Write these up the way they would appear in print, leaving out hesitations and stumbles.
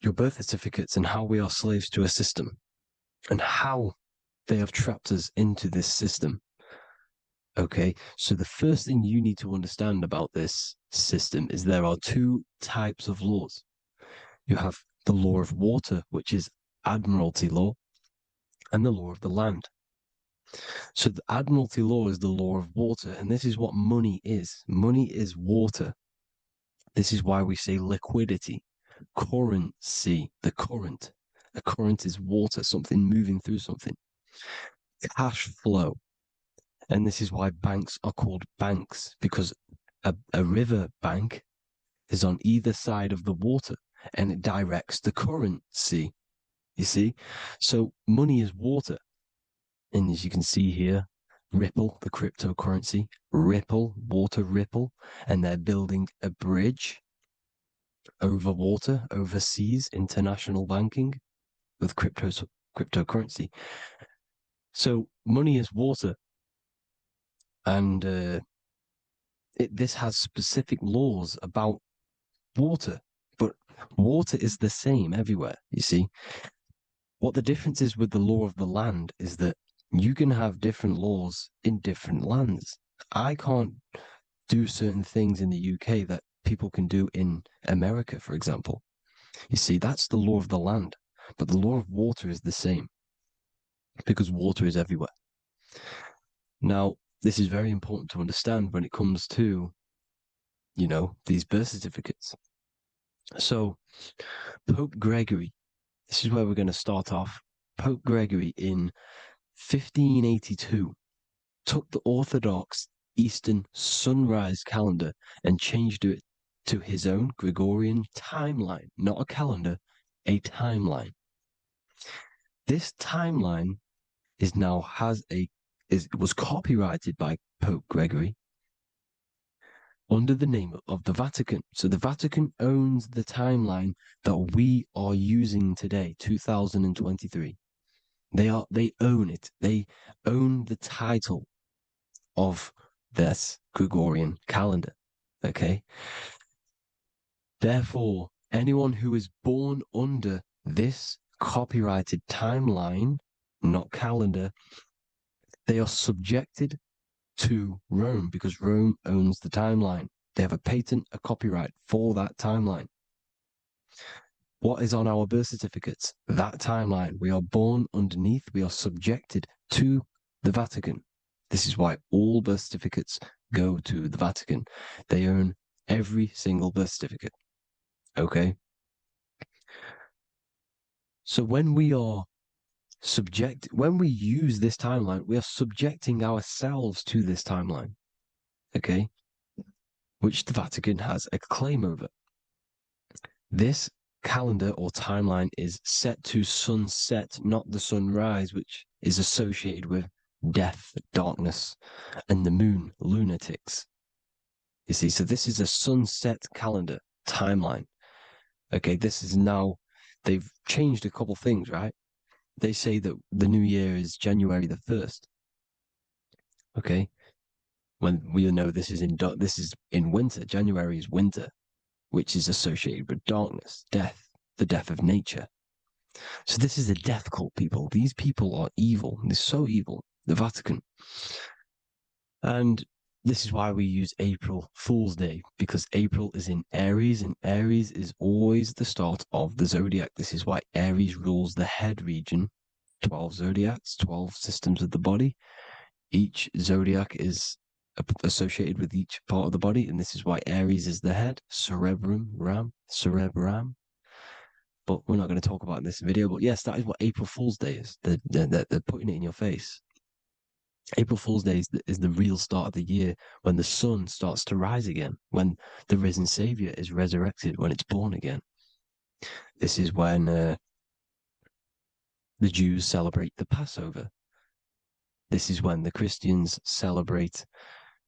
your birth certificates and how we are slaves to a system and how they have trapped us into this system. Okay, so the first thing you need to understand about this system is there are two types of laws. You have the law of water, which is admiralty law, and the law of the land. So the admiralty law is the law of water, and this is what money is. Money is water. This is why we say liquidity, currency, the current. A current is water, something moving through something. Cash flow. And this is why banks are called banks, because a river bank is on either side of the water and it directs the currency. You see? So money is water. And as you can see here, Ripple, the cryptocurrency, Ripple, water Ripple, and they're building a bridge over water, overseas, international banking with cryptocurrency. So money is water, and this has specific laws about water, but water is the same everywhere, you see. What the difference is with the law of the land is that you can have different laws in different lands. I can't do certain things in the UK that people can do in America, for example. You see, that's the law of the land, but the law of water is the same because water is everywhere. Now, this is very important to understand when it comes to, these birth certificates. So, Pope Gregory, this is where we're going to start off. Pope Gregory in 1582 took the Orthodox Eastern sunrise calendar and changed it to his own Gregorian timeline, not a calendar, a timeline. This timeline was copyrighted by Pope Gregory under the name of the Vatican. So the Vatican owns the timeline that we are using today, 2023. They own it. They own the title of this Gregorian calendar. Okay. Therefore, anyone who is born under this copyrighted timeline, not calendar, they are subjected to Rome because Rome owns the timeline. They have a patent, a copyright for that timeline. What is on our birth certificates? That timeline. We are born underneath, we are subjected to the Vatican. This is why all birth certificates go to the Vatican. They own every single birth certificate. Okay? So when we use this timeline, we are subjecting ourselves to this timeline. Okay? Which the Vatican has a claim over. This calendar or timeline is set to sunset, not the sunrise, which is associated with death, darkness, and the moon, lunatics. You see, so this is a sunset calendar timeline. Okay, they've changed a couple things, right? They say that the new year is January the 1st. Okay, when we know this is in winter. January is winter, which is associated with darkness, death, the death of nature. So this is a death cult, people. These people are evil. They're so evil. The Vatican. And this is why we use April Fool's Day, because April is in Aries, and Aries is always the start of the zodiac. This is why Aries rules the head region. 12 zodiacs, 12 systems of the body. Each zodiac is associated with each part of the body, and this is why Aries is the head, cerebrum. But we're not going to talk about in this video. But yes, that is what April Fool's Day is. They're putting it in your face. April Fool's Day is the real start of the year, when the sun starts to rise again, when the risen Savior is resurrected, when it's born again. This is when the Jews celebrate the Passover. This is when the Christians celebrate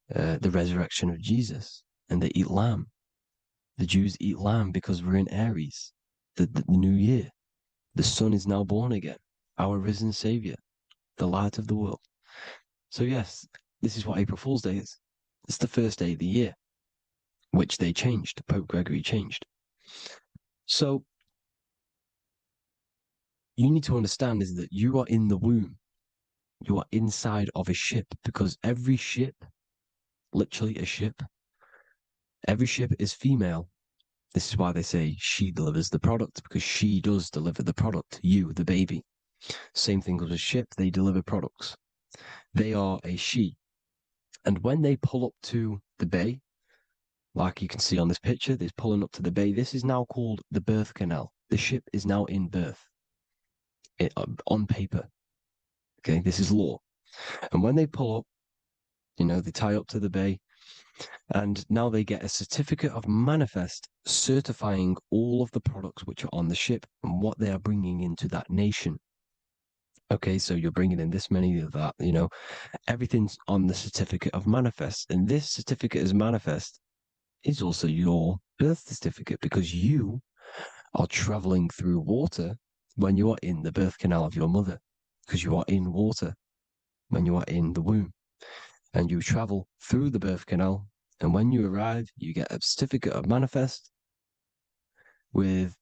the resurrection of Jesus, and they eat lamb. The Jews eat lamb because we're in Aries, the new year. The sun is now born again, our risen Savior, the light of the world. So yes, this is what April Fool's Day is. It's the first day of the year, which they changed. Pope Gregory changed. So you need to understand is that you are in the womb. You are inside of a ship, because every ship, literally a ship, every ship is female. This is why they say she delivers the product, because she does deliver the product, you, the baby. Same thing with a ship, they deliver products. They are a she. And when they pull up to the bay, like you can see on this picture, they're pulling up to the bay. This is now called the birth canal. The ship is now in birth on paper. Okay, this is law. And when they pull up, they tie up to the bay, and now they get a certificate of manifest certifying all of the products which are on the ship and what they are bringing into that nation. Okay, so you're bringing in this many of that, everything's on the certificate of manifest. And this certificate of manifest is also your birth certificate, because you are traveling through water when you are in the birth canal of your mother, because you are in water when you are in the womb, and you travel through the birth canal. And when you arrive, you get a certificate of manifest with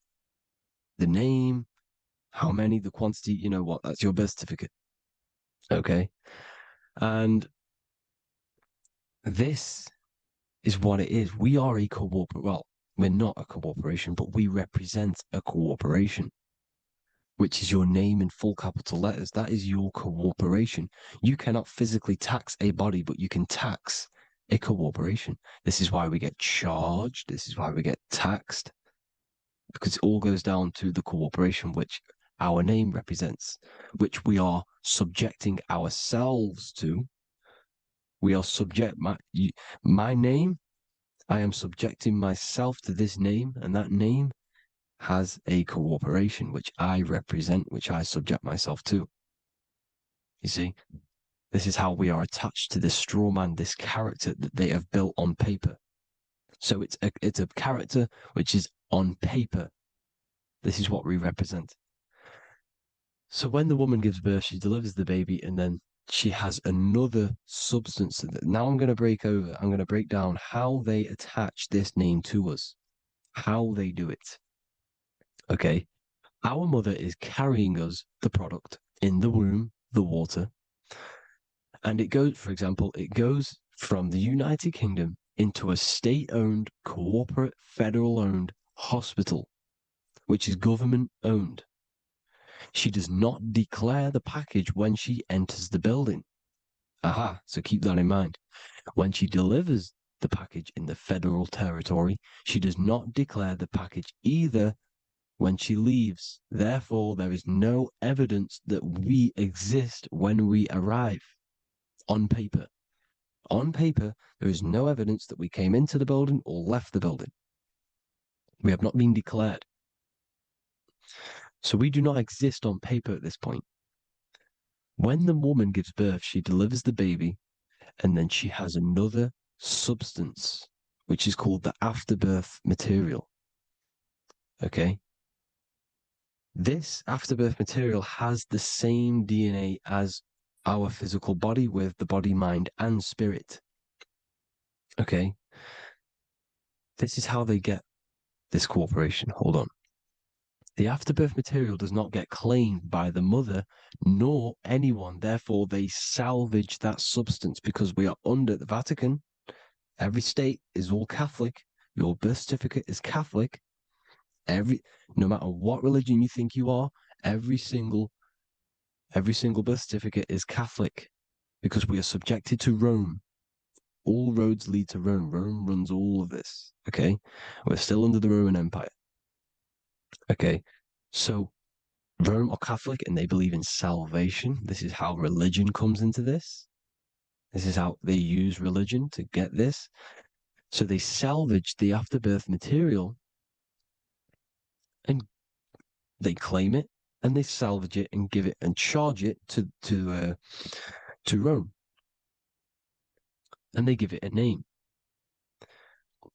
the name, how many, the quantity, that's your birth certificate. Okay. And this is what it is. We are a well, we're not a corporation, but we represent a corporation, which is your name in full capital letters. That is your corporation. You cannot physically tax a body, but you can tax a corporation. This is why we get charged. This is why we get taxed, because it all goes down to the corporation which our name represents, which we are subjecting ourselves to. We are subject, my name, I am subjecting myself to this name, and that name has a corporation which I represent, which I subject myself to. You see, this is how we are attached to this straw man, this character that they have built on paper. So it's a character which is on paper. This is what we represent. So when the woman gives birth, she delivers the baby, and then she has another substance. Now I'm going to break down how they attach this name to us, how they do it. Okay. Our mother is carrying us the product in the womb, the water. And it goes, for example, it goes from the United Kingdom into a state-owned, corporate, federal-owned hospital, which is government-owned. She does not declare the package when she enters the building. Aha, so keep that in mind. When she delivers the package in the federal territory, she does not declare the package either when she leaves. Therefore, there is no evidence that we exist when we arrive on paper. On paper, there is no evidence that we came into the building or left the building. We have not been declared. So we do not exist on paper at this point. When the woman gives birth, she delivers the baby, and then she has another substance, which is called the afterbirth material. Okay? This afterbirth material has the same DNA as our physical body, with the body, mind, and spirit. Okay. This is how they get this corporation. Hold on. The afterbirth material does not get claimed by the mother nor anyone. Therefore, they salvage that substance, because we are under the Vatican. Every state is all Catholic. Your birth certificate is Catholic. No matter what religion you think you are, every single birth certificate is Catholic, because we are subjected to Rome. All roads lead to Rome. Rome runs all of this. Okay. We're still under the Roman Empire. Okay. So Rome are Catholic, and they believe in salvation. This is how religion comes into this. This is how they use religion to get this. So they salvage the afterbirth material, and they claim it, and they salvage it and give it and charge it to Rome, and they give it a name.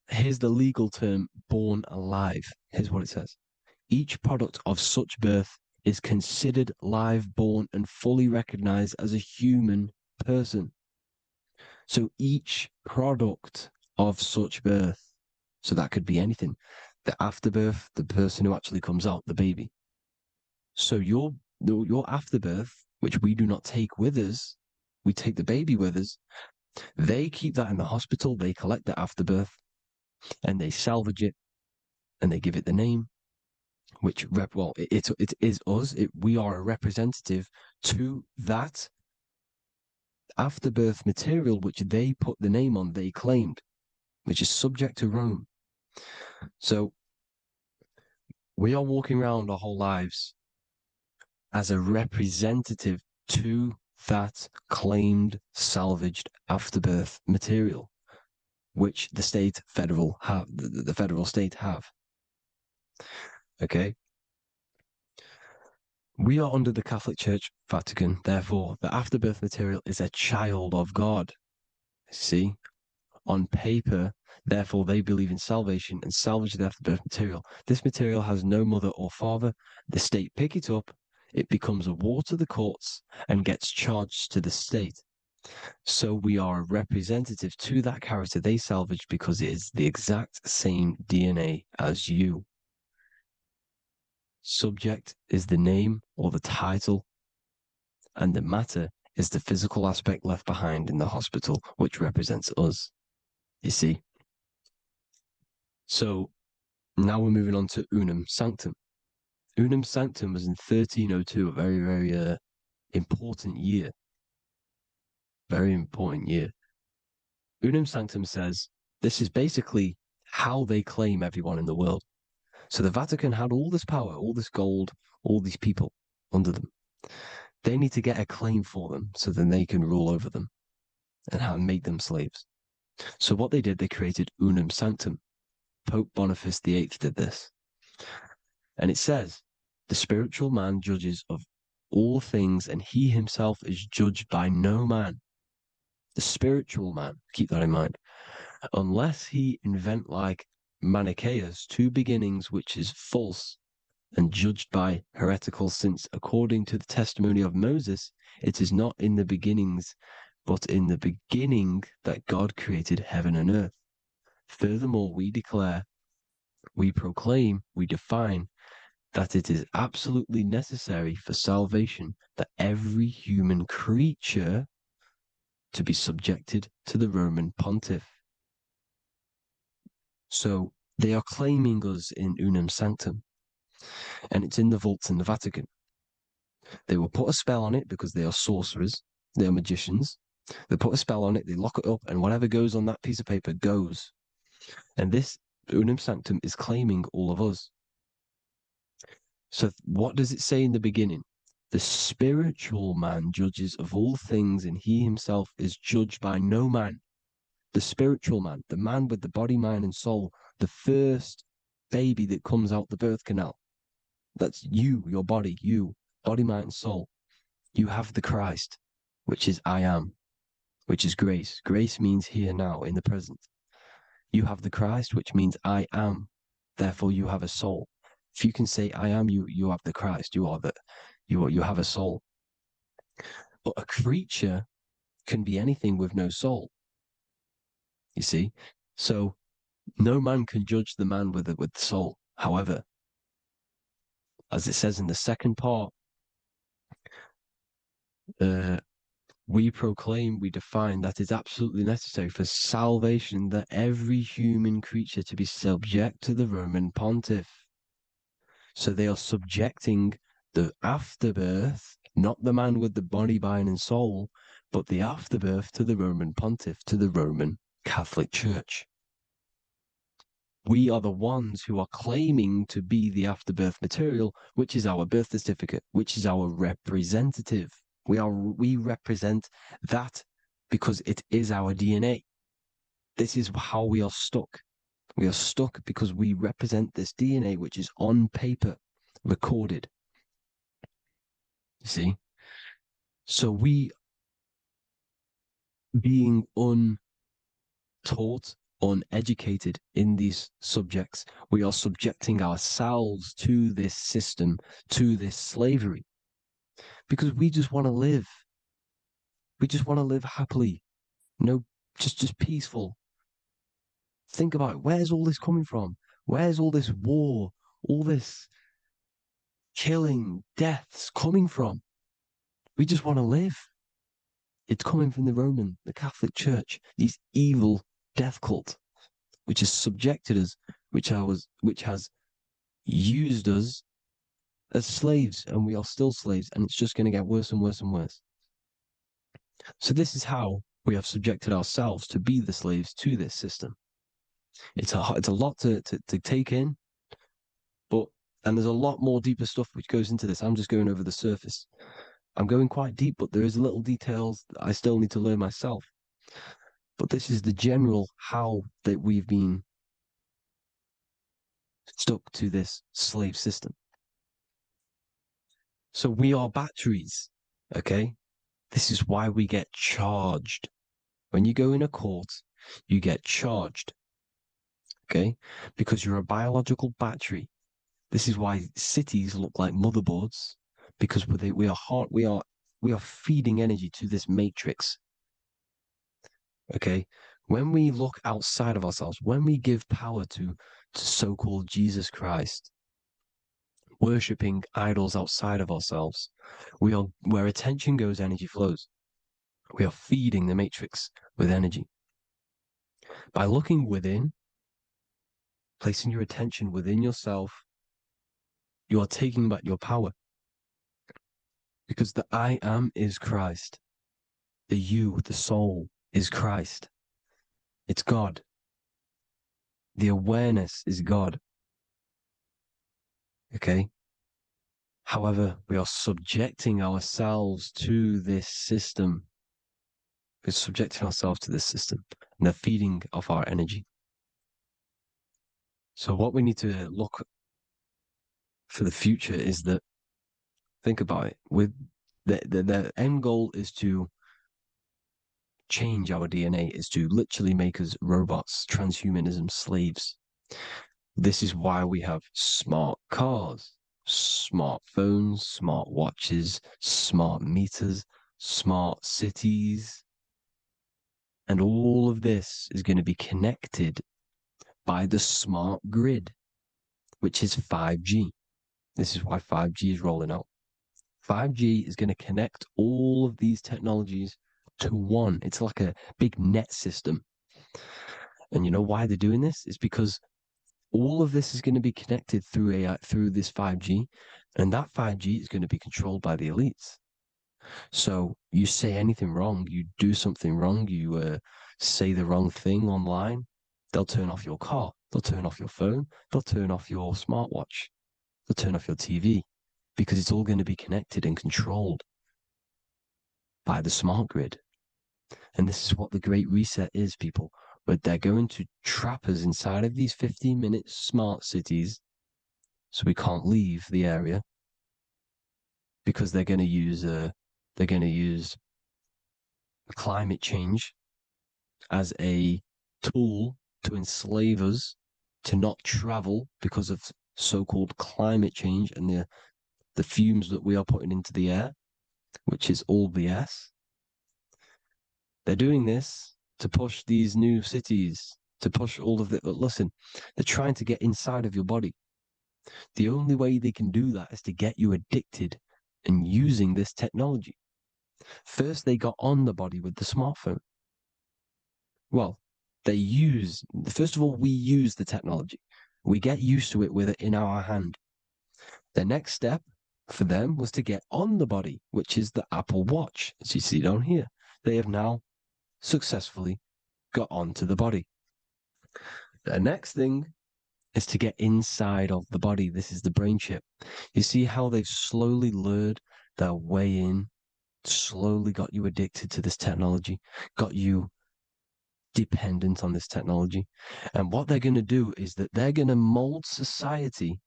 Here's the legal term: born alive. Here's what it says: each product of such birth is considered live, born, and fully recognized as a human person. So each product of such birth, so that could be anything, the afterbirth, the person who actually comes out, the baby. So your afterbirth, which we do not take with us, we take the baby with us. They keep that in the hospital. They collect the afterbirth and they salvage it and they give it the name, which it is us. We are a representative to that afterbirth material, which they put the name on. They claimed, which is subject to Rome. So we are walking around our whole lives as a representative to that claimed salvaged afterbirth material, which the federal state have. Okay. We are under the Catholic Church, Vatican. Therefore, the afterbirth material is a child of God. See, on paper, therefore, they believe in salvation and salvage the afterbirth material. This material has no mother or father. The state pick it up. It becomes a war to the courts and gets charged to the state. So we are a representative to that character they salvaged because it is the exact same DNA as you. Subject is the name or the title, and the matter is the physical aspect left behind in the hospital, which represents us. You see? So now we're moving on to Unum Sanctum. Unum Sanctum was in 1302, a very, very important year. Very important year. Unum Sanctum says this is basically how they claim everyone in the world. So the Vatican had all this power, all this gold, all these people under them. They need to get a claim for them so then they can rule over them and make them slaves. So what they did, they created Unum Sanctum. Pope Boniface VIII did this. And it says, the spiritual man judges of all things, and he himself is judged by no man. The spiritual man, keep that in mind, unless he invent like Manichaeus, two beginnings, which is false and judged by heretical, since according to the testimony of Moses, it is not in the beginnings, but in the beginning that God created heaven and earth. Furthermore, we declare, we proclaim, we define that it is absolutely necessary for salvation that every human creature to be subjected to the Roman pontiff. So they are claiming us in Unum Sanctum, and it's in the vaults in the Vatican. They will put a spell on it because they are sorcerers, they are magicians. They put a spell on it, they lock it up, and whatever goes on that piece of paper goes. And this Unum Sanctum is claiming all of us. So what does it say in the beginning? The spiritual man judges of all things, and he himself is judged by no man. The spiritual man, the man with the body, mind, and soul, the first baby that comes out the birth canal. That's you, your body, body, mind, and soul. You have the Christ, which is I am, which is grace. Grace means here, now, in the present. You have the Christ, which means I am. Therefore, you have a soul. If you can say I am, you have the Christ. You have a soul. But a creature can be anything with no soul. You see? So no man can judge the man with the soul. However, as it says in the second part, we proclaim, we define that it's absolutely necessary for salvation that every human creature to be subject to the Roman pontiff. So they are subjecting the afterbirth, not the man with the body, mind, and soul, but the afterbirth to the Roman pontiff, to the Roman Catholic Church. We are the ones who are claiming to be the afterbirth material, which is our birth certificate, which is our representative. We represent that because it is our DNA. This is how we are stuck. We are stuck because we represent this DNA, which is on paper, recorded. You see? So we, being untaught, uneducated in these subjects, we are subjecting ourselves to this system, to this slavery, because we just want to live. We just want to live happily, just peaceful. Think about it. Where's all this coming from? Where's all this war, all this killing, deaths coming from? We just want to live. It's coming from the Catholic Church, these evil death cult, which has subjected us, which has used us as slaves, and we are still slaves, and it's just going to get worse and worse and worse. So this is how we have subjected ourselves to be the slaves to this system. It's a lot to take in, and there's a lot more deeper stuff which goes into this. I'm just going over the surface. I'm going quite deep, but there is little details that I still need to learn myself. But this is the general how that we've been stuck to this slave system. So we are batteries, okay? This is why we get charged. When you go in a court, you get charged, okay? Because you're a biological battery. This is why cities look like motherboards, because we are feeding energy to this matrix. Okay, when we look outside of ourselves, when we give power to so-called Jesus Christ, worshipping idols outside of ourselves, where attention goes, energy flows. We are feeding the matrix with energy. By looking within, placing your attention within yourself, you are taking back your power. Because the I am is Christ. The you, the soul, is Christ. It's God. The awareness is God. Okay? However, we are subjecting ourselves to this system. We're subjecting ourselves to this system and the feeding of our energy. So what we need to look for the future is that, think about it, with the end goal is to change our DNA, is to literally make us robots, transhumanism, slaves. This is why we have smart cars, smartphones, smart watches, smart meters, smart cities. And all of this is going to be connected by the smart grid, which is 5G. This is why 5G is rolling out. 5G is going to connect all of these technologies to one. It's like a big net system. And you know why they're doing this? It's because all of this is going to be connected through AI, through this 5G, and that 5G is going to be controlled by the elites. So you say anything wrong, you do something wrong, you say the wrong thing online, they'll turn off your car, they'll turn off your phone, they'll turn off your smartwatch, they'll turn off your TV, because it's all going to be connected and controlled by the smart grid. And this is what the Great Reset is, people. But they're going to trap us inside of these 15-minute smart cities so we can't leave the area, because they're going to use climate change as a tool to enslave us to not travel because of so-called climate change and the fumes that we are putting into the air, which is all BS. They're doing this to push these new cities, to push all of it. But listen, they're trying to get inside of your body. The only way they can do that is to get you addicted and using this technology. First, they got on the body with the smartphone. Well, first of all, we use the technology. We get used to it with it in our hand. The next step for them was to get on the body, which is the Apple Watch, as you see down here. They have now successfully got onto the body. The next thing is to get inside of the body. This is the brain chip. You see how they've slowly lured their way in, slowly got you addicted to this technology, got you dependent on this technology. And what they're going to do is that they're going to mold society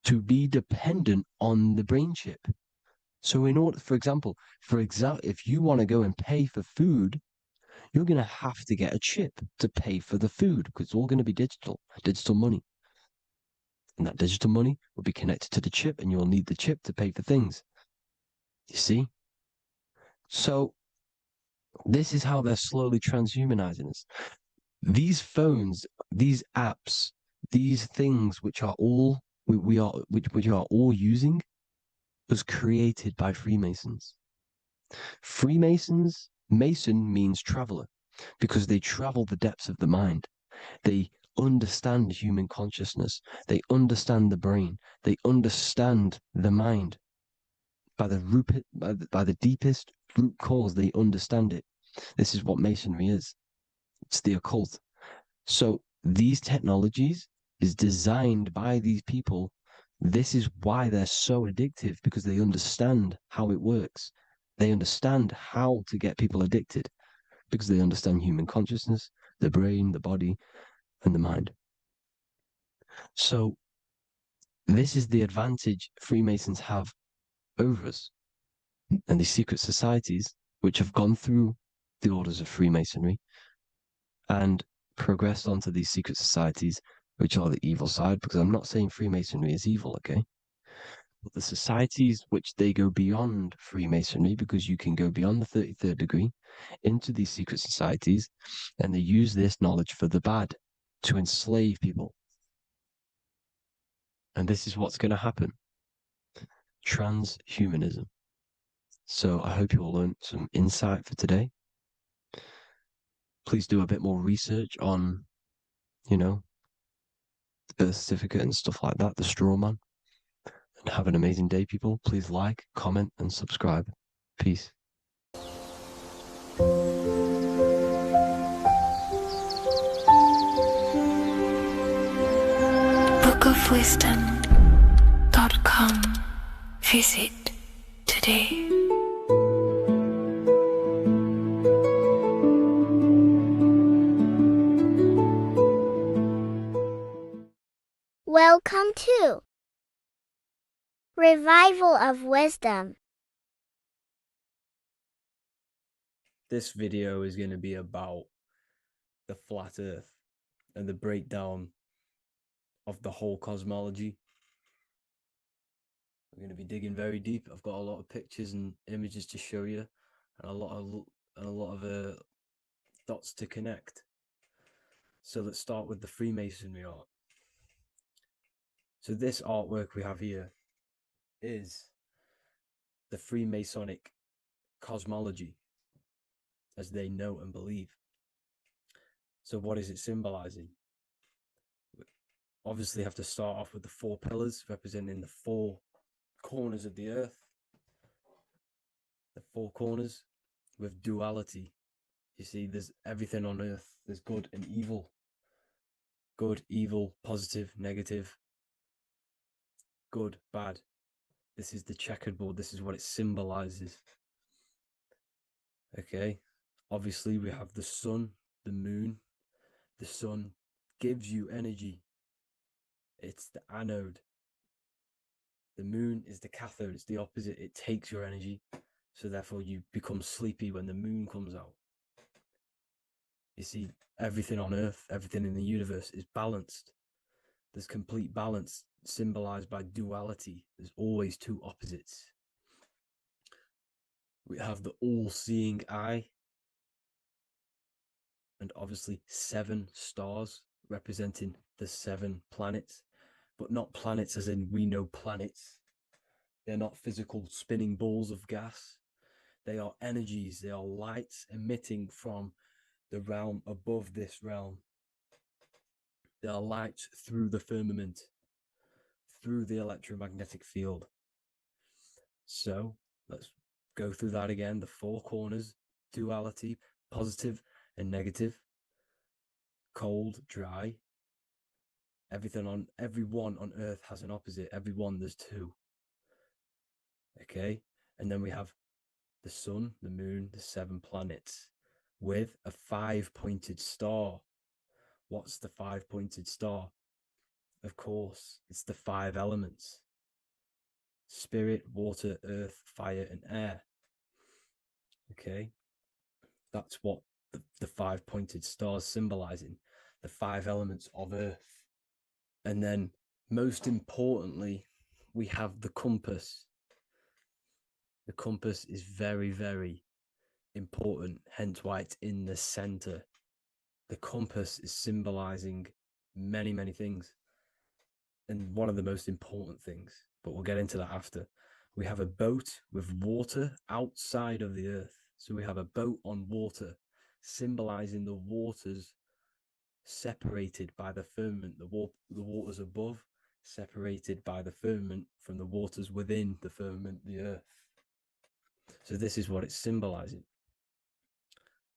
to be dependent on the brain chip. So in order, for example, if you want to go and pay for food, you're going to have to get a chip to pay for the food, because it's all going to be digital money. And that digital money will be connected to the chip, and you'll need the chip to pay for things. You see? So this is how they're slowly transhumanizing us. These phones, these apps, these things which are all we are which we are all using was created by Freemasons. Mason means traveler because they travel the depths of the mind. They understand human consciousness. They understand the brain. They understand the mind. By the deepest root cause, they understand it. This is what Masonry is. It's the occult. So these technologies is designed by these people. This is why they're so addictive, because they understand how it works. They understand how to get people addicted because they understand human consciousness, the brain, the body, and the mind. So this is the advantage Freemasons have over us. And these secret societies, which have gone through the orders of Freemasonry and progressed onto these secret societies, which are the evil side, because I'm not saying Freemasonry is evil, okay? But the societies which they go beyond Freemasonry, because you can go beyond the 33rd degree into these secret societies, and they use this knowledge for the bad, to enslave people. And this is what's going to happen. Transhumanism. So I hope you all learned some insight for today. Please do a bit more research on, the birth certificate and stuff like that, the straw man. And have an amazing day, people. Please like, comment, and subscribe. Peace. bookofwisdom.com. Visit today. Welcome to Revival of Wisdom. This video is going to be about the flat earth and the breakdown of the whole cosmology. We're going to be digging very deep. I've got a lot of pictures and images to show you, and a lot of dots to connect. So let's start with the Freemasonry art. So this artwork we have here is the Freemasonic cosmology as they know and believe. So what is it symbolizing? We obviously have to start off with the 4 pillars representing the 4 corners of the earth. The 4 corners with duality. You see, there's everything on earth. There's good and evil. Good, evil, positive, negative. Good, bad. This is the checkerboard. This is what it symbolizes. Okay. Obviously, we have the sun, the moon. The sun gives you energy. It's the anode. The moon is the cathode. It's the opposite. It takes your energy. So therefore, you become sleepy when the moon comes out. You see, everything on Earth, everything in the universe is balanced. There's complete balance symbolized by duality. There's always 2 opposites. We have the all-seeing eye, and obviously 7 stars representing the 7 planets, but not planets as in we know planets. They're not physical spinning balls of gas. They are energies. They are lights emitting from the realm above this realm. They are lights through the firmament, through the electromagnetic field. So let's go through that again. The 4 corners, duality, positive and negative, cold, dry. Everyone on Earth has an opposite. Everyone, there's 2. Okay, and then we have the sun, the moon, the 7 planets with a 5-pointed star. What's the 5-pointed star? Of course, it's the 5 elements: spirit, water, earth, fire, and air. Okay, that's what the 5-pointed stars symbolizing, the 5 elements of Earth. And then, most importantly, we have the compass. The compass is very, very important, hence why it's in the center. The compass is symbolizing many, many things. and one of the most important things, but we'll get into that after. We have a boat with water outside of the earth. So we have a boat on water, symbolizing the waters separated by the firmament, the waters above, separated by the firmament from the waters within the firmament, the earth. So this is what it's symbolizing.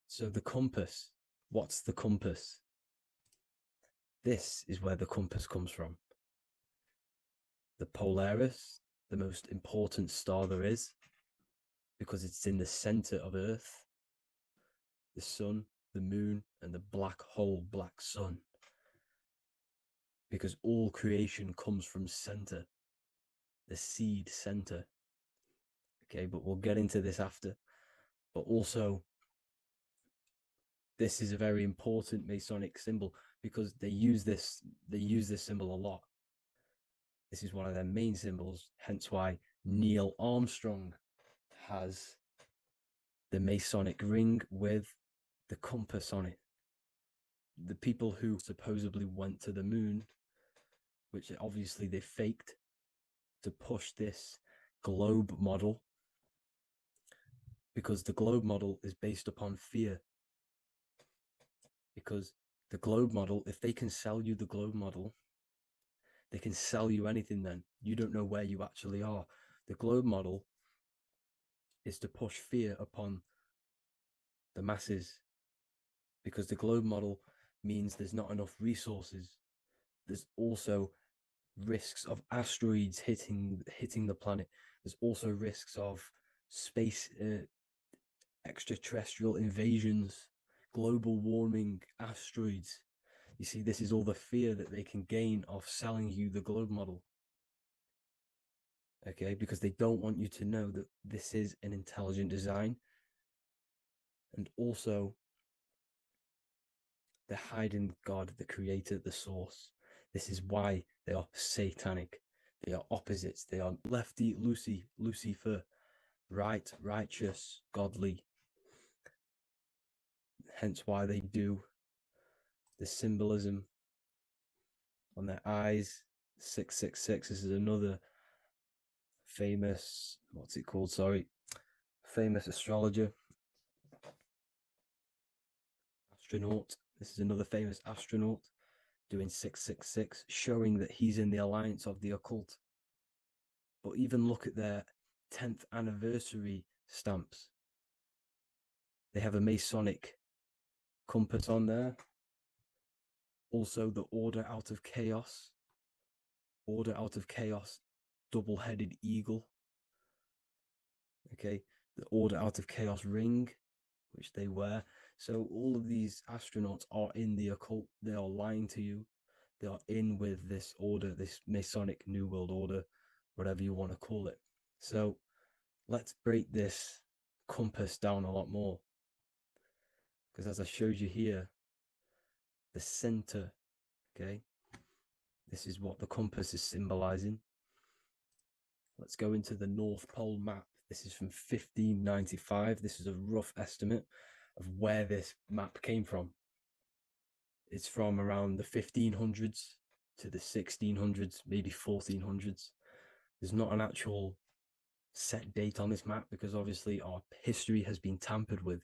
So the compass, what's the compass? This is where the compass comes from. The Polaris, the most important star there is, because it's in the center of Earth, the sun, the moon, and the black hole, black sun. Because all creation comes from center, the seed center. Okay, but we'll get into this after. But also, this is a very important Masonic symbol because they use this symbol a lot. This is one of their main symbols, hence why Neil Armstrong has the Masonic ring with the compass on it. The people who supposedly went to the moon, which obviously they faked to push this globe model, because the globe model is based upon fear. Because the globe model, if they can sell you the globe model, they can sell you anything then. You don't know where you actually are. The globe model is to push fear upon the masses, because the globe model means there's not enough resources. There's also risks of asteroids hitting the planet. There's also risks of space extraterrestrial invasions, global warming, asteroids. You see, this is all the fear that they can gain of selling you the globe model. Okay, because they don't want you to know that this is an intelligent design. And also, they're hiding God, the creator, the source. This is why they are satanic. They are opposites. They are lefty, Lucifer, right, righteous, godly. Hence why they do the symbolism on their eyes. 666. This is another famous, famous astrologer. Astronaut. This is another famous astronaut doing 666, showing that he's in the alliance of the occult. But even look at their 10th anniversary stamps. They have a Masonic compass on there. Also, the Order Out of Chaos. Order Out of Chaos, double-headed eagle. Okay, the Order Out of Chaos ring, which they wear. So all of these astronauts are in the occult. They are lying to you. They are in with this order, this Masonic New World Order, whatever you want to call it. So let's break this compass down a lot more. Because as I showed you here, the center, okay, this is what the compass is symbolizing. Let's go into the North Pole map. This is from 1595. This is a rough estimate of where this map came from. It's from around the 1500s to the 1600s, maybe 1400s. There's not an actual set date on this map because obviously our history has been tampered with.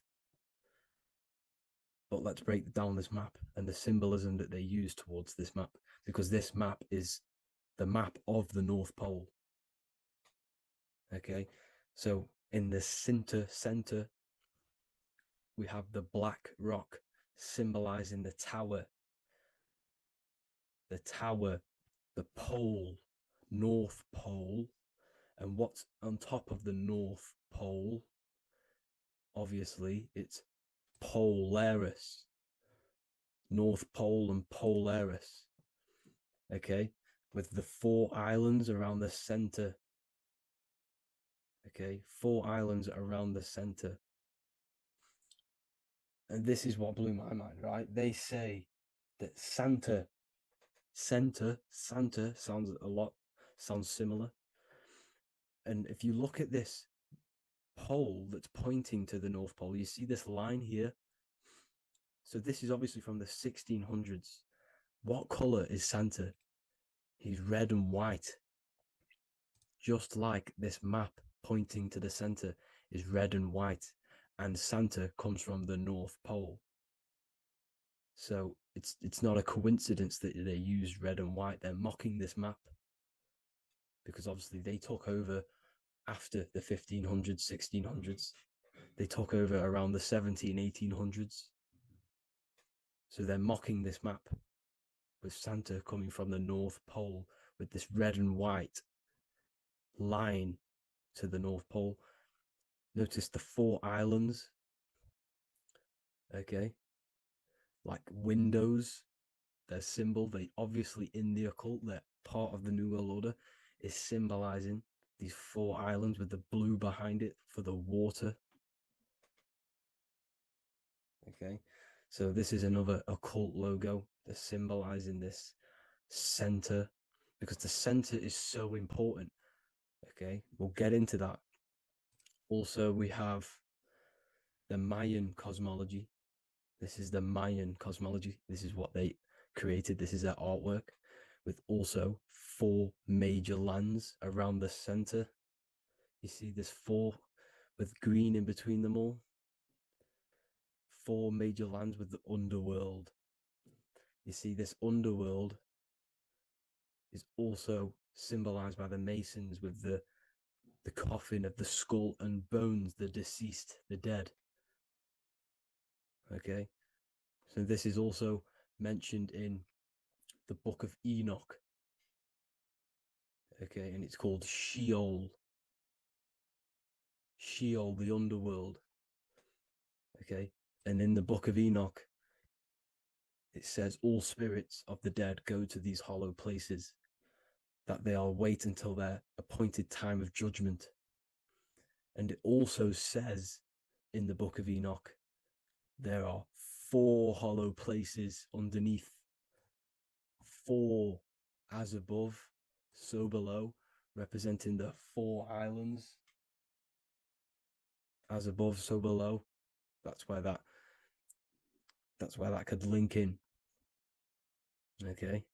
But let's break down this map and the symbolism that they use towards this map, because this map is the map of the North Pole. Okay, so in the center, we have the black rock symbolizing the tower, the pole, North Pole. And what's on top of the North Pole? Obviously, it's Polaris. North Pole and Polaris. Okay, with the 4 islands around the center. Okay, 4 islands around the center. And this is what blew my mind, right? They say that Santa sounds similar. And if you look at this pole that's pointing to the North Pole, you see this line here. So this is obviously from the 1600s. What color is Santa? He's red and white, just like this map pointing to the center is red and white, and Santa comes from the North Pole. So it's not a coincidence that they use red and white. They're mocking this map because obviously they took over after the 1500s, 1600s. They took over around the 1800s. So they're mocking this map with Santa coming from the North Pole with this red and white line to the North Pole. Notice the 4 islands, okay, like windows, their symbol. They obviously, in the occult, they're part of the New World Order, is symbolizing these 4 islands with the blue behind it for the water. Okay, so this is another occult logo. They're symbolizing this center because the center is so important. Okay, we'll get into that. Also, we have the Mayan cosmology. This is the Mayan cosmology. This is what they created. This is their artwork, with also 4 major lands around the center. You see this 4 with green in between them all. 4 major lands with the underworld. You see this underworld is also symbolized by the Masons with the coffin of the skull and bones, the deceased, the dead. Okay, so this is also mentioned in the book of Enoch. Okay, and it's called Sheol. Sheol, the underworld. Okay, and in the book of Enoch, it says all spirits of the dead go to these hollow places, that they are wait until their appointed time of judgment. And it also says in the book of Enoch, there are 4 hollow places underneath. 4 as above, so below, representing the 4 islands. As above, so below. That's where that could link in. Okay.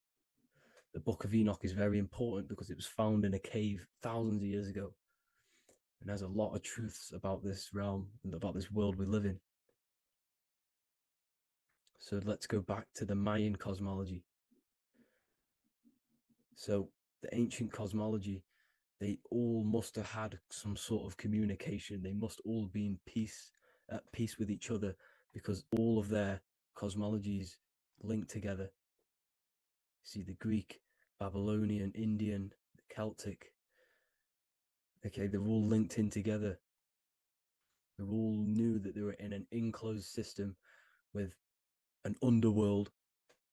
The book of Enoch is very important because it was found in a cave thousands of years ago and has a lot of truths about this realm and about this world we live in. So let's go back to the Mayan cosmology. So the ancient cosmology, they all must have had some sort of communication. They must all be at peace with each other, because all of their cosmologies link together. See, the Greek, Babylonian, Indian, Celtic. Okay, they're all linked in together. They all knew that they were in an enclosed system with an underworld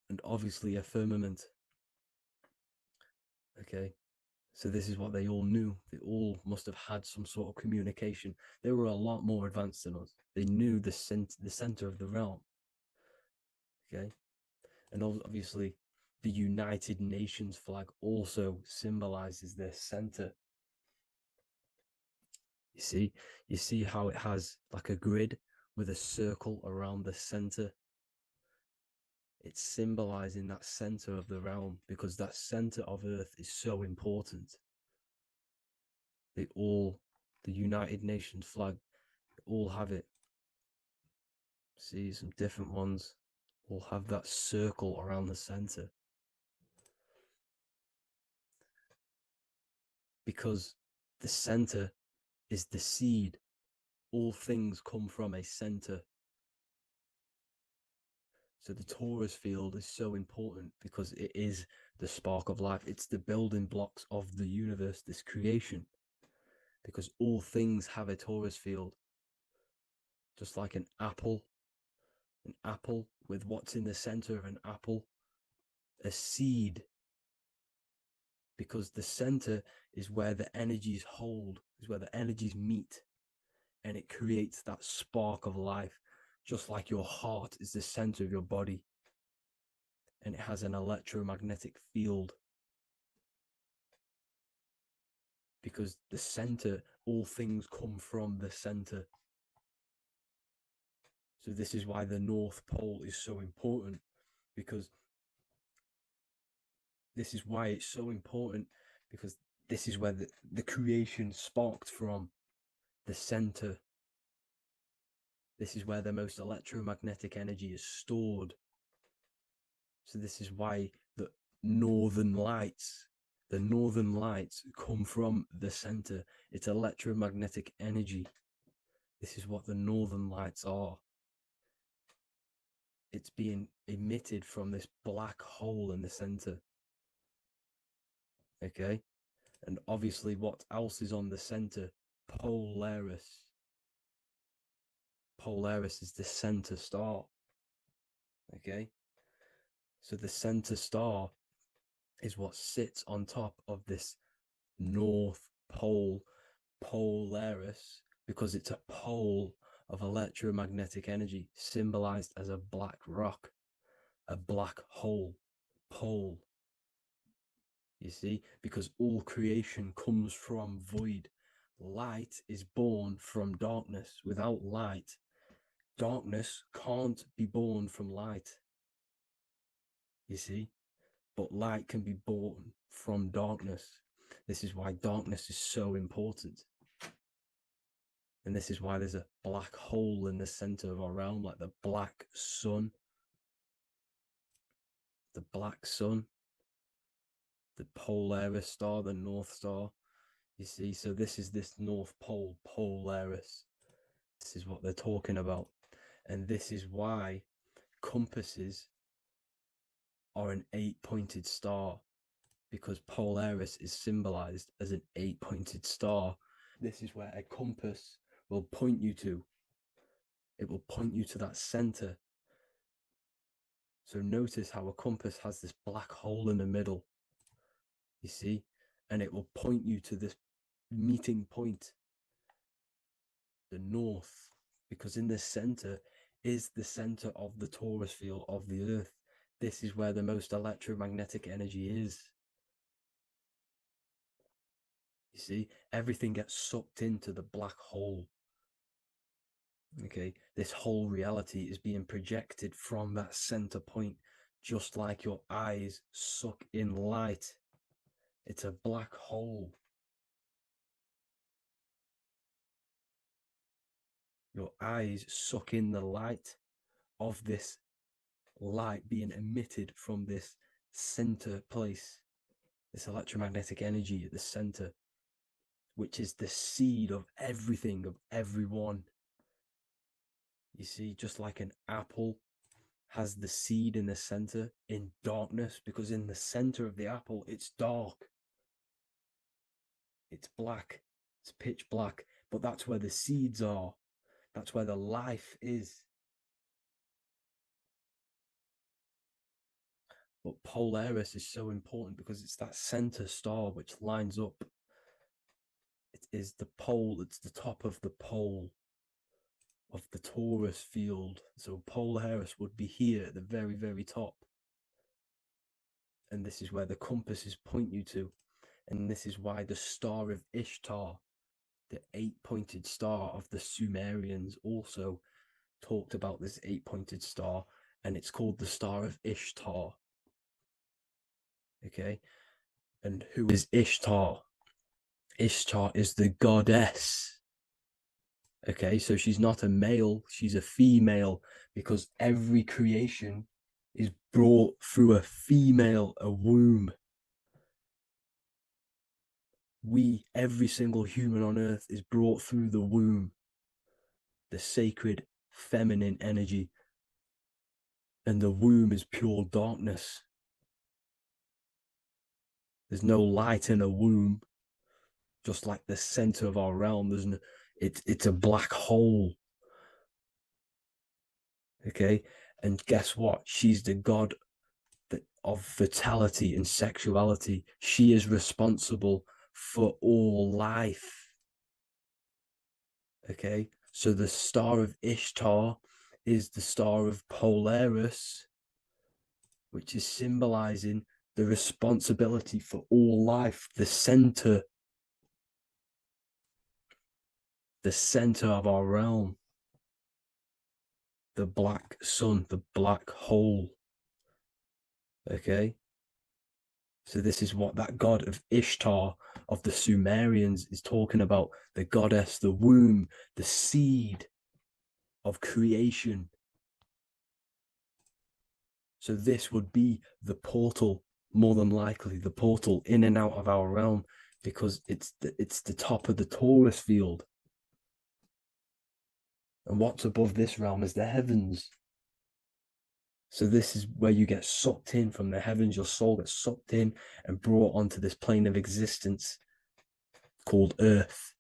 and obviously a firmament. Okay, so this is what they all knew. They all must have had some sort of communication. They were a lot more advanced than us. They knew the center of the realm. Okay, and obviously the United Nations flag also symbolizes their center. You see how it has like a grid with a circle around the center. It's symbolizing that center of the realm, because that center of Earth is so important. The United Nations flag, all have it. See, some different ones all have that circle around the center. Because the center is the seed. All things come from a center. So the torus field is so important because it is the spark of life. It's the building blocks of the universe, this creation. Because all things have a torus field. Just like an apple with what's in the center of an apple, a seed. Because the center is where the energies hold, is where the energies meet. And it creates that spark of life. Just like your heart is the center of your body, and it has an electromagnetic field. Because the center, all things come from the center. So this is why the North Pole is so important, because This is why it's so important, because this is where the creation sparked from, the center. This is where the most electromagnetic energy is stored. So this is why the northern lights come from the center. It's electromagnetic energy. This is what the northern lights are. It's being emitted from this black hole in the center. Okay? And obviously, what else is on the center? Polaris. Polaris is the center star. Okay? So the center star is what sits on top of this North Pole, Polaris, because it's a pole of electromagnetic energy, symbolized as a black rock, a black hole, pole. You see, because all creation comes from void. Light is born from darkness. Without light, darkness can't be born from light. You see, but light can be born from darkness. This is why darkness is so important. And this is why there's a black hole in the center of our realm, like the black sun. The black sun, the Polaris star, the North Star. You see, so this is this North Pole, Polaris. This is what they're talking about. And this is why compasses are an 8-pointed star, because Polaris is symbolized as an 8-pointed star. This is where a compass will point you to. It will point you to that center. So notice how a compass has this black hole in the middle, you see, and it will point you to this meeting point, the north, because in the center is the center of the torus field of the earth. This is where the most electromagnetic energy is. You see, everything gets sucked into the black hole. Okay, this whole reality is being projected from that center point, just like your eyes suck in light. It's a black hole. Your eyes suck in the light of this light being emitted from this center place, this electromagnetic energy at the center, which is the seed of everything, of everyone. You see, just like an apple has the seed in the center in darkness, because in the center of the apple, it's dark. It's black. It's pitch black. But that's where the seeds are. That's where the life is. But Polaris is so important because it's that center star which lines up. It is the pole. It's the top of the pole of the torus field. So Polaris would be here at the very, very top. And this is where the compasses point you to. And this is why the star of Ishtar, the 8-pointed star of the Sumerians, also talked about this 8-pointed star, and it's called the star of Ishtar. Okay, and who is Ishtar? Ishtar is the goddess. Okay, so she's not a male, she's a female, because every creation is brought through a female, a womb. Every single human on earth is brought through the womb, the sacred feminine energy. And the womb is pure darkness. There's no light in a womb, just like the center of our realm. It's a black hole. Okay, and guess what? She's the god of fertility and sexuality. She is responsible for all life. Okay, so the star of Ishtar is the star of Polaris, which is symbolizing the responsibility for all life, the center of our realm, the black sun, the black hole. Okay, So this is what that god of Ishtar of the Sumerians is talking about, the goddess, the womb, the seed of creation. So this would be the portal, more than likely, the portal in and out of our realm, because it's the top of the Taurus field. And what's above this realm is the heavens. So this is where you get sucked in from the heavens. Your soul gets sucked in and brought onto this plane of existence called Earth.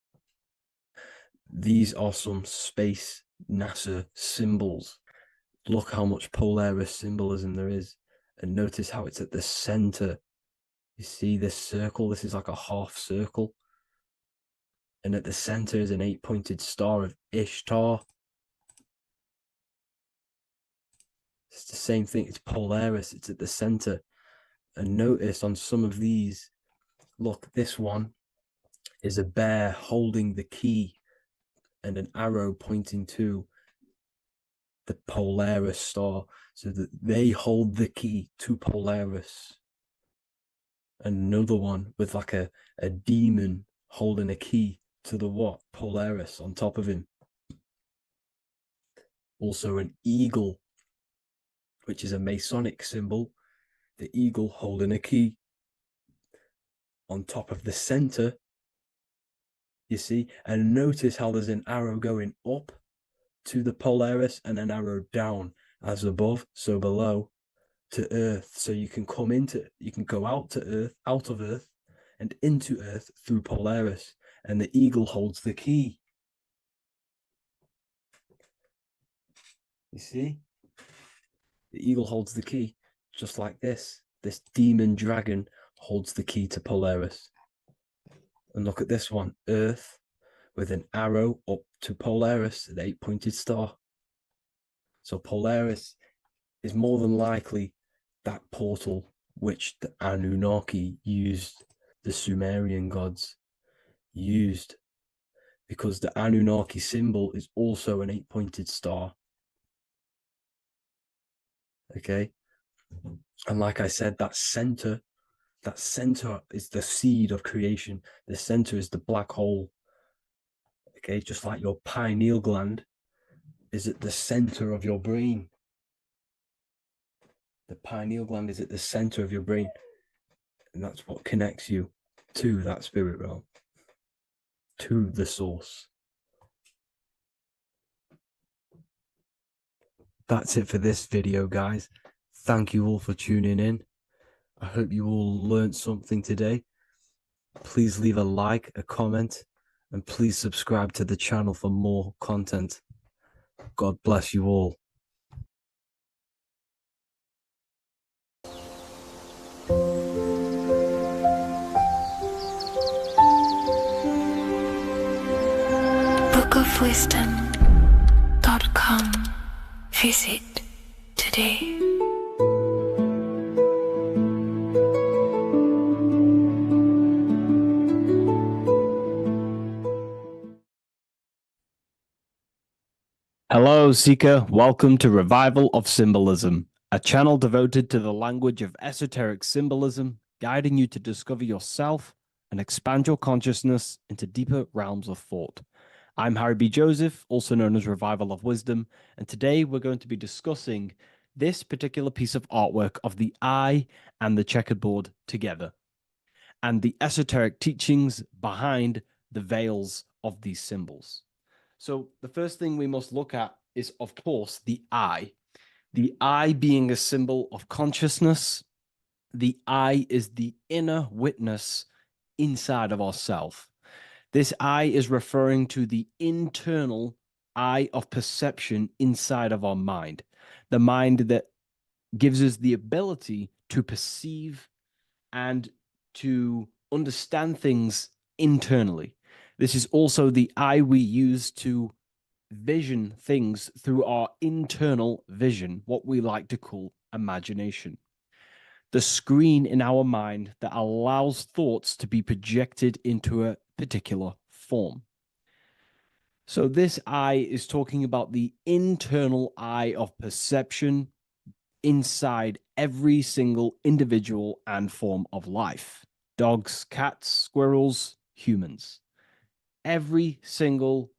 These are some space NASA symbols. Look how much Polaris symbolism there is. And notice how it's at the center. You see this circle? This is like a half circle. And at the center is an 8-pointed star of Ishtar. It's the same thing. It's Polaris. It's at the center. And notice on some of these, look, this one is a bear holding the key and an arrow pointing to the Polaris star, so that they hold the key to Polaris. Another one with like a demon holding a key to the what? Polaris on top of him. Also an eagle, which is a Masonic symbol. The eagle holding a key on top of the center. You see, and notice how there's an arrow going up to the Polaris and an arrow down, as above, so below, to Earth. So you can go out to Earth, out of Earth, and into Earth through Polaris. And the eagle holds the key. You see? The eagle holds the key, just like this. This demon dragon holds the key to Polaris. And look at this one, Earth, with an arrow up to Polaris, an 8-pointed star. So Polaris is more than likely that portal which the Anunnaki used, the Sumerian gods used, because the Anunnaki symbol is also an 8-pointed star. Okay. And like I said, that center is the seed of creation. The center is the black hole. Okay, just like your pineal gland is at the center of your brain. The pineal gland is at the center of your brain. And that's what connects you to that spirit realm, to the source. That's it for this video, guys. Thank you all for tuning in. I hope you all learned something today. Please leave a like, a comment, and please subscribe to the channel for more content. God bless you all. bookofwisdom.com. Visit today. Hello, Seeker. Welcome to Revival of Symbolism, a channel devoted to the language of esoteric symbolism, guiding you to discover yourself and expand your consciousness into deeper realms of thought. I'm Harry B. Joseph, also known as Revival of Wisdom, and today we're going to be discussing this particular piece of artwork of the eye and the checkerboard together, and the esoteric teachings behind the veils of these symbols. So the first thing we must look at is, of course, the eye. The eye being a symbol of consciousness. The eye is the inner witness inside of ourself. This eye is referring to the internal eye of perception inside of our mind. The mind that gives us the ability to perceive and to understand things internally. This is also the eye we use to vision things through our internal vision, what we like to call imagination. The screen in our mind that allows thoughts to be projected into a particular form. So this eye is talking about the internal eye of perception inside every single individual and form of life. Dogs, cats, squirrels, humans. Every single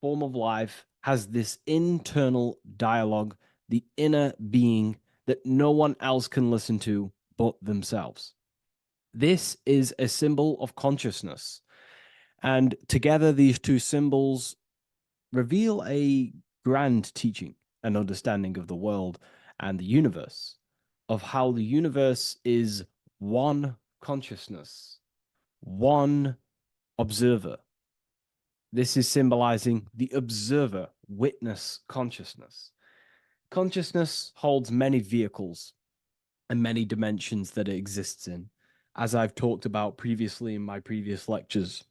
form of life has this internal dialogue, the inner being that no one else can listen to but themselves. This is a symbol of consciousness. And together, these two symbols reveal a grand teaching and understanding of the world and the universe, of how the universe is one consciousness, one observer. This is symbolizing the observer witness consciousness. Consciousness holds many vehicles and many dimensions that it exists in. As I've talked about previously in my previous lectures,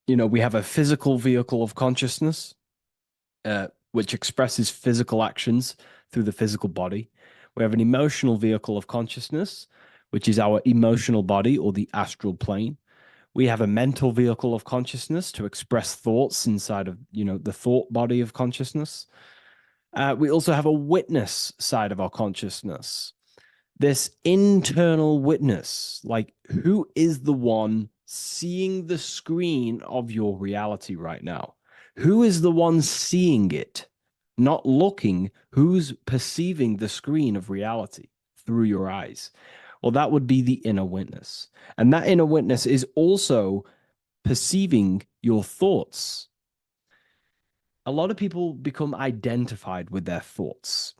we have a physical vehicle of consciousness, which expresses physical actions through the physical body. We have an emotional vehicle of consciousness, which is our emotional body or the astral plane. We have a mental vehicle of consciousness to express thoughts inside of, the thought body of consciousness. We also have a witness side of our consciousness. This internal witness, like who is the one seeing the screen of your reality right now? Who is the one seeing it? Not looking, who's perceiving the screen of reality through your eyes? Well, that would be the inner witness. And that inner witness is also perceiving your thoughts. A lot of people become identified with their thoughts,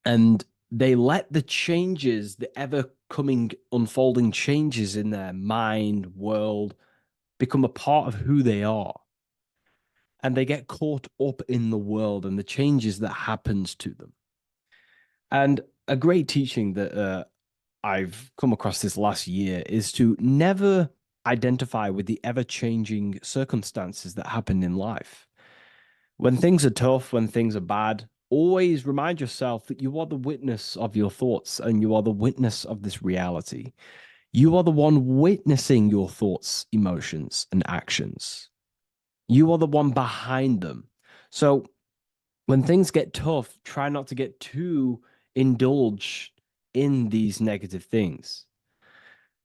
and they let the changes, the ever coming, unfolding changes in their mind, world, become a part of who they are. And they get caught up in the world and the changes that happens to them. And a great teaching that I've come across this last year is to never identify with the ever-changing circumstances that happen in life. When things are tough, when things are bad, always remind yourself that you are the witness of your thoughts and you are the witness of this reality. You are the one witnessing your thoughts, emotions, and actions. You are the one behind them. So when things get tough, try not to get too indulged in these negative things.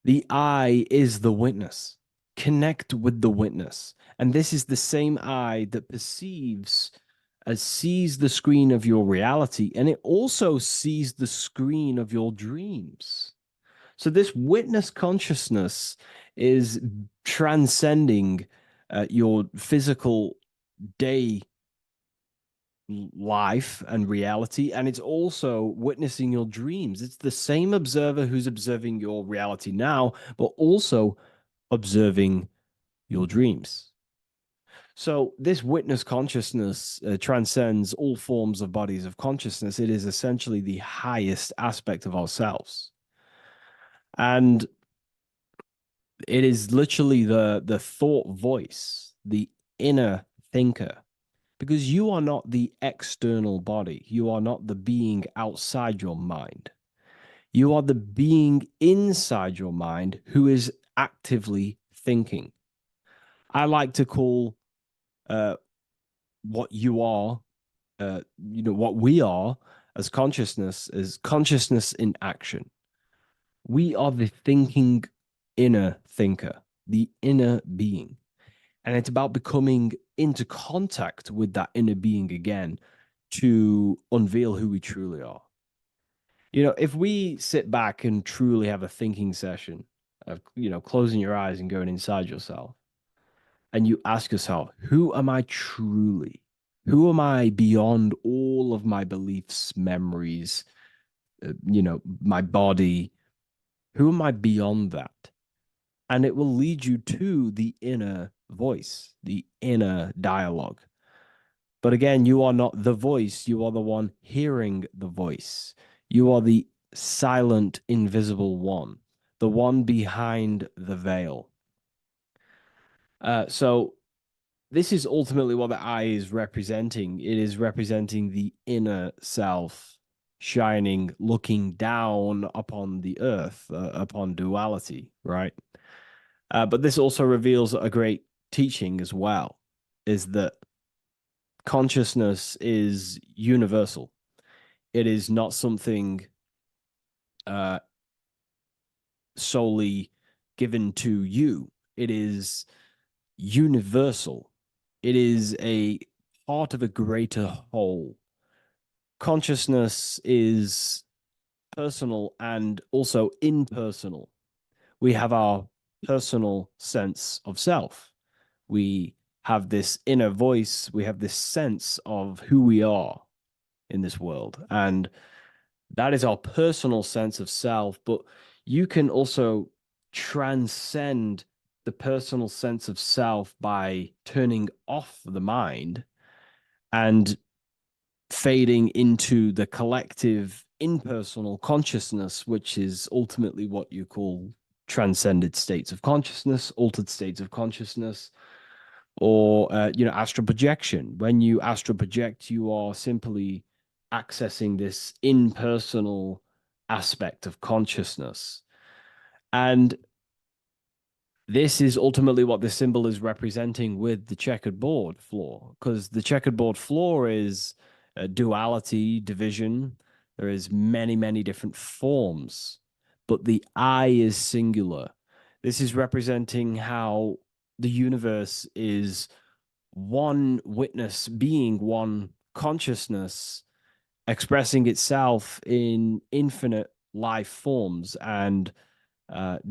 The I is the witness. Connect with the witness. And this is the same I that sees the screen of your reality, and it also sees the screen of your dreams. So this witness consciousness is transcending your physical day life and reality, and it's also witnessing your dreams. It's the same observer who's observing your reality now, but also observing your dreams. So this witness consciousness transcends all forms of bodies of consciousness. It is essentially the highest aspect of ourselves. And it is literally the thought voice, the inner thinker, because you are not the external body. You are not the being outside your mind. You are the being inside your mind who is actively thinking. I like to call what you are, what we are as consciousness is consciousness in action. We are the thinking inner thinker, the inner being. And it's about becoming into contact with that inner being again to unveil who we truly are. If we sit back and truly have a thinking session of, closing your eyes and going inside yourself, and you ask yourself, who am I truly? Who am I beyond all of my beliefs, memories, my body? Who am I beyond that? And it will lead you to the inner voice, the inner dialogue. But again, you are not the voice. You are the one hearing the voice. You are the silent, invisible one, the one behind the veil. So this is ultimately what the I is representing. It is representing the inner self shining, looking down upon the earth, upon duality, right? But this also reveals a great teaching as well, is that consciousness is universal. It is not something uh, solely given to you. It is universal. It is a part of a greater whole. Consciousness is personal and also impersonal. We have our personal sense of self. We have this inner voice. We have this sense of who we are in this world. And that is our personal sense of self. But you can also transcend the personal sense of self by turning off the mind and fading into the collective impersonal consciousness, which is ultimately what you call transcended states of consciousness, altered states of consciousness, or astral projection. When you astral project, you are simply accessing this impersonal aspect of consciousness. And this is ultimately what the symbol is representing with the checkered board floor, because the checkered board floor is duality, division. There is many, many different forms, but the I is singular. This is representing how the universe is one witness being, one consciousness expressing itself in infinite life forms and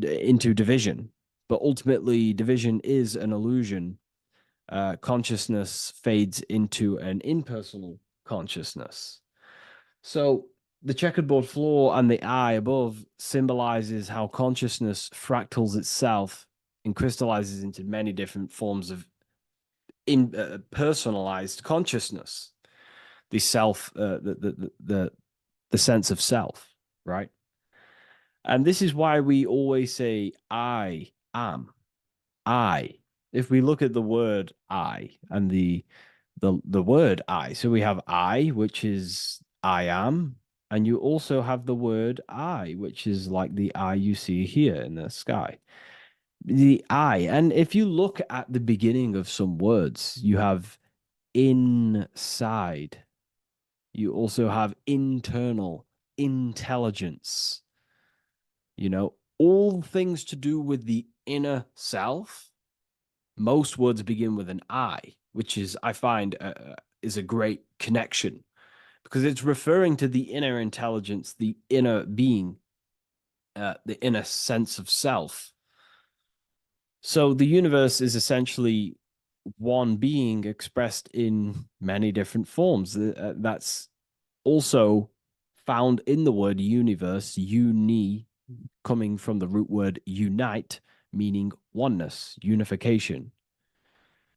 into division. But ultimately, division is an illusion. Consciousness fades into an impersonal consciousness. So the checkerboard floor and the eye above symbolizes how consciousness fractals itself and crystallizes into many different forms of personalized consciousness. The self, the sense of self, right? And this is why we always say, I am. I. If we look at the word I and the word I, so we have I, which is I am, and you also have the word I, which is like the I you see here in the sky. The I, and if you look at the beginning of some words, you have inside. You also have internal, intelligence, all things to do with the inner self. Most words begin with an I, which is, I find, is a great connection because it's referring to the inner intelligence, the inner being, the inner sense of self. So the universe is essentially one being expressed in many different forms. That's also found in the word universe, uni, coming from the root word unite, meaning oneness, unification,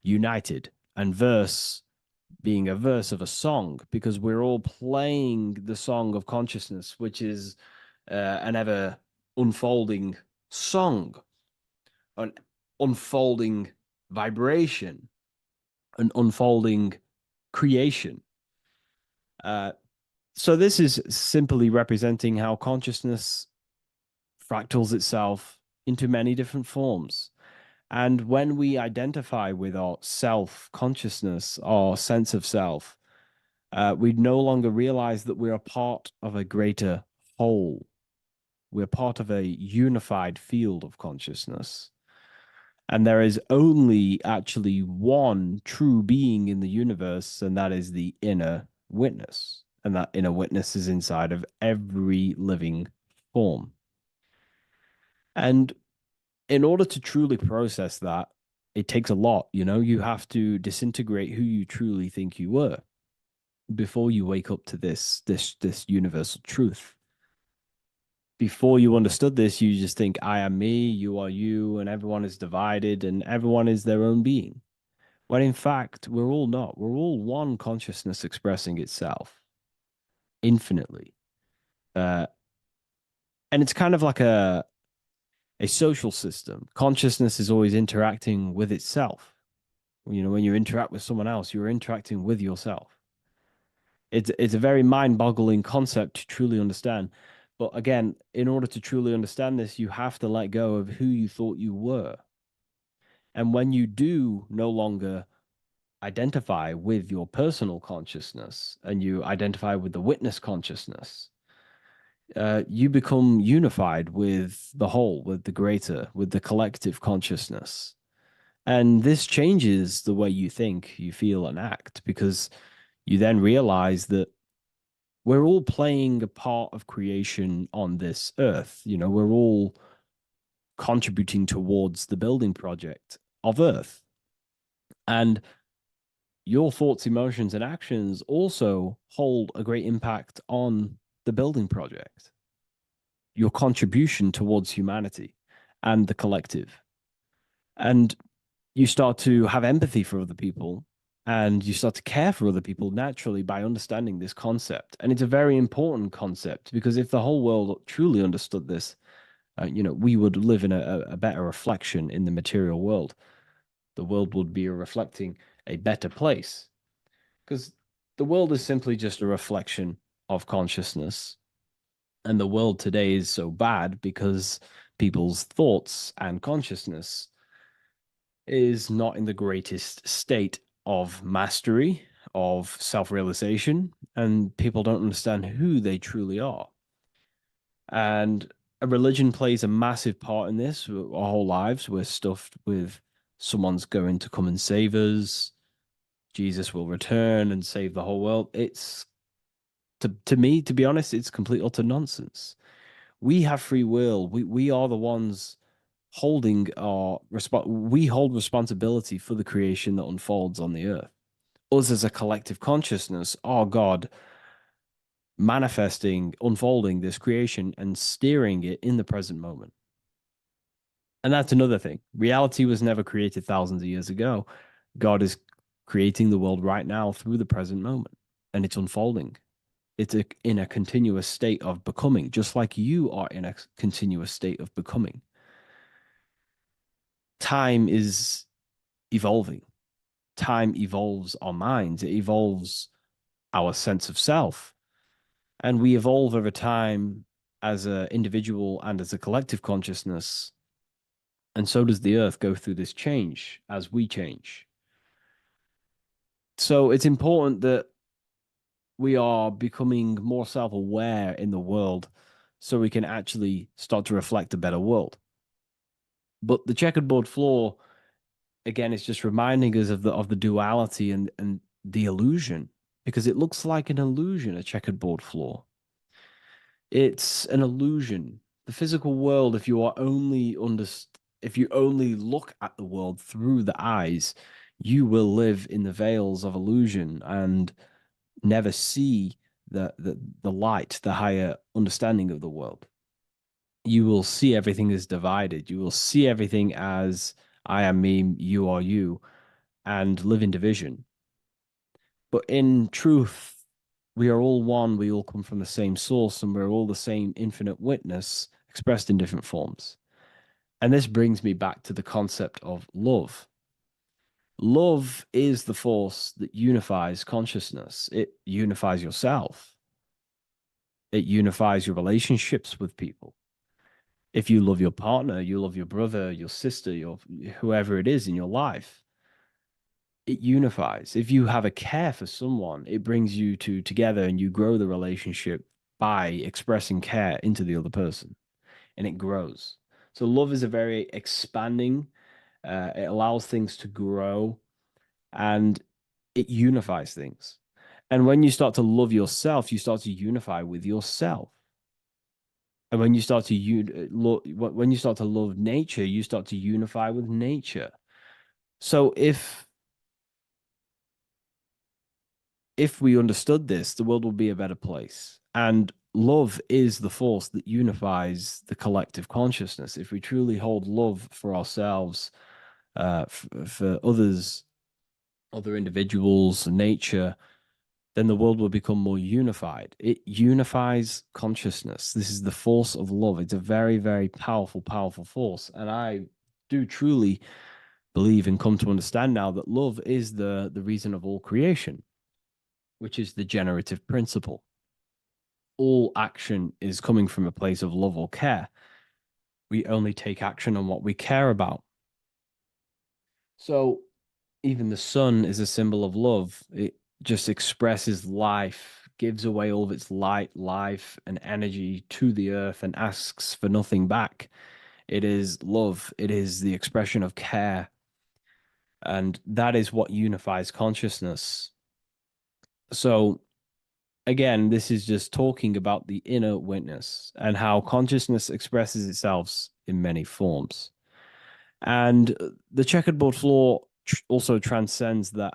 united, and verse being a verse of a song, because we're all playing the song of consciousness, which is an ever unfolding song, an unfolding vibration, an unfolding creation. So this is simply representing how consciousness fractals itself into many different forms. And when we identify with our self consciousness, our sense of self, we no longer realize that we're a part of a greater whole. We're part of a unified field of consciousness. And there is only actually one true being in the universe, and that is the inner witness. And that inner witness is inside of every living form. And in order to truly process that, it takes a lot. You have to disintegrate who you truly think you were before you wake up to this universal truth. Before you understood this, you just think, I am me, you are you, and everyone is divided and everyone is their own being. When in fact, we're all not. We're all one consciousness expressing itself infinitely. And it's kind of like a social system. Consciousness is always interacting with itself. When you interact with someone else, you're interacting with yourself. It's a very mind-boggling concept to truly understand. But again, in order to truly understand this, you have to let go of who you thought you were. And when you do no longer identify with your personal consciousness and you identify with the witness consciousness, you become unified with the whole, with the greater, with the collective consciousness. And this changes the way you think, you feel, and act, because you then realize that we're all playing a part of creation on this earth. You know, we're all contributing towards the building project of Earth. And your thoughts, emotions, and actions also hold a great impact on the building project, your contribution towards humanity and the collective. And you start to have empathy for other people and you start to care for other people naturally by understanding this concept. And it's a very important concept because if the whole world truly understood this, we would live in a better reflection in the material world. The world would be reflecting a better place because the world is simply just a reflection of consciousness. And the world today is so bad because people's thoughts and consciousness is not in the greatest state of mastery, of self realization, and people don't understand who they truly are. And a religion plays a massive part in this. Our whole lives, we're stuffed with someone's going to come and save us. Jesus will return and save the whole world. It's to me, to be honest, it's complete utter nonsense. We have free will. We are the ones holding we hold responsibility for the creation that unfolds on the earth. Us as a collective consciousness are God manifesting, unfolding this creation and steering it in the present moment. And that's another thing. Reality was never created thousands of years ago. God is creating the world right now through the present moment, and it's unfolding. It's in a continuous state of becoming, just like you are in a continuous state of becoming. Time is evolving. Time evolves our minds, it evolves our sense of self. And we evolve over time as an individual and as a collective consciousness. And so does the earth go through this change as we change. So it's important that we are becoming more self aware in the world so we can actually start to reflect a better world. But the checkerboard floor, again, is just reminding us of the duality and the illusion, because it looks like an illusion, a checkered board floor. It's an illusion. The physical world, if you only look at the world through the eyes, you will live in the veils of illusion and never see the light, the higher understanding of the world. You will see everything as divided. You will see everything as I am me, you are you, and live in division. But in truth, we are all one. We all come from the same source, and we're all the same infinite witness expressed in different forms. And this brings me back to the concept of love. Love is the force that unifies consciousness. It unifies yourself. It unifies your relationships with people. If you love your partner, you love your brother, your sister, whoever it is in your life, it unifies. If you have a care for someone, it brings you two together and you grow the relationship by expressing care into the other person, and it grows. So love is a very expanding, it allows things to grow and it unifies things. And when you start to love yourself, you start to unify with yourself. And when you start to when you start to love nature, you start to unify with nature. So if we understood this, the world would be a better place. And love is the force that unifies the collective consciousness. If we truly hold love for ourselves, for others, other individuals, nature, then the world will become more unified. It unifies consciousness. This is the force of love. It's a very, very powerful, powerful force. And I do truly believe and come to understand now that love is the reason of all creation, which is the generative principle. All action is coming from a place of love or care. We only take action on what we care about. So even the sun is a symbol of love. It just expresses life, gives away all of its light, life, and energy to the earth and asks for nothing back. It is love. It is the expression of care. And that is what unifies consciousness. So, again, this is just talking about the inner witness and how consciousness expresses itself in many forms. And the checkerboard floor also transcends that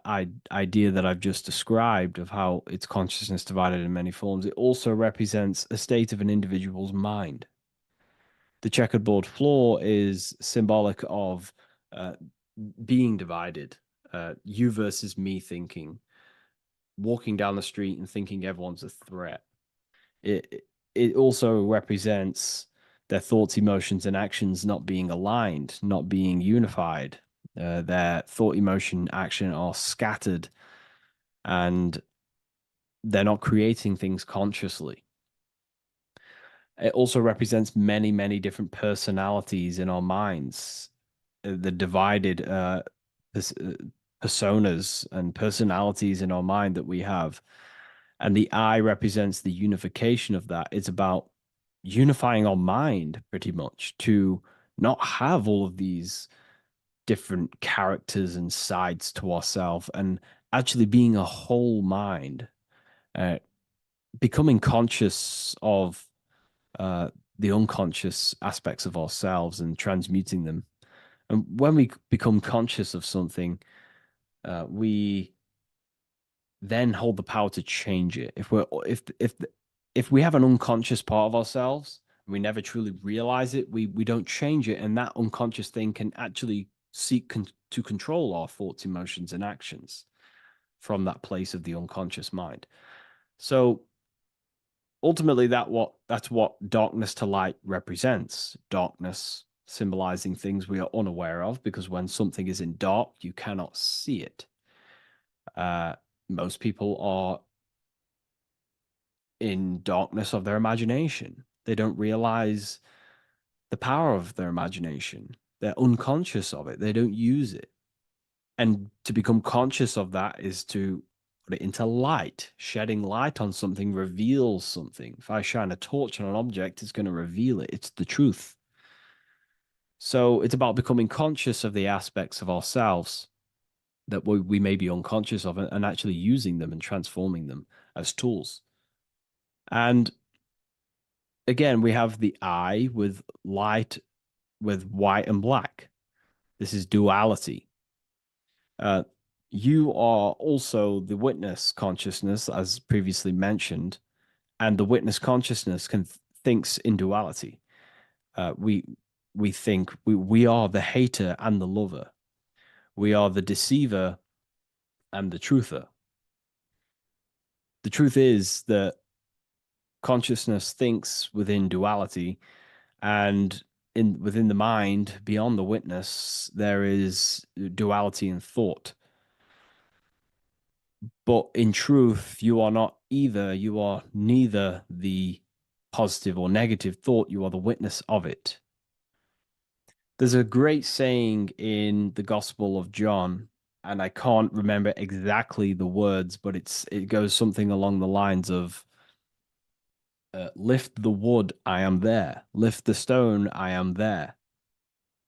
idea that I've just described of how it's consciousness divided in many forms. It also represents a state of an individual's mind. The checkerboard floor is symbolic of being divided, you versus me thinking, walking down the street and thinking everyone's a threat. It also represents their thoughts, emotions, and actions not being aligned, not being unified. Their thought, emotion, action are scattered, and they're not creating things consciously. It also represents many, many different personalities in our minds, the divided personas and personalities in our mind that we have. And the eye represents the unification of that. It's about unifying our mind pretty much to not have all of these different characters and sides to ourselves and actually being a whole mind, uh, becoming conscious of the unconscious aspects of ourselves and transmuting them. And when we become conscious of something, we then hold the power to change it. If we have an unconscious part of ourselves, we never truly realize it, we don't change it, and that unconscious thing can actually seek to control our thoughts, emotions, and actions from that place of the unconscious mind. So ultimately, that's what darkness to light represents. Darkness symbolizing things we are unaware of, because when something is in dark, you cannot see it. Most people are in darkness of their imagination. They don't realize the power of their imagination. They're unconscious of it. They don't use it. And to become conscious of that is to put it into light. Shedding light on something reveals something. If I shine a torch on an object, it's going to reveal it. It's the truth. So it's about becoming conscious of the aspects of ourselves that we may be unconscious of, and actually using them and transforming them as tools. And again, we have the eye with light, with white and black. This is duality. You are also the witness consciousness, as previously mentioned, and the witness consciousness thinks in duality. We think we are the hater and the lover. We are the deceiver and the truther. The truth is that consciousness thinks within duality, and within the mind, beyond the witness, there is duality in thought. But in truth, you are not either. You are neither the positive or negative thought. You are the witness of it. There's a great saying in the Gospel of John, and I can't remember exactly the words, but it goes something along the lines of, lift the wood, I am there. Lift the stone, I am there.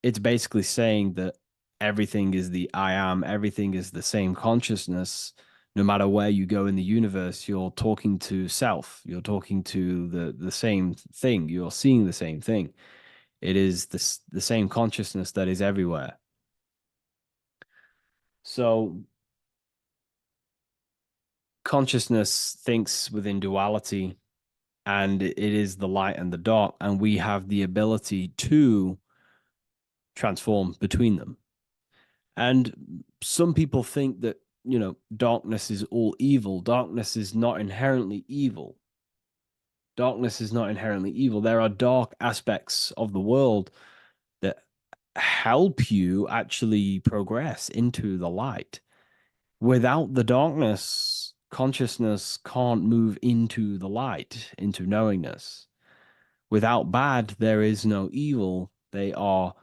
It's basically saying that everything is the I am, everything is the same consciousness. No matter where you go in the universe, you're talking to self. You're talking to the same thing. You're seeing the same thing. It is the same consciousness that is everywhere. So consciousness thinks within duality, and it is the light and the dark, and we have the ability to transform between them. And some people think that, darkness is all evil. Darkness is not inherently evil. Darkness is not inherently evil. There are dark aspects of the world that help you actually progress into the light. Without the darkness, consciousness can't move into the light, into knowingness. Without bad, there is no evil. They are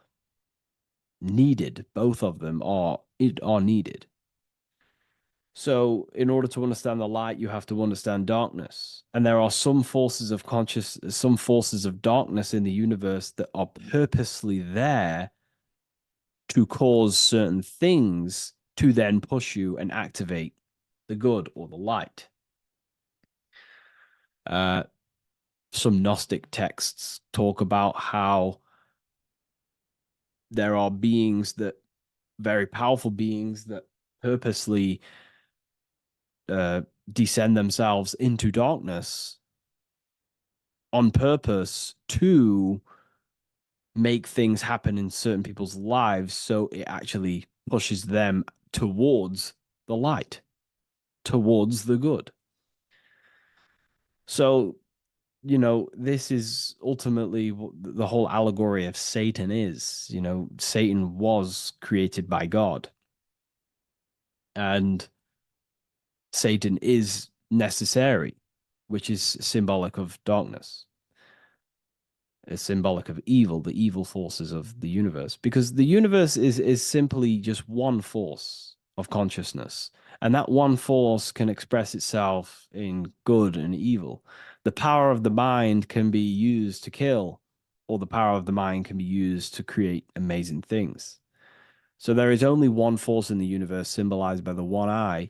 needed. Both of them are needed. So, in order to understand the light, you have to understand darkness. And there are some forces of some forces of darkness in the universe that are purposely there to cause certain things to then push you and activate the good or the light. Some Gnostic texts talk about how there are beings that, very powerful beings that purposely descend themselves into darkness on purpose to make things happen in certain people's lives, so it actually pushes them towards the light, towards the good. So, you know, this is ultimately what the whole allegory of Satan is. You know, Satan was created by God, and Satan is necessary, which is symbolic of darkness. Is symbolic of evil, the evil forces of the universe, because the universe is simply just one force of consciousness, and that one force can express itself in good and evil. The power of the mind can be used to kill, or the power of the mind can be used to create amazing things. So there is only one force in the universe, symbolized by the one eye,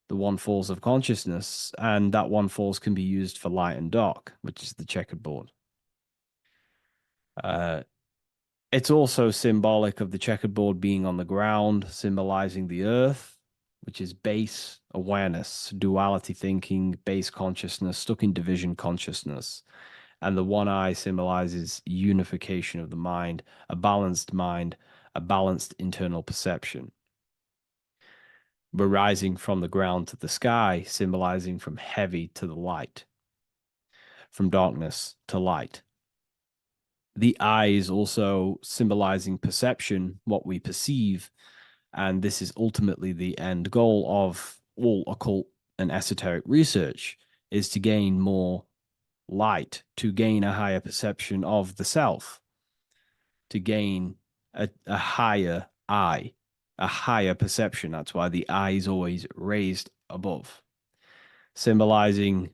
the one force of consciousness, and that one force can be used for light and dark, which is the checkered board. It's also symbolic of the checkered board being on the ground, symbolizing the earth, which is base awareness, duality thinking, base consciousness, stuck in division consciousness. And the one eye symbolizes unification of the mind, a balanced internal perception. We're rising from the ground to the sky, symbolizing from heavy to the light, from darkness to light. The eye is also symbolizing perception, what we perceive. And this is ultimately the end goal of all occult and esoteric research, is to gain more light, to gain a higher perception of the self, to gain a higher eye, a higher perception. That's why the eye is always raised above, symbolizing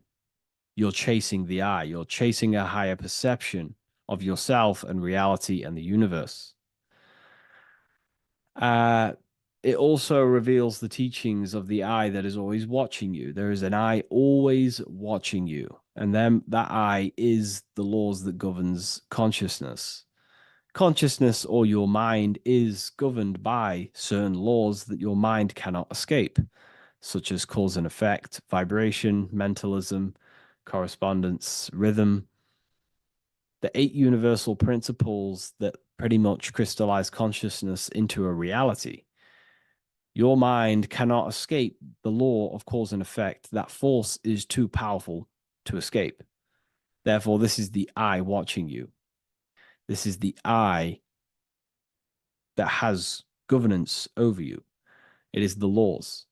you're chasing the eye, you're chasing a higher perception of yourself and reality and the universe. It also reveals the teachings of the eye that is always watching you. There is an eye always watching you, and then that eye is the laws that governs consciousness. Consciousness, or your mind, is governed by certain laws that your mind cannot escape, such as cause and effect, vibration, mentalism, correspondence, rhythm. The 8 universal principles that pretty much crystallize consciousness into a reality. Your mind cannot escape the law of cause and effect. That force is too powerful to escape. Therefore, this is the eye watching you. This is the eye that has governance over you. It is the laws.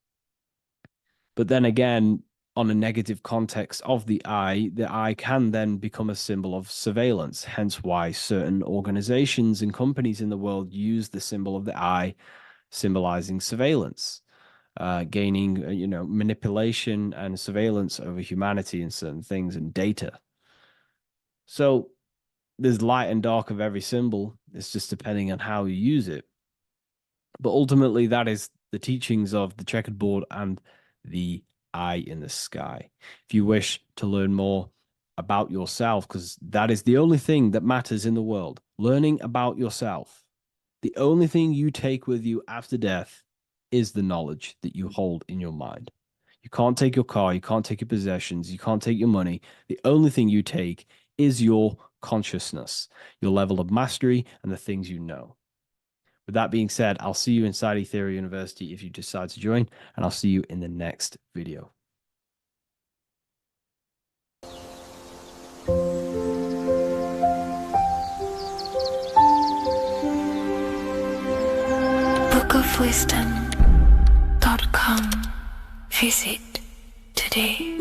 But then again, on a negative context of the eye can then become a symbol of surveillance. Hence why certain organizations and companies in the world use the symbol of the eye, symbolizing surveillance, gaining, manipulation and surveillance over humanity and certain things and data. So there's light and dark of every symbol. It's just depending on how you use it. But ultimately, that is the teachings of the checkered board and the eye in the sky. If you wish to learn more about yourself, because that is the only thing that matters in the world, learning about yourself. The only thing you take with you after death is the knowledge that you hold in your mind. You can't take your car, you can't take your possessions, you can't take your money. The only thing you take is your consciousness, your level of mastery, and the things you know. With that being said, I'll see you inside Ethereal University if you decide to join, and I'll see you in the next video. bookofwisdom.com. Visit today.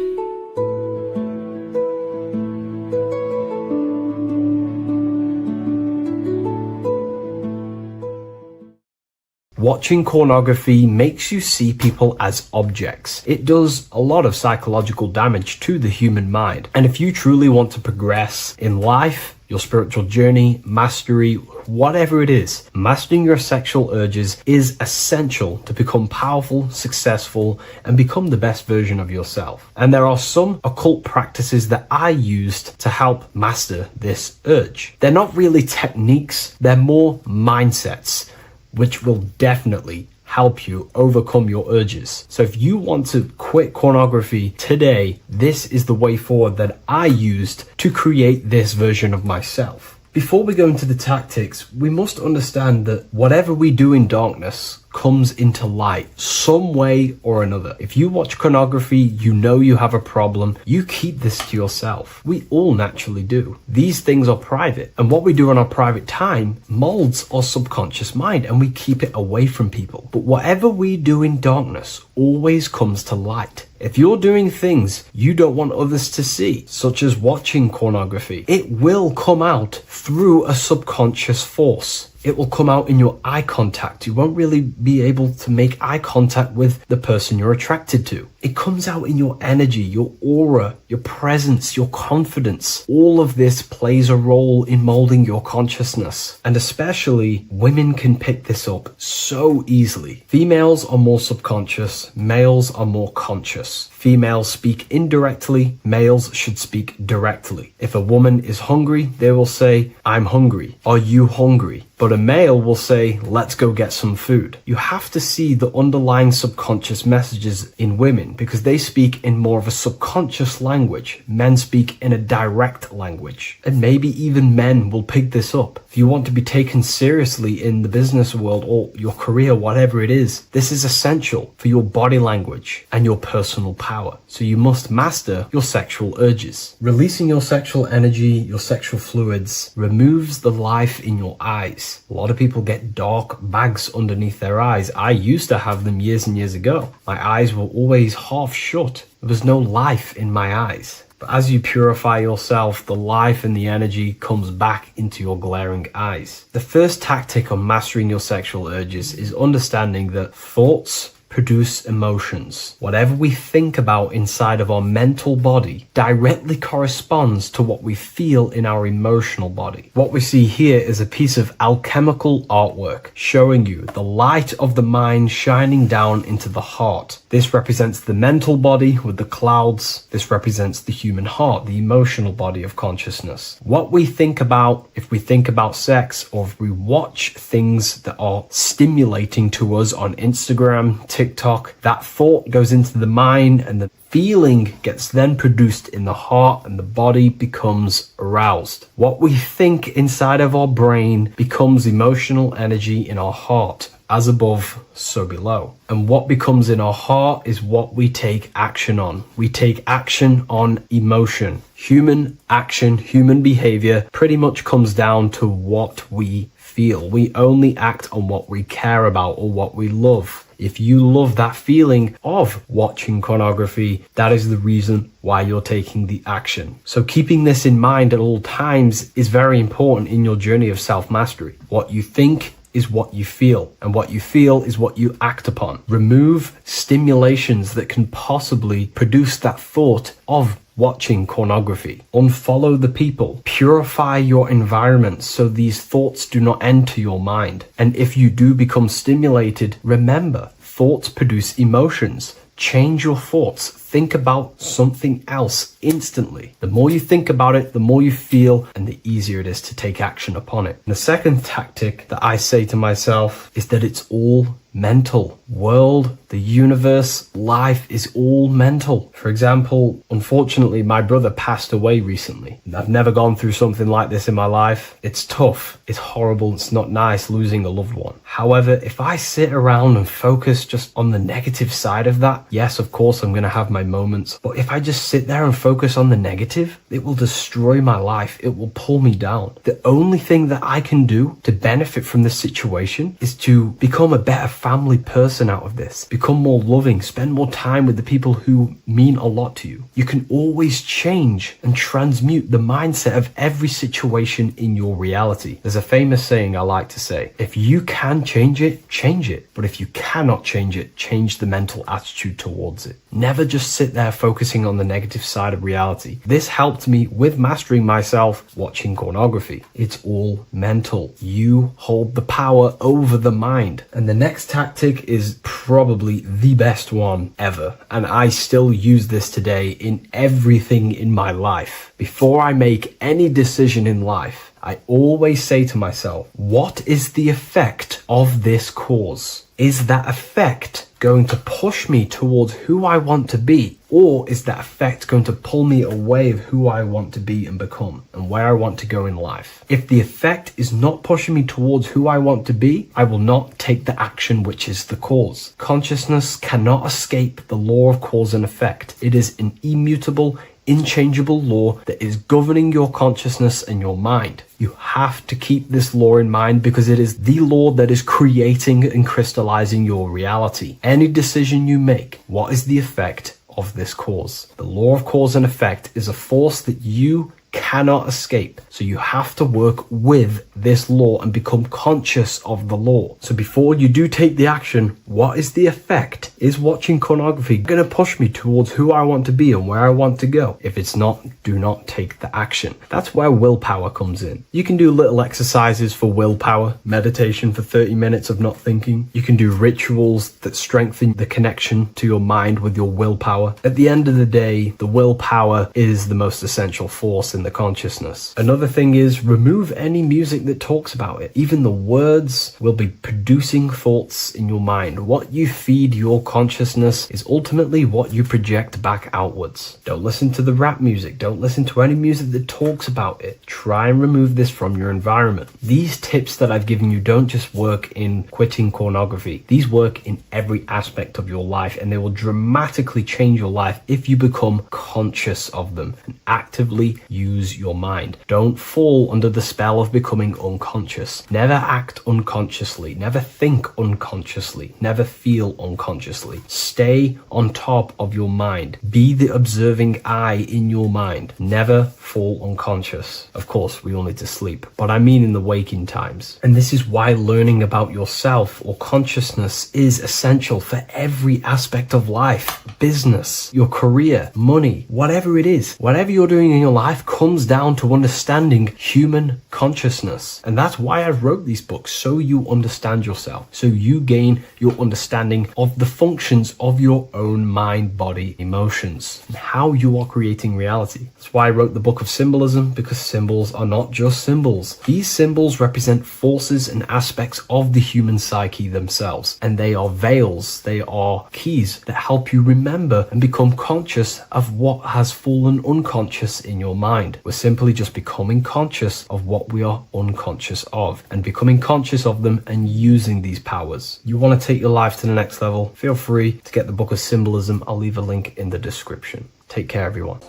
Watching pornography makes you see people as objects. It does a lot of psychological damage to the human mind. And if you truly want to progress in life, your spiritual journey, mastery, whatever it is, mastering your sexual urges is essential to become powerful, successful, and become the best version of yourself. And there are some occult practices that I used to help master this urge. They're not really techniques, they're more mindsets, which will definitely help you overcome your urges. So if you want to quit pornography today, this is the way forward that I used to create this version of myself. Before we go into the tactics, we must understand that whatever we do in darkness comes into light some way or another. If you watch pornography, you know you have a problem, you keep this to yourself. We all naturally do. These things are private, and what we do in our private time molds our subconscious mind, and we keep it away from people. But whatever we do in darkness always comes to light. If you're doing things you don't want others to see, such as watching pornography, it will come out through a subconscious force. It will come out in your eye contact. You won't really be able to make eye contact with the person you're attracted to. It comes out in your energy, your aura, your presence, your confidence. All of this plays a role in molding your consciousness. And especially women can pick this up so easily. Females are more subconscious, males are more conscious. Females speak indirectly, males should speak directly. If a woman is hungry, they will say, "I'm hungry." "Are you hungry?" But a male will say, "Let's go get some food." You have to see the underlying subconscious messages in women because they speak in more of a subconscious language. Men speak in a direct language. And maybe even men will pick this up. If you want to be taken seriously in the business world or your career, whatever it is, this is essential for your body language and your personal power. So you must master your sexual urges. Releasing your sexual energy, your sexual fluids, removes the life in your eyes. A lot of people get dark bags underneath their eyes. I used to have them years and years ago. My eyes were always half shut. There was no life in my eyes. But as you purify yourself, the life and the energy comes back into your glaring eyes. The first tactic on mastering your sexual urges is understanding that thoughts produce emotions. Whatever we think about inside of our mental body directly corresponds to what we feel in our emotional body. What we see here is a piece of alchemical artwork showing you the light of the mind shining down into the heart. This represents the mental body with the clouds. This represents the human heart, the emotional body of consciousness. What we think about, if we think about sex, or if we watch things that are stimulating to us on Instagram, TikTok, that thought goes into the mind and the feeling gets then produced in the heart and the body becomes aroused. What we think inside of our brain becomes emotional energy in our heart. As above, so below. And what becomes in our heart is what we take action on. We take action on emotion. Human action, human behavior pretty much comes down to what we feel. We only act on what we care about or what we love. If you love that feeling of watching pornography, that is the reason why you're taking the action. So keeping this in mind at all times is very important in your journey of self-mastery. What you think is what you feel, and what you feel is what you act upon. Remove stimulations that can possibly produce that thought of watching pornography. Unfollow the people. Purify your environment so these thoughts do not enter your mind. And if you do become stimulated, remember, thoughts produce emotions. Change your thoughts. Think about something else instantly. The more you think about it, the more you feel, and the easier it is to take action upon it. And the second tactic that I say to myself is that it's all mental. World, the universe, life is all mental. For example, unfortunately, my brother passed away recently. I've never gone through something like this in my life. It's tough. It's horrible. It's not nice losing a loved one. However, if I sit around and focus just on the negative side of that, yes, of course, I'm going to have my moments. But if I just sit there and focus on the negative, it will destroy my life. It will pull me down. The only thing that I can do to benefit from this situation is to become a better family person out of this, become more loving, spend more time with the people who mean a lot to you. You can always change and transmute the mindset of every situation in your reality. There's a famous saying I like to say, if you can change it, change it. But if you cannot change it, change the mental attitude towards it. Never just sit there focusing on the negative side of reality. This helped me with mastering myself watching pornography. It's all mental. You hold the power over the mind. And the next tactic is probably the best one ever. And I still use this today in everything in my life. Before I make any decision in life, I always say to myself, what is the effect of this cause? Is that effect going to push me towards who I want to be? Or is that effect going to pull me away of who I want to be and become and where I want to go in life? If the effect is not pushing me towards who I want to be, I will not take the action which is the cause. Consciousness cannot escape the law of cause and effect. It is an immutable, inchangeable law that is governing your consciousness and your mind. You have to keep this law in mind because it is the law that is creating and crystallizing your reality. Any decision you make, what is the effect of this cause? The law of cause and effect is a force that you cannot escape. So you have to work with this law and become conscious of the law. So before you do take the action, what is the effect? Is watching pornography going to push me towards who I want to be and where I want to go? If it's not, do not take the action. That's where willpower comes in. You can do little exercises for willpower, meditation for 30 minutes of not thinking. You can do rituals that strengthen the connection to your mind with your willpower. At the end of the day, the willpower is the most essential force in the consciousness. Another thing is remove any music that talks about it. Even the words will be producing thoughts in your mind. What you feed your consciousness is ultimately what you project back outwards. Don't listen to the rap music. Don't listen to any music that talks about it. Try and remove this from your environment. These tips that I've given you don't just work in quitting pornography. These work in every aspect of your life, and they will dramatically change your life if you become conscious of them and actively use your mind. Don't fall under the spell of becoming unconscious. Never act unconsciously. Never think unconsciously. Never feel unconsciously. Stay on top of your mind. Be the observing eye in your mind. Never fall unconscious. Of course, we all need to sleep, but I mean in the waking times. And this is why learning about yourself or consciousness is essential for every aspect of life. Business, your career, money, whatever it is. Whatever you're doing in your life comes down to understanding human consciousness. And that's why I wrote these books, so you understand yourself, so you gain your understanding of the functions of your own mind, body, emotions, and how you are creating reality. That's why I wrote the book of symbolism, because symbols are not just symbols. These symbols represent forces and aspects of the human psyche themselves, and they are veils, they are keys that help you remember and become conscious of what has fallen unconscious in your mind. We're simply just becoming conscious of what we are unconscious of and becoming conscious of them and using these powers. You want to take your life to the next level? Feel free to get the book of symbolism. I'll leave a link in the description. Take care, everyone.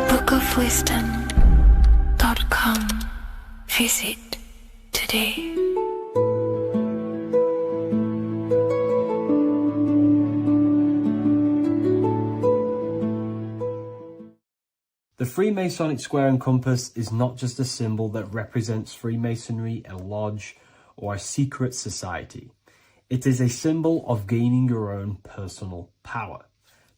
bookofwisdom.com. Visit today. The Freemasonic square and compass is not just a symbol that represents Freemasonry, a lodge, or a secret society. It is a symbol of gaining your own personal power.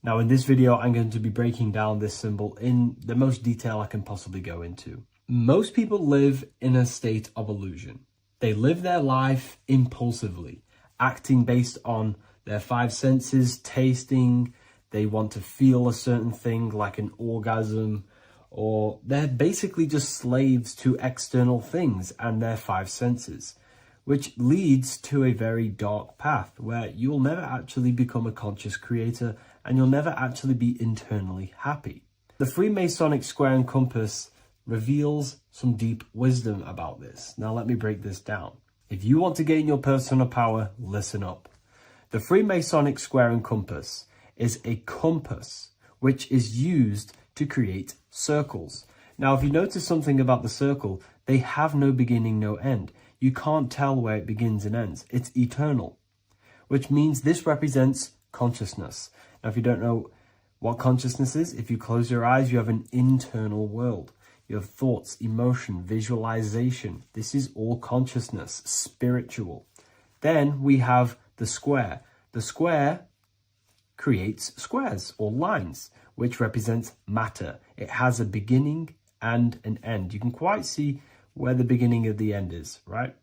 Now, in this video, I'm going to be breaking down this symbol in the most detail I can possibly go into. Most people live in a state of illusion. They live their life impulsively, acting based on their five senses, tasting. They want to feel a certain thing like an orgasm, or they're basically just slaves to external things and their five senses, which leads to a very dark path where you'll never actually become a conscious creator and you'll never actually be internally happy. The Freemasonic square and compass reveals some deep wisdom about this. Now let me break this down. If you want to gain your personal power, listen up. The Freemasonic square and compass is a compass which is used to create circles. Now, if you notice something about the circle, they have no beginning, no end. You can't tell where it begins and ends. It's eternal, which means this represents consciousness. Now, if you don't know what consciousness is, if you close your eyes, you have an internal world. You have thoughts, emotion, visualization. This is all consciousness, spiritual. Then we have the square. The square creates squares or lines, which represents matter. It has a beginning and an end. You can quite see where the beginning of the end is, right?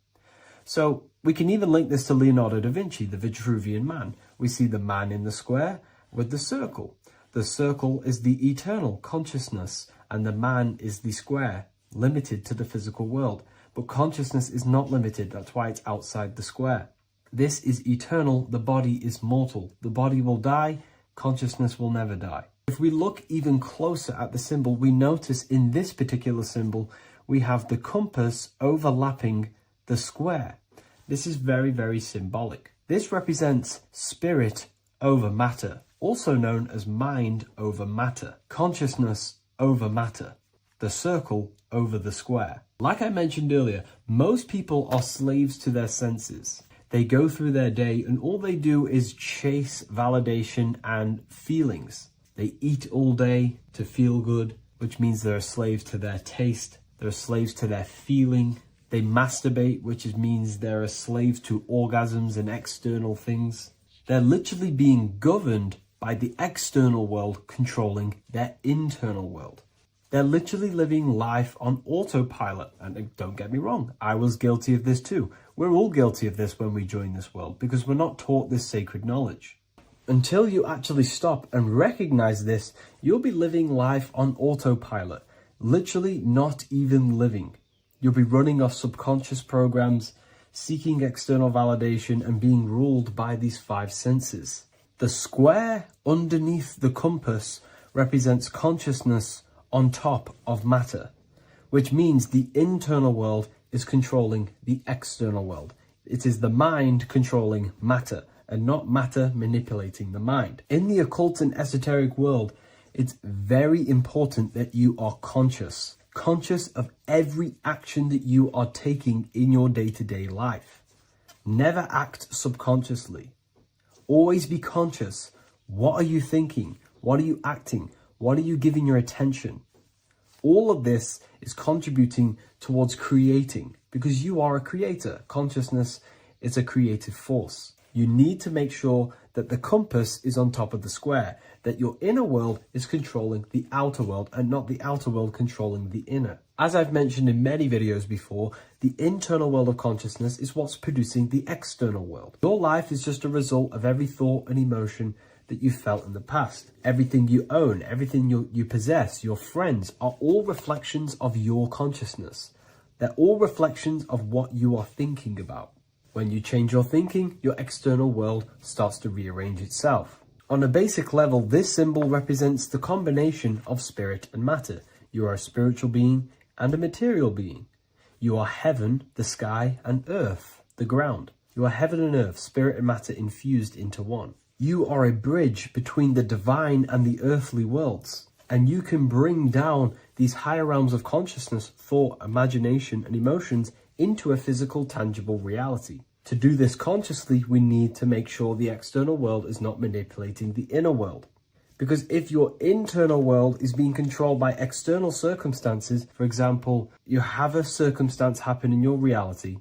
So we can even link this to Leonardo da Vinci, the Vitruvian Man. We see the man in the square with the circle. The circle is the eternal consciousness, and the man is the square, limited to the physical world. But consciousness is not limited. That's why it's outside the square. This is eternal. The body is mortal. The body will die. Consciousness will never die. If we look even closer at the symbol, we notice in this particular symbol, we have the compass overlapping the square. This is very, very symbolic. This represents spirit over matter, also known as mind over matter, consciousness over matter, the circle over the square. Like I mentioned earlier, most people are slaves to their senses. They go through their day and all they do is chase validation and feelings. They eat all day to feel good, which means they're slaves to their taste. They're slaves to their feeling. They masturbate, which means they're a slave to orgasms and external things. They're literally being governed by the external world controlling their internal world. They're literally living life on autopilot. And don't get me wrong, I was guilty of this too. We're all guilty of this when we join this world because we're not taught this sacred knowledge. Until you actually stop and recognize this, you'll be living life on autopilot, literally not even living. You'll be running off subconscious programs, seeking external validation and being ruled by these five senses. The square underneath the compass represents consciousness on top of matter, which means the internal world is controlling the external world. It is the mind controlling matter and not matter manipulating the mind. In the occult and esoteric world, it's very important that you are conscious of every action that you are taking in your day-to-day life. Never act subconsciously. Always be conscious. What are you thinking? What are you acting? What are you giving your attention? All of this is contributing towards creating because you are a creator. Consciousness is a creative force. You need to make sure that the compass is on top of the square, that your inner world is controlling the outer world and not the outer world controlling the inner. As I've mentioned in many videos before, the internal world of consciousness is what's producing the external world. Your life is just a result of every thought and emotion that you felt in the past. Everything you own, everything you possess, your friends are all reflections of your consciousness. They're all reflections of what you are thinking about. When you change your thinking, your external world starts to rearrange itself. On a basic level, this symbol represents the combination of spirit and matter. You are a spiritual being and a material being. You are heaven, the sky, and earth, the ground. You are heaven and earth, spirit and matter infused into one. You are a bridge between the divine and the earthly worlds. And you can bring down these higher realms of consciousness, thought, imagination, and emotions into a physical, tangible reality. To do this consciously, we need to make sure the external world is not manipulating the inner world. Because if your internal world is being controlled by external circumstances, for example, you have a circumstance happen in your reality,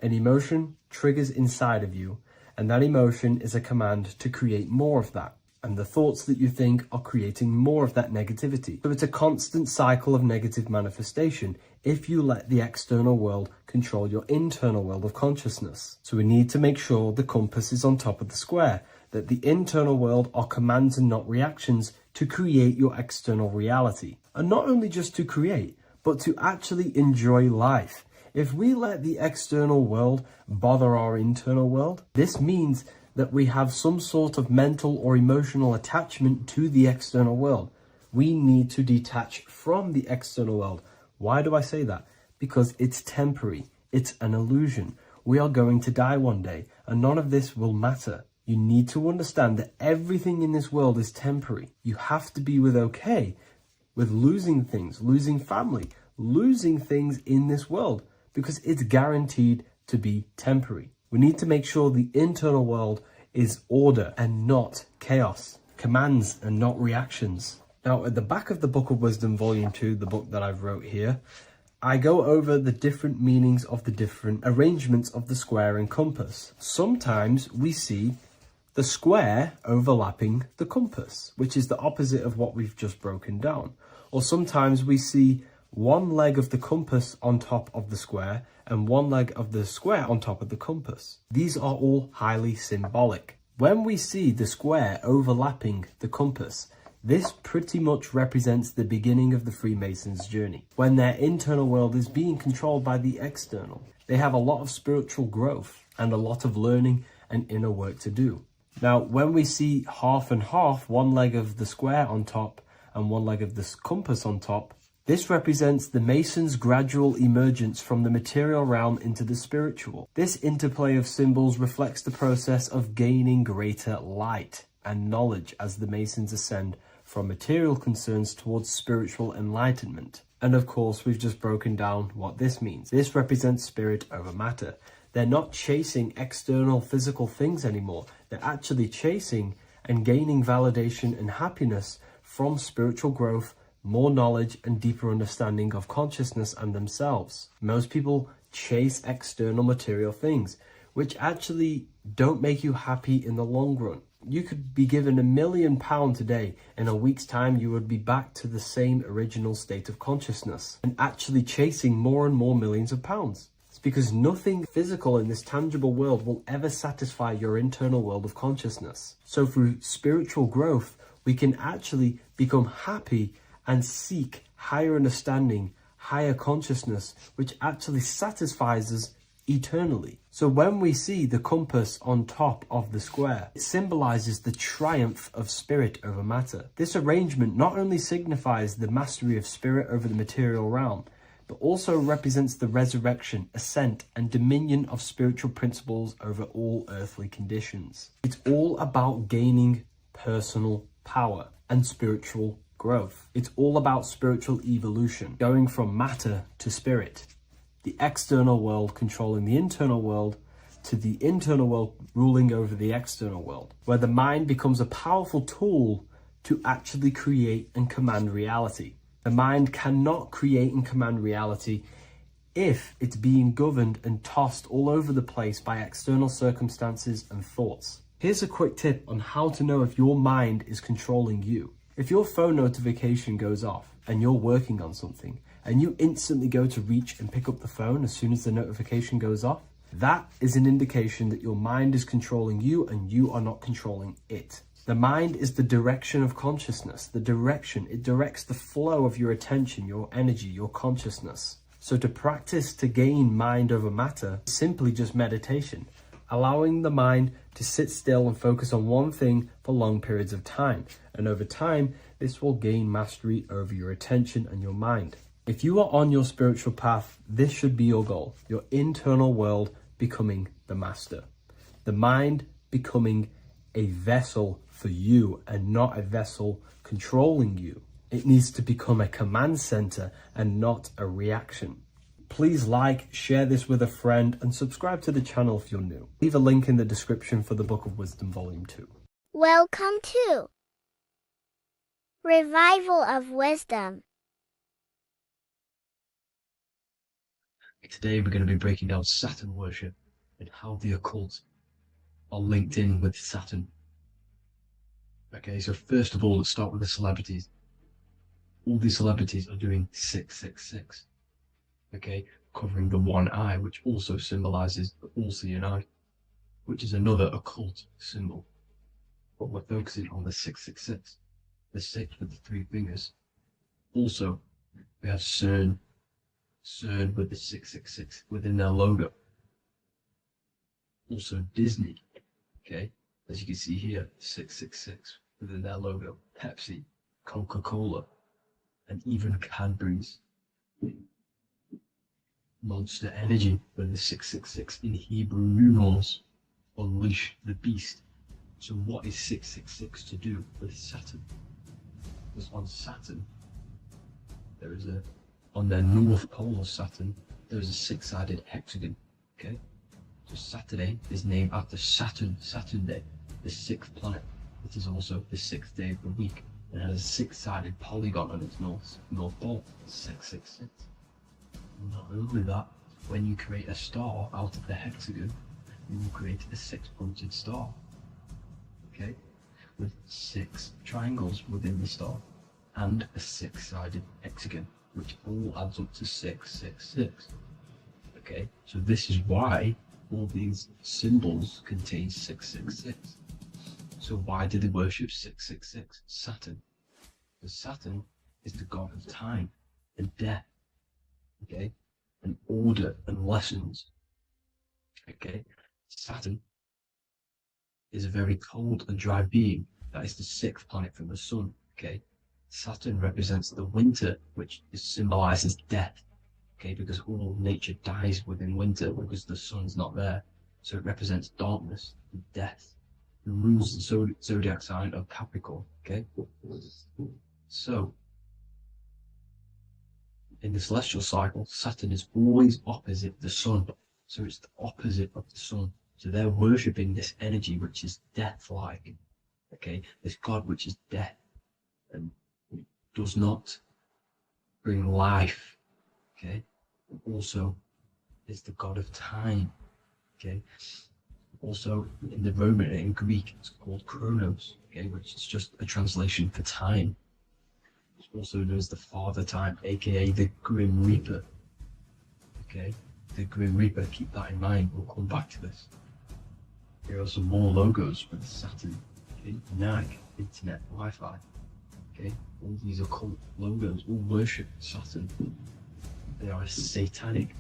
an emotion triggers inside of you, and that emotion is a command to create more of that. And the thoughts that you think are creating more of that negativity. So it's a constant cycle of negative manifestation if you let the external world control your internal world of consciousness. So we need to make sure the compass is on top of the square, that the internal world are commands and not reactions to create your external reality. And not only just to create, but to actually enjoy life. If we let the external world bother our internal world, this means that we have some sort of mental or emotional attachment to the external world. We need to detach from the external world. Why do I say that? Because it's temporary. It's an illusion. We are going to die one day, and none of this will matter. You need to understand that everything in this world is temporary. You have to be with okay, with losing things, losing family, losing things in this world, because it's guaranteed to be temporary. We need to make sure the internal world is order and not chaos, commands and not reactions. Now, at the back of the Book of Wisdom, Volume 2, the book that I've wrote here, I go over the different meanings of the different arrangements of the square and compass. Sometimes we see the square overlapping the compass, which is the opposite of what we've just broken down. Or sometimes we see one leg of the compass on top of the square and one leg of the square on top of the compass. These are all highly symbolic. When we see the square overlapping the compass, this pretty much represents the beginning of the Freemasons' journey, when their internal world is being controlled by the external. They have a lot of spiritual growth and a lot of learning and inner work to do. Now, when we see half and half, one leg of the square on top and one leg of the compass on top, this represents the Masons' gradual emergence from the material realm into the spiritual. This interplay of symbols reflects the process of gaining greater light and knowledge as the Masons ascend from material concerns towards spiritual enlightenment. And of course, we've just broken down what this means. This represents spirit over matter. They're not chasing external physical things anymore. They're actually chasing and gaining validation and happiness from spiritual growth, more knowledge and deeper understanding of consciousness and themselves. Most people chase external material things, which actually don't make you happy in the long run. You could be given £1 million today. In a week's time, you would be back to the same original state of consciousness and actually chasing more and more millions of pounds. It's because nothing physical in this tangible world will ever satisfy your internal world of consciousness. So through spiritual growth, we can actually become happy and seek higher understanding, higher consciousness, which actually satisfies us eternally. So when we see the compass on top of the square, it symbolizes the triumph of spirit over matter. This arrangement not only signifies the mastery of spirit over the material realm, but also represents the resurrection, ascent, and dominion of spiritual principles over all earthly conditions. It's all about gaining personal power and spiritual growth. It's all about spiritual evolution, going from matter to spirit. The external world controlling the internal world, to the internal world ruling over the external world, where the mind becomes a powerful tool to actually create and command reality. The mind cannot create and command reality if it's being governed and tossed all over the place by external circumstances and thoughts. Here's a quick tip on how to know if your mind is controlling you. If your phone notification goes off and you're working on something, and you instantly go to reach and pick up the phone as soon as the notification goes off, that is an indication that your mind is controlling you and you are not controlling it. The mind is the direction of consciousness. The direction, it directs the flow of your attention, your energy, your consciousness. So to practice to gain mind over matter is simply just meditation, allowing the mind to sit still and focus on one thing for long periods of time. And over time, this will gain mastery over your attention and your mind. If you are on your spiritual path, this should be your goal. Your internal world becoming the master. The mind becoming a vessel for you and not a vessel controlling you. It needs to become a command center and not a reaction. Please like, share this with a friend, and subscribe to the channel if you're new. Leave a link in the description for the Book of Wisdom Volume 2. Welcome to Revival of Wisdom. Today we're going to be breaking down Saturn worship and how the occult are linked in with Saturn. Okay, so first of all, let's start with the celebrities. All these celebrities are doing 666. Okay, covering the one eye, which also symbolizes the all-seeing eye, which is another occult symbol. But we're focusing on the 666, the 6 with the 3 fingers. Also, we have CERN with the 666 within their logo. Also Disney, okay, as you can see here, 666 within their logo. Pepsi, Coca-Cola, and even Cadbury's. Monster Energy with the 666 in Hebrew numerals. Unleash the beast. So what is 666 to do with Saturn? Because on Saturn, there is on the north pole of Saturn, there is a six-sided hexagon. Okay, so Saturday is named after Saturn Day, the sixth planet. It is also the sixth day of the week, and has a six-sided polygon on its north pole, 666. Not only that, when you create a star out of the hexagon, you will create a six-pointed star. Okay, with 6 triangles within the star, and a six-sided hexagon, which all adds up to 666. Okay, so this is why all these symbols contain 666. So why do they worship 666? Saturn. Because Saturn is the god of time and death. Okay, and order and lessons. Okay, Saturn is a very cold and dry being. That is the 6th planet from the sun. Okay, Saturn represents the winter, which symbolizes death. Okay, because all nature dies within winter because the sun's not there. So it represents darkness and death. It rules the zodiac sign of Capricorn. Okay, so in the celestial cycle, Saturn is always opposite the sun. So it's the opposite of the sun. So they're worshipping this energy which is death-like. Okay, this god which is death and does not bring life. Okay, and also is the god of time. Okay, also in the Roman and in Greek it's called Chronos. Okay, which is just a translation for time. It's also known as the Father Time, aka the Grim Reaper. Okay, the Grim Reaper. Keep that in mind. We'll come back to this. Here are some more logos with Saturn. Okay, Nike, Internet, Wi-Fi. Okay, all these occult logos all worship Saturn. They are a satanic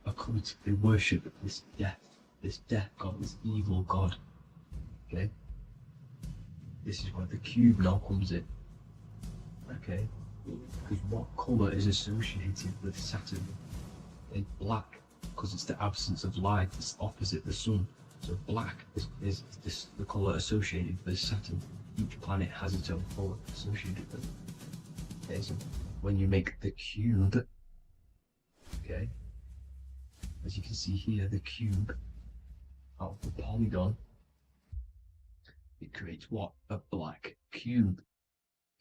occult. They worship this death god, this evil god. Okay, this is where the cube now comes in. Okay, because what colour is associated with Saturn? It's black, because it's the absence of light. It's opposite the sun. So black is the colour associated with Saturn. Each planet has its own colour associated with it. Okay, so when you make the cube, okay, as you can see here, the cube out of the polygon, it creates what? A black cube.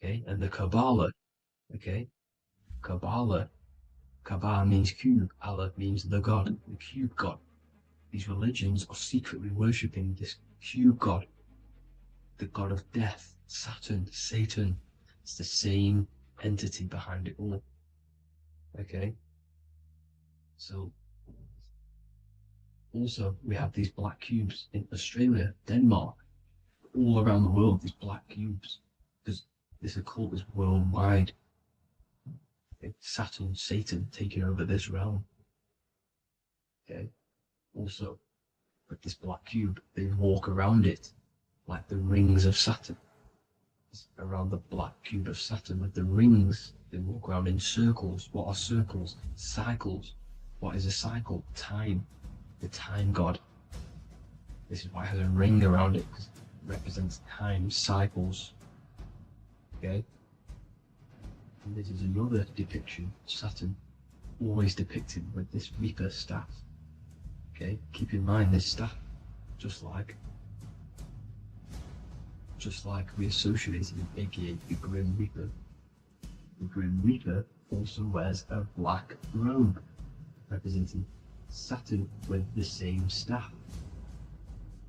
Okay, and the Kabbalah, okay, Kabbalah means cube, Allah means the god, the cube god. These religions are secretly worshipping this cube god, the god of death, Saturn, Satan. It's the same entity behind it all. Okay, so also we have these black cubes in Australia, Denmark, all around the world, these black cubes, because this occult is worldwide. Saturn, Satan taking over this realm. Okay, also with this black cube, they walk around it like the rings of Saturn. It's around the black cube of Saturn with the rings, they walk around in circles. What are circles? Cycles. What is a cycle? Time. The time god. This is why it has a ring around it, because it represents time, cycles. Okay, and this is another depiction of Saturn, always depicted with this Reaper staff. Okay, keep in mind this staff, just like we associated it, aka the Grim Reaper. The Grim Reaper also wears a black robe, representing Saturn with the same staff.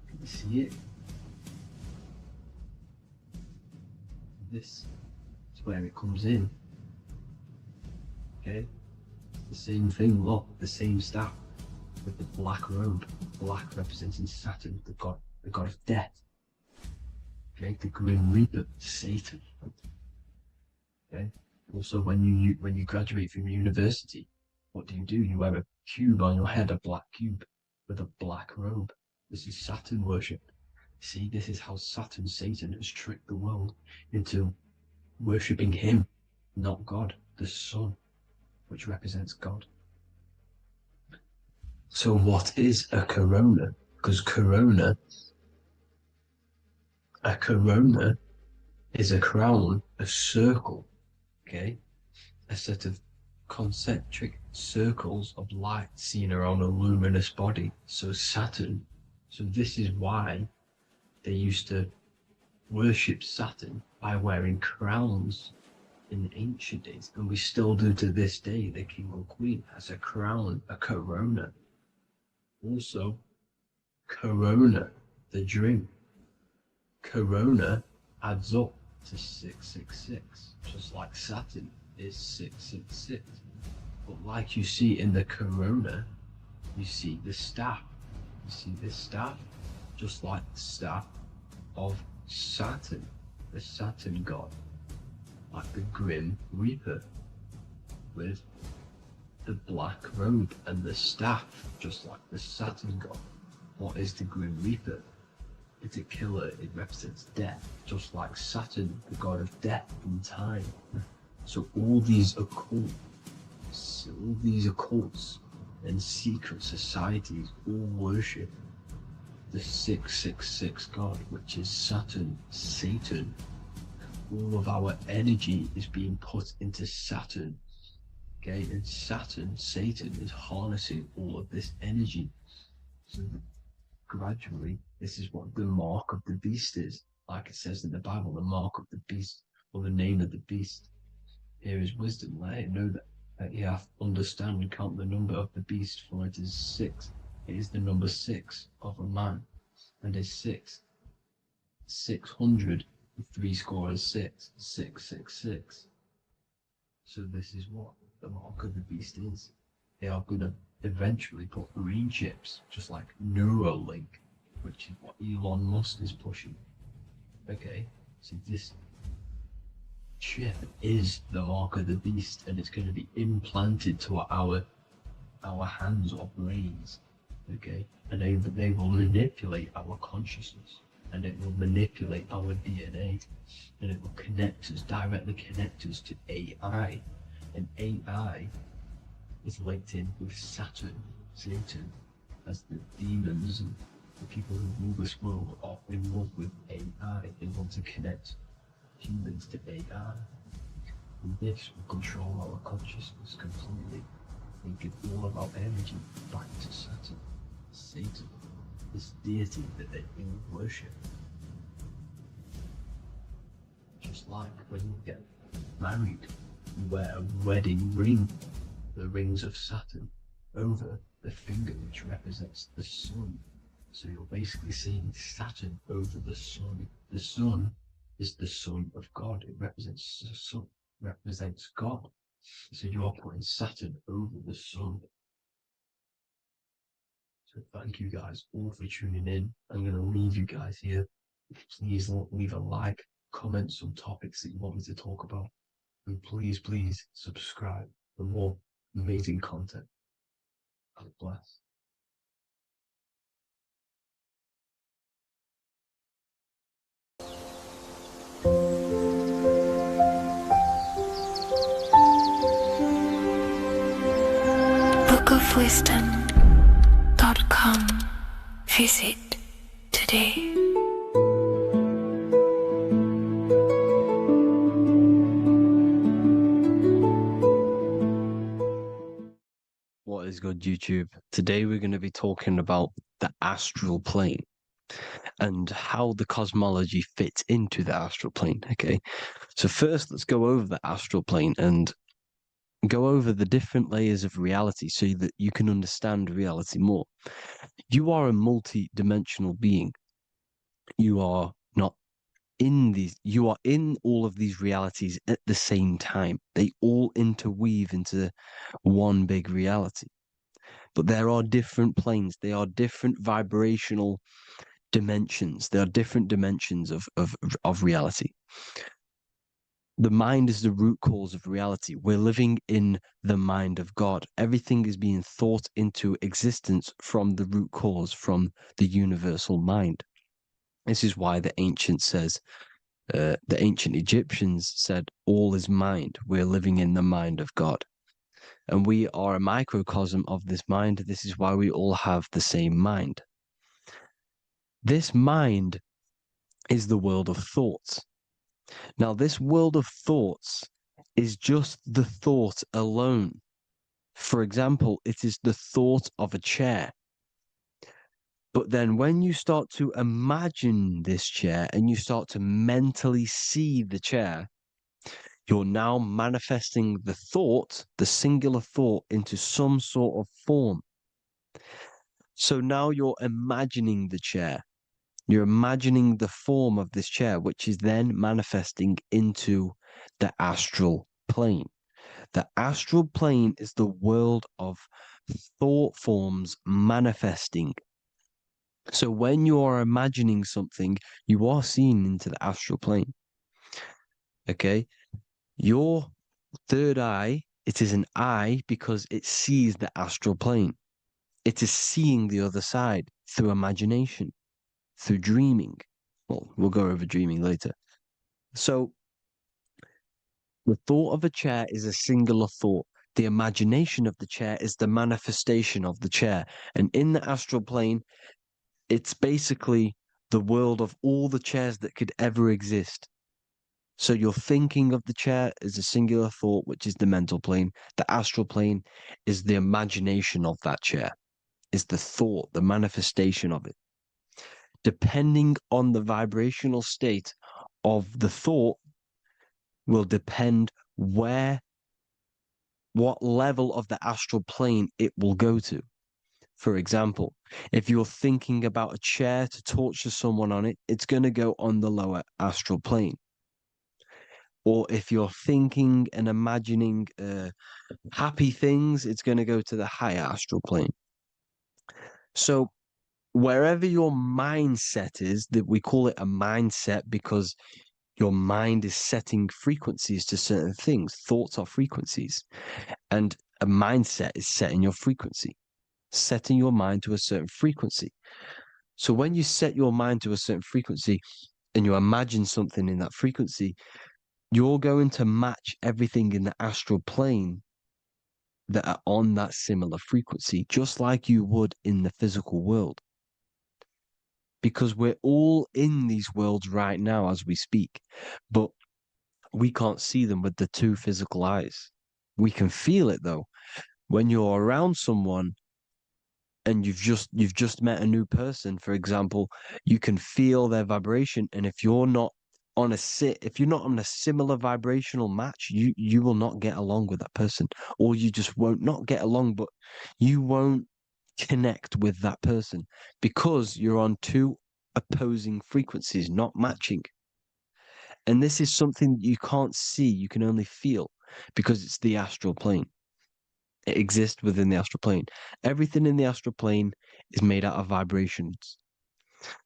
Can you see it? This is where it comes in. Okay, the same thing, look, the same staff with the black robe, black representing Saturn, the god of death. Okay, the Grim Reaper, Satan. Okay, also when you graduate from university, what do? You wear a cube on your head, a black cube with a black robe. This is Saturn worship. See, this is how Saturn, Satan, has tricked the world into worshipping him, not God, the sun, which represents God. So what is a corona? Because a corona is a crown, a circle, okay? A set of concentric circles of light seen around a luminous body. So Saturn. So this is why they used to worship Saturn by wearing crowns in ancient days, and we still do to this day. The king or queen has a crown, a corona. Also, corona, the drink. Corona adds up to 666, just like Saturn is 666. But like you see in the corona, you see the staff. You see this staff, just like the staff of Saturn, the Saturn god, like the Grim Reaper, with the black robe and the staff, just like the Saturn god. What is the Grim Reaper? It's a killer. It represents death, just like Saturn, the god of death and time. So all these occults and secret societies all worship the 666 god, which is Saturn, Satan. All of our energy is being put into Saturn, okay? And Saturn, Satan, is harnessing all of this energy. So gradually, this is what the mark of the beast is. Like it says in the Bible, the mark of the beast, or the name of the beast. Here is wisdom. Let it know that you have to understand and count the number of the beast, for it is 6. It is the number 6 of a man, and is 600, 3 score is 6, 666. So this is what the mark of the beast is. They are going to eventually put green chips, just like Neuralink, which is what Elon Musk is pushing. Okay, so this chip is the mark of the beast, and it's going to be implanted to our hands or brains. Okay, and they will manipulate our consciousness, and it will manipulate our DNA, and it will directly connect us to AI, and AI is linked in with Saturn, Satan, as the demons and the people who rule this world are in love with AI. They want to connect humans to AI. And this will control our consciousness completely and give all of our energy back to Saturn, Satan, this deity that they all worship. Just like when you get married, you wear a wedding ring, the rings of Saturn, over the finger, which represents the sun. So you're basically seeing Saturn over the sun. The sun is the son of God. It represents the sun, represents God. So you are putting Saturn over the sun. So thank you guys all for tuning in. I'm going to leave you guys here. Please leave a like, comment some topics that you want me to talk about. And please subscribe for more amazing content. God bless. bookofwisdom.com. Visit today. What is good, YouTube? Today we're going to be talking about the astral plane and how the cosmology fits into the astral plane. Okay, so first let's go over the astral plane and go over the different layers of reality so that you can understand reality more. You are a multi-dimensional being. You are not in these, you are in all of these realities at the same time. They all interweave into one big reality. But there are different planes. They are different vibrational dimensions. There are different dimensions of reality. The mind is the root cause of reality. We're living in the mind of God. Everything is being thought into existence from the root cause, from the universal mind. This is why the ancient Egyptians said, all is mind. We're living in the mind of God. And we are a microcosm of this mind. This is why we all have the same mind. This mind is the world of thoughts. Now, this world of thoughts is just the thought alone. For example, it is the thought of a chair. But then when you start to imagine this chair and you start to mentally see the chair, you're now manifesting the thought, the singular thought, into some sort of form. So now you're imagining the chair. You're imagining the form of this chair, which is then manifesting into the astral plane. The astral plane is the world of thought forms manifesting. So when you are imagining something, you are seeing into the astral plane. Okay? Your third eye, it is an eye because it sees the astral plane. It is seeing the other side through imagination, through dreaming. Well, we'll go over dreaming later. So the thought of a chair is a singular thought. The imagination of the chair is the manifestation of the chair. And in the astral plane, it's basically the world of all the chairs that could ever exist. So you're thinking of the chair as a singular thought, which is the mental plane. The astral plane is the imagination of that chair, is the thought, the manifestation of it. Depending on the vibrational state of the thought will depend what level of the astral plane it will go to. For example, if you're thinking about a chair to torture someone on it, it's going to go on the lower astral plane. Or if you're thinking and imagining happy things, it's going to go to the higher astral plane. So wherever your mindset is, that we call it a mindset because your mind is setting frequencies to certain things. Thoughts are frequencies. And a mindset is setting your frequency, setting your mind to a certain frequency. So when you set your mind to a certain frequency and you imagine something in that frequency, you're going to match everything in the astral plane that are on that similar frequency, just like you would in the physical world. Because we're all in these worlds right now as we speak, but we can't see them with the two physical eyes. We can feel it though. When you're around someone and you've just met a new person, for example, you can feel their vibration. And if you're not on a similar vibrational match, you will not get along with that person. Or you just won't not get along, but you won't connect with that person because you're on two opposing frequencies, not matching. And this is something you can't see, you can only feel because it's the astral plane. It exists within the astral plane. Everything in the astral plane is made out of vibrations.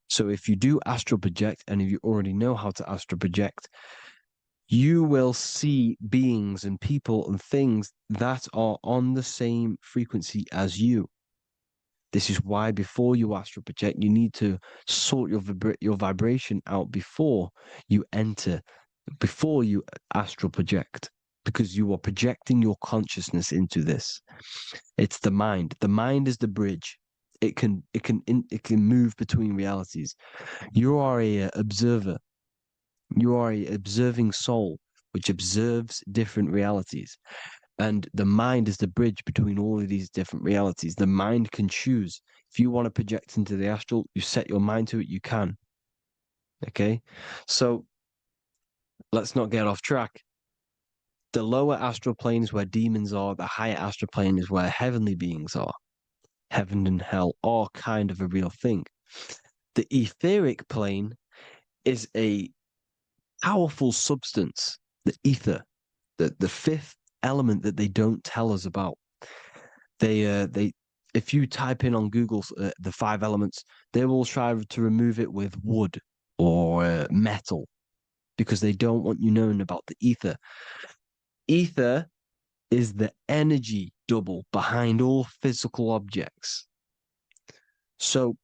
So if you do astral project, and if you already know how to astral project, you will see beings and people and things that are on the same frequency as you. This is why before you astral project, you need to sort your vibration out before you astral project, because you are projecting your consciousness into this. It's the mind. The mind is the bridge. It can move between realities. You are a observer. You are a observing soul which observes different realities. And the mind is the bridge between all of these different realities. The mind can choose. If you want to project into the astral, you set your mind to it, you can. Okay? So let's not get off track. The lower astral plane is where demons are. The higher astral plane is where heavenly beings are. Heaven and hell are kind of a real thing. The etheric plane is a powerful substance, the ether, the fifth element that they don't tell us about. If you type in on Google the 5 elements, they will try to remove it with wood or metal because they don't want you knowing about the ether. Ether is the energy double behind all physical objects. So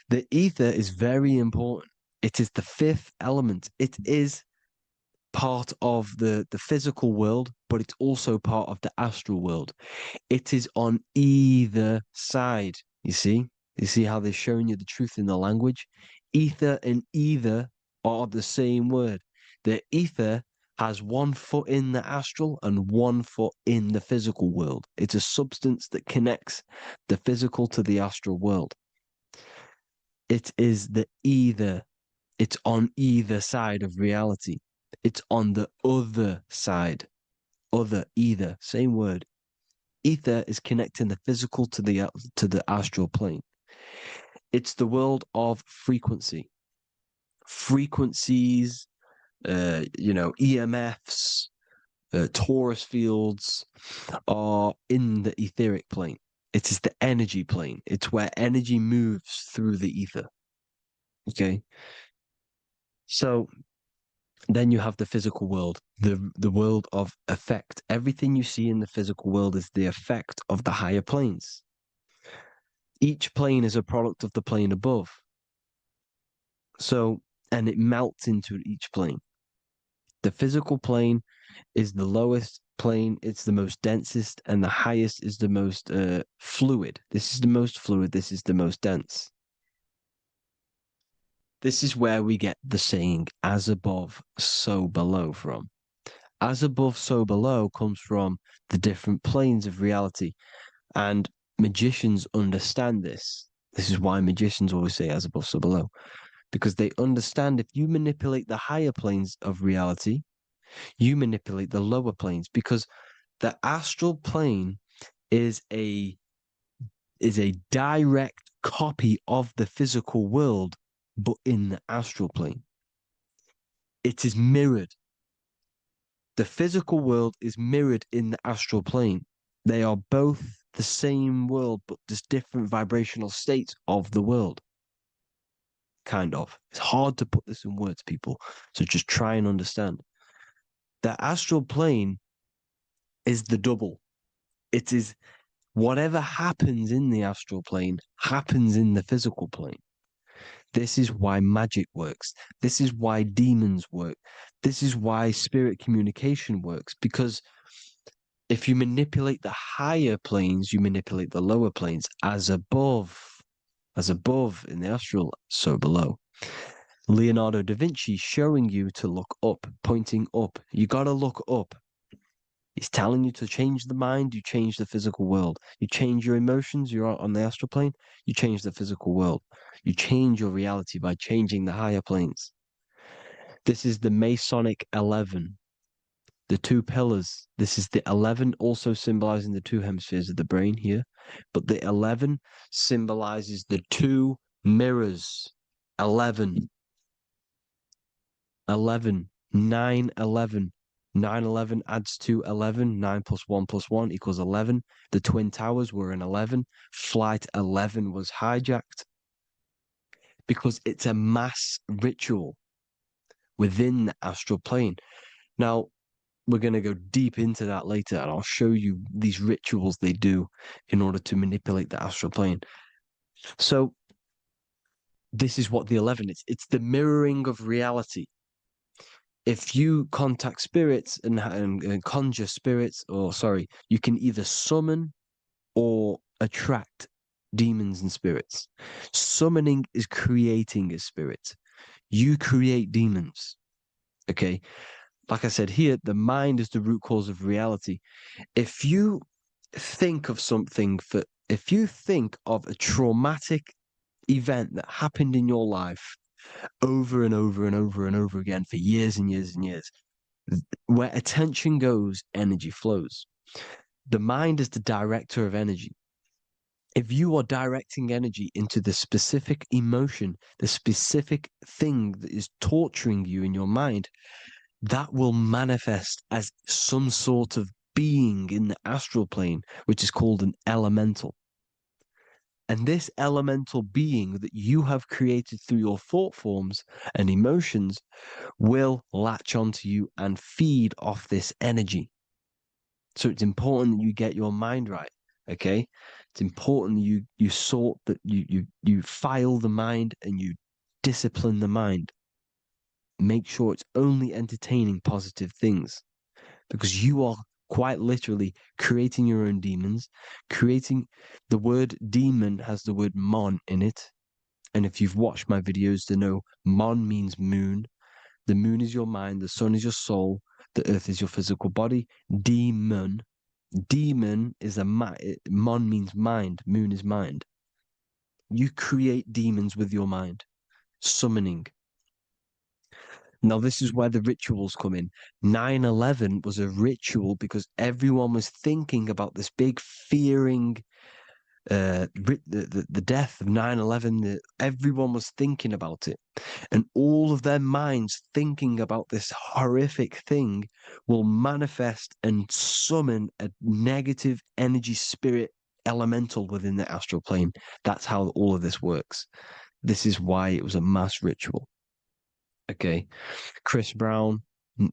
the ether is very important. It is the 5th element. It is part of the physical world, but it's also part of the astral world. It is on either side. You see how they're showing you the truth in the language? Ether and either are the same word. The ether has 1 foot in the astral and 1 foot in the physical world. It's a substance that connects the physical to the astral world. It is the either. It's on either side of reality. It's on the other side. Other, either, same word. Ether is connecting the physical to the astral plane. It's the world of frequency. Frequencies, EMFs, torus fields are in the etheric plane. It is the energy plane. It's where energy moves through the ether. Okay. So then you have the physical world, the world of effect. Everything you see in the physical world is the effect of the higher planes. Each plane is a product of the plane above. So, and it melts into each plane. The physical plane is the lowest plane, it's the most densest, and the highest is the most fluid. This is the most fluid, this is the most dense. This is where we get the saying, as above, so below from. As above, so below comes from the different planes of reality. And magicians understand this. This is why magicians always say as above, so below. Because they understand if you manipulate the higher planes of reality, you manipulate the lower planes. Because the astral plane is a direct copy of the physical world, but in the astral plane. It is mirrored. The physical world is mirrored in the astral plane. They are both the same world, but just different vibrational states of the world. Kind of. It's hard to put this in words, people. So just try and understand. The astral plane is the double. It is whatever happens in the astral plane happens in the physical plane. This is why magic works. This is why demons work. This is why spirit communication works. Because if you manipulate the higher planes, you manipulate the lower planes. As above in the astral, so below. Leonardo da Vinci showing you to look up, pointing up. You got to look up. He's telling you to change the mind, you change the physical world. You change your emotions, you're on the astral plane, you change the physical world. You change your reality by changing the higher planes. This is the Masonic 11, the 2 pillars. This is the 11 also symbolizing the 2 hemispheres of the brain here. But the 11 symbolizes the 2 mirrors. 11, 9, 11. 9, 11 adds to 11. 9 plus 1 plus 1 equals 11. The Twin Towers were in 11. Flight 11 was hijacked because it's a mass ritual within the astral plane. Now, we're going to go deep into that later, and I'll show you these rituals they do in order to manipulate the astral plane. So, this is what the 11 is. It's the mirroring of reality. If you contact spirits and conjure spirits, you can either summon or attract demons and spirits. Summoning is creating a spirit. You create demons. Okay? Like I said here, the mind is the root cause of reality. If you think of if you think of a traumatic event that happened in your life over and over and over and over again for years and years and years, where attention goes, energy flows. The mind is the director of energy. If you are directing energy into the specific emotion, the specific thing that is torturing you in your mind, that will manifest as some sort of being in the astral plane, which is called an elemental. And this elemental being that you have created through your thought forms and emotions will latch onto you and feed off this energy. So it's important that you get your mind right, okay? It's important that you sort that you file the mind and you discipline the mind. Make sure it's only entertaining positive things, because you are quite literally creating your own demons. The word demon has the word mon in it. And if you've watched my videos to know, mon means moon. The moon is your mind. The sun is your soul. The earth is your physical body. Demon is a mon means mind. Moon is mind. You create demons with your mind. Summoning. Now, this is where the rituals come in. 9/11 was a ritual because everyone was thinking about this big fearing, the death of 9/11. Everyone was thinking about it. And all of their minds thinking about this horrific thing will manifest and summon a negative energy spirit elemental within the astral plane. That's how all of this works. This is why it was a mass ritual. Okay. Chris Brown,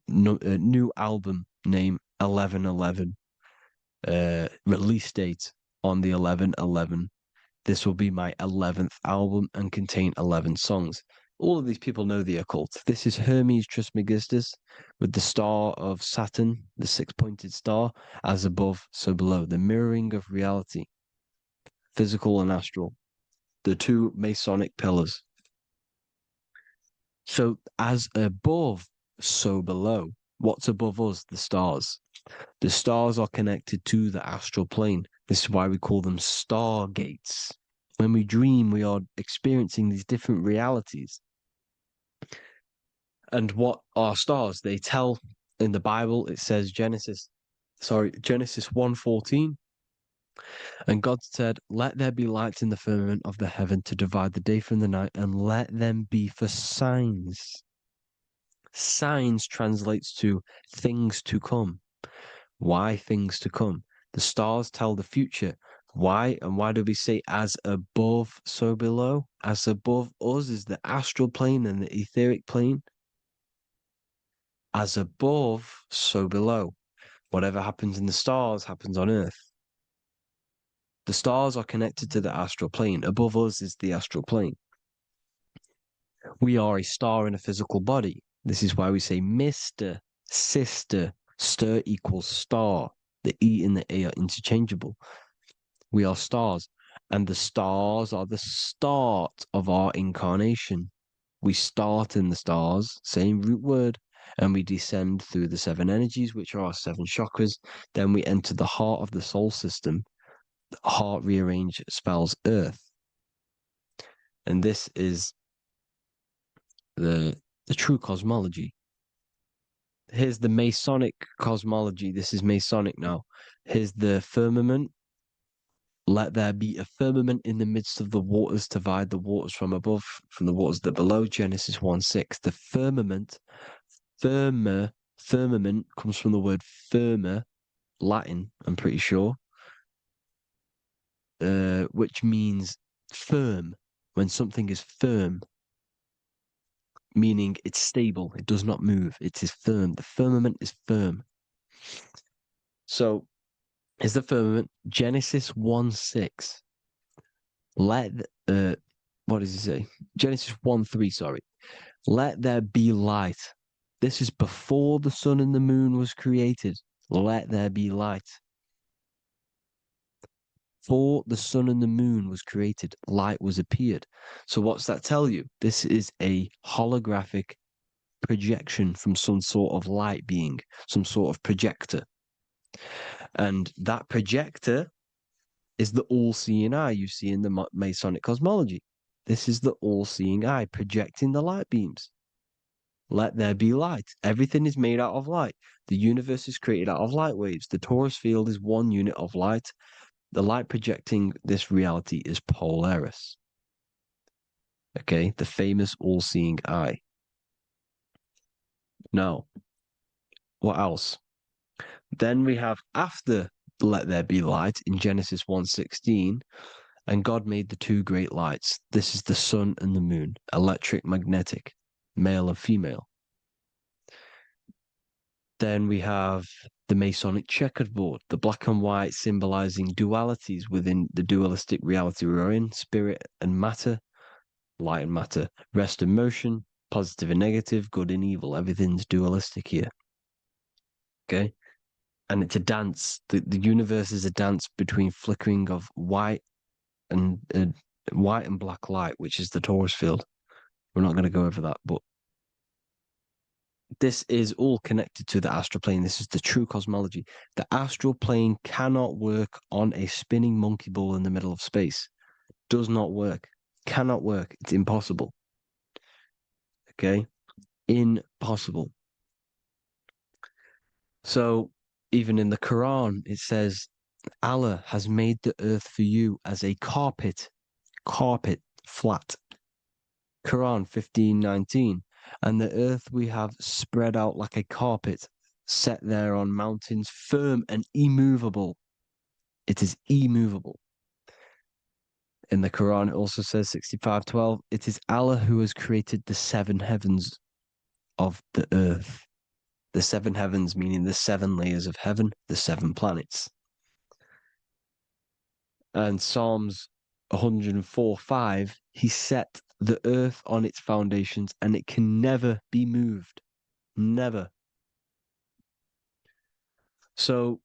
new album name 11/11. Release date on the 11/11. This will be my 11th album and contain 11 songs. All of these people know the occult. This is Hermes Trismegistus with the star of Saturn, the six-pointed star, as above, so below. The mirroring of reality, physical and astral. The two Masonic pillars. So as above, so below. What's above us? The stars. The stars are connected to the astral plane. This is why we call them stargates. When we dream, we are experiencing these different realities. And what are stars? They tell in the Bible, it says Genesis 1:14. And God said, "Let there be lights in the firmament of the heaven to divide the day from the night, and let them be for signs." Signs translates to things to come. Why things to come? The stars tell the future. Why? And why do we say as above, so below? As above us is the astral plane and the etheric plane. As above, so below. Whatever happens in the stars happens on Earth. The stars are connected to the astral plane. Above us is the astral plane. We are a star in a physical body. This is why we say Mr., sister, stir equals star. The E and the A are interchangeable. We are stars, and the stars are the start of our incarnation. We start in the stars, same root word, and we descend through the seven energies, which are our seven chakras. Then we enter the heart of the soul system. The heart rearranged spells earth. And this is the true cosmology. Here's the Masonic cosmology. This is Masonic now. Here's the firmament. Let there be a firmament in the midst of the waters to divide the waters from above, from the waters that below. Genesis 1:6. The firmament, firmament comes from the word firma, Latin, I'm pretty sure, which means firm. When something is firm, meaning it's stable, it does not move, it is firm. The firmament is firm. So, is the firmament Genesis 1:6. What does it say? Genesis 1:3, sorry. Let there be light. This is before the sun and the moon was created. Let there be light. Before the sun and the moon was created, light was appeared. So what's that tell you? This is a holographic projection from some sort of light being, some sort of projector. And that projector is the all-seeing eye you see in the Masonic cosmology. This is the all-seeing eye projecting the light beams. Let there be light. Everything is made out of light. The universe is created out of light waves. The torus field is one unit of light. The light projecting this reality is Polaris. Okay, the famous all-seeing eye. Now, what else? Then we have after let there be light in Genesis 1:16, and God made the two great lights. This is the sun and the moon, electric, magnetic, male and female. Then we have the Masonic checkerboard, the black and white symbolizing dualities within the dualistic reality we're in, spirit and matter, light and matter, rest and motion, positive and negative, good and evil. Everything's dualistic here. Okay? And it's a dance. The universe is a dance between flickering of white and black light, which is the torus field. We're not going to go over that, but this is all connected to the astral plane. This is the true cosmology. The astral plane cannot work on a spinning monkey ball in the middle of space. Does not work. Cannot work. It's impossible. Okay? Impossible. So even in the Quran, it says, Allah has made the earth for you as a carpet, flat. Quran 15:19. And the earth we have spread out like a carpet, set there on mountains, firm and immovable. It is immovable. In the Quran, it also says 65:12, it is Allah who has created the seven heavens of the earth. The seven heavens, meaning the seven layers of heaven, the seven planets. And Psalms 104:5, he set the earth on its foundations and it can never be moved. Never. So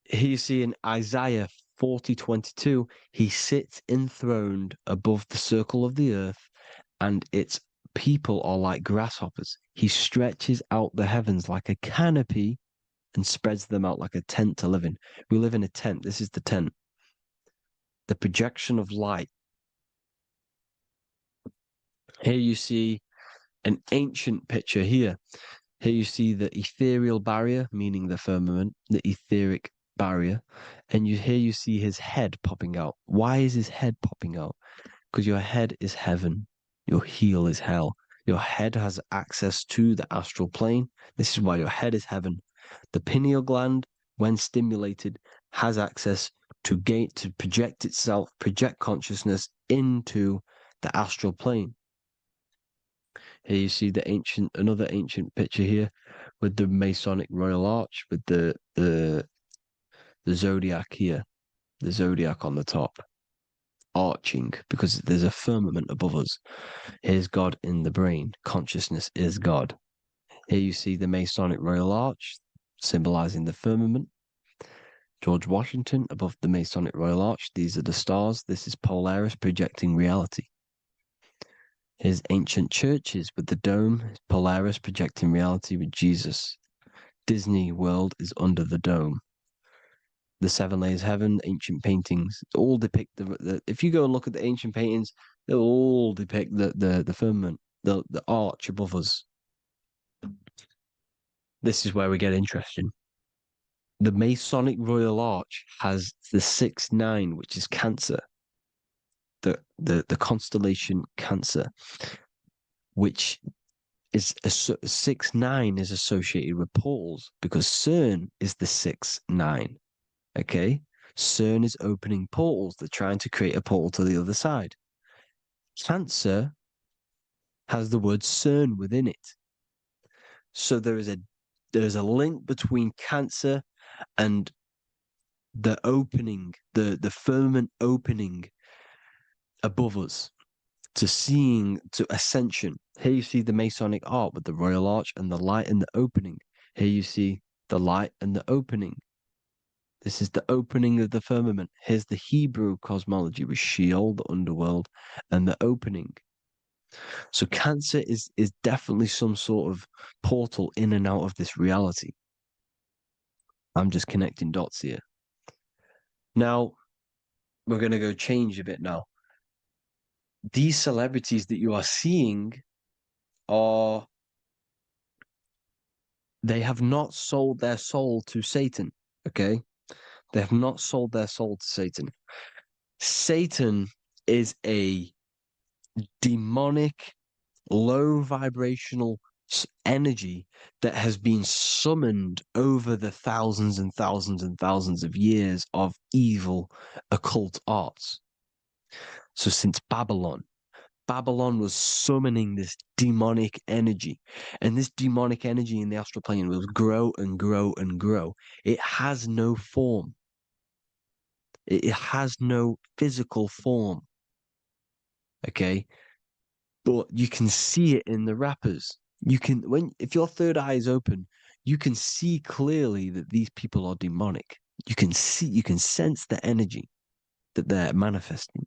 here you see in Isaiah 40:22, he sits enthroned above the circle of the earth, and its people are like grasshoppers. He stretches out the heavens like a canopy and spreads them out like a tent to live in. We live in a tent. This is the tent. The projection of light. Here you see an ancient picture here. Here you see the ethereal barrier, meaning the firmament, the etheric barrier, and here you see his head popping out. Why is his head popping out? Because your head is heaven, your heel is hell. Your head has access to the astral plane. This is why your head is heaven. The pineal gland, when stimulated, has access to project itself, project consciousness into the astral plane. Here you see another ancient picture here with the Masonic Royal Arch, with the zodiac here, the zodiac on the top, arching, because there's a firmament above us. Here's God in the brain. Consciousness is God. Here you see the Masonic Royal Arch, symbolizing the firmament. George Washington above the Masonic Royal Arch. These are the stars. This is Polaris projecting reality. Here's ancient churches with the dome. Polaris projecting reality with Jesus. Disney World is under the dome. The seven layers of heaven, ancient paintings, all depict if you go and look at the ancient paintings, they'll all depict the firmament, the arch above us. This is where we get interesting. The Masonic Royal Arch has the 6-9, which is Cancer. The constellation Cancer, which is 6-9 is associated with portals because CERN is the 6-9. Okay, CERN is opening portals. They're trying to create a portal to the other side. Cancer has the word CERN within it, so there is a link between Cancer and the opening, the firmament opening above us to ascension. Here you see the Masonic art with the Royal Arch and the light and the opening. Here you see the light and the opening. This is the opening of the firmament. Here's the Hebrew cosmology with Sheol, the underworld, and the opening. So Cancer is definitely some sort of portal in and out of this reality. I'm just connecting dots here. Now, we're going to go change a bit now. These celebrities that you are seeing they have not sold their soul to Satan, okay? They have not sold their soul to Satan. Satan is a demonic, low vibrational energy that has been summoned over the thousands and thousands and thousands of years of evil occult arts. So since Babylon was summoning this demonic energy, and this demonic energy in the astral plane will grow and grow and grow. It has no form. It has no physical form. Okay, but you can see it in the rappers. If your third eye is open, you can see clearly that these people are demonic. You can sense the energy that they're manifesting.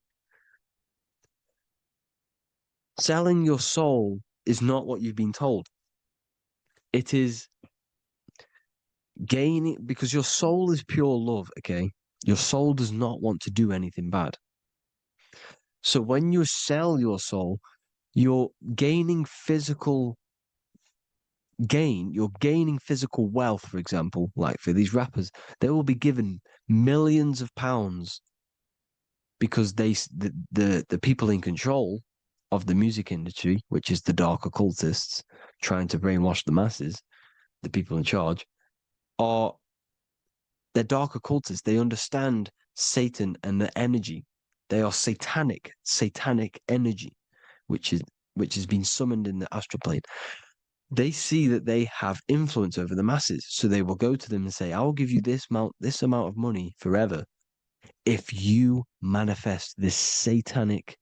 Selling your soul is not what you've been told. It is gaining, because your soul is pure love, okay? Your soul does not want to do anything bad. So when you sell your soul, you're gaining physical gain, you're gaining physical wealth, for example, like for these rappers, they will be given millions of pounds because the people in control of the music industry, which is the dark occultists trying to brainwash the masses, the people in charge, are they're dark occultists. They understand Satan and the energy. They are satanic energy, which has been summoned in the astral plane. They see that they have influence over the masses, so they will go to them and say, "I will give you this amount of money forever if you manifest this satanic,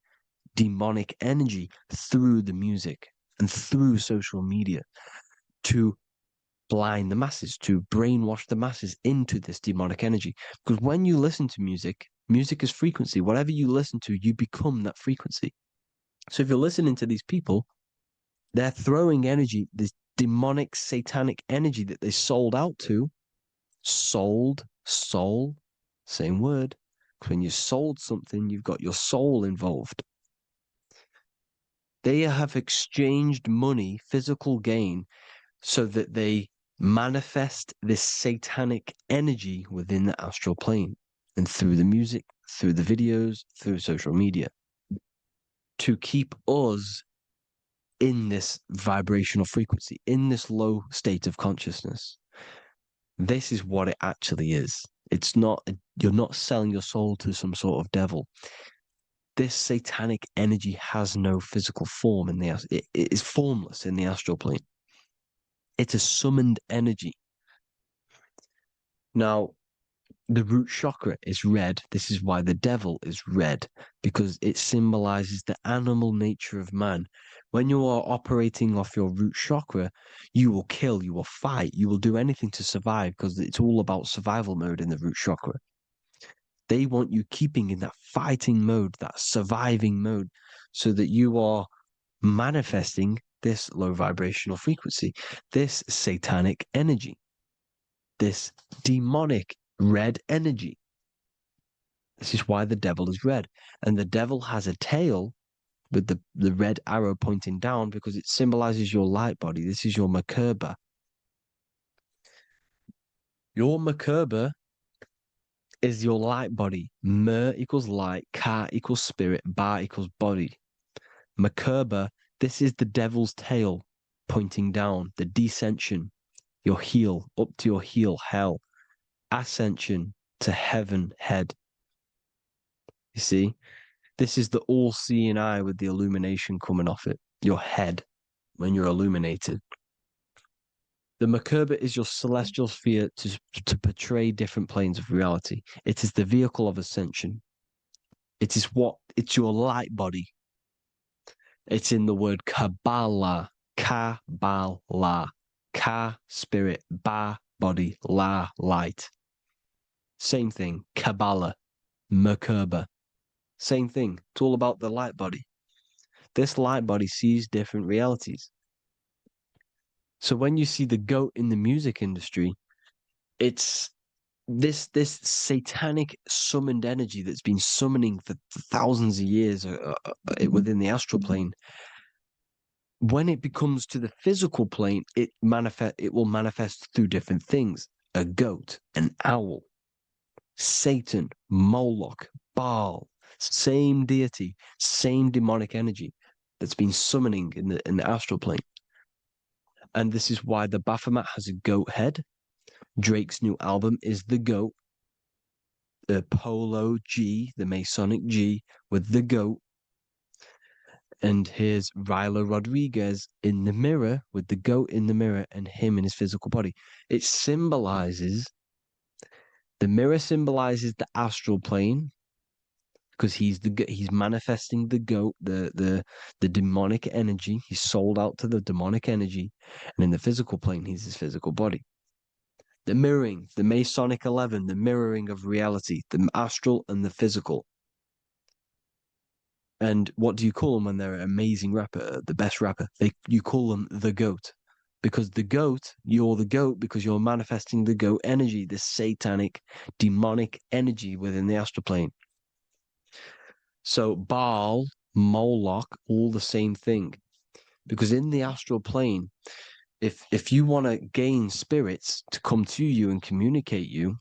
demonic energy through the music and through social media to blind the masses, to brainwash the masses into this demonic energy." Because when you listen to music, music is frequency. Whatever you listen to, you become that frequency. So if you're listening to these people, they're throwing energy, this demonic, satanic energy that they sold out to. Sold, soul, same word. When you sold something, you've got your soul involved. They have exchanged money, physical gain, so that they manifest this satanic energy within the astral plane and through the music, through the videos, through social media to keep us in this vibrational frequency, in this low state of consciousness. This is what it actually is. It's not, you're not selling your soul to some sort of devil. This satanic energy has no physical form it is formless in the astral plane. It's a summoned energy. Now, the root chakra is red. This is why the devil is red, because it symbolizes the animal nature of man. When you are operating off your root chakra, you will kill, you will fight, you will do anything to survive, because it's all about survival mode in the root chakra. They want you keeping in that fighting mode, that surviving mode, so that you are manifesting this low vibrational frequency, this satanic energy, this demonic red energy. This is why the devil is red. And the devil has a tail with the red arrow pointing down because it symbolizes your light body. This is your Merkaba. Your Merkaba is your light body. Mer equals light, Ka equals spirit, Ba equals body. Merkaba, this is the devil's tail pointing down, the descension, your heel, up to your heel, hell. Ascension to heaven, head. You see, this is the all-seeing eye with the illumination coming off it, your head, when you're illuminated. The Merkaba is your celestial sphere to portray different planes of reality. It is the vehicle of ascension. It's your light body. It's in the word Kabbalah, Kabbalah, Ka, spirit, Ba, body, La, light. Same thing, Kabbalah, Merkaba. Same thing. It's all about the light body. This light body sees different realities. So when you see the goat in the music industry, it's this satanic summoned energy that's been summoning for thousands of years within the astral plane. When it becomes to the physical plane, it will manifest through different things. A goat, an owl, Satan, Moloch, Baal, same deity, same demonic energy that's been summoning in the astral plane. And this is why the Baphomet has a goat head. Drake's new album is the goat. The Polo G, the Masonic G, with the goat. And here's Rylo Rodriguez in the mirror with the goat in the mirror and him in his physical body. It symbolizes, the mirror symbolizes the astral plane because he's manifesting the goat, the demonic energy. He's sold out to the demonic energy. And in the physical plane, he's his physical body. The mirroring, the Masonic 11, the mirroring of reality, the astral and the physical. And what do you call them when they're an amazing rapper, the best rapper? You call them the GOAT. because you're the goat because you're manifesting the goat energy, this satanic, demonic energy within the astral plane. So Baal, Moloch, all the same thing. Because in the astral plane, if you want to gain spirits to come to you and communicate you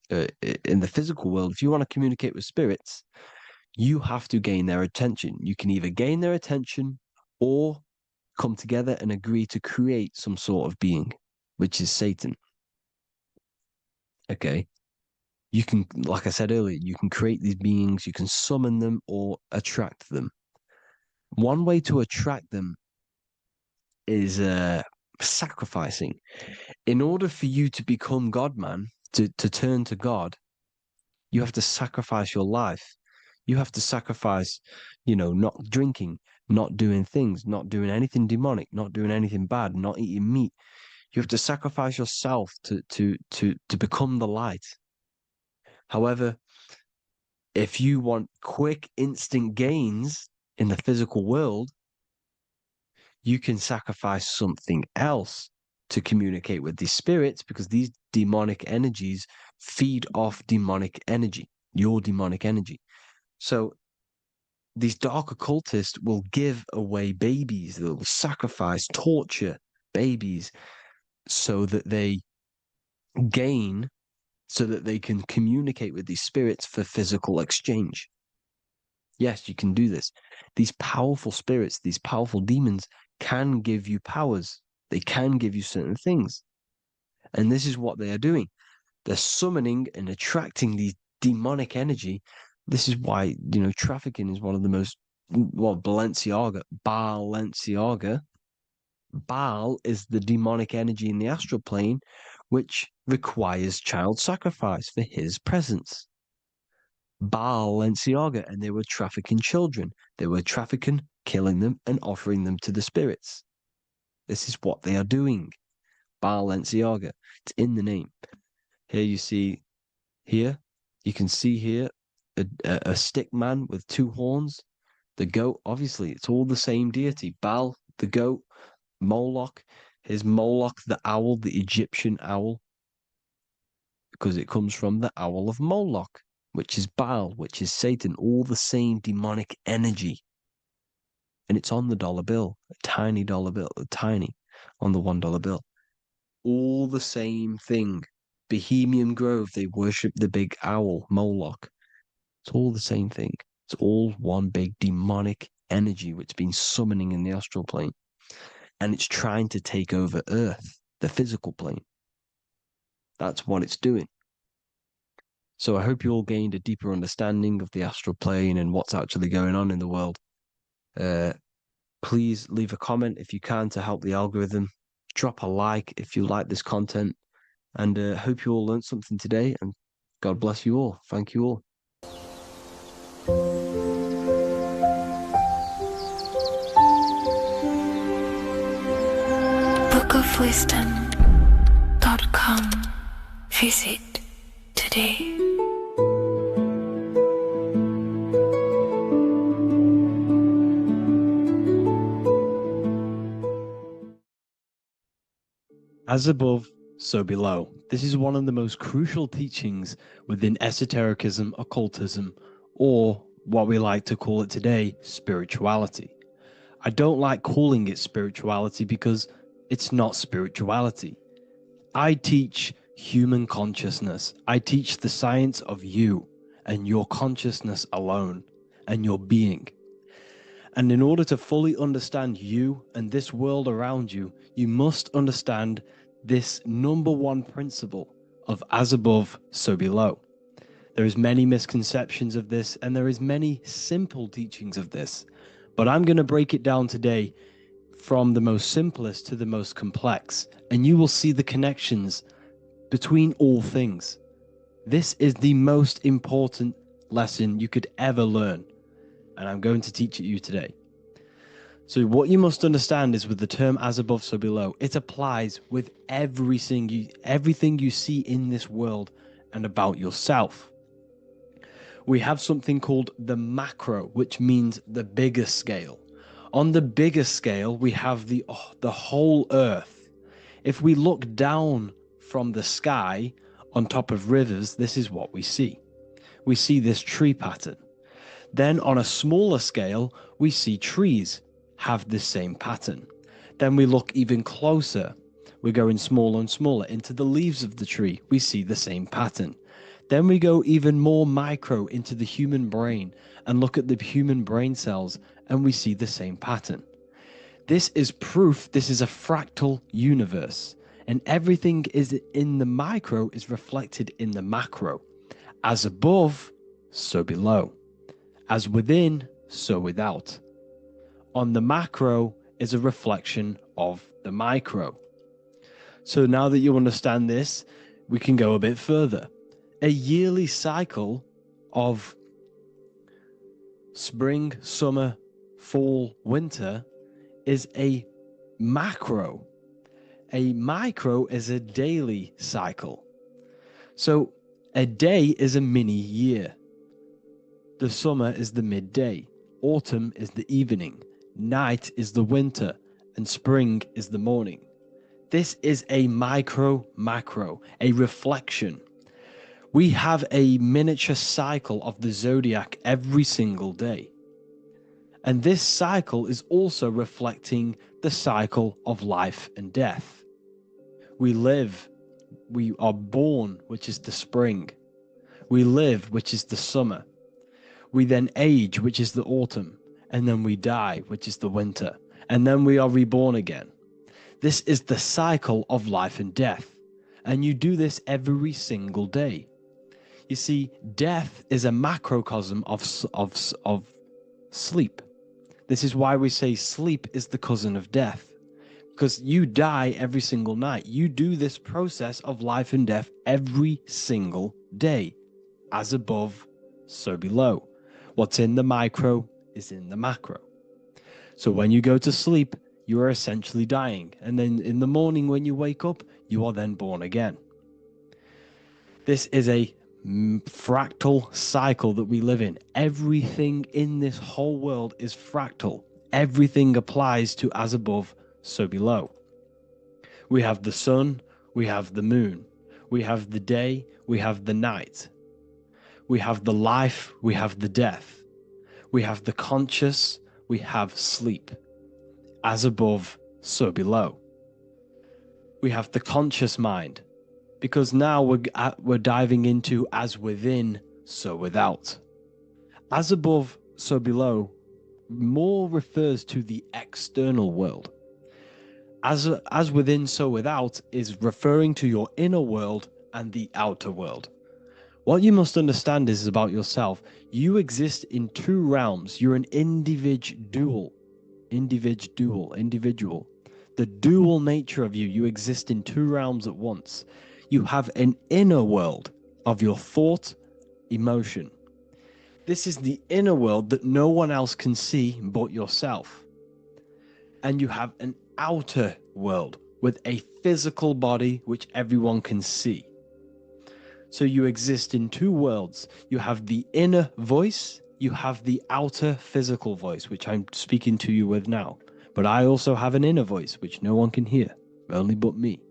in the physical world, if you want to communicate with spirits, you have to gain their attention. You can either gain their attention or come together and agree to create some sort of being, which is Satan. Okay. You can, like I said earlier, you can create these beings, you can summon them or attract them. One way to attract them is sacrificing. In order for you to become God, man, to turn to God, you have to sacrifice your life. You have to sacrifice, not drinking, not doing things, not doing anything demonic, not doing anything bad, not eating meat. You have to sacrifice yourself to become the light. However, if you want quick, instant gains in the physical world, you can sacrifice something else to communicate with these spirits, because these demonic energies feed off demonic energy, your demonic energy. So these dark occultists will give away babies, they'll sacrifice, torture babies so that they gain, so that they can communicate with these spirits for physical exchange. Yes, you can do this. These powerful spirits, these powerful demons can give you powers. They can give you certain things. And this is what they are doing. They're summoning and attracting these demonic energy. This is why, trafficking is one of the most, Balenciaga. Baal is the demonic energy in the astral plane, which requires child sacrifice for his presence. Balenciaga, and they were trafficking children. They were trafficking, killing them, and offering them to the spirits. This is what they are doing. Balenciaga. It's in the name. Here you can see here a stick man with two horns. The goat, obviously, it's all the same deity. Baal, the goat, Moloch, Moloch, the owl, the Egyptian owl, because it comes from the owl of Moloch, which is Baal, which is Satan, all the same demonic energy. And it's on the dollar bill, a tiny dollar bill, on the $1 bill. All the same thing. Bohemian Grove, they worship the big owl, Moloch. It's all the same thing. It's all one big demonic energy which has been summoning in the astral plane. And it's trying to take over Earth, the physical plane. That's what it's doing. So I hope you all gained a deeper understanding of the astral plane and what's actually going on in the world. Please leave a comment if you can to help the algorithm. Drop a like if you like this content. And hope you all learned something today. And God bless you all. Thank you all. bookofwisdom.com. Visit today. As above, so below. This is one of the most crucial teachings within esotericism, occultism, or what we like to call it today, spirituality. I don't like calling it spirituality because it's not spirituality. I teach human consciousness. I teach the science of you and your consciousness alone and your being. And in order to fully understand you and this world around you, you must understand this number one principle of as above, so below. There is many misconceptions of this, and there is many simple teachings of this. But I'm going to break it down today from the most simplest to the most complex, and you will see the connections between all things. This is the most important lesson you could ever learn, and I'm going to teach it you today. So what you must understand is with the term as above, so below, it applies with everything you see in this world and about yourself. We have something called the macro, which means the bigger scale. On the bigger scale, we have the whole earth. If we look down from the sky on top of rivers, this is what we see. We see this tree pattern. Then on a smaller scale, we see trees have the same pattern. Then we look even closer. We're going smaller and smaller into the leaves of the tree. We see the same pattern. Then we go even more micro into the human brain and look at the human brain cells, and we see the same pattern. This is proof this is a fractal universe, and everything is in the micro is reflected in the macro. As above, so below. As within, so without. On the macro is a reflection of the micro. So now that you understand this, we can go a bit further. A yearly cycle of spring, summer, fall, winter is a macro. A micro is a daily cycle. So a day is a mini year. The summer is the midday. Autumn is the evening. Night is the winter. And spring is the morning. This is a macro, a reflection. We have a miniature cycle of the zodiac every single day. And this cycle is also reflecting the cycle of life and death. We live, we are born, which is the spring. We live, which is the summer. We then age, which is the autumn. And then we die, which is the winter. And then we are reborn again. This is the cycle of life and death. And you do this every single day. You see, death is a macrocosm of sleep. This is why we say sleep is the cousin of death. Because you die every single night. You do this process of life and death every single day. As above, so below. What's in the micro is in the macro. So when you go to sleep, you are essentially dying. And then in the morning when you wake up, you are then born again. This is a fractal cycle that we live in. Everything in this whole world is fractal. Everything applies to as above, so below. We have the sun, we have the moon, we have the day, we have the night. We have the life, we have the death. We have the conscious, we have sleep. As above, so below. We have the conscious mind, because now we're diving into as within, so without. As above, so below more refers to the external world. As within, so without is referring to your inner world and the outer world. What you must understand is about yourself. You exist in two realms. You're an individual. The dual nature of you. You exist in two realms at once. You have an inner world of your thought, emotion. This is the inner world that no one else can see but yourself. And you have an outer world with a physical body which everyone can see. So you exist in two worlds. You have the inner voice, you have the outer physical voice, which I'm speaking to you with now. But I also have an inner voice, which no one can hear, only but me.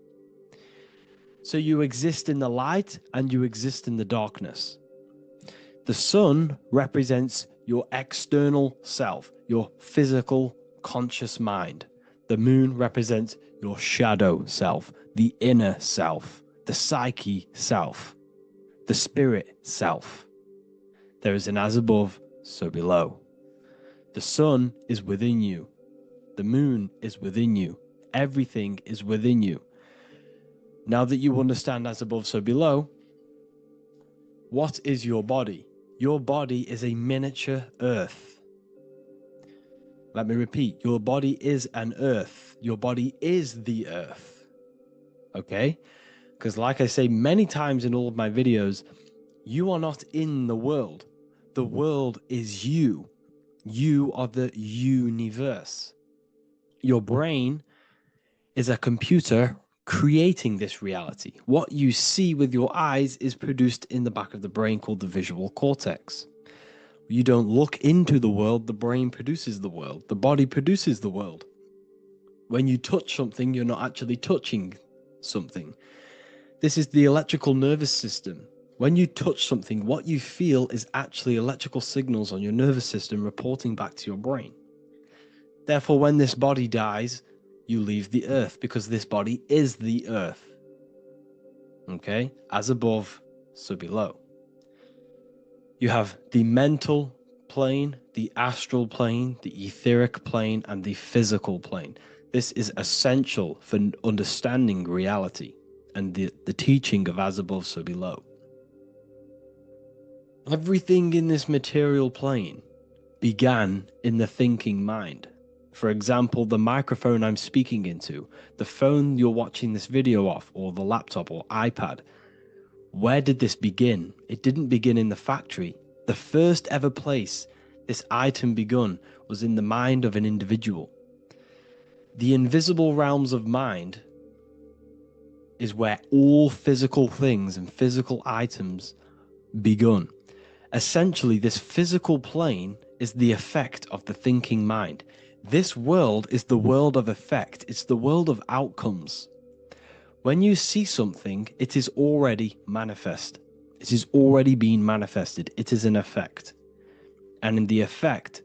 So you exist in the light and you exist in the darkness. The sun represents your external self, your physical, conscious mind. The moon represents your shadow self, the inner self, the psyche self, the spirit self. There is an as above, so below. The sun is within you. The moon is within you. Everything is within you. Now that you understand as above, so below, what is your body? Your body is a miniature earth. Let me repeat, your body is an earth. Your body is the earth. Okay? Because like I say many times in all of my videos, you are not in the world. The world is you. You are the universe. Your brain is a computer creating this reality. What you see with your eyes is produced in the back of the brain called the visual cortex. You don't look into the world, the brain produces the world. The body produces the world. When you touch something, you're not actually touching something. This is the electrical nervous system. When you touch something, what you feel is actually electrical signals on your nervous system reporting back to your brain. Therefore, when this body dies, you leave the earth because this body is the earth. Okay? As above, so below. You have the mental plane, the astral plane, the etheric plane, and the physical plane. This is essential for understanding reality and the teaching of as above, so below. Everything in this material plane began in the thinking mind. For example, the microphone I'm speaking into, the phone you're watching this video off, or the laptop or iPad. Where did this begin? It didn't begin in the factory. The first ever place this item begun was in the mind of an individual. The invisible realms of mind is where all physical things and physical items begun. Essentially, this physical plane is the effect of the thinking mind. This world is the world of effect. It's the world of outcomes. When you see something, it is already manifest. It is already being manifested. It is an effect. And in the effect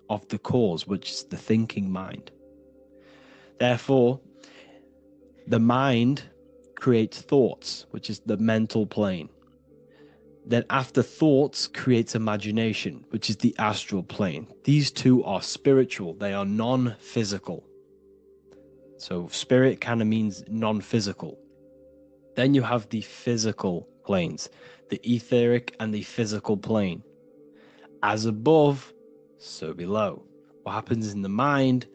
of the cause, which is the thinking mind. Therefore, the mind creates thoughts, which is the mental plane. Then after thoughts creates imagination, which is the astral plane. These two are spiritual. They are non-physical. So spirit kind of means non-physical. Then you have the physical planes, the etheric and the physical plane. As above, so below. What happens in the mind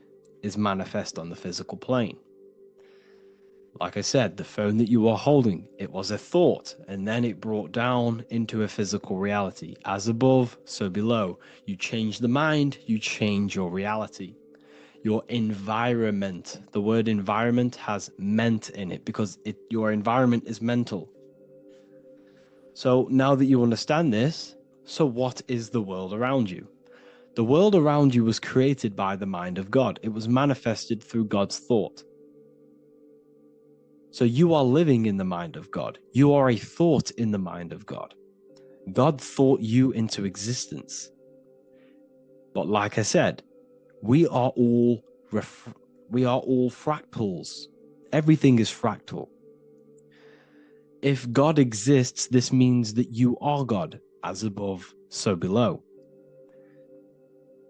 is manifest on the physical plane. Like I said, the phone that you are holding, it was a thought, and then it brought down into a physical reality. As above, so below. You change the mind, you change your reality. Your environment, the word environment has ment in it because your environment is mental. So now that you understand this, so what is the world around you? The world around you was created by the mind of God. It was manifested through God's thought. So you are living in the mind of God. You are a thought in the mind of God. God thought you into existence. But like I said, we are all fractals. Everything is fractal. If God exists, this means that you are God, as above, so below.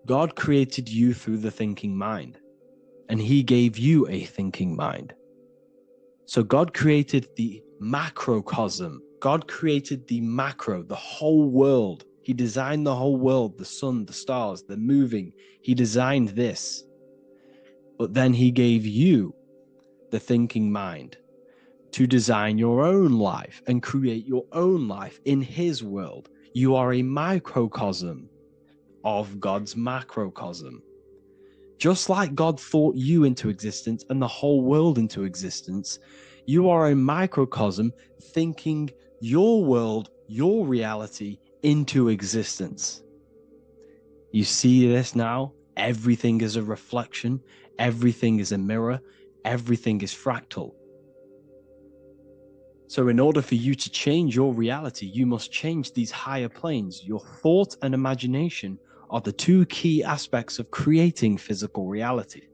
God created you through the thinking mind, and he gave you a thinking mind. So God created the macrocosm. God created the macro, the whole world. He designed the whole world, the sun, the stars, the moving. He designed this. But then he gave you the thinking mind to design your own life and create your own life in his world. You are a microcosm of God's macrocosm. Just like God thought you into existence and the whole world into existence, you are a microcosm thinking your world, your reality into existence. You see this now? Everything is a reflection. Everything is a mirror. Everything is fractal. So in order for you to change your reality, you must change these higher planes. Your thought and imagination are the two key aspects of creating physical reality.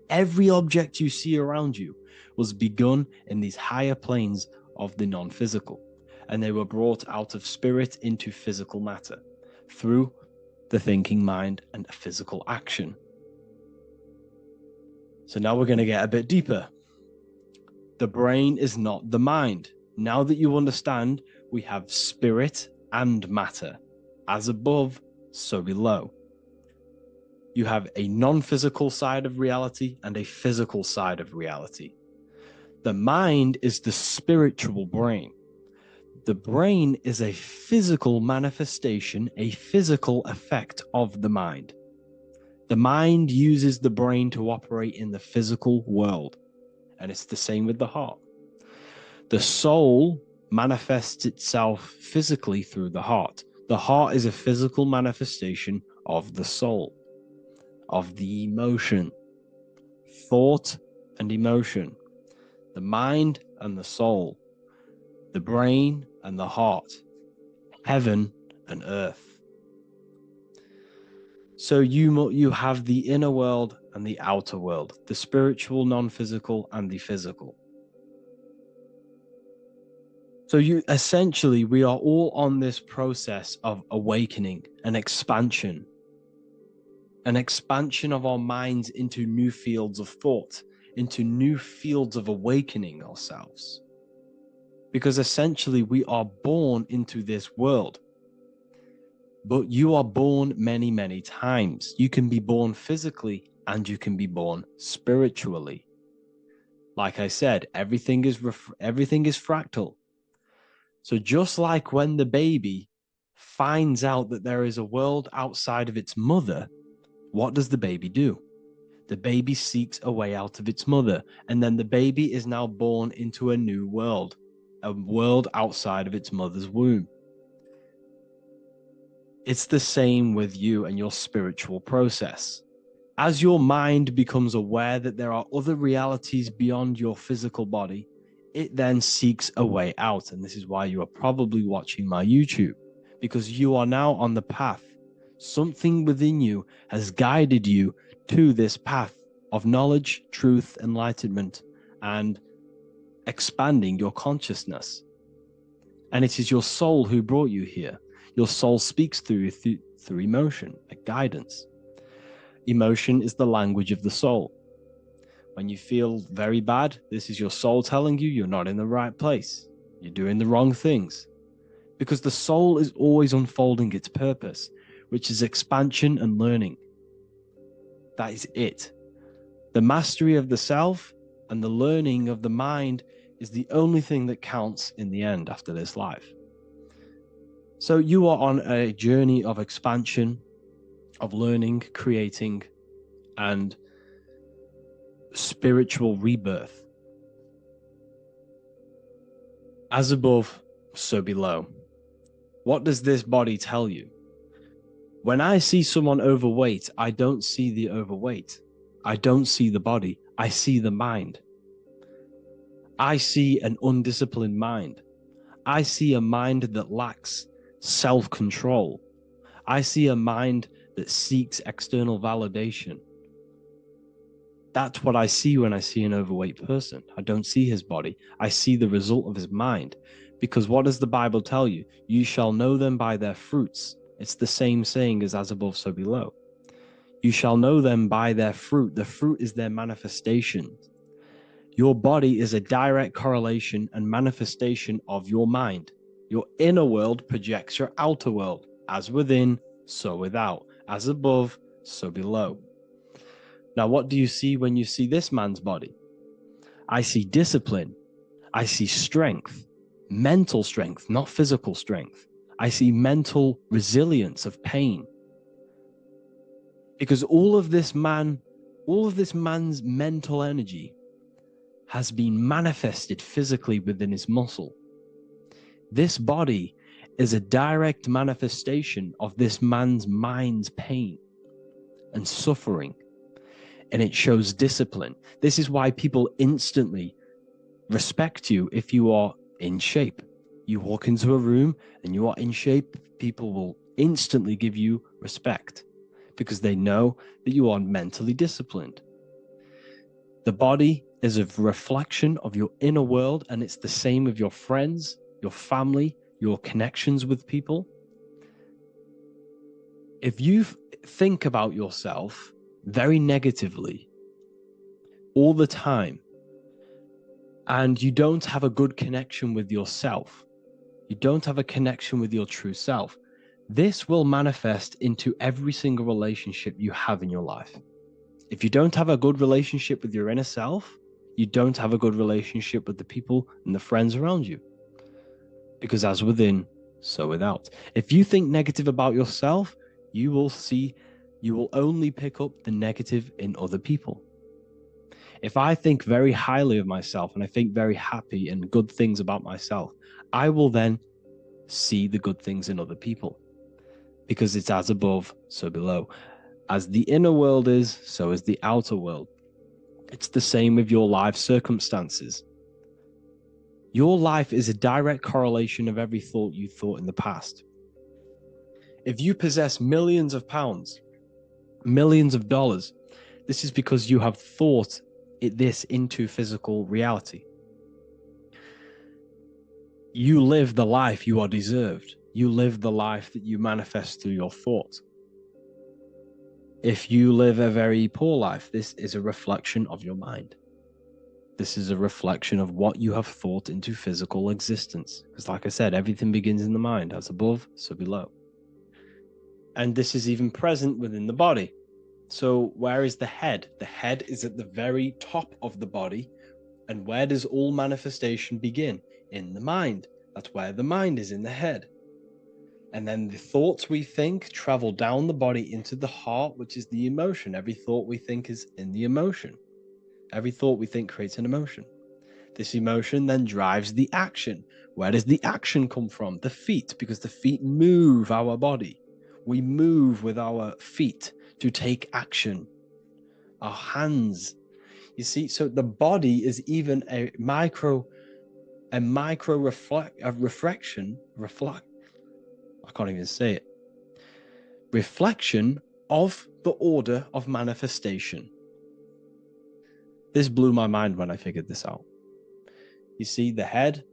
Every object you see around you was begun in these higher planes of the non-physical, and they were brought out of spirit into physical matter through the thinking mind and physical action. So now we're going to get a bit deeper. The brain is not the mind. Now that you understand, we have spirit and matter. As above, so below. You have a non-physical side of reality and a physical side of reality. The mind is the spiritual brain. The brain is a physical manifestation, a physical effect of the mind. The mind uses the brain to operate in the physical world, and it's the same with the heart. The soul manifests itself physically through the heart. The heart is a physical manifestation of the soul, of the emotion, thought and emotion. the mind and the soul, the brain and the heart, heaven and earth. So you have the inner world and the outer world, the spiritual, non-physical, and the physical. So we are all on this process of awakening and expansion of our minds into new fields of thought, into new fields of awakening ourselves. Because essentially we are born into this world, but you are born many, many times. You can be born physically and you can be born spiritually. Like I said, everything is fractal. So just like when the baby finds out that there is a world outside of its mother, what does the baby do? The baby seeks a way out of its mother, and then the baby is now born into a new world, a world outside of its mother's womb. It's the same with you and your spiritual process. As your mind becomes aware that there are other realities beyond your physical body, it then seeks a way out. And this is why you are probably watching my YouTube, because you are now on the path. Something within you has guided you to this path of knowledge, truth, enlightenment, and expanding your consciousness. And it is your soul who brought you here. Your soul speaks through emotion, like guidance. Emotion is the language of the soul. When you feel very bad, this is your soul telling you you're not in the right place. You're doing the wrong things. Because the soul is always unfolding its purpose, which is expansion and learning. That is it. The mastery of the self and the learning of the mind is the only thing that counts in the end after this life. So you are on a journey of expansion, of learning, creating, and spiritual rebirth. As above, so below. What does this body tell you? When I see someone overweight, I don't see the overweight. I don't see the body. I see the mind. I see an undisciplined mind. I see a mind that lacks self-control. I see a mind that seeks external validation. That's what I see when I see an overweight person. I don't see his body. I see the result of his mind. Because what does the Bible tell you? You shall know them by their fruits. It's the same saying as above, so below. You shall know them by their fruit. The fruit is their manifestation. Your body is a direct correlation and manifestation of your mind. Your inner world projects your outer world. As within, so without. As above, so below. Now, what do you see when you see this man's body? I see discipline. I see strength, mental strength, not physical strength. I see mental resilience of pain. Because all of this man's mental energy has been manifested physically within his muscle. This body is a direct manifestation of this man's mind's pain and suffering. And it shows discipline. This is why people instantly respect you if you are in shape. You walk into a room and you are in shape, people will instantly give you respect because they know that you are mentally disciplined. The body is a reflection of your inner world, and it's the same with your friends, your family, your connections with people. If you think about yourself very negatively all the time, and you don't have a good connection with yourself, you don't have a connection with your true self, this will manifest into every single relationship you have in your life. If you don't have a good relationship with your inner self, you don't have a good relationship with the people and the friends around you. Because as within, so without. If you think negative about yourself, you will only pick up the negative in other people. If I think very highly of myself and I think very happy and good things about myself, I will then see the good things in other people. Because it's as above, so below. As the inner world is, so is the outer world. It's the same with your life circumstances. Your life is a direct correlation of every thought you thought in the past. If you possess millions of pounds, millions of dollars, this is because you have thought this into physical reality. You live the life you are deserved. You live the life that you manifest through your thoughts. If you live a very poor life, this is a reflection of your mind. This is a reflection of what you have thought into physical existence. Because like I said, everything begins in the mind. As above, so below. And this is even present within the body. So where is the head? The head is at the very top of the body. And where does all manifestation begin? In the mind. That's where the mind is, in the head. And then the thoughts we think travel down the body into the heart, which is the emotion. Every thought we think is in the emotion. Every thought we think creates an emotion. This emotion then drives the action. Where does the action come from? The feet, because the feet move our body. We move with our feet to take action. Our hands. You see, so the body is even a micro reflection. I can't even say it. Reflection of the order of manifestation. This blew my mind when I figured this out. You see, the head,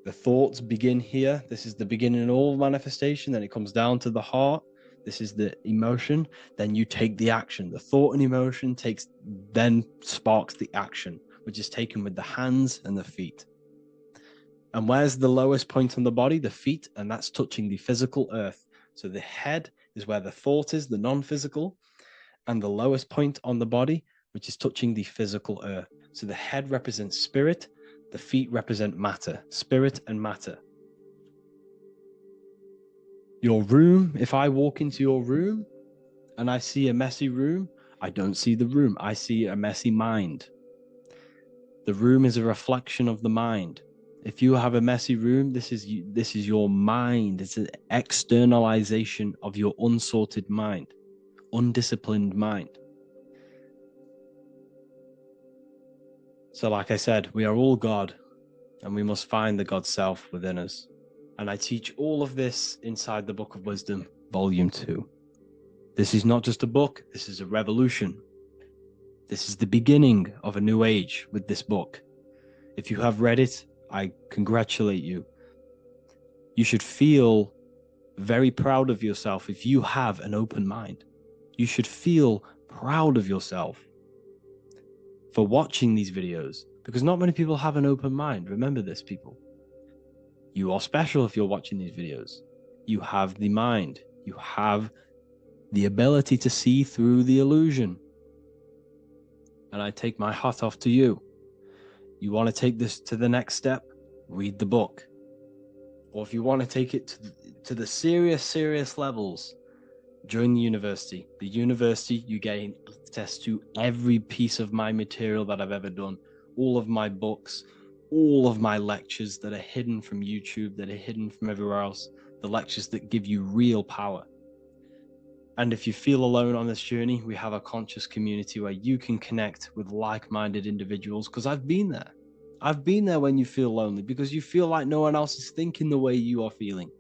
the thoughts begin here. This is the beginning of all manifestation. Then it comes down to the heart. This is the emotion. Then you take the action. The thought and emotion then sparks the action, which is taken with the hands and the feet. And where's the lowest point on the body? The feet, and that's touching the physical earth. So the head is where the thought is, the non-physical, and the lowest point on the body, which is touching the physical earth. So the head represents spirit, the feet represent matter, spirit and matter. Your room, if I walk into your room and I see a messy room, I don't see the room, I see a messy mind. The room is a reflection of the mind. If you have a messy room, this is your mind. It's an externalization of your unsorted mind, undisciplined mind. So like I said, we are all God, and we must find the God self within us. And I teach all of this inside the Book of Wisdom, Volume 2. This is not just a book, this is a revolution. This is the beginning of a new age with this book. If you have read it, I congratulate you. You should feel very proud of yourself if you have an open mind. You should feel proud of yourself for watching these videos, because not many people have an open mind. Remember this, people. You are special if you're watching these videos. You have the mind. You have the ability to see through the illusion. And I take my hat off to you. You want to take this to the next step? Read the book. Or if you want to take it to the serious levels, join the university. The university, you gain access to every piece of my material that I've ever done, all of my books, all of my lectures that are hidden from YouTube, that are hidden from everywhere else, the lectures that give you real power. And if you feel alone on this journey, we have a conscious community where you can connect with like-minded individuals, because I've been there. I've been there when you feel lonely, because you feel like no one else is thinking the way you are feeling.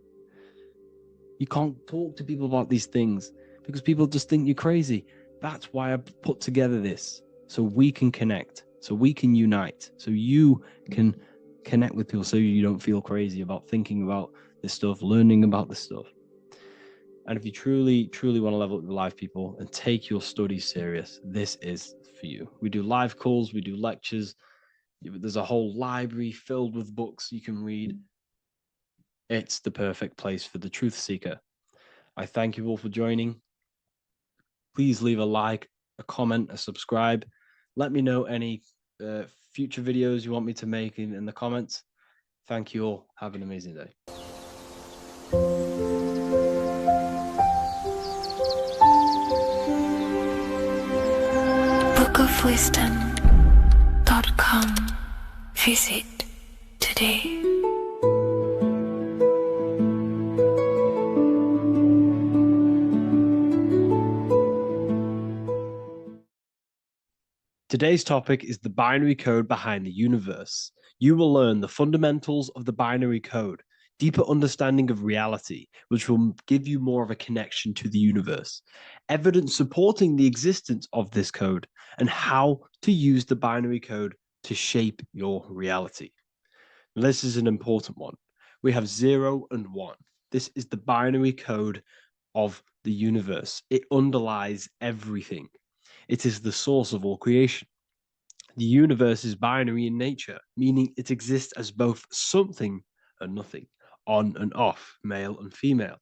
You can't talk to people about these things because people just think you're crazy. That's why I put together this, so we can connect, so we can unite, so you can connect with people, so you don't feel crazy about thinking about this stuff, learning about this stuff. And if you truly want to level up your life, people, and take your studies serious, this is for you. We do live calls, we do lectures. There's a whole library filled with books you can read. It's the perfect place for the truth seeker. I thank you all for joining. Please leave a like, a comment, a subscribe. Let me know any future videos you want me to make in the comments. Thank you all. Have an amazing day. bookofwisdom.com. Visit today. Today's topic is the binary code behind the universe. You will learn the fundamentals of the binary code, deeper understanding of reality, which will give you more of a connection to the universe, evidence supporting the existence of this code, and how to use the binary code to shape your reality. This is an important one. We have 0 and 1. This is the binary code of the universe. It underlies everything. It is the source of all creation. The universe is binary in nature, meaning it exists as both something and nothing, on and off, male and female,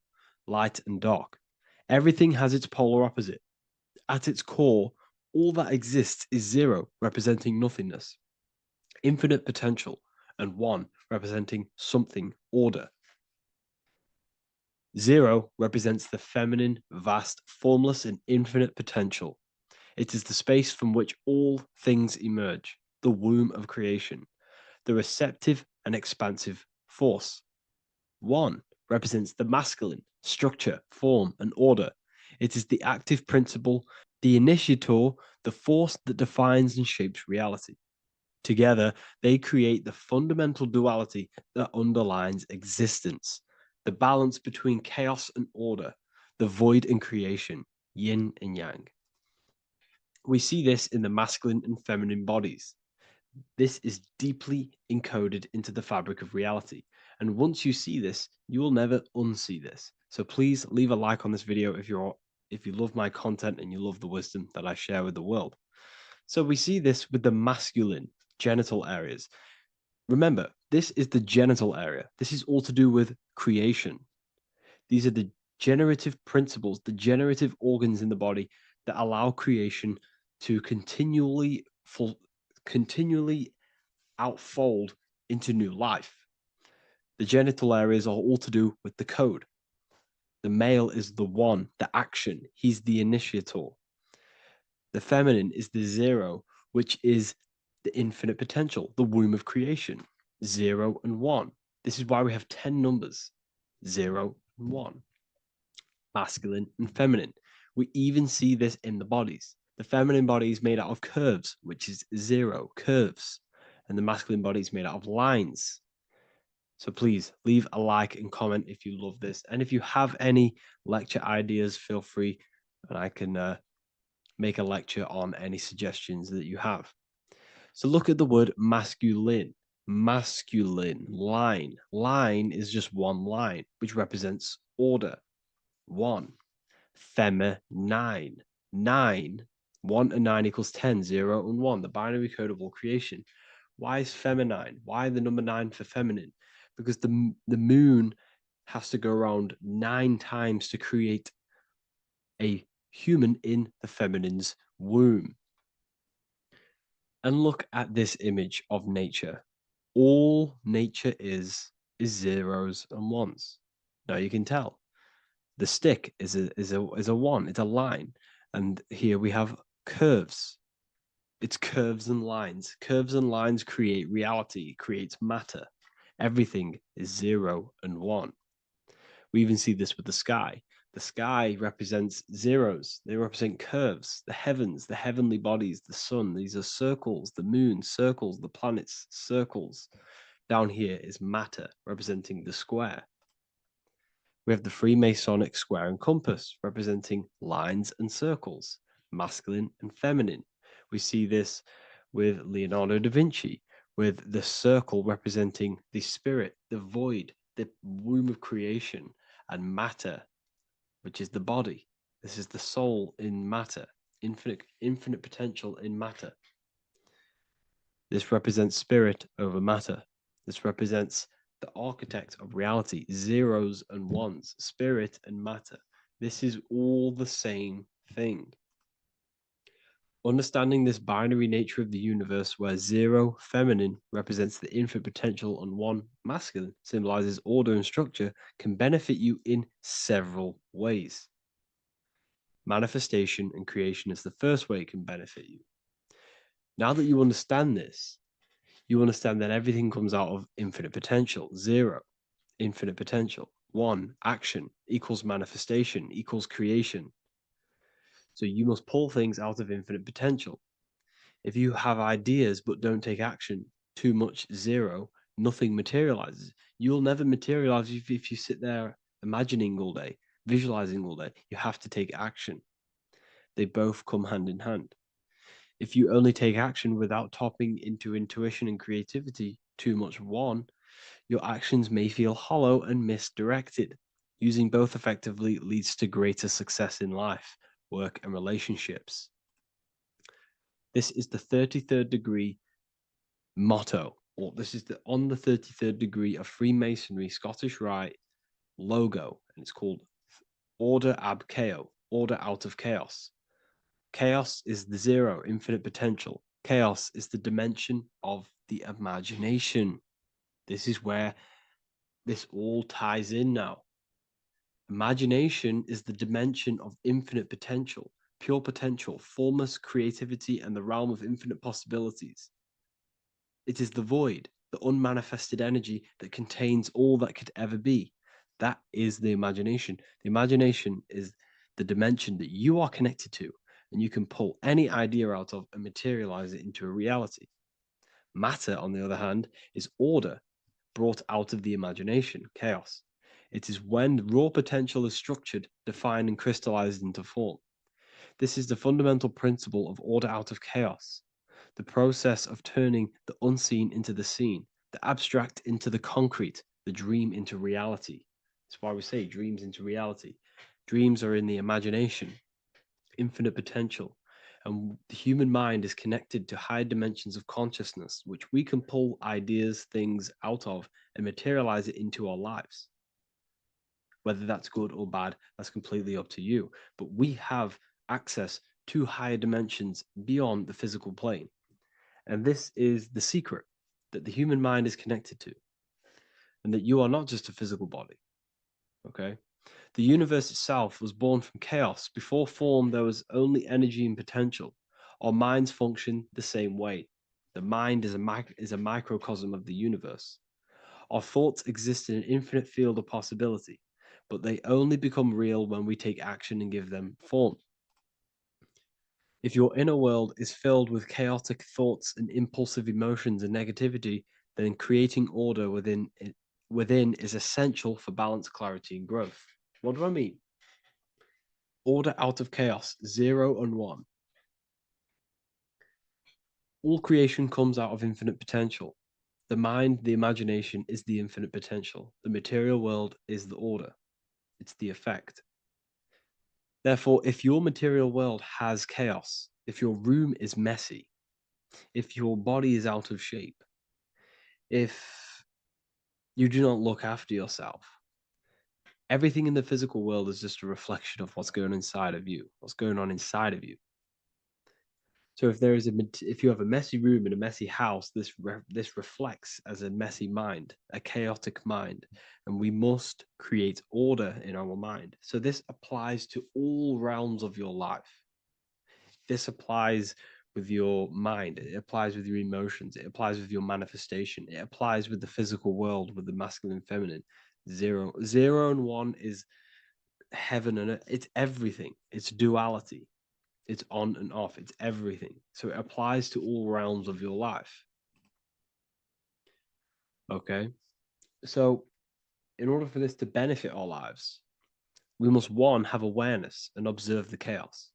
light and dark. Everything has its polar opposite. At its core, all that exists is 0, representing nothingness, infinite potential, and 1, representing something, order. 0 represents the feminine, vast, formless, and infinite potential. It is the space from which all things emerge, the womb of creation, the receptive and expansive force. 1 represents the masculine, structure, form, and order. It is the active principle, the initiator, the force that defines and shapes reality. Together, they create the fundamental duality that underlines existence, the balance between chaos and order, the void and creation, yin and yang. We see this in the masculine and feminine bodies. This is deeply encoded into the fabric of reality. And once you see this, you will never unsee this. So please leave a like on this video if you love my content and you love the wisdom that I share with the world. So we see this with the masculine genital areas. Remember, this is the genital area. This is all to do with creation. These are the generative principles, the generative organs in the body that allow creation to continually outfold into new life. The genital areas are all to do with the code. The male is the 1, the action. He's the initiator. The feminine is the 0, which is the infinite potential, the womb of creation. 0 and 1. This is why we have 10 numbers. 0 and 1. Masculine and feminine. We even see this in the bodies. The feminine body is made out of curves, which is 0, curves. And the masculine body is made out of lines. So please leave a like and comment if you love this. And if you have any lecture ideas, feel free and I can make a lecture on any suggestions that you have. So look at the word masculine. Masculine, line. Line is just one line, which represents order. 1. Feminine. 9. 1 and 9 equals 10. 0 and 1. The binary code of all creation. Why is feminine? Why the number 9 for feminine? Because the moon has to go around 9 times to create a human in the feminine's womb. And look at this image of nature. All nature is zeros and ones. Now you can tell. The stick is a 1. It's a line, and here we have curves. It's curves and lines. Curves and lines create reality, creates matter. Everything is 0 and 1. We even see this with the sky. The sky represents zeros. They represent curves, the heavens, the heavenly bodies, the sun. These are circles, the moon, circles, the planets, circles. Down here is matter, representing the square. We have the Freemasonic square and compass, representing lines and circles, masculine and feminine. We see this with Leonardo da Vinci, with the circle representing the spirit, the void, the womb of creation, and matter, which is the body. This is the soul in matter, infinite potential in matter. This represents spirit over matter. This represents the architect of reality, zeros and ones, spirit and matter. This is all the same thing. Understanding this binary nature of the universe, where 0 feminine represents the infinite potential and 1 masculine symbolizes order and structure, can benefit you in several ways. Manifestation and creation is the first way it can benefit you. Now that you understand this, you understand that everything comes out of infinite potential. 0, infinite potential. 1, action equals manifestation equals creation. So you must pull things out of infinite potential. If you have ideas but don't take action, too much zero, nothing materializes. You'll never materialize if you sit there imagining all day, visualizing all day. You have to take action. They both come hand in hand. If you only take action without tapping into intuition and creativity, too much one, your actions may feel hollow and misdirected. Using both effectively leads to greater success in life, work, and relationships. This is the 33rd degree motto, or this is on the 33rd degree of Freemasonry Scottish Rite logo, and it's called Order ab Chaos, order out of chaos. Chaos is the zero, infinite potential. Chaos is the dimension of the imagination. This is where this all ties in now. Imagination is the dimension of infinite potential, pure potential, formless creativity, and the realm of infinite possibilities. It is the void, the unmanifested energy that contains all that could ever be. That is the imagination. The imagination is the dimension that you are connected to, and you can pull any idea out of and materialize it into a reality. Matter, on the other hand, is order brought out of the imagination, chaos. It is when raw potential is structured, defined, and crystallized into form. This is the fundamental principle of order out of chaos, the process of turning the unseen into the seen, the abstract into the concrete, the dream into reality. That's why we say dreams into reality. Dreams are in the imagination, infinite potential, and the human mind is connected to higher dimensions of consciousness, which we can pull ideas, things out of, and materialize it into our lives. Whether that's good or bad, that's completely up to you. But we have access to higher dimensions beyond the physical plane. And this is the secret that the human mind is connected to, and that you are not just a physical body. Okay? The universe itself was born from chaos. Before form, there was only energy and potential. Our minds function the same way. The mind is a microcosm of the universe. Our thoughts exist in an infinite field of possibility, but they only become real when we take action and give them form. If your inner world is filled with chaotic thoughts and impulsive emotions and negativity, then creating order within is essential for balance, clarity, and growth. What do I mean? Order out of chaos, 0 and 1. All creation comes out of infinite potential. The mind, the imagination, is the infinite potential. The material world is the order. It's the effect. Therefore, if your material world has chaos, if your room is messy, if your body is out of shape, if you do not look after yourself, everything in the physical world is just a reflection of what's going on inside of you, what's going on inside of you. So if you have a messy room in a messy house, this reflects as a messy mind, a chaotic mind, and we must create order in our mind. So this applies to all realms of your life. This applies with your mind, it applies with your emotions, it applies with your manifestation, it applies with the physical world, with the masculine and feminine. 0 and 1 is heaven and earth. It's everything. It's duality. It's on and off. It's everything. So it applies to all realms of your life. Okay. So in order for this to benefit our lives, we must, one, have awareness and observe the chaos.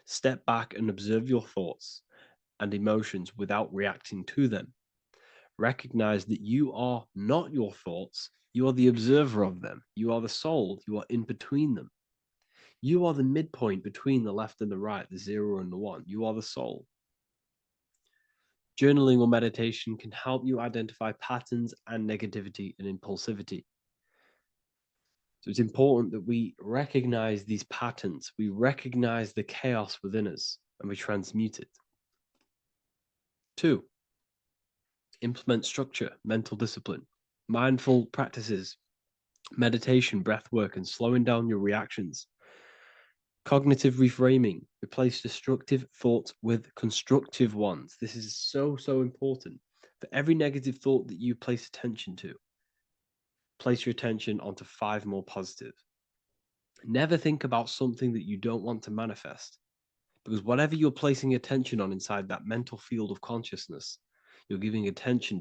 Step back and observe your thoughts and emotions without reacting to them. Recognize that you are not your thoughts. You are the observer of them. You are the soul. You are in between them. You are the midpoint between the left and the right, the 0 and the 1. You are the soul. Journaling or meditation can help you identify patterns and negativity and impulsivity. So it's important that we recognize these patterns, we recognize the chaos within us, and we transmute it. 2, implement structure, mental discipline, mindful practices, meditation, breath work, and slowing down your reactions. Cognitive reframing, replace destructive thoughts with constructive ones. This is so important. For every negative thought that you place attention to, place your attention onto 5 more positive. Never think about something that you don't want to manifest, because whatever you're placing attention on inside that mental field of consciousness, you're giving attention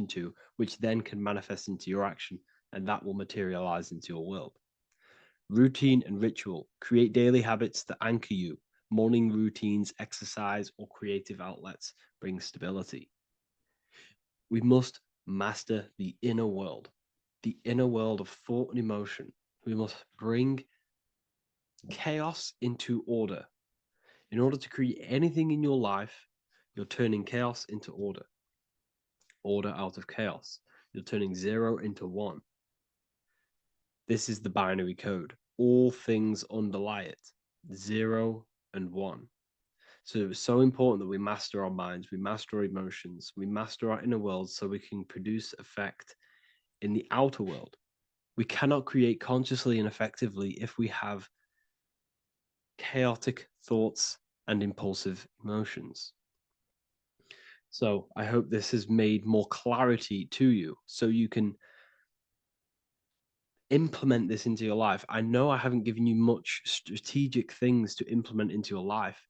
to, which then can manifest into your action, and that will materialize into your world. Routine and ritual. Create daily habits that anchor you. Morning routines, exercise, or creative outlets bring stability. We must master the inner world of thought and emotion. We must bring chaos into order. In order to create anything in your life, you're turning chaos into order. Order out of chaos. You're turning 0 into 1. This is the binary code. All things underlie it. 0 and 1. So it's so important that we master our minds, we master our emotions, we master our inner world so we can produce effect in the outer world. We cannot create consciously and effectively if we have chaotic thoughts and impulsive emotions. So I hope this has made more clarity to you so you can implement this into your life. I know I haven't given you much strategic things to implement into your life,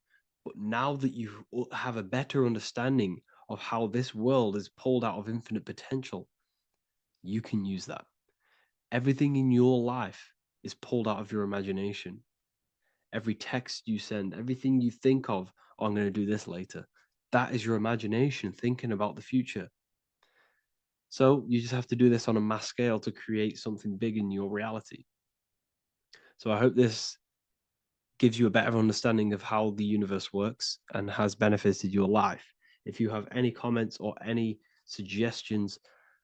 but now that you have a better understanding of how this world is pulled out of infinite potential, you can use that. Everything in your life is pulled out of your imagination. Every text you send, everything you think of, oh, I'm going to do this later, that is your imagination thinking about the future. So you just have to do this on a mass scale to create something big in your reality. So I hope this gives you a better understanding of how the universe works and has benefited your life. If you have any comments or any suggestions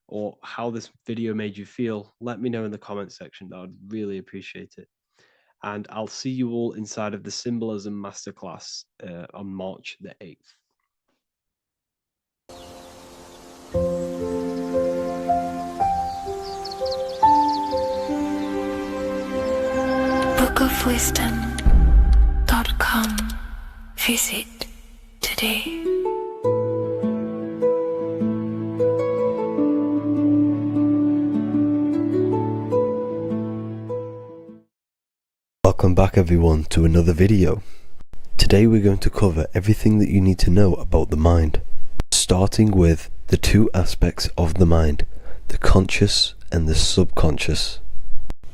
or how this video made you feel, let me know in the comment section. I would really appreciate it. And I'll see you all inside of the Symbolism Masterclass on March the 8th. bookofwisdom.com. Visit today. Welcome back everyone to another video. Today we're going to cover everything that you need to know about the mind, starting with the two aspects of the mind, the conscious and the subconscious.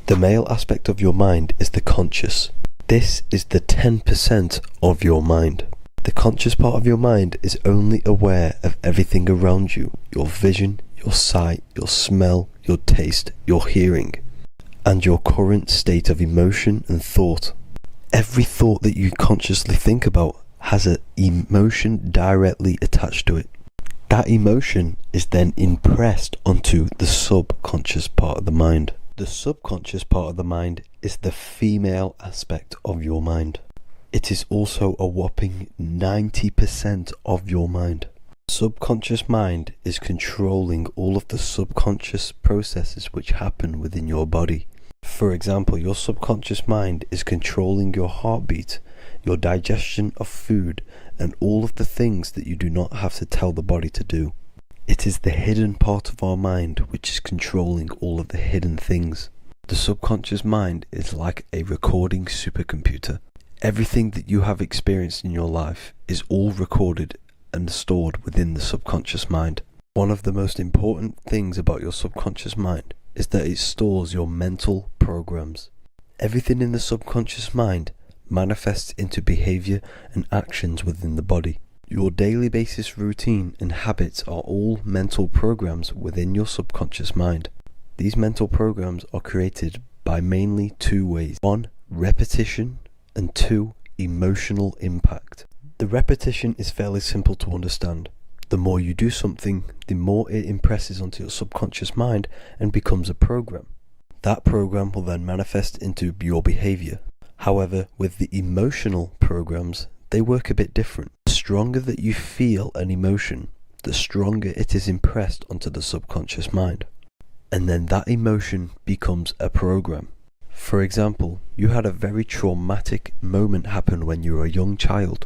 The male aspect of your mind is the conscious. This is the 10% of your mind. The conscious part of your mind is only aware of everything around you, your vision, your sight, your smell, your taste, your hearing, and your current state of emotion and thought. Every thought that you consciously think about has an emotion directly attached to it. That emotion is then impressed onto the subconscious part of the mind. The subconscious part of the mind is the female aspect of your mind. It is also a whopping 90% of your mind. Subconscious mind is controlling all of the subconscious processes which happen within your body. For example, your subconscious mind is controlling your heartbeat, your digestion of food, and all of the things that you do not have to tell the body to do. It is the hidden part of our mind which is controlling all of the hidden things. The subconscious mind is like a recording supercomputer. Everything that you have experienced in your life is all recorded and stored within the subconscious mind. One of the most important things about your subconscious mind is that it stores your mental programs. Everything in the subconscious mind manifests into behavior and actions within the body. Your daily basis routine and habits are all mental programs within your subconscious mind. These mental programs are created by mainly two ways. 1, repetition, and 2, emotional impact. The repetition is fairly simple to understand. The more you do something, the more it impresses onto your subconscious mind and becomes a program. That program will then manifest into your behavior. However, with the emotional programs, they work a bit different. The stronger that you feel an emotion, the stronger it is impressed onto the subconscious mind. And then that emotion becomes a program. For example, you had a very traumatic moment happen when you were a young child.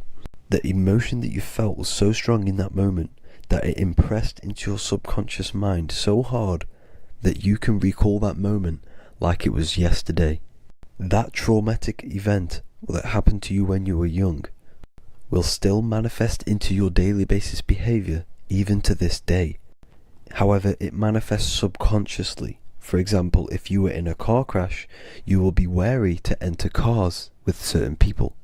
The emotion that you felt was so strong in that moment that it impressed into your subconscious mind so hard that you can recall that moment like it was yesterday. That traumatic event that happened to you when you were young will still manifest into your daily basis behavior even to this day. However, it manifests subconsciously. For example, if you were in a car crash, you will be wary to enter cars with certain people,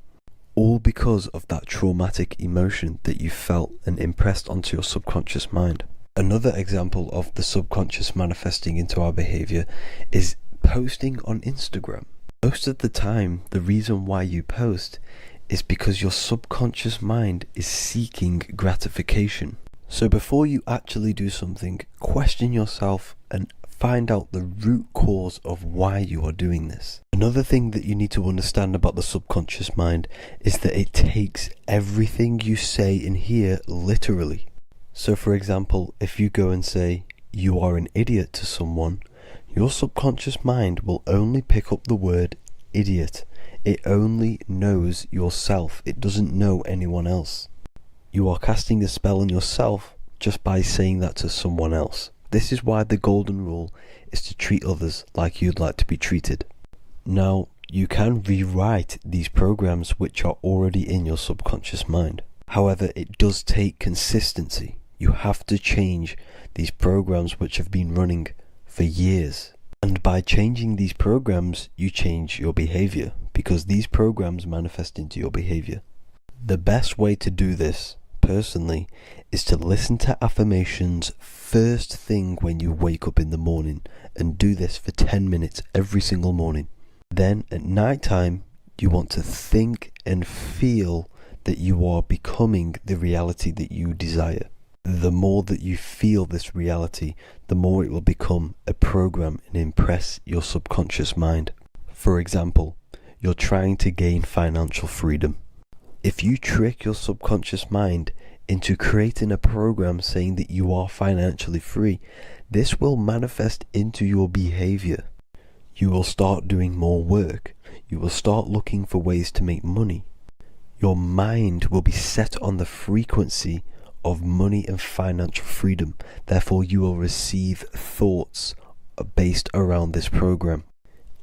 all because of that traumatic emotion that you felt and impressed onto your subconscious mind. Another example of the subconscious manifesting into our behavior is posting on Instagram. Most of the time, the reason why you post is because your subconscious mind is seeking gratification. So before you actually do something, question yourself and find out the root cause of why you are doing this. Another thing that you need to understand about the subconscious mind is that it takes everything you say in here literally. So for example, if you go and say, "You are an idiot" to someone, your subconscious mind will only pick up the word idiot. It only knows yourself. It doesn't know anyone else. You are casting a spell on yourself just by saying that to someone else. This is why the golden rule is to treat others like you'd like to be treated. Now, you can rewrite these programs which are already in your subconscious mind. However, it does take consistency. You have to change these programs which have been running for years. And by changing these programs, you change your behavior, because these programs manifest into your behavior. The best way to do this, personally, is to listen to affirmations first thing when you wake up in the morning, and do this for 10 minutes every single morning. Then at night time, you want to think and feel that you are becoming the reality that you desire. The more that you feel this reality, the more it will become a program and impress your subconscious mind. For example, you're trying to gain financial freedom. If you trick your subconscious mind into creating a program saying that you are financially free, this will manifest into your behavior. You will start doing more work. You will start looking for ways to make money. Your mind will be set on the frequency of money and financial freedom. Therefore, you will receive thoughts based around this program.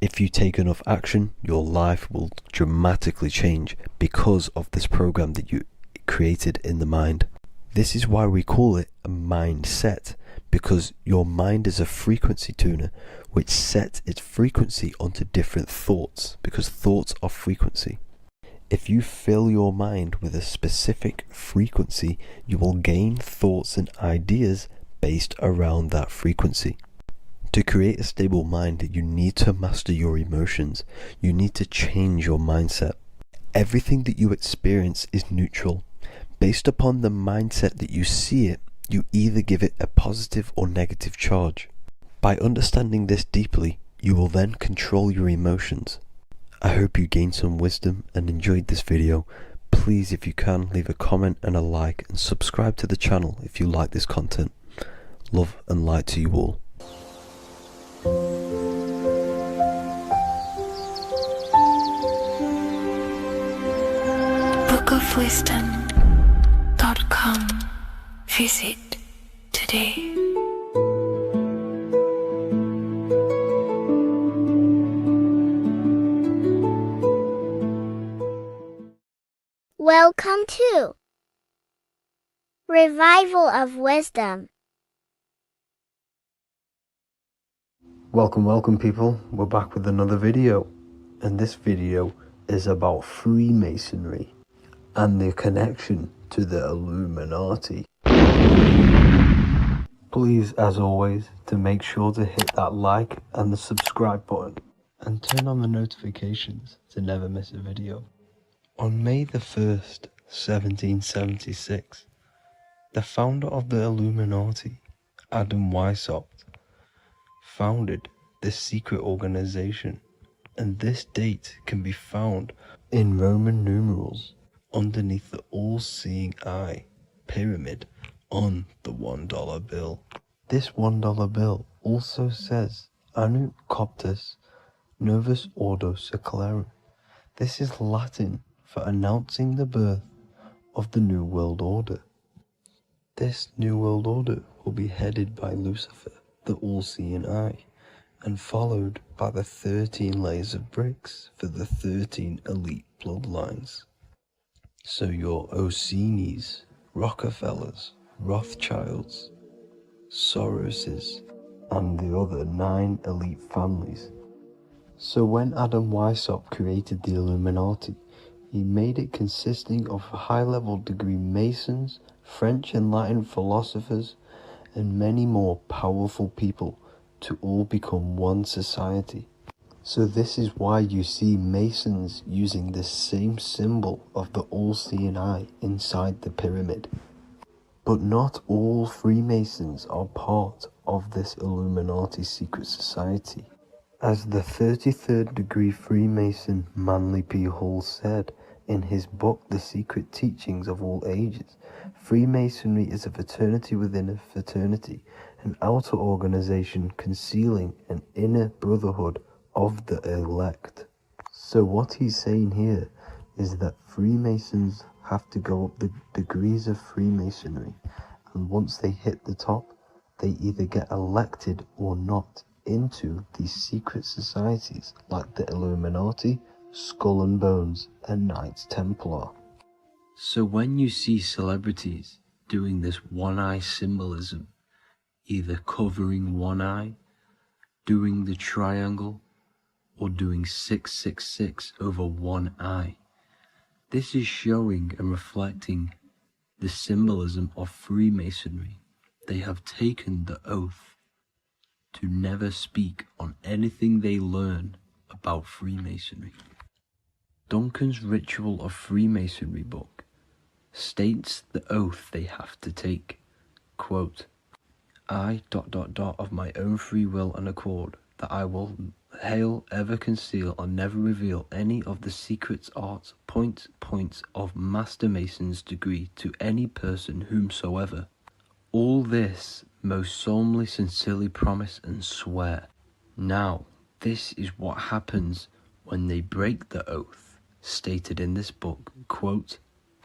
If you take enough action, your life will dramatically change because of this program that you created in the mind. This is why we call it a mindset, because your mind is a frequency tuner which sets its frequency onto different thoughts, because thoughts are frequency. If you fill your mind with a specific frequency, you will gain thoughts and ideas based around that frequency. To create a stable mind, you need to master your emotions. You need to change your mindset. Everything that you experience is neutral. Based upon the mindset that you see it, you either give it a positive or negative charge. By understanding this deeply, you will then control your emotions. I hope you gained some wisdom and enjoyed this video. Please, if you can, leave a comment and a like, and subscribe to the channel if you like this content. Love and light to you all. bookofwisdom.com. Visit today. Welcome to Revival of Wisdom. Welcome people, we're back with another video, and this video is about Freemasonry and the connection to the Illuminati. Please, as always, to make sure to hit that like and the subscribe button and turn on the notifications to never miss a video. On May the 1st, 1776, the founder of the Illuminati, Adam Weishaupt, founded this secret organization, and this date can be found in Roman numerals underneath the all-seeing eye pyramid on the $1 bill. This $1 bill also says Anno Coptus Novus Ordo Secularum. This is Latin for announcing the birth of the New World Order. This New World Order will be headed by Lucifer, the all-seeing eye, and followed by the 13 layers of bricks for the 13 elite bloodlines. So your Orsini's, Rockefellers, Rothschilds, Soroses, and the other 9 elite families. So when Adam Weishaupt created the Illuminati, he made it consisting of high-level degree Masons, French and Latin philosophers, and many more powerful people to all become one society. So this is why you see Masons using the same symbol of the all-seeing eye inside the pyramid. But not all Freemasons are part of this Illuminati secret society. As the 33rd degree Freemason Manly P. Hall said in his book The Secret Teachings of All Ages, Freemasonry is a fraternity within a fraternity, an outer organization concealing an inner brotherhood of the elect. So what he's saying here is that Freemasons have to go up the degrees of Freemasonry, and once they hit the top, they either get elected or not into these secret societies like the Illuminati, Skull and Bones, and Knights Templar. So when you see celebrities doing this one-eye symbolism, either covering one eye, doing the triangle, or doing 666 over one eye, this is showing and reflecting the symbolism of Freemasonry. They have taken the oath to never speak on anything they learn about Freemasonry. Duncan's Ritual of Freemasonry book states the oath they have to take. Quote, I ... of my own free will and accord, that I will hail, ever conceal, or never reveal any of the secrets, arts, points of Master Mason's degree to any person whomsoever. All this most solemnly, sincerely promise and swear. Now, this is what happens when they break the oath, stated in this book, quote,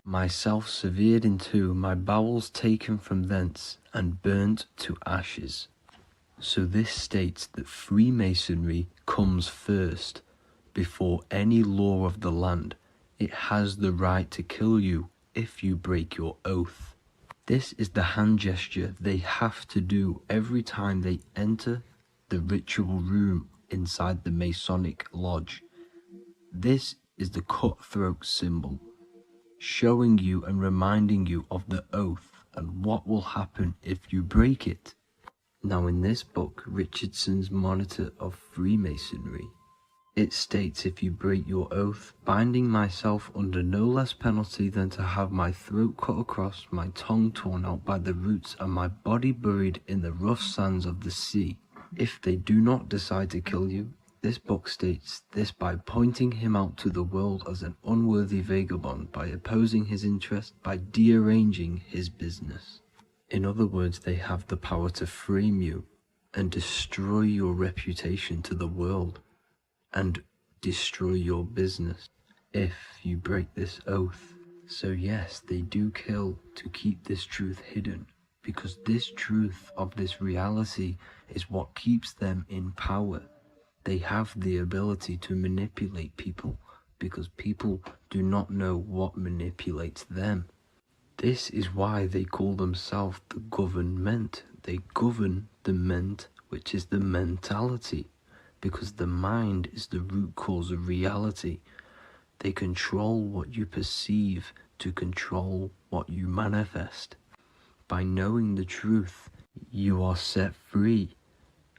myself severed in two, my bowels taken from thence, and burnt to ashes. So this states that Freemasonry comes first, before any law of the land. It has the right to kill you if you break your oath. This is the hand gesture they have to do every time they enter the ritual room inside the Masonic lodge. This is the cutthroat symbol, showing you and reminding you of the oath and what will happen if you break it. Now in this book, Richardson's Monitor of Freemasonry, it states, if you break your oath, binding myself under no less penalty than to have my throat cut across, my tongue torn out by the roots, and my body buried in the rough sands of the sea. If they do not decide to kill you, this book states this by pointing him out to the world as an unworthy vagabond, by opposing his interest, by dearranging his business. In other words, they have the power to frame you and destroy your reputation to the world, and destroy your business if you break this oath. So yes, they do kill to keep this truth hidden, because this truth of this reality is what keeps them in power. They have the ability to manipulate people, because people do not know what manipulates them. This is why they call themselves the government. They govern the ment, which is the mentality, because the mind is the root cause of reality. They control what you perceive to control what you manifest. By knowing the truth, you are set free,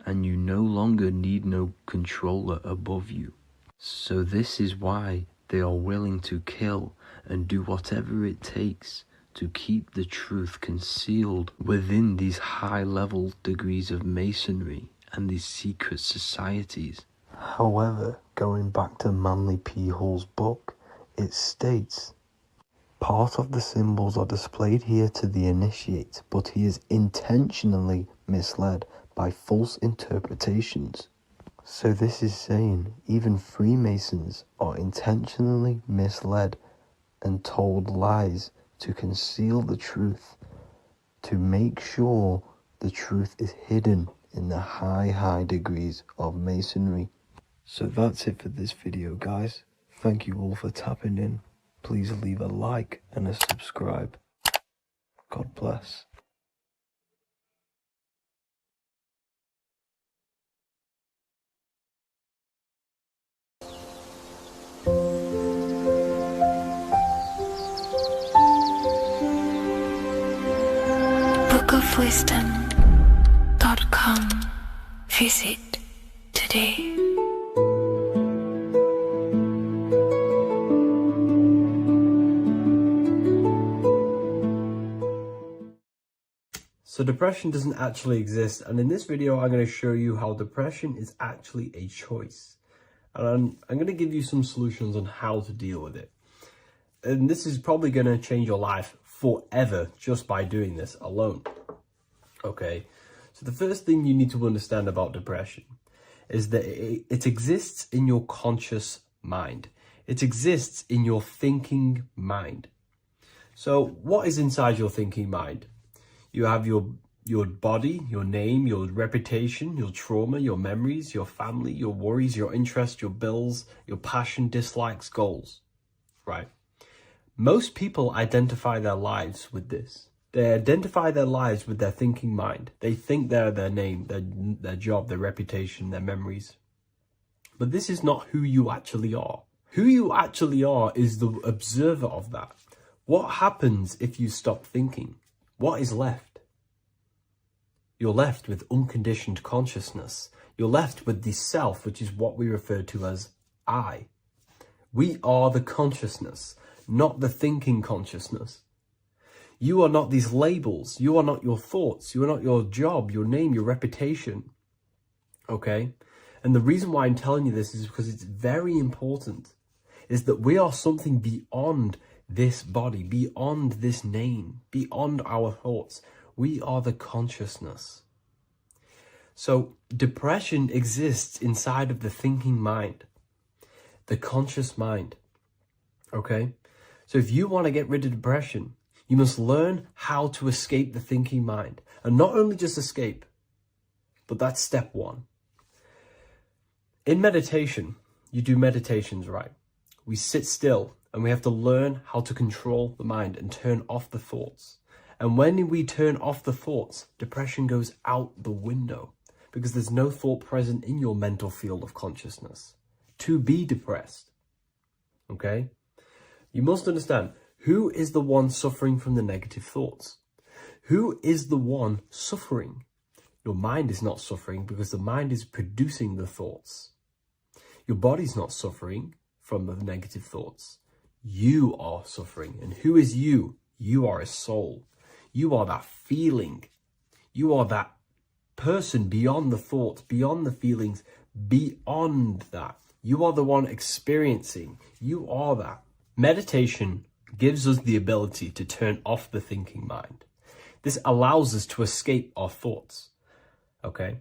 and you no longer need no controller above you. So this is why they are willing to kill and do whatever it takes to keep the truth concealed within these high-level degrees of masonry and these secret societies. However, going back to Manly P. Hall's book, it states, part of the symbols are displayed here to the initiate, but he is intentionally misled by false interpretations. So this is saying even Freemasons are intentionally misled and told lies to conceal the truth, to make sure the truth is hidden in the high degrees of masonry. So that's it for this video, guys. Thank you all for tapping in. please leave a like and a subscribe. God bless. bookofwisdom.com. Visit today. So depression doesn't actually exist, and in this video I'm going to show you how depression is actually a choice. And I'm going to give you some solutions on how to deal with it. And this is probably going to change your life forever just by doing this alone. Okay, so the first thing you need to understand about depression is that it exists in your conscious mind. It exists in your thinking mind. So what is inside your thinking mind? You have your body, your name, your reputation, your trauma, your memories, your family, your worries, your interests, your bills, your passion, dislikes, goals, right? Most people identify their lives with this. They identify their lives with their thinking mind. They think they're their name, their job, their reputation, their memories. But this is not who you actually are. Who you actually are is the observer of that. What happens if you stop thinking? What is left? You're left with unconditioned consciousness. You're left with the self, which is what we refer to as I. We are the consciousness, not the thinking consciousness. You are not these labels. You are not your thoughts. You are not your job, your name, your reputation. Okay? And the reason why I'm telling you this is because it's very important, is that we are something beyond this body, beyond this name, beyond our thoughts. We are the consciousness. So depression exists inside of the thinking mind, the conscious mind. Okay? So if you want to get rid of depression, you must learn how to escape the thinking mind. And not only just escape, but that's step one. In meditation, you do meditations, right? We sit still and we have to learn how to control the mind and turn off the thoughts. And when we turn off the thoughts, depression goes out the window because there's no thought present in your mental field of consciousness to be depressed. Okay? You must understand, who is the one suffering from the negative thoughts? Who is the one suffering? Your mind is not suffering because the mind is producing the thoughts. Your body's not suffering from the negative thoughts. You are suffering. And who is you? You are a soul. You are that feeling. You are that person beyond the thoughts, beyond the feelings, beyond that. You are the one experiencing. You are that. Meditation gives us the ability to turn off the thinking mind. This allows us to escape our thoughts. Okay?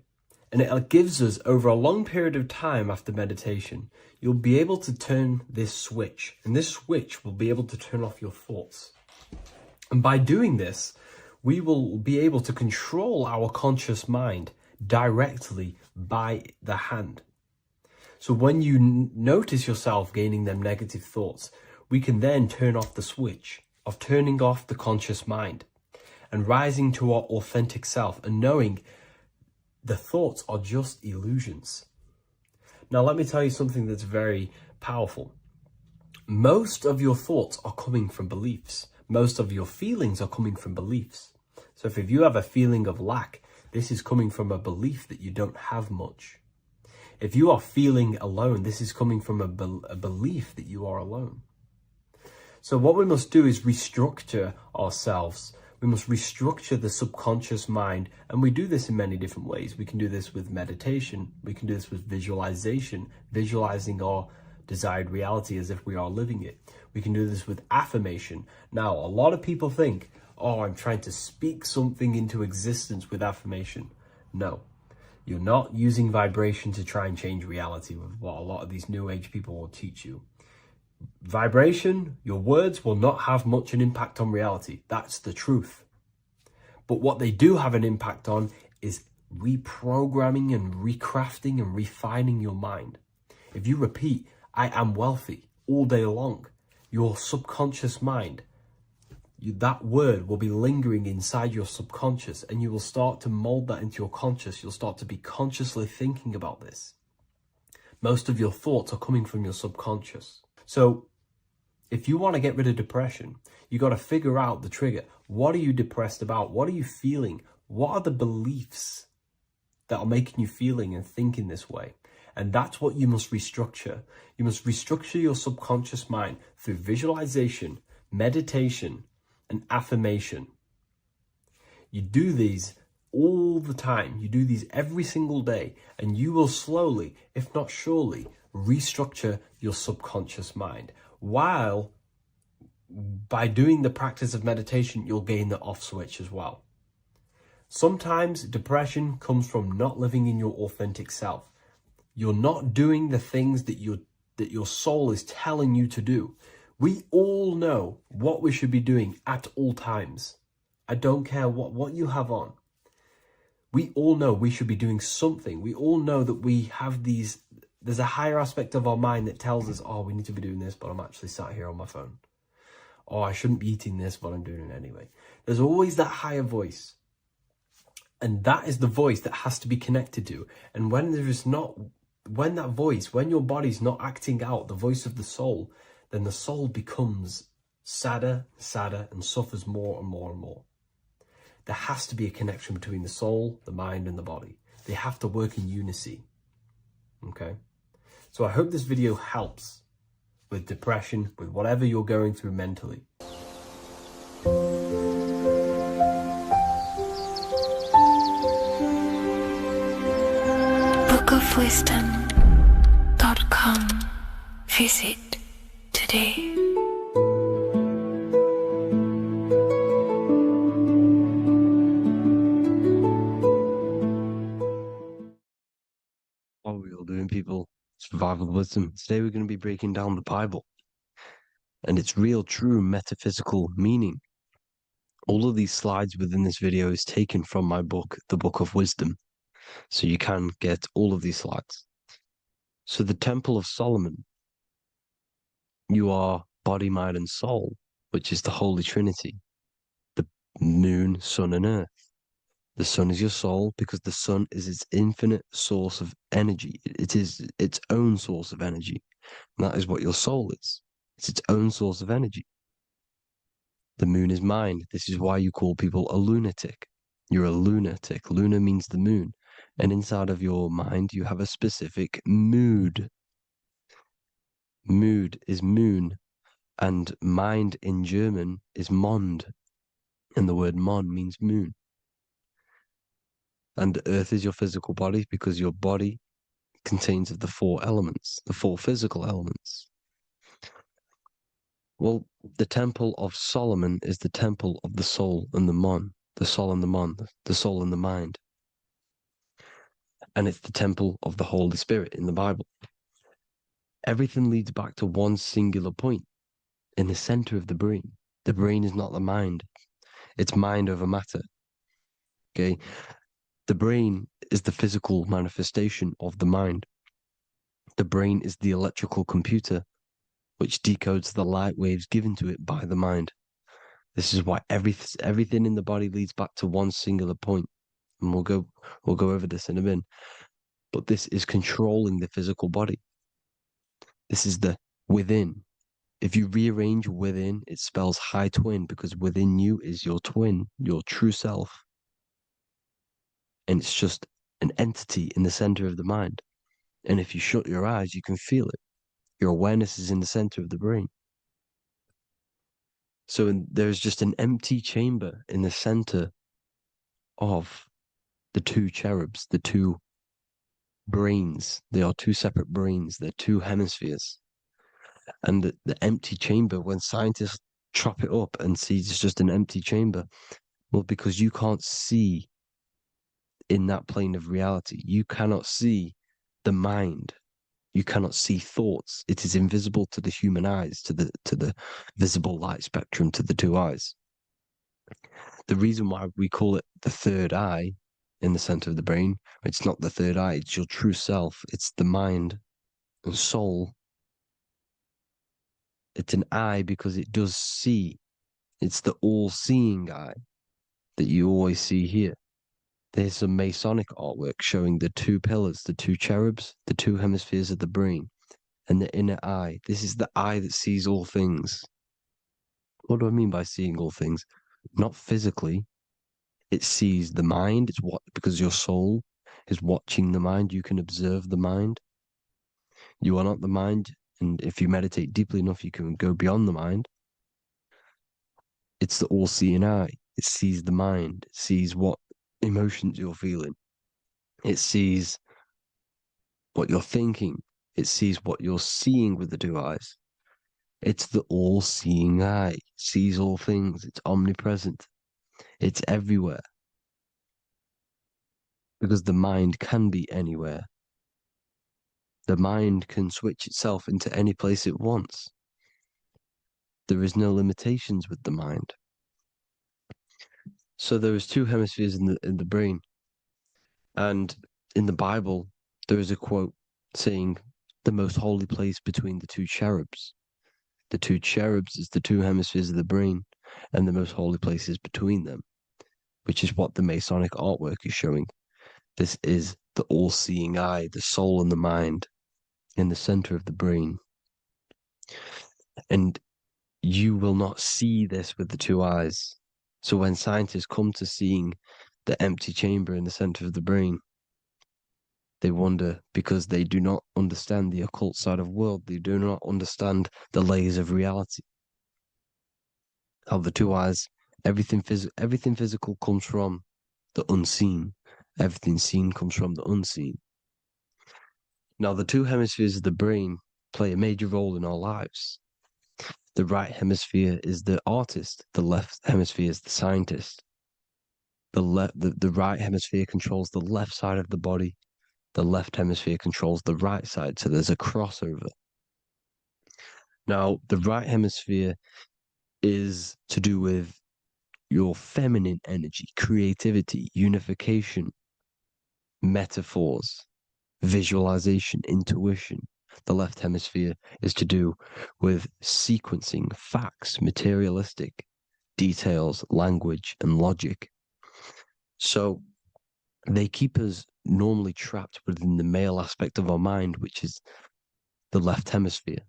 And it gives us, over a long period of time after meditation, you'll be able to turn this switch. And this switch will be able to turn off your thoughts. And by doing this, we will be able to control our conscious mind directly by the hand. So when you notice yourself gaining them negative thoughts, we can then turn off the switch of turning off the conscious mind and rising to our authentic self and knowing the thoughts are just illusions. Now, let me tell you something that's very powerful. Most of your thoughts are coming from beliefs. Most of your feelings are coming from beliefs. So if you have a feeling of lack, this is coming from a belief that you don't have much. If you are feeling alone, this is coming from a belief that you are alone. So what we must do is restructure ourselves. We must restructure the subconscious mind. And we do this in many different ways. We can do this with meditation. We can do this with visualization, visualizing our desired reality as if we are living it. We can do this with affirmation. Now, a lot of people think, oh, I'm trying to speak something into existence with affirmation. No, you're not using vibration to try and change reality with what a lot of these new age people will teach you. Vibration, your words will not have much an impact on reality. That's the truth. But what they do have an impact on is reprogramming and recrafting and refining your mind. If you repeat, I am wealthy all day long, your subconscious mind, that word will be lingering inside your subconscious, and you will start to mold that into your conscious. You'll start to be consciously thinking about this. Most of your thoughts are coming from your subconscious. So if you want to get rid of depression, you got to figure out the trigger. What are you depressed about? What are you feeling? What are the beliefs that are making you feeling and thinking this way? And that's what you must restructure. You must restructure your subconscious mind through visualization, meditation, and affirmation. You do these all the time. You do these every single day, and you will slowly, if not surely, restructure your subconscious mind. While by doing the practice of meditation, you'll gain the off switch as well. Sometimes depression comes from not living in your authentic self. You're not doing the things that your soul is telling you to do. We all know what we should be doing at all times. I don't care what you have on. We all know we should be doing something. We all know that we have there's a higher aspect of our mind that tells us, oh, we need to be doing this, but I'm actually sat here on my phone. Oh, I shouldn't be eating this, but I'm doing it anyway. There's always that higher voice. And that is the voice that has to be connected to. And when your body's not acting out the voice of the soul, then the soul becomes sadder, and suffers more and more and more. There has to be a connection between the soul, the mind, and the body. They have to work in unity. Okay? So I hope this video helps with depression, with whatever you're going through mentally. bookofwisdom.com. Visit today. What are we all doing, people? Survival wisdom. Today we're going to be breaking down the Bible and its real, true metaphysical meaning. All of these slides within this video is taken from my book, The Book of Wisdom. So you can get all of these slides. So the Temple of Solomon, you are body, mind, and soul, which is the Holy Trinity. The moon, sun, and earth. The sun is your soul because the sun is its infinite source of energy. It is its own source of energy. And that is what your soul is. It's its own source of energy. The moon is mind. This is why you call people a lunatic. You're a lunatic. Luna means the moon. And inside of your mind, you have a specific mood. Mood is moon. And mind in German is Mond. And the word Mond means moon. And earth is your physical body because your body contains of the four elements, the four physical elements. Well, the Temple of Solomon is the temple of the soul and the mon, the soul and the mon, the soul and the mind. And it's the temple of the Holy Spirit in the Bible. Everything leads back to one singular point in the center of the brain. The brain is not the mind. It's mind over matter. Okay? The brain is the physical manifestation of the mind. The brain is the electrical computer which decodes the light waves given to it by the mind. This is why everything in the body leads back to one singular point. And we'll go over this in a minute. But this is controlling the physical body. This is the within. If you rearrange within, it spells high twin because within you is your twin, your true self. And it's just an entity in the center of the mind. And if you shut your eyes, you can feel it. Your awareness is in the center of the brain. So there's just an empty chamber in the center of the two cherubs, the two brains. They are two separate brains. They're two hemispheres. And the empty chamber, when scientists chop it up and see it's just an empty chamber, well, because you can't see in that plane of reality. You cannot see the mind. You cannot see thoughts. It is invisible to the human eyes, to the visible light spectrum, to the two eyes. The reason why we call it the third eye in the center of the brain, it's not the third eye, it's your true self. It's the mind and soul It's an eye because it does see. It's the all-seeing eye that you always see here. There's some Masonic artwork showing the two pillars, the two cherubs, the two hemispheres of the brain, and the inner eye. This is the eye that sees all things. What do I mean by seeing all things? Not physically. It sees the mind. It's what, because your soul is watching the mind. You can observe the mind. You are not the mind. And if you meditate deeply enough, you can go beyond the mind. It's the all-seeing eye. It sees the mind. It sees what emotions you're feeling. It sees what you're thinking. It sees what you're seeing with the two eyes. It's the all-seeing eye. It sees all things. It's omnipresent. It's everywhere. Because the mind can be anywhere. The mind can switch itself into any place it wants. There is no limitations with the mind. So there is two hemispheres in the brain. And in the Bible, there is a quote saying the most holy place between the two cherubs. The two cherubs is the two hemispheres of the brain, and the most holy place is between them, which is what the Masonic artwork is showing. This is the all-seeing eye, the soul and the mind in the center of the brain. And you will not see this with the two eyes. So when scientists come to seeing the empty chamber in the center of the brain, they wonder because they do not understand the occult side of the world. They do not understand the layers of reality. How the two eyes, everything physical comes from the unseen. Everything seen comes from the unseen. Now, the two hemispheres of the brain play a major role in our lives. The right hemisphere is the artist. The left hemisphere is the scientist. The right hemisphere controls the left side of the body. The left hemisphere controls the right side. So there's a crossover. Now, the right hemisphere is to do with your feminine energy, creativity, unification, metaphors, visualization, intuition. The left hemisphere is to do with sequencing, facts, materialistic details, language, and logic. So they keep us normally trapped within the male aspect of our mind, which is the left hemisphere.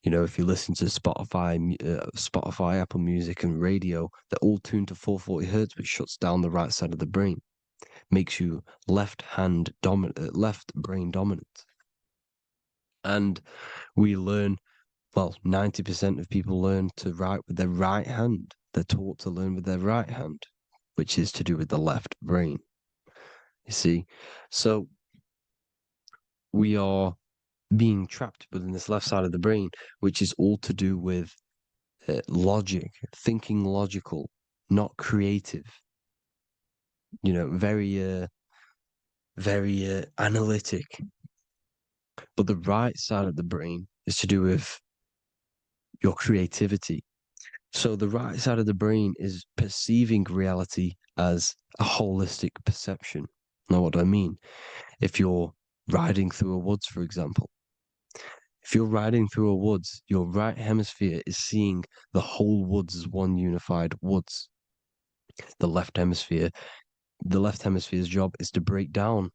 You know, if you listen to Spotify, Apple Music, and radio, they're all tuned to 440 hertz, which shuts down the right side of the brain, makes you left brain dominant. And we learn, well, 90% of people learn to write with their right hand. They're taught to learn with their right hand, which is to do with the left brain. You see, so we are being trapped within this left side of the brain, which is all to do with logic, thinking logical, not creative. You know, very analytic. But the right side of the brain is to do with your creativity. So the right side of the brain is perceiving reality as a holistic perception. Now, what do I mean? If you're riding through a woods, for example, if you're riding through a woods, your right hemisphere is seeing the whole woods as one unified woods. The left hemisphere's job is to break down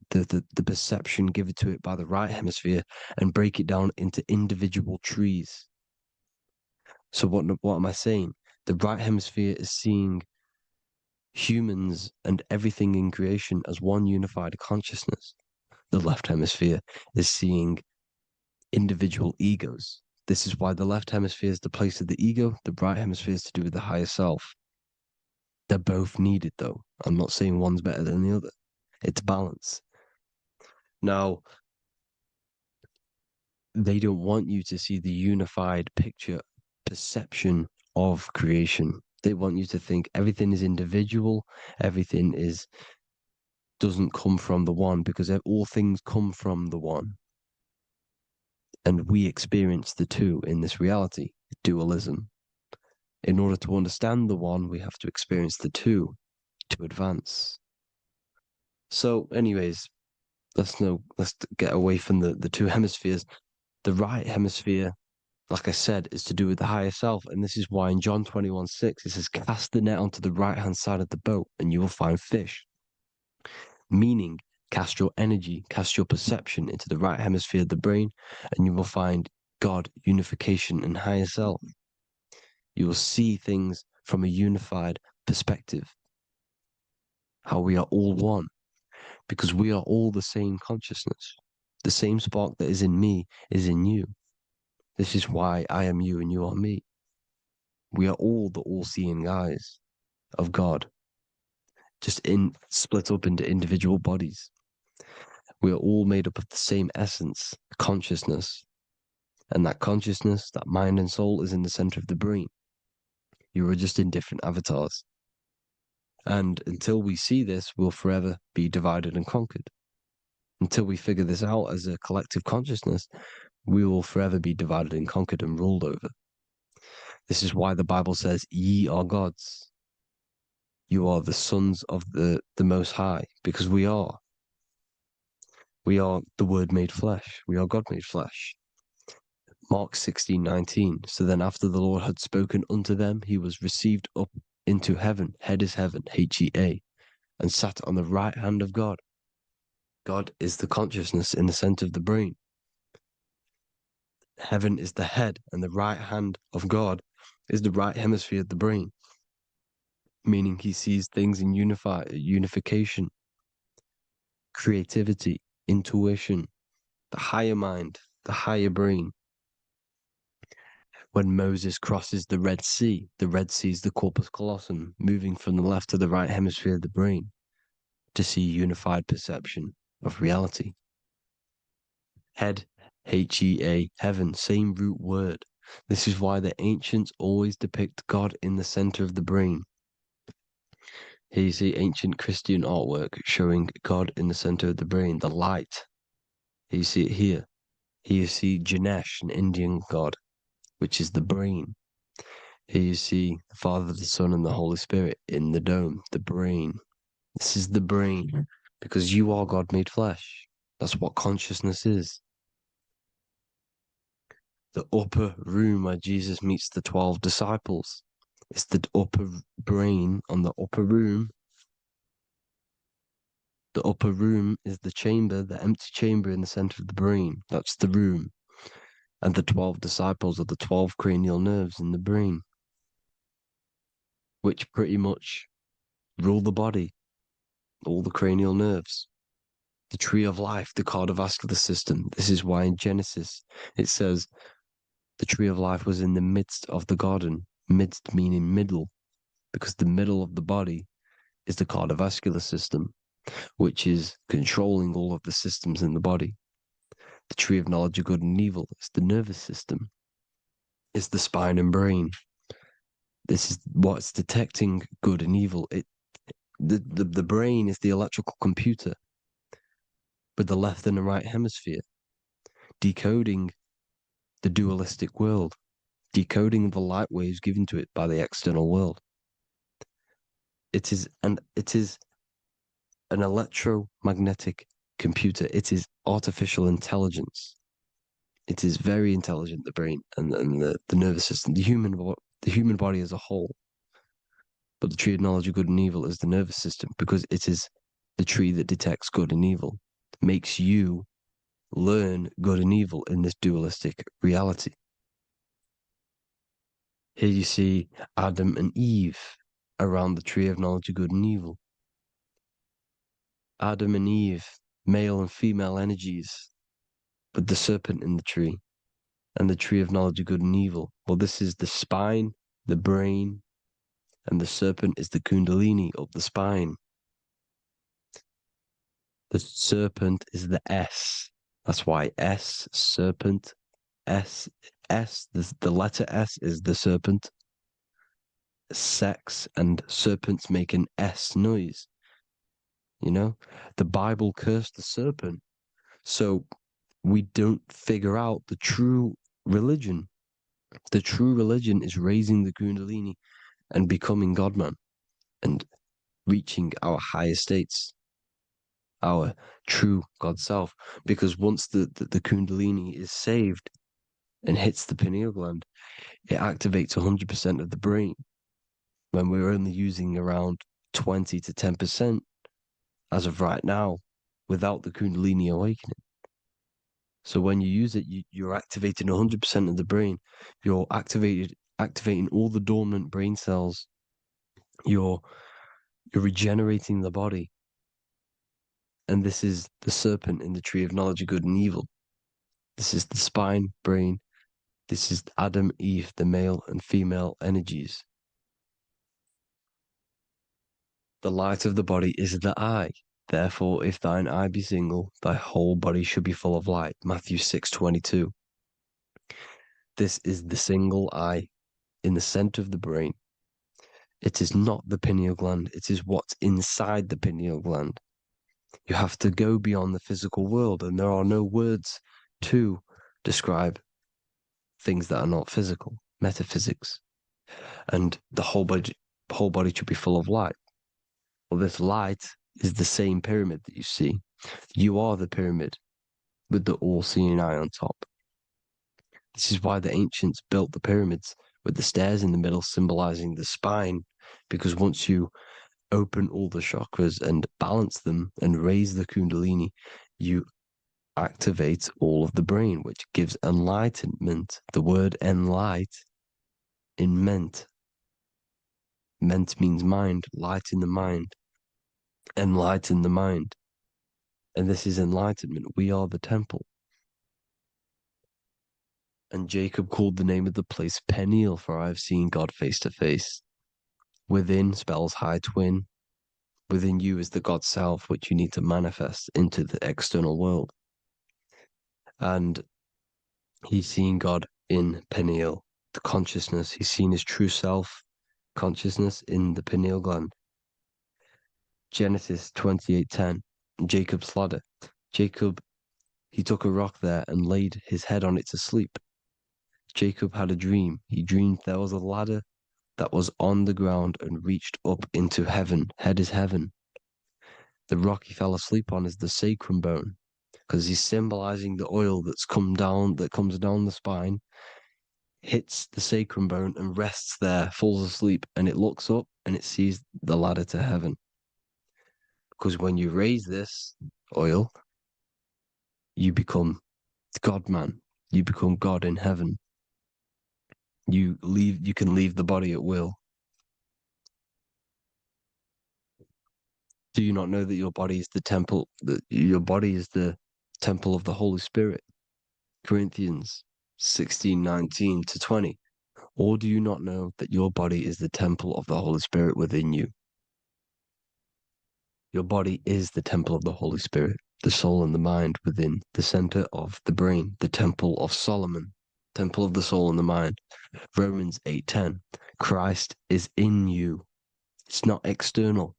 the perception given to it by the right hemisphere and break it down into individual trees. So what am I saying? The right hemisphere is seeing humans and everything in creation as one unified consciousness. The left hemisphere is seeing individual egos. This is why the left hemisphere is the place of the ego, the right hemisphere is to do with the higher self. They're both needed, though. I'm not saying one's better than the other. It's balance. Now, they don't want you to see the unified picture, perception of creation. They want you to think everything is individual, everything doesn't come from the one, because all things come from the one. And we experience the two in this reality, dualism. In order to understand the one, we have to experience the two to advance. So, anyways, let's get away from the two hemispheres. The right hemisphere like I said, is to do with the higher self. And this is why in John 21:6, it says, cast the net onto the right-hand side of the boat and you will find fish. Meaning, cast your energy, cast your perception into the right hemisphere of the brain, and you will find God, unification, and higher self. You will see things from a unified perspective. How we are all one, because we are all the same consciousness. The same spark that is in me is in you. This is why I am you and you are me. We are all the all-seeing eyes of God, just split up into individual bodies. We are all made up of the same essence, consciousness. And that consciousness, that mind and soul, is in the center of the brain. You are just in different avatars. And until we see this, we'll forever be divided and conquered. Until we figure this out as a collective consciousness, we will forever be divided and conquered and ruled over. This is why the Bible says, ye are gods. You are the sons of the Most High, because we are. We are the Word made flesh. We are God made flesh. Mark 16:19. So then after the Lord had spoken unto them, he was received up into heaven, head is heaven, H-E-A, and sat on the right hand of God. God is the consciousness in the center of the brain. Heaven is the head, and the right hand of God is the right hemisphere of the brain, meaning he sees things in unification, creativity, intuition, the higher mind, the higher brain. When Moses crosses the Red Sea is the corpus callosum, moving from the left to the right hemisphere of the brain to see unified perception of reality. Head, H-E-A, heaven, same root word. This is why the ancients always depict God in the center of the brain. Here you see ancient Christian artwork showing God in the center of the brain, the light. Here you see it here. Here you see Ganesh, an Indian god, which is the brain. Here you see the Father, the Son, and the Holy Spirit in the dome, the brain. This is the brain, because you are God made flesh. That's what consciousness is. The upper room where Jesus meets the 12 disciples. It's the upper brain on the upper room. The upper room is the chamber, the empty chamber in the center of the brain. That's the room. And the 12 disciples are the 12 cranial nerves in the brain, which pretty much rule the body, all the cranial nerves. The tree of life, the cardiovascular system. This is why in Genesis it says the tree of life was in the midst of the garden. Midst meaning middle, because the middle of the body is the cardiovascular system, which is controlling all of the systems in the body. The tree of knowledge of good and evil is the nervous system. It's the spine and brain. This is what's detecting good and evil. The brain is the electrical computer with the left and the right hemisphere, decoding the dualistic world, decoding the light waves given to it by the external world. It is an electromagnetic computer. It is artificial intelligence. It is very intelligent, the brain and the nervous system, the human body as a whole. But the tree of knowledge of good and evil is the nervous system, because it is the tree that detects good and evil, makes you learn good and evil in this dualistic reality. Here you see Adam and Eve around the tree of knowledge of good and evil. Adam and Eve, male and female energies, but the serpent in the tree, and the tree of knowledge of good and evil. Well, this is the spine, the brain, and the serpent is the kundalini of the spine. The serpent is the S. That's why S, serpent, S, the letter S is the serpent. Sex and serpents make an S noise. You know, the Bible cursed the serpent. So we don't figure out the true religion. The true religion is raising the kundalini and becoming God-man and reaching our higher states, our true God self. Because once the kundalini is saved, and hits the pineal gland, it activates 100% of the brain when we're only using around 20 to 10% as of right now without the Kundalini awakening. So when you use it, you're activating 100% of the brain. You're activating all the dormant brain cells. You're regenerating the body. And this is the serpent in the tree of knowledge of good and evil. This is the spine, brain. This is Adam, Eve, the male and female energies. The light of the body is the eye. Therefore, if thine eye be single, thy whole body should be full of light. Matthew 6:22. This is the single eye in the center of the brain. It is not the pineal gland. It is what's inside the pineal gland. You have to go beyond the physical world, and there are no words to describe things that are not physical, metaphysics. And the whole body should be full of light. Well, this light is the same pyramid that you see. You are the pyramid with the all-seeing eye on top. This is why the ancients built the pyramids with the stairs in the middle symbolizing the spine, because once you open all the chakras and balance them and raise the Kundalini, you activate all of the brain, which gives enlightenment. The word enlight in ment. Ment means mind, light in the mind. Enlighten the mind. And this is enlightenment. We are the temple. And Jacob called the name of the place Peniel, for I have seen God face to face. Within spells high twin. Within you is the God self, which you need to manifest into the external world. And he's seen God in Peniel, the consciousness. He's seen his true self, consciousness in the pineal gland. Genesis 28:10, Jacob's ladder. Jacob, he took a rock there and laid his head on it to sleep. Jacob had a dream. He dreamed there was a ladder that was on the ground and reached up into heaven. Head is heaven. The rock he fell asleep on is the sacrum bone, because he's symbolizing the oil that comes down the spine, hits the sacrum bone and rests there, falls asleep, and it looks up and it sees the ladder to heaven. Because when you raise this oil, you become God man. You become God in heaven. You can leave the body at will. Do you not know that your body is the temple, that your body is the temple of the Holy Spirit? Corinthians 16:19-20. Or do you not know that your body is the temple of the Holy Spirit within you? Your body is the temple of the Holy Spirit, the soul and the mind within the center of the brain, the temple of Solomon, temple of the soul and the mind. Romans 8:10. Christ is in you. It's not external.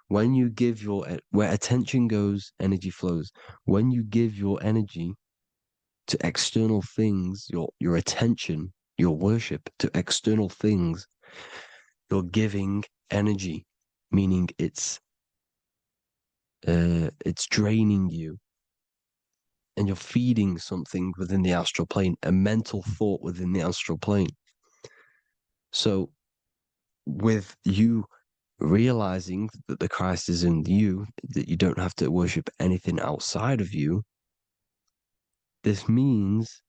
When you give where attention goes, energy flows. When you give your energy to external things, your attention, your worship to external things, you're giving energy, meaning it's draining you, and you're feeding something within the astral plane, a mental thought within the astral plane. So with you realizing that the Christ is in you, that you don't have to worship anything outside of you, this means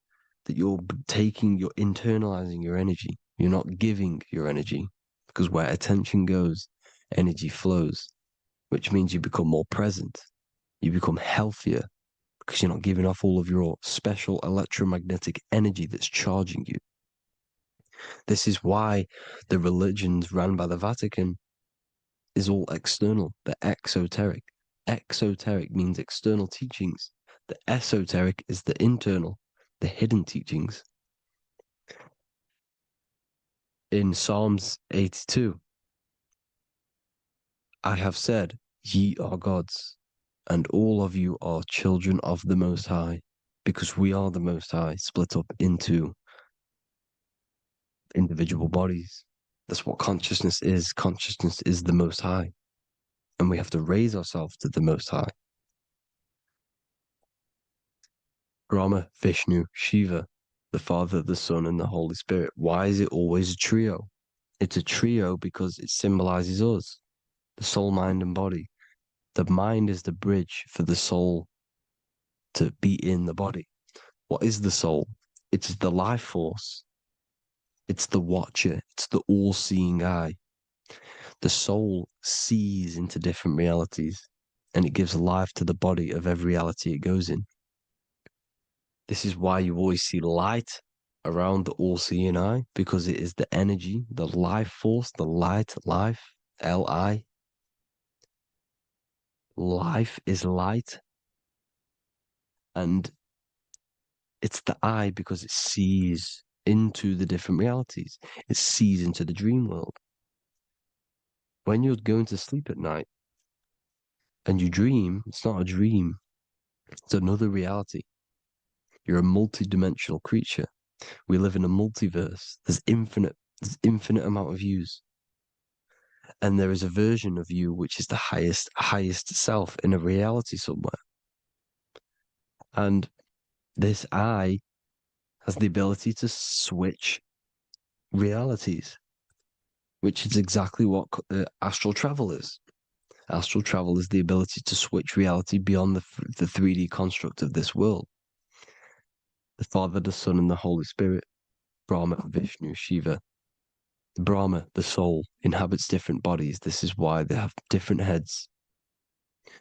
that you're internalizing your energy. You're not giving your energy, because where attention goes, energy flows, which means you become more present. You become healthier, because you're not giving off all of your special electromagnetic energy that's charging you. This is why the religions run by the Vatican is all external. They're exoteric. Exoteric means external teachings. The esoteric is the internal, the hidden teachings. In Psalms 82, I have said, ye are gods, and all of you are children of the Most High, because we are the Most High, split up into individual bodies. That's what consciousness is. Consciousness is the Most High, and we have to raise ourselves to the Most High. Brahma, Vishnu, Shiva, the Father, the Son, and the Holy Spirit. Why is it always a trio? It's a trio because it symbolizes us, the soul, mind, and body. The mind is the bridge for the soul to be in the body. What is the soul? It's the life force. It's the watcher. It's the all-seeing eye. The soul sees into different realities, and it gives life to the body of every reality it goes in. This is why you always see light around the all-seeing eye, because it is the energy, the life force, the light, life, L-I. Life is light. And it's the eye because it sees into the different realities. It sees into the dream world. When you're going to sleep at night and you dream, it's not a dream. It's another reality. You're a multi-dimensional creature. We live in a multiverse. There's infinite amount of views. And there is a version of you which is the highest self in a reality somewhere. And this eye has the ability to switch realities, which is exactly what astral travel is. Astral travel is the ability to switch reality beyond the 3D construct of this world. The Father, the Son, and the Holy Spirit, Brahma, Vishnu, Shiva. Brahma, the soul, inhabits different bodies. This is why they have different heads.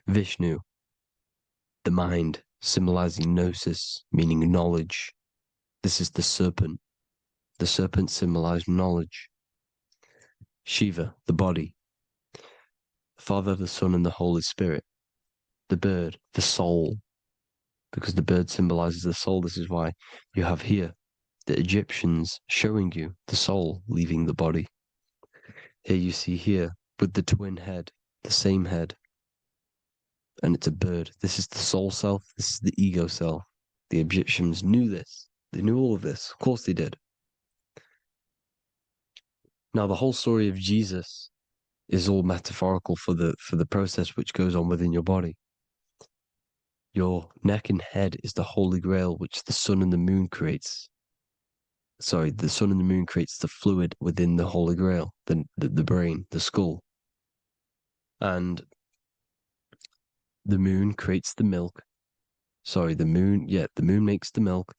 Vishnu, the mind, symbolizing gnosis, meaning knowledge. This is the serpent. The serpent symbolized knowledge. Shiva, the body. The Father, the Son, and the Holy Spirit. The bird, the soul, because the bird symbolizes the soul. This is why you have here the Egyptians showing you the soul leaving the body. Here you see here with the twin head, the same head, and it's a bird. This is the soul self. This is the ego self. The Egyptians knew this. They knew all of this. Of course they did. Now the whole story of Jesus is all metaphorical for the process which goes on within your body. Your neck and head is the holy grail which the sun and the moon creates. Sorry, the sun and the moon creates the fluid within the holy grail, the brain, the skull. And the moon creates the milk. Sorry, the moon makes the milk.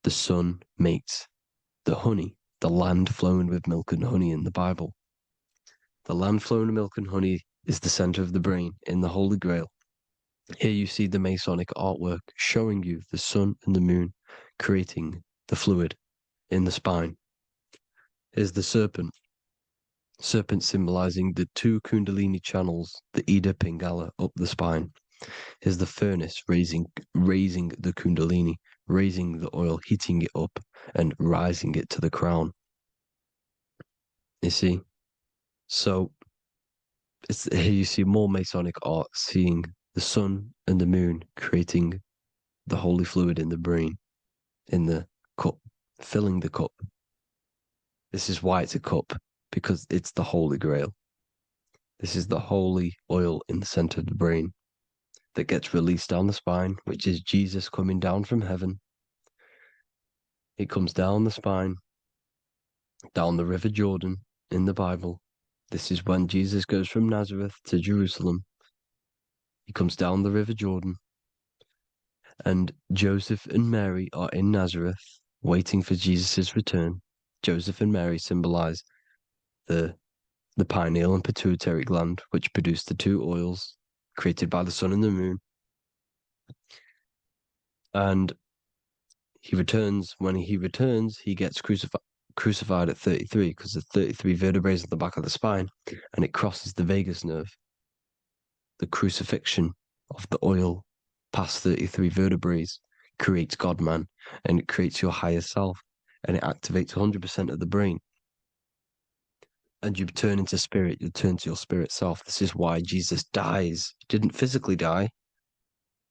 The sun makes the honey, the land flowing with milk and honey in the Bible. The land flowing with milk and honey is the center of the brain in the Holy Grail. Here you see the Masonic artwork showing you the sun and the moon creating the fluid in the spine. Here's the serpent. Serpent symbolizing the two Kundalini channels, the Ida Pingala up the spine. Here's the furnace raising the Kundalini, raising the oil, heating it up and rising it to the crown. You see? So here you see more Masonic art, seeing the sun and the moon creating the holy fluid in the brain, in the cup, filling the cup. This is why it's a cup, because it's the Holy Grail. This is the holy oil in the center of the brain that gets released down the spine, which is Jesus coming down from heaven. It comes down the spine, down the River Jordan in the Bible. This is when Jesus goes from Nazareth to Jerusalem. He comes down the River Jordan, and Joseph and Mary are in Nazareth waiting for Jesus' return. Joseph and Mary symbolize the pineal and pituitary gland, which produce the two oils created by the sun and the moon. And he returns. When he returns, he gets crucified at 33, because the 33 vertebrae at the back of the spine, and it crosses the vagus nerve. The crucifixion of the oil past 33 vertebrae creates God-man, and it creates your higher self, and it activates 100% of the brain. And you turn into spirit, you turn to your spirit self. This is why Jesus dies. He didn't physically die,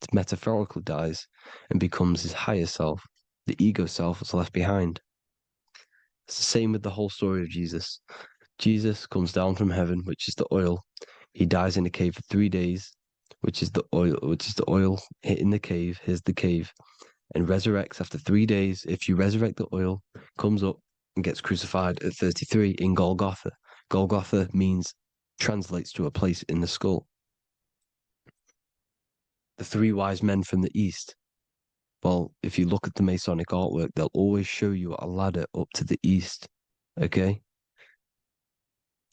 it metaphorically dies, and becomes his higher self. The ego self is left behind. It's the same with the whole story of Jesus. Jesus comes down from heaven, which is the oil. He dies in a cave for 3 days, which is the oil hitting the cave. Here's the cave. and resurrects after 3 days. If you resurrect the oil, comes up and gets crucified at 33 in Golgotha. Golgotha translates to a place in the skull. The 3 wise men from the east. Well, if you look at the Masonic artwork, they'll always show you a ladder up to the east. Okay?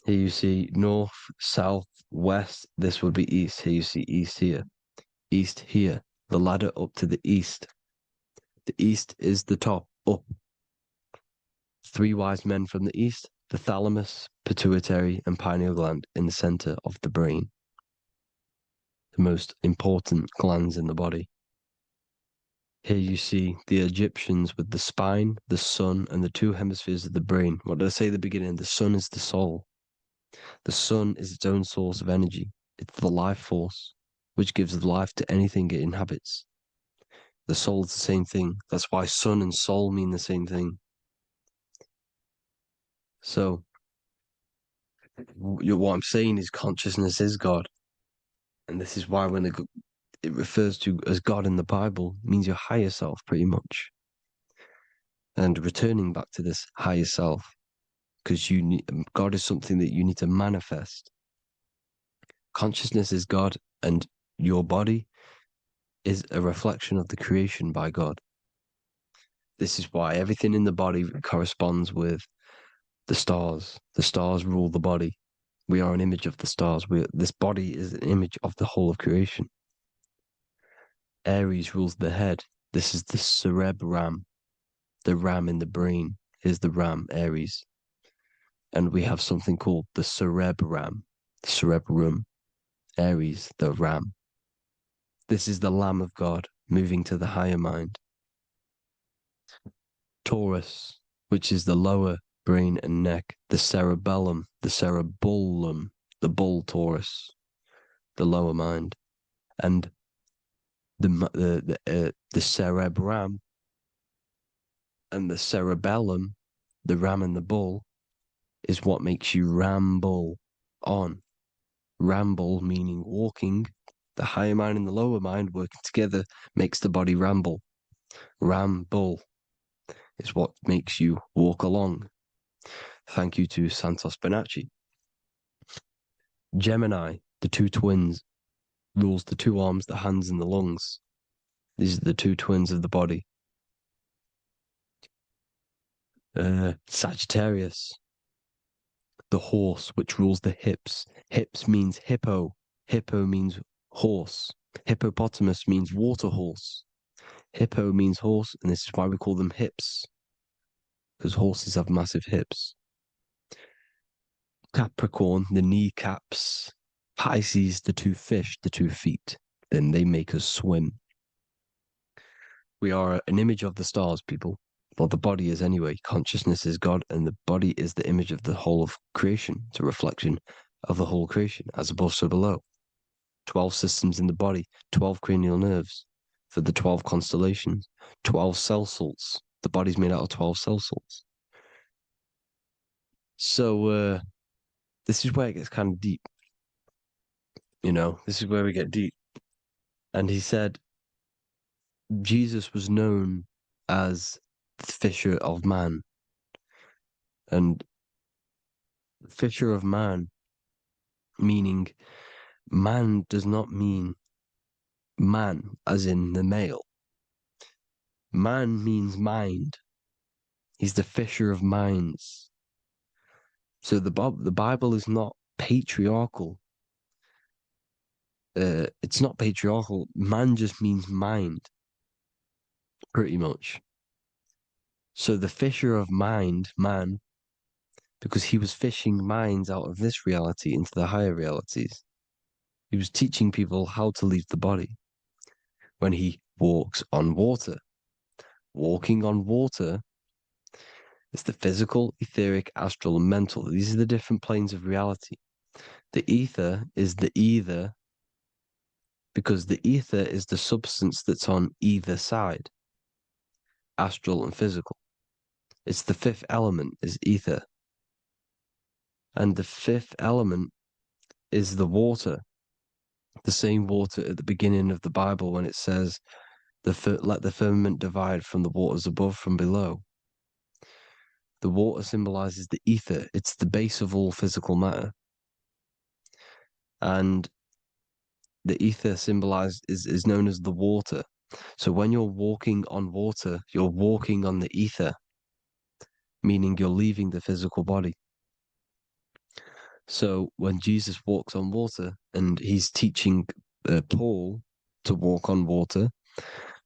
Here you see north, south, west. This would be east. Here you see east here. East here. The ladder up to the east. The east is the top, up. 3 wise men from the east. The thalamus, pituitary, and pineal gland in the center of the brain. The most important glands in the body. Here you see the Egyptians with the spine, the sun, and the 2 hemispheres of the brain. What did I say at the beginning? The sun is the soul. The sun is its own source of energy. It's the life force, which gives life to anything it inhabits. The soul is the same thing. That's why sun and soul mean the same thing. So, what I'm saying is consciousness is God. And this is why when it refers to as God in the Bible, it means your higher self, pretty much. And returning back to this higher self, because God is something that you need to manifest. Consciousness is God, and your body is a reflection of the creation by God. This is why everything in the body corresponds with the stars. The stars rule the body. We are an image of the stars. This body is an image of the whole of creation. Aries rules the head. This is the cerebrum, the ram in the brain. Here's the ram, Aries. And we have something called the cerebrum, Aries, the ram. This is the Lamb of God moving to the higher mind. Taurus, which is the lower brain and neck, the cerebellum, the bull Taurus, the lower mind, and the cerebrum and the cerebellum, the ram and the bull, is what makes you ramble on. Ramble meaning walking. The higher mind and the lower mind working together makes the body ramble. Ramble is what makes you walk along. Thank you to Santos Bonacci. Gemini, the 2 twins, rules the 2 arms, the hands, and the lungs. These are the 2 twins of the body. Sagittarius, the horse, which rules the hips. Hips means hippo. Hippo means horse. Hippopotamus means water horse. Hippo means horse, and this is why we call them hips, because horses have massive hips. Capricorn, the kneecaps. Pisces, the 2 fish, the 2 feet. Then they make us swim. We are an image of the stars, people. Well, the body is anyway. Consciousness is God, and the body is the image of the whole of creation. It's a reflection of the whole creation, as above, so below. 12 systems in the body, 12 cranial nerves for the 12 constellations, 12 cell salts. The body's made out of 12 cell salts. So, this is where it gets kind of deep. This is where we get deep. And he said Jesus was known as the fisher of man. And fisher of man, meaning man does not mean man as in the male. Man means mind. He's the fisher of minds. So the Bible is not patriarchal. It's not patriarchal. Man just means mind, pretty much. So the fisher of mind, man, because he was fishing minds out of this reality into the higher realities. He was teaching people how to leave the body when he walks on water. Walking on water is the physical, etheric, astral, and mental. These are the different planes of reality. The ether is the either, because the ether is the substance that's on either side, astral and physical. It's the 5th element, is ether. And the 5th element is the water. The same water at the beginning of the Bible when it says Let the firmament divide from the waters above from below. The water symbolizes the ether. It's the base of all physical matter. And the ether symbolized is known as the water. So when you're walking on water, you're walking on the ether, meaning you're leaving the physical body. So when Jesus walks on water and he's teaching Paul to walk on water,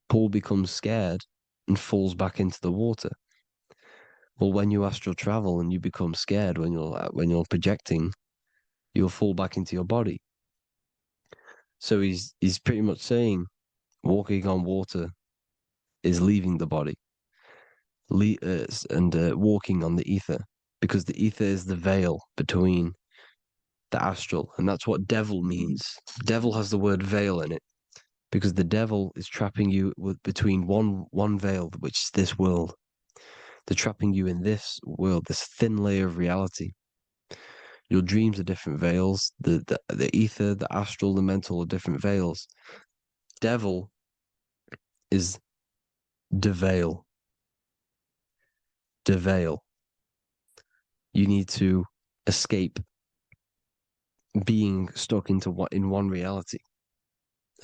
Paul becomes scared and falls back into the water. Well, when you astral travel and you become scared when you're projecting, you'll fall back into your body. So he's pretty much saying walking on water is leaving the body, walking on the ether, because the ether is the veil between the astral, and that's what devil means. Devil has the word veil in it, because the devil is trapping you between one veil, which is this world. They're trapping you in this world, this thin layer of reality. Your dreams are different veils. The ether, the astral, the mental are different veils. Devil is the veil. The veil. You need to escape being stuck in one reality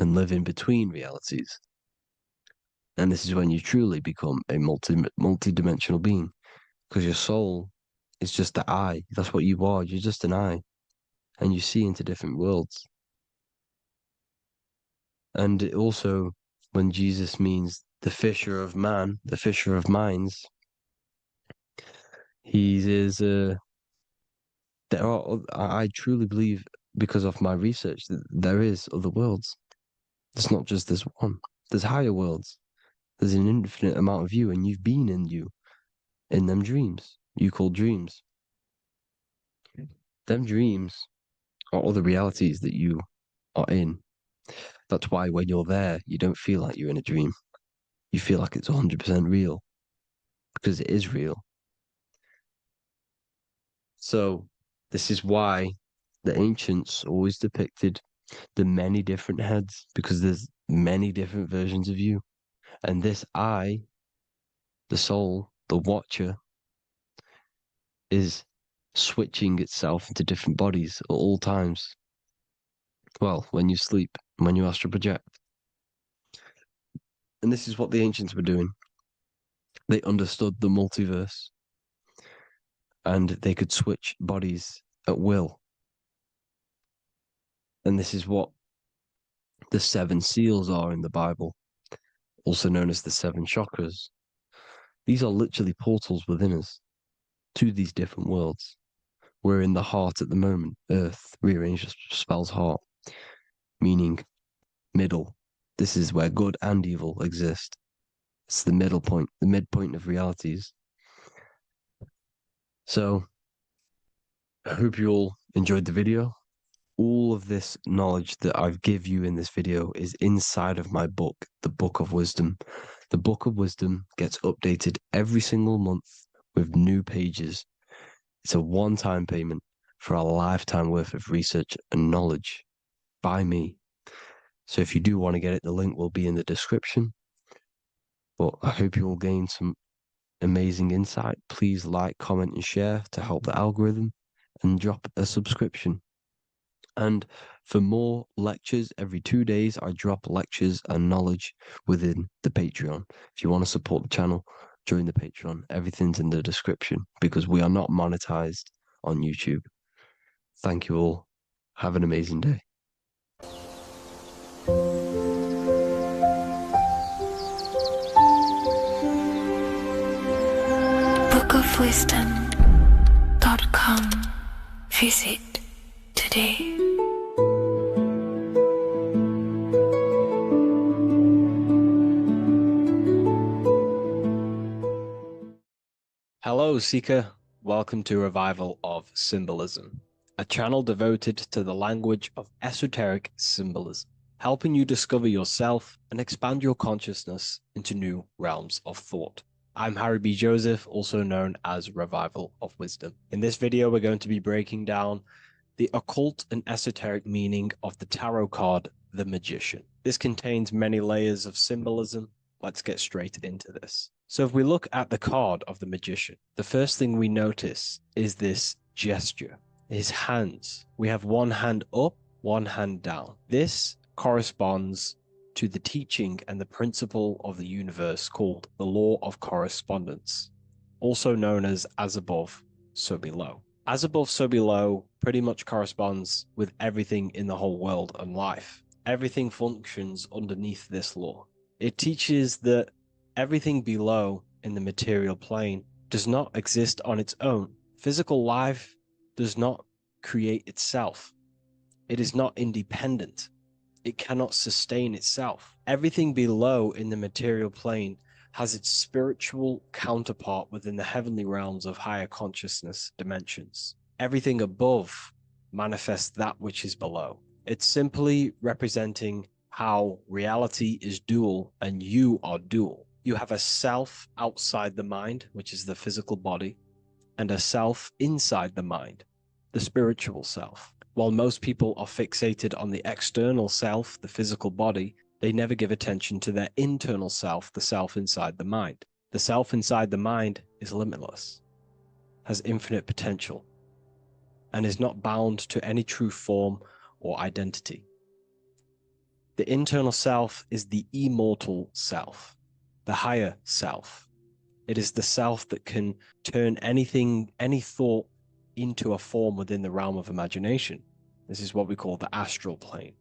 and live in between realities. And this is when you truly become a multi-dimensional being, because your soul is just the eye. That's what you are. You're just an eye, and you see into different worlds. And it also, when Jesus means the fisher of man, the fisher of minds, I truly believe, because of my research, that there is other worlds. It's not just this one. There's higher worlds. There's an infinite amount of you, and you've been in them dreams you call dreams. Them dreams are other realities that you are in. That's why when you're there, you don't feel like you're in a dream. You feel like it's 100% real, because it is real. So this is why the ancients always depicted the many different heads, because there's many different versions of you. And this I, the soul, the watcher, is switching itself into different bodies at all times. Well, when you sleep, when you astral project. And this is what the ancients were doing. They understood the multiverse, and they could switch bodies at will. And this is what the 7 seals are in the Bible, also known as the 7 chakras. These are literally portals within us to these different worlds. We're in the heart at the moment. Earth, rearranged, spells heart, meaning middle. This is where good and evil exist. It's the middle point, the midpoint of realities. So, I hope you all enjoyed the video. All of this knowledge that I've give you in this video is inside of my book, the Book of Wisdom. The Book of Wisdom gets updated every single month with new pages. It's a one-time payment for a lifetime worth of research and knowledge by me. So if you do want to get it, the link will be in the description. But I hope you will gain some amazing insight. Please like, comment, and share to help the algorithm, and drop a subscription. And for more lectures, every 2 days, I drop lectures and knowledge within the Patreon. If you want to support the channel, join the Patreon. Everything's in the description, because we are not monetized on YouTube. Thank you all. Have an amazing day. bookofwisdom.com. Visit today. Hello, Seeker. Welcome to Revival of Symbolism, a channel devoted to the language of esoteric symbolism, helping you discover yourself and expand your consciousness into new realms of thought. I'm Harry B. Joseph, also known as Revival of Wisdom. In this video, we're going to be breaking down the occult and esoteric meaning of the tarot card the magician. This contains many layers of symbolism. Let's get straight into this. So if we look at the card of the magician, the first thing we notice is this gesture, his hands. We have one hand up, one hand down. This corresponds to the teaching and the principle of the universe called the law of correspondence, also known as above, so below. As above, so below pretty much corresponds with everything in the whole world and life. Everything functions underneath this law. It teaches that everything below in the material plane does not exist on its own. Physical life does not create itself. It is not independent. It cannot sustain itself. Everything below in the material plane has its spiritual counterpart within the heavenly realms of higher consciousness dimensions. Everything above manifests that which is below. It's simply representing how reality is dual and you are dual. You have a self outside the mind, which is the physical body, and a self inside the mind, the spiritual self. While most people are fixated on the external self, the physical body, they never give attention to their internal self, the self inside the mind. The self inside the mind is limitless, has infinite potential, and is not bound to any true form or identity. The internal self is the immortal self, the higher self. It is the self that can turn anything, any thought, into a form within the realm of imagination. This is what we call the astral plane.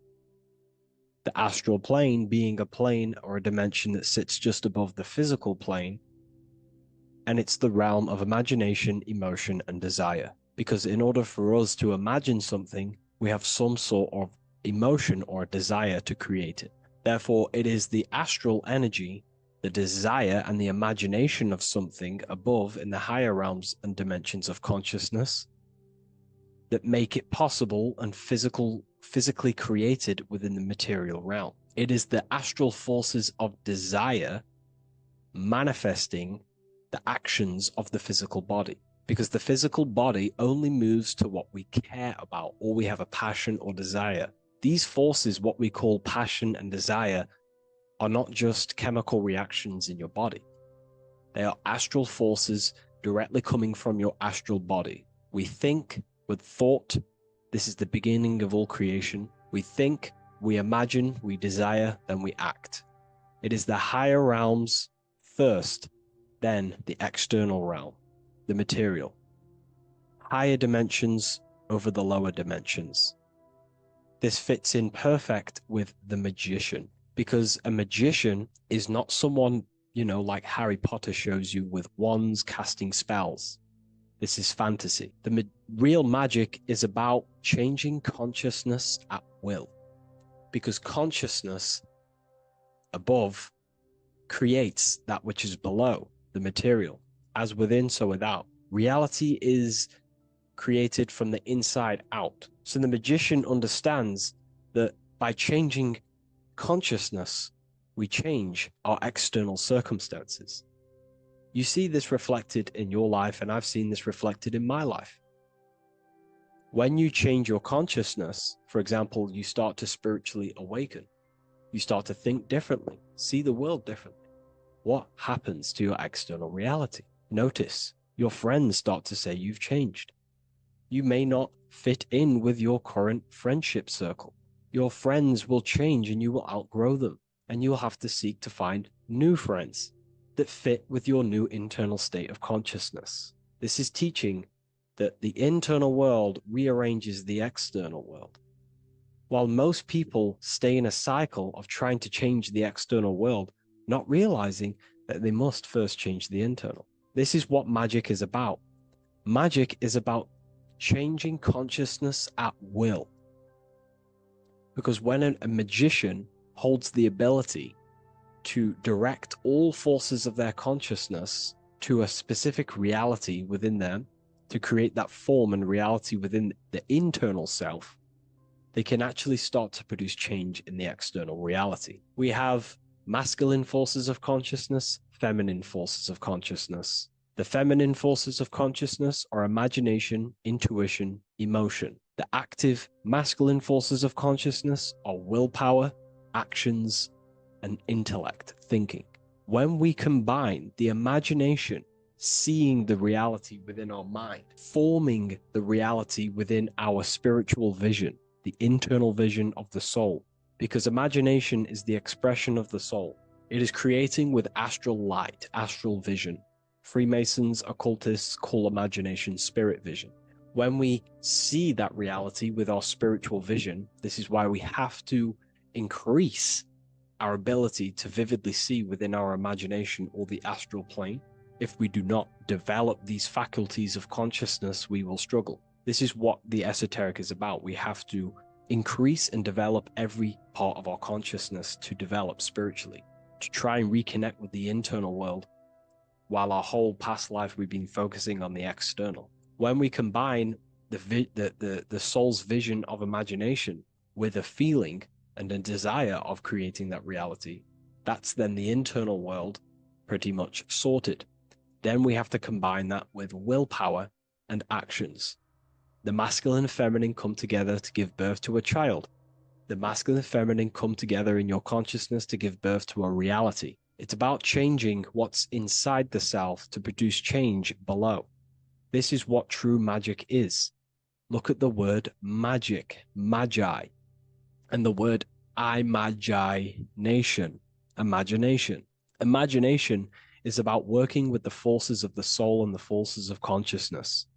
The astral plane being a plane or a dimension that sits just above the physical plane, and it's the realm of imagination, emotion, and desire. Because in order for us to imagine something, we have some sort of emotion or desire to create it. Therefore, it is the astral energy, the desire and the imagination of something above in the higher realms and dimensions of consciousness that make it possible and physically created within the material realm. It is the astral forces of desire manifesting the actions of the physical body, because the physical body only moves to what we care about or we have a passion or desire. These forces, what we call passion and desire, are not just chemical reactions in your body. They are astral forces directly coming from your astral body. We think with thought. This is the beginning of all creation. We think, we imagine, we desire, then we act. It is the higher realms first, then the external realm, the material. Higher dimensions over the lower dimensions. This fits in perfect with the magician, because a magician is not someone, like Harry Potter shows you with wands casting spells. This is fantasy. The real magic is about changing consciousness at will, because consciousness above creates that which is below, the material. As within, so without. Reality is created from the inside out. So the magician understands that by changing consciousness, we change our external circumstances. You see this reflected in your life, and I've seen this reflected in my life. When you change your consciousness, for example, you start to spiritually awaken. You start to think differently, see the world differently. What happens to your external reality? Notice your friends start to say you've changed. You may not fit in with your current friendship circle. Your friends will change and you will outgrow them, and you will have to seek to find new friends that fit with your new internal state of consciousness. This is teaching that the internal world rearranges the external world. While most people stay in a cycle of trying to change the external world, not realizing that they must first change the internal. This is what magic is about. Magic is about changing consciousness at will. Because when a magician holds the ability to direct all forces of their consciousness to a specific reality within them, to create that form and reality within the internal self, they can actually start to produce change in the external reality. We have masculine forces of consciousness, feminine forces of consciousness. The feminine forces of consciousness are imagination, intuition, emotion. The active masculine forces of consciousness are willpower, actions, and intellect, thinking. When we combine the imagination, seeing the reality within our mind, forming the reality within our spiritual vision, the internal vision of the soul, because imagination is the expression of the soul. It is creating with astral light, astral vision. Freemasons, occultists call imagination spirit vision. When we see that reality with our spiritual vision, this is why we have to increase our ability to vividly see within our imagination or the astral plane. If we do not develop these faculties of consciousness, we will struggle. This is what the esoteric is about. We have to increase and develop every part of our consciousness to develop spiritually, to try and reconnect with the internal world, while our whole past life we've been focusing on the external. When we combine the soul's vision of imagination with a feeling and a desire of creating that reality, that's then the internal world pretty much sorted. Then we have to combine that with willpower and actions. The masculine and feminine come together to give birth to a child. The masculine and feminine come together in your consciousness to give birth to a reality. It's about changing what's inside the self to produce change below. This is what true magic is. Look at the word magic, magi, and the word imagination, imagination. Imagination is about working with the forces of the soul and the forces of consciousness,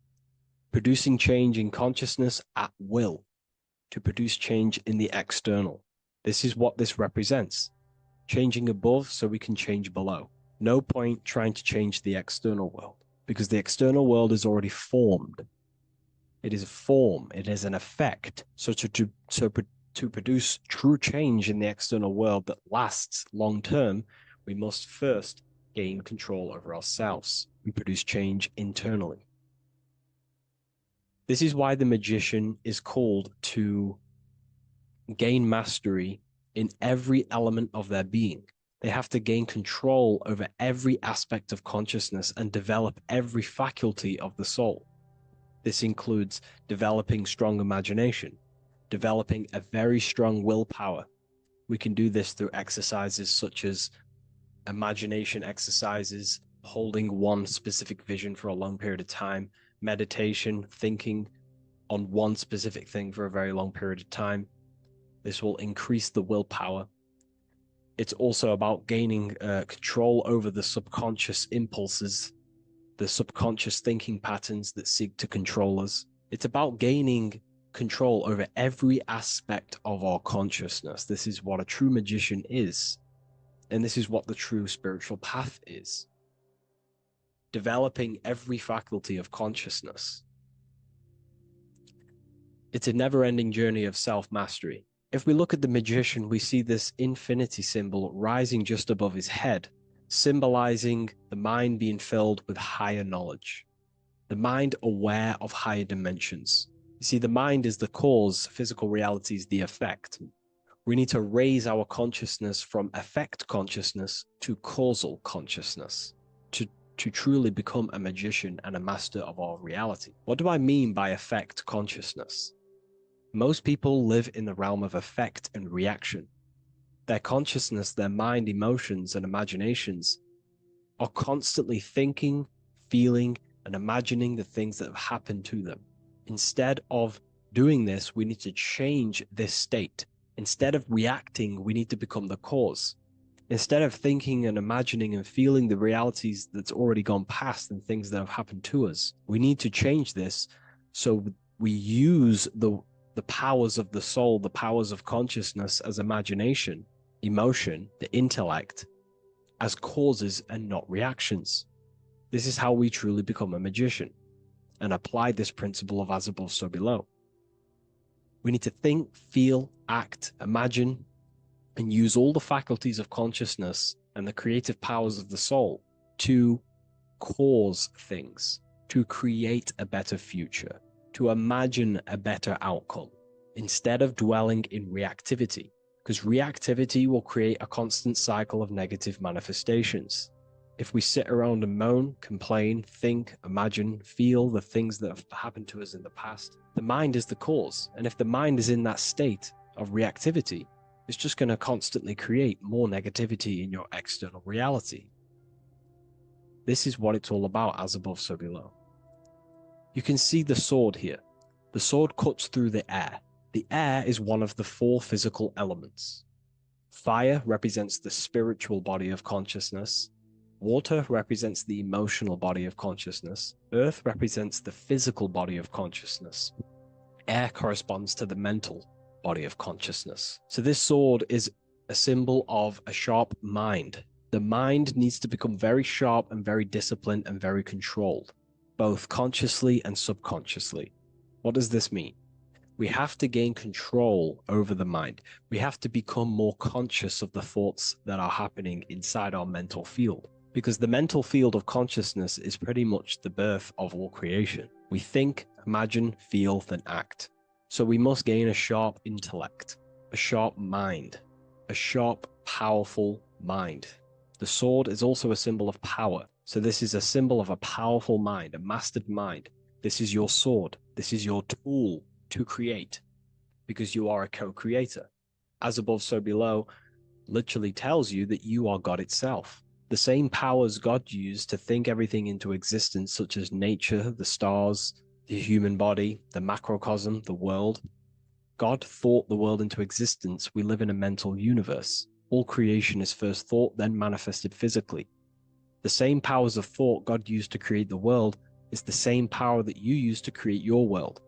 producing change in consciousness at will to produce change in the external. This is what this represents. Changing above so we can change below. No point trying to change the external world, because the external world is already formed. It is a form, it is an effect. So to produce true change in the external world that lasts long term, we must first gain control over ourselves and produce change internally. This is why the magician is called to gain mastery in every element of their being. They have to gain control over every aspect of consciousness and develop every faculty of the soul. This includes developing strong imagination, developing a very strong willpower. We can do this through exercises such as imagination exercises, holding one specific vision for a long period of time, meditation, thinking on one specific thing for a very long period of time. This will increase the willpower. It's also about gaining control over the subconscious impulses, the subconscious thinking patterns that seek to control us. It's about gaining control over every aspect of our consciousness. This is what a true magician is. And this is what the true spiritual path is. Developing every faculty of consciousness. It's a never-ending journey of self-mastery. If we look at the magician, we see this infinity symbol rising just above his head, symbolizing the mind being filled with higher knowledge. The mind aware of higher dimensions. You see, the mind is the cause, physical reality is the effect. We need to raise our consciousness from effect consciousness to causal consciousness to truly become a magician and a master of our reality. What do I mean by effect consciousness? Most people live in the realm of effect and reaction. Their consciousness, their mind, emotions, and imaginations are constantly thinking, feeling, and imagining the things that have happened to them. Instead of doing this, we need to change this state. Instead of reacting, we need to become the cause. Instead of thinking and imagining and feeling the realities that's already gone past and things that have happened to us, we need to change this so we use the powers of the soul, the powers of consciousness as imagination, emotion, the intellect, as causes and not reactions. This is how we truly become a magician and apply this principle of as above, so below. We need to think, feel, act, imagine, and use all the faculties of consciousness and the creative powers of the soul to cause things, to create a better future, to imagine a better outcome, instead of dwelling in reactivity, because reactivity will create a constant cycle of negative manifestations. If we sit around and moan, complain, think, imagine, feel the things that have happened to us in the past, the mind is the cause. And if the mind is in that state of reactivity, it's just going to constantly create more negativity in your external reality. This is what it's all about, as above, so below. You can see the sword here. The sword cuts through the air. The air is one of the 4 physical elements. Fire represents the spiritual body of consciousness. Water represents the emotional body of consciousness. Earth represents the physical body of consciousness. Air corresponds to the mental body of consciousness. So this sword is a symbol of a sharp mind. The mind needs to become very sharp and very disciplined and very controlled, both consciously and subconsciously. What does this mean? We have to gain control over the mind. We have to become more conscious of the thoughts that are happening inside our mental field, because the mental field of consciousness is pretty much the birth of all creation. We think, imagine, feel, then act. So we must gain a sharp intellect, a sharp mind, a sharp, powerful mind. The sword is also a symbol of power. So this is a symbol of a powerful mind, a mastered mind. This is your sword. This is your tool to create, because you are a co-creator. As above, so below literally tells you that you are God itself. The same powers God used to think everything into existence, such as nature, the stars, the human body, the macrocosm, the world. God thought the world into existence. We live in a mental universe. All creation is first thought, then manifested physically. The same powers of thought God used to create the world is the same power that you use to create your world.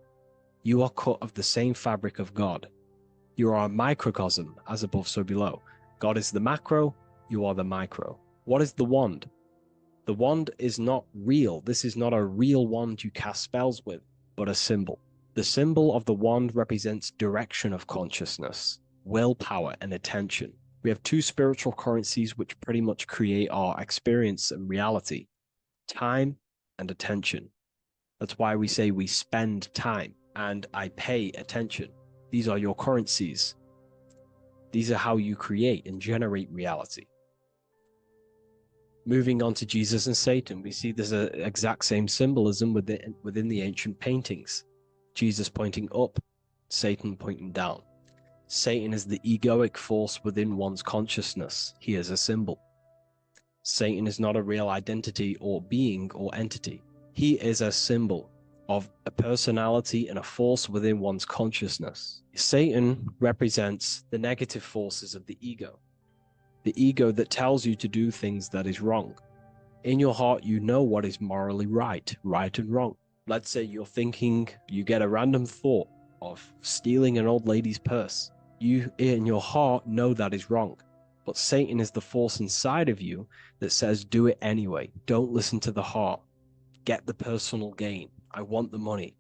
You are cut of the same fabric of God. You are a microcosm, as above, so below. God is the macro, you are the micro. What is the wand? The wand is not real. This is not a real wand you cast spells with, but a symbol. The symbol of the wand represents direction of consciousness, willpower, and attention. We have 2 spiritual currencies which pretty much create our experience and reality: time and attention. That's why we say we spend time and I pay attention. These are your currencies. These are how you create and generate reality. Moving on to Jesus and Satan, we see there's an exact same symbolism within the ancient paintings. Jesus pointing up, Satan pointing down. Satan is the egoic force within one's consciousness. He is a symbol. Satan is not a real identity or being or entity. He is a symbol of a personality and a force within one's consciousness. Satan represents the negative forces of the ego that tells you to do things that is wrong. In your heart, you know what is morally right and wrong. Let's say you're thinking, you get a random thought of stealing an old lady's purse. You, in your heart, know that is wrong. But Satan is the force inside of you that says, do it anyway. Don't listen to the heart. Get the personal gain. I want the money.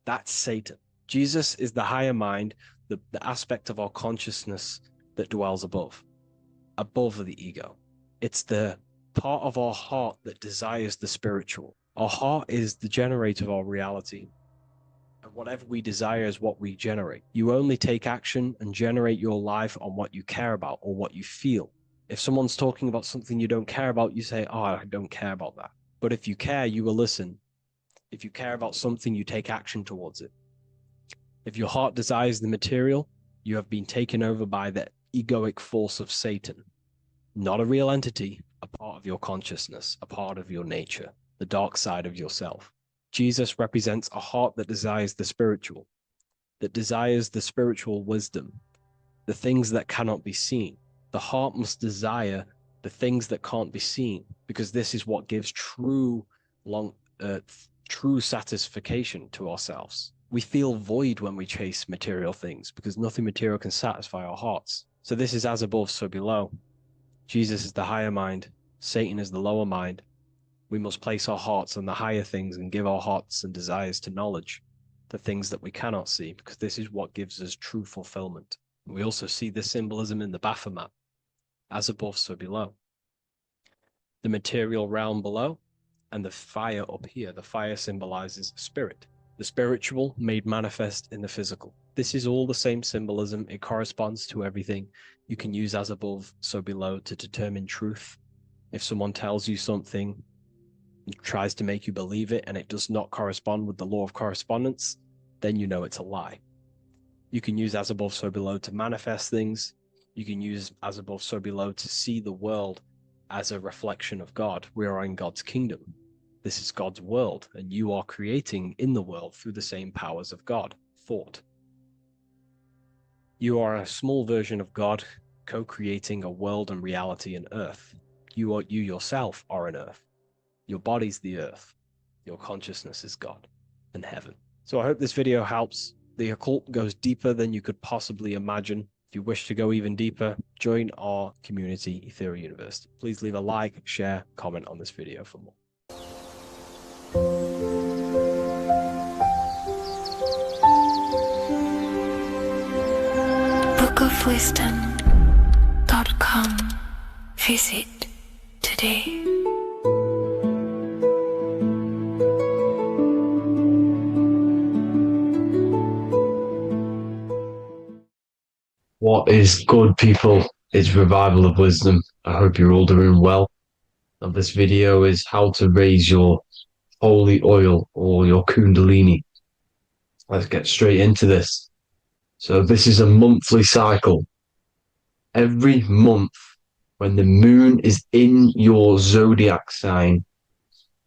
That's Satan. Jesus is the higher mind, the aspect of our consciousness that dwells above the ego. It's the part of our heart that desires the spiritual. Our heart is the generator of our reality. And whatever we desire is what we generate. You only take action and generate your life on what you care about or what you feel. If someone's talking about something you don't care about, you say, oh, I don't care about that. But if you care, you will listen. If you care about something, you take action towards it. If your heart desires the material, you have been taken over by the egoic force of Satan. Not a real entity, a part of your consciousness, a part of your nature, the dark side of yourself. Jesus represents a heart that desires the spiritual wisdom, the things that cannot be seen. The heart must desire the things that can't be seen, because this is what gives true satisfaction to ourselves. We feel void when we chase material things because nothing material can satisfy our hearts. So this is as above, so below. Jesus is the higher mind. Satan is the lower mind. We must place our hearts on the higher things and give our hearts and desires to knowledge, the things that we cannot see, because this is what gives us true fulfillment. We also see this symbolism in the Baphomet. As above, so below. The material realm below and the fire up here. The fire symbolizes spirit. The spiritual made manifest in the physical. This is all the same symbolism. It corresponds to everything. You can use as above, so below to determine truth. If someone tells you something, tries to make you believe it, and it does not correspond with the law of correspondence, then you know it's a lie. You can use as above, so below to manifest things. You can use as above, so below to see the world as a reflection of God. We are in God's kingdom. This is God's world, and you are creating in the world through the same powers of God, thought. You are a small version of God, co-creating a world and reality in earth. You yourself are an earth. Your body's the earth. Your consciousness is God and heaven. So I hope this video helps. The occult goes deeper than you could possibly imagine. If you wish to go even deeper, join our community, Ethereal University. Please leave a like, share, comment on this video for more. bookofwisdom.com. Visit today. What is good, people? It's Revival of Wisdom. I hope you're all doing well. Now, this video is how to raise your holy oil or your kundalini. Let's get straight into this. So this is a monthly cycle. Every month, when the moon is in your zodiac sign,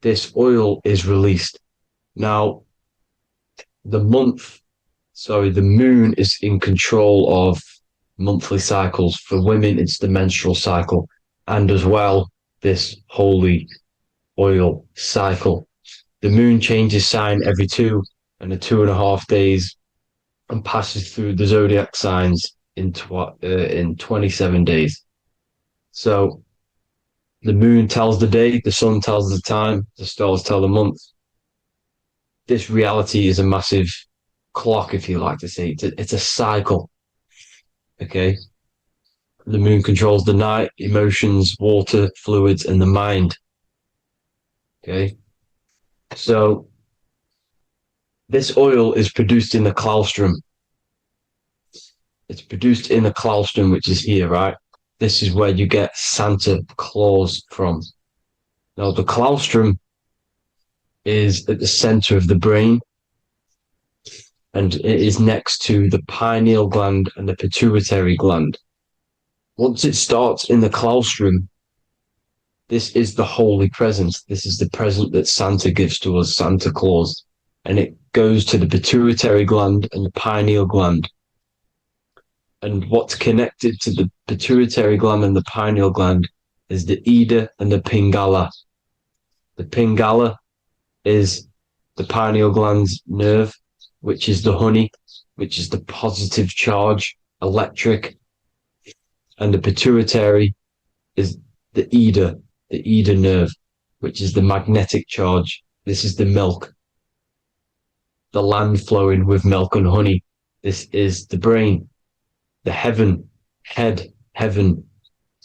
this oil is released. Now, the moon is in control of monthly cycles. For women, it's the menstrual cycle, and as well, this holy oil cycle. The moon changes sign every 2.5 days and passes through the zodiac signs in 27 days. So the moon tells the day, the sun tells the time, the stars tell the month. This reality is a massive clock, if you like to say. It's a cycle. Okay. The moon controls the night, emotions, water, fluids, and the mind. Okay. So this oil is produced in the claustrum. It's produced in the claustrum, which is here, right? This is where you get Santa Claus from. Now, the claustrum is at the center of the brain, and it is next to the pineal gland and the pituitary gland. Once it starts in the claustrum, this is the holy present. This is the present that Santa gives to us, Santa Claus. And it goes to the pituitary gland and the pineal gland. And what's connected to the pituitary gland and the pineal gland is the Ida and the Pingala. The Pingala is the pineal gland's nerve, which is the honey, which is the positive charge, electric. And the pituitary is the Ida nerve, which is the magnetic charge. This is the milk, the land flowing with milk and honey. This is the brain, the heaven,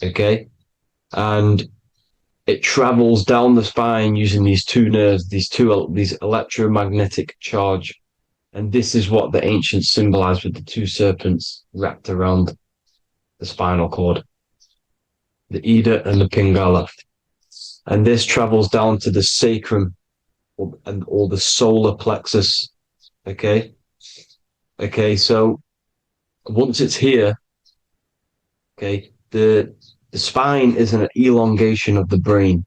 okay? And it travels down the spine using these two nerves, these electromagnetic charge. And this is what the ancients symbolized with the two serpents wrapped around the spinal cord, the Ida and the Pingala. And this travels down to the sacrum or the solar plexus. Okay. So once it's here, okay, the spine is an elongation of the brain.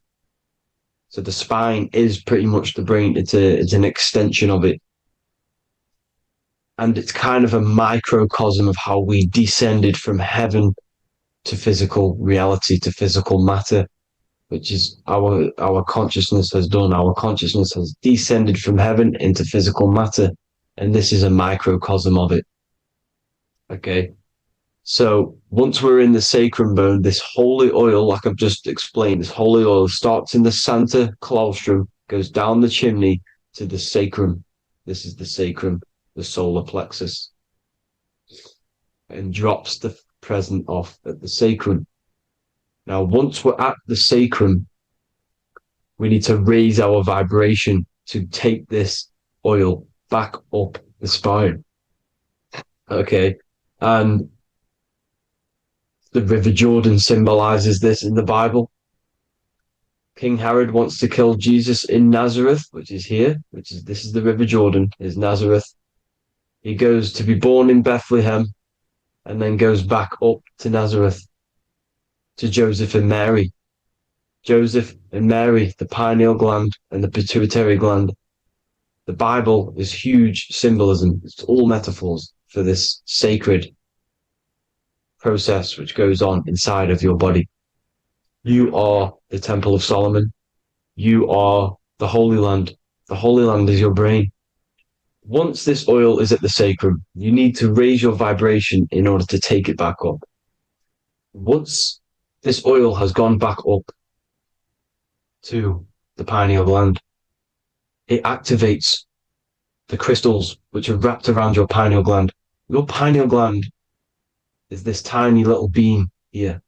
So the spine is pretty much the brain. It's an extension of it. And it's kind of a microcosm of how we descended from heaven to physical reality, to physical matter, which is our consciousness has done. Our consciousness has descended from heaven into physical matter. And this is a microcosm of it. Okay. So once we're in the sacrum bone, this holy oil, like I've just explained, this holy oil starts in the Santa Claustrum, goes down the chimney to the sacrum. This is the sacrum, the solar plexus, and drops the present off at the sacrum. Now, once we're at the sacrum, we need to raise our vibration to take this oil back up the spine. Okay. And the River Jordan symbolizes this in the Bible. King Herod wants to kill Jesus in Nazareth, which is here, this is the River Jordan, is Nazareth. He goes to be born in Bethlehem and then goes back up to Nazareth to Joseph and Mary. Joseph and Mary, the pineal gland and the pituitary gland. The Bible is huge symbolism. It's all metaphors for this sacred process which goes on inside of your body. You are the Temple of Solomon. You are the Holy Land. The Holy Land is your brain. Once this oil is at the sacrum, you need to raise your vibration in order to take it back up. Once this oil has gone back up to the pineal gland, it activates the crystals which are wrapped around your pineal gland. Your pineal gland is this tiny little beam here.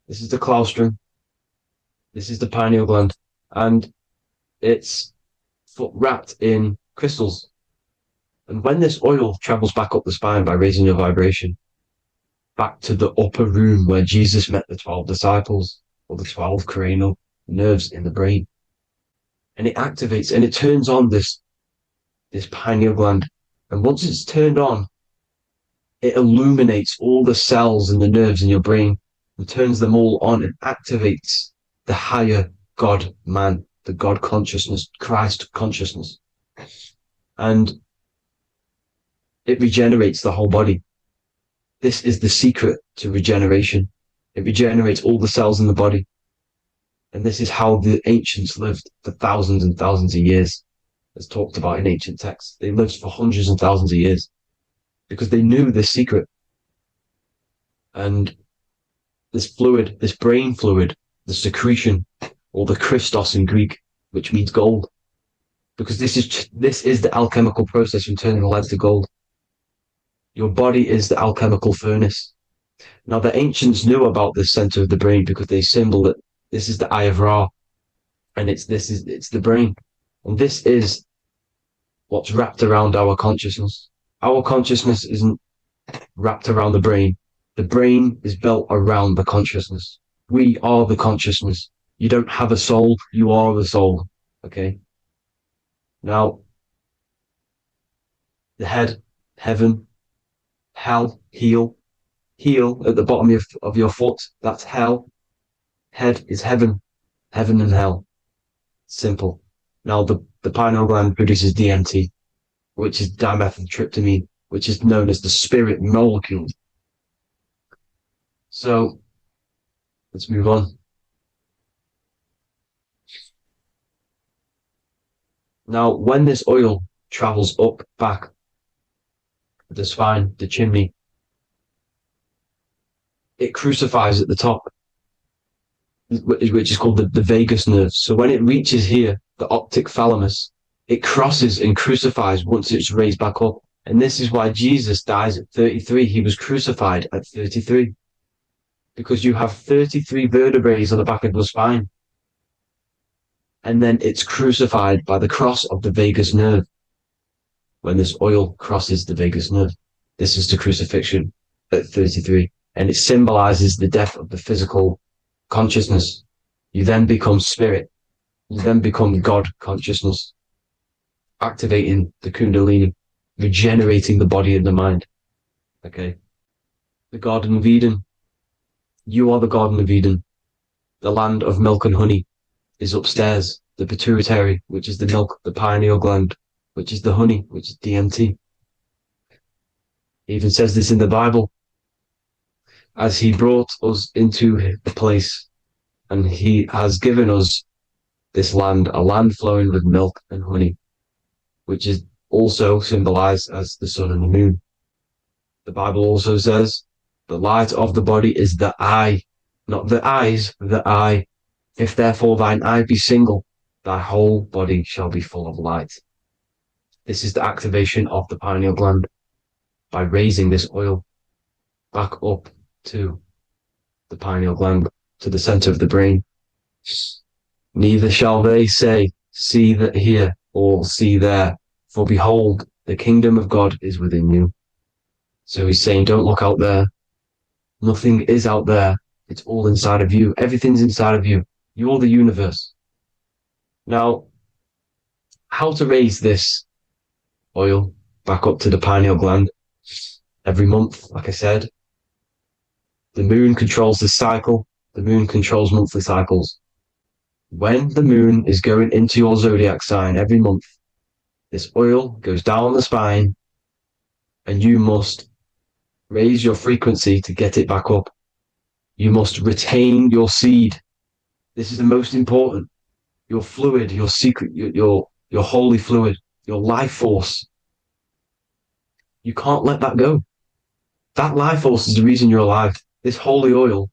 This is the claustrum. This is the pineal gland. And it's wrapped in crystals. And when this oil travels back up the spine by raising your vibration, back to the upper room where Jesus met the 12 disciples, or the 12 cranial nerves in the brain, and it activates and it turns on this pineal gland. And once it's turned on, it illuminates all the cells and the nerves in your brain and turns them all on and activates the higher God man, the God consciousness, Christ consciousness. And it regenerates the whole body. This is the secret to regeneration. It regenerates all the cells in the body. And this is how the ancients lived for thousands and thousands of years, as talked about in ancient texts. They lived for hundreds and thousands of years because they knew this secret. And this fluid, this brain fluid, the secretion, or the Christos in Greek, which means gold, because this is the alchemical process from turning lead to gold. Your body is the alchemical furnace. Now, the ancients knew about this center of the brain because they symboled it. This is the Eye of Ra, and it's the brain. And this is what's wrapped around our consciousness. Our consciousness isn't wrapped around the brain. The brain is built around the consciousness. We are the consciousness. You don't have a soul, you are the soul. Okay? Now, the head, heaven, hell, heel at the bottom of your foot, that's hell. Head is heaven and hell. Simple. Now, the pineal gland produces DMT, which is dimethyltryptamine, which is known as the spirit molecule. So, let's move on. Now, when this oil travels up, back, the spine, the chimney, it crucifies at the top, which is called the vagus nerve. So when it reaches here, the optic thalamus, it crosses and crucifies once it's raised back up. And this is why Jesus dies at 33. He was crucified at 33. Because you have 33 vertebrae on the back of the spine. And then it's crucified by the cross of the vagus nerve. When this oil crosses the vagus nerve, this is the crucifixion at 33. And it symbolizes the death of the physical consciousness. You then become spirit. You then become God consciousness, activating the Kundalini, regenerating the body and the mind. Okay. The Garden of Eden. You are the Garden of Eden. The land of milk and honey is upstairs. The pituitary, which is the milk, the pineal gland, which is the honey, which is DMT. It even says this in the Bible. As he brought us into the place, and he has given us this land, a land flowing with milk and honey, which is also symbolized as the sun and the moon. The Bible also says, the light of the body is the eye, not the eyes, the eye. If therefore thine eye be single, thy whole body shall be full of light. This is the activation of the pineal gland by raising this oil back up to the pineal gland, to the center of the brain. Neither shall they say, see that here, or see there, for behold, the kingdom of God is within you. So he's saying, don't look out there. Nothing is out there. It's all inside of you. Everything's inside of you. You're the universe. Now, how to raise this oil back up to the pineal gland every month, like I said. The moon controls the cycle. The moon controls monthly cycles. When the moon is going into your zodiac sign every month, this oil goes down the spine and you must raise your frequency to get it back up. You must retain your seed. This is the most important. Your fluid, your secret, your holy fluid, your life force. You can't let that go. That life force is the reason you're alive. This holy oil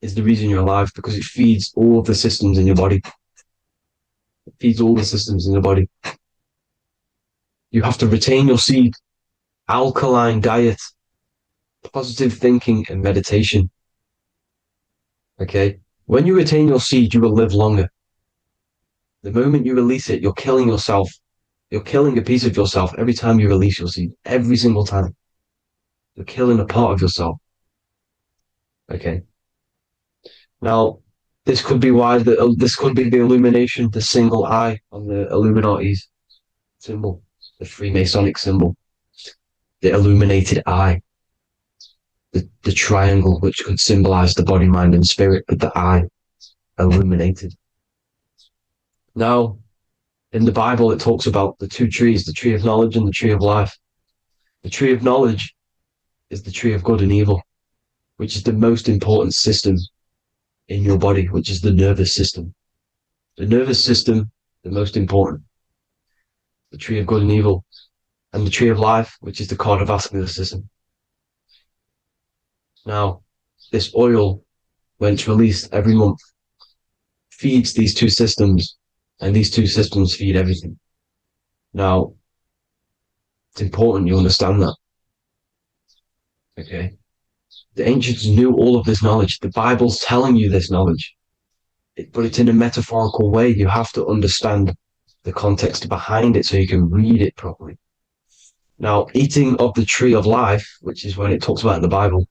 is the reason you're alive because it feeds all of the systems in your body. It feeds all the systems in your body. You have to retain your seed, alkaline diet, positive thinking, and meditation. Okay? When you retain your seed, you will live longer. The moment you release it, you're killing yourself. You're killing a piece of yourself every time you release your seed. Every single time. You're killing a part of yourself. Okay? Now, this could be why this could be the illumination, the single eye on the Illuminati's symbol, the Freemasonic symbol, the illuminated eye, the triangle, which could symbolize the body, mind, and spirit, but the eye illuminated. Now, in the Bible, it talks about the two trees, the tree of knowledge and the tree of life. The tree of knowledge is the tree of good and evil, which is the most important system in your body, which is the nervous system. The nervous system, the most important. The tree of good and evil, and the tree of life, which is the cardiovascular system. Now, this oil, when it's released every month, feeds these two systems, and these two systems feed everything. Now, it's important you understand that. Okay? The ancients knew all of this knowledge. The Bible's telling you this knowledge. But it's in a metaphorical way. You have to understand the context behind it so you can read it properly. Now, eating of the tree of life, which is when it talks about in the Bible,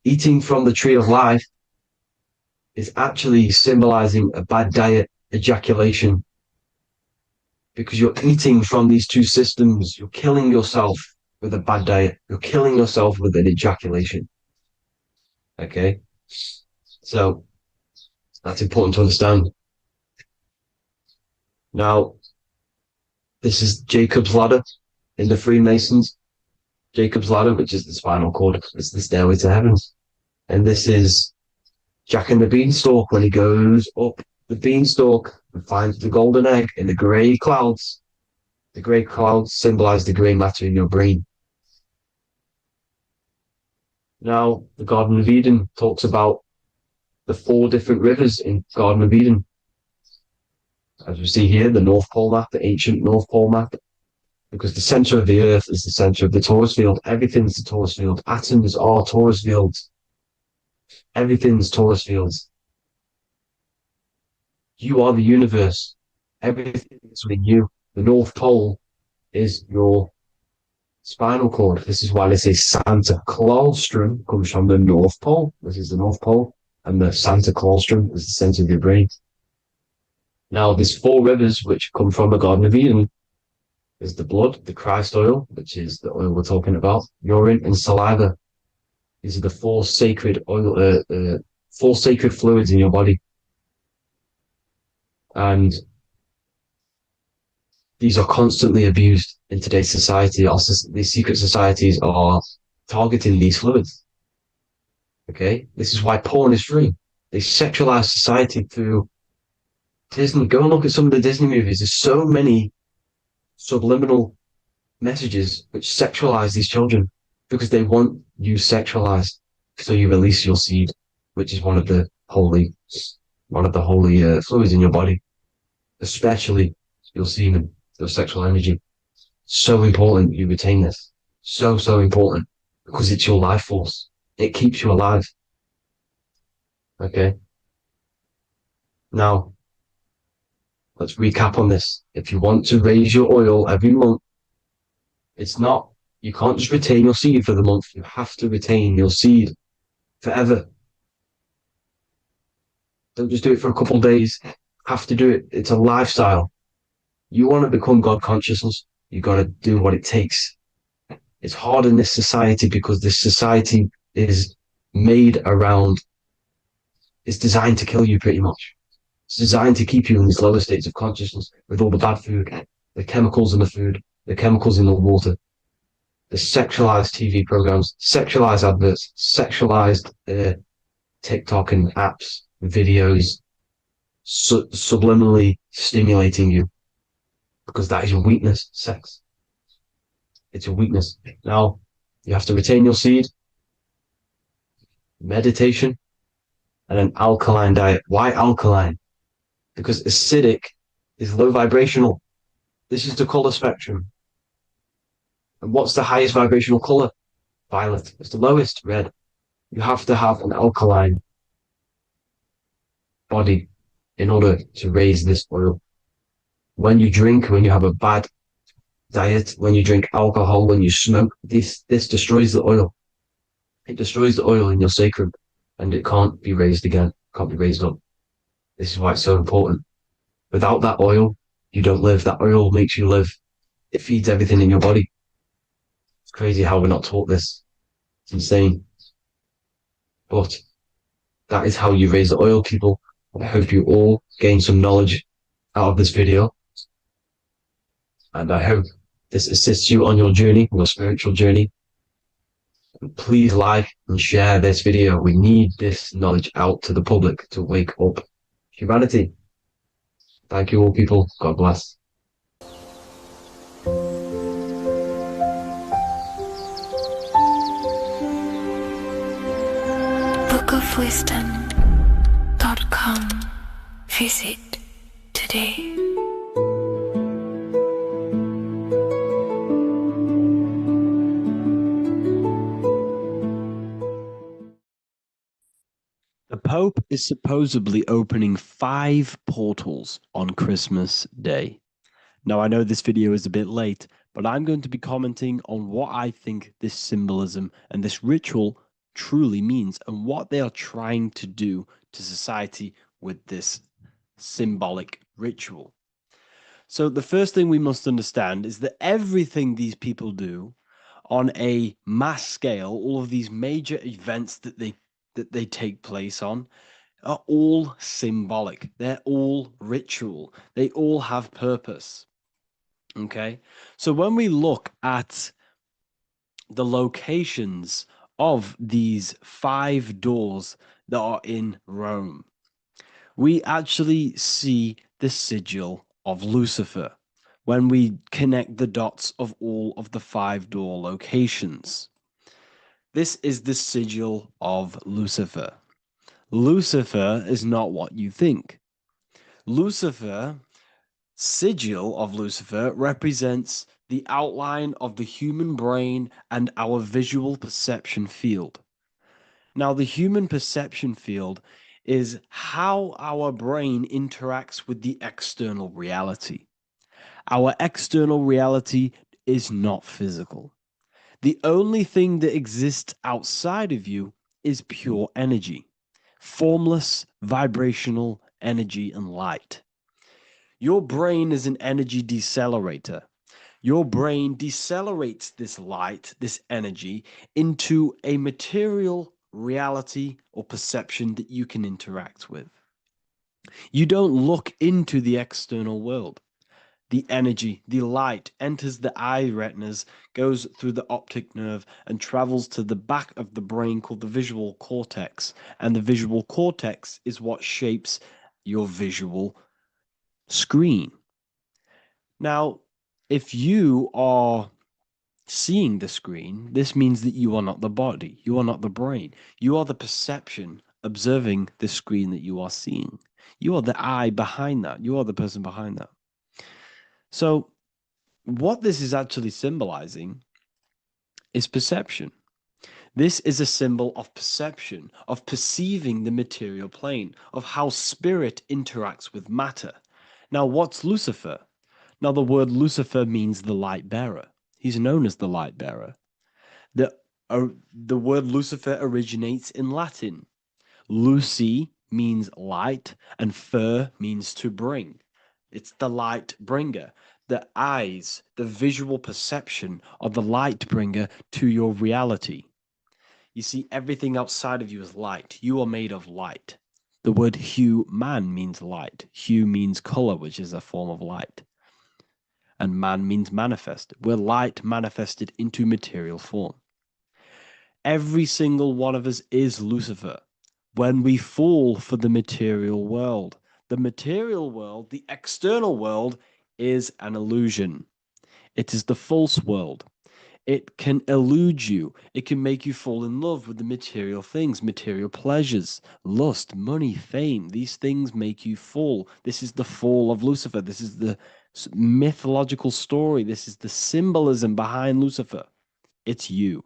eating from the tree of life is actually symbolizing a bad diet, ejaculation, because you're eating from these two systems. You're killing yourself with a bad diet. You're killing yourself with an ejaculation. Okay? So, that's important to understand. Now, this is Jacob's ladder in the Freemasons. Jacob's ladder, which is the spinal cord, it's the stairway to heaven. And this is Jack and the Beanstalk when he goes up the beanstalk and finds the golden egg in the grey clouds. The grey clouds symbolize the grey matter in your brain. Now, the Garden of Eden talks about the 4 different rivers in Garden of Eden. As we see here, the North Pole map, the ancient North Pole map, because the center of the earth is the center of the torus field. Everything's the torus field. Atoms are torus fields. Everything's torus fields. You are the universe. Everything is within you. The North Pole is your spinal cord. This is why they say Santa Claustrum comes from the North Pole. This is the North Pole. And the Santa Claustrum is the center of your brain. Now, there's 4 rivers which come from the Garden of Eden. There's the blood, the Christ oil, which is the oil we're talking about, urine, and saliva. These are the 4 sacred oil, 4 sacred fluids in your body. And these are constantly abused in today's society. These secret societies are targeting these fluids. Okay? This is why porn is free. They sexualize society through Disney. Go and look at some of the Disney movies. There's so many subliminal messages which sexualize these children because they want you sexualized. So you release your seed, which is one of the holy fluids in your body, especially your semen, your sexual energy. So important you retain this. So important because it's your life force. It keeps you alive. Okay. Now, let's recap on this. If you want to raise your oil every month, you can't just retain your seed for the month. You have to retain your seed forever. Don't just do it for a couple of days. Have to do it. It's a lifestyle. You want to become God consciousness, you got to do what it takes. It's hard in this society because this society is made around, it's designed to kill you pretty much. It's designed to keep you in these lower states of consciousness with all the bad food, the chemicals in the food, the chemicals in the water, the sexualized TV programs, sexualized adverts, sexualized TikTok and apps, videos, subliminally stimulating you because that is your weakness, sex. It's a weakness. Now, you have to retain your seed, meditation, and an alkaline diet. Why alkaline? Because acidic is low vibrational. This is the color spectrum. And what's the highest vibrational color? Violet. It's the lowest, red. You have to have an alkaline body in order to raise this oil. When you drink, when you have a bad diet, when you drink alcohol, when you smoke, this destroys the oil. It destroys the oil in your sacrum and it can't be raised again, can't be raised up. This is why it's so important. Without that oil, you don't live. That oil makes you live. It feeds everything in your body. It's crazy how we're not taught this. It's insane. But that is how you raise the oil, people. I hope you all gain some knowledge out of this video. And I hope this assists you on your journey, your spiritual journey. And please like and share this video. We need this knowledge out to the public to wake up humanity. Thank you all, people. God bless. bookofwisdom.com. Visit today. The Pope is supposedly opening 5 portals on Christmas Day. Now, I know this video is a bit late, but I'm going to be commenting on what I think this symbolism and this ritual truly means and what they are trying to do to society with this symbolic ritual. So the first thing we must understand is that everything these people do on a mass scale, all of these major events that they take place on, are all symbolic. They're all ritual. They all have purpose. Okay? So when we look at the locations of these 5 doors that are in Rome, we actually see the sigil of Lucifer when we connect the dots of all of the 5 door locations. This is the sigil of Lucifer. Lucifer is not what you think. Lucifer, sigil of Lucifer, represents the outline of the human brain and our visual perception field. Now, the human perception field is how our brain interacts with the external reality. Our external reality is not physical. The only thing that exists outside of you is pure energy, formless, vibrational energy and light. Your brain is an energy decelerator. Your brain decelerates this light, this energy, into a material reality or perception that you can interact with. You don't look into the external world. The energy, the light, enters the eye retinas, goes through the optic nerve, and travels to the back of the brain called the visual cortex. And the visual cortex is what shapes your visual screen. Now, if you are seeing the screen, this means that you are not the body, you are not the brain, you are the perception observing the screen that you are seeing. You are the eye behind that, you are the person behind that. So, what this is actually symbolizing is perception. This is a symbol of perception, of perceiving the material plane, of how spirit interacts with matter. Now, what's Lucifer? Now, the word Lucifer means the light bearer. He's known as the light bearer. The word Lucifer originates in Latin. Luci means light, and fur means to bring. It's the light bringer. The eyes, the visual perception of the light bringer to your reality. You see, everything outside of you is light. You are made of light. The word hue man means light. Hue means color, which is a form of light. And man means manifest. We're light manifested into material form. Every single one of us is Lucifer. When we fall for the material world, the external world, is an illusion. It is the false world. It can elude you. It can make you fall in love with the material things, material pleasures, lust, money, fame. These things make you fall. This is the fall of Lucifer. This is the mythological story. This is the symbolism behind Lucifer. It's you.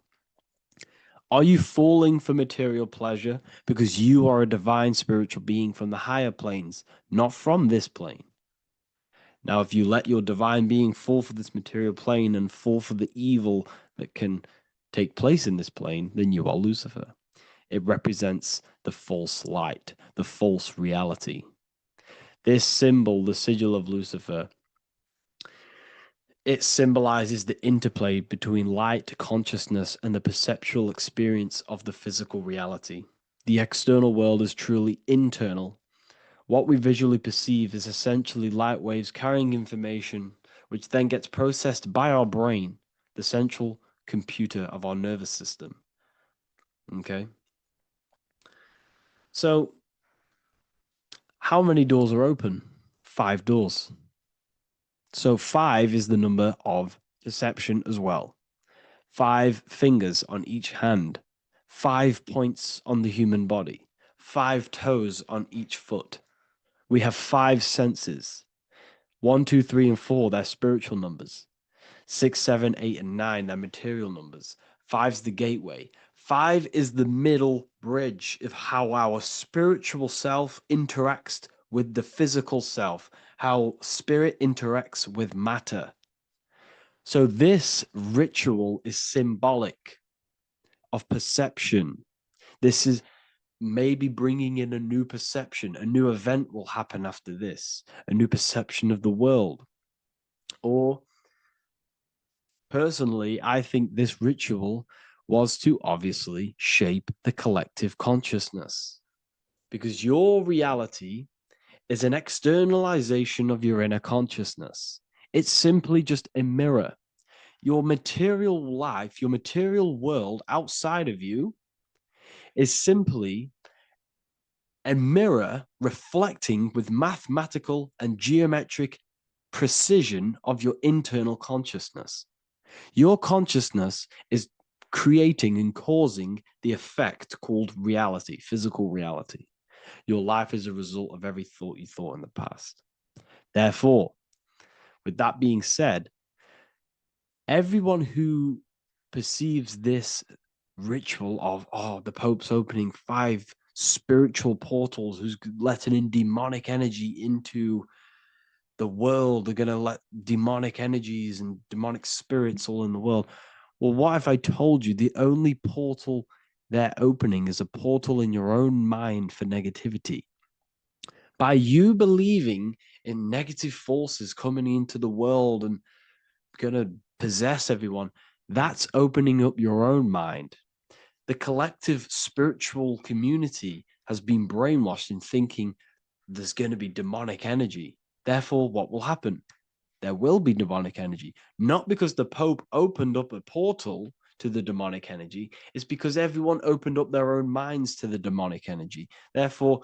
Are you falling for material pleasure because you are a divine spiritual being from the higher planes, not from this plane? Now, if you let your divine being fall for this material plane and fall for the evil that can take place in this plane, then you are Lucifer. It represents the false light, the false reality. This symbol, the sigil of Lucifer, it symbolizes the interplay between light, consciousness, and the perceptual experience of the physical reality. The external world is truly internal. What we visually perceive is essentially light waves carrying information, which then gets processed by our brain, the central computer of our nervous system. Okay? So, how many doors are open? 5 doors. So 5 is the number of perception as well. 5 fingers on each hand, 5 points on the human body, 5 toes on each foot. We have 5 senses. 1, 2, 3, and 4, they're spiritual numbers. 6, 7, 8, and 9, they're material numbers. 5's the gateway. 5 is the middle bridge of how our spiritual self interacts with the physical self, how spirit interacts with matter. So this ritual is symbolic of perception. This is maybe bringing in a new perception. A new event will happen after this, a new perception of the world. Or personally, I think this ritual was to obviously shape the collective consciousness, because your reality is an externalization of your inner consciousness. It's simply just a mirror. Your material life, your material world outside of you is simply a mirror reflecting with mathematical and geometric precision of your internal consciousness. Your consciousness is creating and causing the effect called reality, physical reality. Your life is a result of every thought you thought in the past. Therefore, with that being said, everyone who perceives this ritual of, the Pope's opening 5 spiritual portals, who's letting in demonic energy into the world, they're going to let demonic energies and demonic spirits all in the world. Well, what if I told you the only portal they're opening is a portal in your own mind for negativity? By you believing in negative forces coming into the world and going to possess everyone, that's opening up your own mind. The collective spiritual community has been brainwashed in thinking there's going to be demonic energy. Therefore, what will happen? There will be demonic energy. Not because the Pope opened up a portal to the demonic energy, it's because everyone opened up their own minds to the demonic energy. Therefore,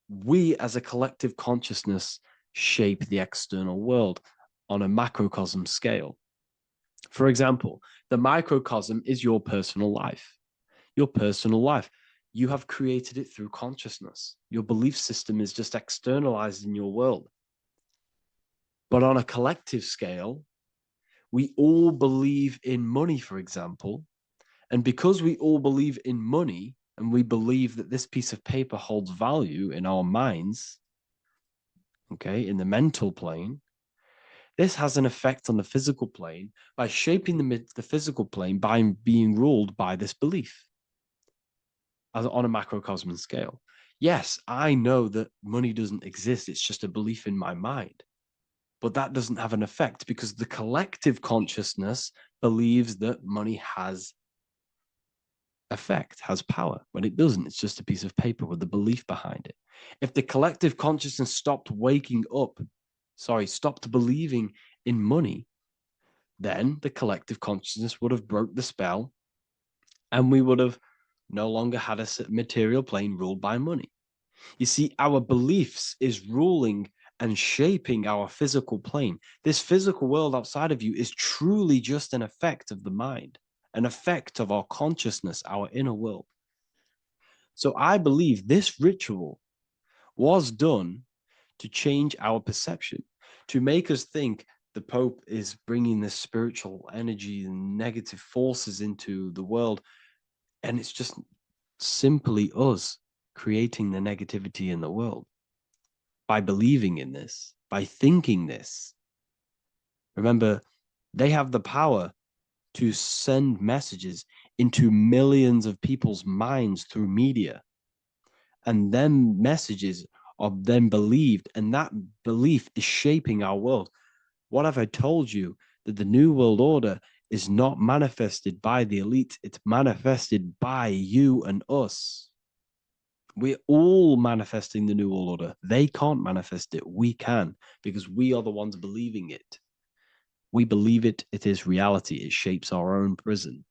we as a collective consciousness shape the external world on a macrocosm scale. For example, the microcosm is your personal life. Your personal life. You have created it through consciousness. Your belief system is just externalized in your world. But on a collective scale, we all believe in money, for example. And because we all believe in money and we believe that this piece of paper holds value in our minds, okay, in the mental plane, this has an effect on the physical plane by shaping the physical plane by being ruled by this belief on a macrocosm scale. Yes, I know that money doesn't exist. It's just a belief in my mind. But that doesn't have an effect because the collective consciousness believes that money has effect, has power. When it doesn't, it's just a piece of paper with a belief behind it. If the collective consciousness stopped stopped believing in money, then the collective consciousness would have broke the spell and we would have no longer had a material plane ruled by money. You see, our beliefs is ruling and shaping our physical plane. This physical world outside of you is truly just an effect of the mind, an effect of our consciousness, our inner world. So I believe this ritual was done to change our perception, to make us think the Pope is bringing this spiritual energy and negative forces into the world. And it's just simply us creating the negativity in the world by believing in this, by thinking this. Remember, they have the power to send messages into millions of people's minds through media. And then messages are then believed, and that belief is shaping our world. What have I told you? That the New World Order is not manifested by the elite, it's manifested by you and us. We're all manifesting the New World Order. They can't manifest it. We can, because we are the ones believing it. We believe it. It is reality. It shapes our own prison.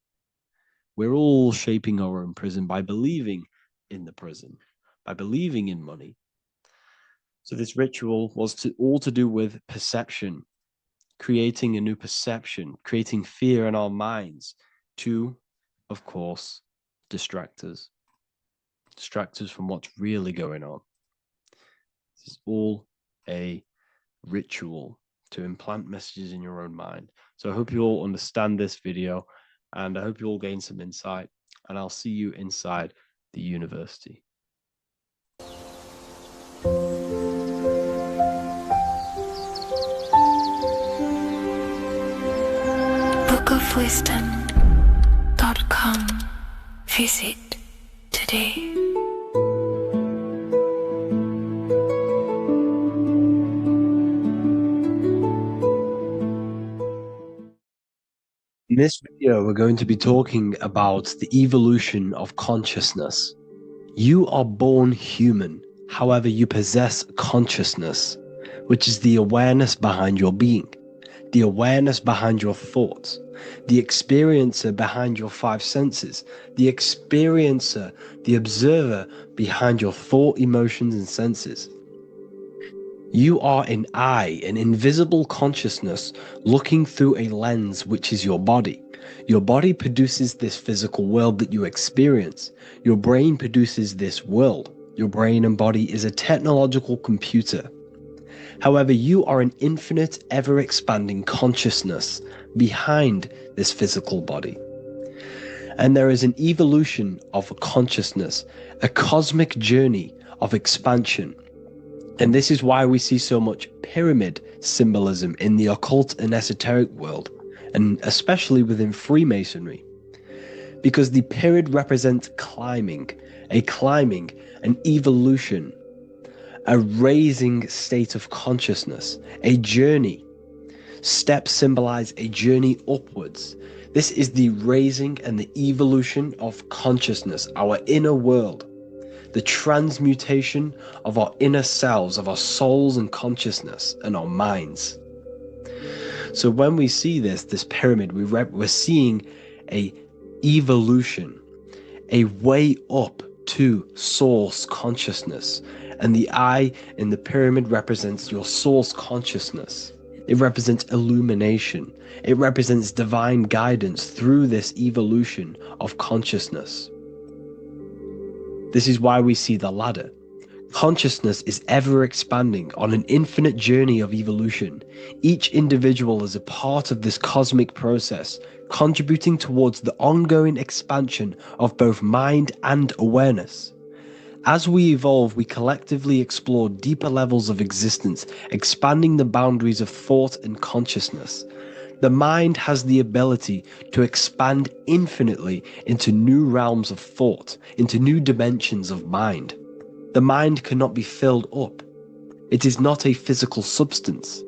We're all shaping our own prison by believing in the prison, by believing in money. So this ritual was all to do with perception, creating a new perception, creating fear in our minds to, of course, distract us from what's really going on. This is all a ritual to implant messages in your own mind. So I hope you all understand this video, and I hope you all gain some insight, and I'll see you inside the university. bookofwisdom.com. Visit today. In this video, we're going to be talking about the evolution of consciousness. You are born human, however, you possess consciousness, which is the awareness behind your being, the awareness behind your thoughts, the experiencer behind your five senses, the experiencer, the observer behind your thought, emotions, and senses. You are an eye, an invisible consciousness looking through a lens, which is your body. Your body produces this physical world that you experience. Your brain produces this world. Your brain and body is a technological computer. However, you are an infinite, ever-expanding consciousness behind this physical body. And there is an evolution of consciousness, a cosmic journey of expansion. And this is why we see so much pyramid symbolism in the occult and esoteric world, and especially within Freemasonry. Because the pyramid represents climbing, an evolution, a raising state of consciousness, a journey. Steps symbolize a journey upwards. This is the raising and the evolution of consciousness, our inner world. The transmutation of our inner selves, of our souls and consciousness and our minds. So when we see this pyramid, we're seeing a evolution, a way up to source consciousness. And the eye in the pyramid represents your source consciousness. It represents illumination. It represents divine guidance through this evolution of consciousness. This is why we see the ladder. Consciousness is ever expanding on an infinite journey of evolution. Each individual is a part of this cosmic process, contributing towards the ongoing expansion of both mind and awareness. As we evolve, we collectively explore deeper levels of existence, expanding the boundaries of thought and consciousness. The mind has the ability to expand infinitely into new realms of thought, into new dimensions of mind. The mind cannot be filled up. It is not a physical substance.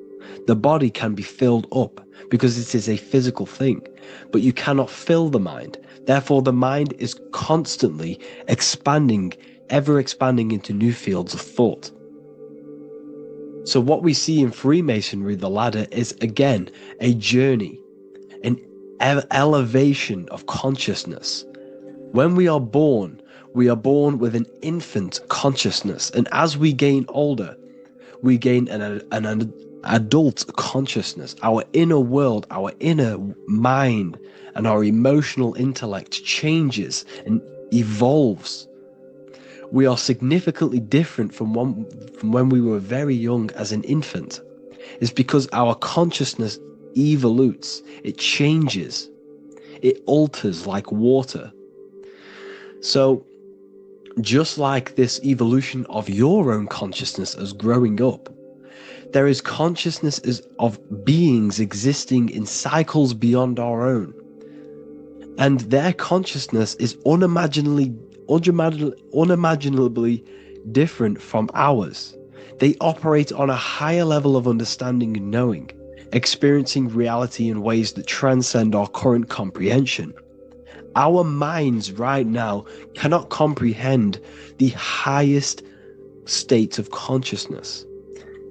The body can be filled up because it is a physical thing, but you cannot fill the mind. Therefore, the mind is constantly expanding, ever expanding into new fields of thought. So what we see in Freemasonry, the ladder, is again a journey, an elevation of consciousness. When we are born with an infant consciousness, and as we gain older, we gain an adult consciousness. Our inner world, our inner mind, and our emotional intellect changes and evolves. We are significantly different from when we were very young as an infant. It's because our consciousness evolutes, it changes, it alters like water. So, just like this evolution of your own consciousness as growing up, there is consciousness of beings existing in cycles beyond our own. And their consciousness is unimaginably different from ours. They operate on a higher level of understanding and knowing, experiencing reality in ways that transcend our current comprehension. Our minds right now cannot comprehend the highest states of consciousness.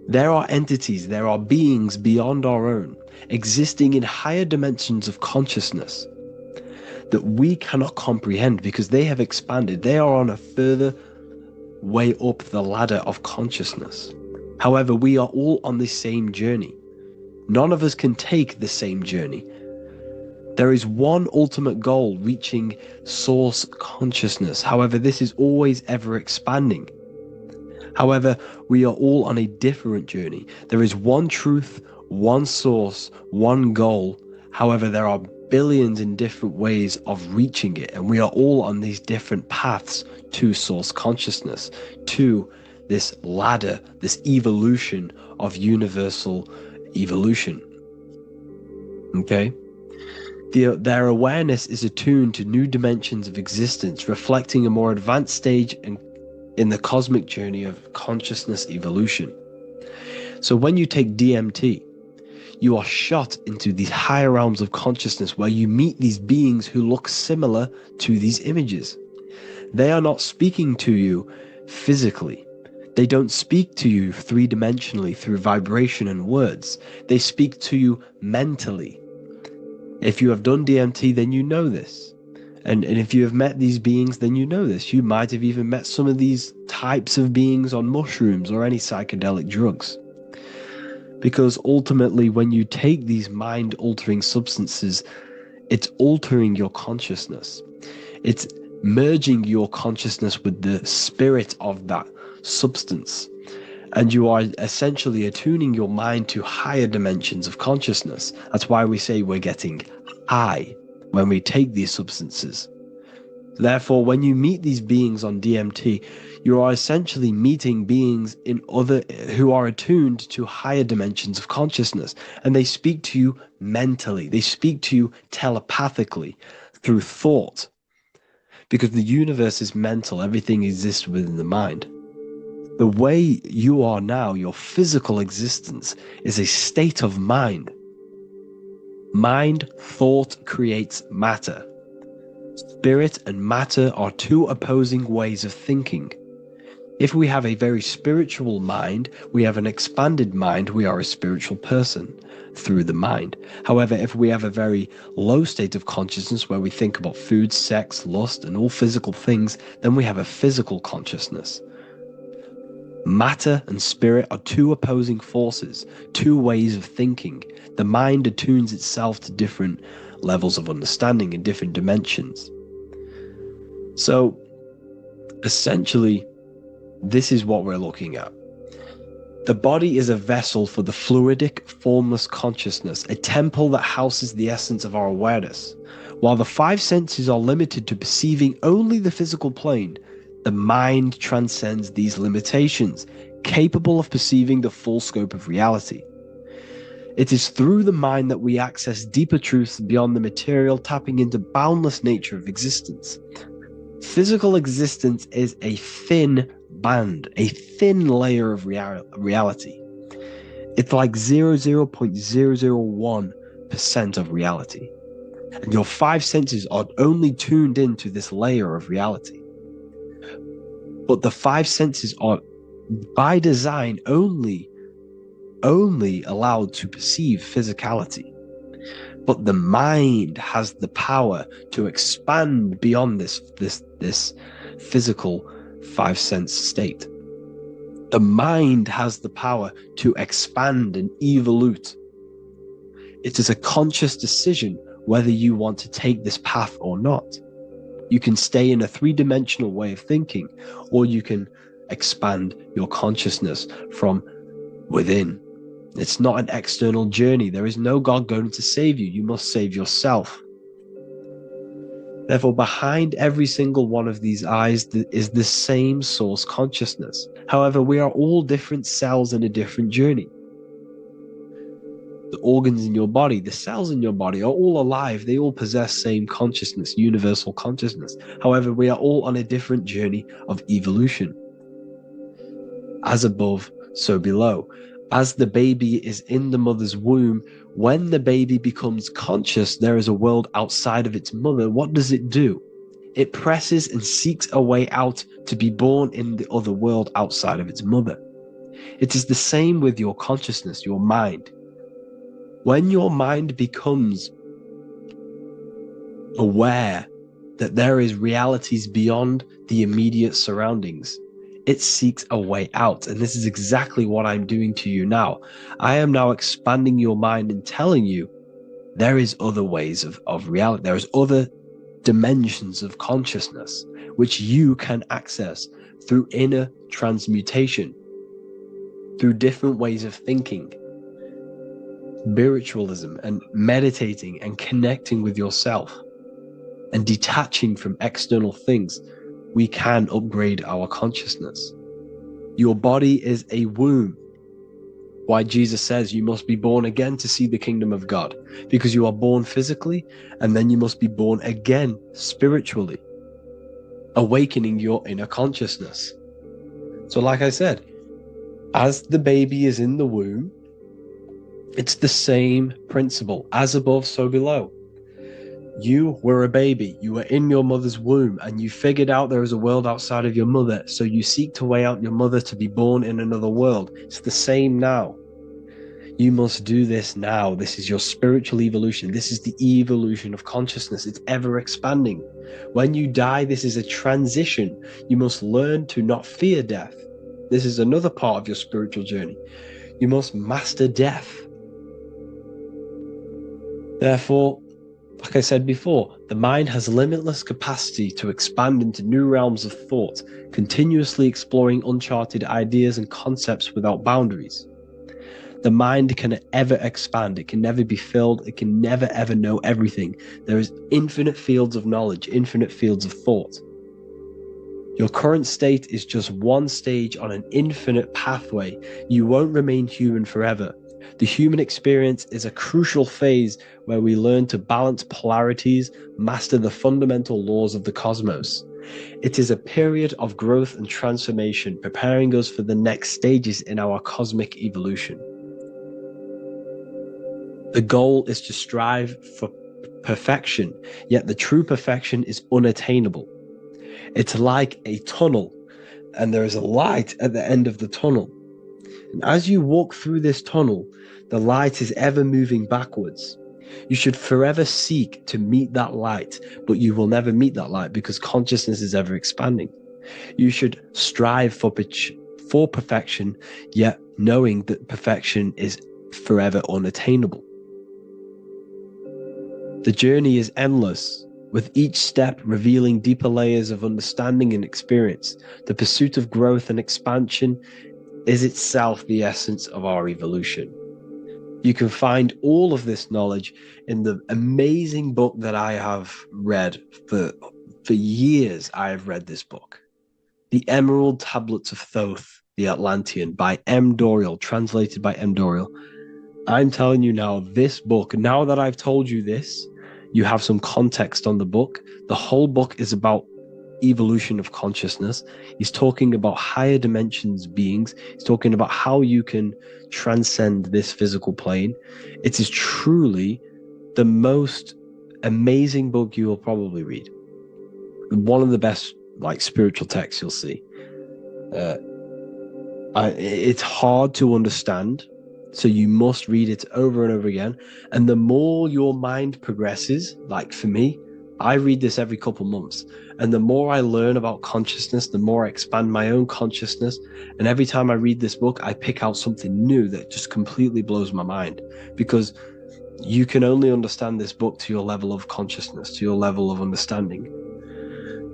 There are entities, there are beings beyond our own, existing in higher dimensions of consciousness that we cannot comprehend because they have expanded. They are on a further way up the ladder of consciousness. However, we are all on the same journey. None of us can take the same journey. There is one ultimate goal, reaching source consciousness. However, this is always ever expanding. However, we are all on a different journey. There is one truth, one source, one goal. However, there are billions in different ways of reaching it, and we are all on these different paths to source consciousness, to this ladder, this evolution of universal evolution. Okay? Their awareness is attuned to new dimensions of existence, reflecting a more advanced stage in the cosmic journey of consciousness evolution. So when you take DMT, you are shot into these higher realms of consciousness where you meet these beings who look similar to these images. They are not speaking to you physically. They don't speak to you three-dimensionally through vibration and words. They speak to you mentally. If you have done DMT, then you know this. And if you have met these beings, then you know this. You might have even met some of these types of beings on mushrooms or any psychedelic drugs. Because ultimately, when you take these mind-altering substances, it's altering your consciousness. It's merging your consciousness with the spirit of that substance. And you are essentially attuning your mind to higher dimensions of consciousness. That's why we say we're getting high when we take these substances. Therefore, when you meet these beings on DMT, you are essentially meeting beings who are attuned to higher dimensions of consciousness, and they speak to you mentally. They speak to you telepathically through thought, because the universe is mental. Everything exists within the mind. The way you are now, your physical existence, is a state of mind. Mind, thought creates matter. Spirit and matter are two opposing ways of thinking. If we have a very spiritual mind, we have an expanded mind, we are a spiritual person through the mind. However, if we have a very low state of consciousness where we think about food, sex, lust, and all physical things, then we have a physical consciousness. Matter and spirit are two opposing forces, two ways of thinking. The mind attunes itself to different levels of understanding in different dimensions. So, essentially, this is what we're looking at. The body is a vessel for the fluidic, formless consciousness, a temple that houses the essence of our awareness. While the five senses are limited to perceiving only the physical plane, the mind transcends these limitations, capable of perceiving the full scope of reality. It is through the mind that we access deeper truths beyond the material, tapping into boundless nature of existence. Physical existence is a thin, band, a thin layer of reality. It's like 0.001% of reality. And your five senses are only tuned into this layer of reality. But the five senses are, by design, only allowed to perceive physicality. But the mind has the power to expand beyond this physical five sense state. The mind has the power to expand and evolute. It is a conscious decision whether you want to take this path or not. You can stay in a three-dimensional way of thinking, or you can expand your consciousness from within. It's not an external journey. There is no God going to save you. You must save yourself. Therefore, behind every single one of these eyes is the same source consciousness. However, we are all different cells in a different journey. The organs in your body, the cells in your body are all alive. They all possess same consciousness, universal consciousness. However, we are all on a different journey of evolution. As above, so below. As the baby is in the mother's womb, when the baby becomes conscious, there is a world outside of its mother. What does it do? It presses and seeks a way out to be born in the other world outside of its mother. It is the same with your consciousness, your mind. When your mind becomes aware that there is realities beyond the immediate surroundings, it seeks a way out. And this is exactly what I'm doing to you now. I am now expanding your mind and telling you there is other ways of reality. There is other dimensions of consciousness which you can access through inner transmutation, through different ways of thinking, spiritualism, and meditating and connecting with yourself and detaching from external things. We can upgrade our consciousness. Your body is a womb. Why Jesus says you must be born again to see the kingdom of God, because you are born physically and then you must be born again spiritually, awakening your inner consciousness. So like I said, as the baby is in the womb, it's the same principle. As above, so below. You were a baby, you were in your mother's womb, and you figured out there is a world outside of your mother, so you seek to weigh out your mother to be born in another world. It's the same now. You must do this now. This is your spiritual evolution. This is the evolution of consciousness. It's ever expanding. When you die, this is a transition. You must learn to not fear death. This is another part of your spiritual journey. You must master death. Therefore, like I said before, the mind has limitless capacity to expand into new realms of thought, continuously exploring uncharted ideas and concepts without boundaries. The mind can ever expand. It can never be filled. It can never ever know everything. There is infinite fields of knowledge, infinite fields of thought. Your current state is just one stage on an infinite pathway. You won't remain human forever. The human experience is a crucial phase where we learn to balance polarities, master the fundamental laws of the cosmos. It is a period of growth and transformation, preparing us for the next stages in our cosmic evolution. The goal is to strive for perfection, yet the true perfection is unattainable. It's like a tunnel, and there is a light at the end of the tunnel. And as you walk through this tunnel, the light is ever moving backwards. You should forever seek to meet that light, but you will never meet that light because consciousness is ever expanding. You should strive for perfection, yet knowing that perfection is forever unattainable. The journey is endless, with each step revealing deeper layers of understanding and experience. The pursuit of growth and expansion is itself the essence of our evolution. You can find all of this knowledge in the amazing book that I have read for years. I have read this book, The Emerald Tablets of Thoth, the Atlantean, by M. Dorial, translated by M. Dorial. I'm telling you now, this book, now that I've told you this, you have some context on the book. The whole book is about evolution of consciousness. He's talking about higher dimensions beings. He's talking about how you can transcend this physical plane. It is truly the most amazing book you will probably read. One of the best spiritual texts you'll see. It's hard to understand, so you must read it over and over again. And the more your mind progresses, like for me, I read this every couple months. And the more I learn about consciousness, the more I expand my own consciousness. And every time I read this book, I pick out something new that just completely blows my mind, because you can only understand this book to your level of consciousness, to your level of understanding.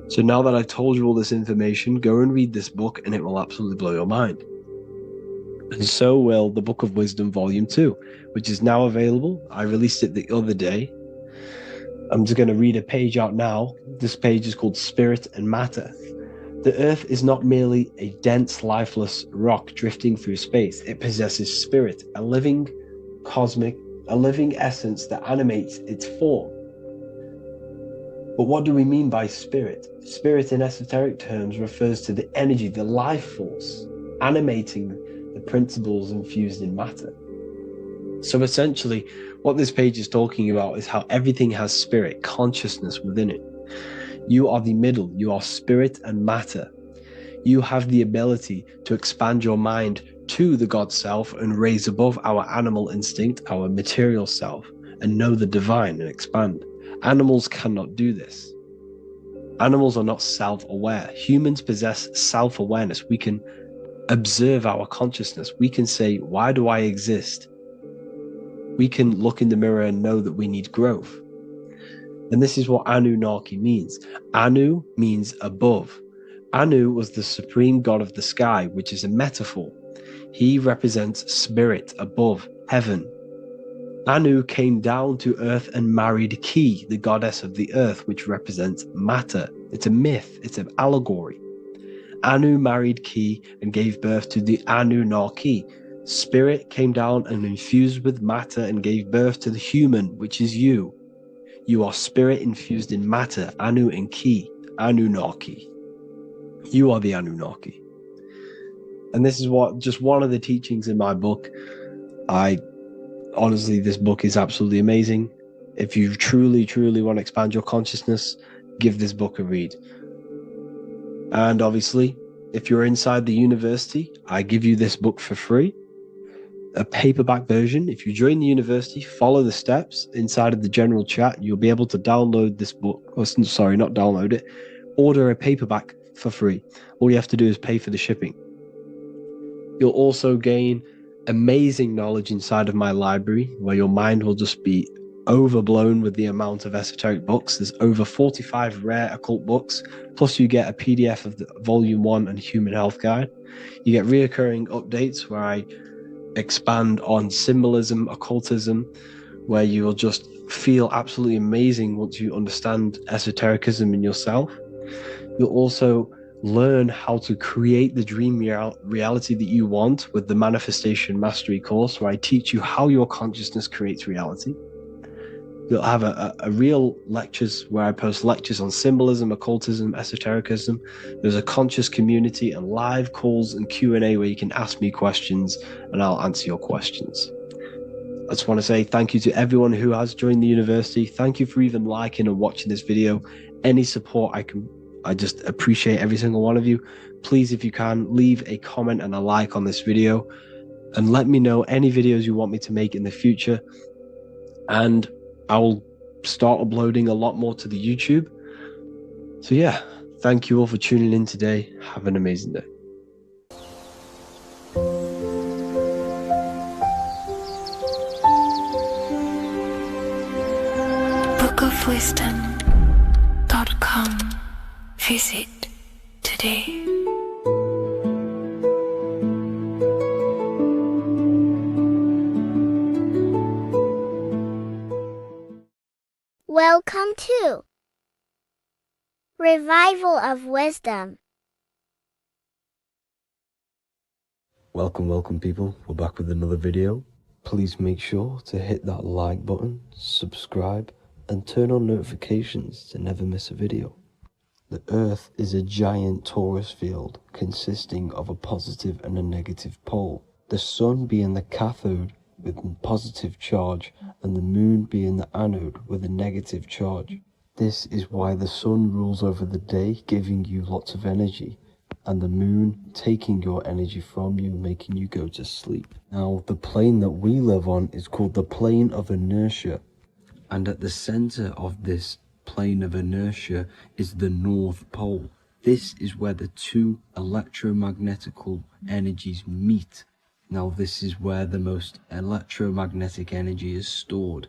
So now that I've told you all this information, go and read this book and it will absolutely blow your mind. And so will the Book of Wisdom Volume 2, which is now available. I released it the other day. I'm just going to read a page out now. This page is called Spirit and Matter. The Earth is not merely a dense, lifeless rock drifting through space. It possesses spirit, a living essence that animates its form. But what do we mean by spirit? Spirit in esoteric terms refers to the energy, the life force, animating the principles infused in matter. So essentially, what this page is talking about is how everything has spirit, consciousness within it. You are the middle, you are spirit and matter. You have the ability to expand your mind to the God self and raise above our animal instinct, our material self, and know the divine and expand. Animals cannot do this. Animals are not self-aware. Humans possess self-awareness. We can observe our consciousness. We can say, why do I exist? We can look in the mirror and know that we need growth. And this is what Anunnaki means. Anu means above. Anu was the supreme god of the sky, which is a metaphor. He represents spirit above, heaven. Anu came down to earth and married Ki, the goddess of the earth, which represents matter. It's a myth, it's an allegory. Anu married Ki and gave birth to the Anunnaki. Spirit came down and infused with matter and gave birth to the human, which is you. You are spirit infused in matter, Anu and Ki, Anunnaki. You are the Anunnaki. And this is just one of the teachings in my book. Honestly, this book is absolutely amazing. If you truly, truly want to expand your consciousness, give this book a read. And obviously, if you're inside the university, I give you this book for free. A paperback version. If you join the university, follow the steps inside of the general chat, you'll be able to download this book. Sorry, not download it. Order a paperback for free. All you have to do is pay for the shipping. You'll also gain amazing knowledge inside of my library, where your mind will just be overblown with the amount of esoteric books. There's over 45 rare occult books, plus you get a PDF of the Volume 1 and Human Health Guide. You get reoccurring updates where I expand on symbolism, occultism, where you will just feel absolutely amazing once you understand esotericism in yourself. You'll also learn how to create the dream reality that you want with the Manifestation Mastery course, where I teach you how your consciousness creates reality. You'll have a real lectures where I post lectures on symbolism, occultism, esotericism. There's a conscious community and live calls and Q&A where you can ask me questions and I'll answer your questions. I just want to say thank you to everyone who has joined the university. Thank you for even liking and watching this video. Any support I just appreciate every single one of you. Please, if you can, leave a comment and a like on this video and let me know any videos you want me to make in the future. And I will start uploading a lot more to the YouTube. So yeah, thank you all for tuning in today. Have an amazing day. bookofwisdom.com. Visit today. Welcome to Revival of Wisdom. Welcome people, we're back with another video. Please make sure to hit that like button, subscribe, and turn on notifications to never miss a video. The Earth is a giant torus field consisting of a positive and a negative pole. The Sun being the cathode with a positive charge and the Moon being the anode with a negative charge. This is why the Sun rules over the day, giving you lots of energy, and the Moon taking your energy from you, making you go to sleep. Now, the plane that we live on is called the plane of inertia, and at the center of this plane of inertia is the North Pole. This is where the two electromagnetical energies meet. Now, this is where the most electromagnetic energy is stored.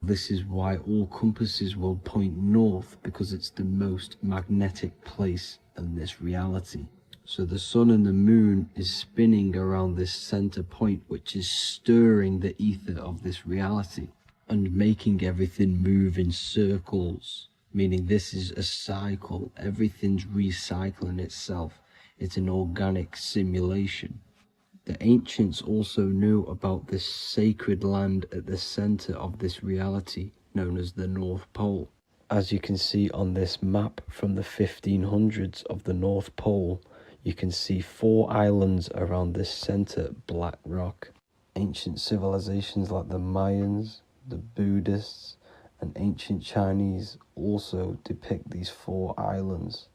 This is why all compasses will point north, because it's the most magnetic place in this reality. So the Sun and the Moon is spinning around this center point, which is stirring the ether of this reality and making everything move in circles, meaning this is a cycle. Everything's recycling itself. It's an organic simulation. The ancients also knew about this sacred land at the center of this reality, known as the North Pole. As you can see on this map from the 1500s of the North Pole, you can see 4 islands around this center black rock. Ancient civilizations like the Mayans, the Buddhists, and ancient Chinese also depict these 4 islands.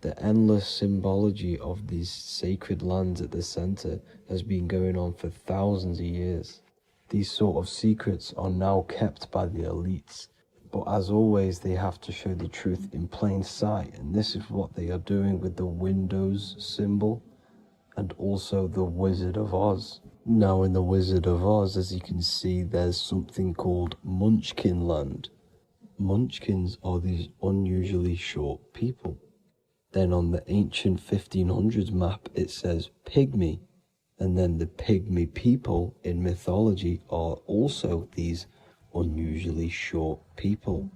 The endless symbology of these sacred lands at the center has been going on for thousands of years. These sort of secrets are now kept by the elites, but as always they have to show the truth in plain sight, and this is what they are doing with the Windows symbol and also the Wizard of Oz. Now in the Wizard of Oz, as you can see, there's something called Munchkin Land. Munchkins are these unusually short people. Then on the ancient 1500s map it says Pygmy, and then the Pygmy people in mythology are also these unusually short people.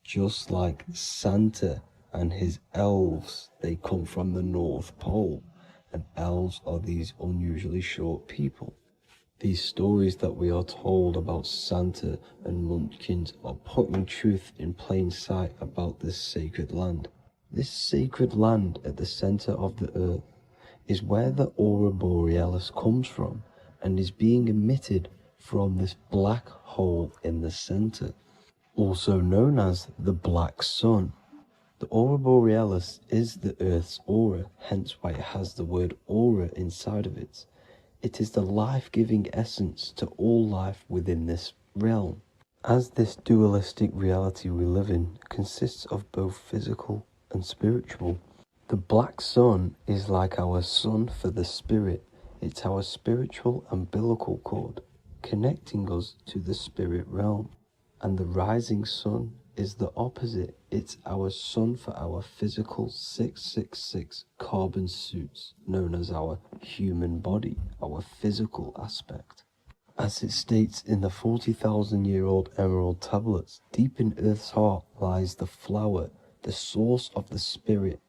Just like Santa and his elves, they come from the North Pole, and elves are these unusually short people. These stories that we are told about Santa and Munchkins are putting truth in plain sight about this sacred land. This sacred land at the center of the earth is where the aurora borealis comes from and is being emitted from this black hole in the center, also known as the black sun. The aurora borealis is the earth's aura, hence why it has the word aura inside of it. It is the life-giving essence to all life within this realm. As this dualistic reality we live in consists of both physical and spiritual, the black sun is like our sun for the spirit. It's our spiritual umbilical cord, connecting us to the spirit realm. And the rising sun is the opposite. It's our sun for our physical 666 carbon suits, known as our human body, our physical aspect. As it states in the 40,000-year-old emerald tablets, deep in Earth's heart lies the flower, the source of the spirit.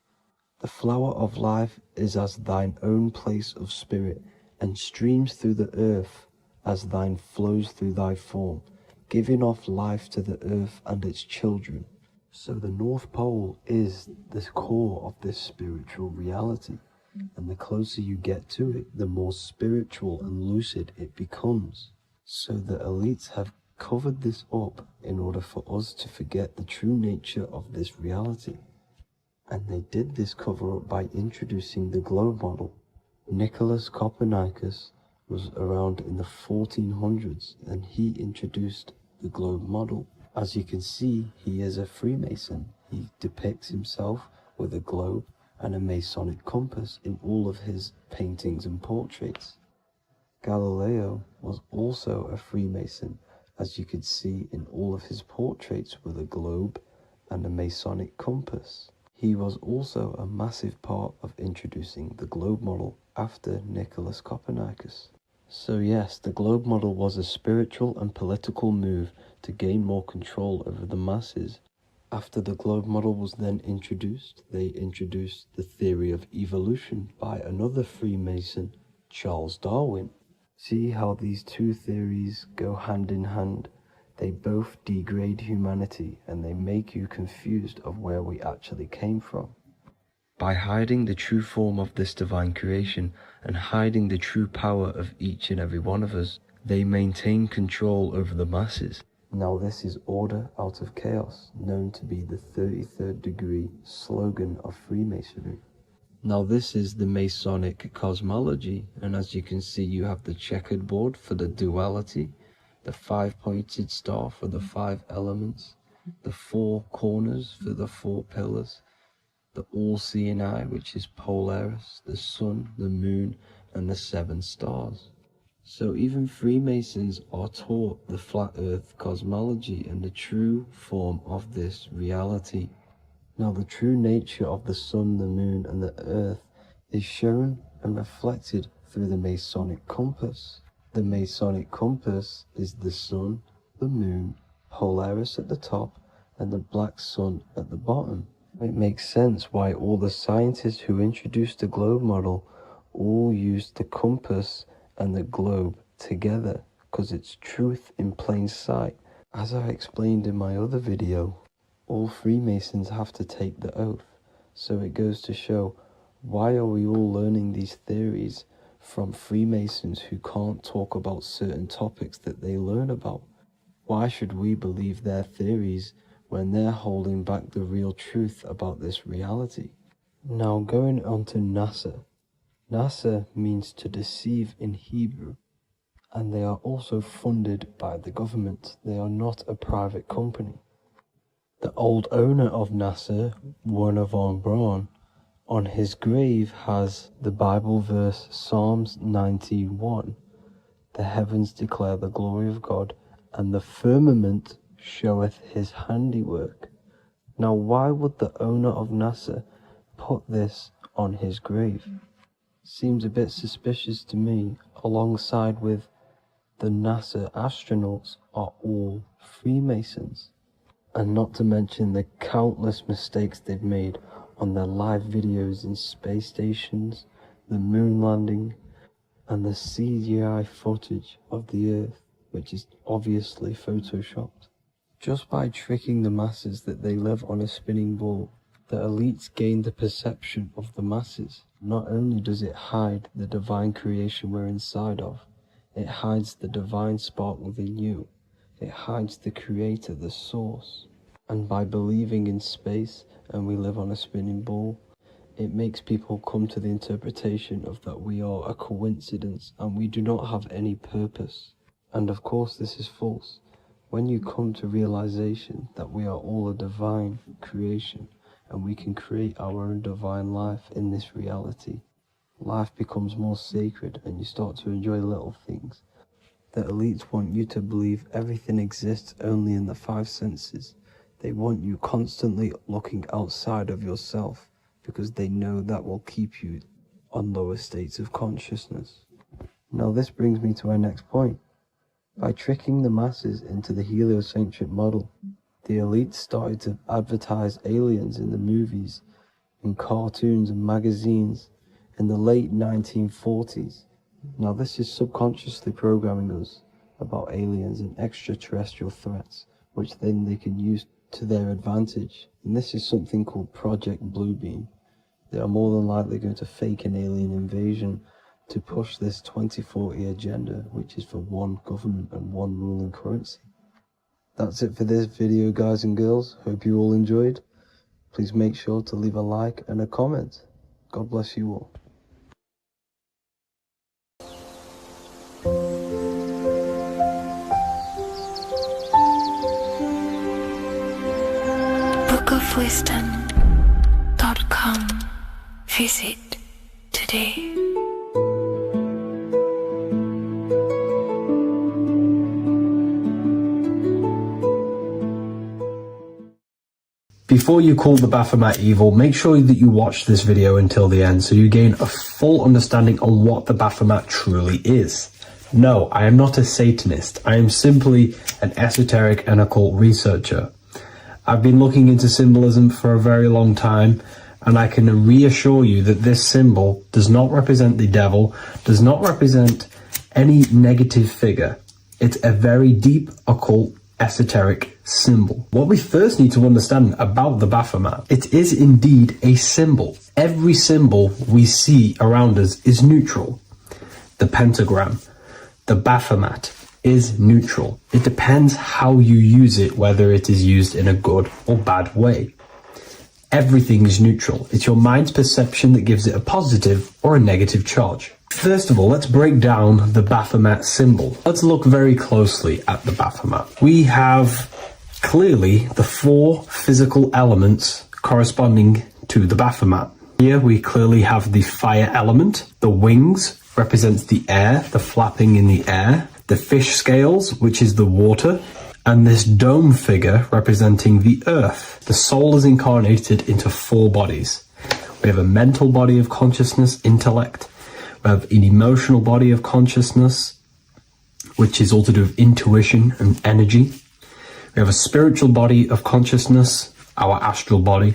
The flower of life is as thine own place of spirit, and streams through the earth as thine flows through thy form, giving off life to the earth and its children. So the North Pole is the core of this spiritual reality, and the closer you get to it, the more spiritual and lucid it becomes. So the elites have covered this up in order for us to forget the true nature of this reality. And they did this cover up by introducing the globe model. Nicholas Copernicus was around in the 1400s, and he introduced the globe model. As you can see, he is a Freemason. He depicts himself with a globe and a Masonic compass in all of his paintings and portraits. Galileo was also a Freemason, as you could see in all of his portraits with a globe and a Masonic compass. He was also a massive part of introducing the globe model after Nicholas Copernicus. So yes, the globe model was a spiritual and political move to gain more control over the masses. After the globe model was then introduced, they introduced the theory of evolution by another Freemason, Charles Darwin. See how these two theories go hand in hand? They both degrade humanity and they make you confused of where we actually came from. By hiding the true form of this divine creation and hiding the true power of each and every one of us, they maintain control over the masses. Now this is order out of chaos, known to be the 33rd degree slogan of Freemasonry. Now this is the Masonic cosmology, and as you can see you have the checkered board for the duality, the 5-pointed star for the 5 elements, the 4 corners for the 4 pillars, the all-seeing eye, which is Polaris, the sun, the moon, and the 7 stars. So even Freemasons are taught the flat earth cosmology and the true form of this reality. Now the true nature of the sun, the moon, and the earth is shown and reflected through the Masonic compass. The Masonic compass is the sun, the moon, Polaris at the top, and the black sun at the bottom. It makes sense why all the scientists who introduced the globe model all used the compass and the globe together, because it's truth in plain sight. As I explained in my other video, all Freemasons have to take the oath, so it goes to show, why are we all learning these theories from Freemasons who can't talk about certain topics that they learn about? Why should we believe their theories when they're holding back the real truth about this reality? Now going on to NASA. NASA means to deceive in Hebrew, and they are also funded by the government. They are not a private company. The old owner of NASA, Werner von Braun, on his grave has the Bible verse Psalms 91. The heavens declare the glory of God, and the firmament showeth his handiwork. Now why would the owner of NASA put this on his grave? Seems a bit suspicious to me, alongside with the NASA astronauts are all Freemasons. And not to mention the countless mistakes they've made on their live videos in space stations, the moon landing, and the CGI footage of the Earth, which is obviously photoshopped. Just by tricking the masses that they live on a spinning ball, the elites gain the perception of the masses. Not only does it hide the divine creation we're inside of, it hides the divine spark within you. It hides the creator, the source. And by believing in space and we live on a spinning ball, it makes people come to the interpretation of that we are a coincidence and we do not have any purpose. And of course this is false. When you come to realization that we are all a divine creation and we can create our own divine life in this reality, life becomes more sacred and you start to enjoy little things. The elites want you to believe everything exists only in the 5 senses. They want you constantly looking outside of yourself because they know that will keep you on lower states of consciousness. Now this brings me to our next point. By tricking the masses into the heliocentric model, the elites started to advertise aliens in the movies, in cartoons and magazines in the late 1940s. Now this is subconsciously programming us about aliens and extraterrestrial threats, which then they can use to their advantage. And this is something called Project Bluebeam. They are more than likely going to fake an alien invasion to push this 2040 agenda, which is for one government and one ruling currency. That's it for this video, guys and girls. Hope you all enjoyed. Please make sure to leave a like and a comment. God bless you all. bookofwisdom.com. Visit today. Before you call the Baphomet evil, make sure that you watch this video until the end so you gain a full understanding on what the Baphomet truly is. No, I am not a Satanist. I am simply an esoteric and occult researcher. I've been looking into symbolism for a very long time, and I can reassure you that this symbol does not represent the devil, does not represent any negative figure. It's a very deep occult esoteric symbol. What we first need to understand about the Baphomet, it is indeed a symbol. Every symbol we see around us is neutral. The pentagram, the Baphomet, is neutral. It depends how you use it, whether it is used in a good or bad way. Everything is neutral. It's your mind's perception that gives it a positive or a negative charge. First of all, let's break down the Baphomet symbol. Let's look very closely at the Baphomet. We have clearly the 4 physical elements corresponding to the Baphomet. Here we clearly have the fire element. The wings represents the air, the flapping in the air. The fish scales, which is the water. And this dome figure representing the earth. The soul is incarnated into 4 bodies. We have a mental body of consciousness, intellect. We have an emotional body of consciousness, which is all to do with intuition and energy. We have a spiritual body of consciousness, our astral body,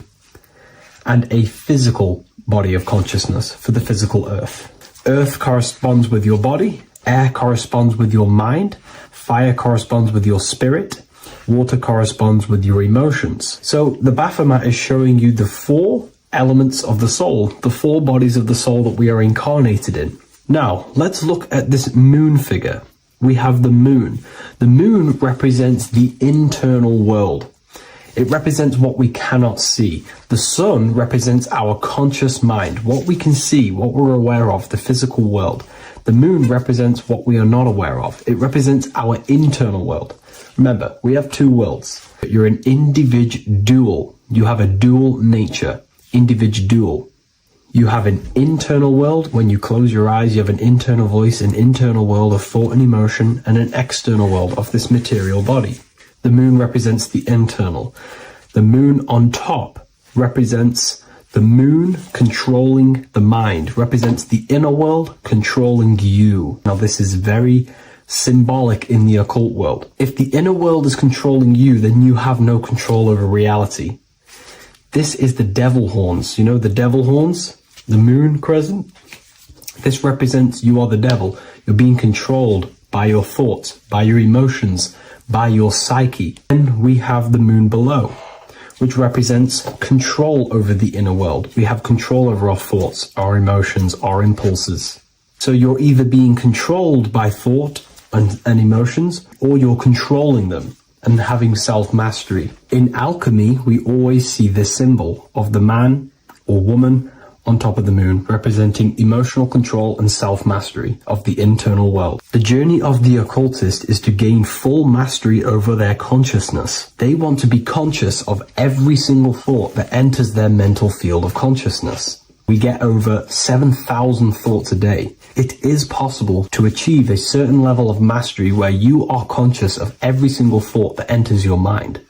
and a physical body of consciousness for the physical earth. Earth corresponds with your body, air corresponds with your mind, fire corresponds with your spirit, water corresponds with your emotions. So the Baphomet is showing you the 4 elements of the soul, the 4 bodies of the soul that we are incarnated in. Now, let's look at this moon figure. We have the moon. The moon represents the internal world. It represents what we cannot see. The sun represents our conscious mind, what we can see, what we're aware of, the physical world. The moon represents what we are not aware of. It represents our internal world. Remember, we have 2 worlds. You're an individual. You have a dual nature. Individual. You have an internal world. When you close your eyes, you have an internal voice, an internal world of thought and emotion, and an external world of this material body. The moon represents the internal. The moon on top represents the moon controlling the mind, represents the inner world controlling you. Now, this is very symbolic in the occult world. If the inner world is controlling you, then you have no control over reality. This is the devil horns. You know the devil horns? The moon crescent? This represents you are the devil. You're being controlled by your thoughts, by your emotions, by your psyche. Then we have the moon below, which represents control over the inner world. We have control over our thoughts, our emotions, our impulses. So you're either being controlled by thought and emotions, or you're controlling them and having self-mastery. In alchemy, we always see this symbol of the man or woman on top of the moon, representing emotional control and self-mastery of the internal world. The journey of the occultist is to gain full mastery over their consciousness. They want to be conscious of every single thought that enters their mental field of consciousness. We get over 7,000 thoughts a day. It is possible to achieve a certain level of mastery where you are conscious of every single thought that enters your mind.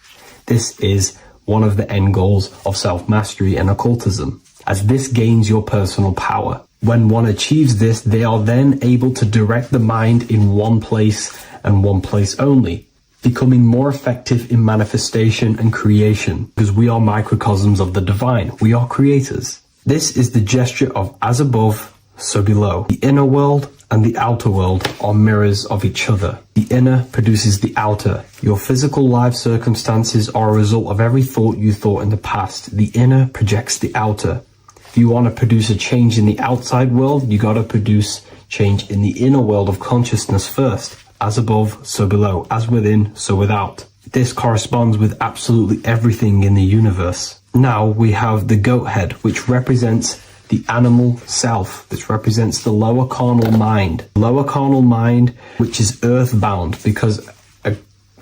This is one of the end goals of self-mastery and occultism, as this gains your personal power. When one achieves this, they are then able to direct the mind in one place and one place only, becoming more effective in manifestation and creation, because we are microcosms of the divine. We are creators. This is the gesture of as above, so below. The inner world and the outer world are mirrors of each other. The inner produces the outer. Your physical life circumstances are a result of every thought you thought in the past. The inner projects the outer. If you want to produce a change in the outside world, you got to produce change in the inner world of consciousness first. As above, so below. As within, so without. This corresponds with absolutely everything in the universe. Now we have the goat head, which represents the animal self. This represents the lower carnal mind. Lower carnal mind, which is earthbound, because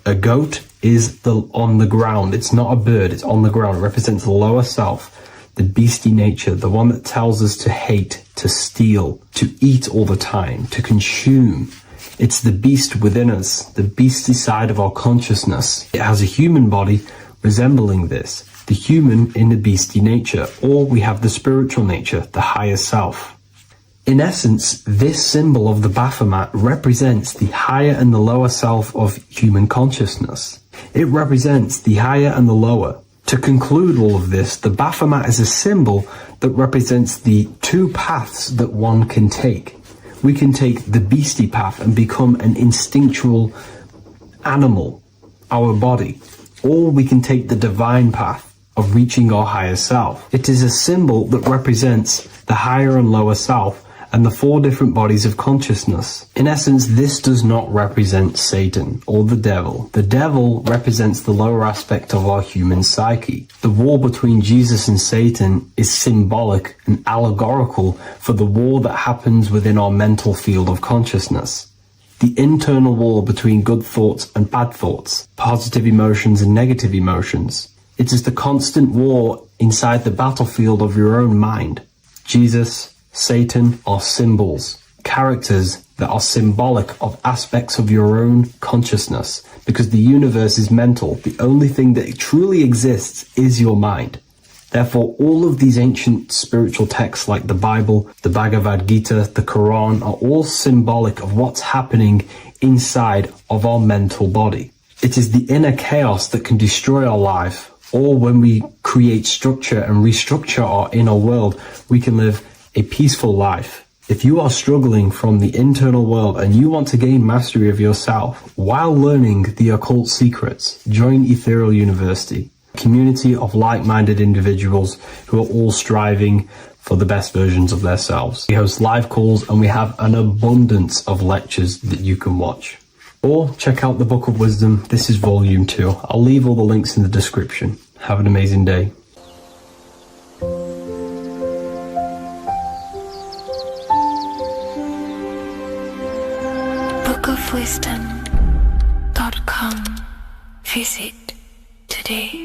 a goat is on the ground. It's not a bird, it's on the ground. It represents the lower self, the beastie nature, the one that tells us to hate, to steal, to eat all the time, to consume. It's the beast within us, the beastie side of our consciousness. It has a human body resembling this. The human in the beastie nature, or we have the spiritual nature, the higher self. In essence, this symbol of the Baphomet represents the higher and the lower self of human consciousness. It represents the higher and the lower. To conclude all of this, the Baphomet is a symbol that represents the 2 paths that one can take. We can take the beastie path and become an instinctual animal, our body, or we can take the divine path of reaching our higher self. It is a symbol that represents the higher and lower self and the 4 different bodies of consciousness. In essence, this does not represent Satan or the devil. The devil represents the lower aspect of our human psyche. The war between Jesus and Satan is symbolic and allegorical for the war that happens within our mental field of consciousness. The internal war between good thoughts and bad thoughts, positive emotions and negative emotions. It is the constant war inside the battlefield of your own mind. Jesus, Satan are symbols, characters that are symbolic of aspects of your own consciousness, because the universe is mental. The only thing that truly exists is your mind. Therefore, all of these ancient spiritual texts like the Bible, the Bhagavad Gita, the Quran are all symbolic of what's happening inside of our mental body. It is the inner chaos that can destroy our life, or when we create structure and restructure our inner world, we can live a peaceful life. If you are struggling from the internal world and you want to gain mastery of yourself while learning the occult secrets, join Ethereal University, a community of like-minded individuals who are all striving for the best versions of themselves. We host live calls and we have an abundance of lectures that you can watch. Or check out the Book of Wisdom. This is volume 2. I'll leave all the links in the description. Have an amazing day. bookofwisdom.com. Visit today.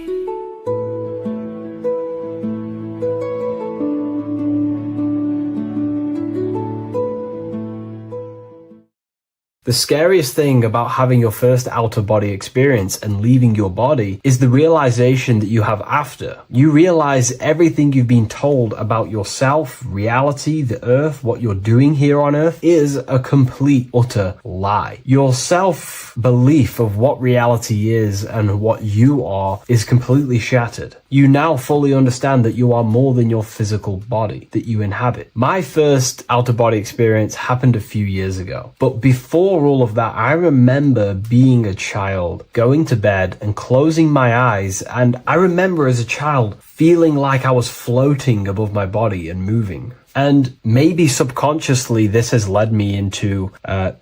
The scariest thing about having your first out-of-body experience and leaving your body is the realization that you have after. You realize everything you've been told about yourself, reality, the earth, what you're doing here on earth is a complete, utter lie. Your self-belief of what reality is and what you are is completely shattered. You now fully understand that you are more than your physical body that you inhabit. My first out-of-body experience happened a few years ago, but before all of that, I remember being a child, going to bed and closing my eyes, and I remember as a child feeling like I was floating above my body and moving. And maybe subconsciously this has led me into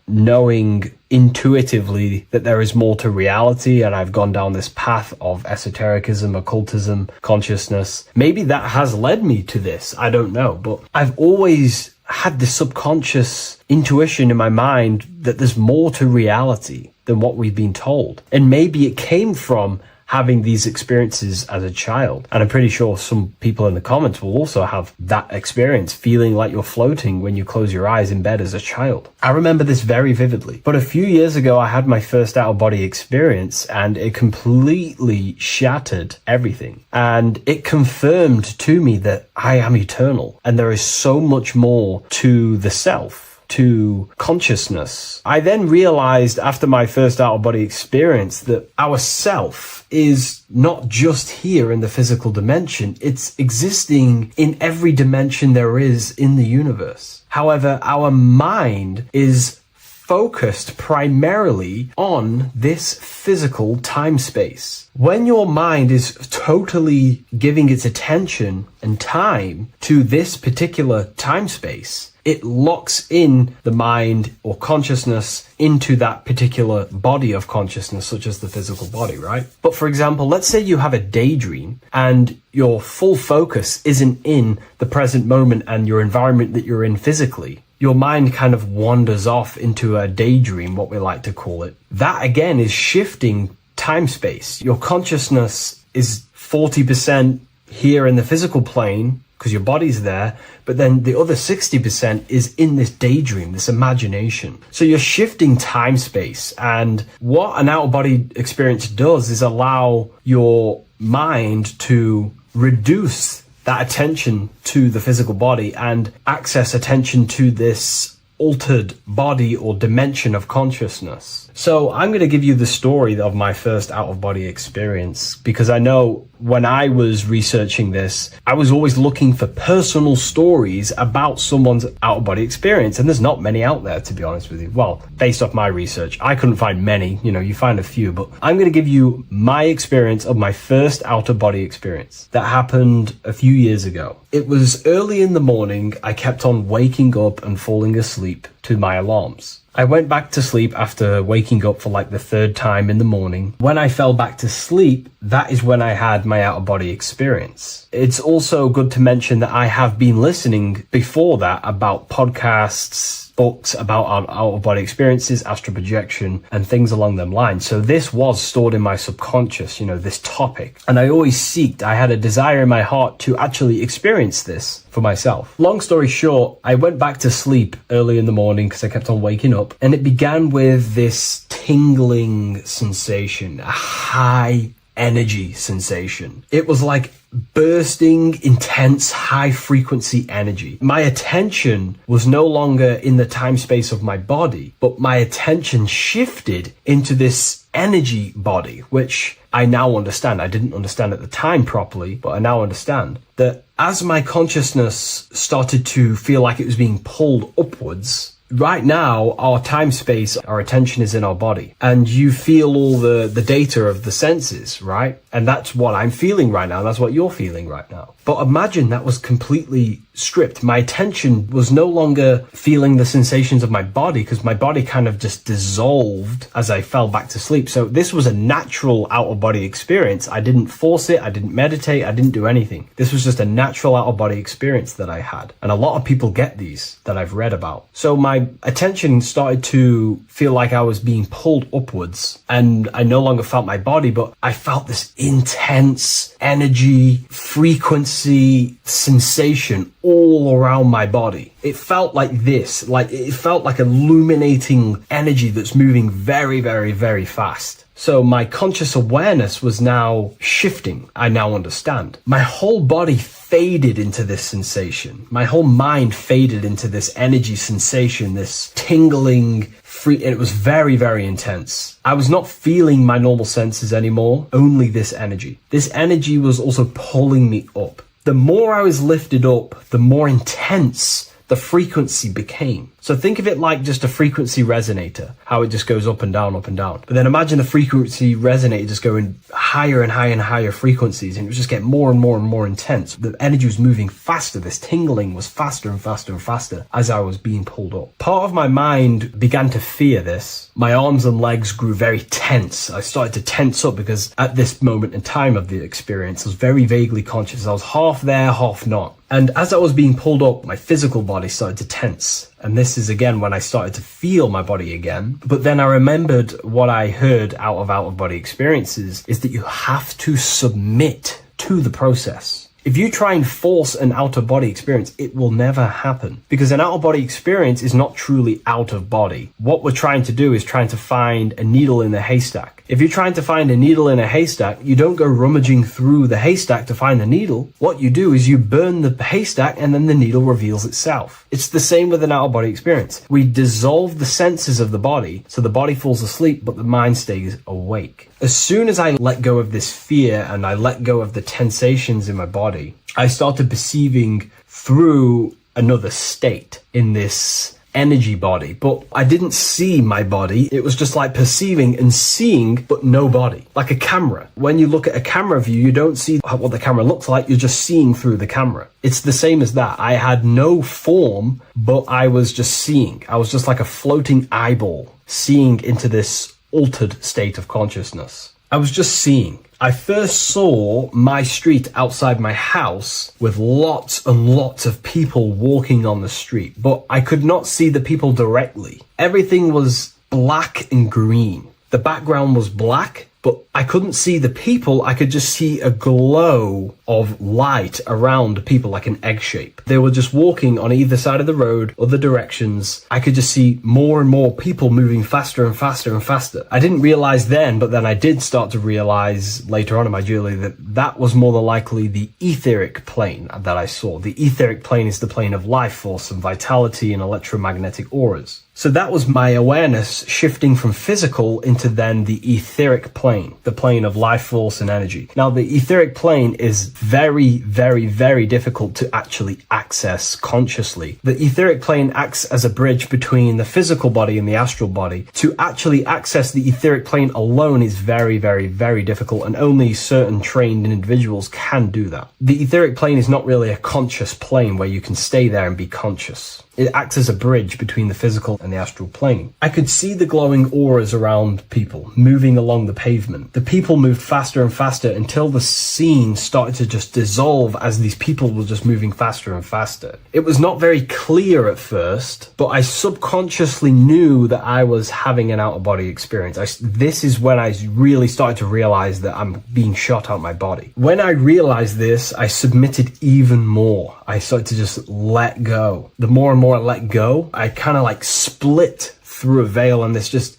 knowing intuitively that there is more to reality, and I've gone down this path of esotericism, occultism, consciousness. Maybe that has led me to this, I don't know, but I've always had this subconscious intuition in my mind that there's more to reality than what we've been told. And maybe it came from having these experiences as a child. And I'm pretty sure some people in the comments will also have that experience, feeling like you're floating when you close your eyes in bed as a child. I remember this very vividly. But a few years ago, I had my first out-of-body experience, and it completely shattered everything. And it confirmed to me that I am eternal, and there is so much more to the self, to consciousness. I then realized after my first out-of-body experience that our self is not just here in the physical dimension, it's existing in every dimension there is in the universe. However, our mind is focused primarily on this physical time space. When your mind is totally giving its attention and time to this particular time space, it locks in the mind or consciousness into that particular body of consciousness, such as the physical body, right? But for example, let's say you have a daydream and your full focus isn't in the present moment and your environment that you're in physically. Your mind kind of wanders off into a daydream, what we like to call it. That again is shifting time space. Your consciousness is 40% here in the physical plane because your body's there, but then the other 60% is in this daydream, this imagination. So you're shifting time space, and what an out-of-body experience does is allow your mind to reduce that attention to the physical body and access attention to this altered body or dimension of consciousness. So I'm going to give you the story of my first out-of-body experience, because I know when I was researching this, I was always looking for personal stories about someone's out-of-body experience, and there's not many out there, to be honest with you. Well, based off my research, I couldn't find many. You find a few, but I'm going to give you my experience of my first out-of-body experience that happened a few years ago. It was early in the morning. I kept on waking up and falling asleep to my alarms. I went back to sleep after waking up for like the third time in the morning. When I fell back to sleep, that is when I had my out-of-body experience. It's also good to mention that I have been listening before that about podcasts, books about our out-of-body experiences, astral projection, and things along them lines. So this was stored in my subconscious, this topic. And I had a desire in my heart to actually experience this for myself. Long story short, I went back to sleep early in the morning because I kept on waking up, and it began with this tingling sensation, a high energy sensation. It was like bursting, intense, high frequency energy. My attention was no longer in the time space of my body, but my attention shifted into this energy body, which I now understand. I didn't understand at the time properly, but I now understand that as my consciousness started to feel like it was being pulled upwards, right now, our time space, our attention is in our body, and you feel all the data of the senses, right? And that's what I'm feeling right now. That's what you're feeling right now. But imagine that was completely stripped. My attention was no longer feeling the sensations of my body, because my body kind of just dissolved as I fell back to sleep. So this was a natural out-of-body experience. I didn't force it. I didn't meditate. I didn't do anything. This was just a natural out-of-body experience that I had. And a lot of people get these that I've read about. So my attention started to feel like I was being pulled upwards, and I no longer felt my body, but I felt this intense energy, frequency, sensation all around my body. It felt like this, it felt like illuminating energy that's moving very, very, very fast. So my conscious awareness was now shifting. I now understand. My whole body faded into this sensation. My whole mind faded into this energy sensation, this tingling, free, and it was very, very intense. I was not feeling my normal senses anymore, only this energy. This energy was also pulling me up. The more I was lifted up, the more intense the frequency became. So think of it like just a frequency resonator, how it just goes up and down, up and down. But then imagine the frequency resonator just going higher and higher and higher frequencies, and it was just getting more and more and more intense. The energy was moving faster. This tingling was faster and faster and faster as I was being pulled up. Part of my mind began to fear this. My arms and legs grew very tense. I started to tense up because at this moment in time of the experience, I was very vaguely conscious. I was half there, half not. And as I was being pulled up, my physical body started to tense. And this is again when I started to feel my body again. But then I remembered what I heard out of body experiences is that you have to submit to the process. If you try and force an out-of-body experience, it will never happen, because an out-of-body experience is not truly out of body. What we're trying to do is trying to find a needle in a haystack. If you're trying to find a needle in a haystack, you don't go rummaging through the haystack to find the needle. What you do is you burn the haystack and then the needle reveals itself. It's the same with an out-of-body experience. We dissolve the senses of the body, so the body falls asleep, but the mind stays awake. As soon as I let go of this fear and I let go of the tensations in my body, I started perceiving through another state in this energy body, but I didn't see my body. It was just like perceiving and seeing, but no body, like a camera. When you look at a camera view, you don't see what the camera looks like. You're just seeing through the camera. It's the same as that. I had no form, but I was just seeing. I was just like a floating eyeball, seeing into this altered state of consciousness. I was just seeing. I first saw my street outside my house with lots and lots of people walking on the street, but I could not see the people directly. Everything was black and green. The background was black, but I couldn't see the people. I could just see a glow of light around the people, like an egg shape. They were just walking on either side of the road, other directions. I could just see more and more people moving faster and faster and faster. I didn't realize then, but then I did start to realize later on in my journey that that was more than likely the etheric plane that I saw. The etheric plane is the plane of life force and vitality and electromagnetic auras. So that was my awareness shifting from physical into then the etheric plane, the plane of life force and energy. Now, the etheric plane is very, very, very difficult to actually access consciously. The etheric plane acts as a bridge between the physical body and the astral body. To actually access the etheric plane alone is very, very, very difficult, and only certain trained individuals can do that. The etheric plane is not really a conscious plane where you can stay there and be conscious. It acts as a bridge between the physical and the astral plane. I could see the glowing auras around people moving along the pavement. The people moved faster and faster until the scene started to just dissolve as these people were just moving faster and faster. It was not very clear at first, but I subconsciously knew that I was having an out-of-body experience. This is when I really started to realize that I'm being shot out my body. When I realized this, I submitted even more. I started to just let go. The more and more I let go, I kind of like split through a veil, and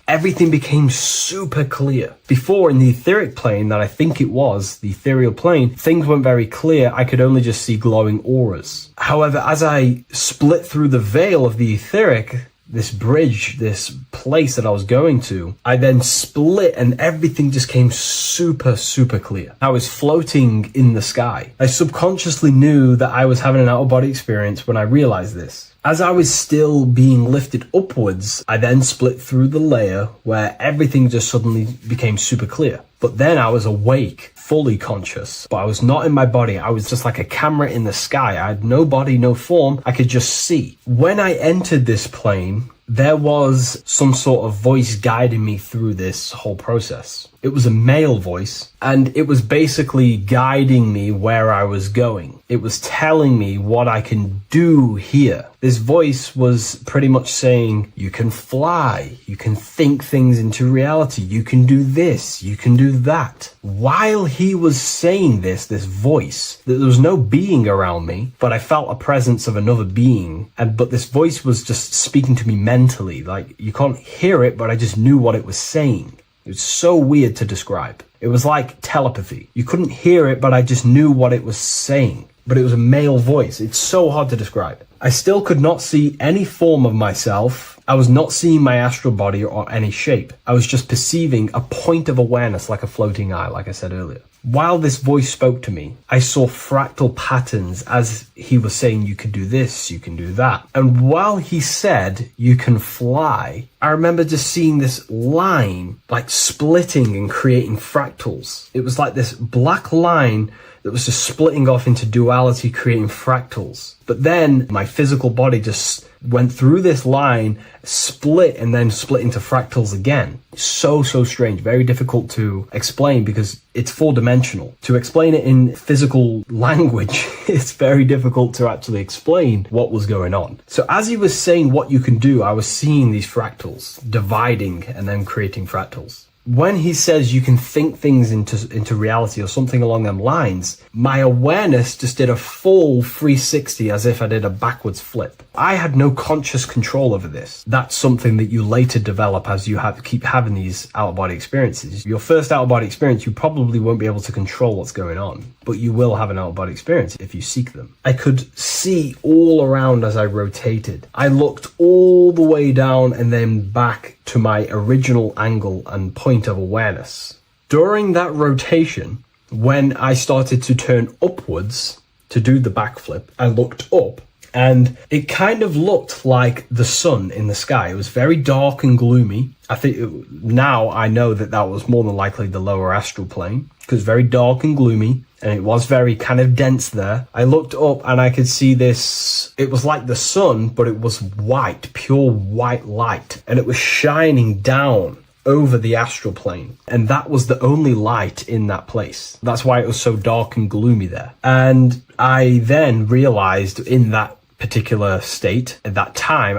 everything became super clear. Before, in the etheric plane that I think it was, the ethereal plane, things weren't very clear. I could only just see glowing auras. However, as I split through the veil of the etheric, this bridge, this place that I was going to, I then split and everything just came super, super clear. I was floating in the sky. I subconsciously knew that I was having an out-of-body experience when I realized this. As I was still being lifted upwards, I then split through the layer where everything just suddenly became super clear. But then I was awake, fully conscious, but I was not in my body. I was just like a camera in the sky. I had no body, no form. I could just see. When I entered this plane, there was some sort of voice guiding me through this whole process. It was a male voice, and it was basically guiding me where I was going. It was telling me what I can do here. This voice was pretty much saying, you can fly, you can think things into reality, you can do this, you can do that. While he was saying this voice, there was no being around me, but I felt a presence of another being. But this voice was just speaking to me mentally. Like, you can't hear it, but I just knew what it was saying. It was so weird to describe. It was like telepathy. You couldn't hear it, but I just knew what it was saying. But it was a male voice. It's so hard to describe. I still could not see any form of myself. I was not seeing my astral body or any shape. I was just perceiving a point of awareness like a floating eye, like I said earlier. While this voice spoke to me, I saw fractal patterns as he was saying, you can do this, you can do that. And while he said, you can fly, I remember just seeing this line like splitting and creating fractals. It was like this black line that was just splitting off into duality, creating fractals. But then my physical body just went through this line, split, and then split into fractals again. So strange, very difficult to explain because it's 4-dimensional. To explain it in physical language, it's very difficult to actually explain what was going on. So as he was saying what you can do, I was seeing these fractals dividing and then creating fractals. When he says you can think things into reality or something along them lines, my awareness just did a full 360 as if I did a backwards flip. I had no conscious control over this. That's something that you later develop as you keep having these out-of-body experiences. Your first out-of-body experience, you probably won't be able to control what's going on, but you will have an out-of-body experience if you seek them. I could see all around as I rotated. I looked all the way down and then back to my original angle and point of awareness. During that rotation, when I started to turn upwards to do the backflip, I looked up and it kind of looked like the sun in the sky. It was very dark and gloomy. Now I know that was more than likely the lower astral plane because very dark and gloomy, and it was very kind of dense there. I looked up and I could see this. It was like the sun, but it was white, pure white light, and it was shining down over the astral plane, and that was the only light in that place. That's why it was so dark and gloomy there. And I then realized in that particular state at that time,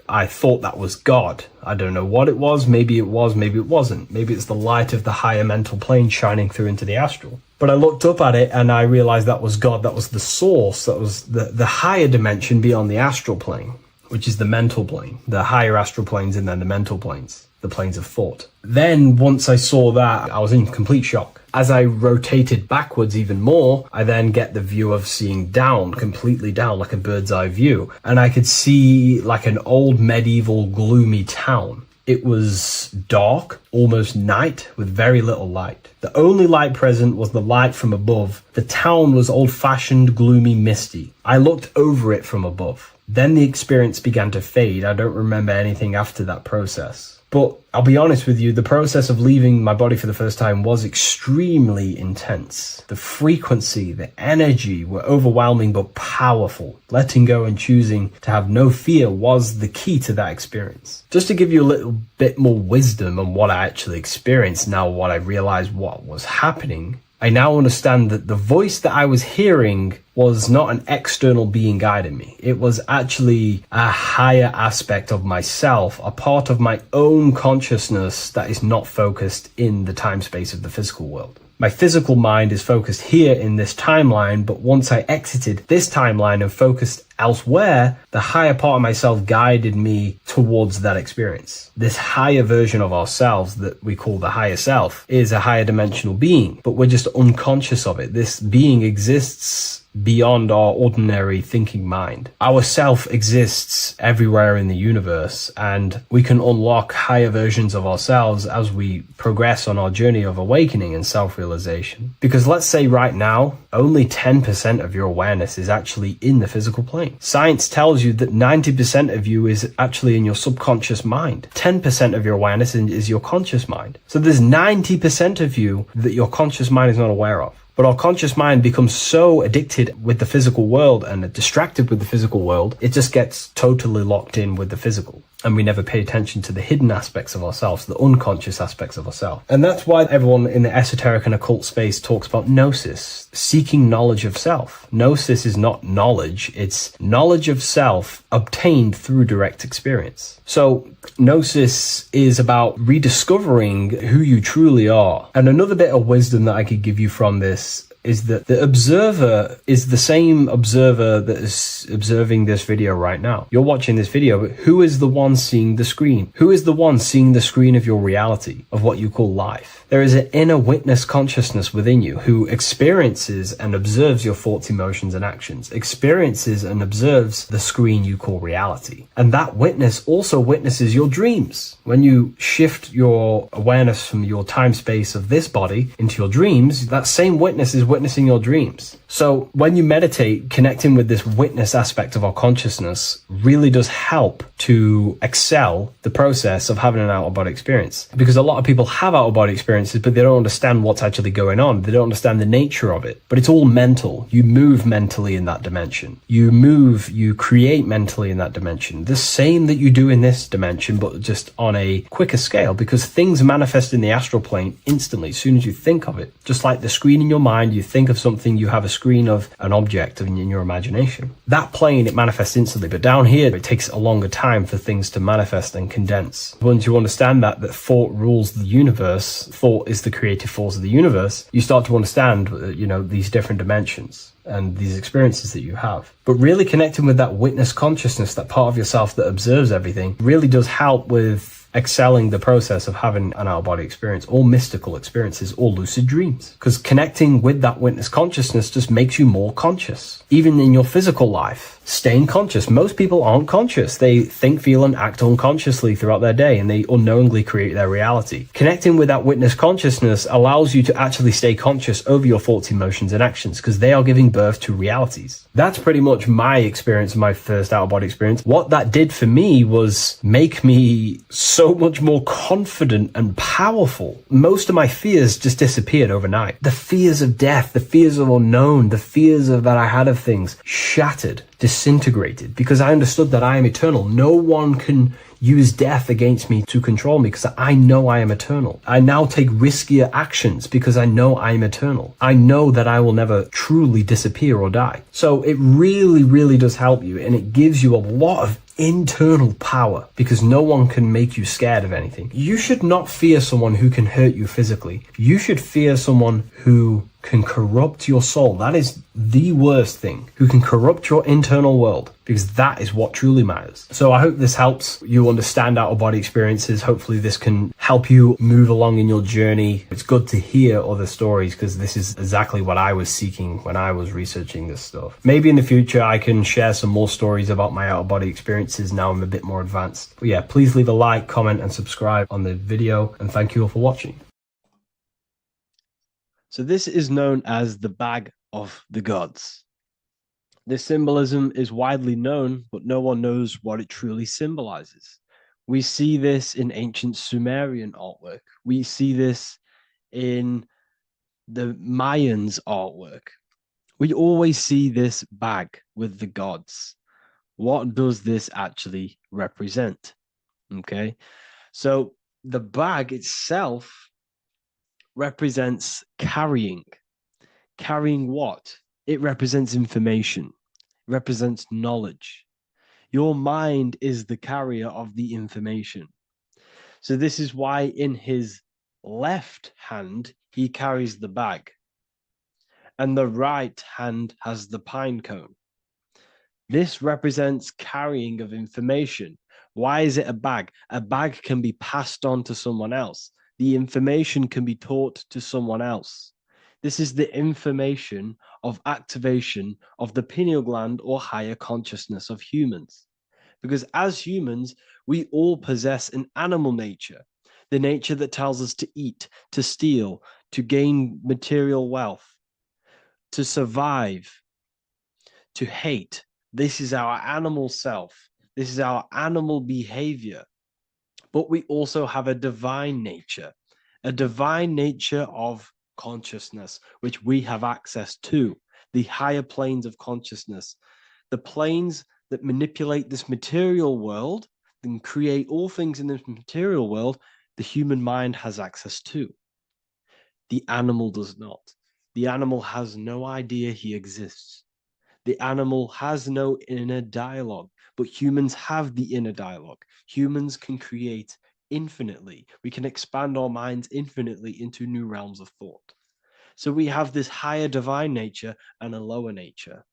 I thought that was God. I don't know what it was. Maybe it was, maybe it wasn't. Maybe it's the light of the higher mental plane shining through into the astral. But I looked up at it and I realized that was God. That was the source. That was the higher dimension beyond the astral plane, which is the mental plane, the higher astral planes and then the mental planes. the planes of thought. Then once I saw that, I was in complete shock. As I rotated backwards even more, I then get the view of seeing down, completely down, like a bird's eye view. And I could see like an old medieval gloomy town. It was dark, almost night, with very little light. The only light present was the light from above. The town was old-fashioned, gloomy, misty. I looked over it from above. Then the experience began to fade. I don't remember anything after that process. But I'll be honest with you, the process of leaving my body for the first time was extremely intense. The frequency, the energy were overwhelming but powerful. Letting go and choosing to have no fear was the key to that experience. Just to give you a little bit more wisdom on what I actually experienced now, what I realized what was happening, I now understand that the voice that I was hearing was not an external being guiding me. It was actually a higher aspect of myself, a part of my own consciousness that is not focused in the time space of the physical world. My physical mind is focused here in this timeline, but once I exited this timeline and focused elsewhere, the higher part of myself guided me towards that experience. This higher version of ourselves that we call the higher self is a higher dimensional being, but we're just unconscious of it. This being exists beyond our ordinary thinking mind. Our self exists everywhere in the universe, and we can unlock higher versions of ourselves as we progress on our journey of awakening and self-realization. Because let's say right now, only 10% of your awareness is actually in the physical plane. Science tells you that 90% of you is actually in your subconscious mind. 10% of your awareness is your conscious mind. So there's 90% of you that your conscious mind is not aware of. But our conscious mind becomes so addicted with the physical world and distracted with the physical world, it just gets totally locked in with the physical. And we never pay attention to the hidden aspects of ourselves, the unconscious aspects of ourselves. And that's why everyone in the esoteric and occult space talks about gnosis, seeking knowledge of self. Gnosis is not knowledge, it's knowledge of self obtained through direct experience. So gnosis is about rediscovering who you truly are. And another bit of wisdom that I could give you from this is that the observer is the same observer that is observing this video right now. You're watching this video, but who is the one seeing the screen? Who is the one seeing the screen of your reality, of what you call life? There is an inner witness consciousness within you who experiences and observes your thoughts, emotions, and actions, experiences and observes the screen you call reality. And that witness also witnesses your dreams. When you shift your awareness from your time space of this body into your dreams, that same witness is witnessing your dreams. So when you meditate, connecting with this witness aspect of our consciousness really does help to excel the process of having an out-of-body experience. Because a lot of people have out-of-body experiences, but they don't understand what's actually going on. They don't understand the nature of it. But it's all mental. You move mentally in that dimension. You create mentally in that dimension. The same that you do in this dimension, but just on a quicker scale, because things manifest in the astral plane instantly as soon as you think of it. Just like the screen in your mind, you think of something, you have a screen of an object in your imagination. That plane, it manifests instantly, but down here, it takes a longer time for things to manifest and condense. Once you understand that thought rules the universe, thought is the creative force of the universe, you start to understand, these different dimensions and these experiences that you have. But really connecting with that witness consciousness, that part of yourself that observes everything, really does help with excelling the process of having an out-of-body experience, or mystical experiences, or lucid dreams. Because connecting with that witness consciousness just makes you more conscious. Even in your physical life, staying conscious. Most people aren't conscious. They think, feel, and act unconsciously throughout their day, and they unknowingly create their reality. Connecting with that witness consciousness allows you to actually stay conscious over your thoughts, emotions, and actions, because they are giving birth to realities. That's pretty much my experience, my first out-of-body experience. What that did for me was make me so much more confident and powerful. Most of my fears just disappeared overnight. The fears of death, the fears of unknown, the fears that I had of things shattered, disintegrated, because I understood that I am eternal. No one can use death against me to control me, because I know I am eternal. I now take riskier actions because I know I am eternal. I know that I will never truly disappear or die. So it really, really does help you, and it gives you a lot of internal power, because no one can make you scared of anything. You should not fear someone who can hurt you physically. You should fear someone who can corrupt your soul. That is the worst thing, who can corrupt your internal world, because that is what truly matters. So I hope this helps you understand out-of-body experiences. Hopefully this can help you move along in your journey. It's good to hear other stories, because this is exactly what I was seeking when I was researching this stuff. Maybe in the future I can share some more stories about my out-of-body experiences now I'm a bit more advanced. But yeah, please leave a like, comment, and subscribe on the video, and thank you all for watching. So this is known as the bag of the gods. This symbolism is widely known, but no one knows what it truly symbolizes. We see this in ancient Sumerian artwork. We see this in the Mayans' artwork. We always see this bag with the gods. What does this actually represent? Okay, so the bag itself represents carrying. Carrying what? It represents information. It represents knowledge. Your mind is the carrier of the information. So this is why in his left hand, he carries the bag. And the right hand has the pine cone. This represents carrying of information. Why is it a bag? A bag can be passed on to someone else. The information can be taught to someone else. This is the information of activation of the pineal gland or higher consciousness of humans. Because as humans, we all possess an animal nature, the nature that tells us to eat, to steal, to gain material wealth, to survive, to hate. This is our animal self. This is our animal behavior. But we also have a divine nature of consciousness, which we have access to, the higher planes of consciousness, the planes that manipulate this material world and create all things in this material world. The human mind has access to. The animal does not. The animal has no idea he exists. The animal has no inner dialogue, but humans have the inner dialogue. Humans can create infinitely. We can expand our minds infinitely into new realms of thought. So we have this higher divine nature and a lower nature.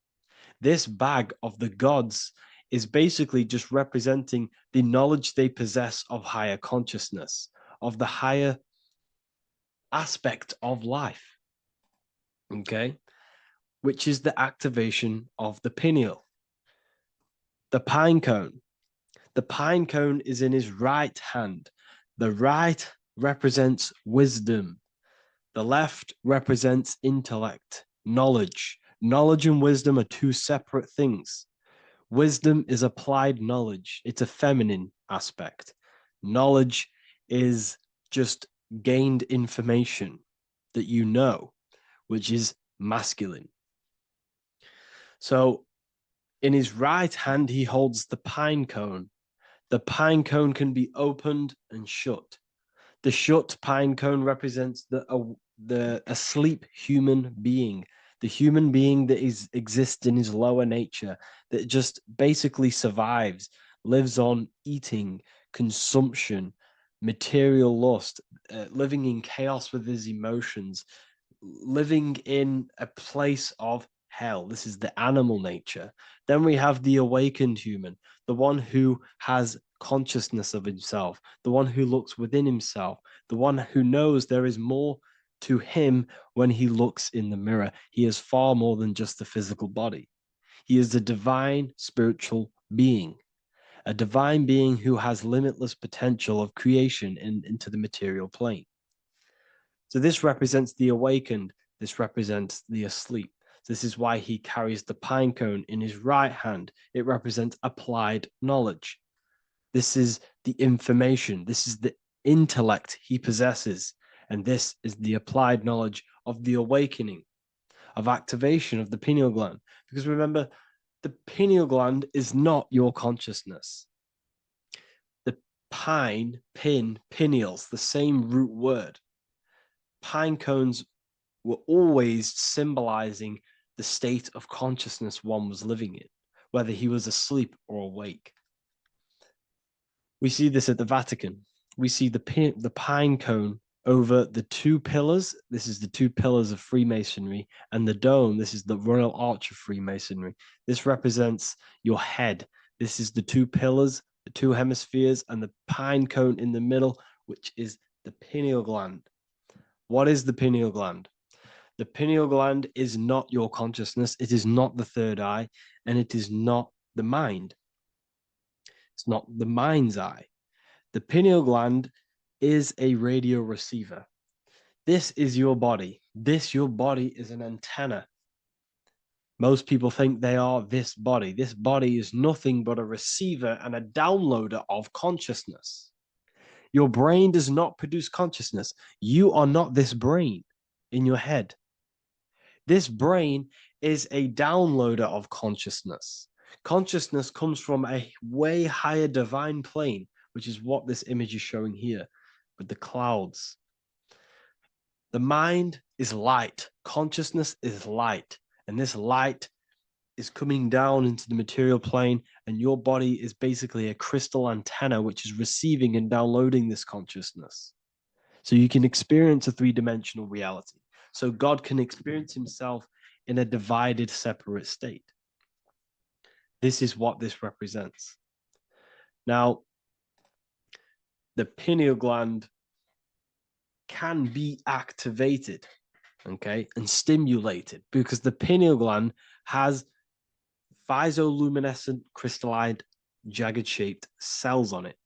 This bag of the gods is basically just representing the knowledge they possess of higher consciousness, of the higher aspect of life. Okay? Which is the activation of the pineal. The pine cone. The pine cone is in his right hand. The right represents wisdom. The left represents intellect, knowledge. Knowledge and wisdom are two separate things. Wisdom is applied knowledge. It's a feminine aspect. Knowledge is just gained information that you know, which is masculine. So in his right hand, he holds the pine cone. The pine cone can be opened and shut. The shut pine cone represents the asleep human being, the human being that exists in his lower nature, that just basically survives, lives on eating, consumption, material lust, living in chaos with his emotions, living in a place of hell. This is the animal nature. Then we have the awakened human, the one who has consciousness of himself, the one who looks within himself, the one who knows there is more to him when he looks in the mirror. He is far more than just the physical body. He is a divine spiritual being, a divine being who has limitless potential of creation into the material plane. So this represents the awakened. This represents the asleep. This is why he carries the pine cone in his right hand. It represents applied knowledge. This is the information. This is the intellect he possesses. And this is the applied knowledge of the awakening, of activation of the pineal gland. Because remember, the pineal gland is not your consciousness. The pine, pin, pineals, the same root word. Pine cones were always symbolizing the state of consciousness one was living in, whether he was asleep or awake. We see this at the Vatican. We see the pine cone over the two pillars. This is the two pillars of Freemasonry, and the dome. This is the Royal Arch of Freemasonry. This represents your head. This is the two pillars, the two hemispheres, and the pine cone in the middle, which is the pineal gland. What is the pineal gland? The pineal gland is not your consciousness. It is not the third eye, and it is not the mind. It's not the mind's eye. The pineal gland is a radio receiver. This is your body. Your body is an antenna. Most people think they are this body. This body is nothing but a receiver and a downloader of consciousness. Your brain does not produce consciousness. You are not this brain in your head. This brain is a downloader of consciousness. Consciousness comes from a way higher divine plane, which is what this image is showing here with the clouds. The mind is light. Consciousness is light. And this light is coming down into the material plane, and your body is basically a crystal antenna which is receiving and downloading this consciousness. So you can experience a three-dimensional reality. So God can experience himself in a divided, separate state. This is what this represents. Now, the pineal gland can be activated, okay, and stimulated, because the pineal gland has phytoluminescent crystalline jagged shaped cells on it.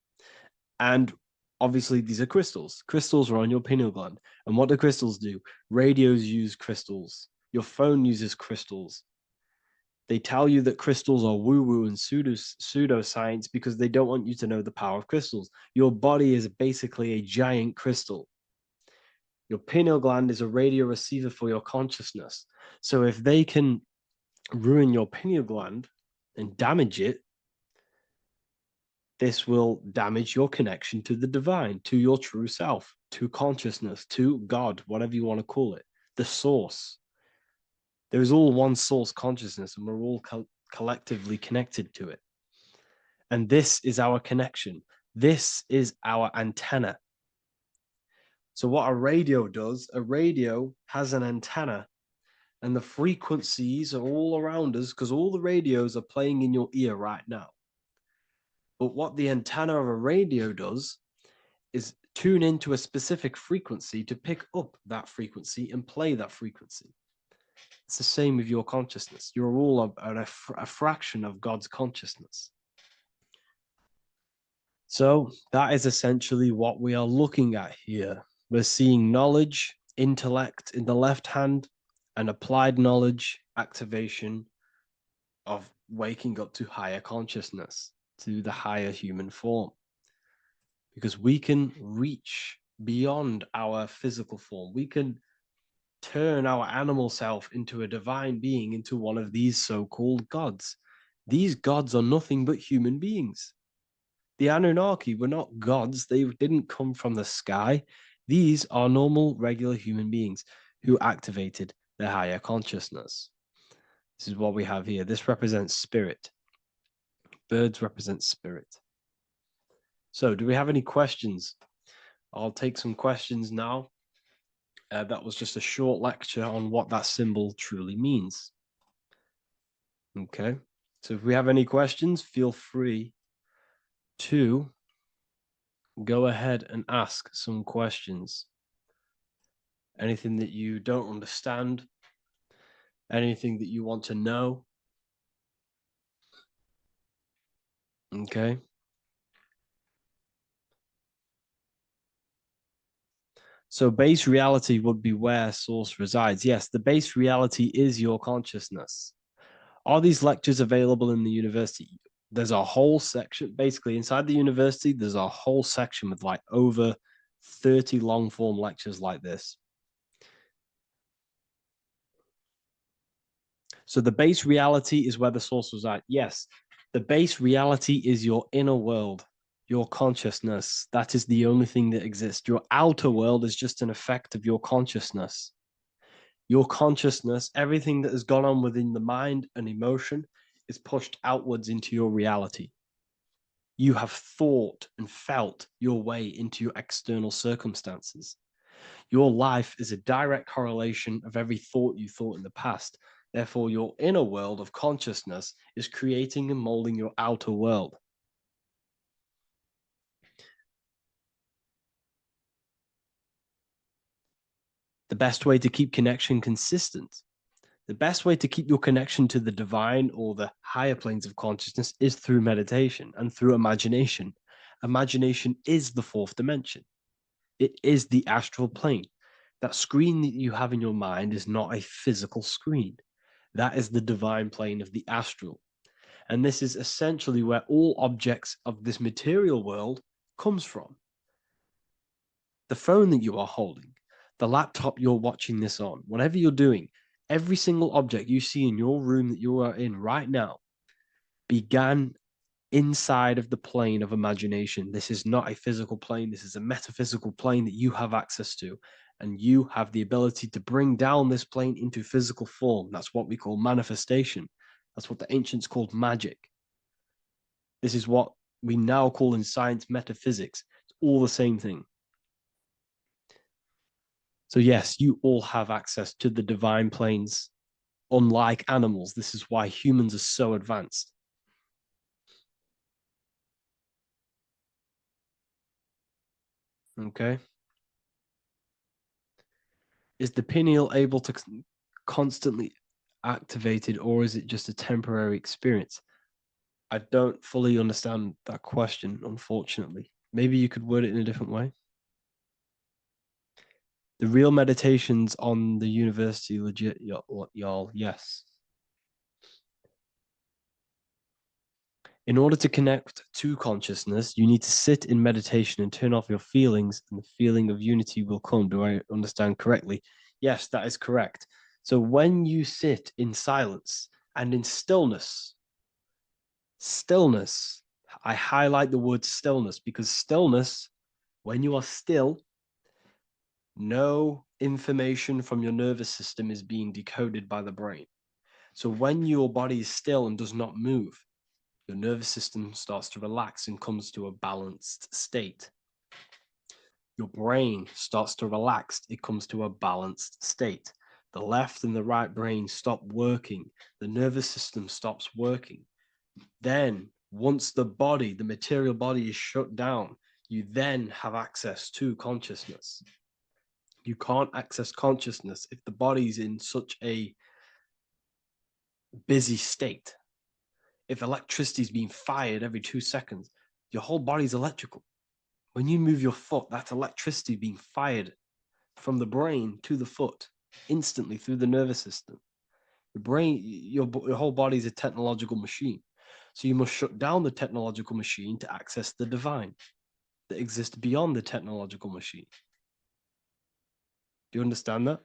And obviously these are crystals. Crystals are on your pineal gland. And what do crystals do? Radios use crystals. Your phone uses crystals. They tell you that crystals are woo-woo and pseudoscience because they don't want you to know the power of crystals. Your body is basically a giant crystal. Your pineal gland is a radio receiver for your consciousness. So if they can ruin your pineal gland and damage it, this will damage your connection to the divine, to your true self, to consciousness, to God, whatever you want to call it, the source. There is all one source consciousness, and we're all collectively connected to it. And this is our connection. This is our antenna. So what a radio does, a radio has an antenna, and the frequencies are all around us because all the radios are playing in your ear right now. But what the antenna of a radio does is tune into a specific frequency to pick up that frequency and play that frequency. It's the same with your consciousness. You're all a fraction of God's consciousness. So that is essentially what we are looking at here. We're seeing knowledge, intellect in the left hand, and applied knowledge, activation of waking up to higher consciousness, to the higher human form. Because we can reach beyond our physical form. We can turn our animal self into a divine being, into one of these so-called gods. These gods are nothing but human beings. The Anunnaki were not gods. They didn't come from the sky. These are normal, regular human beings who activated their higher consciousness. This is what we have here. This represents spirit. Birds represent spirit. So do we have any questions? I'll take some questions now. That was just a short lecture on what that symbol truly means. Okay, so if we have any questions, feel free to go ahead and ask some questions. Anything that you don't understand, anything that you want to know. Okay. So base reality would be where source resides. Yes, the base reality is your consciousness. Are these lectures available in the university? There's a whole section, basically inside the university, there's a whole section with like over 30 long form lectures like this. So the base reality is where the source resides. Yes, the base reality is your inner world, your consciousness. That is the only thing that exists. Your outer world is just an effect of your consciousness. Your consciousness, everything that has gone on within the mind and emotion is pushed outwards into your reality. You have thought and felt your way into your external circumstances. Your life is a direct correlation of every thought you thought in the past. Therefore, your inner world of consciousness is creating and molding your outer world. The best way to keep connection consistent, the best way to keep your connection to the divine or the higher planes of consciousness is through meditation and through imagination. Imagination is the fourth dimension. It is the astral plane. That screen that you have in your mind is not a physical screen. That is the divine plane of the astral. And this is essentially where all objects of this material world comes from. The phone that you are holding, the laptop you're watching this on, whatever you're doing, every single object you see in your room that you are in right now began inside of the plane of imagination. This is not a physical plane. This is a metaphysical plane that you have access to. And you have the ability to bring down this plane into physical form. That's what we call manifestation. That's what the ancients called magic. This is what we now call in science metaphysics. It's all the same thing. So yes, you all have access to the divine planes. Unlike animals, this is why humans are so advanced. Okay. Is the pineal able to constantly activated, or is it just a temporary experience? I don't fully understand that question, unfortunately. Maybe you could word it in a different way. The real meditations on the university legit, y'all, yes. In order to connect to consciousness, you need to sit in meditation and turn off your feelings, and the feeling of unity will come. Do I understand correctly? Yes, that is correct. So when you sit in silence and in stillness, I highlight the word stillness because stillness, when you are still, no information from your nervous system is being decoded by the brain. So when your body is still and does not move, your nervous system starts to relax and comes to a balanced state. Your brain starts to relax, it comes to a balanced state. The left and the right brain stop working, the nervous system stops working. Then, once the body, the material body is shut down, you then have access to consciousness. You can't access consciousness if the body's in such a busy state. If electricity is being fired every 2 seconds, your whole body's electrical. When you move your foot, that's electricity being fired from the brain to the foot instantly through the nervous system. The brain, your whole body is a technological machine. So you must shut down the technological machine to access the divine that exists beyond the technological machine. Do you understand that?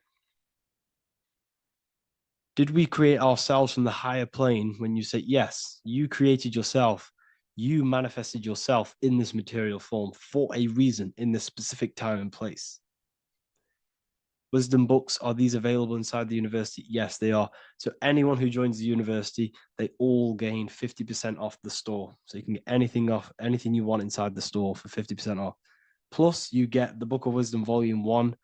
Did we create ourselves from the higher plane? When you say yes, you created yourself, you manifested yourself in this material form for a reason in this specific time and place. Wisdom books, are these available inside the university? Yes, they are. So anyone who joins the university, they all gain 50% off the store. So you can get anything off, anything you want inside the store for 50% off. Plus, you get the Book of Wisdom Volume 1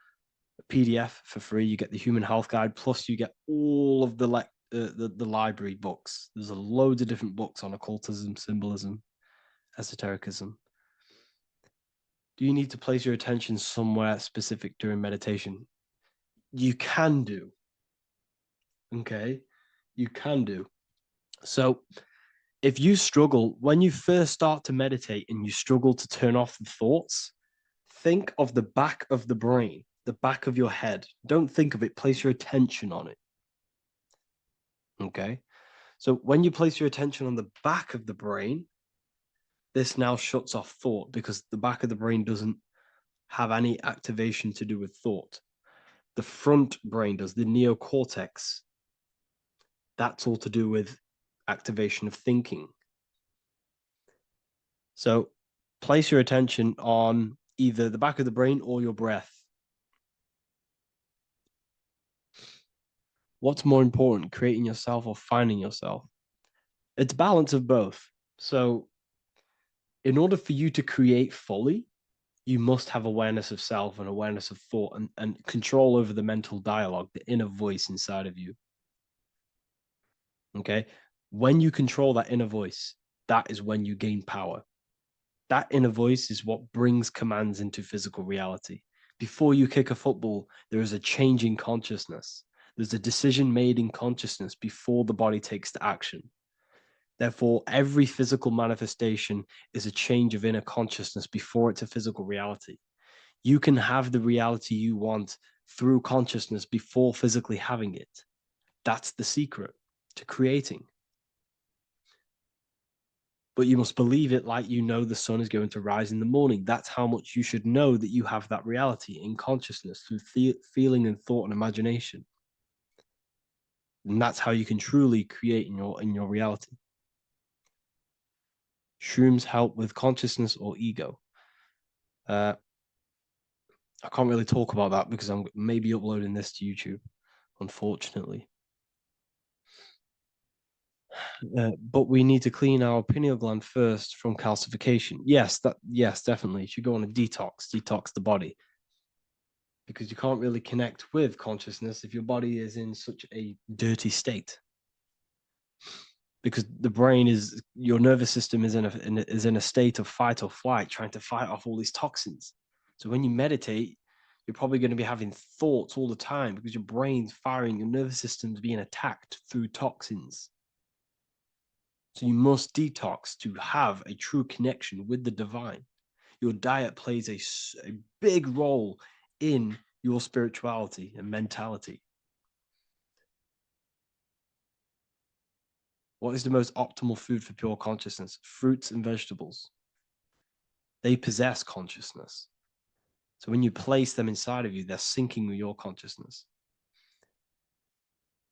PDF for free. You get the Human Health Guide. Plus, you get all of the library books. There's a loads of different books on occultism, symbolism, esotericism. Do you need to place your attention somewhere specific during meditation? You can do. Okay, you can do. So if you struggle, when you first start to meditate and you struggle to turn off the thoughts, think of the back of the brain, the back of your head. Don't think of it, place your attention on it. Okay, so when you place your attention on the back of the brain, this now shuts off thought because the back of the brain doesn't have any activation to do with thought. The front brain does, the neocortex. That's all to do with activation of thinking. So place your attention on either the back of the brain or your breath. What's more important, creating yourself or finding yourself? It's balance of both. So in order for you to create fully, you must have awareness of self and awareness of thought and control over the mental dialogue, the inner voice inside of you. Okay. When you control that inner voice, that is when you gain power. That inner voice is what brings commands into physical reality. Before you kick a football, there is a change in consciousness. There's a decision made in consciousness before the body takes the action. Therefore, every physical manifestation is a change of inner consciousness before it's a physical reality. You can have the reality you want through consciousness before physically having it. That's the secret to creating. But you must believe it like you know the sun is going to rise in the morning. That's how much you should know that you have that reality in consciousness through feeling and thought and imagination. And that's how you can truly create in your reality. Shrooms help with consciousness or ego. I can't really talk about that because I'm maybe uploading this to YouTube, unfortunately. But we need to clean our pineal gland first from calcification. Yes, definitely. You should go on a detox the body. Because you can't really connect with consciousness if your body is in such a dirty state. Because the brain is, your nervous system is in a state of fight or flight, trying to fight off all these toxins. So when you meditate, you're probably going to be having thoughts all the time because your brain's firing, your nervous system's being attacked through toxins. So you must detox to have a true connection with the divine. Your diet plays a big role in your spirituality and mentality. What is the most optimal food for pure consciousness? Fruits and vegetables. They possess consciousness. So when you place them inside of you, they're syncing with your consciousness.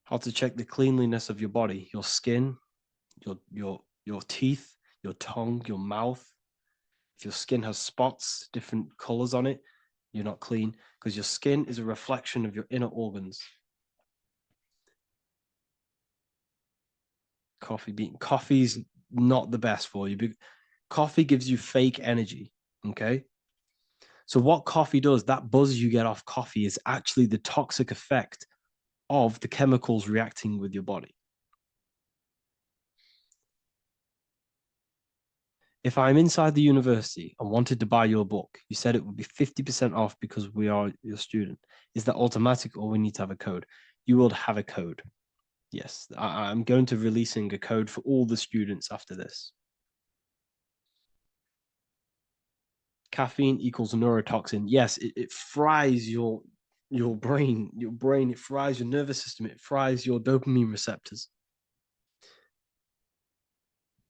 How to check the cleanliness of your body, your skin, your teeth, your tongue, your mouth. If your skin has spots, different colors on it, you're not clean because your skin is a reflection of your inner organs. Coffee's not the best for you. Coffee gives you fake energy. Okay. So what coffee does, that buzz you get off coffee is actually the toxic effect of the chemicals reacting with your body. If I'm inside the university and wanted to buy your book, you said it would be 50% off because we are your student. Is that automatic or we need to have a code? You will have a code. Yes, I'm going to releasing a code for all the students after this. Caffeine equals neurotoxin. Yes, it fries your brain, it fries your nervous system, it fries your dopamine receptors.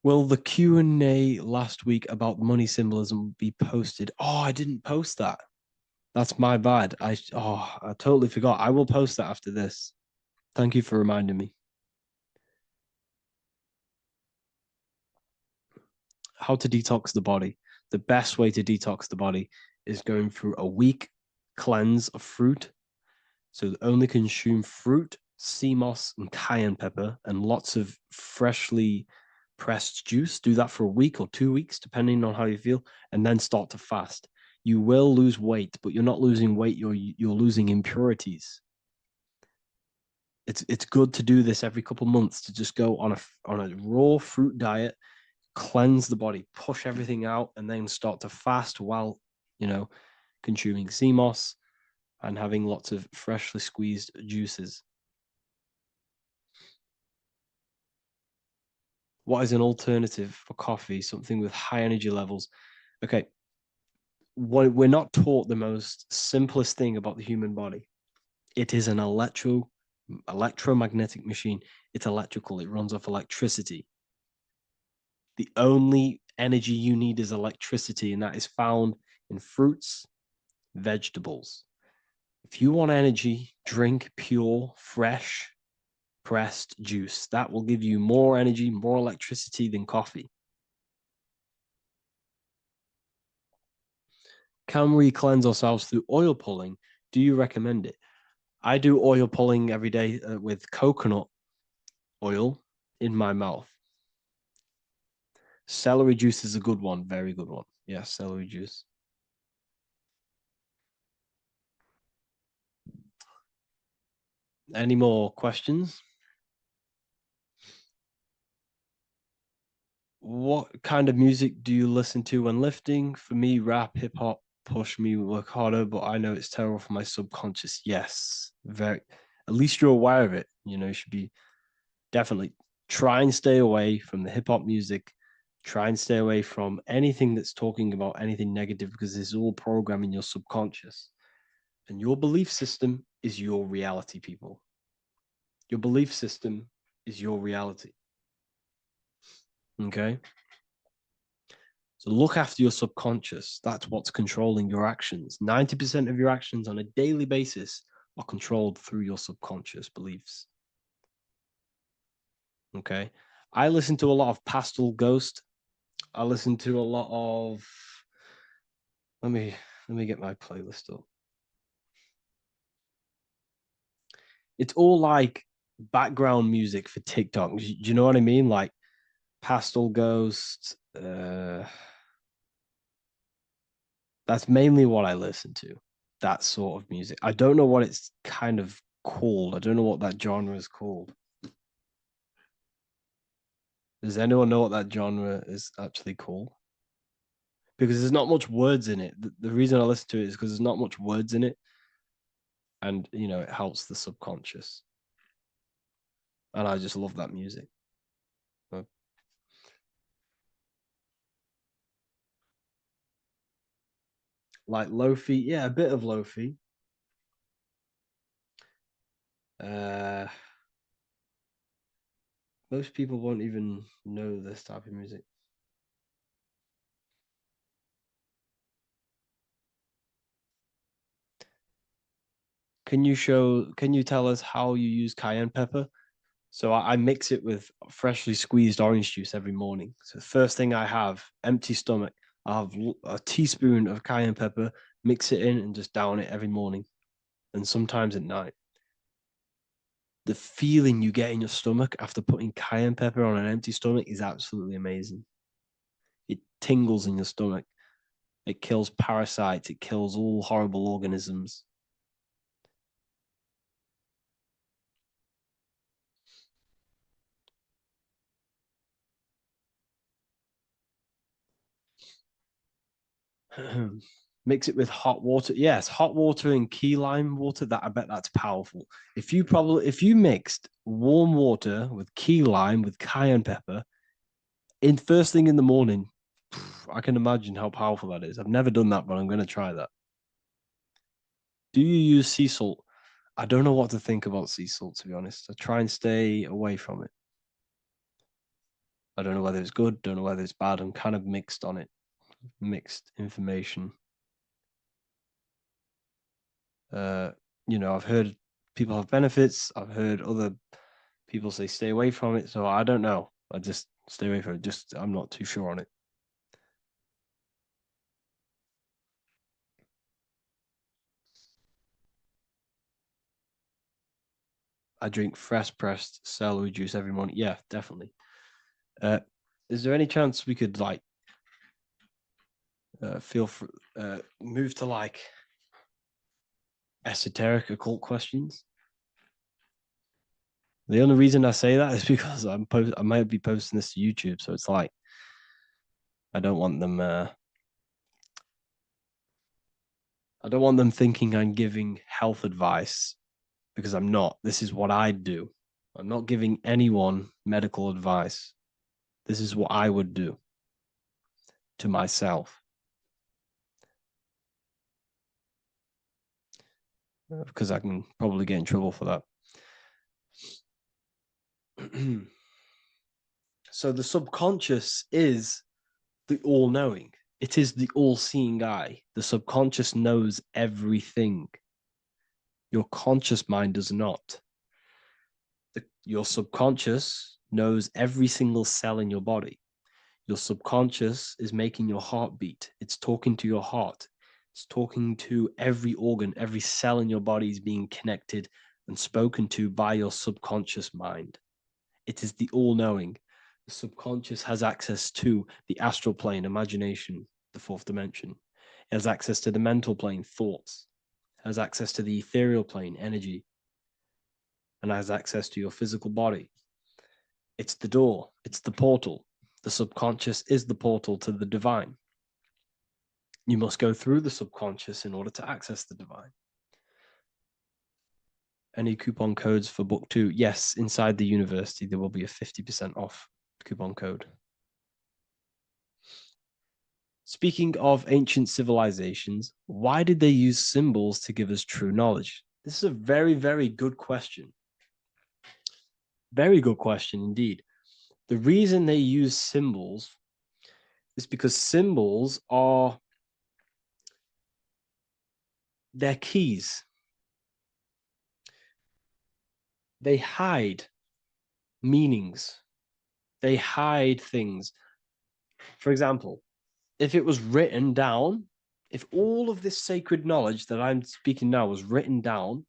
Will the Q&A last week about money symbolism be posted? Oh, I didn't post that. That's my bad. I totally forgot. I will post that after this. Thank you for reminding me. How to detox the body. The best way to detox the body is going through a week cleanse of fruit. So only consume fruit, sea moss, and cayenne pepper, and lots of freshly pressed juice. Do that for a week or 2 weeks, depending on how you feel, and then start to fast. You will lose weight, but you're not losing weight, you're losing impurities. It's good to do this every couple months, to just go on a raw fruit diet, cleanse the body, push everything out, and then start to fast while, consuming sea moss and having lots of freshly squeezed juices. What is an alternative for coffee? Something with high energy levels. Okay. We're not taught the most simplest thing about the human body. It is an electromagnetic machine. It's electrical. It runs off electricity. The only energy you need is electricity, and that is found in fruits, vegetables. If you want energy, drink pure, fresh, pressed juice. That will give you more energy, more electricity than coffee. Can we cleanse ourselves through oil pulling? Do you recommend it? I do oil pulling every day with coconut oil in my mouth. Celery juice is a good one, very good one. Yeah, celery juice. Any more questions? What kind of music do you listen to when lifting? For me, rap, hip hop push me work harder, but I know it's terrible for my subconscious. Yes, very. At least you're aware of it. You should be definitely try and stay away from the hip hop music. Try and stay away from anything that's talking about anything negative because this is all programming your subconscious. And your belief system is your reality, people. Your belief system is your reality. Okay. So look after your subconscious. That's what's controlling your actions. 90% of your actions on a daily basis are controlled through your subconscious beliefs. Okay. I listen to a lot of Pastel Ghost. I listen to a lot of let me get my playlist up. It's all like background music for TikTok. Do you know what I mean? Like Pastel Ghost. That's mainly what I listen to. That sort of music. I don't know what it's kind of called. I don't know what that genre is called. Does anyone know what that genre is actually called? Because there's not much words in it. The reason I listen to it is because there's not much words in it. And, it helps the subconscious. And I just love that music. Like lo-fi, yeah, a bit of lo-fi. Most people won't even know this type of music. Can you tell us how you use cayenne pepper? So I mix it with freshly squeezed orange juice every morning. So the first thing I have, empty stomach, I have a teaspoon of cayenne pepper, mix it in and just down it every morning. And sometimes at night. The feeling you get in your stomach after putting cayenne pepper on an empty stomach is absolutely amazing. It tingles in your stomach. It kills parasites. It kills all horrible organisms. Mix it with hot water. Yes, hot water and key lime water. That I bet that's powerful. If you mixed warm water with key lime with cayenne pepper in first thing in the morning, I can imagine how powerful that is. I've never done that, but I'm going to try that. Do you use sea salt? I don't know what to think about sea salt, to be honest. I try and stay away from it. I don't know whether it's good, don't know whether it's bad. I'm kind of mixed on it. Mixed information. I've heard people have benefits. I've heard other people say stay away from it. So I don't know. I just stay away from it. I'm not too sure on it. I drink fresh pressed celery juice every morning. Yeah, definitely. Is there any chance we could move to esoteric occult questions? The only reason I say that is because I might be posting this to YouTube, so it's like I don't want them. I don't want them thinking I'm giving health advice because I'm not. This is what I do. I'm not giving anyone medical advice. This is what I would do to myself. Because I can probably get in trouble for that. So the subconscious is the all-knowing. It is the all-seeing eye. The subconscious knows everything. Your conscious mind does not. Your subconscious knows every single cell in your body. Your subconscious is making your heart beat. It's talking to your heart. It's talking to every organ, every cell in your body is being connected and spoken to by your subconscious mind. It is the all-knowing. The subconscious has access to the astral plane, imagination, the fourth dimension. It has access to the mental plane, thoughts. It has access to the ethereal plane, energy. and has access to your physical body. It's the door, it's the portal. The subconscious is the portal to the divine. You must go through the subconscious in order to access the divine. Any coupon codes for book 2? Yes, inside the university, there will be a 50% off coupon code. Speaking of ancient civilizations, why did they use symbols to give us true knowledge? This is a very, very good question. Very good question indeed. The reason they use symbols is because symbols are their keys. They hide meanings. They hide things. For example, if it was written down, if all of this sacred knowledge that I'm speaking now was written down,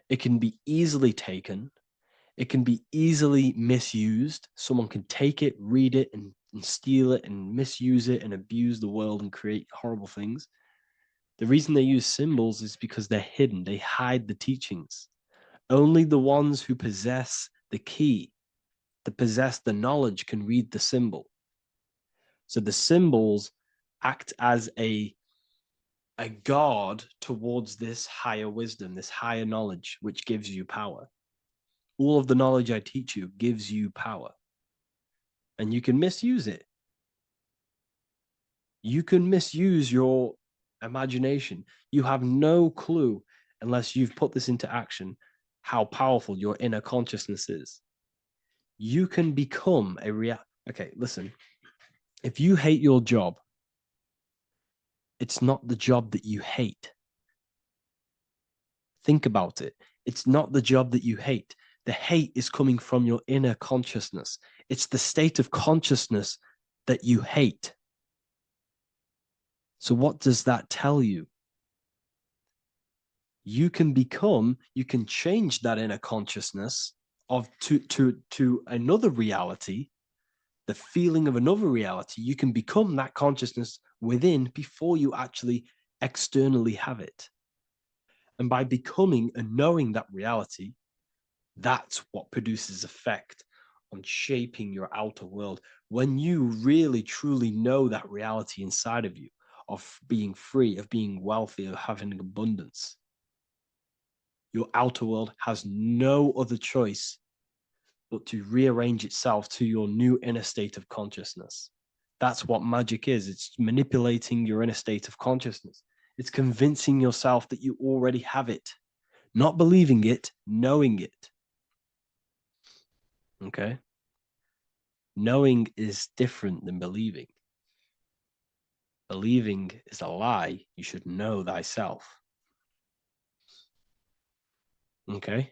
it can be easily taken. It can be easily misused. Someone can take it, read it, and steal it and misuse it and abuse the world and create horrible things. The reason they use symbols is because they're hidden. They hide the teachings. Only the ones who possess the key, that possess the knowledge, can read the symbol. So the symbols act as a guard towards this higher wisdom, this higher knowledge, which gives you power. All of the knowledge I teach you gives you power. And you can misuse it. You can misuse your imagination. You have no clue, unless you've put this into action, how powerful your inner consciousness is. You can become a Okay, listen. If you hate your job, it's not the job that you hate. Think about it. It's not the job that you hate. The hate is coming from your inner consciousness. It's the state of consciousness that you hate. So what does that tell you? You can change that inner consciousness to another reality, the feeling of another reality. You can become that consciousness within before you actually externally have it. And by becoming and knowing that reality, that's what produces effect on shaping your outer world. When you really, truly know that reality inside of you, of being free, of being wealthy, of having abundance, your outer world has no other choice but to rearrange itself to your new inner state of consciousness. That's what magic is. It's manipulating your inner state of consciousness. It's convincing yourself that you already have it, not believing it, knowing it. Okay? Knowing is different than believing. Believing is a lie. You should know thyself. Okay?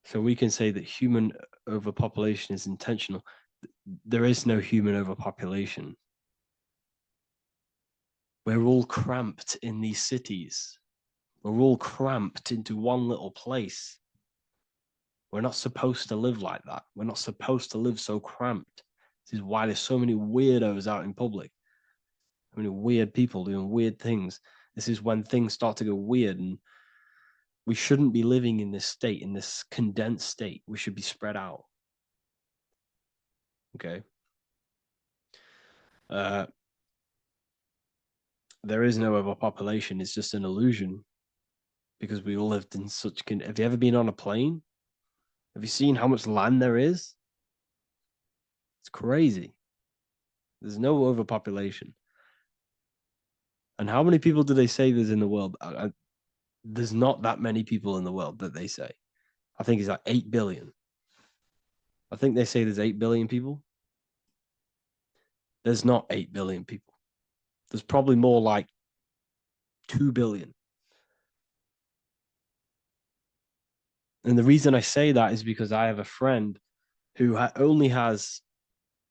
So we can say that human overpopulation is intentional. There is no human overpopulation. We're all cramped in these cities. We're all cramped into one little place. We're not supposed to live like that. We're not supposed to live so cramped. This is why there's so many weirdos out in public. So many weird people doing weird things. This is when things start to go weird, and we shouldn't be living in this state, in this condensed state. We should be spread out. Okay. There is no overpopulation. It's just an illusion, because we all lived in such. Have you ever been on a plane? Have you seen how much land there is? It's crazy. There's no overpopulation. And how many people do they say there's in the world? There's not that many people in the world that they say. I think it's like 8 billion. I think they say there's 8 billion people. There's not 8 billion people. There's probably more like 2 billion. And the reason I say that is because I have a friend who only has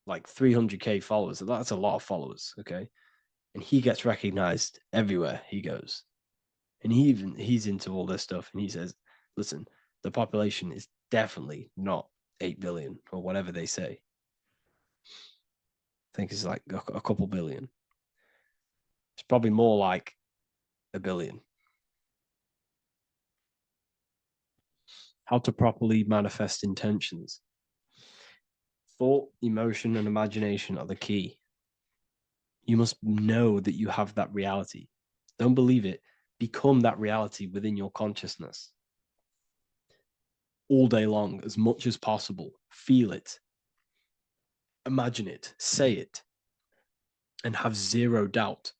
like 300K followers. That's a lot of followers, okay? And he gets recognized everywhere he goes. And he's into all this stuff. And he says, listen, the population is definitely not 8 billion or whatever they say. I think it's like a couple billion. It's probably more like 1 billion. How to properly manifest intentions. Thought, emotion, and imagination are the key. You must know that you have that reality. Don't believe it. Become that reality within your consciousness. All day long, as much as possible. Feel it. Imagine it. Say it. And have zero doubt.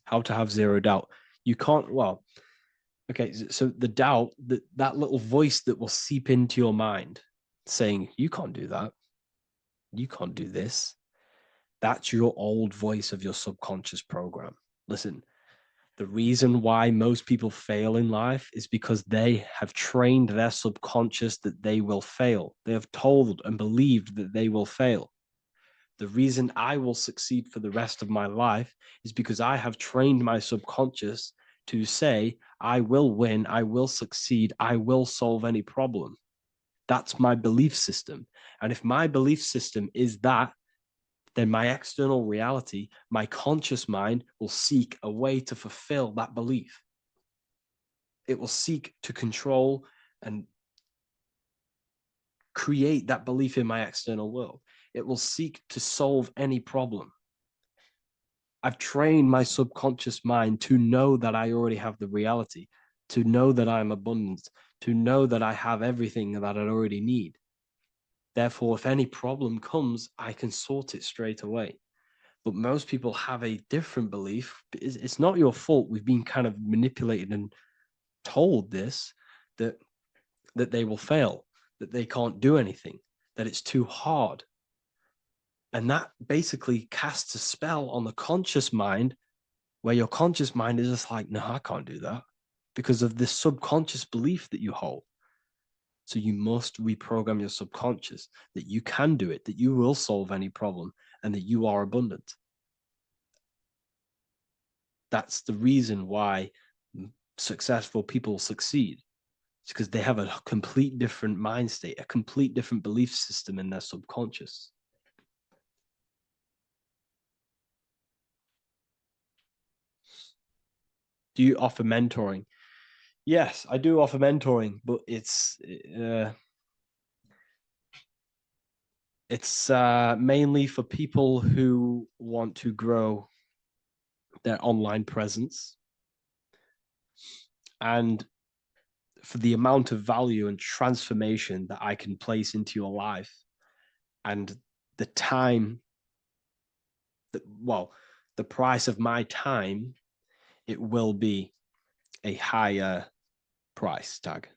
How to have zero doubt. You can't, well, okay, so the doubt, that little voice that will seep into your mind saying, you can't do that. You can't do this. That's your old voice of your subconscious program. Listen, the reason why most people fail in life is because they have trained their subconscious that they will fail. They have told and believed that they will fail. The reason I will succeed for the rest of my life is because I have trained my subconscious to say, I will win, I will succeed, I will solve any problem. That's my belief system. And if my belief system is that, then my external reality, my conscious mind will seek a way to fulfill that belief. It will seek to control and create that belief in my external world. It will seek to solve any problem. I've trained my subconscious mind to know that I already have the reality, to know that I'm abundant, to know that I have everything that I already need. Therefore, if any problem comes, I can sort it straight away. But most people have a different belief. It's not your fault. We've been kind of manipulated and told this, that they will fail, that they can't do anything, that it's too hard. And that basically casts a spell on the conscious mind, where your conscious mind is just like, no, I can't do that, because of this subconscious belief that you hold. So you must reprogram your subconscious that you can do it, that you will solve any problem, and that you are abundant. That's the reason why successful people succeed. It's because they have a complete different mind state, a complete different belief system in their subconscious. Do you offer mentoring? Yes, I do offer mentoring, but it's mainly for people who want to grow their online presence, and for the amount of value and transformation that I can place into your life, and the time that, well, the price of my time, it will be a higher price tag,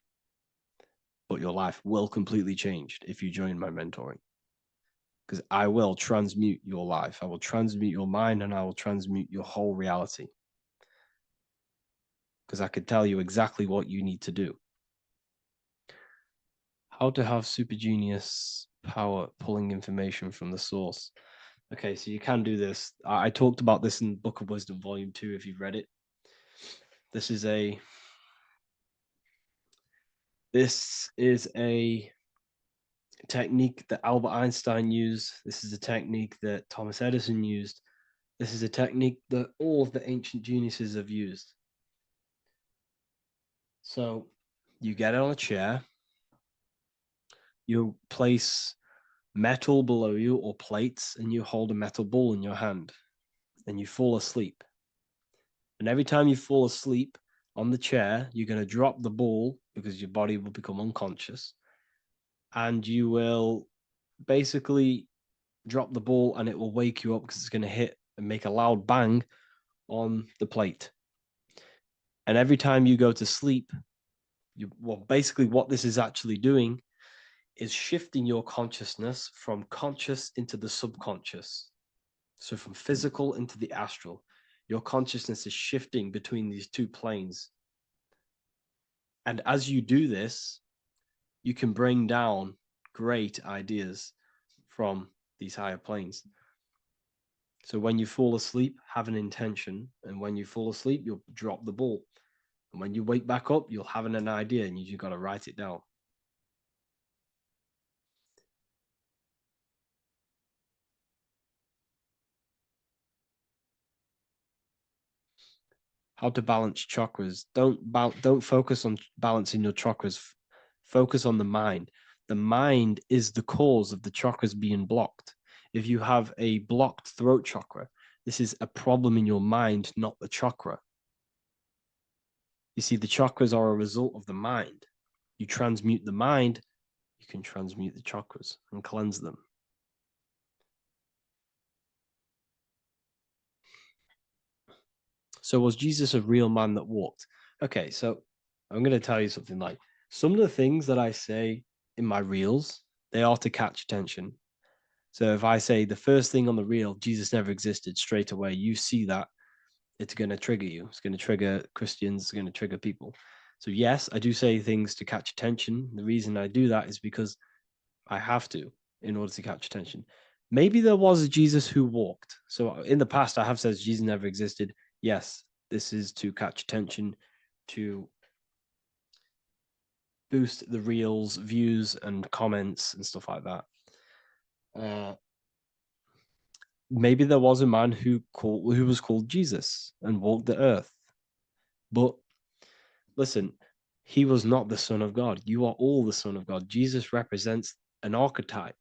but your life will completely change if you join my mentoring, because I will transmute your life. I will transmute your mind, and I will transmute your whole reality, because I could tell you exactly what you need to do. How to have super genius power pulling information from the source. Okay, so you can do this. I talked about this in Book of Wisdom, Volume 2, if you've read it. This is a technique that Albert Einstein used. This is a technique that Thomas Edison used. This is a technique that all of the ancient geniuses have used. So you get on a chair, you place metal below you or plates, and you hold a metal ball in your hand, and you fall asleep. And every time you fall asleep on the chair, you're going to drop the ball because your body will become unconscious, and you will basically drop the ball, and it will wake you up because it's going to hit and make a loud bang on the plate. And every time you go to sleep, basically what this is actually doing is shifting your consciousness from conscious into the subconscious. So from physical into the astral, your consciousness is shifting between these two planes. And as you do this, you can bring down great ideas from these higher planes. So when you fall asleep, have an intention. And when you fall asleep, you'll drop the ball. And when you wake back up, you'll have an idea, and you got to write it down. How to balance chakras. Don't focus on balancing your chakras Focus on the mind. The mind is the cause of the chakras being blocked. If you have a blocked throat chakra, this is a problem in your mind, not the chakra. You see, the chakras are a result of the mind. You transmute the mind, you can transmute the chakras and cleanse them. So was Jesus a real man that walked? Okay, so I'm going to tell you something. Like, some of the things that I say in my reels, they are to catch attention. So if I say the first thing on the reel, Jesus never existed, straight away, you see that, it's going to trigger you. It's going to trigger Christians. It's going to trigger people. So yes, I do say things to catch attention. The reason I do that is because I have to in order to catch attention. Maybe there was a Jesus who walked. So in the past, I have said Jesus never existed. Yes, this is to catch attention, to boost the reels, views, and comments and stuff like that. Maybe there was a man who was called Jesus and walked the earth. But listen, he was not the Son of God. You are all the Son of God. Jesus represents an archetype.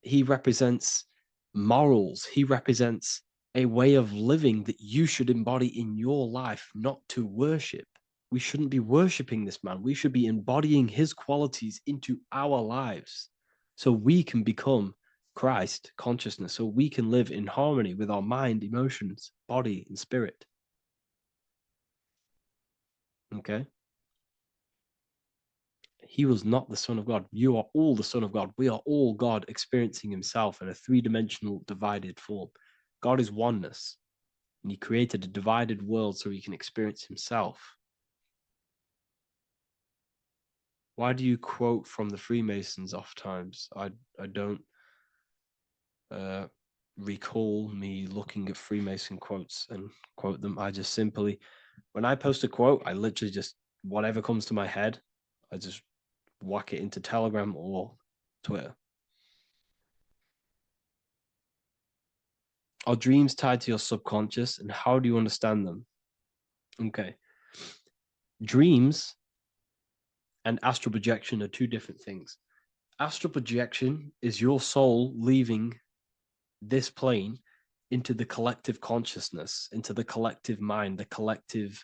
He represents morals. He represents a way of living that you should embody in your life, not to worship. We shouldn't be worshiping this man. We should be embodying his qualities into our lives so we can become Christ consciousness, so we can live in harmony with our mind, emotions, body, and spirit. Okay? He was not the Son of God. You are all the Son of God. We are all God experiencing himself in a three-dimensional divided form. God is oneness, and he created a divided world so he can experience himself. Why do you quote from the Freemasons oft times? I don't recall me looking at Freemason quotes and quote them. I just simply, when I post a quote, I literally just, whatever comes to my head, I just whack it into Telegram or Twitter. Are dreams tied to your subconscious, and how do you understand them? Okay. Dreams and astral projection are two different things. Astral projection is your soul leaving this plane into the collective consciousness, into the collective mind, the collective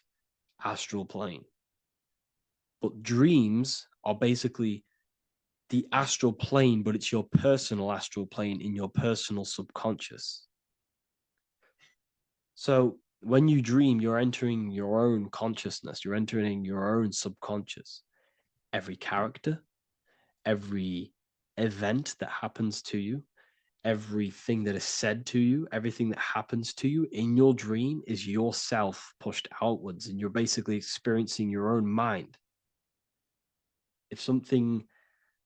astral plane. But dreams are basically the astral plane, but it's your personal astral plane in your personal subconscious. So when you dream, you're entering your own consciousness, you're entering your own subconscious. Every character, every event that happens to you, everything that is said to you, everything that happens to you in your dream is yourself pushed outwards, and you're basically experiencing your own mind. If something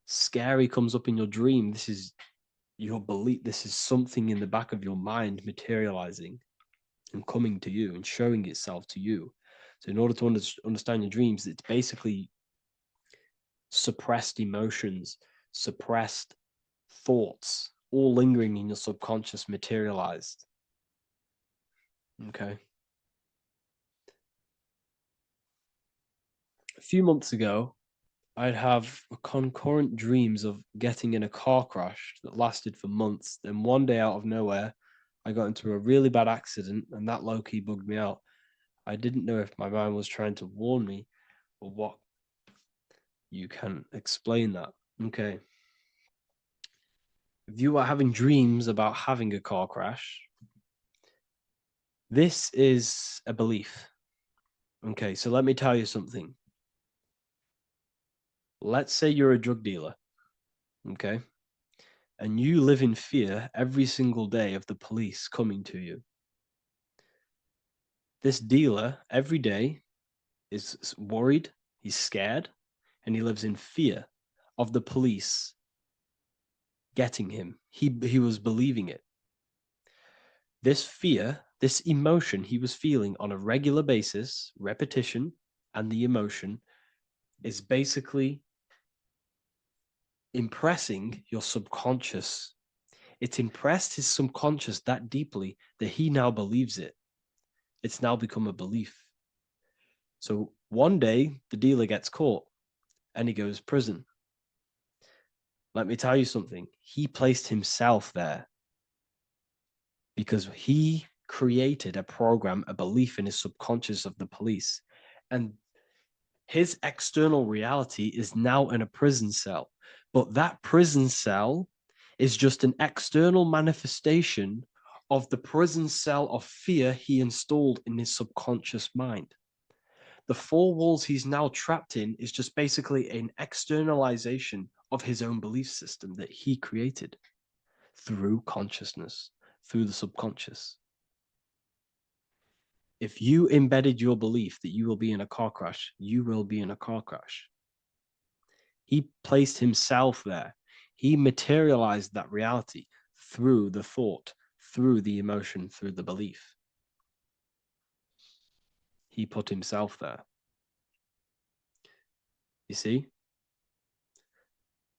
scary comes up in your dream, this is your belief, this is something in the back of your mind materializing and coming to you and showing itself to you. So in order to understand your dreams, it's basically suppressed emotions, suppressed thoughts, all lingering in your subconscious materialized. Okay. A few months ago, I'd have concurrent dreams of getting in a car crash that lasted for months. Then one day out of nowhere, I got into a really bad accident, and that low-key bugged me out. I didn't know if my mind was trying to warn me or what. You can explain that. Okay. If you are having dreams about having a car crash, this is a belief. Okay, so let me tell you something. Let's say you're a drug dealer, okay? And you live in fear every single day of the police coming to you. This dealer every day is worried, he's scared, and he lives in fear of the police getting him. He was believing it. This fear, this emotion he was feeling on a regular basis, repetition, and the emotion is basically impressing your subconscious. It's impressed his subconscious that deeply that he now believes it. It's now become a belief. So one day the dealer gets caught and he goes, prison. Let me tell you something. He placed himself there because he created a program, a belief in his subconscious of the police. And his external reality is now in a prison cell. But that prison cell is just an external manifestation of the prison cell of fear he installed in his subconscious mind. The four walls he's now trapped in is just basically an externalization of his own belief system that he created through consciousness, through the subconscious. If you embedded your belief that you will be in a car crash, you will be in a car crash. He placed himself there. He materialized that reality through the thought, through the emotion, through the belief. He put himself there. You see?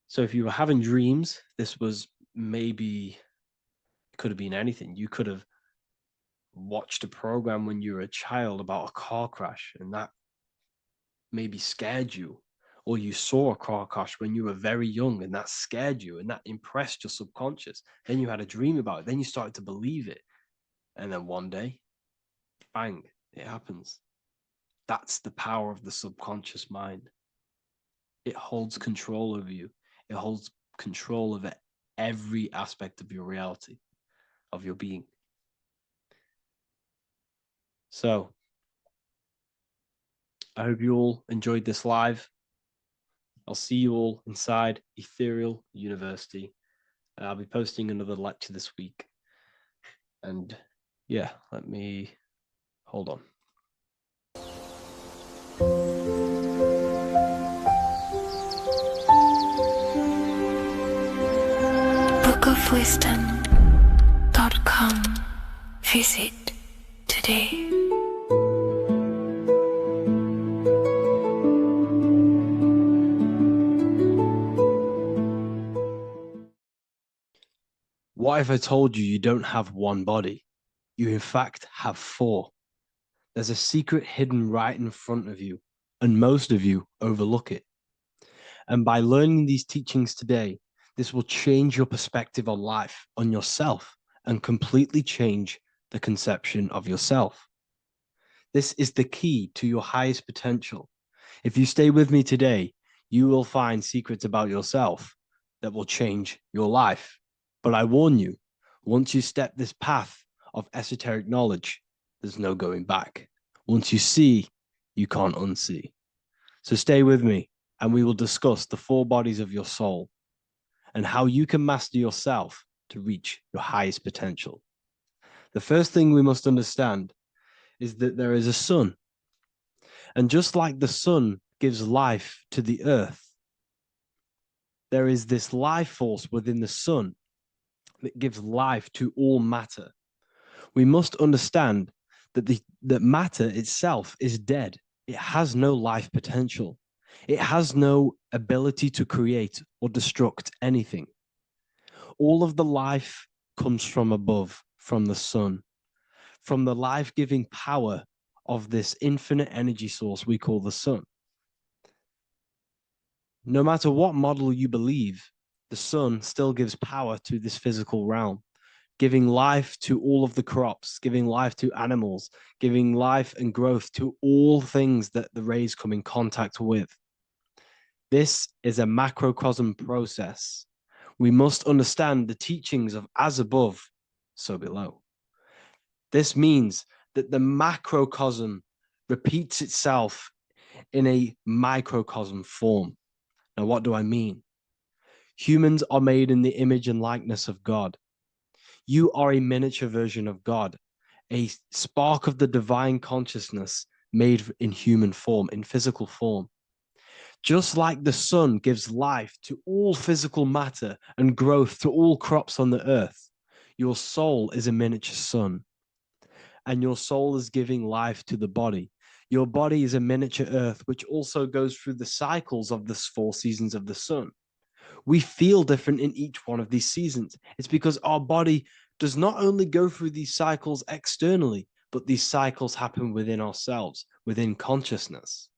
So if you were having dreams, this was maybe, it could have been anything. You could have watched a program when you were a child about a car crash, and that maybe scared you. Or you saw a car crash when you were very young, and that scared you, and that impressed your subconscious. Then you had a dream about it. Then you started to believe it. And then one day, bang, it happens. That's the power of the subconscious mind. It holds control over you. It holds control over every aspect of your reality, of your being. So, I hope you all enjoyed this live. I'll see you all inside Ethereal University. I'll be posting another lecture this week. And yeah, let me hold on. bookofwisdom.com. Visit today. What if I told you you don't have one body? You in fact have four. There's a secret hidden right in front of you, and most of you overlook it. And by learning these teachings today, this will change your perspective on life, on yourself, and completely change the conception of yourself. This is the key to your highest potential. If you stay with me today, you will find secrets about yourself that will change your life. But I warn you, once you step this path of esoteric knowledge, there's no going back. Once you see, you can't unsee. So stay with me, and we will discuss the four bodies of your soul and how you can master yourself to reach your highest potential. The first thing we must understand is that there is a sun. And just like the sun gives life to the earth, there is this life force within the sun that gives life to all matter. We must understand that that matter itself is dead. It has no life potential. It has no ability to create or destruct anything. All of the life comes from above, from the sun, from the life-giving power of this infinite energy source we call the sun. No matter what model you believe, the sun still gives power to this physical realm, giving life to all of the crops, giving life to animals, giving life and growth to all things that the rays come in contact with. This is a macrocosm process. We must understand the teachings of as above, so below. This means that the macrocosm repeats itself in a microcosm form. Now, what do I mean? Humans are made in the image and likeness of God. You are a miniature version of God, a spark of the divine consciousness made in human form, in physical form. Just like the sun gives life to all physical matter and growth to all crops on the earth, your soul is a miniature sun. And your soul is giving life to the body. Your body is a miniature earth, which also goes through the cycles of the 4 seasons of the sun. We feel different in each one of these seasons. It's because our body does not only go through these cycles externally, but these cycles happen within ourselves, within consciousness.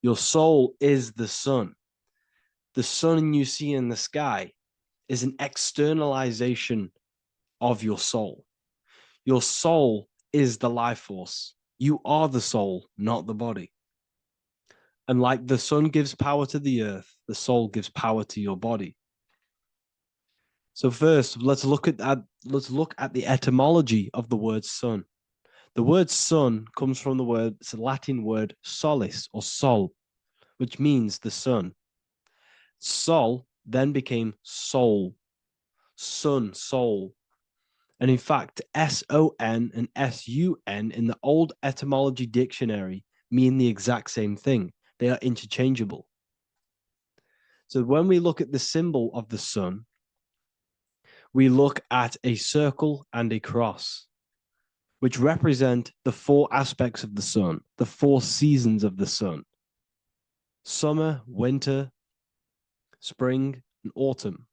Your soul is the sun. The sun you see in the sky is an externalization of your soul. Your soul is the life force. You are the soul, not the body. And like the sun gives power to the earth, the soul gives power to your body. So first, let's look at the etymology of the word sun. The word sun comes from it's a Latin word solis or sol, which means the sun. Sol then became soul, sun, soul. And in fact, S-O-N and S-U-N in the old etymology dictionary mean the exact same thing. They are interchangeable. So when we look at the symbol of the sun, we look at a circle and a cross, which represent the four aspects of the sun, the four seasons of the sun: summer, winter, spring, and autumn.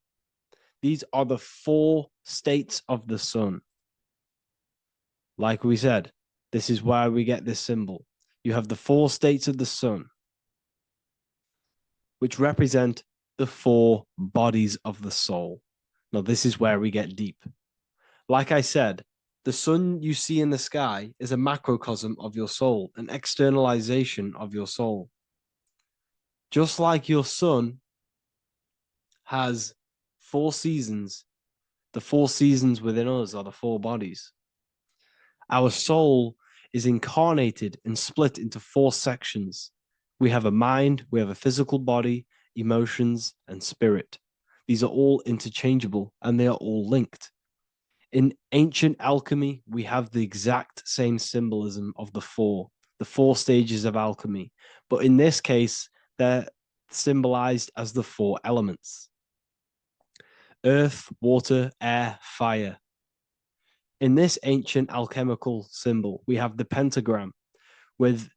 These are the four states of the sun. Like we said, this is why we get this symbol. You have the four states of the sun, which represent the four bodies of the soul. Now, this is where we get deep. Like I said, the sun you see in the sky is a macrocosm of your soul, an externalization of your soul. Just like your sun has four seasons, the four seasons within us are the four bodies. Our soul is incarnated and split into four sections. We have a mind, we have a physical body, emotions, and spirit. These are all interchangeable and they are all linked. In ancient alchemy, we have the exact same symbolism of the four stages of alchemy. But in this case, they're symbolized as the four elements: earth, water, air, fire. In this ancient alchemical symbol, we have the pentagram with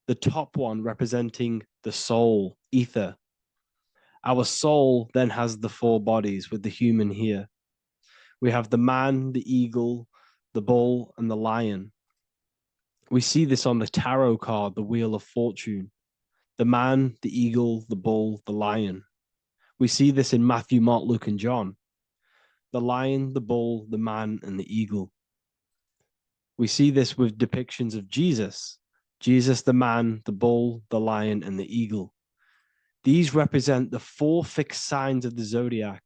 the top one representing the soul, ether. Our soul then has the four bodies with the human here. We have the man, the eagle, the bull, and the lion. We see this on the tarot card, the Wheel of Fortune. The man, the eagle, the bull, the lion. We see this in Matthew, Mark, Luke, and John. The lion, the bull, the man, and the eagle. We see this with depictions of Jesus. Jesus, the man, the bull, the lion, and the eagle. These represent the four fixed signs of the zodiac: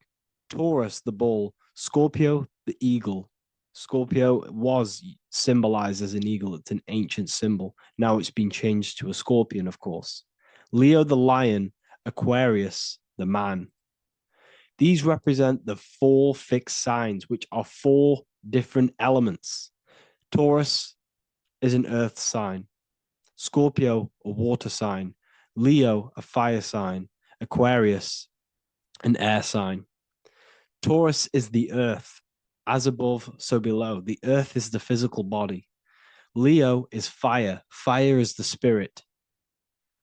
Taurus, the bull; Scorpio, the eagle. Scorpio was symbolized as an eagle. It's an ancient symbol. Now it's been changed to a scorpion, of course. Leo, the lion; Aquarius, the man. These represent the four fixed signs, which are four different elements. Taurus is an earth sign. Scorpio, a water sign. Leo, a fire sign. Aquarius, an air sign. Taurus is the earth. As above, so below. The earth is the physical body. Leo is fire. Fire is the spirit.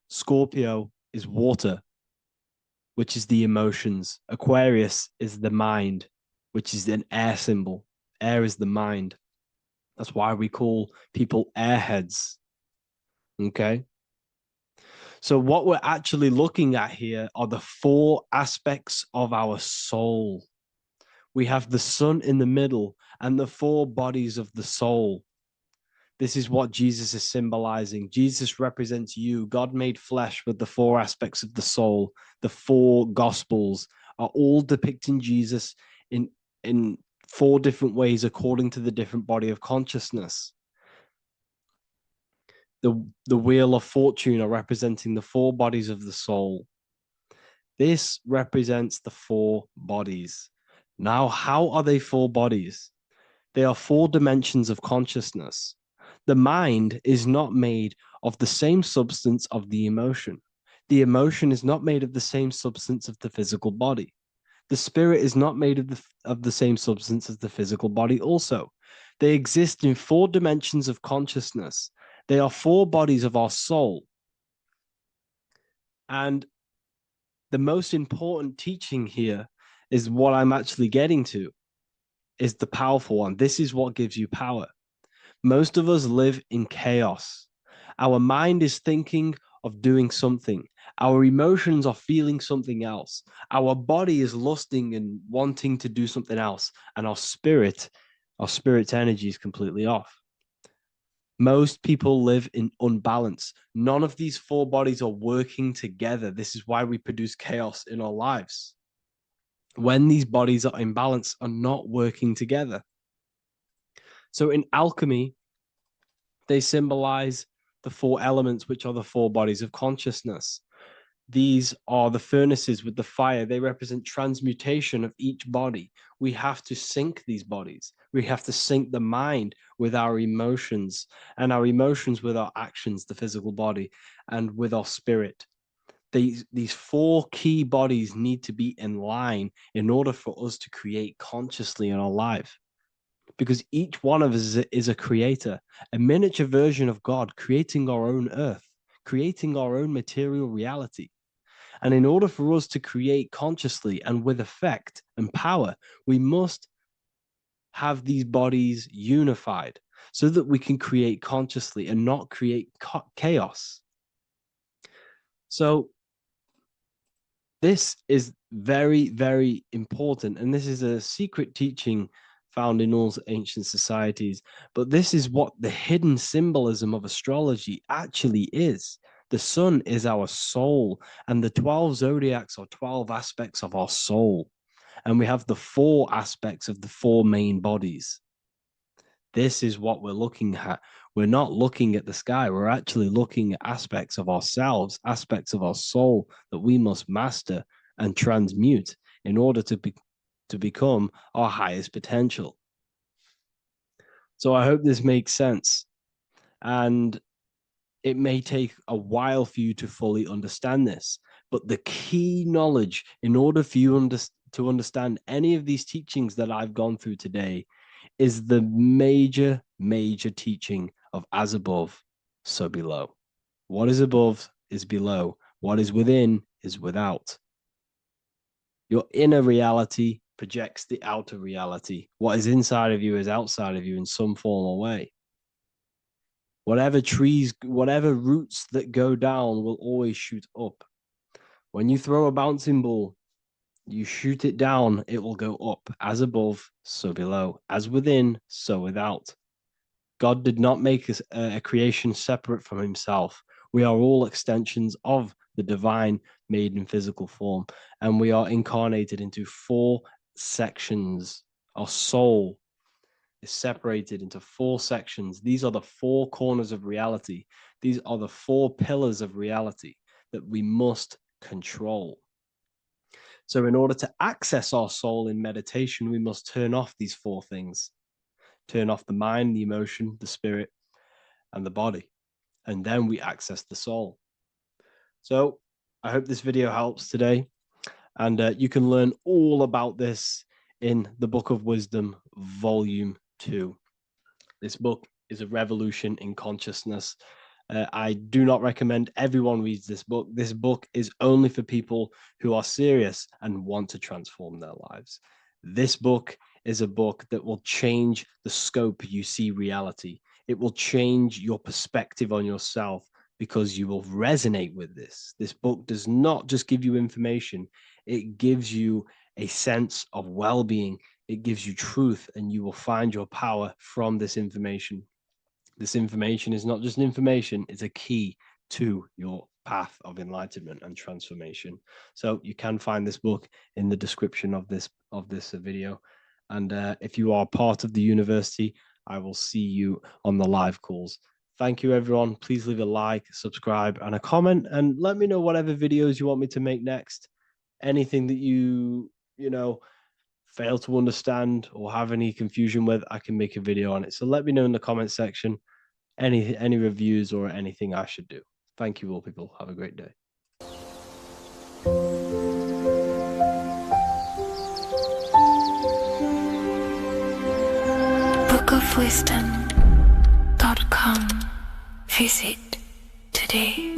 Scorpio is water, which is the emotions. Aquarius is the mind, which is an air symbol. Air is the mind. That's why we call people airheads. Okay? So what we're actually looking at here are the four aspects of our soul. We have the sun in the middle and the four bodies of the soul. This is what Jesus is symbolizing. Jesus represents you. God made flesh with the four aspects of the soul. The four gospels are all depicting Jesus in four different ways according to the different body of consciousness. The Wheel of Fortune are representing the four bodies of the soul. This represents the four bodies. Now, how are they four bodies? They are four dimensions of consciousness. The mind is not made of the same substance of the emotion. The emotion is not made of the same substance of the physical body. The spirit is not made of the same substance as the physical body also. They exist in four dimensions of consciousness. They are four bodies of our soul. And the most important teaching here is what I'm actually getting to, is the powerful one. This is what gives you power. Most of us live in chaos. Our mind is thinking of doing something. Our emotions are feeling something else. Our body is lusting and wanting to do something else. And our spirit's energy is completely off. Most people live in unbalance. None of these four bodies are working together. This is why we produce chaos in our lives. When these bodies are in balance, are not working together. So in alchemy, they symbolize the four elements, which are the four bodies of consciousness. These are the furnaces with the fire. They represent transmutation of each body. We have to sync these bodies. We have to sync the mind with our emotions, and our emotions with our actions, the physical body, and with our spirit. These four key bodies need to be in line in order for us to create consciously in our life. Because each one of us is a creator, a miniature version of God, creating our own earth, creating our own material reality. And in order for us to create consciously and with effect and power, we must have these bodies unified so that we can create consciously and not create chaos. So this is very, very important. And this is a secret teaching found in all ancient societies. But this is what the hidden symbolism of astrology actually is. The sun is our soul, and the 12 zodiacs are 12 aspects of our soul. And we have the 4 aspects of the 4 main bodies. This is what we're looking at. We're not looking at the sky. We're actually looking at aspects of ourselves, aspects of our soul that we must master and transmute in order to become our highest potential. So I hope this makes sense. And it may take a while for you to fully understand this, but the key knowledge in order for you to understand any of these teachings that I've gone through today is the major teaching of as above, so below. What is above is below. What is within is without. Your inner reality projects the outer reality. What is inside of you is outside of you in some form or way. Whatever roots that go down will always shoot up. When you throw a bouncing ball, you shoot it down, it will go up. As above, so below. As within, so without. God did not make a creation separate from himself. We are all extensions of the divine made in physical form. And we are incarnated into 4 sections. Our soul is separated into 4 sections. These are the 4 corners of reality. These are the 4 pillars of reality that we must control. So in order to access our soul in meditation, we must turn off these 4 things. Turn off the mind, the emotion, the spirit, and the body. And then we access the soul. So I hope this video helps today. And you can learn all about this in the Book of Wisdom, Volume 2. This book is a revolution in consciousness. I do not recommend everyone reads this book. This book is only for people who are serious and want to transform their lives. This book is a book that will change the scope you see reality. It will change your perspective on yourself because you will resonate with this. This book does not just give you information. It gives you a sense of well-being. It gives you truth, and you will find your power from this information. This information is not just information, it's a key to your path of enlightenment and transformation. So you can find this book in the description of this video. And if you are part of the university, I will see you on the live calls. Thank you, everyone. Please leave a like, subscribe, and a comment, and let me know whatever videos you want me to make next. Anything that you fail to understand or have any confusion with, I can make a video on it. So let me know in the comment section any reviews or anything I should do. Thank you all, people. Have a great day. bookofwisdom.com. Visit today.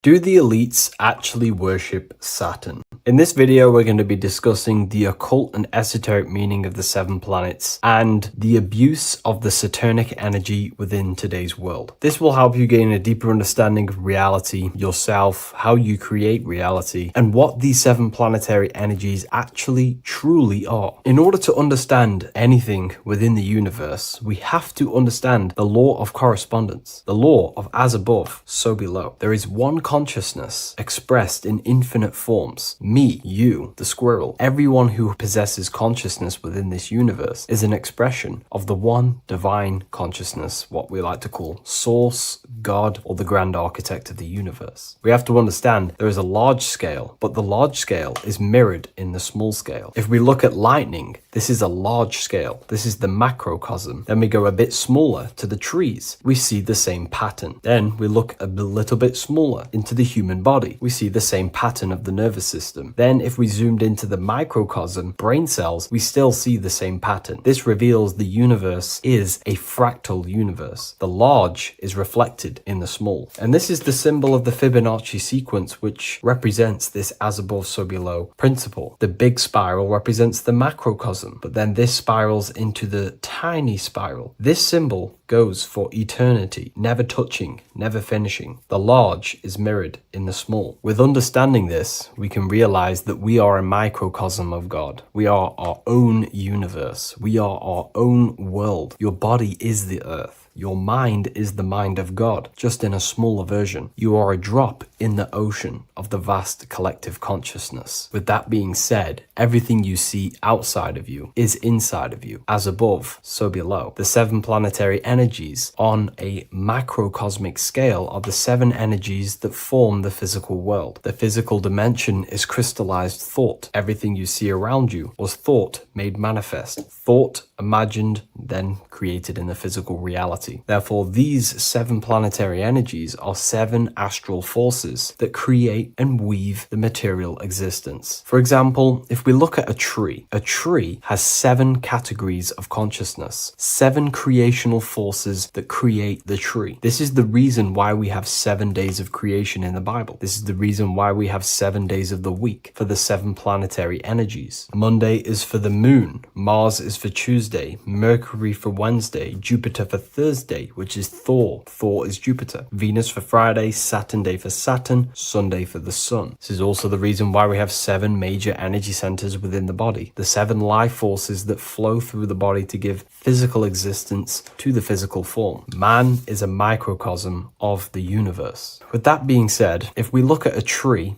Do the elites actually worship Saturn? In this video, we're going to be discussing the occult and esoteric meaning of the 7 planets and the abuse of the Saturnic energy within today's world. This will help you gain a deeper understanding of reality, yourself, how you create reality, and what these 7 planetary energies actually truly are. In order to understand anything within the universe, we have to understand the law of correspondence, the law of as above, so below. There is one consciousness expressed in infinite forms. Me, you, the squirrel, everyone who possesses consciousness within this universe is an expression of the one divine consciousness, what we like to call Source, God, or the grand architect of the universe. We have to understand there is a large scale, but the large scale is mirrored in the small scale. If we look at lightning, this is a large scale. This is the macrocosm. Then we go a bit smaller to the trees. We see the same pattern. Then we look a little bit smaller into the human body. We see the same pattern of the nervous system. Then if we zoomed into the microcosm, brain cells, we still see the same pattern. This reveals the universe is a fractal universe. The large is reflected in the small. And this is the symbol of the Fibonacci sequence, which represents this as above, so below principle. The big spiral represents the macrocosm, but then this spirals into the tiny spiral. This symbol goes for eternity, never touching, never finishing. The large is mirrored in the small. With understanding this, we can realize that we are a microcosm of God. We are our own universe. We are our own world. Your body is the earth. Your mind is the mind of God, just in a smaller version. You are a drop in the ocean of the vast collective consciousness. With that being said, everything you see outside of you is inside of you. As above, so below. The 7 planetary energies on a macrocosmic scale are the 7 energies that form the physical world. The physical dimension is crystallized thought. Everything you see around you was thought made manifest. Thought imagined, then created in the physical reality. Therefore, these 7 planetary energies are 7 astral forces that create and weave the material existence. For example, if we look at a tree has 7 categories of consciousness, 7 creational forces that create the tree. This is the reason why we have 7 days of creation in the Bible. This is the reason why we have 7 days of the week for the 7 planetary energies. Monday is for the moon, Mars is for Tuesday, Mercury for Wednesday, Jupiter for Thursday, which is Thor. Thor is Jupiter. Venus for Friday, Saturn day for Saturn, Sunday for the sun. This is also the reason why we have 7 major energy centers within the body. The 7 life forces that flow through the body to give physical existence to the physical form. Man is a microcosm of the universe. With that being said, if we look at a tree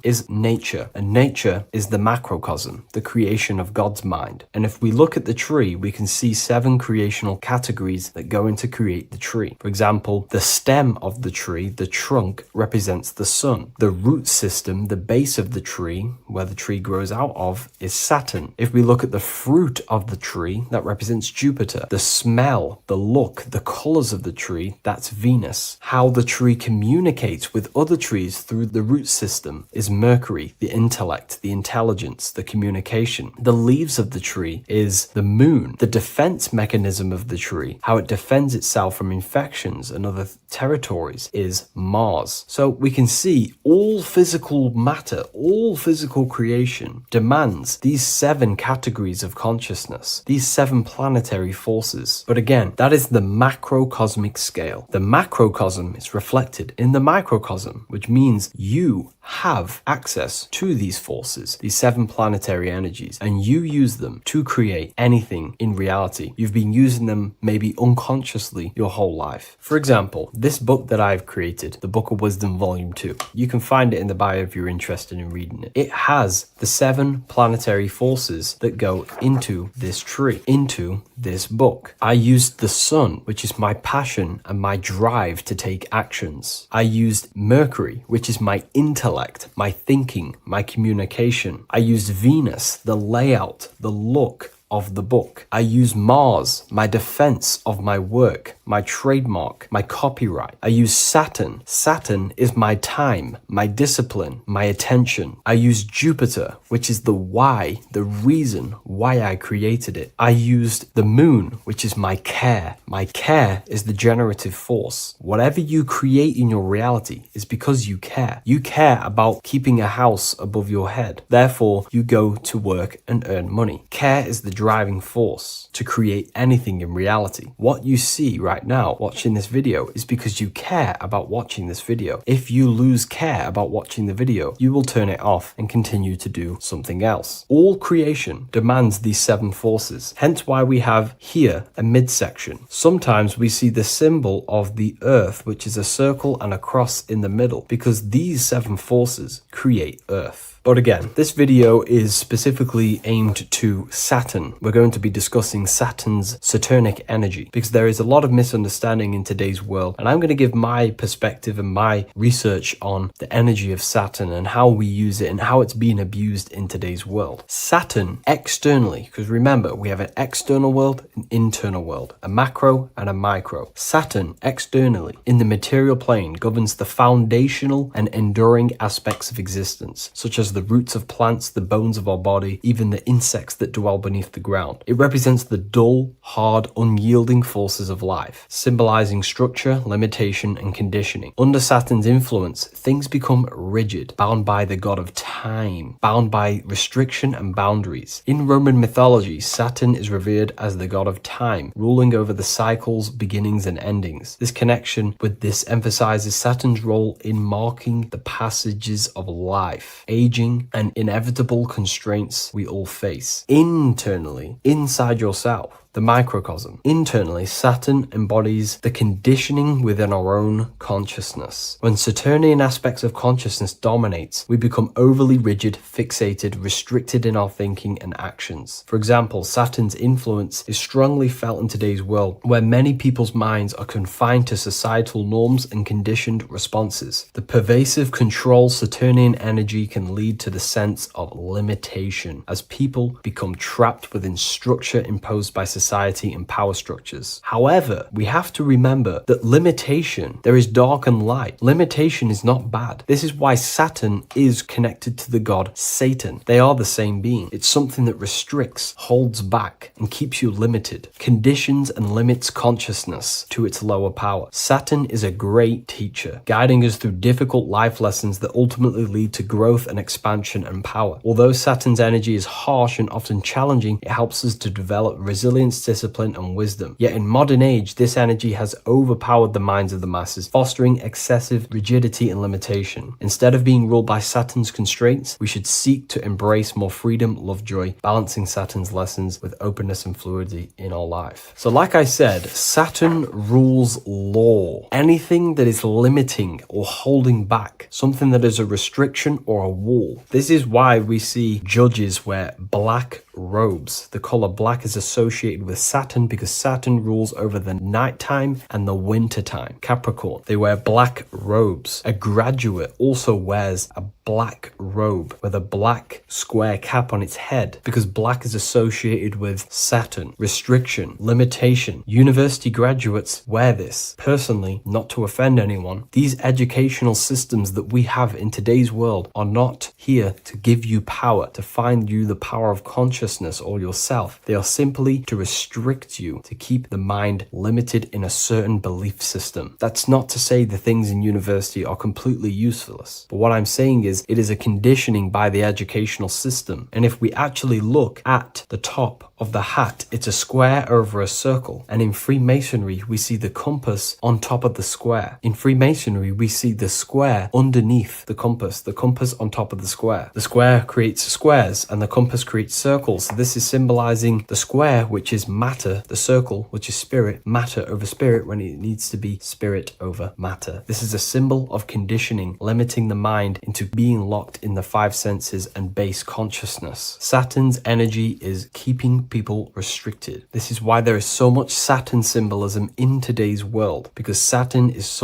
is nature, and nature is the macrocosm, the creation of God's mind. And if we look at the tree, we can see 7 creational categories that go into create the tree. For example, the stem of the tree, the trunk, represents the sun. The root system, the base of the tree, where the tree grows out of, is Saturn. If we look at the fruit of the tree, that represents Jupiter. The smell, the look, the colors of the tree, that's Venus. How the tree communicates with other trees through the root system is Mercury, the intellect, the intelligence, the communication. The leaves of the tree is the moon. The defense mechanism of the tree, how it defends itself from infections and other territories, is Mars. So we can see all physical matter, all physical creation demands these 7 categories of consciousness, these 7 planetary forces. But again, that is the macrocosmic scale. The macrocosm is reflected in the microcosm, which means you have access to these forces, these 7 planetary energies, and you use them to create anything in reality. You've been using them maybe unconsciously your whole life. For example, this book that I've created, the Book of Wisdom Volume 2, you can find it in the bio if you're interested in reading it. It has the 7 planetary forces that go into this tree, into this book. I used the sun, which is my passion and my drive to take actions. I used Mercury, which is my intellect, my thinking, my communication. I used Venus, the layout, the look of the book. I use Mars, my defense of my work, my trademark, my copyright. I use Saturn. Saturn is my time, my discipline, my attention. I use Jupiter, which is the why, the reason why I created it. I used the moon, which is my care. My care is the generative force. Whatever you create in your reality is because you care. You care about keeping a house above your head. Therefore, you go to work and earn money. Care is the driving force to create anything in reality. What you see right now watching this video is because you care about watching this video. If you lose care about watching the video, you will turn it off and continue to do something else. All creation demands these 7 forces, hence why we have here a midsection. Sometimes we see the symbol of the earth, which is a circle and a cross in the middle, because these 7 forces create earth. But again, this video is specifically aimed to Saturn. We're going to be discussing Saturn's Saturnic energy because there is a lot of misunderstanding in today's world. And I'm going to give my perspective and my research on the energy of Saturn and how we use it and how it's being abused in today's world. Saturn externally, because remember, we have an external world, an internal world, a macro and a micro. Saturn externally in the material plane governs the foundational and enduring aspects of existence, such as the roots of plants, the bones of our body, even the insects that dwell beneath the ground. It represents the dull, hard, unyielding forces of life, symbolizing structure, limitation, and conditioning. Under Saturn's influence, things become rigid, bound by the god of time, bound by restriction and boundaries. In Roman mythology, Saturn is revered as the god of time, ruling over the cycles, beginnings, and endings. This connection with this emphasizes Saturn's role in marking the passages of life, aging, and inevitable constraints we all face. Internally, inside yourself, the microcosm. Internally, Saturn embodies the conditioning within our own consciousness. When Saturnian aspects of consciousness dominates, we become overly rigid, fixated, restricted in our thinking and actions. For example, Saturn's influence is strongly felt in today's world, where many people's minds are confined to societal norms and conditioned responses. The pervasive control Saturnian energy can lead to the sense of limitation, as people become trapped within structure imposed by society and power structures. However, we have to remember that limitation, there is dark and light. Limitation is not bad. This is why Saturn is connected to the god Satan. They are the same being. It's something that restricts, holds back, and keeps you limited, conditions and limits consciousness to its lower power. Saturn is a great teacher, guiding us through difficult life lessons that ultimately lead to growth and expansion and power. Although Saturn's energy is harsh and often challenging, it helps us to develop resilience, discipline, and wisdom. Yet in modern age, this energy has overpowered the minds of the masses, fostering excessive rigidity and limitation. Instead of being ruled by Saturn's constraints, we should seek to embrace more freedom, love, joy, balancing Saturn's lessons with openness and fluidity in our life. So like I said, Saturn rules law. Anything that is limiting or holding back, something that is a restriction or a wall. This is why we see judges wear black robes. The color black is associated with Saturn because Saturn rules over the nighttime and the winter time. Capricorn, they wear black robes. A graduate also wears a black robe with a black square cap on its head because black is associated with Saturn, restriction, limitation. University graduates wear this. Personally, not to offend anyone, these educational systems that we have in today's world are not here to give you power, to find you the power of consciousness or yourself. They are simply to restrict you, to keep the mind limited in a certain belief system. That's not to say the things in university are completely useless, but what I'm saying is it is a conditioning by the educational system. And if we actually look at the top of the hat, it's a square over a circle. And in Freemasonry, we see the compass on top of the square. In Freemasonry, we see the square underneath the compass on top of the square. The square creates squares and the compass creates circles. So this is symbolizing the square, which is matter, the circle, which is spirit, matter over spirit when it needs to be spirit over matter. This is a symbol of conditioning, limiting the mind into being being locked in the five senses and base consciousness. Saturn's energy is keeping people restricted. This is why there is so much Saturn symbolism in today's world, because Saturn is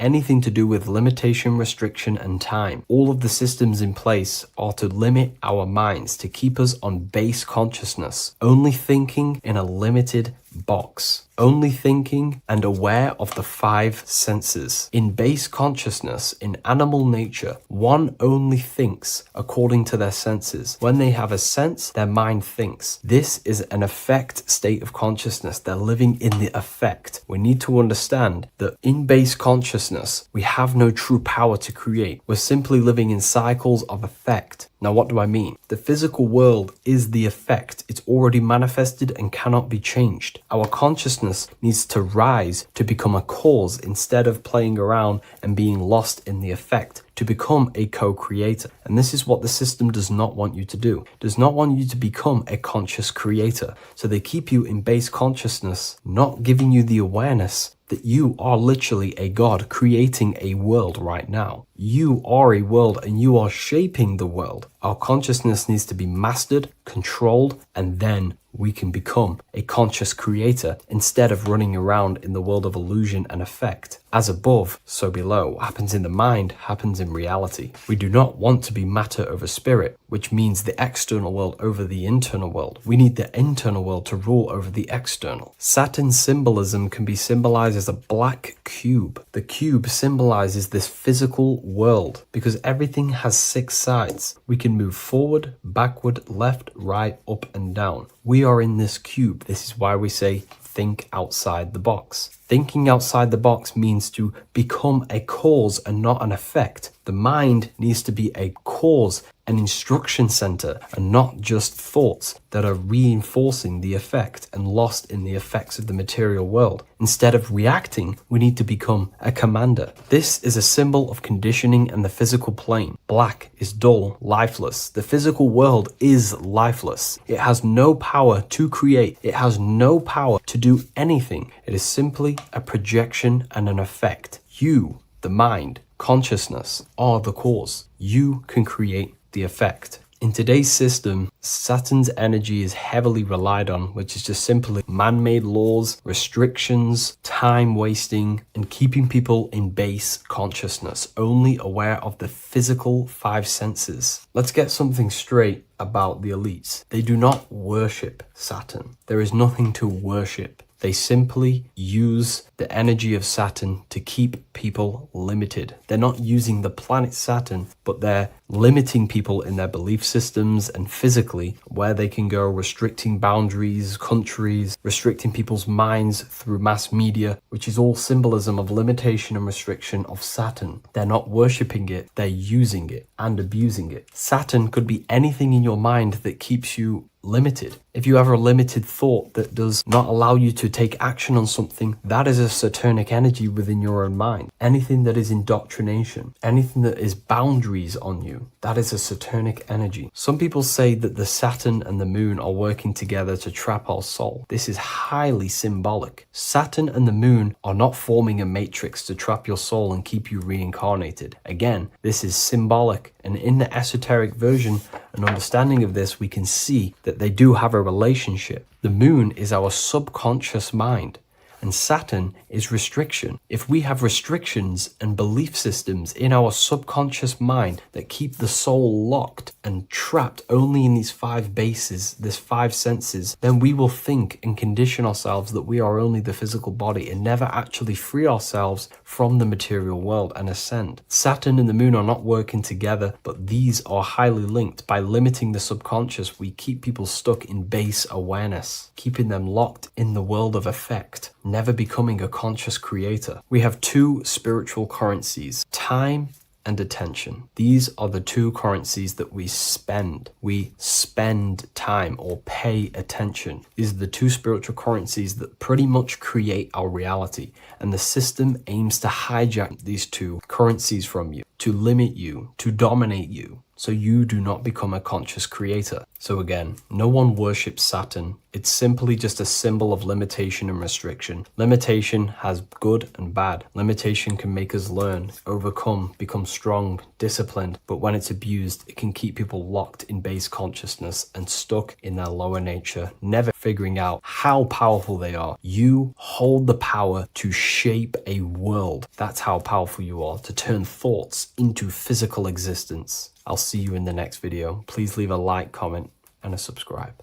anything to do with limitation, restriction, and time. All of the systems in place are to limit our minds, to keep us on base consciousness, only thinking in a limited box, only thinking and aware of the five senses. In base consciousness, in animal nature, one only thinks according to their senses. When they have a sense, their mind thinks. This is an affect state of consciousness. They're living in the affect. We need to understand that in base consciousness, we have no true power to create. We're simply living in cycles of affect. Now, what do I mean? The physical world is the effect. It's already manifested and cannot be changed. Our consciousness needs to rise to become a cause instead of playing around and being lost in the effect, to become a co-creator. And this is what the system does not want you to do. It does not want you to become a conscious creator. So they keep you in base consciousness, not giving you the awareness that you are literally a god creating a world right now. You are a world and you are shaping the world. Our consciousness needs to be mastered, controlled, and then we can become a conscious creator instead of running around in the world of illusion and effect. As above, so below. What happens in the mind happens in reality. We do not want to be matter over spirit, which means the external world over the internal world. We need the internal world to rule over the external. Saturn symbolism can be symbolized as a black cube. The cube symbolizes this physical world because everything has 6 sides. We can move forward, backward, left, right, up, and down. We are in this cube. This is why we say think outside the box. Thinking outside the box means to become a cause and not an effect. The mind needs to be a cause, an instruction center, and not just thoughts that are reinforcing the effect and lost in the effects of the material world. Instead of reacting, we need to become a commander. This is a symbol of conditioning and the physical plane. Black is dull, lifeless. The physical world is lifeless. It has no power to create. It has no power to do anything. It is simply a projection and an effect. You, the mind, consciousness, are the cause. You can create the effect. In today's system, Saturn's energy is heavily relied on, which is just simply man-made laws, restrictions, time wasting, and keeping people in base consciousness, only aware of the physical 5 senses. Let's get something straight about the elites. They do not worship Saturn. There is nothing to worship. They simply use the energy of Saturn to keep people limited. They're not using the planet Saturn, but they're limiting people in their belief systems and physically where they can go, restricting boundaries, countries, restricting people's minds through mass media, which is all symbolism of limitation and restriction of Saturn. They're not worshipping it, they're using it and abusing it. Saturn could be anything in your mind that keeps you limited. If you have a limited thought that does not allow you to take action on something, that is a Saturnic energy within your own mind. Anything that is indoctrination, anything that is boundaries on you, that is a Saturnic energy. Some people say that the Saturn and the moon are working together to trap our soul. This is highly symbolic. Saturn and the moon are not forming a matrix to trap your soul and keep you reincarnated. Again, this is symbolic, and in the esoteric version and understanding of this, we can see that they do have a relationship. The moon is our subconscious mind, and Saturn is restriction. If we have restrictions and belief systems in our subconscious mind that keep the soul locked and trapped only in these 5 bases, these 5 senses, then we will think and condition ourselves that we are only the physical body and never actually free ourselves from the material world and ascend. Saturn and the moon are not working together, but these are highly linked. By limiting the subconscious, we keep people stuck in base awareness, keeping them locked in the world of effect, never becoming a conscious creator. We have 2 spiritual currencies, time and attention. These are the 2 currencies that we spend. We spend time or pay attention. These are the 2 spiritual currencies that pretty much create our reality. And the system aims to hijack these 2 currencies from you, to limit you, to dominate you. so you do not become a conscious creator. So again, no one worships Saturn. It's simply just a symbol of limitation and restriction. Limitation has good and bad. Limitation can make us learn, overcome, become strong, disciplined, but when it's abused, it can keep people locked in base consciousness and stuck in their lower nature, never figuring out how powerful they are. You hold the power to shape a world. That's how powerful you are, to turn thoughts into physical existence. I'll see you in the next video. Please leave a like, comment, and a subscribe.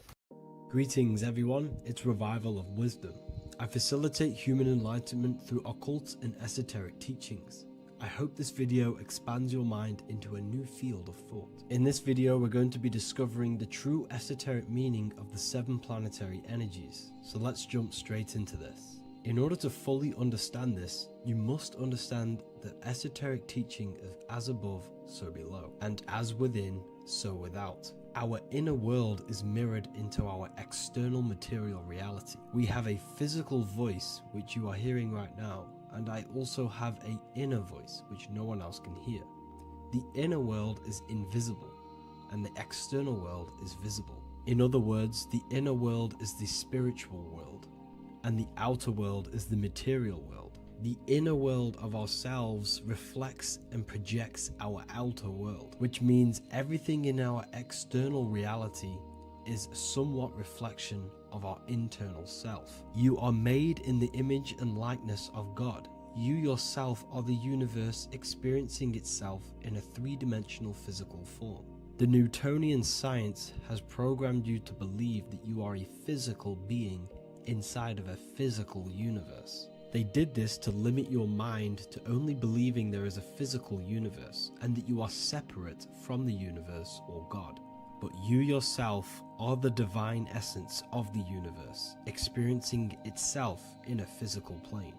Greetings everyone, it's Revival of Wisdom. I facilitate human enlightenment through occult and esoteric teachings. I hope this video expands your mind into a new field of thought. In this video, we're going to be discovering the true esoteric meaning of the 7 planetary energies. So let's jump straight into this. In order to fully understand this, you must understand that esoteric teaching is as above, so below, and as within, so without. Our inner world is mirrored into our external material reality. We have a physical voice, which you are hearing right now, and I also have an inner voice, which no one else can hear. The inner world is invisible, and the external world is visible. In other words, the inner world is the spiritual world, and the outer world is the material world. The inner world of ourselves reflects and projects our outer world, which means everything in our external reality is a somewhat reflection of our internal self. You are made in the image and likeness of God. You yourself are the universe experiencing itself in a 3-dimensional physical form. The Newtonian science has programmed you to believe that you are a physical being inside of a physical universe. They did this to limit your mind to only believing there is a physical universe and that you are separate from the universe or God. But you yourself are the divine essence of the universe, experiencing itself in a physical plane,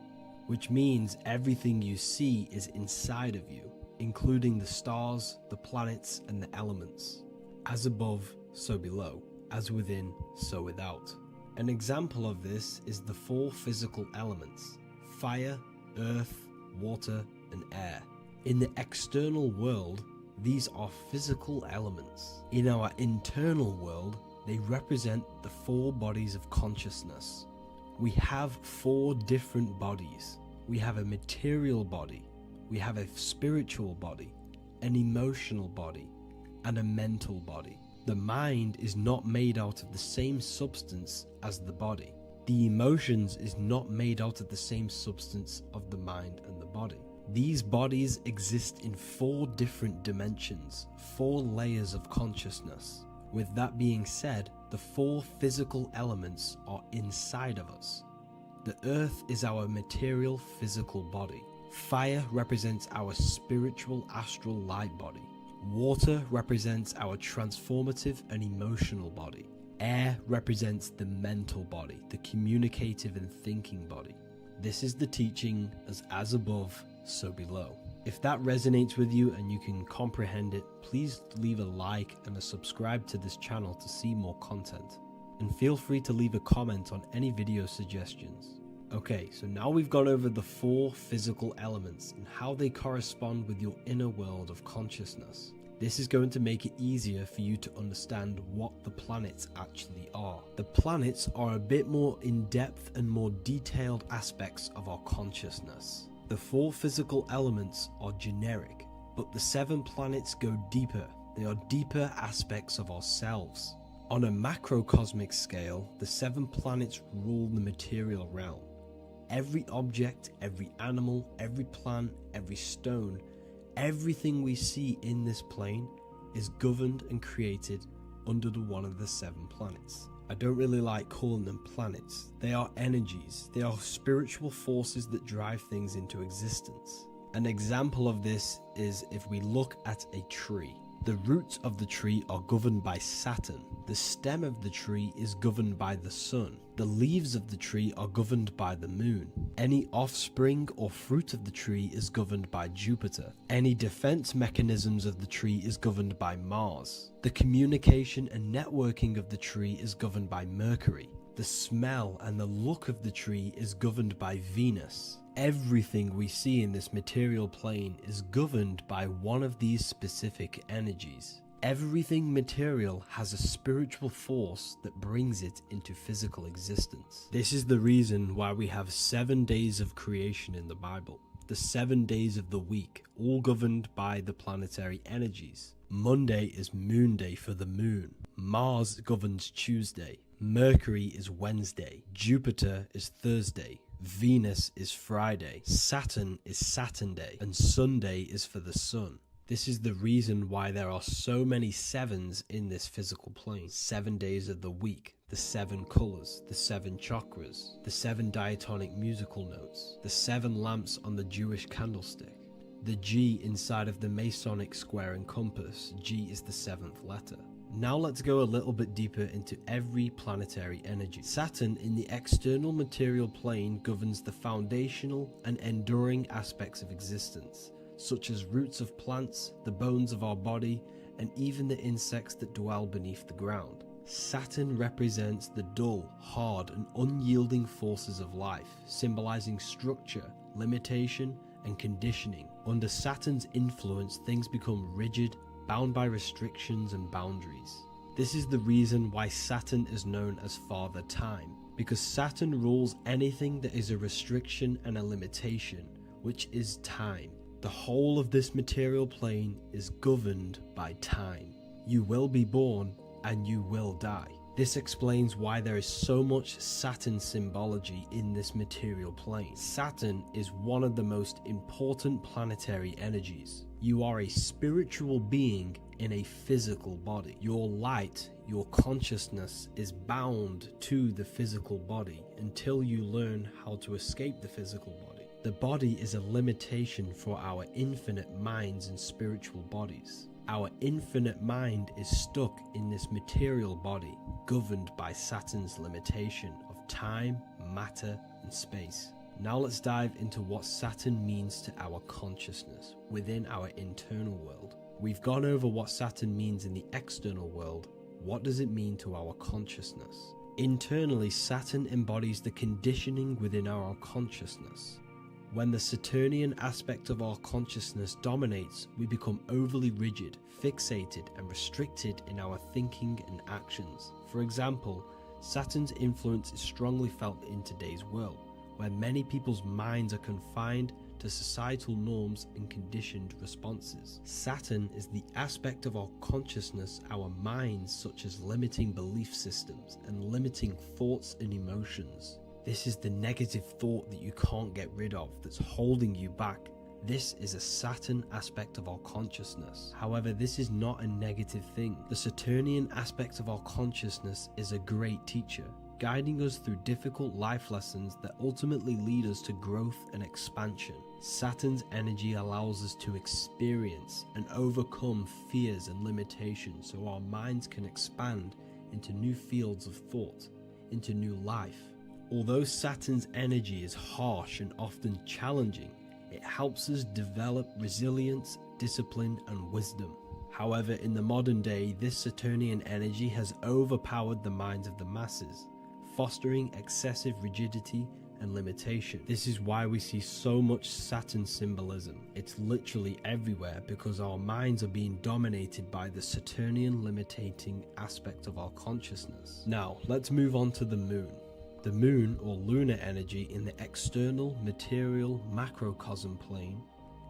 which means everything you see is inside of you, including the stars, the planets, and the elements. As above, so below. As within, so without. An example of this is the 4 physical elements: fire, earth, water, and air. In the external world, these are physical elements. In our internal world, they represent the 4 bodies of consciousness. We have 4 different bodies. We have a material body, we have a spiritual body, an emotional body, and a mental body. The mind is not made out of the same substance as the body. The emotions is not made out of the same substance of the mind and the body. These bodies exist in 4 different dimensions, 4 layers of consciousness. With that being said, the 4 physical elements are inside of us. The earth is our material physical body. Fire represents our spiritual astral light body. Water represents our transformative and emotional body. Air represents the mental body, the communicative and thinking body. This is the teaching as above, so below. If that resonates with you and you can comprehend it, please leave a like and a subscribe to this channel to see more content. And feel free to leave a comment on any video suggestions. Okay, so now we've gone over the 4 physical elements and how they correspond with your inner world of consciousness. This is going to make it easier for you to understand what the planets actually are. The planets are a bit more in-depth and more detailed aspects of our consciousness. The 4 physical elements are generic, but the 7 planets go deeper. They are deeper aspects of ourselves. On a macrocosmic scale, the 7 planets rule the material realm. Every object, every animal, every plant, every stone, everything we see in this plane is governed and created under one of the 7 planets. I don't really like calling them planets. They are energies. They are spiritual forces that drive things into existence. An example of this is if we look at a tree. The roots of the tree are governed by Saturn. The stem of the tree is governed by the sun. The leaves of the tree are governed by the moon. Any offspring or fruit of the tree is governed by Jupiter. Any defense mechanisms of the tree is governed by Mars. The communication and networking of the tree is governed by Mercury. The smell and the look of the tree is governed by Venus. Everything we see in this material plane is governed by one of these specific energies. Everything material has a spiritual force that brings it into physical existence. This is the reason why we have 7 days of creation in the Bible. The 7 days of the week, all governed by the planetary energies. Monday is moon day for the moon. Mars governs Tuesday. Mercury is Wednesday. Jupiter is Thursday. Venus is Friday. Saturn is Saturn day. And Sunday is for the sun. This is the reason why there are so many sevens in this physical plane. 7 days of the week, the 7 colors, the 7 chakras, the 7 diatonic musical notes, the 7 lamps on the Jewish candlestick, the G inside of the Masonic square and compass. G is the 7th letter. Now let's go a little bit deeper into every planetary energy. Saturn in the external material plane governs the foundational and enduring aspects of existence, such as roots of plants, the bones of our body, and even the insects that dwell beneath the ground. Saturn represents the dull, hard, and unyielding forces of life, symbolizing structure, limitation, and conditioning. Under Saturn's influence, things become rigid, bound by restrictions and boundaries. This is the reason why Saturn is known as Father Time, because Saturn rules anything that is a restriction and a limitation, which is time. The whole of this material plane is governed by time. You will be born and you will die. This explains why there is so much Saturn symbology in this material plane. Saturn is one of the most important planetary energies. You are a spiritual being in a physical body. Your light, your consciousness is bound to the physical body until you learn how to escape the physical body. The body is a limitation for our infinite minds and spiritual bodies. Our infinite mind is stuck in this material body, governed by Saturn's limitation of time, matter, and space. Now let's dive into what Saturn means to our consciousness within our internal world. We've gone over what Saturn means in the external world. What does it mean to our consciousness? Internally, Saturn embodies the conditioning within our consciousness. When the Saturnian aspect of our consciousness dominates, we become overly rigid, fixated, and restricted in our thinking and actions. For example, Saturn's influence is strongly felt in today's world, where many people's minds are confined to societal norms and conditioned responses. Saturn is the aspect of our consciousness, our minds, such as limiting belief systems and limiting thoughts and emotions. This is the negative thought that you can't get rid of, that's holding you back. This is a Saturn aspect of our consciousness. However, this is not a negative thing. The Saturnian aspect of our consciousness is a great teacher, guiding us through difficult life lessons that ultimately lead us to growth and expansion. Saturn's energy allows us to experience and overcome fears and limitations so our minds can expand into new fields of thought, into new life. Although Saturn's energy is harsh and often challenging, it helps us develop resilience, discipline, and wisdom. However, in the modern day, this Saturnian energy has overpowered the minds of the masses, fostering excessive rigidity and limitation. This is why we see so much Saturn symbolism. It's literally everywhere because our minds are being dominated by the Saturnian limiting aspect of our consciousness. Now, let's move on to the moon. The moon, or lunar energy, in the external material macrocosm plane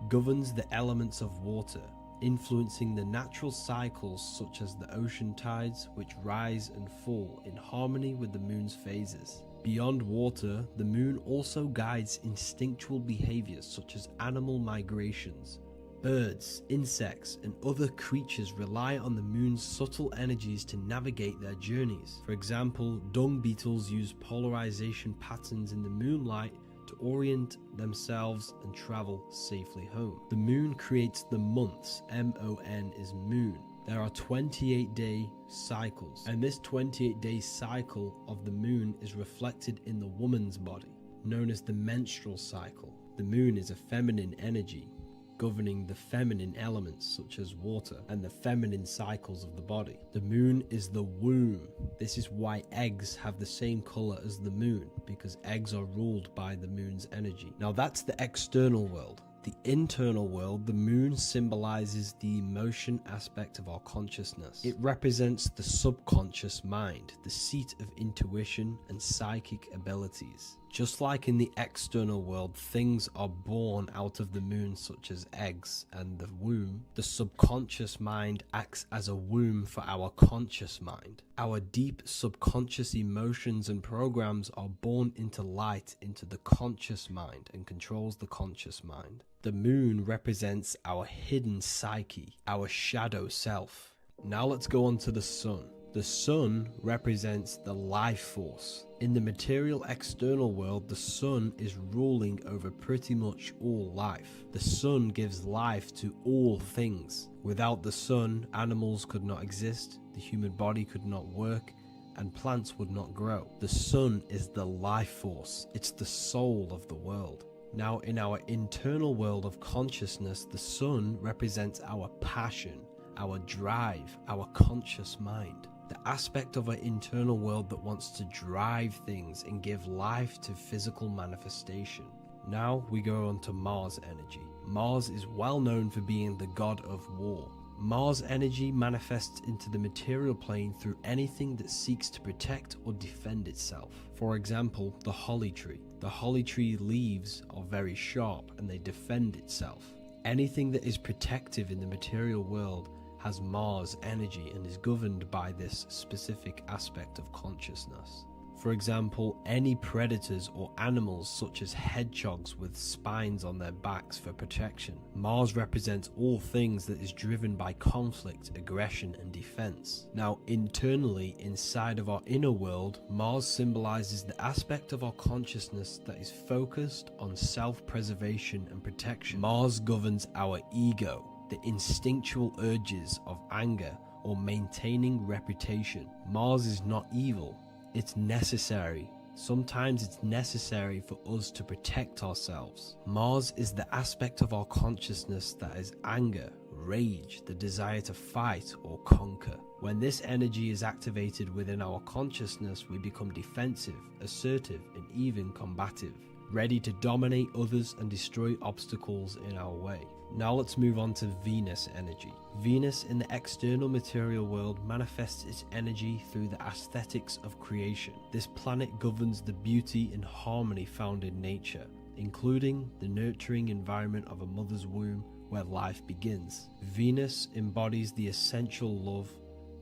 governs the elements of water, influencing the natural cycles such as the ocean tides, which rise and fall in harmony with the moon's phases. Beyond water, the moon also guides instinctual behaviors such as animal migrations. Birds, insects, and other creatures rely on the moon's subtle energies to navigate their journeys. For example, dung beetles use polarization patterns in the moonlight to orient themselves and travel safely home. The moon creates the months. M-O-N is moon. There are 28-day cycles, and this 28-day cycle of the moon is reflected in the woman's body, known as the menstrual cycle. The moon is a feminine energy, governing the feminine elements such as water and the feminine cycles of the body. The moon is the womb. This is why eggs have the same color as the moon, because eggs are ruled by the moon's energy. Now that's the external world. The internal world, the moon, symbolizes the emotion aspect of our consciousness. It represents the subconscious mind, the seat of intuition and psychic abilities. Just like in the external world, things are born out of the moon, such as eggs and the womb, the subconscious mind acts as a womb for our conscious mind. Our deep subconscious emotions and programs are born into light into the conscious mind and controls the conscious mind. The moon represents our hidden psyche, our shadow self. Now let's go on to the sun. The sun represents the life force. In the material external world, the sun is ruling over pretty much all life. The sun gives life to all things. Without the sun, animals could not exist, the human body could not work, and plants would not grow. The sun is the life force. It's the soul of the world. Now, in our internal world of consciousness, the sun represents our passion, our drive, our conscious mind. The aspect of our internal world that wants to drive things and give life to physical manifestation. Now we go on to Mars energy. Mars is well known for being the god of war. Mars energy manifests into the material plane through anything that seeks to protect or defend itself. For example, the holly tree. The holly tree leaves are very sharp and they defend itself. Anything that is protective in the material world has Mars energy and is governed by this specific aspect of consciousness. For example, any predators or animals such as hedgehogs with spines on their backs for protection. Mars represents all things that is driven by conflict, aggression and defense. Now internally, inside of our inner world, Mars symbolizes the aspect of our consciousness that is focused on self-preservation and protection. Mars governs our ego, the instinctual urges of anger or maintaining reputation. Mars is not evil, it's necessary. Sometimes it's necessary for us to protect ourselves. Mars is the aspect of our consciousness that is anger, rage, the desire to fight or conquer. When this energy is activated within our consciousness, we become defensive, assertive, and even combative, ready to dominate others and destroy obstacles in our way. Now let's move on to Venus energy. Venus in the external material world manifests its energy through the aesthetics of creation. This planet governs the beauty and harmony found in nature, including the nurturing environment of a mother's womb where life begins. Venus embodies the essential love,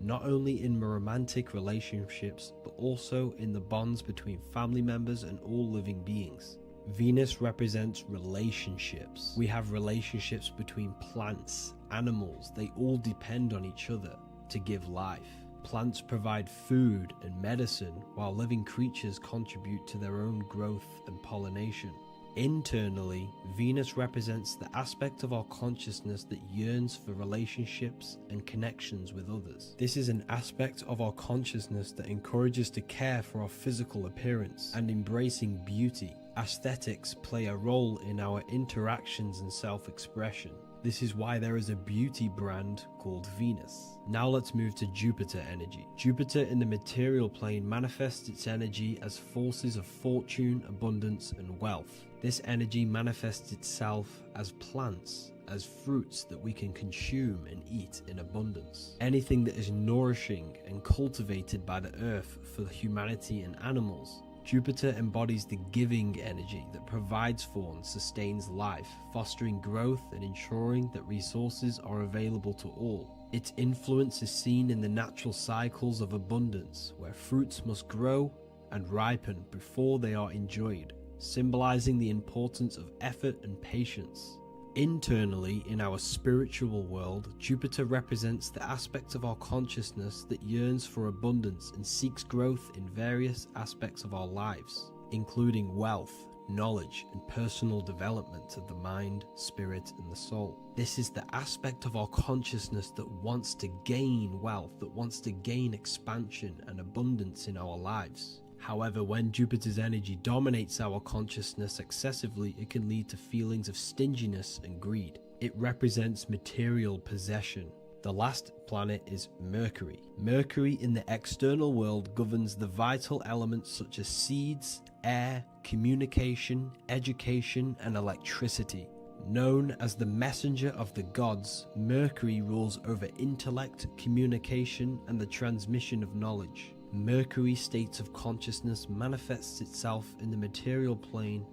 not only in romantic relationships, but also in the bonds between family members and all living beings. Venus represents relationships. We have relationships between plants, animals. They all depend on each other to give life. Plants provide food and medicine, while living creatures contribute to their own growth and pollination. Internally, Venus represents the aspect of our consciousness that yearns for relationships and connections with others. This is an aspect of our consciousness that encourages to care for our physical appearance and embracing beauty. Aesthetics play a role in our interactions and self-expression. This is why there is a beauty brand called Venus. Now let's move to Jupiter energy. Jupiter in the material plane manifests its energy as forces of fortune, abundance, and wealth. This energy manifests itself as plants, as fruits that we can consume and eat in abundance. Anything that is nourishing and cultivated by the earth for humanity and animals. Jupiter embodies the giving energy that provides for and sustains life, fostering growth and ensuring that resources are available to all. Its influence is seen in the natural cycles of abundance, where fruits must grow and ripen before they are enjoyed, symbolizing the importance of effort and patience. Internally, in our spiritual world, Jupiter represents the aspect of our consciousness that yearns for abundance and seeks growth in various aspects of our lives, including wealth, knowledge, and personal development of the mind, spirit, and the soul. This is the aspect of our consciousness that wants to gain wealth, that wants to gain expansion and abundance in our lives. However, when Jupiter's energy dominates our consciousness excessively, it can lead to feelings of stinginess and greed. It represents material possession. The last planet is Mercury. Mercury in the external world governs the vital elements such as seeds, air, communication, education, and electricity. Known as the messenger of the gods, Mercury rules over intellect, communication, and the transmission of knowledge. Mercury's states of consciousness manifests itself in the material plane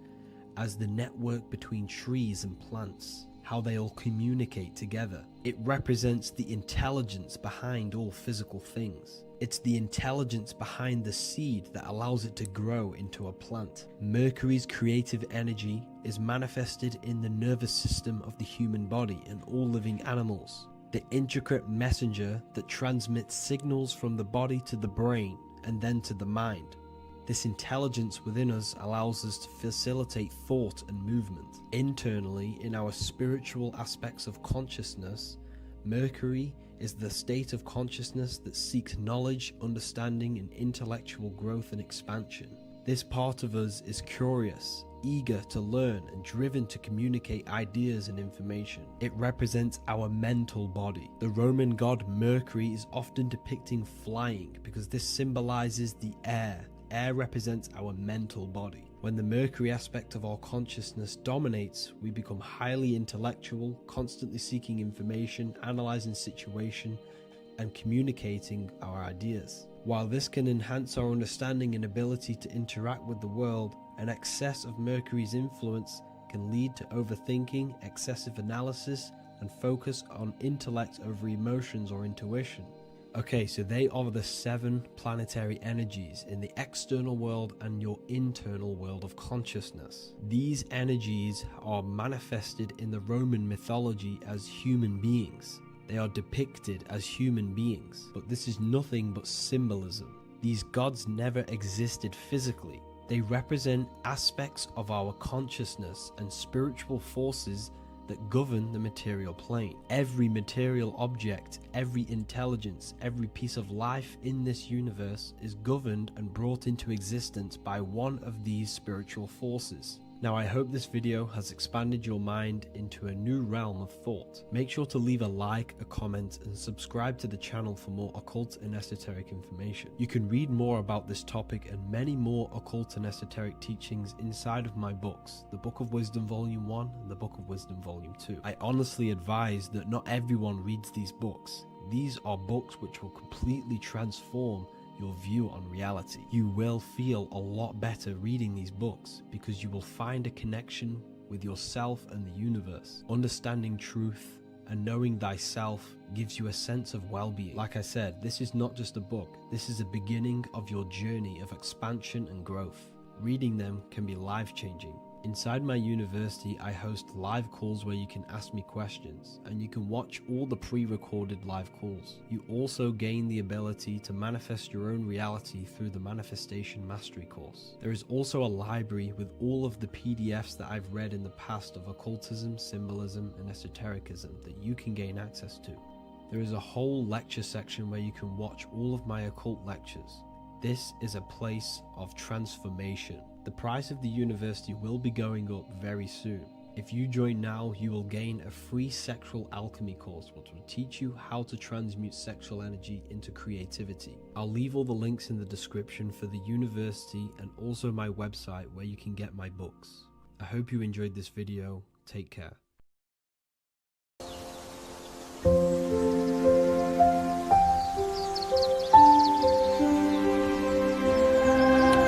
as the network between trees and plants, how they all communicate together. It represents the intelligence behind all physical things. It's the intelligence behind the seed that allows it to grow into a plant. Mercury's creative energy is manifested in the nervous system of the human body and all living animals, the intricate messenger that transmits signals from the body to the brain and then to the mind. This intelligence within us allows us to facilitate thought and movement. Internally, in our spiritual aspects of consciousness, Mercury is the state of consciousness that seeks knowledge, understanding, and intellectual growth and expansion. This part of us is curious, eager to learn, and driven to communicate ideas and information. It represents our mental body. The Roman god Mercury is often depicting flying because this symbolizes the air. Air represents our mental body. When the Mercury aspect of our consciousness dominates, we become highly intellectual, constantly seeking information, analyzing situation, and communicating our ideas. While this can enhance our understanding and ability to interact with the world, an excess of Mercury's influence can lead to overthinking, excessive analysis, and focus on intellect over emotions or intuition. Okay, so they are the 7 planetary energies in the external world and your internal world of consciousness. These energies are manifested in the Roman mythology as human beings. They are depicted as human beings, but this is nothing but symbolism. These gods never existed physically. They represent aspects of our consciousness and spiritual forces that govern the material plane. Every material object, every intelligence, every piece of life in this universe is governed and brought into existence by one of these spiritual forces. Now, I hope this video has expanded your mind into a new realm of thought. Make sure to leave a like, a comment, and subscribe to the channel for more occult and esoteric information. You can read more about this topic and many more occult and esoteric teachings inside of my books, the Book of Wisdom Volume 1 and the Book of Wisdom Volume 2. I honestly advise that not everyone reads these books. These are books which will completely transform your view on reality. You will feel a lot better reading these books because you will find a connection with yourself and the universe. Understanding truth and knowing thyself gives you a sense of well-being. Like I said, this is not just a book. This is a beginning of your journey of expansion and growth. Reading them can be life-changing. Inside my university, I host live calls where you can ask me questions, and you can watch all the pre-recorded live calls. You also gain the ability to manifest your own reality through the Manifestation Mastery course. There is also a library with all of the PDFs that I've read in the past of occultism, symbolism, and esotericism that you can gain access to. There is a whole lecture section where you can watch all of my occult lectures. This is a place of transformation. The price of the university will be going up very soon. If you join now, you will gain a free sexual alchemy course which will teach you how to transmute sexual energy into creativity. I'll leave all the links in the description for the university and also my website where you can get my books. I hope you enjoyed this video. Take care.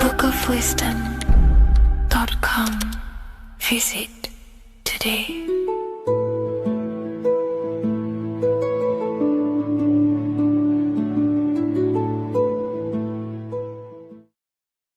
bookofwisdom.com. Visit today.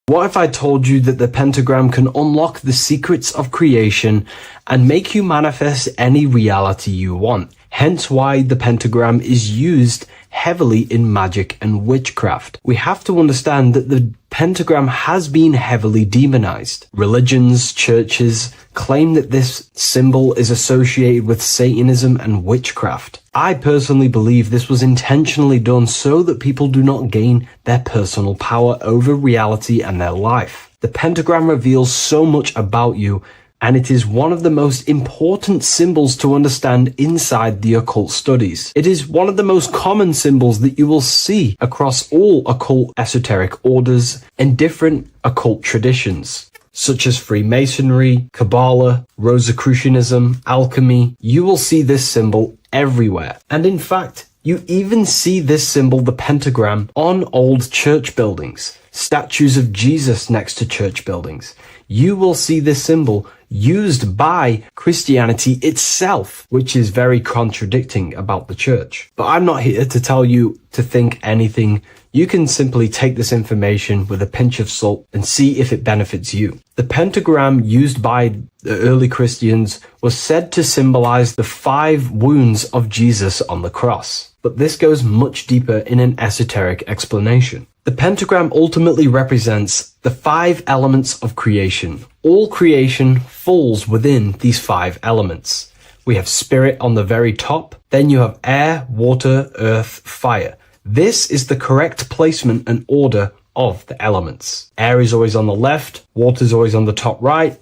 What if I told you that the pentagram can unlock the secrets of creation and make you manifest any reality you want? Hence why the pentagram is used heavily in magic and witchcraft. We have to understand that the pentagram has been heavily demonized. Religions, churches claim that this symbol is associated with Satanism and witchcraft. I personally believe this was intentionally done so that people do not gain their personal power over reality and their life. The pentagram reveals so much about you, and it is one of the most important symbols to understand inside the occult studies. It is one of the most common symbols that you will see across all occult esoteric orders and different occult traditions. such as Freemasonry, Kabbalah, Rosicrucianism, alchemy. You will see this symbol everywhere. And in fact, you even see this symbol, the pentagram, on old church buildings, statues of Jesus next to church buildings. You will see this symbol used by Christianity itself, which is very contradicting about the church. But I'm not here to tell you to think anything. You can simply take this information with a pinch of salt and see if it benefits you. The pentagram used by the early Christians was said to symbolize the 5 wounds of Jesus on the cross. But this goes much deeper in an esoteric explanation. The pentagram ultimately represents the 5 elements of creation. All creation falls within these 5 elements. We have spirit on the very top, then you have air, water, earth, fire. This is the correct placement and order of the elements. Air is always on the left, water is always on the top right,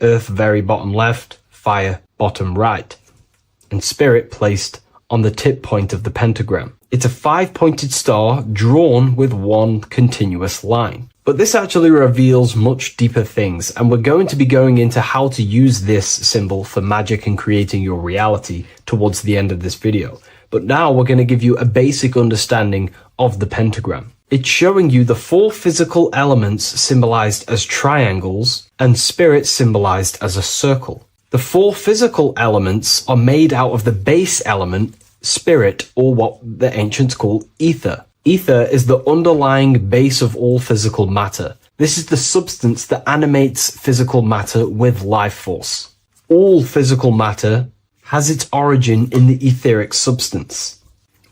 earth very bottom left, fire bottom right, and spirit placed on the tip point of the pentagram. It's a 5-pointed star drawn with one continuous line. But this actually reveals much deeper things, and we're going to be going into how to use this symbol for magic and creating your reality towards the end of this video. But now we're going to give you a basic understanding of the pentagram. It's showing you the 4 physical elements symbolized as triangles and spirit symbolized as a circle. The 4 physical elements are made out of the base element, spirit, or what the ancients call ether. Ether is the underlying base of all physical matter. This is the substance that animates physical matter with life force. All physical matter has its origin in the etheric substance,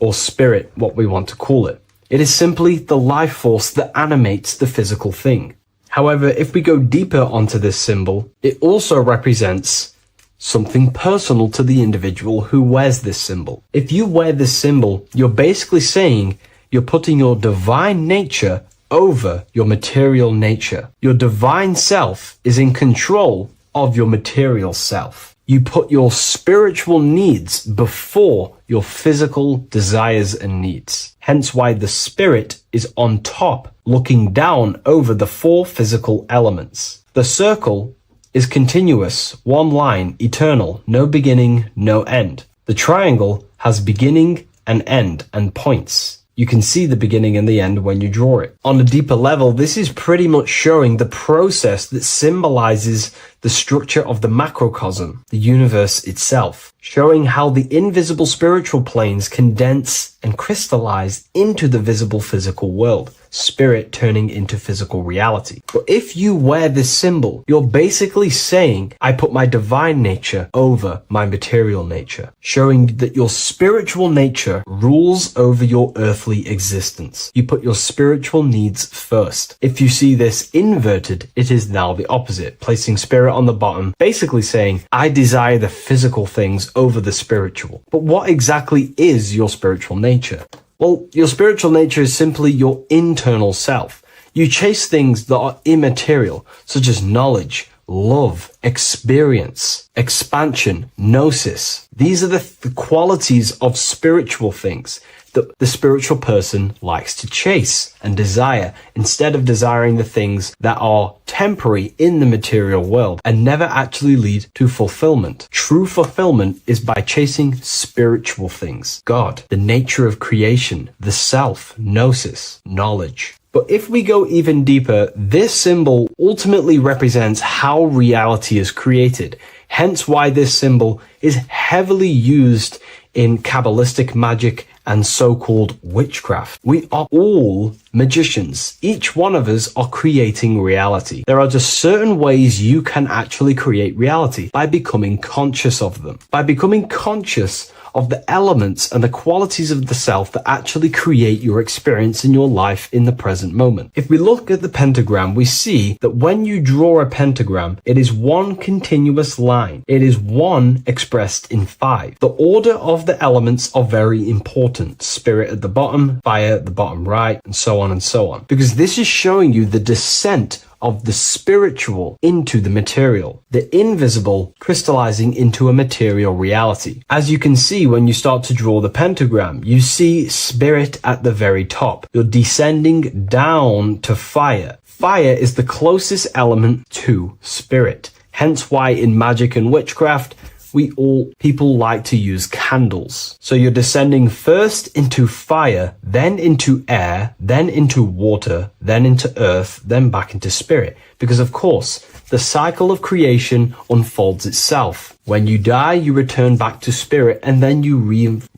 or spirit, what we want to call it. It is simply the life force that animates the physical thing. However, if we go deeper onto this symbol, it also represents something personal to the individual who wears this symbol. If you wear this symbol, you're basically saying you're putting your divine nature over your material nature. Your divine self is in control of your material self. You put your spiritual needs before your physical desires and needs. Hence why the spirit is on top, looking down over the 4 physical elements. The circle is continuous, one line, eternal, no beginning, no end. The triangle has beginning and end and points. You can see the beginning and the end when you draw it. On a deeper level, this is pretty much showing the process that symbolizes the structure of the macrocosm, the universe itself, showing how the invisible spiritual planes condense and crystallize into the visible physical world, spirit turning into physical reality. But if you wear this symbol, you're basically saying, I put my divine nature over my material nature, showing that your spiritual nature rules over your earthly existence. You put your spiritual needs first. If you see this inverted, it is now the opposite, placing spirit on the bottom, basically saying, I desire the physical things over the spiritual. But what exactly is your spiritual nature? Well, your spiritual nature is simply your internal self. You chase things that are immaterial, such as knowledge, love, experience, expansion, gnosis. These are the qualities of spiritual things that the spiritual person likes to chase and desire, instead of desiring the things that are temporary in the material world and never actually lead to fulfillment. True fulfillment is by chasing spiritual things. God, the nature of creation, the self, gnosis, knowledge. But if we go even deeper, this symbol ultimately represents how reality is created. Hence why this symbol is heavily used in Kabbalistic magic and so-called witchcraft. We are all magicians. Each one of us are creating reality. There are just certain ways you can actually create reality by becoming conscious of them. By becoming conscious of the elements and the qualities of the self that actually create your experience in your life in the present moment. If we look at the pentagram, we see that when you draw a pentagram, it is one continuous line. It is one expressed in 5. The order of the elements are very important. Spirit at the bottom, fire at the bottom right, and so on and so on. Because this is showing you the descent of the spiritual into the material, the invisible crystallizing into a material reality. As you can see when you start to draw the pentagram, you see spirit at the very top. You're descending down to fire. fire is the closest element to spirit. Hence why in magic and witchcraft, people like to use candles. So you're descending first into fire, then into air, then into water, then into earth, then back into spirit. Because of course, the cycle of creation unfolds itself. When you die, you return back to spirit, and then you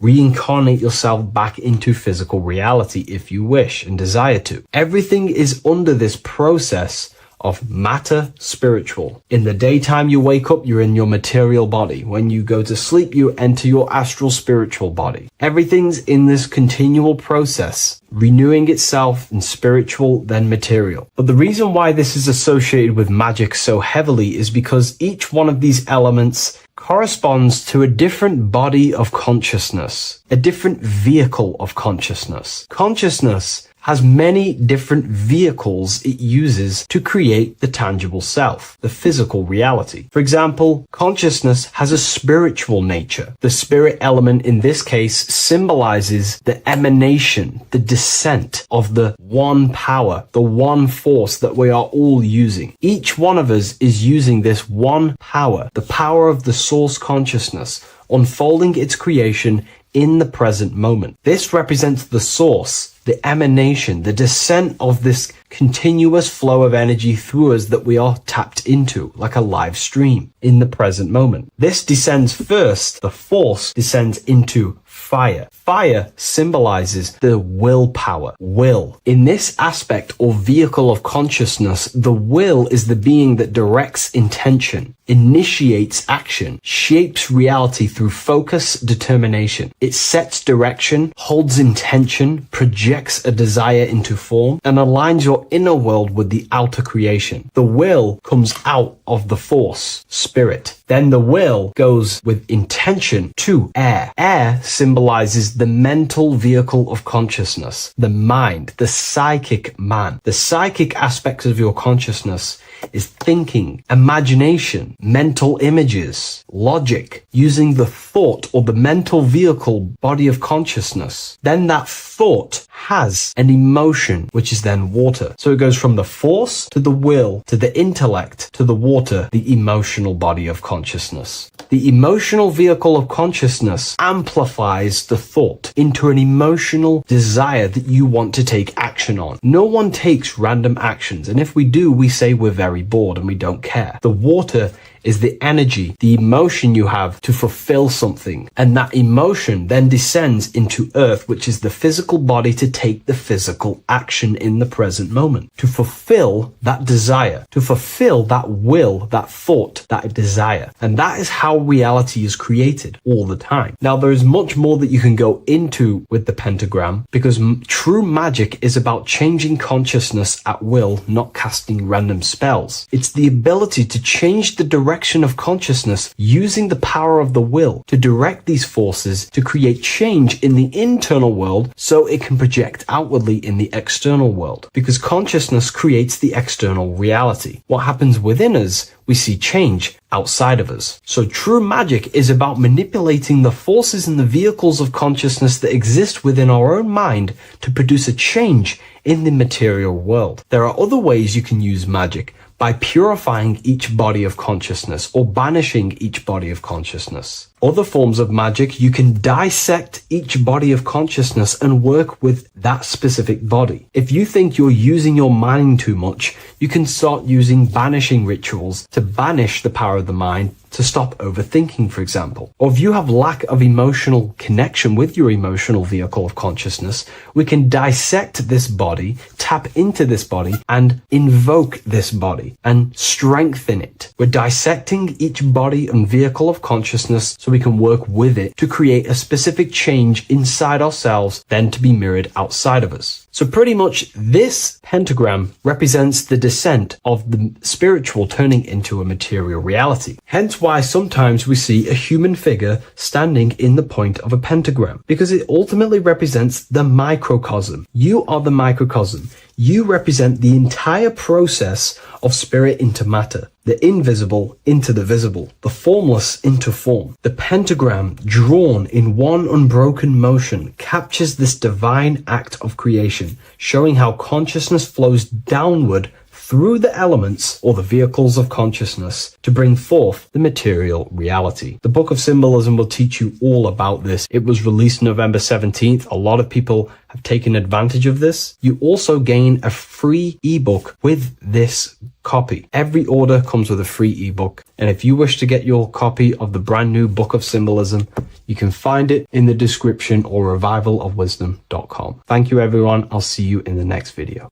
reincarnate yourself back into physical reality if you wish and desire to. Everything is under this process of matter spiritual. In the daytime you wake up, you're in your material body. When you go to sleep, you enter your astral spiritual body. Everything's in this continual process, renewing itself in spiritual, then material. But the reason why this is associated with magic so heavily is because each one of these elements corresponds to a different body of consciousness, a different vehicle of consciousness. Consciousness has many different vehicles it uses to create the tangible self, the physical reality. For example, consciousness has a spiritual nature. The spirit element in this case symbolizes the emanation, the descent of the one power, the one force that we are all using. Each one of us is using this one power, the power of the source consciousness, unfolding its creation in the present moment. This represents the source, the emanation, the descent of this continuous flow of energy through us that we are tapped into, like a live stream in the present moment. This descends first, the force descends into fire. Fire symbolizes the willpower, will. In this aspect or vehicle of consciousness, the will is the being that directs intention, initiates action, shapes reality through focus, determination. It sets direction, holds intention, projects a desire into form, and aligns your inner world with the outer creation. The will comes out of the force, spirit. Then the will goes with intention to air. Air symbolizes the mental vehicle of consciousness, the mind, the psychic man. The psychic aspects of your consciousness is thinking, imagination, mental images, logic, using the thought or the mental vehicle body of consciousness. Then that thought has an emotion, which is then water. So it goes from the force to the will to the intellect to the water, the emotional body of consciousness. The emotional vehicle of consciousness amplifies the thought into an emotional desire that you want to take action on. No one takes random actions, and if we do, we say we're very bored and we don't care. The water is the energy, the emotion you have to fulfill something. And that emotion then descends into earth, which is the physical body to take the physical action in the present moment, to fulfill that desire, to fulfill that will, that thought, that desire. And that is how reality is created all the time. Now, there is much more that you can go into with the pentagram, because true magic is about changing consciousness at will, not casting random spells. It's the ability to change the direction of consciousness using the power of the will to direct these forces to create change in the internal world so it can project outwardly in the external world. Because consciousness creates the external reality. What happens within us, we see change outside of us. So true magic is about manipulating the forces and the vehicles of consciousness that exist within our own mind to produce a change in the material world. There are other ways you can use magic, by purifying each body of consciousness or banishing each body of consciousness. Other forms of magic, you can dissect each body of consciousness and work with that specific body. If you think you're using your mind too much, you can start using banishing rituals to banish the power of the mind, to stop overthinking, for example. Or if you have lack of emotional connection with your emotional vehicle of consciousness, we can dissect this body, tap into this body, and invoke this body and strengthen it. We're dissecting each body and vehicle of consciousness so we can work with it to create a specific change inside ourselves, then to be mirrored outside of us. So pretty much this pentagram represents the descent of the spiritual turning into a material reality. Hence why sometimes we see a human figure standing in the point of a pentagram, because it ultimately represents the microcosm. You are the microcosm. You represent the entire process of spirit into matter, the invisible into the visible, the formless into form. The pentagram, drawn in one unbroken motion, captures this divine act of creation, showing how consciousness flows downward through the elements or the vehicles of consciousness to bring forth the material reality. The Book of Symbolism will teach you all about this. It was released November 17th. A lot of people have taken advantage of this. You also gain a free ebook with this copy. Every order comes with a free ebook. And if you wish to get your copy of the brand new Book of Symbolism, you can find it in the description or revivalofwisdom.com. Thank you, everyone. I'll see you in the next video.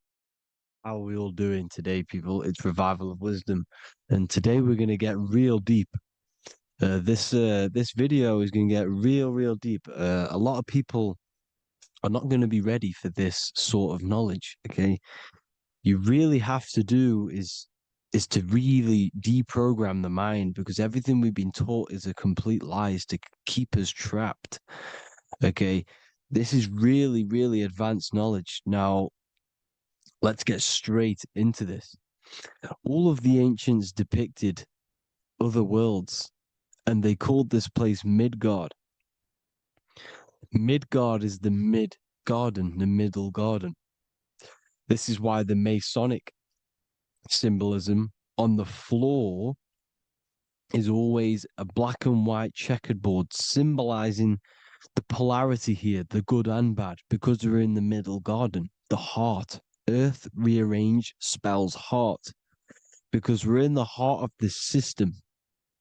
How are we all doing today, people? It's Revival of Wisdom, and today we're going to get real deep. This video is going to get real deep. A lot of people are not going to be ready for this sort of knowledge. Okay, you really have to do is to really deprogram the mind, because everything we've been taught is a complete lie, is to keep us trapped. Okay, this is really advanced knowledge. Now, let's get straight into this. All of the ancients depicted other worlds, and they called this place Midgard. Midgard is the mid-garden, the middle garden. This is why the Masonic symbolism on the floor is always a black and white checkered board, symbolizing the polarity here, the good and bad, because we're in the middle garden, the heart. Earth rearranged spells heart, because we're in the heart of this system,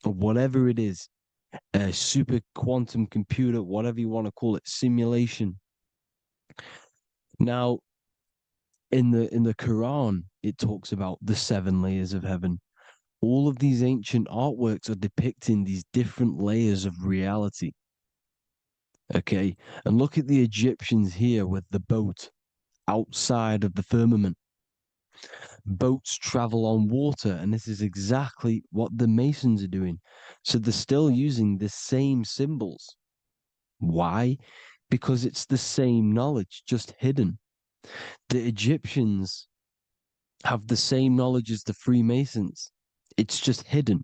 or whatever it is, a super quantum computer, whatever you want to call it, simulation. Now, in the Quran, it talks about the 7 layers of heaven. All of these ancient artworks are depicting these different layers of reality. Okay, and look at the Egyptians here with the boat outside of the firmament. Boats travel on water, and this is exactly what the Masons are doing. So they're still using the same symbols. Why? Because it's the same knowledge, just hidden. The Egyptians have the same knowledge as the Freemasons. It's just hidden.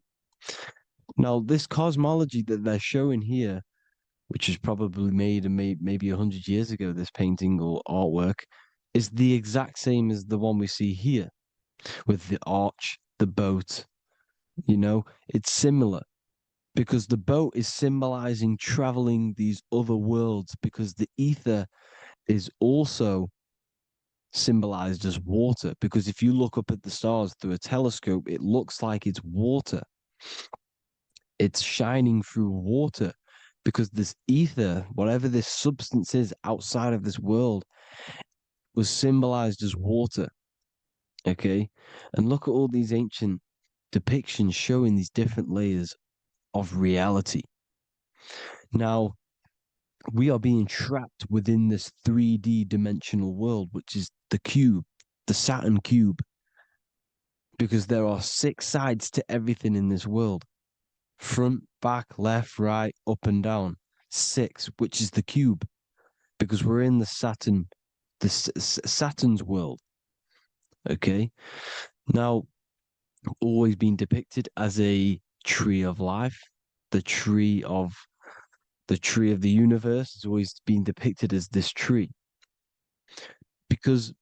Now, this cosmology that they're showing here, which is probably made maybe 100 years ago, this painting or artwork, is the exact same as the one we see here, with the arch, the boat. You know, it's similar, because the boat is symbolizing traveling these other worlds, because the ether is also symbolized as water, because if you look up at the stars through a telescope, it looks like it's water. It's shining through water, because this ether, whatever this substance is outside of this world, was symbolized as water. Okay, and look at all these ancient depictions showing these different layers of reality. Now, we are being trapped within this 3D dimensional world, which is the cube, the Saturn cube, because there are 6 sides to everything in this world: front, back, left, right, up and down. 6, which is the cube, because we're in the Saturn's world. Okay, now, always been depicted as a tree of life, the tree of the universe has always been depicted as this tree. Because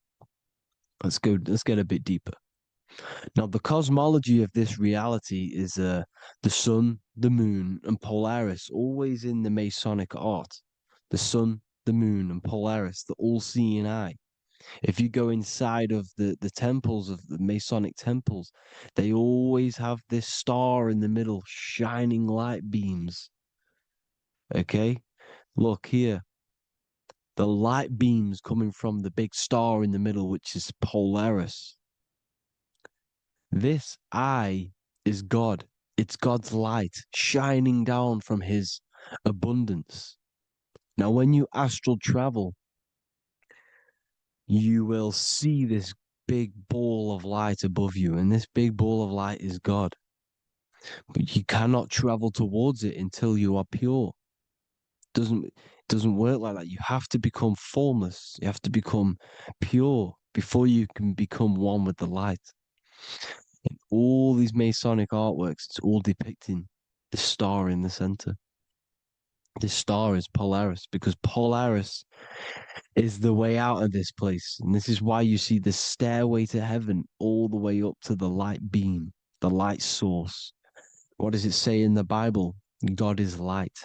let's get a bit deeper. Now, the cosmology of this reality is the sun, the moon, and Polaris, always in the Masonic art. The sun, the moon, and Polaris, the all-seeing eye. If you go inside of the temples, of the Masonic temples, they always have this star in the middle, shining light beams. Okay, look here. The light beams coming from the big star in the middle, which is Polaris. This eye is God. It's God's light shining down from his abundance. Now, when you astral travel, you will see this big ball of light above you, and this big ball of light is God. But you cannot travel towards it until you are pure. It doesn't work like that. You have to become formless. You have to become pure before you can become one with the light. In all these Masonic artworks, it's all depicting the star in the center. This star is Polaris because Polaris is the way out of this place. And this is why you see the stairway to heaven all the way up to the light beam, the light source. What does it say in the Bible? God is light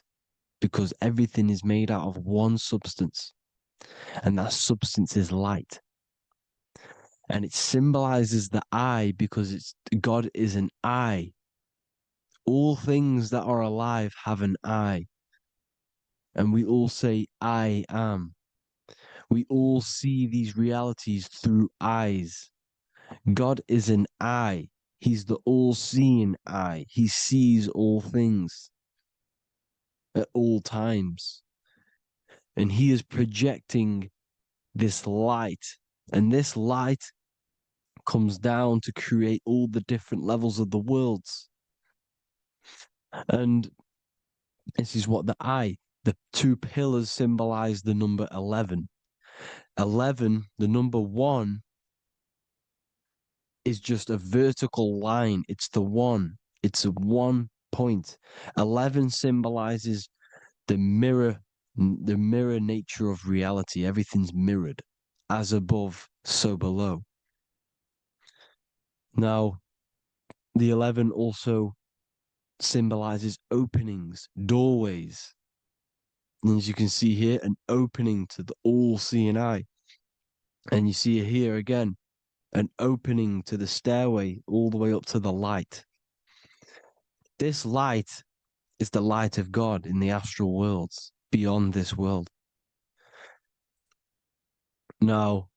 because everything is made out of one substance, and that substance is light. And it symbolizes the eye because God is an eye. All things that are alive have an eye. And we all say, I am. We all see these realities through eyes. God is an eye. He's the all-seeing eye. He sees all things at all times. And he is projecting this light. And this light comes down to create all the different levels of the worlds. And this is what the two pillars symbolize the number 11. 11, the number 1, is just a vertical line. It's the one. It's a 1 point. 11 symbolizes the mirror nature of reality. Everything's mirrored. As above, so below. Now, the 11 also symbolizes openings, doorways. And as you can see here, an opening to the all-seeing eye. And you see here again, an opening to the stairway all the way up to the light. This light is the light of God in the astral worlds, beyond this world. Now,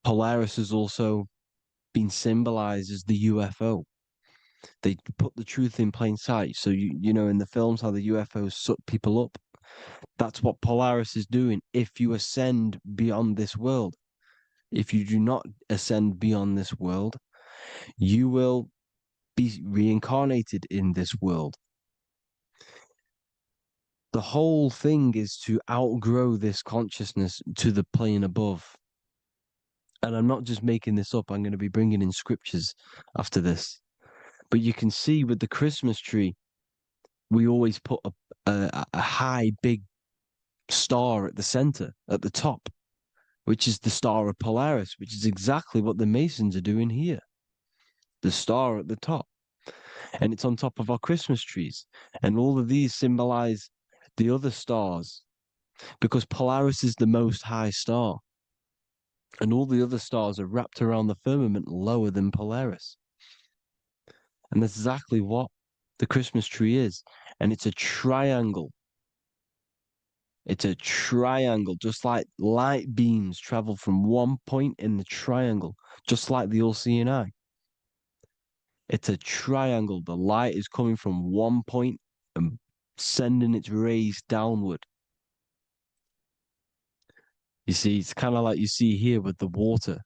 Polaris has also been symbolized as the UFO. They put the truth in plain sight. So, you know, in the films, how the UFOs suck people up. That's what Polaris is doing. If you ascend beyond this world, if you do not ascend beyond this world, you will be reincarnated in this world. The whole thing is to outgrow this consciousness to the plane above. And I'm not just making this up. I'm going to be bringing in scriptures after this. But you can see with the Christmas tree, we always put a high, big star at the center, at the top, which is the star of Polaris, which is exactly what the Masons are doing here. The star at the top. And it's on top of our Christmas trees. And all of these symbolize the other stars, because Polaris is the most high star. And all the other stars are wrapped around the firmament lower than Polaris. And that's exactly what the Christmas tree is. And it's a triangle. It's a triangle, just like light beams travel from one point in the triangle, just like the all-seeing eye. It's a triangle. The light is coming from one point and sending its rays downward. You see, it's kind of like you see here with the water.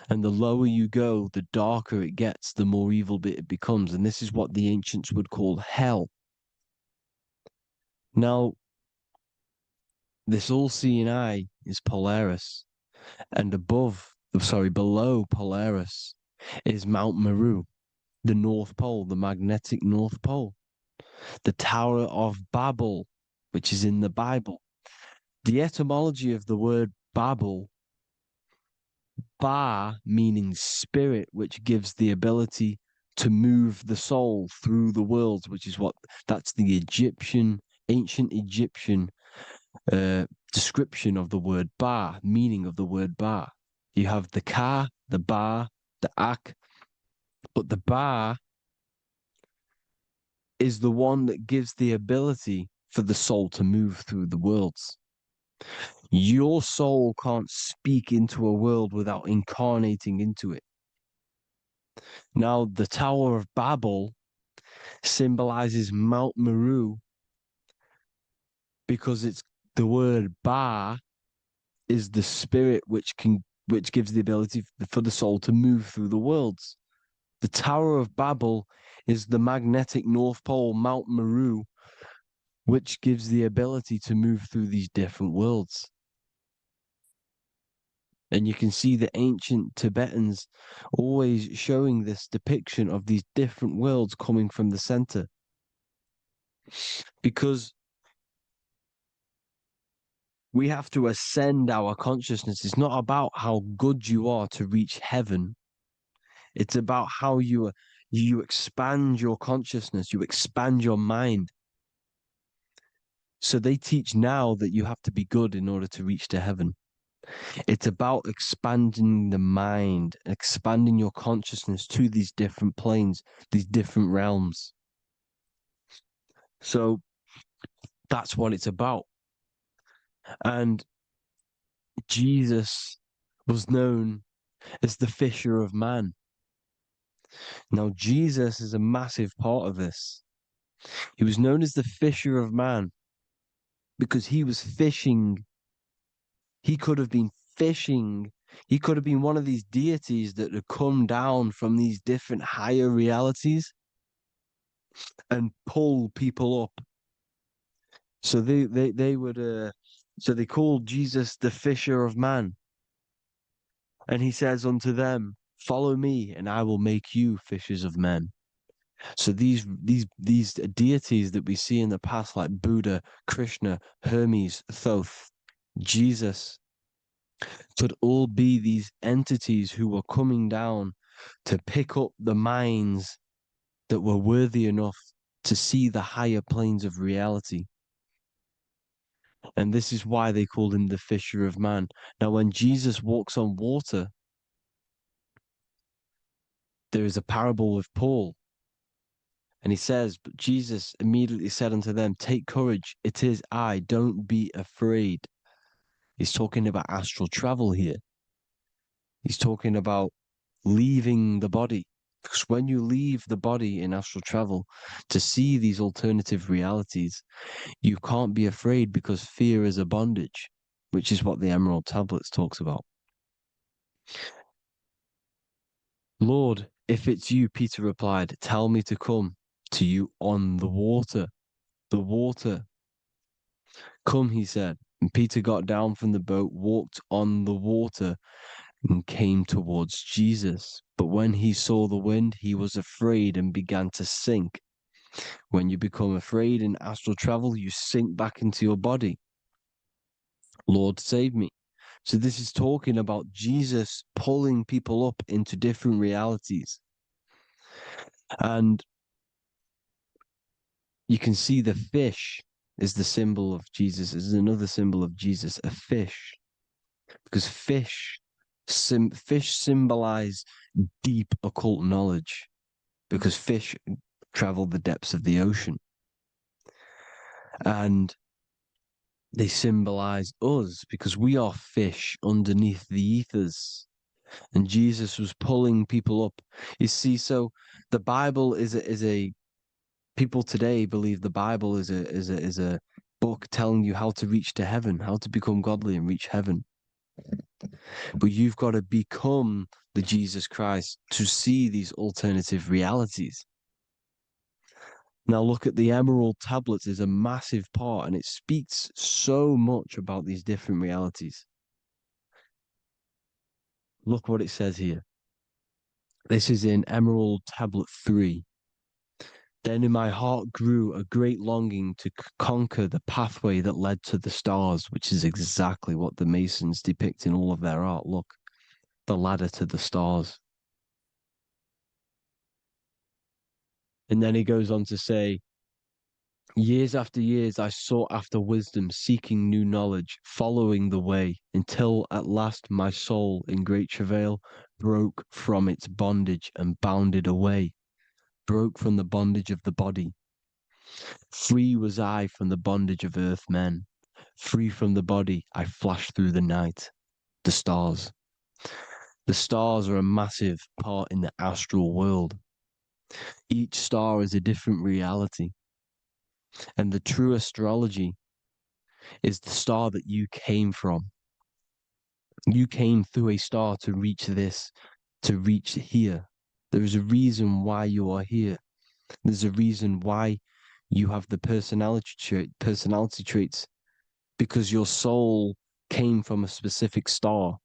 And the lower you go, the darker it gets, the more evil it becomes. And this is what the ancients would call hell. Now, this all-seeing eye is Polaris. And below Polaris is Mount Meru, the North Pole, the magnetic North Pole. The Tower of Babel, which is in the Bible. The etymology of the word Babel, Ba meaning spirit, which gives the ability to move the soul through the worlds, that's the ancient Egyptian description of the word Ba, meaning of the word Ba. You have the Ka, the Ba, the Ak, but the Ba is the one that gives the ability for the soul to move through the worlds. Your soul can't speak into a world without incarnating into it. Now, the Tower of Babel symbolizes Mount Meru because it's the word Ba is the spirit which gives the ability for the soul to move through the worlds. The Tower of Babel is the magnetic North Pole, Mount Meru, which gives the ability to move through these different worlds. And you can see the ancient Tibetans always showing this depiction of these different worlds coming from the center. Because We have to ascend our consciousness. It's not about how good you are to reach heaven. It's about how you expand your consciousness, you expand your mind. So they teach now that you have to be good in order to reach to heaven. It's about expanding the mind, expanding your consciousness to these different planes, these different realms. So that's what it's about. And Jesus was known as the fisher of man. Now, Jesus is a massive part of this. He was known as the fisher of man because he was fishing. He could have been fishing. He could have been one of these deities that had come down from these different higher realities and pull people up. So they would so they called Jesus the fisher of man. And he says unto them, follow me, and I will make you fishers of men. So these deities that we see in the past, like Buddha, Krishna, Hermes, Thoth, Jesus, could all be these entities who were coming down to pick up the minds that were worthy enough to see the higher planes of reality. And this is why they called him the fisher of man. Now, when Jesus walks on water, there is a parable with Paul. And he says, but Jesus immediately said unto them, take courage, it is I, don't be afraid. He's talking about astral travel here. He's talking about leaving the body. Because when you leave the body in astral travel to see these alternative realities, you can't be afraid because fear is a bondage, which is what the Emerald Tablets talks about. Lord, if it's you, Peter replied, tell me to come to you on the water. The water. Come, he said. And Peter got down from the boat, walked on the water, and came towards Jesus. But when he saw the wind, he was afraid and began to sink. When you become afraid in astral travel, you sink back into your body. Lord, save me. So this is talking about Jesus pulling people up into different realities. And you can see the fish is the symbol of Jesus. Is another symbol of Jesus, a fish. Because fish symbolize deep occult knowledge. Because fish travel the depths of the ocean. And they symbolize us because we are fish underneath the ethers. And Jesus was pulling people up. You see, so the Bible is a people today believe the Bible is a book telling you how to reach to heaven, how to become godly and reach heaven. But you've got to become the Jesus Christ to see these alternative realities. Now look at the Emerald Tablets is a massive part, and it speaks so much about these different realities. Look what it says here. This is in Emerald Tablet 3. Then in my heart grew a great longing to conquer the pathway that led to the stars, which is exactly what the Masons depict in all of their art. Look, the ladder to the stars. And then he goes on to say, years after years, I sought after wisdom, seeking new knowledge, following the way, until at last my soul, in great travail, broke from its bondage and bounded away, broke from the bondage of the body. Free was I from the bondage of earth men. Free from the body, I flashed through the night. The stars. The stars are a massive part in the astral world. Each star is a different reality. And the true astrology is the star that you came from. You came through a star to reach this, to reach here. There is a reason why you are here. There's a reason why you have the personality traits, because your soul came from a specific star.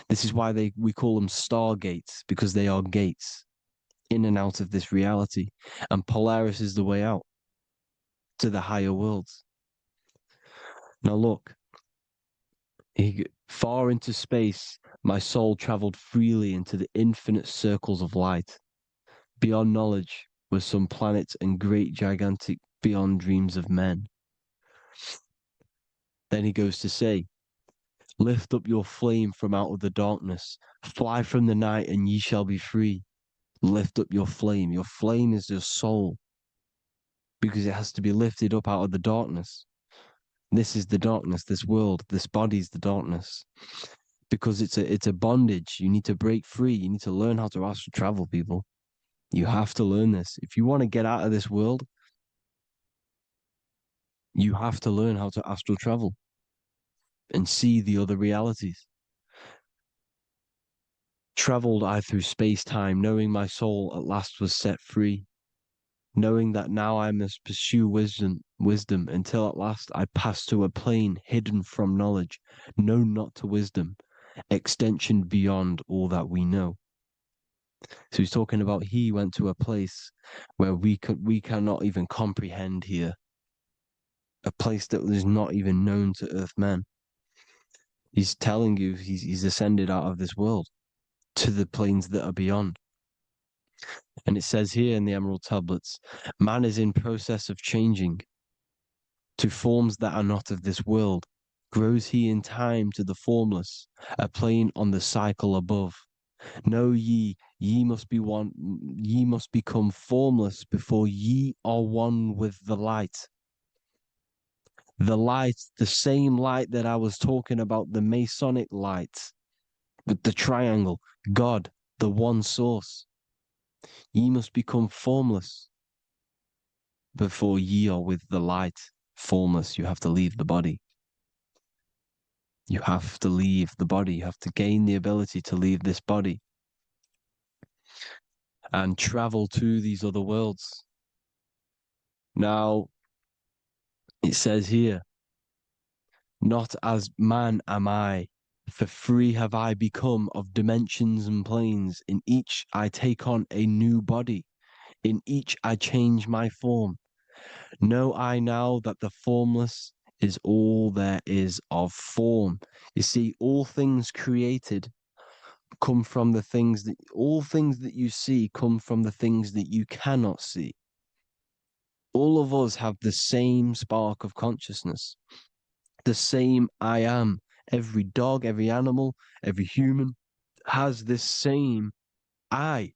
This is why we call them stargates, because they are gates in and out of this reality. And Polaris is the way out to the higher worlds. Now look, Far into space, my soul traveled freely into the infinite circles of light. Beyond knowledge were some planets and great gigantic beyond dreams of men. Then he goes to say, lift up your flame from out of the darkness, fly from the night and ye shall be free. Lift up your flame. Your flame is your soul, because it has to be lifted up out of the darkness. This is the darkness, this world, this body's the darkness. Because it's a bondage. You need to break free. You need to learn how to astral travel, people. You have to learn this. If you want to get out of this world, you have to learn how to astral travel and see the other realities. Traveled I through space-time, knowing my soul at last was set free, knowing that now I must pursue wisdom until at last I pass to a plane hidden from knowledge, known not to wisdom, extension beyond all that we know. So he's talking about he went to a place where we cannot even comprehend here, a place that is not even known to earthmen. He's telling you he's ascended out of this world to the planes that are beyond. And it says here in the Emerald Tablets, man is in process of changing to forms that are not of this world. Grows he in time to the formless, a plane on the cycle above. Know ye, ye must be one, ye must become formless before ye are one with the light. The light, the same light that I was talking about, the Masonic light, with the triangle, God, the one source. Ye must become formless before ye are with the light. Formless, you have to leave the body. You have to leave the body. You have to gain the ability to leave this body and travel to these other worlds. Now, it says here, not as man am I, for free have I become of dimensions and planes. In each I take on a new body. In each I change my form. Know I now that the formless is all there is of form. You see, all things created come from the things that, all things that you see come from the things that you cannot see. All of us have the same spark of consciousness, the same I am. Every dog, every animal, every human has this same I,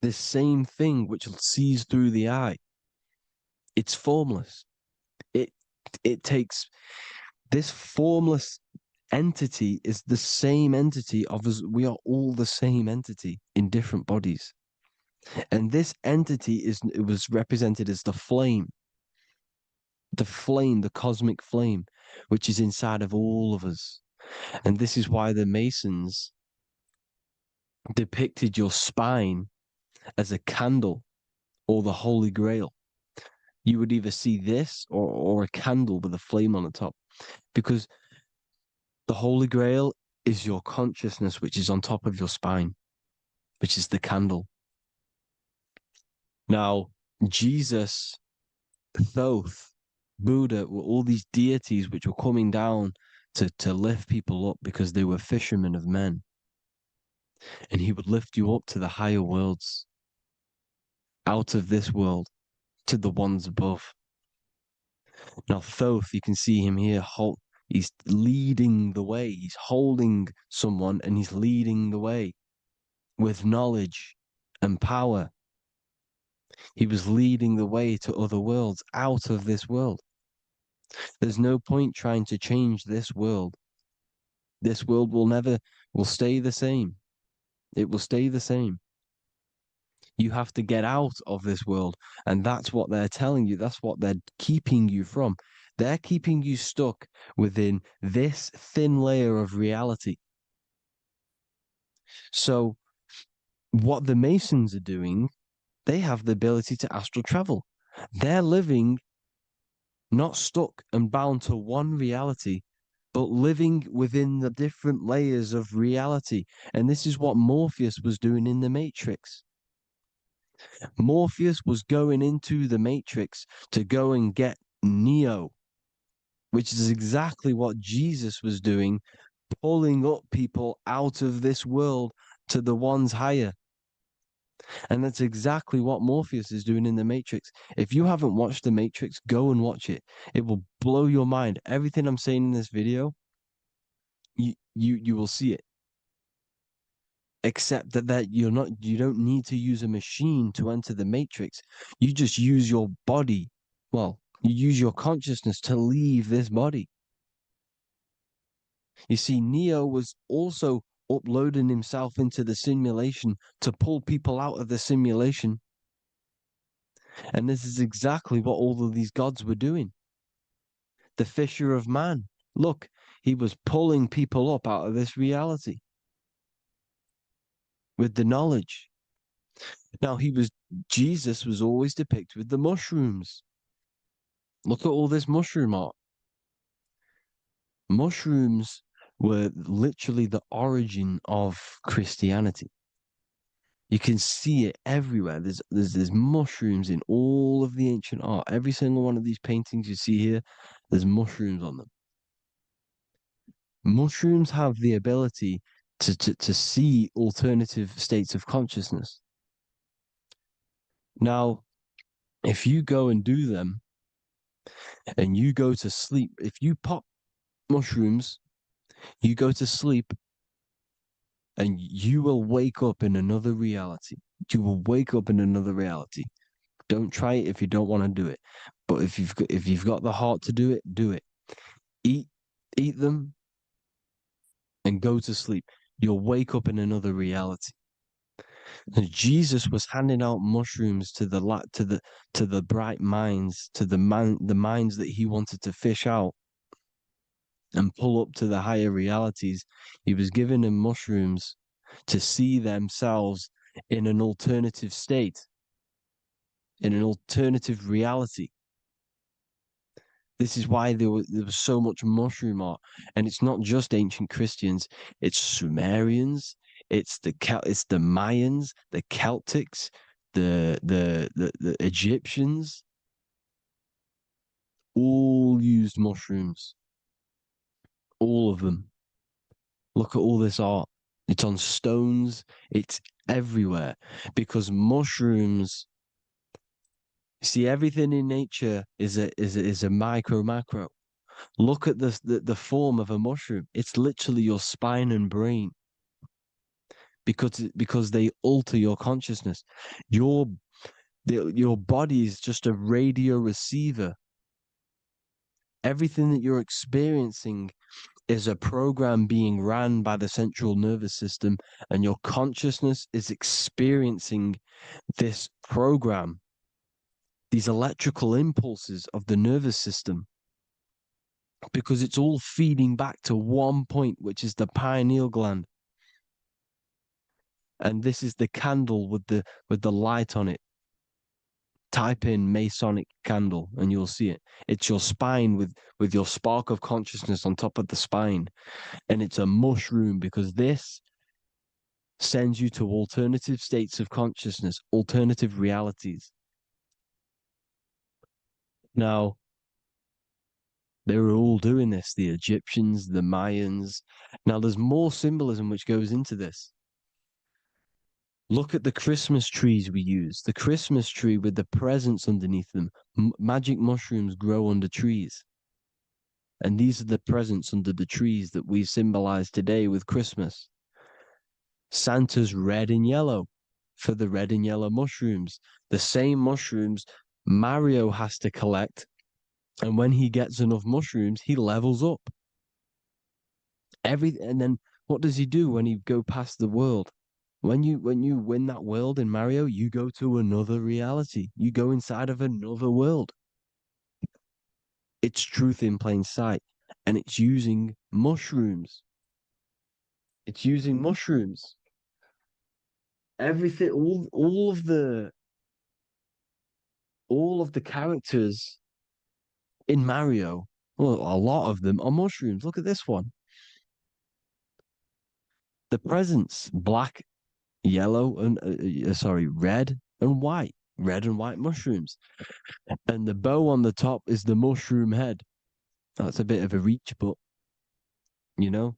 this same thing which sees through the eye. It's formless. It takes this formless entity is the same entity of us. We are all the same entity in different bodies. And this entity it was represented as the flame, the cosmic flame, which is inside of all of us. And this is why the Masons depicted your spine as a candle or the Holy Grail. You would either see this or a candle with a flame on the top, because the Holy Grail is your consciousness, which is on top of your spine, which is the candle. Now, Jesus, Thoth, Buddha were all these deities which were coming down to lift people up because they were fishermen of men. And he would lift you up to the higher worlds, out of this world, to the ones above. Now, Thoth, you can see him here, he's leading the way. He's holding someone and he's leading the way with knowledge and power. He was leading the way to other worlds, out of this world. There's no point trying to change this world. This world will stay the same. It will stay the same. You have to get out of this world. And that's what they're telling you. That's what they're keeping you from. They're keeping you stuck within this thin layer of reality. So what the Masons are doing, they have the ability to astral travel. They're living not stuck and bound to one reality, but living within the different layers of reality. And this is what Morpheus was doing in the Matrix. Morpheus was going into the Matrix to go and get Neo, which is exactly what Jesus was doing, pulling up people out of this world to the ones higher. And that's exactly what Morpheus is doing in The Matrix. If you haven't watched The Matrix, go and watch it. It will blow your mind. Everything I'm saying in this video, you will see it. Except that you don't need to use a machine to enter the Matrix. You just use your body. Well, you use your consciousness to leave this body. You see, Neo was also uploading himself into the simulation to pull people out of the simulation. And this is exactly what all of these gods were doing. The Fisher of Man. Look, he was pulling people up out of this reality with the knowledge. Now, Jesus was always depicted with the mushrooms. Look at all this mushroom art. Mushrooms were literally the origin of Christianity. You can see it everywhere. There's mushrooms in all of the ancient art. Every single one of these paintings you see here, there's mushrooms on them. Mushrooms have the ability to see alternative states of consciousness. Now, if you go and do them and you go to sleep, if you pop mushrooms, you go to sleep and you will wake up in another reality. You will wake up in another reality. Don't try it if you don't want to do it. But if you've got the heart to do it, do it. Eat them and go to sleep. You'll wake up in another reality. And Jesus was handing out mushrooms to the bright minds, to the minds that he wanted to fish out and pull up to the higher realities. He was giving them mushrooms to see themselves in an alternative state, in an alternative reality. This is why there was so much mushroom art, and it's not just ancient Christians; it's Sumerians, it's the Mayans, the Celtics, the Egyptians. All used mushrooms. All of them. Look at all this art. It's on stones. It's everywhere because mushrooms. See, everything in nature is a micro macro. Look at the form of a mushroom. It's literally your spine and brain. Because they alter your consciousness. Your body is just a radio receiver. Everything that you're experiencing is a program being ran by the central nervous system, and your consciousness is experiencing this program. These electrical impulses of the nervous system, because it's all feeding back to one point, which is the pineal gland. And this is the candle with the light on it. Type in Masonic candle and you'll see it. It's your spine with your spark of consciousness on top of the spine. And it's a mushroom because this sends you to alternative states of consciousness, alternative realities. Now, they were all doing this, the Egyptians, the Mayans. Now, there's more symbolism which goes into this. Look at the Christmas trees we use. The Christmas tree with the presents underneath them. Magic mushrooms grow under trees. And these are the presents under the trees that we symbolize today with Christmas. Santa's red and yellow for the red and yellow mushrooms. The same mushrooms Mario has to collect, and when he gets enough mushrooms, he levels up. And then what does he do when he go past the world? When you win that world in Mario, you go to another reality. You go inside of another world. It's truth in plain sight, and it's using mushrooms. It's using mushrooms. Everything, all of the characters in Mario, well, a lot of them are mushrooms. Look at this one. The presents, black, yellow, and red and white. Red and white mushrooms. And the bow on the top is the mushroom head. That's a bit of a reach, but you know,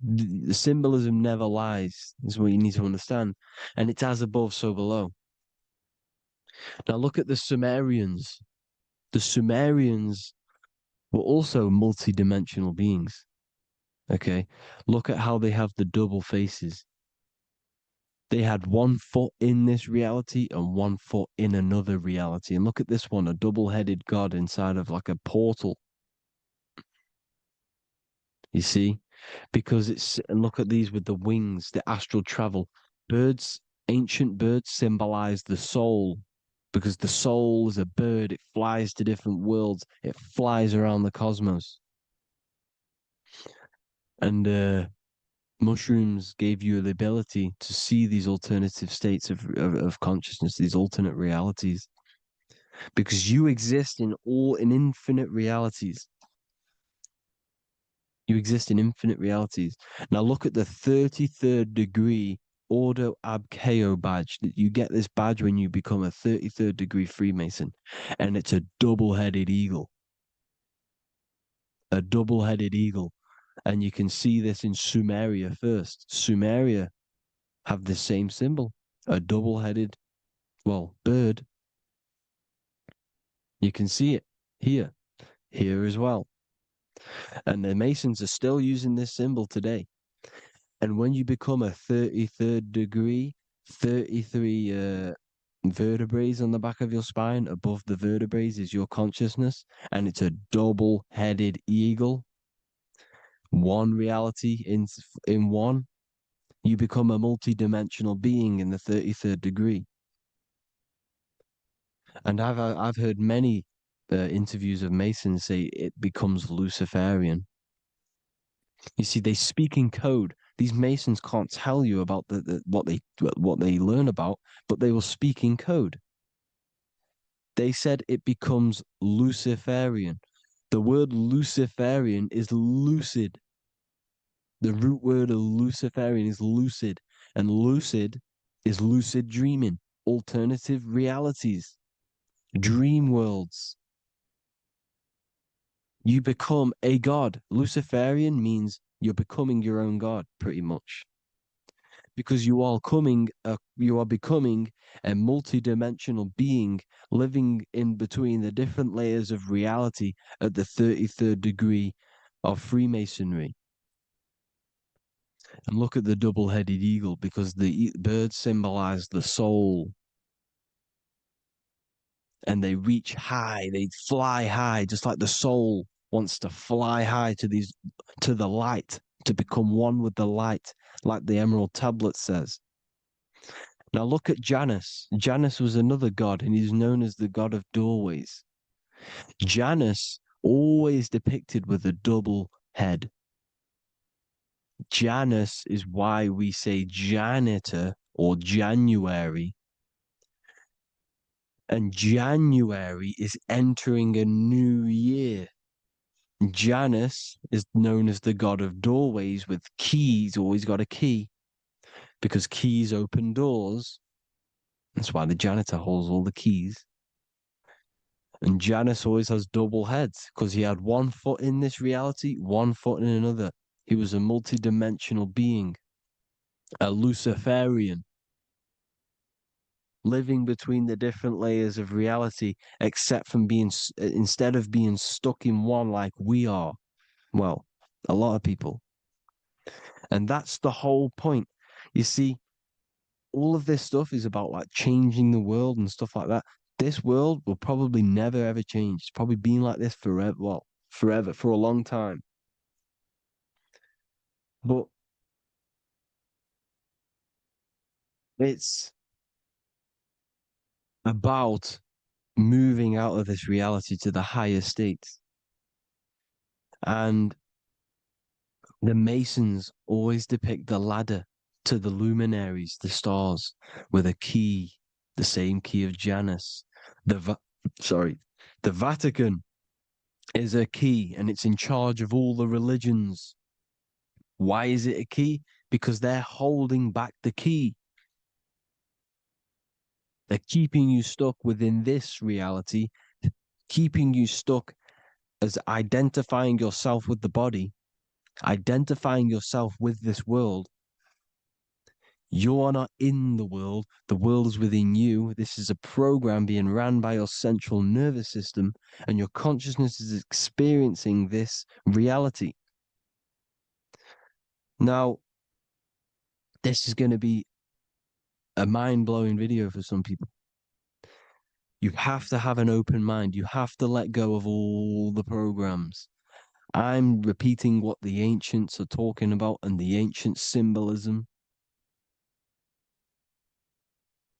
the symbolism never lies, is what you need to understand. And it's as above, so below. Now look at the Sumerians. The Sumerians were also multi-dimensional beings. Okay, look at how they have the double faces. They had 1 foot in this reality and 1 foot in another reality. And look at this one, a double-headed god inside of like a portal. You see? Because and look at these with the wings, the astral travel. Birds, ancient birds symbolize the soul, because the soul is a bird. It flies to different worlds. It flies around the cosmos. And mushrooms gave you the ability to see these alternative states of consciousness, these alternate realities, because you exist in infinite realities. You exist in infinite realities. Now look at the 33rd degree Ordo Ab Chao badge. You get this badge when you become a 33rd degree Freemason, and it's a double-headed eagle. A double-headed eagle. And you can see this in Sumeria first. Sumeria have the same symbol, a double-headed, well, bird. You can see it here as well. And the Masons are still using this symbol today. And when you become a 33rd degree, 33 vertebrae on the back of your spine, above the vertebrae is your consciousness, and it's a double-headed eagle. One reality in one. You become a multi-dimensional being in the 33rd degree. And I've heard many interviews of Masons say it becomes Luciferian. You see, they speak in code. These Masons can't tell you about what they learn about, but they will speak in code. They said it becomes Luciferian. The word Luciferian is lucid. The root word of Luciferian is lucid, and lucid is lucid dreaming, alternative realities, dream worlds. You become a god. Luciferian means you're becoming your own god, pretty much. Because you are becoming a multi-dimensional being living in between the different layers of reality at the 33rd degree of Freemasonry. And look at the double-headed eagle, because the birds symbolize the soul. And they reach high, they fly high, just like the soul wants to fly high to the light, to become one with the light, like the Emerald Tablet says. Now look at Janus. Janus was another god, and he's known as the god of doorways. Janus always depicted with a double head. Janus is why we say janitor or January. And January is entering a new year. Janus is known as the god of doorways with keys, always got a key, because keys open doors. That's why the janitor holds all the keys. And Janus always has double heads, because he had 1 foot in this reality, 1 foot in another. He was a multi-dimensional being, a Luciferian, living between the different layers of reality, except from instead of being stuck in one like we are. Well, a lot of people. And that's the whole point. You see, all of this stuff is about like changing the world and stuff like that. This world will probably never ever change. It's probably been like this forever. Well, forever, for a long time. But it's about moving out of this reality to the higher states. And the Masons always depict the ladder to the luminaries, the stars, with a key, the same key of Janus. The Vatican is a key, and it's in charge of all the religions. Why is it a key? Because they're holding back the key. They're keeping you stuck within this reality, keeping you stuck as identifying yourself with the body, identifying yourself with this world. You are not in the world is within you. This is a program being ran by your central nervous system, and your consciousness is experiencing this reality. Now, this is going to be a mind-blowing video for some people. You have to have an open mind. You have to let go of all the programs. I'm repeating what the ancients are talking about and the ancient symbolism.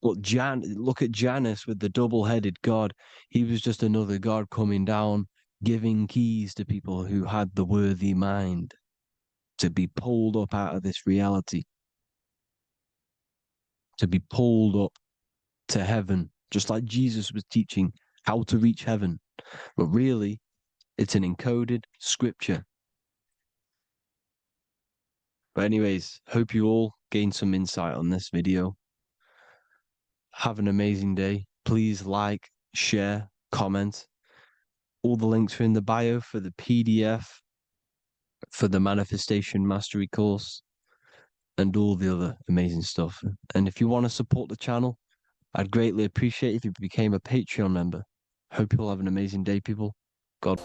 Look at Janus with the double-headed god. He was just another god coming down, giving keys to people who had the worthy mind to be pulled up out of this reality, to be pulled up to heaven, just like Jesus was teaching how to reach heaven. But really, it's an encoded scripture. But anyways, hope you all gained some insight on this video. Have an amazing day. Please like, share, comment. All the links are in the bio for the PDF, for the Manifestation Mastery course, and all the other amazing stuff. And if you want to support the channel, I'd greatly appreciate if you became a Patreon member. Hope you'll have an amazing day, people. God.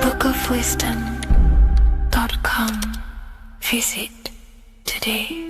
bookofwisdom.com. Visit today.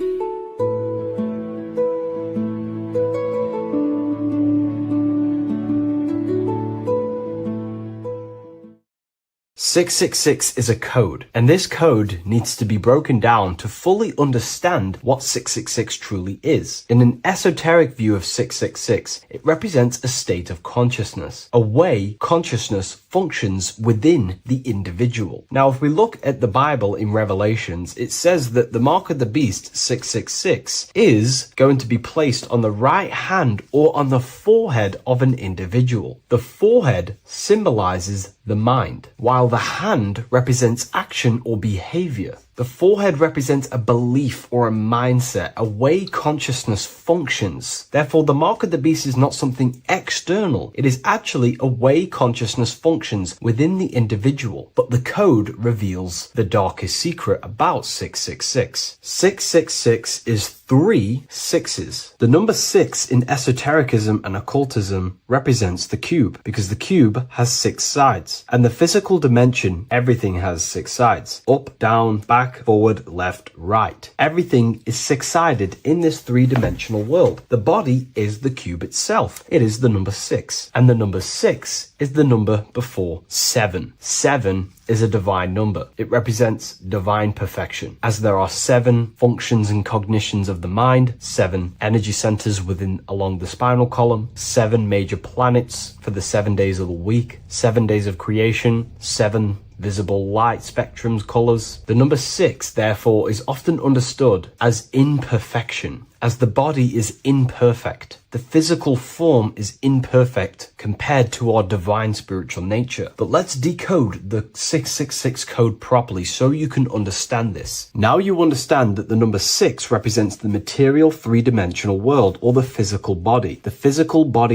666 is a code, and this code needs to be broken down to fully understand what 666 truly is. In an esoteric view of 666, it represents a state of consciousness, a way consciousness functions within the individual. Now, if we look at the Bible in Revelations, it says that the mark of the beast, 666, is going to be placed on the right hand or on the forehead of an individual. The forehead symbolizes the mind, while the hand represents action or behavior. The forehead represents a belief or a mindset, a way consciousness functions. Therefore, the mark of the beast is not something external. It is actually a way consciousness functions within the individual. But the code reveals the darkest secret about 666. 666 is 3 sixes. The number 6 in esotericism and occultism represents the cube, because the cube has 6 sides. And the physical dimension, everything has 6 sides. Up, down, back, forward, left, right. Everything is 6-sided in this 3-dimensional world. The body is the cube itself. It is the number 6. And the number 6 is the number before 7. 7 is a divine number. It represents divine perfection, as there are 7 functions and cognitions of the mind, 7 energy centers along the spinal column, 7 major planets for the 7 days of the week, 7 days of creation, 7 visible light spectrums, colors. The number 6, therefore, is often understood as imperfection, as the body is imperfect. The physical form is imperfect compared to our divine spiritual nature. But let's decode the 666 code properly so you can understand this. Now you understand that the number 6 represents the material 3-dimensional world, or the physical body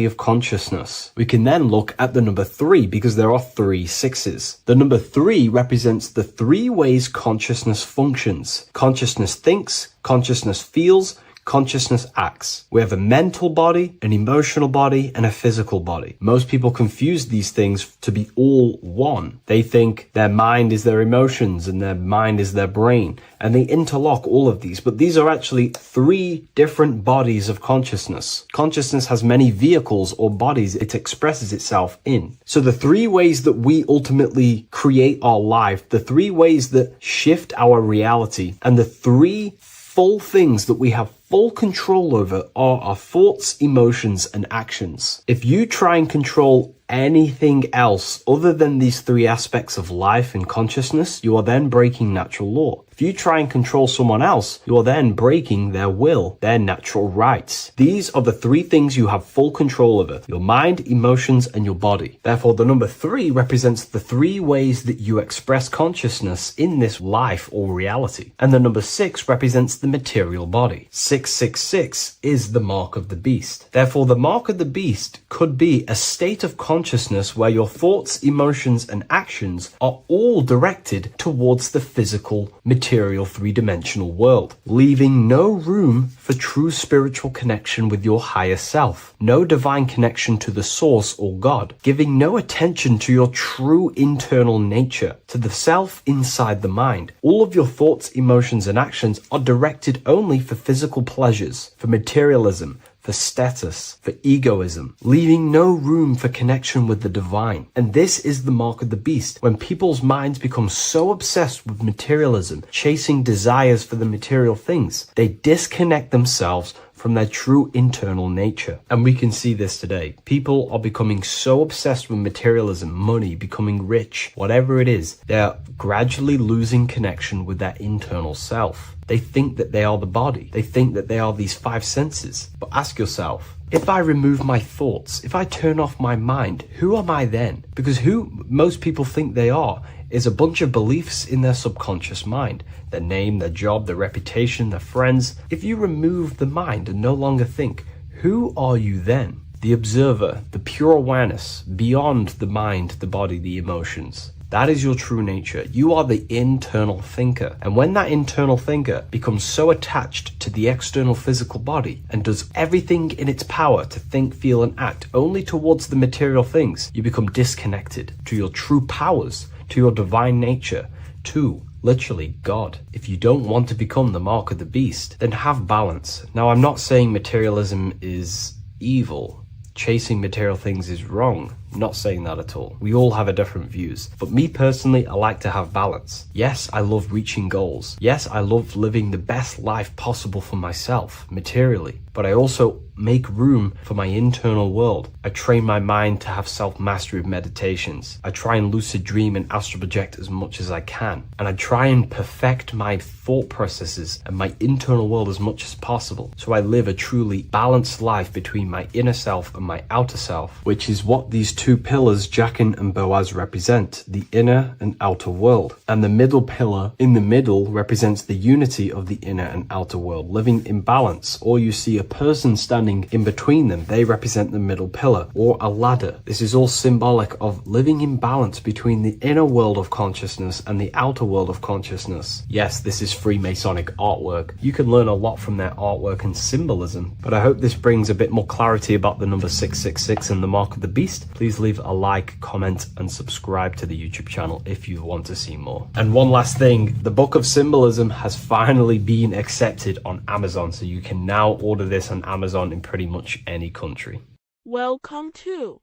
of consciousness. We can then look at the number 3, because there are 3 sixes. The number 3 represents the 3 ways consciousness functions. Consciousness thinks, consciousness feels, consciousness acts. We have a mental body, an emotional body, and a physical body. Most people confuse these things to be all one. They think their mind is their emotions and their mind is their brain, and they interlock all of these, but these are actually 3 different bodies of consciousness. Consciousness has many vehicles or bodies it expresses itself in. So the 3 ways that we ultimately create our life, the 3 ways that shift our reality, and the 3 full things that we have full control over are our thoughts, emotions, and actions. If you try and control anything else other than these 3 aspects of life and consciousness, you are then breaking natural law. If you try and control someone else, you are then breaking their will, their natural rights. These are the three things you have full control over: your mind, emotions, and your body. Therefore, the number 3 represents the 3 ways that you express consciousness in this life or reality. And the number 6 represents the material body. 666 is the mark of the beast. Therefore, the mark of the beast could be a state of consciousness where your thoughts, emotions, and actions are all directed towards the physical, material, 3-dimensional world, leaving no room for true spiritual connection with your higher self, no divine connection to the source or God, giving no attention to your true internal nature, to the self inside the mind. All of your thoughts, emotions, and actions are directed only for physical pleasures, for materialism, for status, for egoism, leaving no room for connection with the divine. And this is the mark of the beast. When people's minds become so obsessed with materialism, chasing desires for the material things, they disconnect themselves from their true internal nature. And we can see this today. People are becoming so obsessed with materialism, money, becoming rich, whatever it is, they're gradually losing connection with their internal self. They think that they are the body. They think that they are these 5 senses. But ask yourself, if I remove my thoughts, if I turn off my mind, who am I then? Because who most people think they are is a bunch of beliefs in their subconscious mind. Their name, their job, their reputation, their friends. If you remove the mind and no longer think, who are you then? The observer, the pure awareness, beyond the mind, the body, the emotions. That is your true nature. You are the internal thinker. And when that internal thinker becomes so attached to the external physical body and does everything in its power to think, feel, and act only towards the material things, you become disconnected to your true powers, to your divine nature, to literally God. If you don't want to become the mark of the beast, then have balance. Now, I'm not saying materialism is evil. Chasing material things is wrong. Not saying that at all. We all have a different views. But me personally, I like to have balance. Yes, I love reaching goals. Yes, I love living the best life possible for myself, materially. But I also make room for my internal world. I train my mind to have self-mastery of meditations. I try and lucid dream and astral project as much as I can. And I try and perfect my thought processes and my internal world as much as possible. So I live a truly balanced life between my inner self and my outer self, which is what these 2 pillars, Jachin and Boaz, represent: the inner and outer world. And the middle pillar in the middle represents the unity of the inner and outer world, living in balance. Or you see a person standing in between them, they represent the middle pillar, or a ladder. This is all symbolic of living in balance between the inner world of consciousness and the outer world of consciousness. Yes, this is Freemasonic artwork. You can learn a lot from their artwork and symbolism, but I hope this brings a bit more clarity about the number 666 and the mark of the beast. Please leave a like, comment, and subscribe to the YouTube channel if you want to see more. And one last thing, the Book of Symbolism has finally been accepted on Amazon, so you can now order this on Amazon in pretty much any country. Welcome to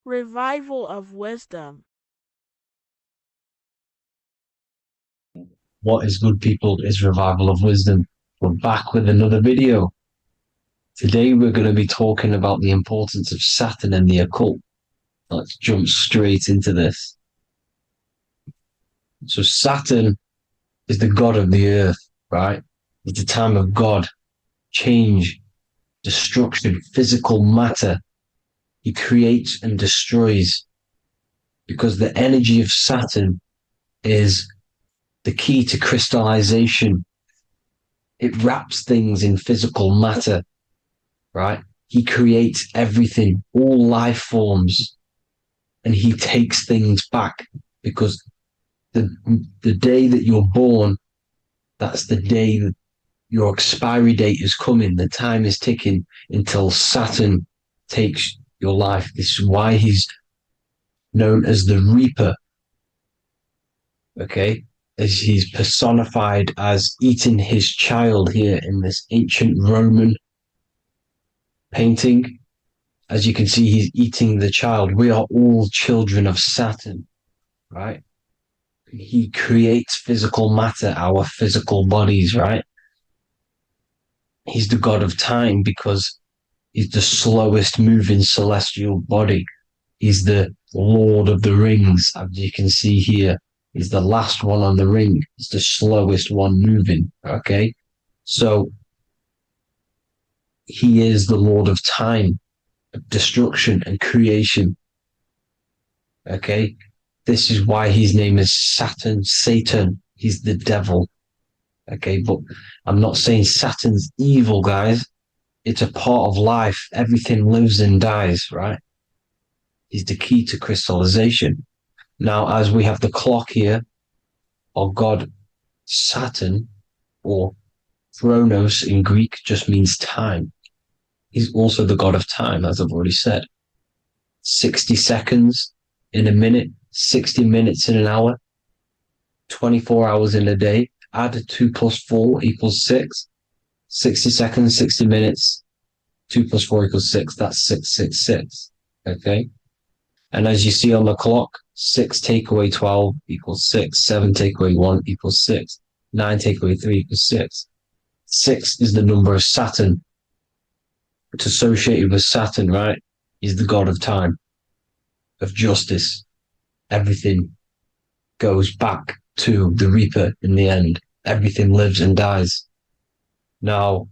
Revival of Wisdom. What is good, people? Is Revival of Wisdom. We're back with another video. Today we're going to be talking about the importance of Saturn and the occult. Let's jump straight into this. So Saturn is the god of the earth, right? It's the time of God, change, destruction, physical matter. He creates and destroys, because the energy of Saturn is the key to crystallization. It wraps things in physical matter, right? He creates everything, all life forms, and he takes things back, because the day that you're born, that's the day that your expiry date is coming. The time is ticking until Saturn takes your life. This is why he's known as the Reaper. Okay? As he's personified as eating his child here in this ancient Roman painting. As you can see, he's eating the child. We are all children of Saturn, right? He creates physical matter, our physical bodies, right? He's the god of time because he's the slowest moving celestial body. He's the Lord of the Rings, as you can see here. He's the last one on the ring. He's the slowest one moving. Okay. So he is the Lord of time, of destruction and creation. Okay. This is why his name is Satan. He's the devil. Okay. But I'm not saying Saturn's evil, guys. It's a part of life. Everything lives and dies, right? He's the key to crystallization. Now, as we have the clock here, our god Saturn, or Chronos in Greek, just means time. He's also the god of time, as I've already said. 60 seconds in a minute, 60 minutes in an hour, 24 hours in a day. Add 2 plus 4 equals 6. 60 seconds, 60 minutes, 2 plus 4 equals 6. That's 666. Okay. And as you see on the clock, 6 take away 12 equals 6. 7 take away 1 equals 6. 9 take away 3 equals 6. 6 is the number of Saturn. It's associated with Saturn, right? He's the god of time, of justice. Everything goes back to the Reaper in the end. Everything lives and dies. Now,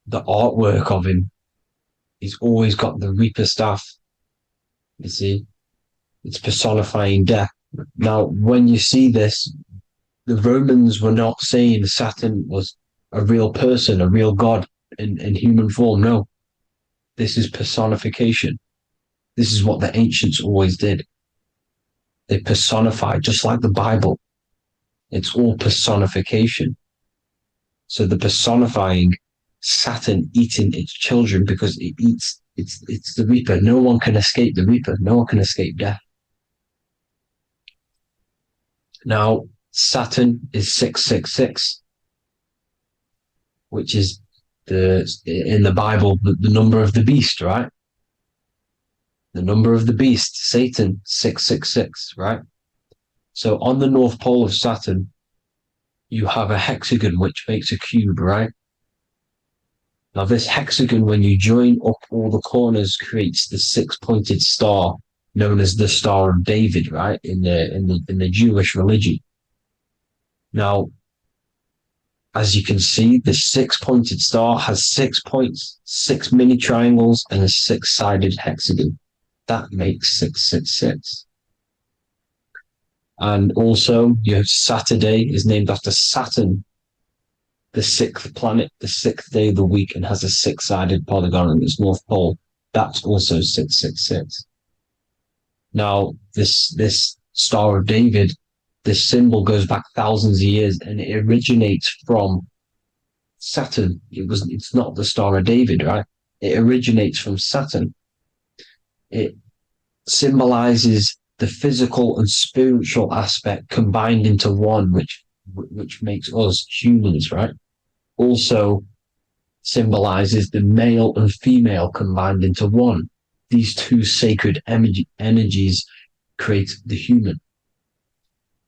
the artwork of him, he's always got the Reaper staff. You see, it's personifying death. Now, when you see this, the Romans were not saying Saturn was a real person, a real god in human form. No, this is personification. This is what the ancients always did. They personified, just like the Bible. It's all personification. So the personifying Saturn eating its children because it eats, it's the Reaper. No one can escape the Reaper. No one can escape death. Now, Saturn is 666, which is in the Bible, the number of the beast, right? The number of the beast, Satan, 666, right? So on the North Pole of Saturn, you have a hexagon, which makes a cube, right? Now this hexagon, when you join up all the corners, creates the 6-pointed star known as the Star of David, right? In the Jewish religion. Now, as you can see, the 6-pointed star has 6 points, 6 mini triangles, and a 6-sided hexagon. That makes 666. And also, you have Saturday is named after Saturn, the 6th planet, the 6th day of the week, and has a 6-sided polygon in its north pole. That's also 666. Now, this Star of David, this symbol goes back thousands of years, and it originates from Saturn. It's not the Star of David, right? It originates from Saturn. It symbolizes the physical and spiritual aspect combined into one, which makes us humans, right? Also symbolizes the male and female combined into one. These two sacred energies create the human.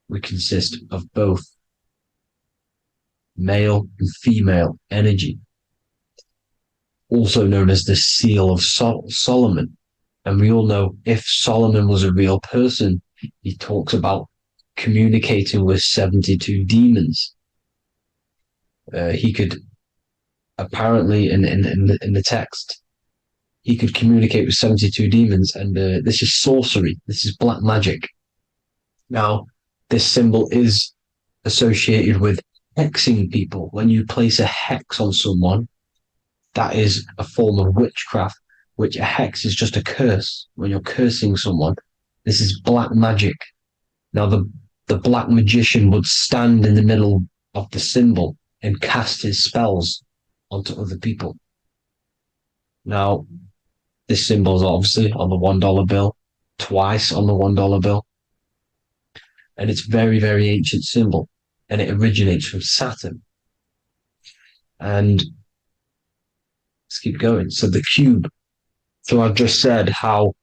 We consist of both male and female energy, also known as the Seal of Solomon. And we all know if Solomon was a real person, he talks about communicating with 72 demons. He could apparently in the text, he could communicate with 72 demons, and this is sorcery. This is black magic. Now, this symbol is associated with hexing people. When you place a hex on someone, that is a form of witchcraft, which a hex is just a curse. When you're cursing someone, this is black magic. Now, the black magician would stand in the middle of the symbol and cast his spells onto other people. Now, this symbol is obviously on the $1 bill, twice on the $1 bill. And it's very, very ancient symbol. And it originates from Saturn. And let's keep going. So the cube. So I've just said how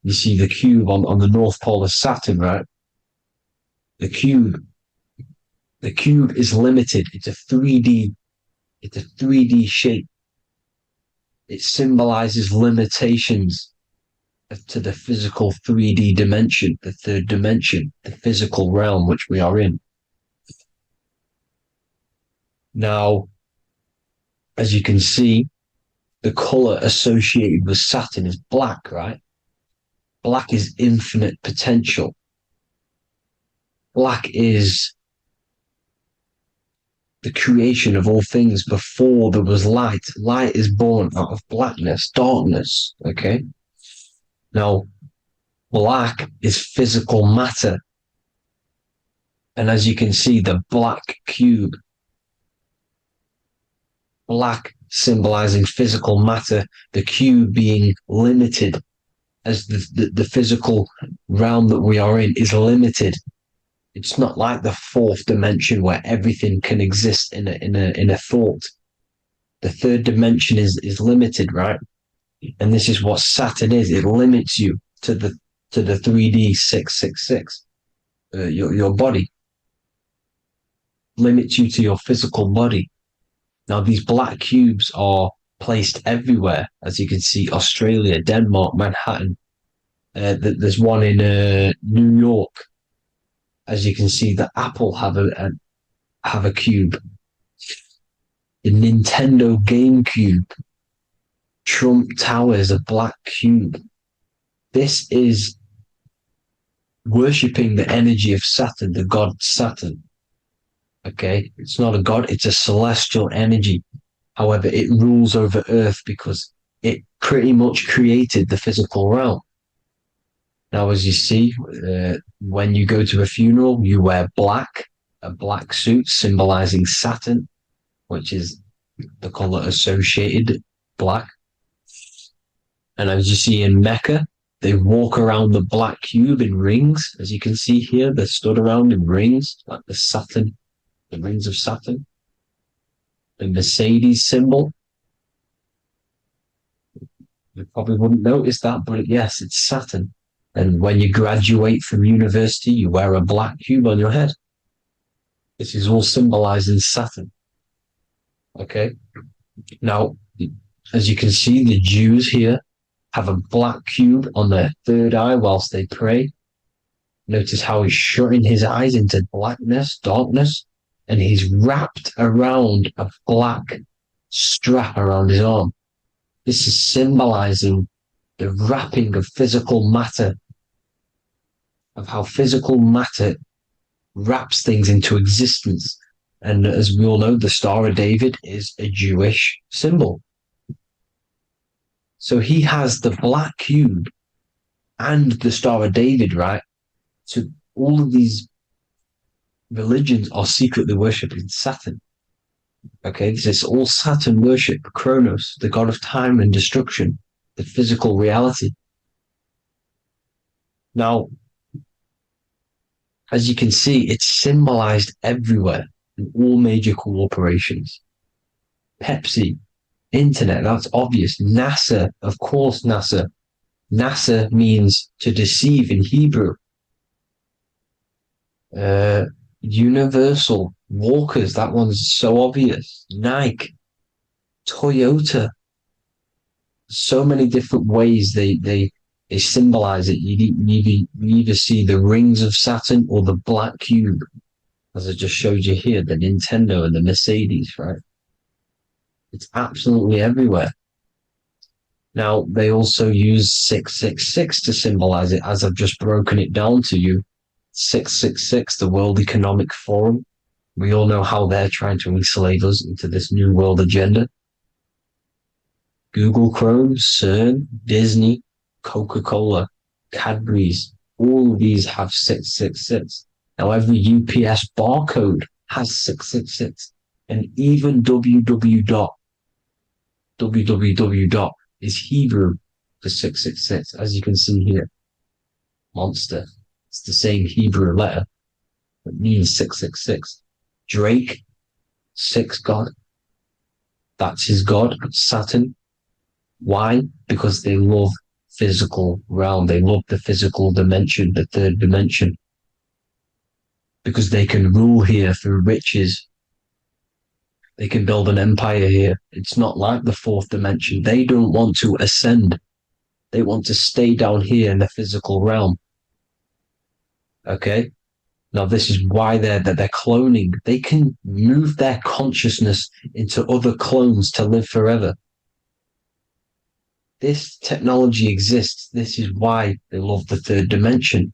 you see the cube on the North Pole of Saturn, right? The cube is limited. It's a 3D shape. It symbolizes limitations to the physical 3D dimension, the third dimension, the physical realm which we are in. Now, as you can see, the color associated with Saturn is black, right? Black is infinite potential. Black is the creation of all things before there was light. Light is born out of blackness, darkness, okay? Now, black is physical matter. And as you can see, the black cube, black symbolizing physical matter, the cube being limited, as the physical realm that we are in is limited. It's not like the fourth dimension where everything can exist in a thought. The third dimension is limited, right? And this is what Saturn is. It limits you to the 3D 666. Your body limits you to your physical body. Now, these black cubes are placed everywhere. As you can see, Australia, Denmark, Manhattan. There's one in New York. As you can see, the Apple have a cube. The Nintendo GameCube. Trump Tower is a black cube. This is worshipping the energy of Saturn, the god Saturn. Okay, it's not a god, it's a celestial energy. However, it rules over Earth because it pretty much created the physical realm. Now, as you see, when you go to a funeral, you wear black, a black suit symbolizing Saturn, which is the color associated, black. And as you see in Mecca, they walk around the black cube in rings. As you can see here, they're stood around in rings, like the Saturn, the rings of Saturn. The Mercedes symbol. You probably wouldn't notice that, but yes, it's Saturn. And when you graduate from university, you wear a black cube on your head. This is all symbolizing Saturn. Okay. Now, as you can see, the Jews here have a black cube on their third eye whilst they pray. Notice how he's shutting his eyes into blackness, darkness, and he's wrapped around a black strap around his arm. This is symbolizing the wrapping of physical matter, of how physical matter wraps things into existence. And as we all know, the Star of David is a Jewish symbol. So he has the black cube and the Star of David, right? So all of these religions are secretly worshipping Saturn. Okay, this is all Saturn worship, Kronos, the god of time and destruction, the physical reality. Now, as you can see, it's symbolized everywhere in all major corporations. Pepsi, internet, that's obvious. NASA, of course, NASA. NASA means to deceive in Hebrew. Universal, Walkers, that one's so obvious. Nike, Toyota. So many different ways they symbolize it. You either see the rings of Saturn or the black cube, as I just showed you here, the Nintendo and the Mercedes, right? It's absolutely everywhere. Now, they also use 666 to symbolize it, as I've just broken it down to you. 666, the World Economic Forum. We all know how they're trying to enslave us into this new world agenda. Google Chrome, CERN, Disney, Coca-Cola, Cadbury's, all of these have 666. Now, every UPS barcode has 666. And even www. Is Hebrew for 666, as you can see here. Monster. It's the same Hebrew letter that means 666. Drake, 6 God. That's his God, Saturn. Why? Because they love physical realm. They love the physical dimension, the third dimension. Because they can rule here through riches. They can build an empire here. It's not like the fourth dimension. They don't want to ascend. They want to stay down here in the physical realm. Okay? Now, this is why they're cloning. They can move their consciousness into other clones to live forever. This technology exists. This is why they love the third dimension.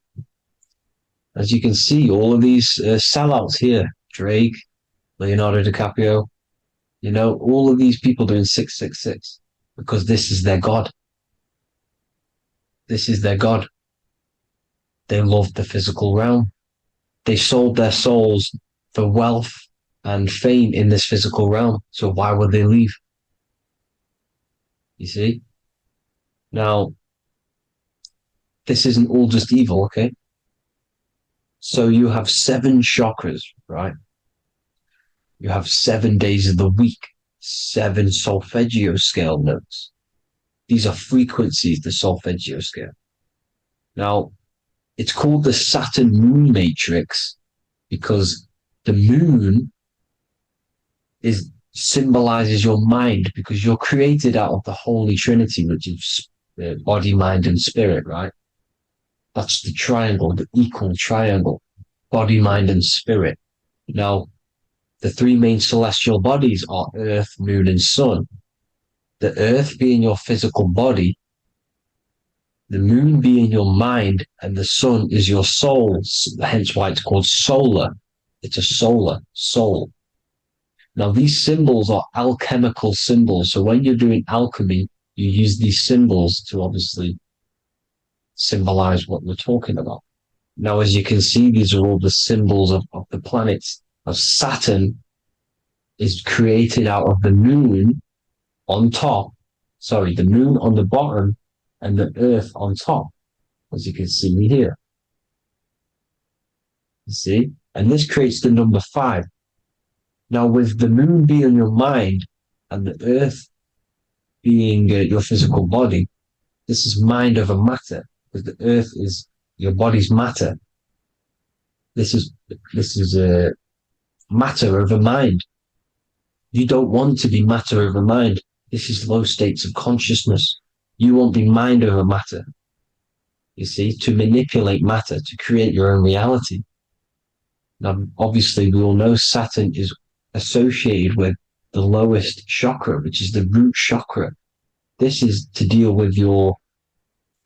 As you can see, all of these sellouts here, Drake, Leonardo DiCaprio, you know, all of these people doing 666 because this is their God. This is their God. They love the physical realm. They sold their souls for wealth and fame in this physical realm. So why would they leave? You see? Now, this isn't all just evil, okay? So you have 7 chakras, right? You have 7 days of the week, 7 solfeggio scale notes. These are frequencies, the solfeggio scale. Now, it's called the Saturn moon matrix because the moon symbolizes your mind, because you're created out of the Holy Trinity, which is body, mind, and spirit, right? That's the triangle, the equal triangle, body, mind, and spirit. Now, the 3 main celestial bodies are Earth, Moon, and Sun. The Earth being your physical body, the Moon being your mind, and the Sun is your soul, hence why it's called solar. It's a solar soul. Now, these symbols are alchemical symbols. So when you're doing alchemy, you use these symbols to obviously symbolize what we're talking about. Now, as you can see, these are all the symbols of the planets. Of Saturn is created out of the moon on top, the moon on the bottom and the earth on top, as you can see here. You see? And this creates the number 5. Now, with the moon being your mind and the earth being your physical body, this is mind over matter, because the earth is your body's matter. This is matter over mind. You don't want to be matter over mind. This is low states of consciousness. You won't be mind over matter. You see, to manipulate matter, to create your own reality. Now, obviously, we all know Saturn is associated with the lowest chakra, which is the root chakra. This is to deal with your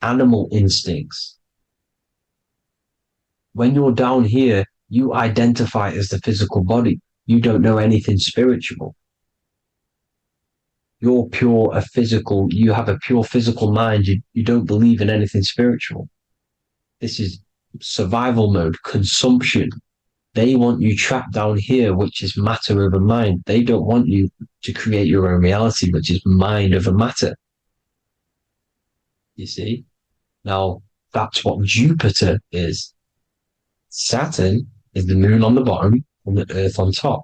animal instincts. When you're down here, you identify as the physical body. You don't know anything spiritual. You're you have a pure physical mind. You don't believe in anything spiritual. This is survival mode, consumption. They want you trapped down here, which is matter over mind. They don't want you to create your own reality, which is mind over matter. You see? Now, that's what Jupiter is. Saturn is the moon on the bottom and the earth on top.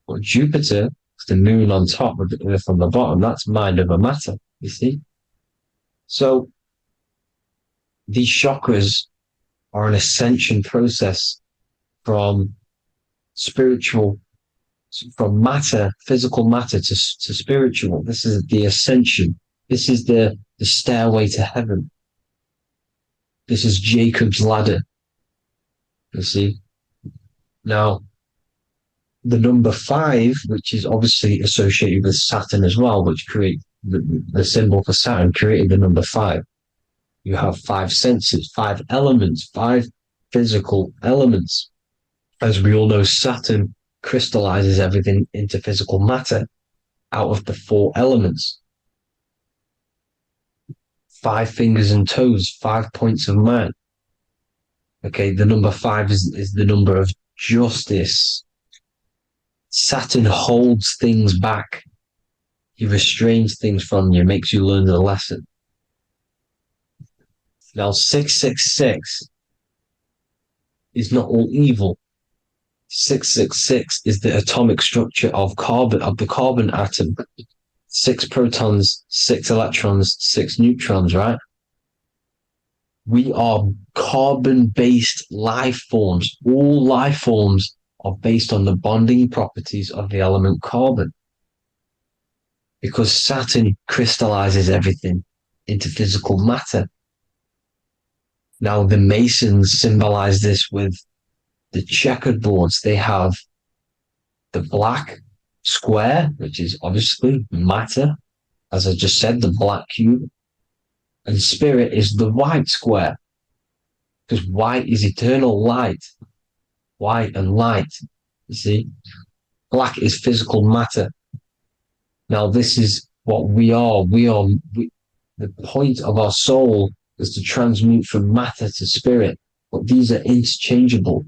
But Jupiter is the moon on top with the earth on the bottom. That's mind over matter, you see? So these chakras are an ascension process from matter, physical matter to spiritual. This is the ascension. This is the stairway to heaven. This is Jacob's ladder. You see? Now, the number 5, which is obviously associated with Saturn as well, which create the symbol for Saturn, created the number 5. You have 5 senses, 5 elements, 5 physical elements. As we all know, Saturn crystallizes everything into physical matter out of the 4 elements. 5 fingers and toes, 5 points of man. Okay, the number 5 is the number of justice. Saturn holds things back. He restrains things from you, makes you learn the lesson. Now, 666 is not all evil. 666 is the atomic structure of the carbon atom. 6 protons, 6 electrons, 6 neutrons, right? We are carbon-based life forms. All life forms are based on the bonding properties of the element carbon. Because Saturn crystallizes everything into physical matter. Now, the Masons symbolize this with the checkered boards. They have the black square, which is obviously matter, as I just said, the black cube, and spirit is the white square, because white is eternal light. White and light, you see. Black is physical matter. Now, this is what we are. The point of our soul is to transmute from matter to spirit, but these are interchangeable.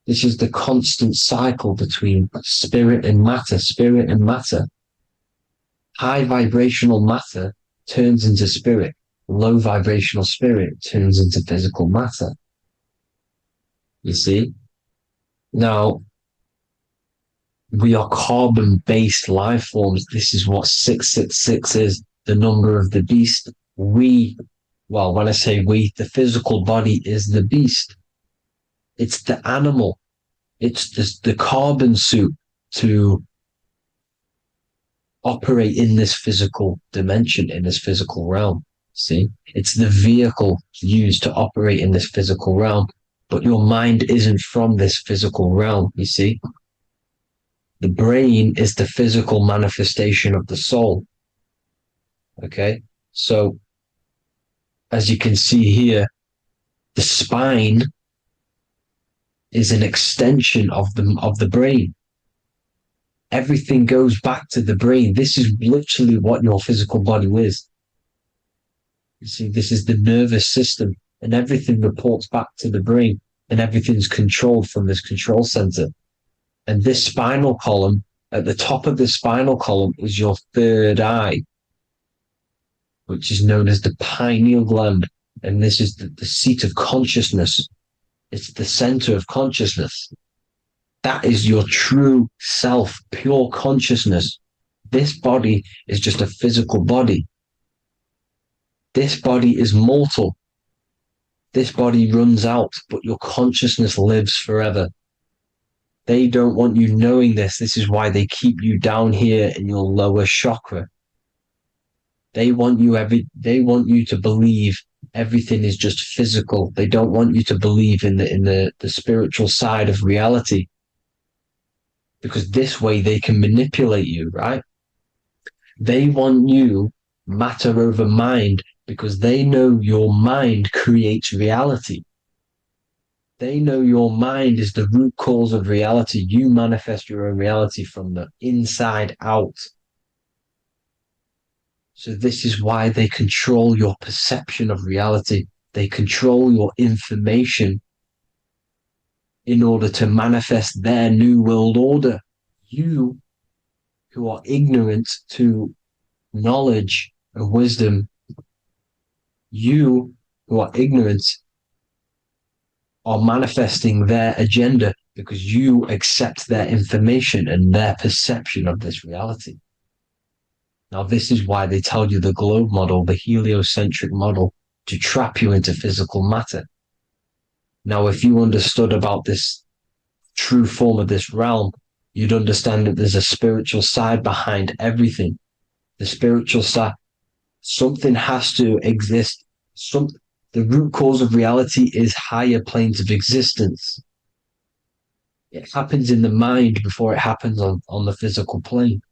This is the constant cycle between spirit and matter, spirit and matter. High vibrational matter turns into spirit. Low vibrational spirit turns into physical matter. You see? Now, we are carbon-based life forms. This is what 666 is, the number of the beast. Well, when I say we, the physical body is the beast. It's the animal. It's the carbon suit to operate in this physical dimension, in this physical realm. See? It's the vehicle used to operate in this physical realm. But your mind isn't from this physical realm, you see? The brain is the physical manifestation of the soul. Okay? So, as you can see here, the spine is an extension of the brain. Everything goes back to the brain. This is literally what your physical body is. You see, this is the nervous system, and everything reports back to the brain, and everything's controlled from this control center. And this spinal column, at the top of the spinal column, is your third eye, which is known as the pineal gland. And this is the seat of consciousness. It's the center of consciousness. That is your true self, pure consciousness. This body is just a physical body. This body is mortal. This body runs out, but your consciousness lives forever. They don't want you knowing this. This is why they keep you down here in your lower chakra. They want you to believe everything is just physical. They don't want you to believe in the spiritual side of reality. Because this way they can manipulate you, right? They want you matter over mind because they know your mind creates reality. They know your mind is the root cause of reality. You manifest your own reality from the inside out. So this is why they control your perception of reality. They control your information in order to manifest their new world order. You, who are ignorant to knowledge and wisdom, you who are ignorant are manifesting their agenda because you accept their information and their perception of this reality. Now, this is why they tell you the globe model, the heliocentric model, to trap you into physical matter. Now, if you understood about this true form of this realm, you'd understand that there's a spiritual side behind everything. The spiritual side, something has to exist. The root cause of reality is higher planes of existence. It happens in the mind before it happens on the physical plane.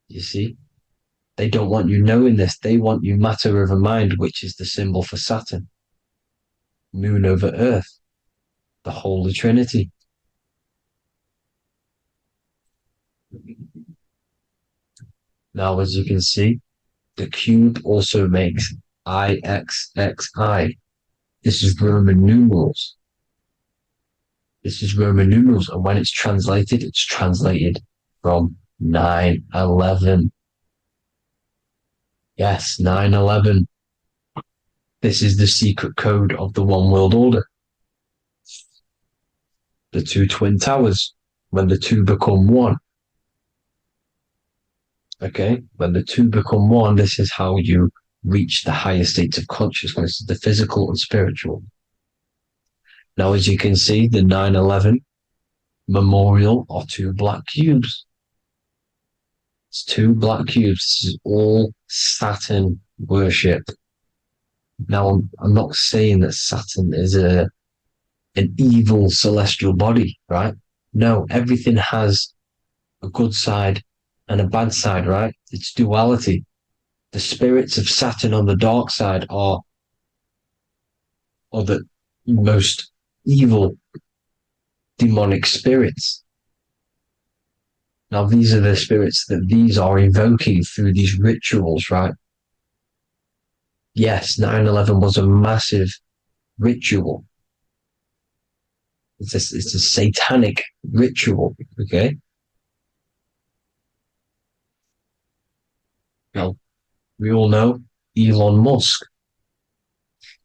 You see? They don't want you knowing this. They want you matter over mind, which is the symbol for Saturn. Moon over Earth. The Holy Trinity. Now, as you can see, the cube also makes IXXI. This is Roman numerals. This is Roman numerals, and when it's translated from 911. Yes, 911. This is the secret code of the One World Order. The two twin towers, when the two become one. Okay, when the two become one, this is how you reach the higher states of consciousness, the physical and spiritual. Now, as you can see, the 9/11 memorial are two black cubes. It's 2 black cubes. This is all Saturn worship. Now, I'm not saying that Saturn is an evil celestial body, right? No, everything has a good side and a bad side, right? It's duality. The spirits of Saturn on the dark side are the most evil demonic spirits. Now, these are the spirits that these are invoking through these rituals, right? Yes, 9/11 was a massive ritual. It's a satanic ritual, okay? Now, we all know Elon Musk.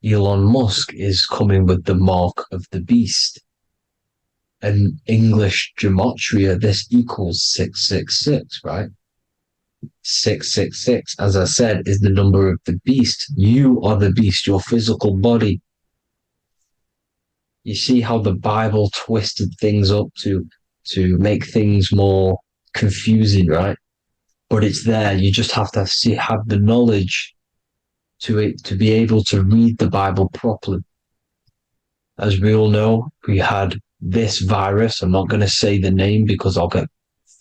Elon Musk is coming with the mark of the beast. And English gematria, this equals 666, right? 666, as I said, is the number of the beast. You are the beast, your physical body. You see how the Bible twisted things up to make things more confusing, right? But it's there. You just have to have the knowledge to be able to read the Bible properly. As we all know, we had this virus. I'm not going to say the name because I'll get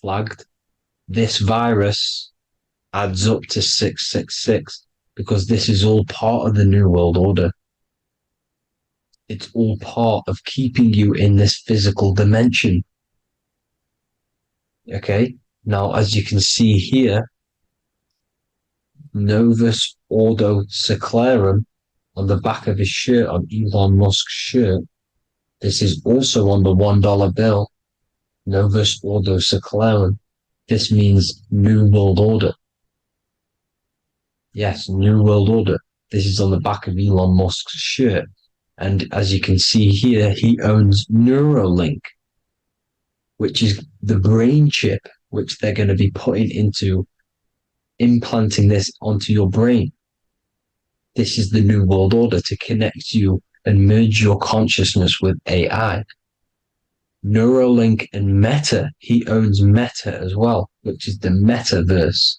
flagged. This virus adds up to 666 because this is all part of the New World Order. It's all part of keeping you in this physical dimension. Okay? Now, as you can see here, Novus Ordo Seclorum on the back of his shirt, on Elon Musk's shirt, this is also on the $1 bill, Novus Ordo Seclorum. This means New World Order. Yes, New World Order. This is on the back of Elon Musk's shirt. And as you can see here, he owns Neuralink, which is the brain chip which they're going to be putting into implanting this onto your brain. This is the New World Order to connect you and merge your consciousness with AI. Neuralink and Meta, he owns Meta as well, which is the metaverse.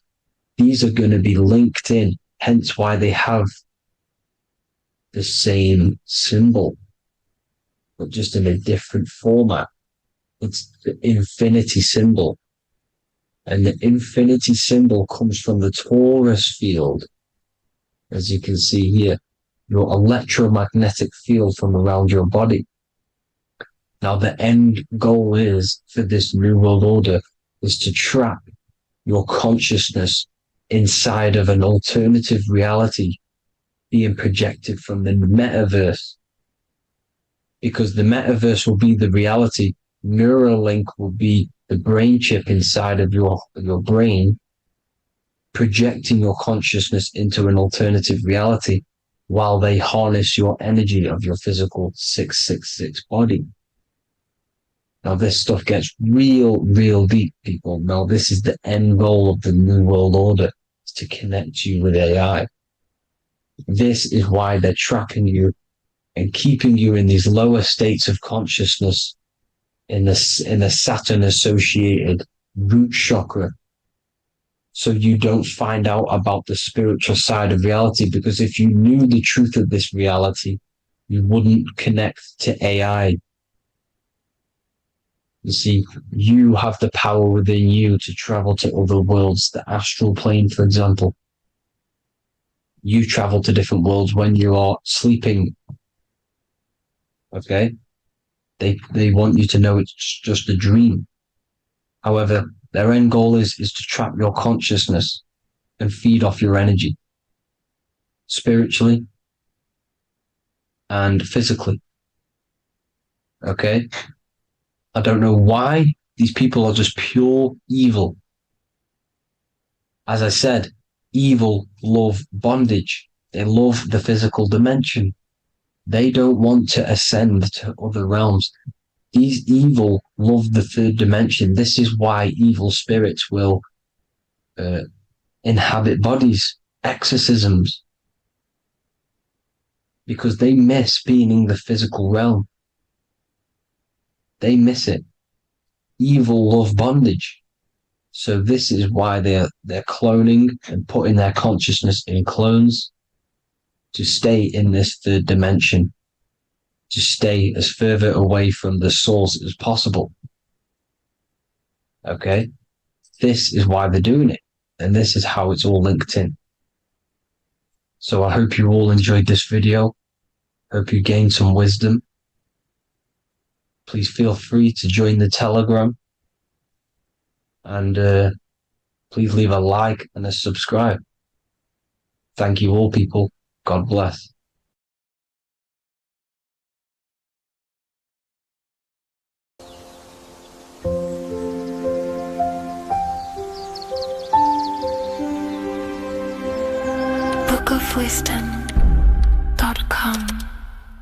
These are going to be linked in, hence why they have the same symbol, but just in a different format. It's the infinity symbol. And the infinity symbol comes from the torus field, as you can see here, your electromagnetic field from around your body. Now, the end goal is for this New World Order is to trap your consciousness inside of an alternative reality being projected from the metaverse. Because the metaverse will be the reality, Neuralink will be the brain chip inside of your brain, projecting your consciousness into an alternative reality while they harness your energy of your physical 666 body. Now, this stuff gets real deep, people. Now, this is the end goal of the New World Order, is to connect you with AI. This is why they're trapping you and keeping you in these lower states of consciousness in the Saturn-associated root chakra, so you don't find out about the spiritual side of reality. Because if you knew the truth of this reality, you wouldn't connect to AI. You see, you have the power within you to travel to other worlds, the astral plane, for example. You travel to different worlds when you are sleeping. Okay? They want you to know it's just a dream. However, their end goal is to trap your consciousness and feed off your energy, spiritually and physically. Okay? I don't know why these people are just pure evil. As I said, evil love bondage. They love the physical dimension. They don't want to ascend to other realms. These evil love the third dimension. This is why evil spirits will inhabit bodies, exorcisms, because they miss being in the physical realm. They miss it. Evil love bondage. So this is why they're cloning and putting their consciousness in clones to stay in this third dimension, to stay as further away from the source as possible. Okay? This is why they're doing it. And this is how it's all linked in. So I hope you all enjoyed this video. Hope you gained some wisdom. Please feel free to join the Telegram. And please leave a like and a subscribe. Thank you all, people. God bless. bookofwisdom.com.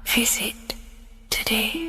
Visit today.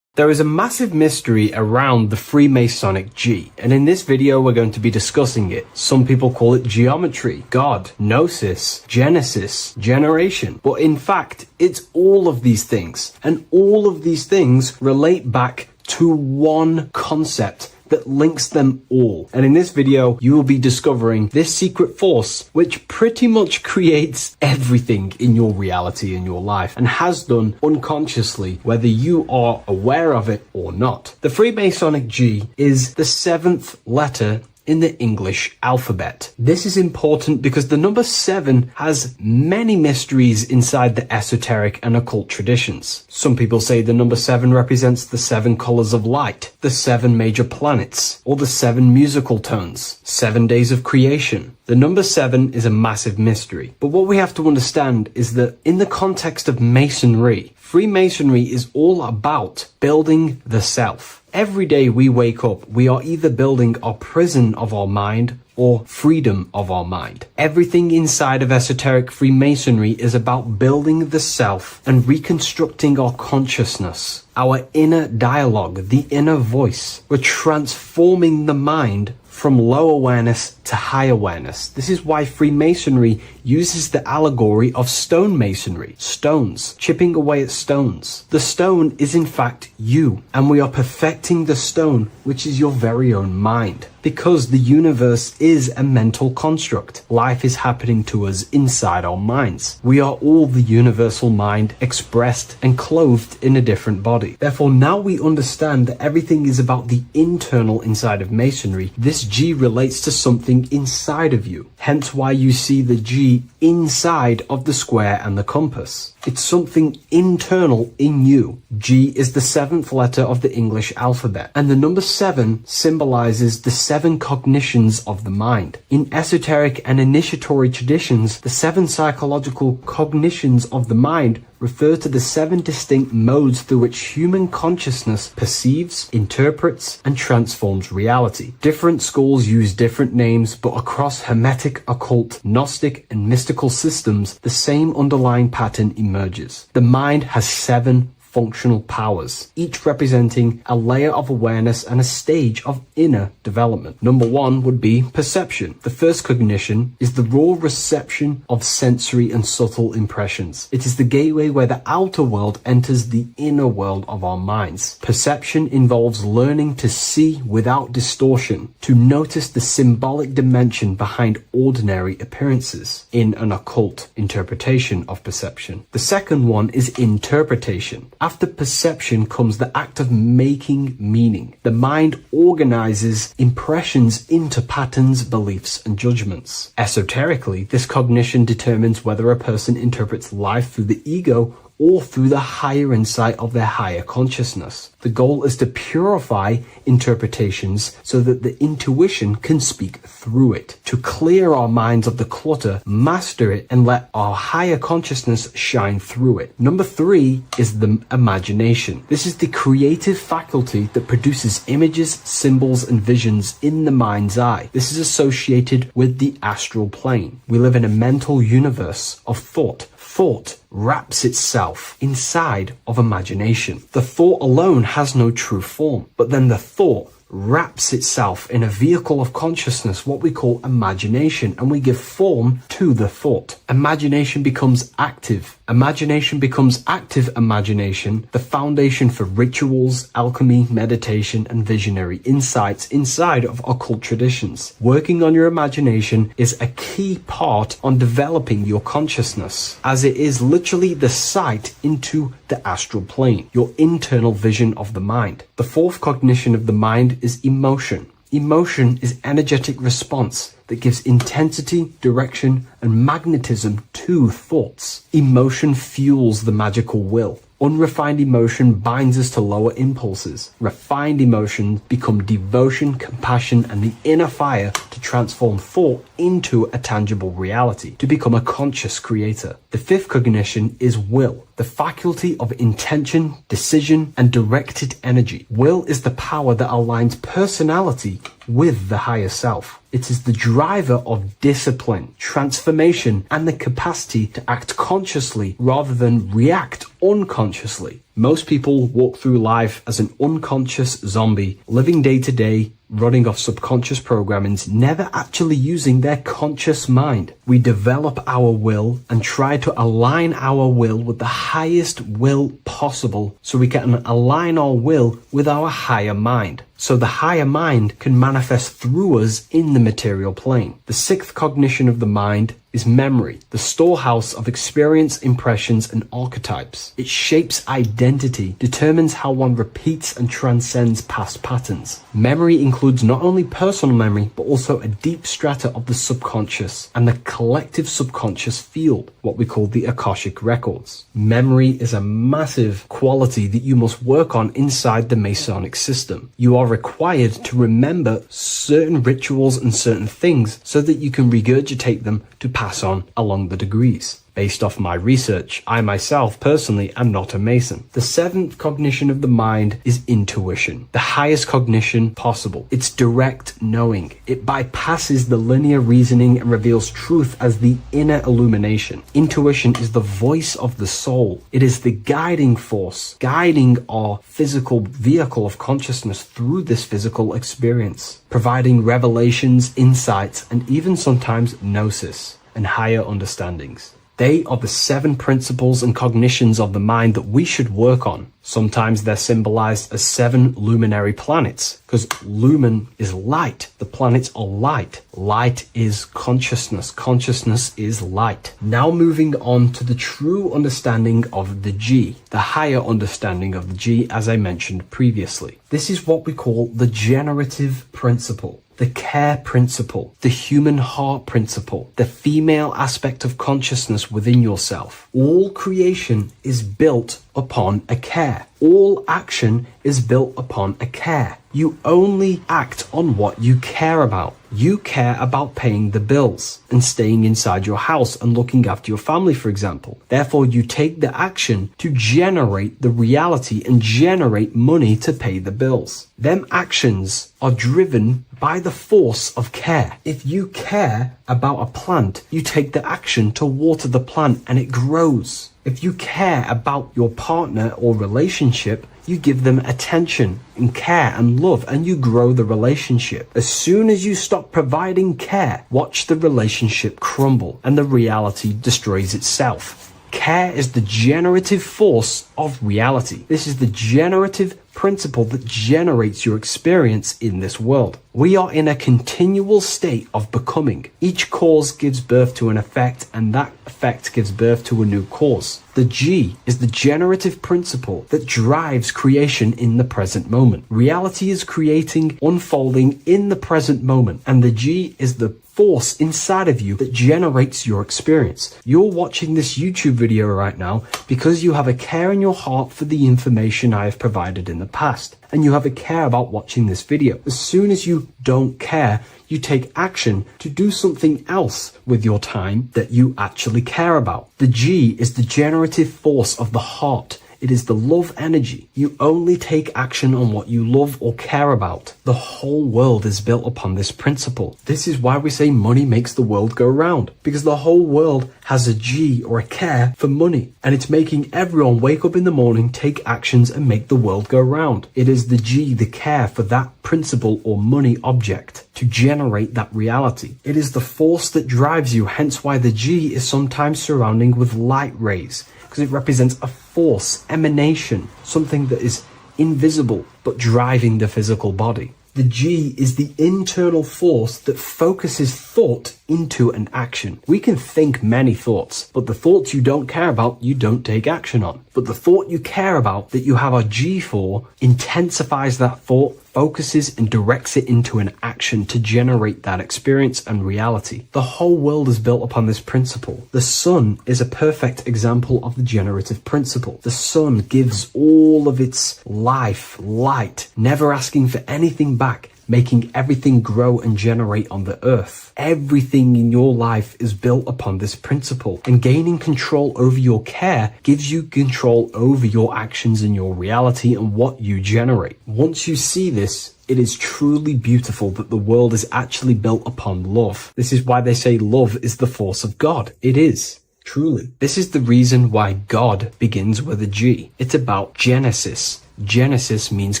There is a massive mystery around the Freemasonic G, and in this video we're going to be discussing it. Some people call it geometry, God, gnosis, genesis, generation, but in fact it's all of these things, and all of these things relate back to one concept that links them all. And in this video, you will be discovering this secret force, which pretty much creates everything in your reality, in your life, and has done unconsciously, whether you are aware of it or not. The Freemasonic G is the 7th letter in the English alphabet. This is important because the number 7 has many mysteries inside the esoteric and occult traditions. Some people say the number 7 represents the 7 colors of light, the 7 major planets, or the 7 musical tones, 7 days of creation. The number 7 is a massive mystery. But what we have to understand is that in the context of Masonry, Freemasonry is all about building the self. Every day we wake up, we are either building our prison of our mind or freedom of our mind. Everything inside of esoteric Freemasonry is about building the self and reconstructing our consciousness, our inner dialogue, the inner voice. We're transforming the mind from low awareness to high awareness. This is why Freemasonry uses the allegory of stonemasonry, stones, chipping away at stones. The stone is in fact you, and we are perfecting the stone, which is your very own mind. Because the universe is a mental construct. Life is happening to us inside our minds. We are all the universal mind expressed and clothed in a different body. Therefore, now we understand that everything is about the internal inside of Masonry. This G relates to something inside of you. Hence why you see the G inside of the square and the compass. It's something internal in you. G is the 7th letter of the English alphabet, and the number 7 symbolizes the 7 cognitions of the mind. In esoteric and initiatory traditions, the 7 psychological cognitions of the mind refer to the 7 distinct modes through which human consciousness perceives, interprets, and transforms reality. Different schools use different names, but across Hermetic, occult, Gnostic, and mystical systems, the same underlying pattern emerges. The mind has 7 functional powers, each representing a layer of awareness and a stage of inner development. Number 1 would be perception. The first cognition is the raw reception of sensory and subtle impressions. It is the gateway where the outer world enters the inner world of our minds. Perception involves learning to see without distortion, to notice the symbolic dimension behind ordinary appearances in an occult interpretation of perception. The second one is interpretation. After perception comes the act of making meaning. The mind organizes impressions into patterns, beliefs, and judgments. Esoterically, this cognition determines whether a person interprets life through the ego or through the higher insight of their higher consciousness. The goal is to purify interpretations so that the intuition can speak through it, to clear our minds of the clutter, master it, and let our higher consciousness shine through it. Number 3 is the imagination. This is the creative faculty that produces images, symbols, and visions in the mind's eye. This is associated with the astral plane. We live in a mental universe of thought. Thought wraps itself inside of imagination. The thought alone has no true form, but then the thought wraps itself in a vehicle of consciousness, what we call imagination, and we give form to the thought. Imagination becomes active. Imagination becomes active imagination, the foundation for rituals, alchemy, meditation, and visionary insights inside of occult traditions. Working on your imagination is a key part on developing your consciousness, as it is literally the sight into the astral plane, your internal vision of the mind. The fourth cognition of the mind is emotion. Emotion is energetic response that gives intensity, direction, and magnetism to thoughts. Emotion fuels the magical will. Unrefined emotion binds us to lower impulses. Refined emotions become devotion, compassion, and the inner fire to transform thought into a tangible reality, to become a conscious creator. The fifth cognition is will, the faculty of intention, decision, and directed energy. Will is the power that aligns personality with the higher self. It is the driver of discipline, transformation, and the capacity to act consciously rather than react unconsciously. Most people walk through life as an unconscious zombie, living day to day, running off subconscious programmings, never actually using their conscious mind. We develop our will and try to align our will with the highest will possible so we can align our will with our higher mind. So the higher mind can manifest through us in the material plane. The sixth cognition of the mind is memory, the storehouse of experience, impressions, and archetypes. It shapes identity, determines how one repeats and transcends past patterns. Memory includes not only personal memory, but also a deep strata of the subconscious and the collective subconscious field, what we call the Akashic records. Memory is a massive quality that you must work on inside the Masonic system. You are required to remember certain rituals and certain things so that you can regurgitate them to pass on along the degrees. Based off my research, I myself personally am not a Mason. The seventh cognition of the mind is intuition, the highest cognition possible. It's direct knowing. It bypasses the linear reasoning and reveals truth as the inner illumination. Intuition is the voice of the soul. It is the guiding force, guiding our physical vehicle of consciousness through this physical experience, providing revelations, insights, and even sometimes gnosis and higher understandings. They are the seven principles and cognitions of the mind that we should work on. Sometimes they're symbolized as seven luminary planets, because lumen is light. The planets are light. Light is consciousness. Consciousness is light. Now moving on to the true understanding of the G, the higher understanding of the G, as I mentioned previously. This is what we call the generative principle, the care principle, the human heart principle, the female aspect of consciousness within yourself. All creation is built upon a care. All action is built upon a care. You only act on what you care about. You care about paying the bills and staying inside your house and looking after your family, for example. Therefore, you take the action to generate the reality and generate money to pay the bills. Them actions are driven by the force of care. If you care about a plant, you take the action to water the plant and it grows. If you care about your partner or relationship, you give them attention and care and love, and you grow the relationship. As soon as you stop providing care, watch the relationship crumble and the reality destroys itself. Care is the generative force of reality. This is the generative principle that generates your experience in this world. We are in a continual state of becoming. Each cause gives birth to an effect, and that effect gives birth to a new cause. The G is the generative principle that drives creation in the present moment. Reality is creating, unfolding in the present moment, and the G is the force inside of you that generates your experience. You're watching this YouTube video right now because you have a care in your heart for the information I have provided in the past, and you have a care about watching this video. As soon as you don't care, you take action to do something else with your time that you actually care about. The G is the generative force of the heart. It is the love energy. You only take action on what you love or care about. The whole world is built upon this principle. This is why we say money makes the world go round, because the whole world has a G or a care for money, and it's making everyone wake up in the morning, take actions, and make the world go round. It is the G, the care for that principle or money object to generate that reality. It is the force that drives you, hence why the G is sometimes surrounding with light rays, because it represents a force, emanation, something that is invisible but driving the physical body. The G is the internal force that focuses thought into an action. We can think many thoughts, but the thoughts you don't care about, you don't take action on. But the thought you care about, that you have a G for, intensifies that thought, focuses and directs it into an action to generate that experience and reality. The whole world is built upon this principle. The sun is a perfect example of the generative principle. The sun gives all of its life, light, never asking for anything back, making everything grow and generate on the earth. Everything in your life is built upon this principle, and gaining control over your care gives you control over your actions and your reality and what you generate. Once you see this, it is truly beautiful that the world is actually built upon love. This is why they say love is the force of God. It is. Truly. This is the reason why God begins with a G. It's about Genesis. Genesis means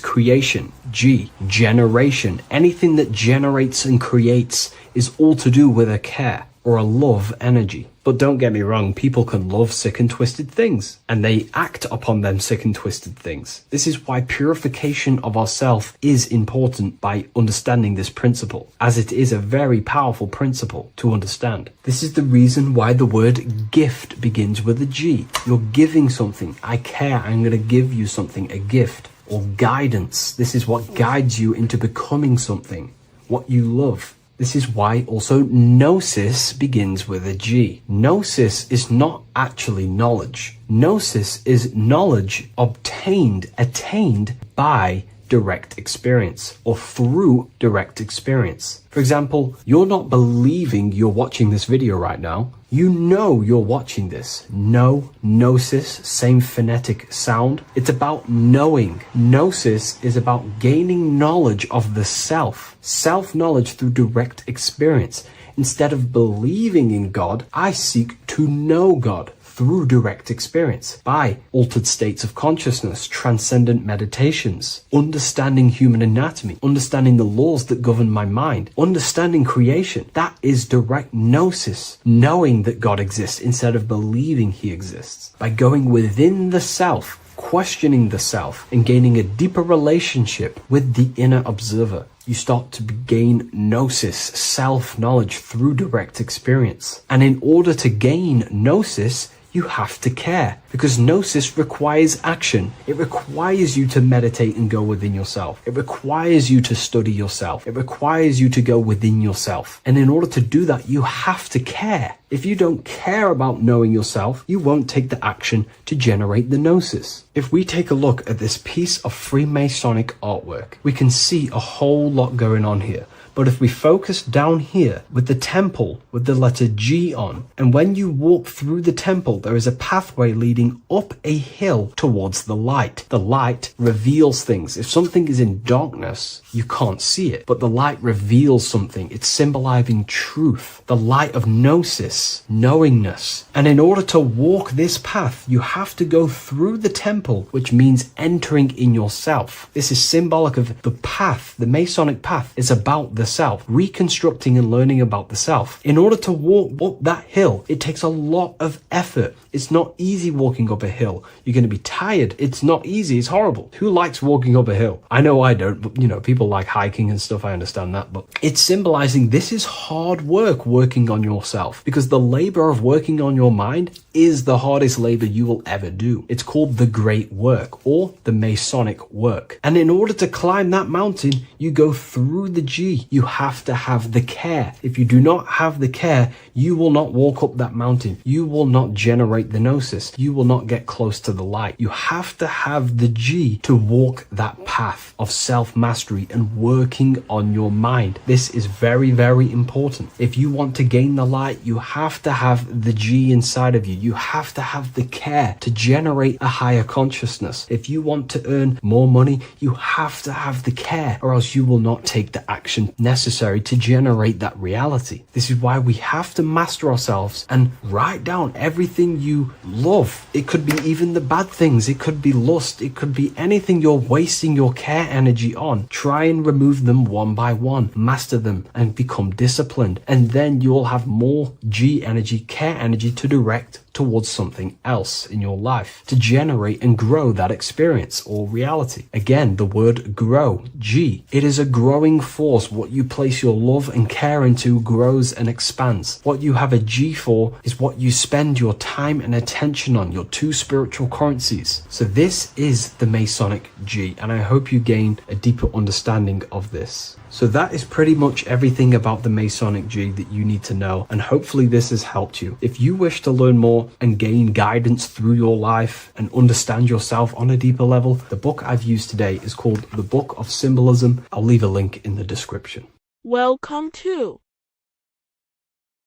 creation. G, generation. Anything that generates and creates is all to do with a care or a love energy. But don't get me wrong, people can love sick and twisted things, and they act upon them sick and twisted things. This is why purification of ourself is important by understanding this principle, as it is a very powerful principle to understand. This is the reason why the word gift begins with a G. You're giving something. I care. I'm going to give you something, a gift. Or guidance. This is what guides you into becoming something, what you love. This is why also gnosis begins with a G. Gnosis is not actually knowledge. Gnosis is knowledge obtained, attained by direct experience or through direct experience. For example, you're not believing you're watching this video right now. You know you're watching this. Know, gnosis, same phonetic sound. It's about knowing. Gnosis is about gaining knowledge of the self. Self-knowledge through direct experience. Instead of believing in God, I seek to know God through direct experience, by altered states of consciousness, transcendent meditations, understanding human anatomy, understanding the laws that govern my mind, understanding creation. That is direct gnosis, knowing that God exists instead of believing he exists. By going within the self, questioning the self, and gaining a deeper relationship with the inner observer, you start to gain gnosis, self-knowledge through direct experience. And in order to gain gnosis, you have to care, because gnosis requires action. It requires you to meditate and go within yourself. It requires you to study yourself. It requires you to go within yourself. And in order to do that, you have to care. If you don't care about knowing yourself, you won't take the action to generate the gnosis. If we take a look at this piece of Freemasonic artwork, we can see a whole lot going on here. But if we focus down here with the temple with the letter G on, and when you walk through the temple, there is a pathway leading up a hill towards the light. The light reveals things. If something is in darkness, you can't see it, but the light reveals something. It's symbolizing truth, the light of gnosis, knowingness. And in order to walk this path, you have to go through the temple, which means entering in yourself. This is symbolic of the path. The Masonic path is about the self, reconstructing and learning about the self. In order to walk up that hill, it takes a lot of effort. It's not easy walking up a hill. You're going to be tired. It's not easy. It's horrible. Who likes walking up a hill? I know I don't, but people like hiking and stuff. I understand that, but it's symbolizing this is hard work working on yourself, because the labor of working on your mind is the hardest labor you will ever do. It's called the great work or the Masonic work. And in order to climb that mountain, you go through the G. You have to have the care. If you do not have the care, you will not walk up that mountain. You will not generate the gnosis. You will not get close to the light. You have to have the G to walk that path. path of self-mastery and working on your mind. This is very, very important. If you want to gain the light, you have to have the G inside of you. You have to have the care to generate a higher consciousness. If you want to earn more money, you have to have the care, or else you will not take the action necessary to generate that reality. This is why we have to master ourselves and write down everything you love. It could be even the bad things. It could be lust. It could be anything you're wasting your care energy on. Try and remove them one by one. Master them and become disciplined. And then you'll have more G energy, care energy to direct towards something else in your life to generate and grow that experience or reality. Again, the word grow, G. It is a growing force. What you place your love and care into grows and expands. What you have a G for is what you spend your time and attention on, your two spiritual currencies. So this is the Masonic G, and I hope you gain a deeper understanding of this. So that is pretty much everything about the Masonic G that you need to know, and hopefully this has helped you. If you wish to learn more and gain guidance through your life and understand yourself on a deeper level, the book I've used today is called The Book of Symbolism. I'll leave a link in the description. Welcome to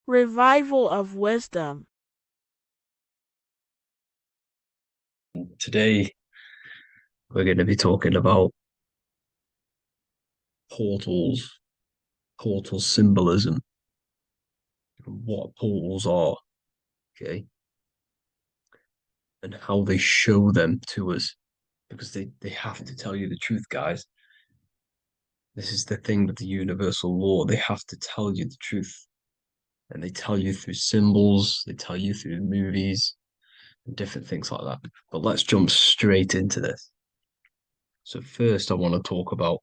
Revival of Wisdom. Today, we're going to be talking about portals, portal symbolism, what portals are, okay, and how they show them to us, because they have to tell you the truth, guys. This is the thing with the universal law. They have to tell you the truth, and they tell you through symbols, they tell you through movies, and different things like that. But let's jump straight into this. So first, I want to talk about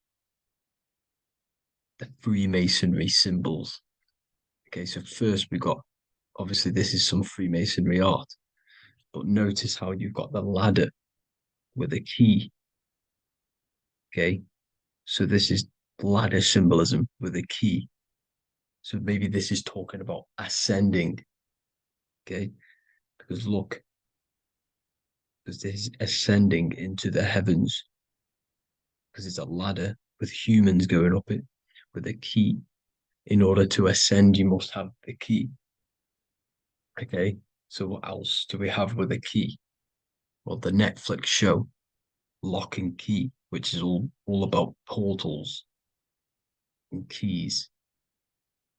the Freemasonry symbols. Okay, so first we got, obviously this is some Freemasonry art, but notice how you've got the ladder with a key. Okay, so this is ladder symbolism with a key. So maybe this is talking about ascending. Okay, because look, because this is ascending into the heavens, because it's a ladder with humans going up it with a key. In order to ascend, you must have the key. Okay, so what else do we have with a key? Well, the Netflix show Lock and Key, which is all about portals and keys.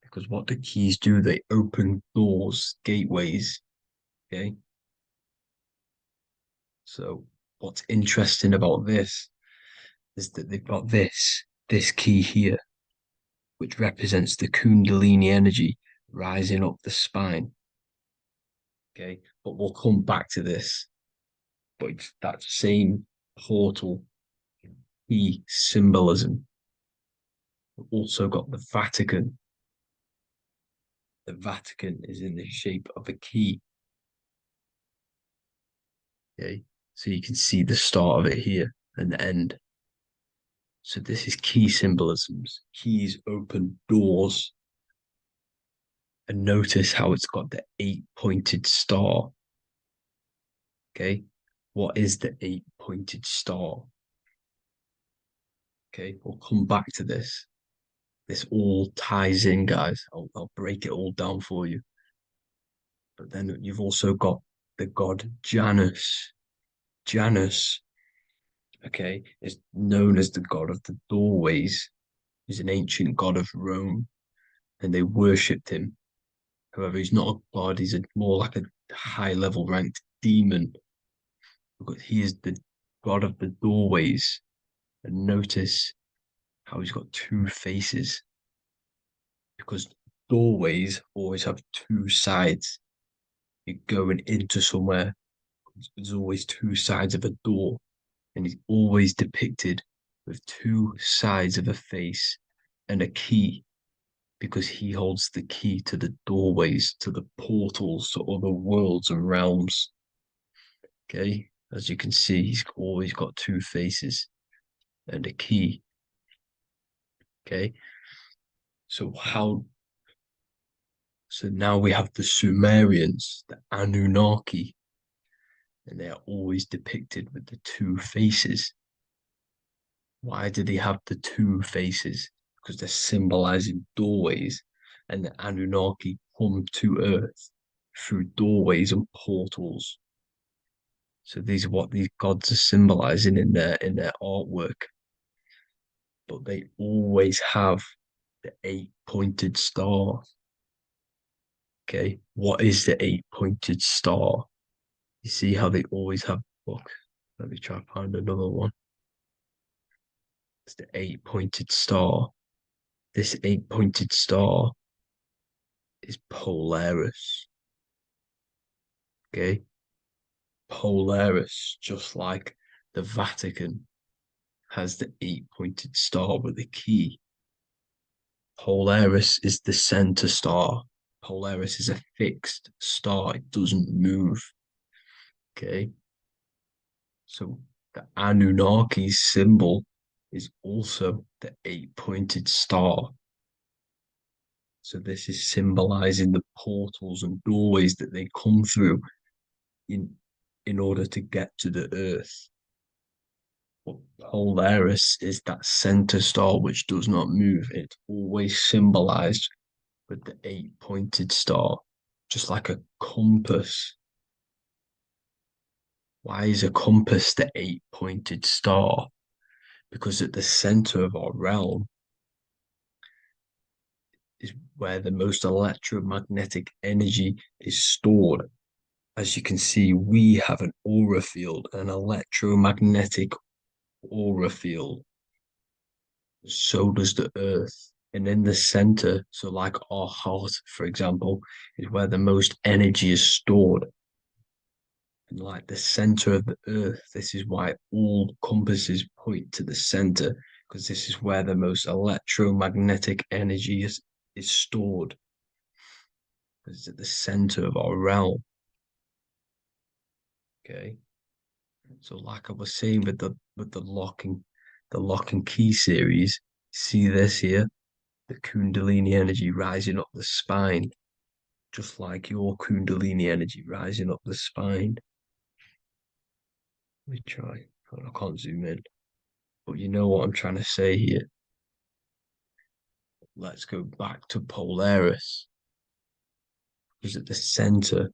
Because what the keys do, they open doors, gateways. Okay, so what's interesting about this is that they've got this key here, which represents the Kundalini energy rising up the spine. Okay, but we'll come back to this. But it's that same portal key symbolism. We've also got the Vatican. The Vatican is in the shape of a key. Okay, so you can see the start of it here and the end. So this is key symbolisms. Keys open doors. And notice how it's got the 8-pointed star. Okay, what is the 8-pointed star? Okay, we'll come back to this. This all ties in, guys. I'll break it all down for you. But then you've also got the god Janus. Janus, okay, is known as the god of the doorways. He's an ancient god of Rome, and they worshipped him. However, he's not a god, he's more like a high-level ranked demon. Because he is the god of the doorways. And notice how he's got two faces. Because doorways always have two sides. You're going into somewhere, there's always two sides of a door. And he's always depicted with two sides of a face and a key. Because he holds the key to the doorways, to the portals, to other worlds and realms. Okay, as you can see, he's always got two faces and a key. Okay, so now we have the Sumerians, the Anunnaki, and they are always depicted with the two faces. Why do they have the two faces? Because they're symbolizing doorways, and the Anunnaki come to Earth through doorways and portals. So these are what these gods are symbolizing in their artwork. But they always have the eight-pointed star. Okay, what is the eight-pointed star? You see how they always have. Look, let me try to find another one. It's the eight-pointed star. This eight-pointed star is Polaris. Okay, Polaris, just like the Vatican has the eight-pointed star with a key. Polaris is the center star. Polaris is a fixed star. It doesn't move. Okay. So the Anunnaki's symbol is also the eight-pointed star. So this is symbolizing the portals and doorways that they come through in order to get to the Earth. But Polaris is that center star which does not move. It's always symbolized with the eight-pointed star, just like a compass. Why is a compass the eight-pointed star? Because at the center of our realm is where the most electromagnetic energy is stored. As you can see, we have an aura field, an electromagnetic aura field. So does the Earth. And in the center, so like our heart, for example, is where the most energy is stored. And like the center of the Earth, this is why all compasses point to the center, because this is where the most electromagnetic energy is stored. It's at the center of our realm. Okay. So like I was saying with the lock and key series, see this here? The Kundalini energy rising up the spine, just like your Kundalini energy rising up the spine. Let me try. I can't zoom in. But you know what I'm trying to say here. Let's go back to Polaris. Because at the center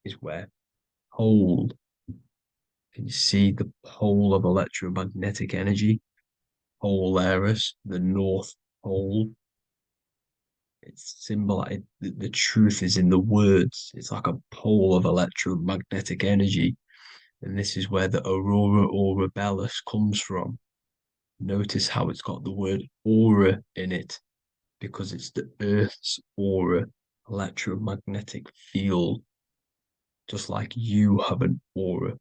is where hold. Can you see the pole of electromagnetic energy? Polaris, the North Pole. It's symbolized. The truth is in the words. It's like a pole of electromagnetic energy. And this is where the aurora borealis comes from. Notice how it's got the word aura in it, because it's the Earth's aura, electromagnetic field. Just like you have an aura,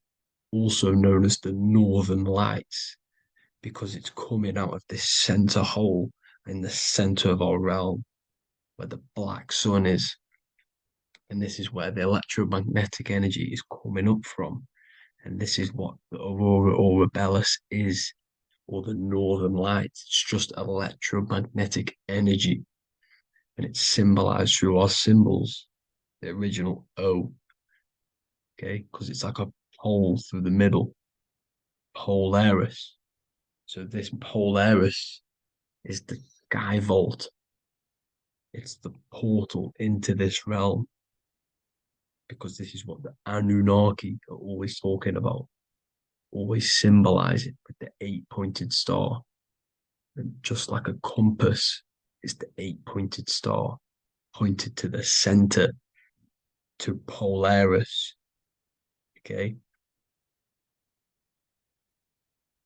also known as the northern lights, because it's coming out of this center hole in the center of our realm, where the black sun is. And this is where the electromagnetic energy is coming up from. And this is what the aurora borealis is, or the northern lights. It's just electromagnetic energy. And it's symbolized through our symbols, the original O. Okay, because it's like a pole through the middle. Polaris. So this Polaris is the sky vault. It's the portal into this realm. Because this is what the Anunnaki are always talking about. Always symbolize it with the eight-pointed star. And just like a compass is the eight-pointed star, pointed to the center, to Polaris. Okay.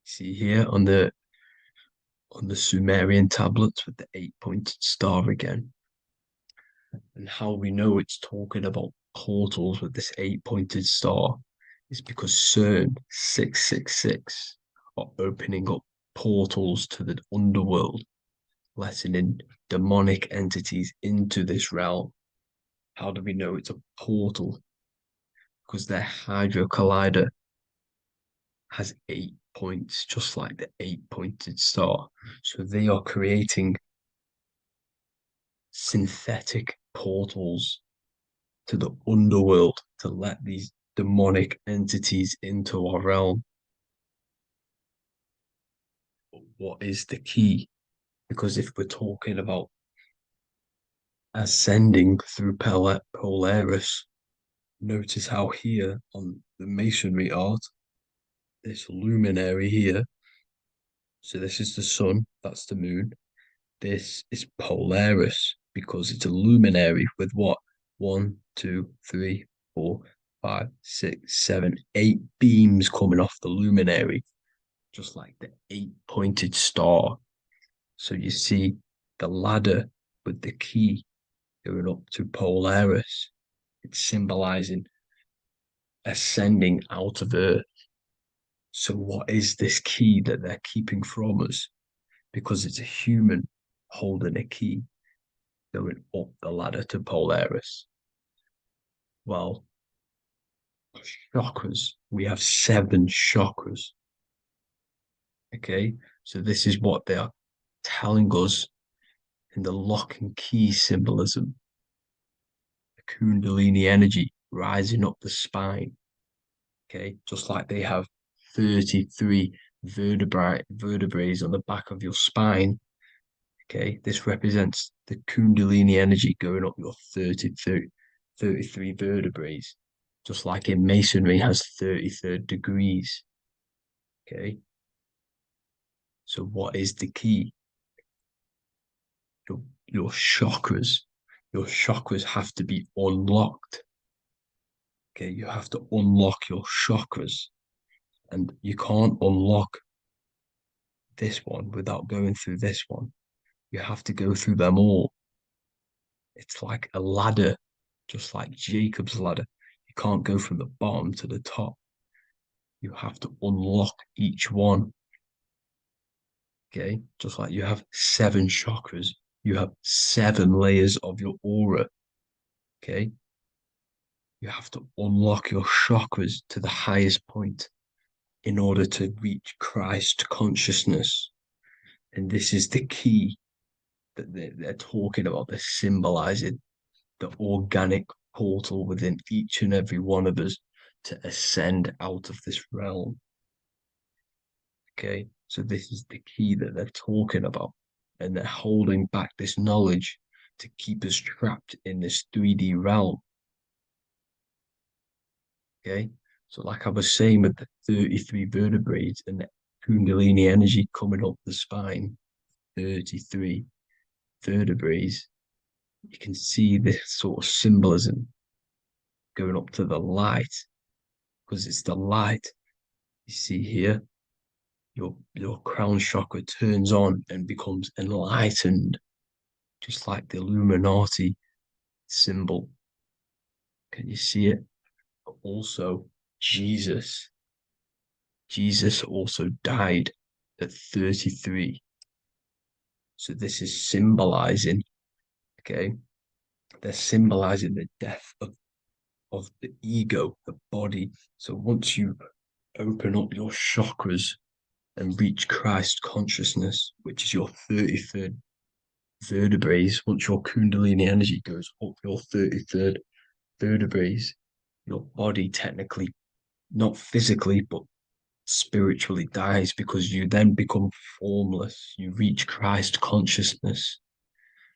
See here on the Sumerian tablets with the eight-pointed star again. And how we know it's talking about portals with this eight-pointed star is because CERN 666 are opening up portals to the underworld, letting in demonic entities into this realm. How do we know it's a portal? Because their Hydra Collider has 8 points, just like the eight-pointed star. So they are creating synthetic portals to the underworld to let these demonic entities into our realm. what is the key? Because if we're talking about ascending through Polaris, notice how here on the masonry art, this luminary here, so this is the sun, that's the moon. This is Polaris because it's a luminary with what? 1, 2, 3, 4, 5, 6, 7, 8 beams coming off the luminary, just like the 8-pointed star. So you see the ladder with the key going up to Polaris. It's symbolizing ascending out of Earth. So what is this key that they're keeping from us? Because it's a human holding a key going up the ladder to Polaris. Well, chakras. We have 7 chakras. Okay, so this is what they are telling us in the lock and key symbolism. The Kundalini energy rising up the spine. Okay, just like they have 33 vertebrae on the back of your spine. Okay, this represents the Kundalini energy going up your 33 vertebrae, just like in masonry has 33rd degrees. Okay, so what is the key? Your chakras. Your chakras have to be unlocked. Okay, you have to unlock your chakras, and you can't unlock this one without going through this one. You have to go through them all. It's like a ladder, just like Jacob's ladder. You can't go from the bottom to the top. You have to unlock each one. Okay, just like you have 7 chakras, you have 7 layers of your aura. Okay, you have to unlock your chakras to the highest point in order to reach Christ consciousness. And this is the key that they're talking about. They're symbolizing the organic portal within each and every one of us to ascend out of this realm. Okay, so this is the key that they're talking about, and they're holding back this knowledge to keep us trapped in this 3D realm. Okay, so like I was saying with the 33 vertebrae and the Kundalini energy coming up the spine, 33 vertebrae, you can see this sort of symbolism going up to the light, because it's the light. You see here, your crown chakra turns on and becomes enlightened, just like the Illuminati symbol. Can you see it? But also, Jesus also died at 33. So this is symbolizing, okay, they're symbolizing the death of the ego, the body. So once you open up your chakras and reach Christ consciousness, which is your 33rd vertebrae, once your Kundalini energy goes up your 33rd vertebrae, your body technically, not physically, but spiritually dies, because you then become formless. You reach Christ consciousness.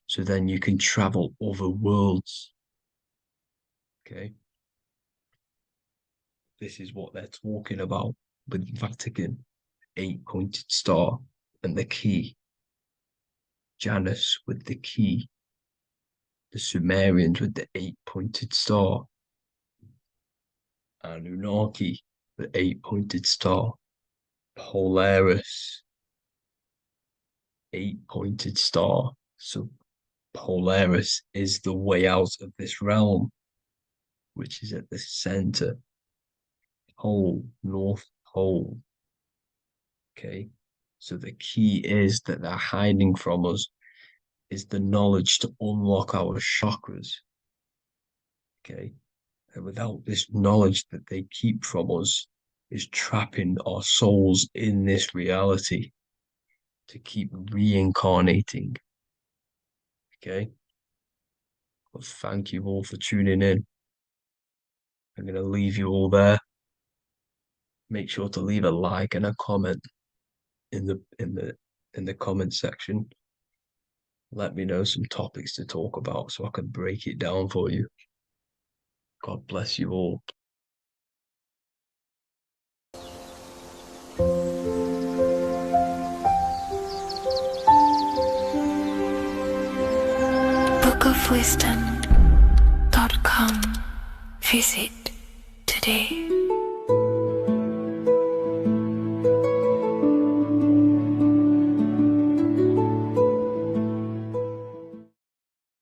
So then you can travel other worlds. Okay. This is what they're talking about with Vatican, 8-pointed star, and the key. Janus with the key. The Sumerians with the 8-pointed star. Anunnaki, the 8-pointed star. Polaris, 8-pointed star. So Polaris is the way out of this realm, which is at the center. Pole, North Pole. Okay, so the key is that they're hiding from us is the knowledge to unlock our chakras. Okay, and without this knowledge that they keep from us is trapping our souls in this reality to keep reincarnating. Okay, well, thank you all for tuning in. I'm going to leave you all there. Make sure to leave a like and a comment in the in the comment section. Let me know some topics to talk about so I can break it down for you. God bless you all. bookofwisdom.com. Visit today.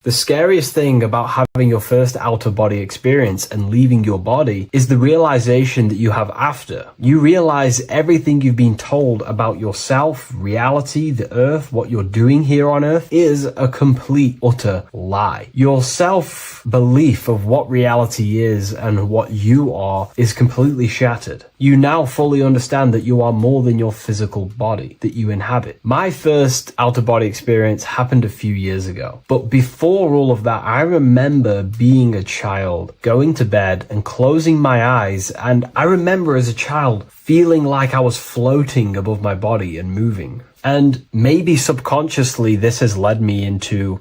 The scariest thing about having your first out-of-body experience and leaving your body is the realization that you have after. You realize everything you've been told about yourself, reality, the earth, what you're doing here on earth is a complete, utter lie. Your self-belief of what reality is and what you are is completely shattered. You now fully understand that you are more than your physical body that you inhabit. My first out-of-body experience happened a few years ago, but before all of that, I remember being a child, going to bed and closing my eyes, and I remember as a child feeling like I was floating above my body and moving. And maybe subconsciously this has led me into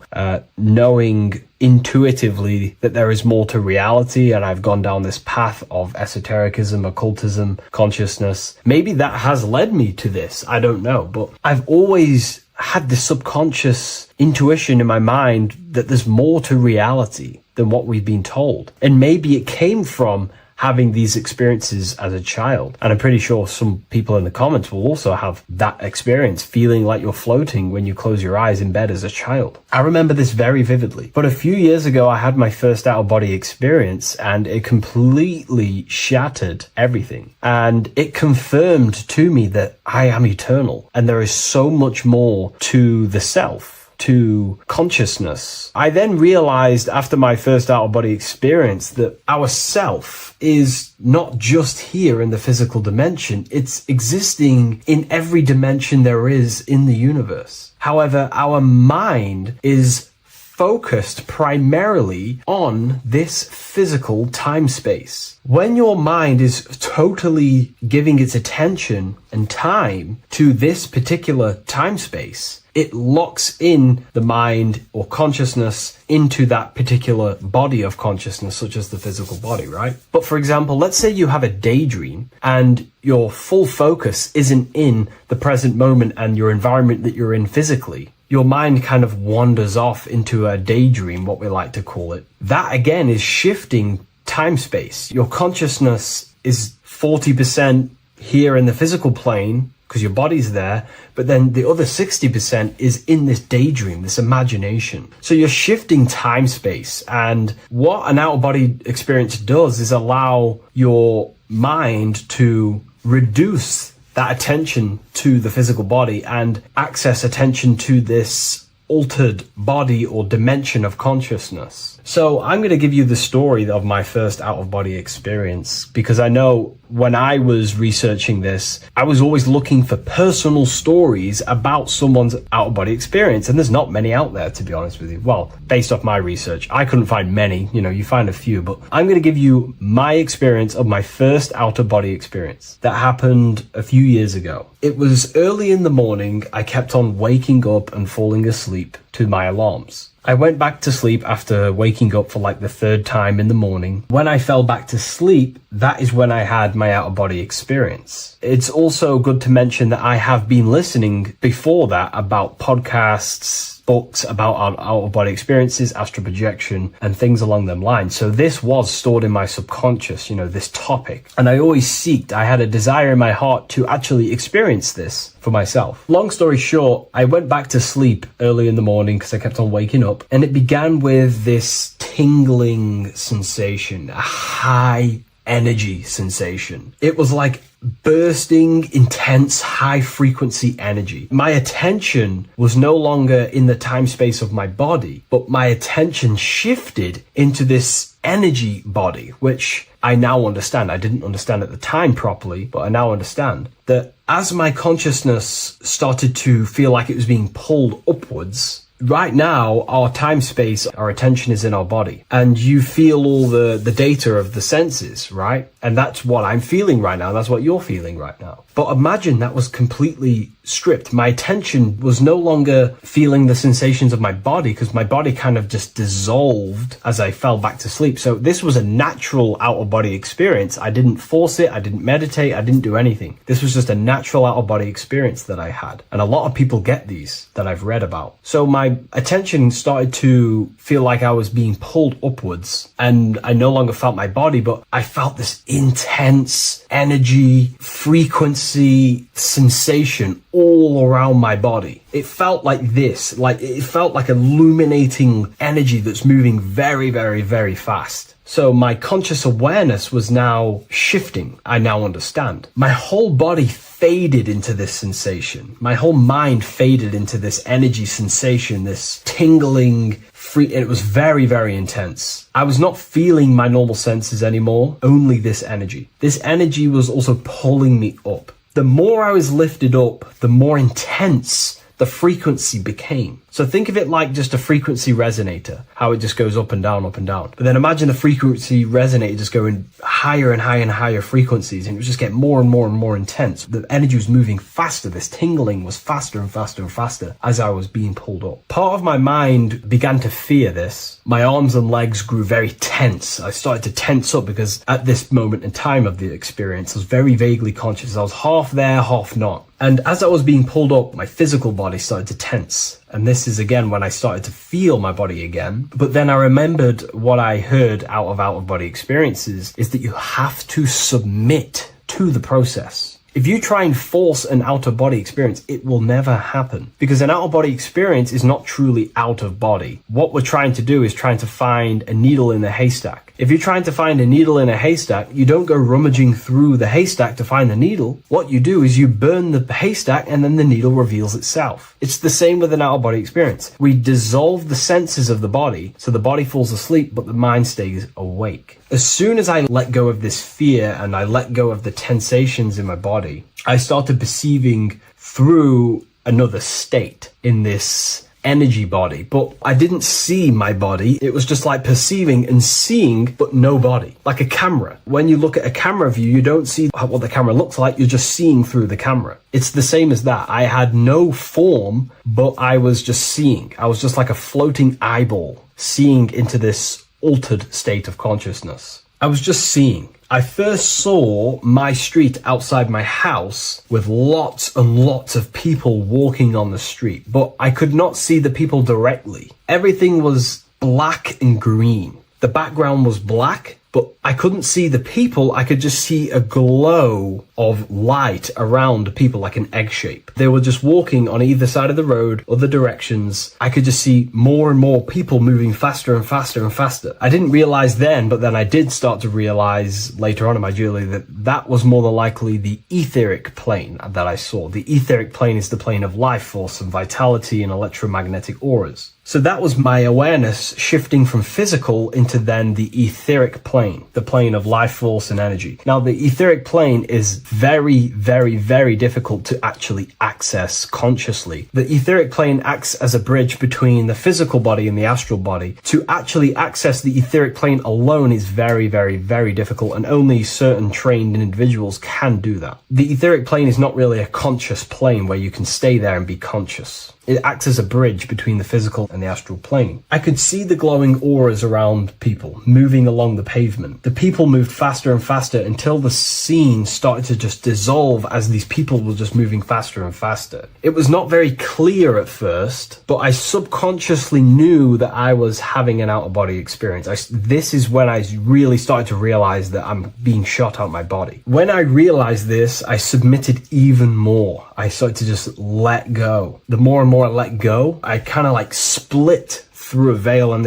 knowing intuitively that there is more to reality, and I've gone down this path of esotericism, occultism, consciousness. Maybe that has led me to this, I don't know, but I've always had this subconscious intuition in my mind that there's more to reality than what we've been told. And maybe it came from having these experiences as a child. And I'm pretty sure some people in the comments will also have that experience, feeling like you're floating when you close your eyes in bed as a child. I remember this very vividly. But a few years ago, I had my first out-of-body experience, and it completely shattered everything. And it confirmed to me that I am eternal, and there is so much more to the self, to consciousness. I then realized after my first out-of-body experience that our self is not just here in the physical dimension, it's existing in every dimension there is in the universe. However, our mind is focused primarily on this physical time space. When your mind is totally giving its attention and time to this particular time space, it locks in the mind or consciousness into that particular body of consciousness, such as the physical body, right? But for example, let's say you have a daydream and your full focus isn't in the present moment and your environment that you're in physically. Your mind kind of wanders off into a daydream, what we like to call it. That again is shifting time space. Your consciousness is 40% here in the physical plane because your body's there, but then the other 60% is in this daydream, this imagination. So you're shifting time space, and what an out-of-body experience does is allow your mind to reduce that attention to the physical body and access attention to this altered body or dimension of consciousness. So I'm going to give you the story of my first out-of-body experience, because I know when I was researching this, I was always looking for personal stories about someone's out-of-body experience, and there's not many out there, to be honest with you. Well, based off my research, I couldn't find many. You find a few, but I'm going to give you my experience of my first out-of-body experience that happened a few years ago. It was early in the morning. I kept on waking up and falling asleep to my alarms. I went back to sleep after waking up for like the third time in the morning. When I fell back to sleep, that is when I had my out-of-body experience. It's also good to mention that I have been listening before that about podcasts, books about our out-of-body experiences, astral projection, and things along them lines. So this was stored in my subconscious, this topic. And I had a desire in my heart to actually experience this for myself. Long story short, I went back to sleep early in the morning because I kept on waking up, and it began with this tingling sensation, a high energy sensation. It was like bursting, intense, high frequency energy. My attention was no longer in the time space of my body, but my attention shifted into this energy body, which I now understand. I didn't understand at the time properly, but I now understand that as my consciousness started to feel like it was being pulled upwards, right now, our time space, our attention is in our body, and you feel all the data of the senses, right? And that's what I'm feeling right now. That's what you're feeling right now. But imagine that was completely stripped. My attention was no longer feeling the sensations of my body, because my body kind of just dissolved as I fell back to sleep. So this was a natural out-of-body experience. I didn't force it. I didn't meditate. I didn't do anything. This was just a natural out-of-body experience that I had. And a lot of people get these that I've read about. So my attention started to feel like I was being pulled upwards, and I no longer felt my body, but I felt this intense energy, frequency, sensation all around my body. It felt like this, like it felt like illuminating energy that's moving very, very, very fast. So my conscious awareness was now shifting. I now understand. My whole body faded into this sensation. My whole mind faded into this energy sensation, this tingling, it was very, very intense. I was not feeling my normal senses anymore, only this energy. This energy was also pulling me up. The more I was lifted up, the more intense the frequency became. So think of it like just a frequency resonator, how it just goes up and down, up and down. But then imagine the frequency resonator just going higher and higher and higher frequencies, and it would just get more and more and more intense. The energy was moving faster. This tingling was faster and faster and faster as I was being pulled up. Part of my mind began to fear this. My arms and legs grew very tense. I started to tense up because at this moment in time of the experience, I was very vaguely conscious. I was half there, half not. And as I was being pulled up, my physical body started to tense. And this is again when I started to feel my body again. But then I remembered what I heard out of body experiences is that you have to submit to the process. If you try and force an out-of-body experience, it will never happen, because an out-of-body experience is not truly out of body. What we're trying to do is trying to find a needle in a haystack. If you're trying to find a needle in a haystack, you don't go rummaging through the haystack to find the needle. What you do is you burn the haystack and then the needle reveals itself. It's the same with an out-of-body experience. We dissolve the senses of the body, so the body falls asleep, but the mind stays awake. As soon as I let go of this fear and I let go of the tensations in my body, I started perceiving through another state in this energy body, but I didn't see my body. It was just like perceiving and seeing, but no body, like a camera. When you look at a camera view, you don't see what the camera looks like. You're just seeing through the camera. It's the same as that. I had no form, but I was just seeing. I was just like a floating eyeball, seeing into this altered state of consciousness. I was just seeing. I first saw my street outside my house with lots and lots of people walking on the street, but I could not see the people directly. Everything was black and green. The background was black, but I couldn't see the people. I could just see a glow of light around people, like an egg shape. They were just walking on either side of the road, other directions. I could just see more and more people moving faster and faster and faster. I didn't realize then, but then I did start to realize later on in my journey that that was more than likely the etheric plane that I saw. The etheric plane is the plane of life force and vitality and electromagnetic auras. So that was my awareness shifting from physical into then the etheric plane, the plane of life force and energy. Now, the etheric plane is very, very, very difficult to actually access consciously. The etheric plane acts as a bridge between the physical body and the astral body. To actually access the etheric plane alone is very, very, very difficult, and only certain trained individuals can do that. The etheric plane is not really a conscious plane where you can stay there and be conscious. It acts as a bridge between the physical and the astral plane. I could see the glowing auras around people moving along the pavement. The people moved faster and faster until the scene started to just dissolve as these people were just moving faster and faster. It was not very clear at first, but I subconsciously knew that I was having an out-of-body experience. This is when I really started to realize that I'm being shot out my body. When I realized this, I submitted even more. I started to just let go. The more and more I let go, I kind of like split through a veil, and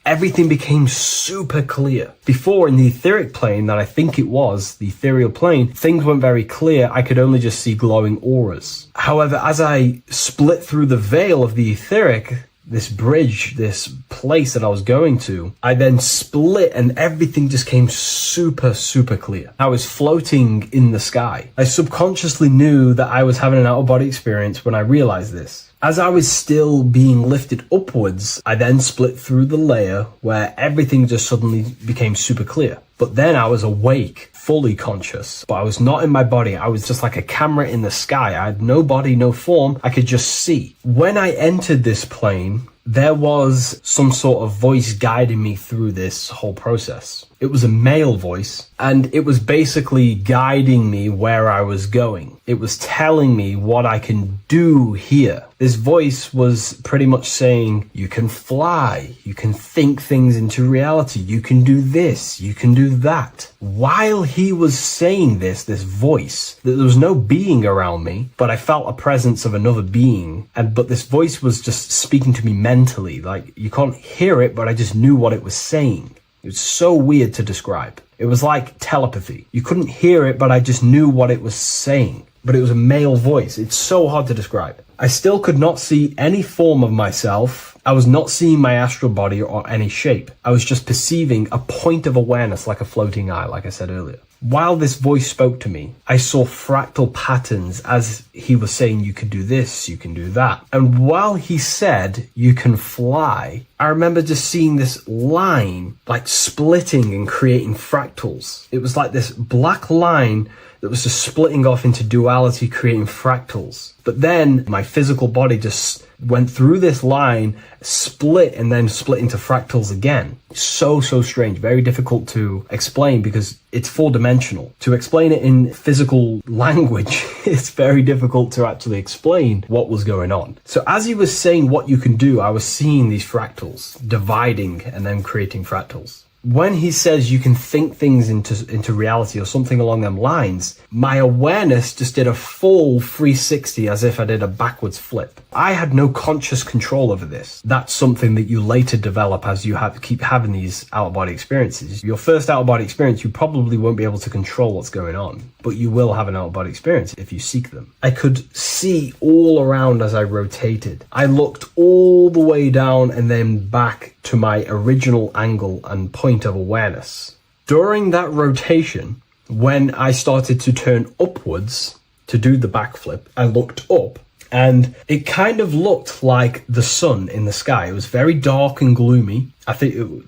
everything became super clear. Before, in the etheric plane that I think it was, the ethereal plane, things weren't very clear. I could only just see glowing auras. However, as I split through the veil of the etheric, this bridge, this place that I was going to, I then split and everything just came super, super clear. I was floating in the sky. I subconsciously knew that I was having an out-of-body experience when I realized this. As I was still being lifted upwards, I then split through the layer where everything just suddenly became super clear. But then I was awake, fully conscious, but I was not in my body. I was just like a camera in the sky. I had no body, no form. I could just see. When I entered this plane, there was some sort of voice guiding me through this whole process. It was a male voice, and it was basically guiding me where I was going. It was telling me what I can do here. This voice was pretty much saying, you can fly, you can think things into reality, you can do this, you can do that. While he was saying this voice, there was no being around me, but I felt a presence of another being. But this voice was just speaking to me mentally. Like, you can't hear it, but I just knew what it was saying. It was so weird to describe. It was like telepathy. You couldn't hear it, but I just knew what it was saying. But it was a male voice. It's so hard to describe. I still could not see any form of myself. I was not seeing my astral body or any shape. I was just perceiving a point of awareness like a floating eye, like I said earlier. While this voice spoke to me, I saw fractal patterns as he was saying, you can do this, you can do that. And while he said, you can fly, I remember just seeing this line like splitting and creating fractals. It was like this black line that was just splitting off into duality, creating fractals. But then my physical body just went through this line, split, and then split into fractals again. So strange, very difficult to explain because it's four-dimensional. To explain it in physical language, it's very difficult to actually explain what was going on. So as he was saying what you can do, I was seeing these fractals dividing and then creating fractals. When he says you can think things into reality or something along them lines, my awareness just did a full 360 as if I did a backwards flip. I had no conscious control over this. That's something that you later develop as you keep having these out-of-body experiences. Your first out-of-body experience, you probably won't be able to control what's going on, but you will have an out-of-body experience if you seek them. I could see all around as I rotated. I looked all the way down and then back to my original angle and point of awareness. During that rotation, when I started to turn upwards to do the backflip, I looked up and it kind of looked like the sun in the sky. It was very dark and gloomy.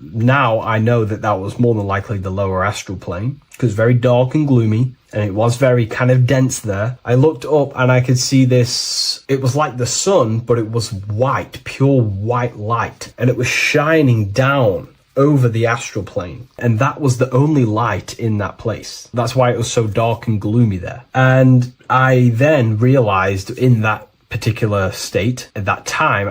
Now I know that was more than likely the lower astral plane because very dark and gloomy. And it was very kind of dense there. I looked up and I could see this. It was like the sun, but it was white, pure white light. And it was shining down over the astral plane. And that was the only light in that place. That's why it was so dark and gloomy there. And I then realized in that particular state, at that time,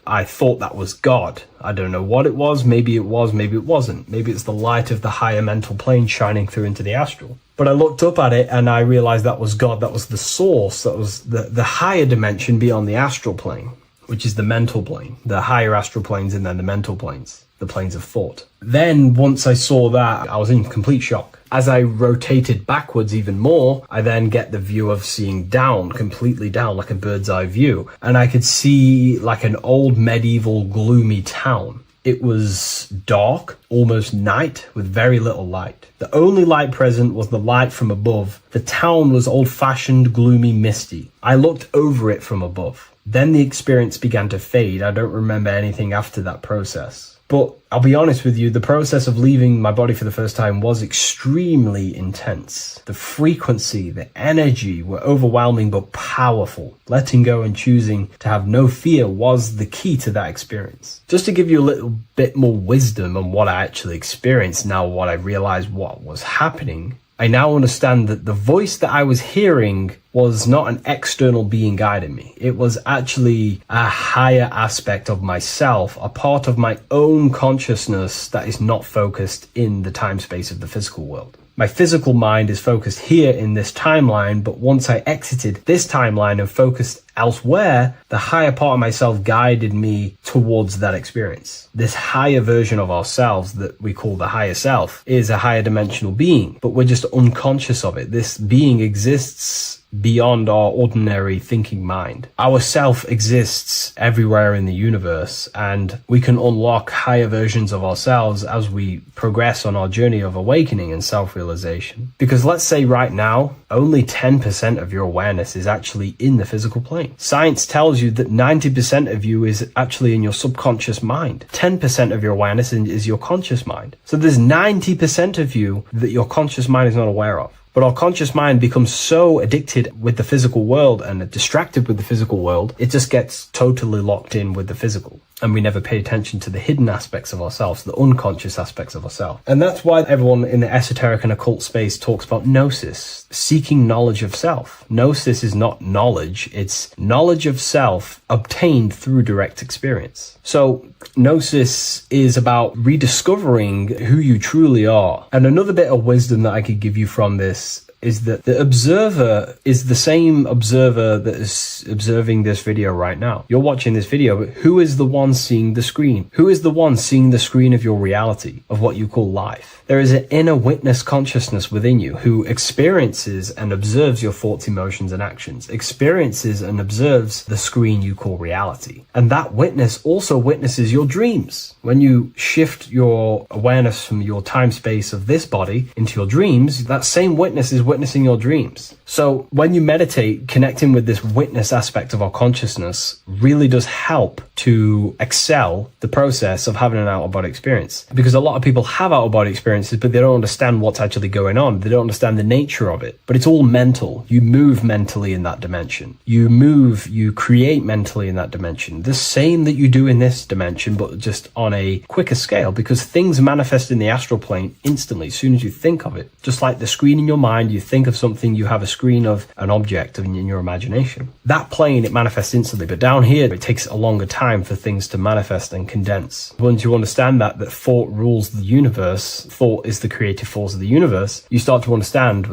I thought that was God. I don't know what it was. Maybe it was, maybe it wasn't. Maybe it's the light of the higher mental plane shining through into the astral. But I looked up at it and I realized that was God. That was the source. That was the higher dimension beyond the astral plane, which is the mental plane. The higher astral planes and then the mental planes, the planes of thought. Then once I saw that, I was in complete shock. As I rotated backwards even more, I then get the view of seeing down, completely down, like a bird's eye view. And I could see like an old medieval gloomy town. It was dark, almost night, with very little light. The only light present was the light from above. The town was old-fashioned, gloomy, misty. I looked over it from above. Then the experience began to fade. I don't remember anything after that process. But I'll be honest with you, the process of leaving my body for the first time was extremely intense. The frequency, the energy were overwhelming but powerful. Letting go and choosing to have no fear was the key to that experience. Just to give you a little bit more wisdom on what I actually experienced now, what I realized what was happening, I now understand that the voice that I was hearing was not an external being guiding me. It was actually a higher aspect of myself, a part of my own consciousness that is not focused in the time space of the physical world. My physical mind is focused here in this timeline, but once I exited this timeline and focused elsewhere, the higher part of myself guided me towards that experience. This higher version of ourselves that we call the higher self is a higher dimensional being, but we're just unconscious of it. This being exists beyond our ordinary thinking mind. Our self exists everywhere in the universe, and we can unlock higher versions of ourselves as we progress on our journey of awakening and self-realization. Because let's say right now, only 10% of your awareness is actually in the physical plane. Science tells you that 90% of you is actually in your subconscious mind. 10% of your awareness is your conscious mind. So there's 90% of you that your conscious mind is not aware of. But our conscious mind becomes so addicted with the physical world and distracted with the physical world, it just gets totally locked in with the physical. And we never pay attention to the hidden aspects of ourselves, the unconscious aspects of ourselves. And that's why everyone in the esoteric and occult space talks about gnosis, seeking knowledge of self. Gnosis is not knowledge, it's knowledge of self obtained through direct experience. So gnosis is about rediscovering who you truly are. And another bit of wisdom that I could give you from this is that the observer is the same observer that is observing this video right now. You're watching this video, but who is the one seeing the screen? Who is the one seeing the screen of your reality, of what you call life? There is an inner witness consciousness within you who experiences and observes your thoughts, emotions, and actions, experiences and observes the screen you call reality. And that witness also witnesses your dreams. When you shift your awareness from your time space of this body into your dreams, that same witness is witnessing your dreams. So when you meditate, connecting with this witness aspect of our consciousness really does help to excel the process of having an out-of-body experience. Because a lot of people have out-of-body experiences, but they don't understand what's actually going on. They don't understand the nature of it. But it's all mental. You move mentally in that dimension. You create mentally in that dimension. The same that you do in this dimension, but just on a quicker scale, because things manifest in the astral plane instantly as soon as you think of it. Just like the screen in your mind, you think of something, you have a screen of an object in your imagination. That plane, it manifests instantly, but down here, it takes a longer time for things to manifest and condense. Once you understand that thought rules the universe, thought is the creative force of the universe, you start to understand,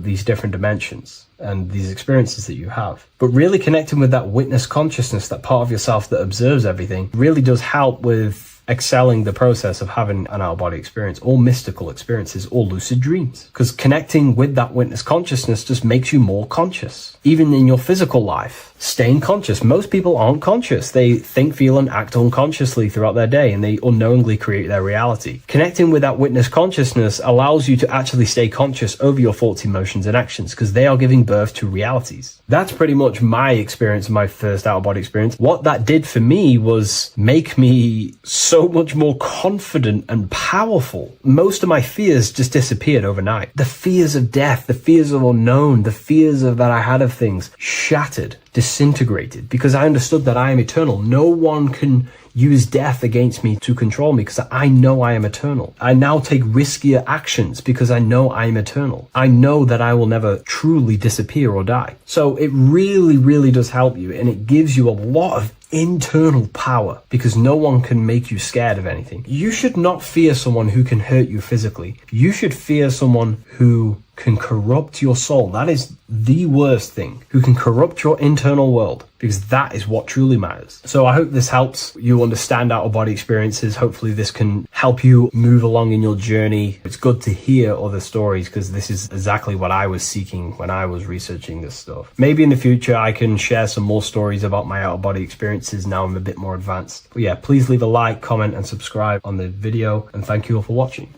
these different dimensions and these experiences that you have. But really connecting with that witness consciousness, that part of yourself that observes everything, really does help with excelling the process of having an out-of-body experience, or mystical experiences, or lucid dreams. Because connecting with that witness consciousness just makes you more conscious. Even in your physical life, staying conscious. Most people aren't conscious. They think, feel, and act unconsciously throughout their day, and they unknowingly create their reality. Connecting with that witness consciousness allows you to actually stay conscious over your thoughts, emotions, and actions, because they are giving birth to realities. That's pretty much my experience, my first out-of-body experience. What that did for me was make me so much more confident and powerful. Most of my fears just disappeared overnight. The fears of death, the fears of unknown, the fears of that I had of things shattered, disintegrated, because I understood that I am eternal. No one can use death against me to control me, because I know I am eternal. I now take riskier actions because I know I am eternal. I know that I will never truly disappear or die. So it really, really does help you, and it gives you a lot of internal power, because no one can make you scared of anything. You should not fear someone who can hurt you physically. You should fear someone who can corrupt your soul. That is the worst thing. Who can corrupt your internal world, because that is what truly matters. So I hope this helps you understand out-of-body experiences. Hopefully this can help you move along in your journey. It's good to hear other stories, because this is exactly what I was seeking when I was researching this stuff. Maybe in the future I can share some more stories about my out-of-body experiences now I'm a bit more advanced. But yeah, please leave a like, comment, and subscribe on the video, and thank you all for watching.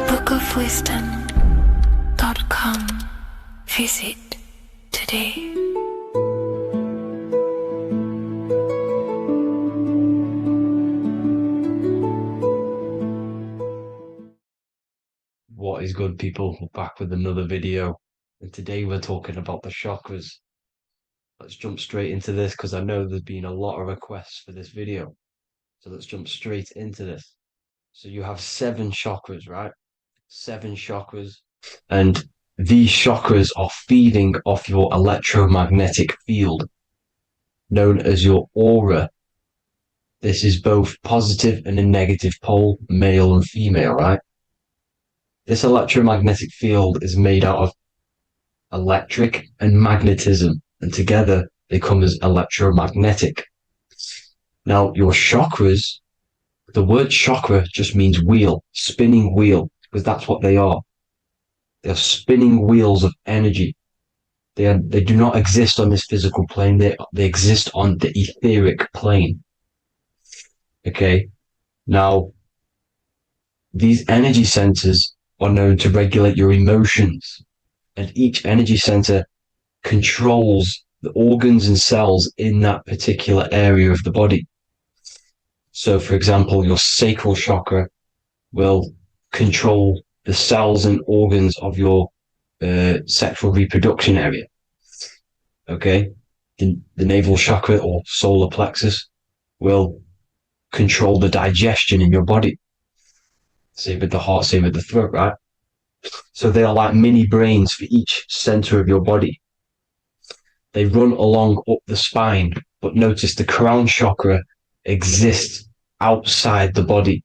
bookofwisdom.com. Visit today. What is good, people? We're back with another video, and today we're talking about the chakras. Let's jump straight into this, because I know there's been a lot of requests for this video. So let's jump straight into this. So you have 7 chakras, right? 7 chakras, and these chakras are feeding off your electromagnetic field, known as your aura. This is both positive and a negative pole, male and female, right? This electromagnetic field is made out of electric and magnetism, and together they come as electromagnetic. Now, your chakras The word chakra just means wheel, spinning wheel, because that's what they are. They're spinning wheels of energy. They do not exist on this physical plane. They exist on the etheric plane. Okay. Now, these energy centers are known to regulate your emotions, and each energy center controls the organs and cells in that particular area of the body. So, for example, your sacral chakra will control the cells and organs of your sexual reproduction area. Okay, the navel chakra or solar plexus will control the digestion in your body. Same with the heart, same with the throat, right? So they are like mini brains for each center of your body. They run along up the spine, but notice the crown chakra exists outside the body.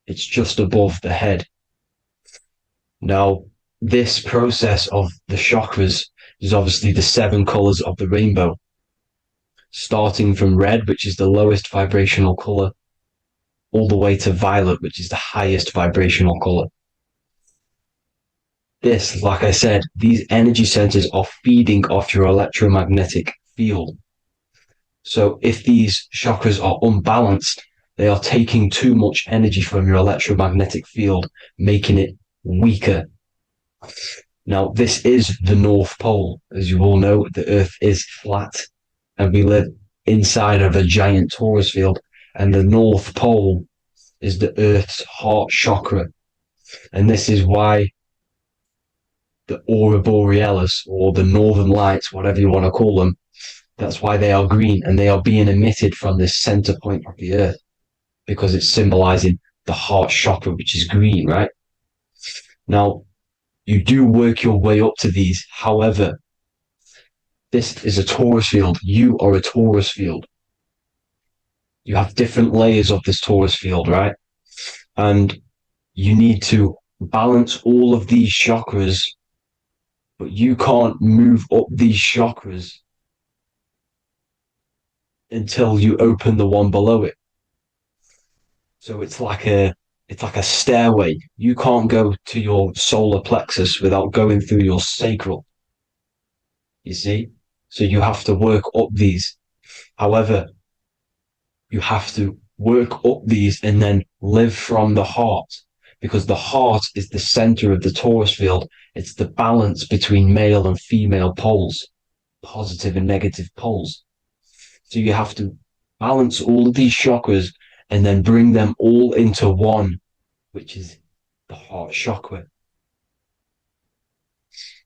It's just above the head. Now, this process of the chakras is obviously the 7 colors of the rainbow, starting from red, which is the lowest vibrational color, all the way to violet, which is the highest vibrational color. This, like I said, these energy centers are feeding off your electromagnetic field. So if these chakras are unbalanced, they are taking too much energy from your electromagnetic field, making it weaker. Now, this is the North Pole. As you all know, the Earth is flat, and we live inside of a giant torus field, and the North Pole is the Earth's heart chakra. And this is why the aurora borealis, or the northern lights, whatever you want to call them, that's why they are green, and they are being emitted from this center point of the Earth, because it's symbolizing the heart chakra, which is green, right? Now, you do work your way up to these. However, this is a torus field. You are a torus field. You have different layers of this torus field, right? And you need to balance all of these chakras, but you can't move up these chakras until you open the one below it. So it's like a stairway. You can't go to your solar plexus without going through your sacral. You see? So you have to work up these. However, you have to work up these and then live from the heart, because the heart is the center of the torus field. It's the balance between male and female poles, positive and negative poles. So you have to balance all of these chakras and then bring them all into one, which is the heart chakra.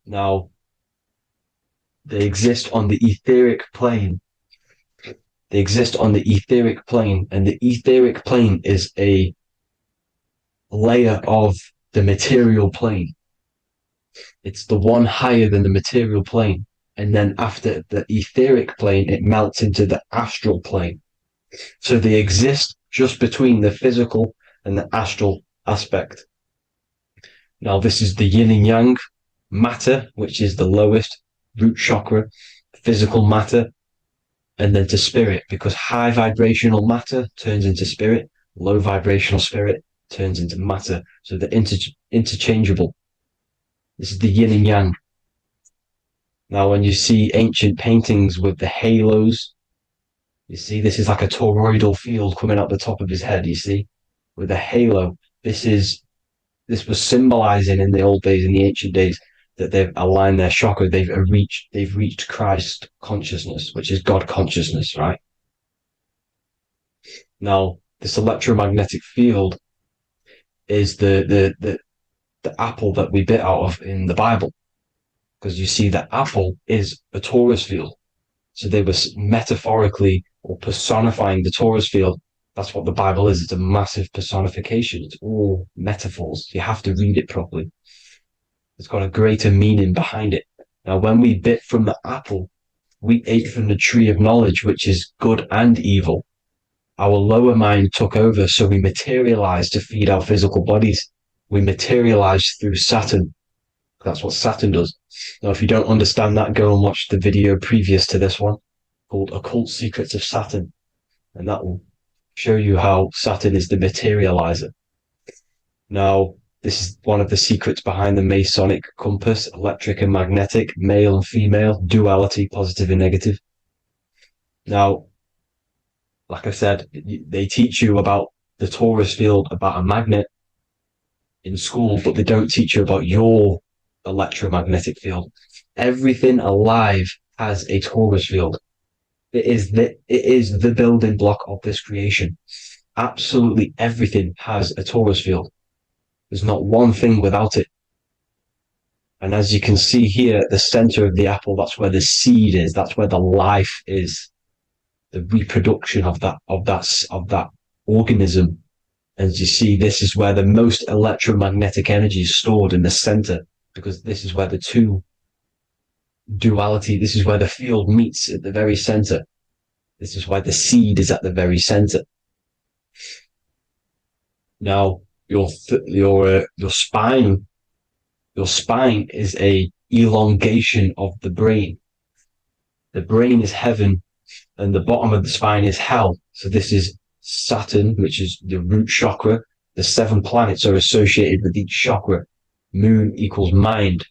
Now, they exist on the etheric plane. They exist on the etheric plane, and the etheric plane is a layer of the material plane. It's the one higher than the material plane. And then after the etheric plane, it melts into the astral plane. So they exist just between the physical and the astral aspect. Now, this is the yin and yang matter, which is the lowest root chakra, physical matter, and then to spirit, because high vibrational matter turns into spirit, low vibrational spirit turns into matter. So they're interchangeable. This is the yin and yang. Now, when you see ancient paintings with the halos, you see this is like a toroidal field coming out the top of his head, you see, with a halo. This was symbolizing in the old days, in the ancient days, that they've aligned their chakra, they've reached Christ consciousness, which is God consciousness, right? Now, this electromagnetic field is the apple that we bit out of in the Bible, because you see that apple is a torus field. So they were metaphorically or personifying the torus field. That's what the Bible is. It's a massive personification. It's all metaphors. You have to read it properly. It's got a greater meaning behind it. Now, when we bit from the apple, we ate from the tree of knowledge, which is good and evil. Our lower mind took over, so we materialized to feed our physical bodies. We materialized through Saturn. That's what Saturn does. Now, if you don't understand that, go and watch the video previous to this one called Occult Secrets of Saturn, and that will show you how Saturn is the materializer. Now, this is one of the secrets behind the Masonic compass: electric and magnetic, male and female, duality, positive and negative. Now, like I said, they teach you about the torus field, about a magnet in school, but they don't teach you about your electromagnetic field. Everything alive has a torus field. It is the building block of this creation. Absolutely everything has a torus field. There's not one thing without it. And as you can see here at the center of the apple, that's where the seed is. That's where the life is. The reproduction of that organism. As you see, this is where the most electromagnetic energy is stored, in the center, because this is where the two duality, this is where the field meets, at the very center. This is why the seed is at the very center. Now, your spine is a elongation of the brain. The brain is heaven, and the bottom of the spine is hell. So this is Saturn, which is the root chakra. The 7 planets are associated with each chakra. Moon equals mind.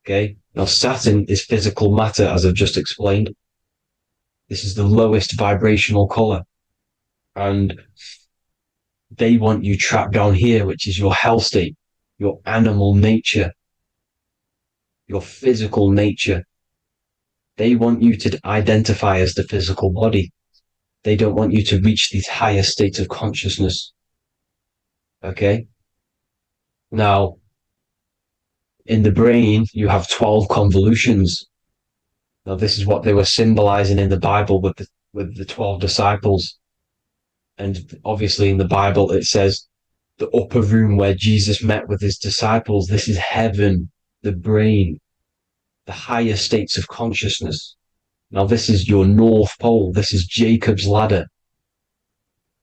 Okay. Now Saturn is physical matter, as I've just explained. This is the lowest vibrational color. And they want you trapped down here, which is your hell state, your animal nature, your physical nature. They want you to identify as the physical body. They don't want you to reach these higher states of consciousness. Okay? Now, in the brain, you have 12 convolutions. Now, this is what they were symbolizing in the Bible with the 12 disciples. And obviously in the Bible, it says the upper room where Jesus met with his disciples. This is heaven, the brain, the higher states of consciousness. Now, this is your North Pole. This is Jacob's ladder.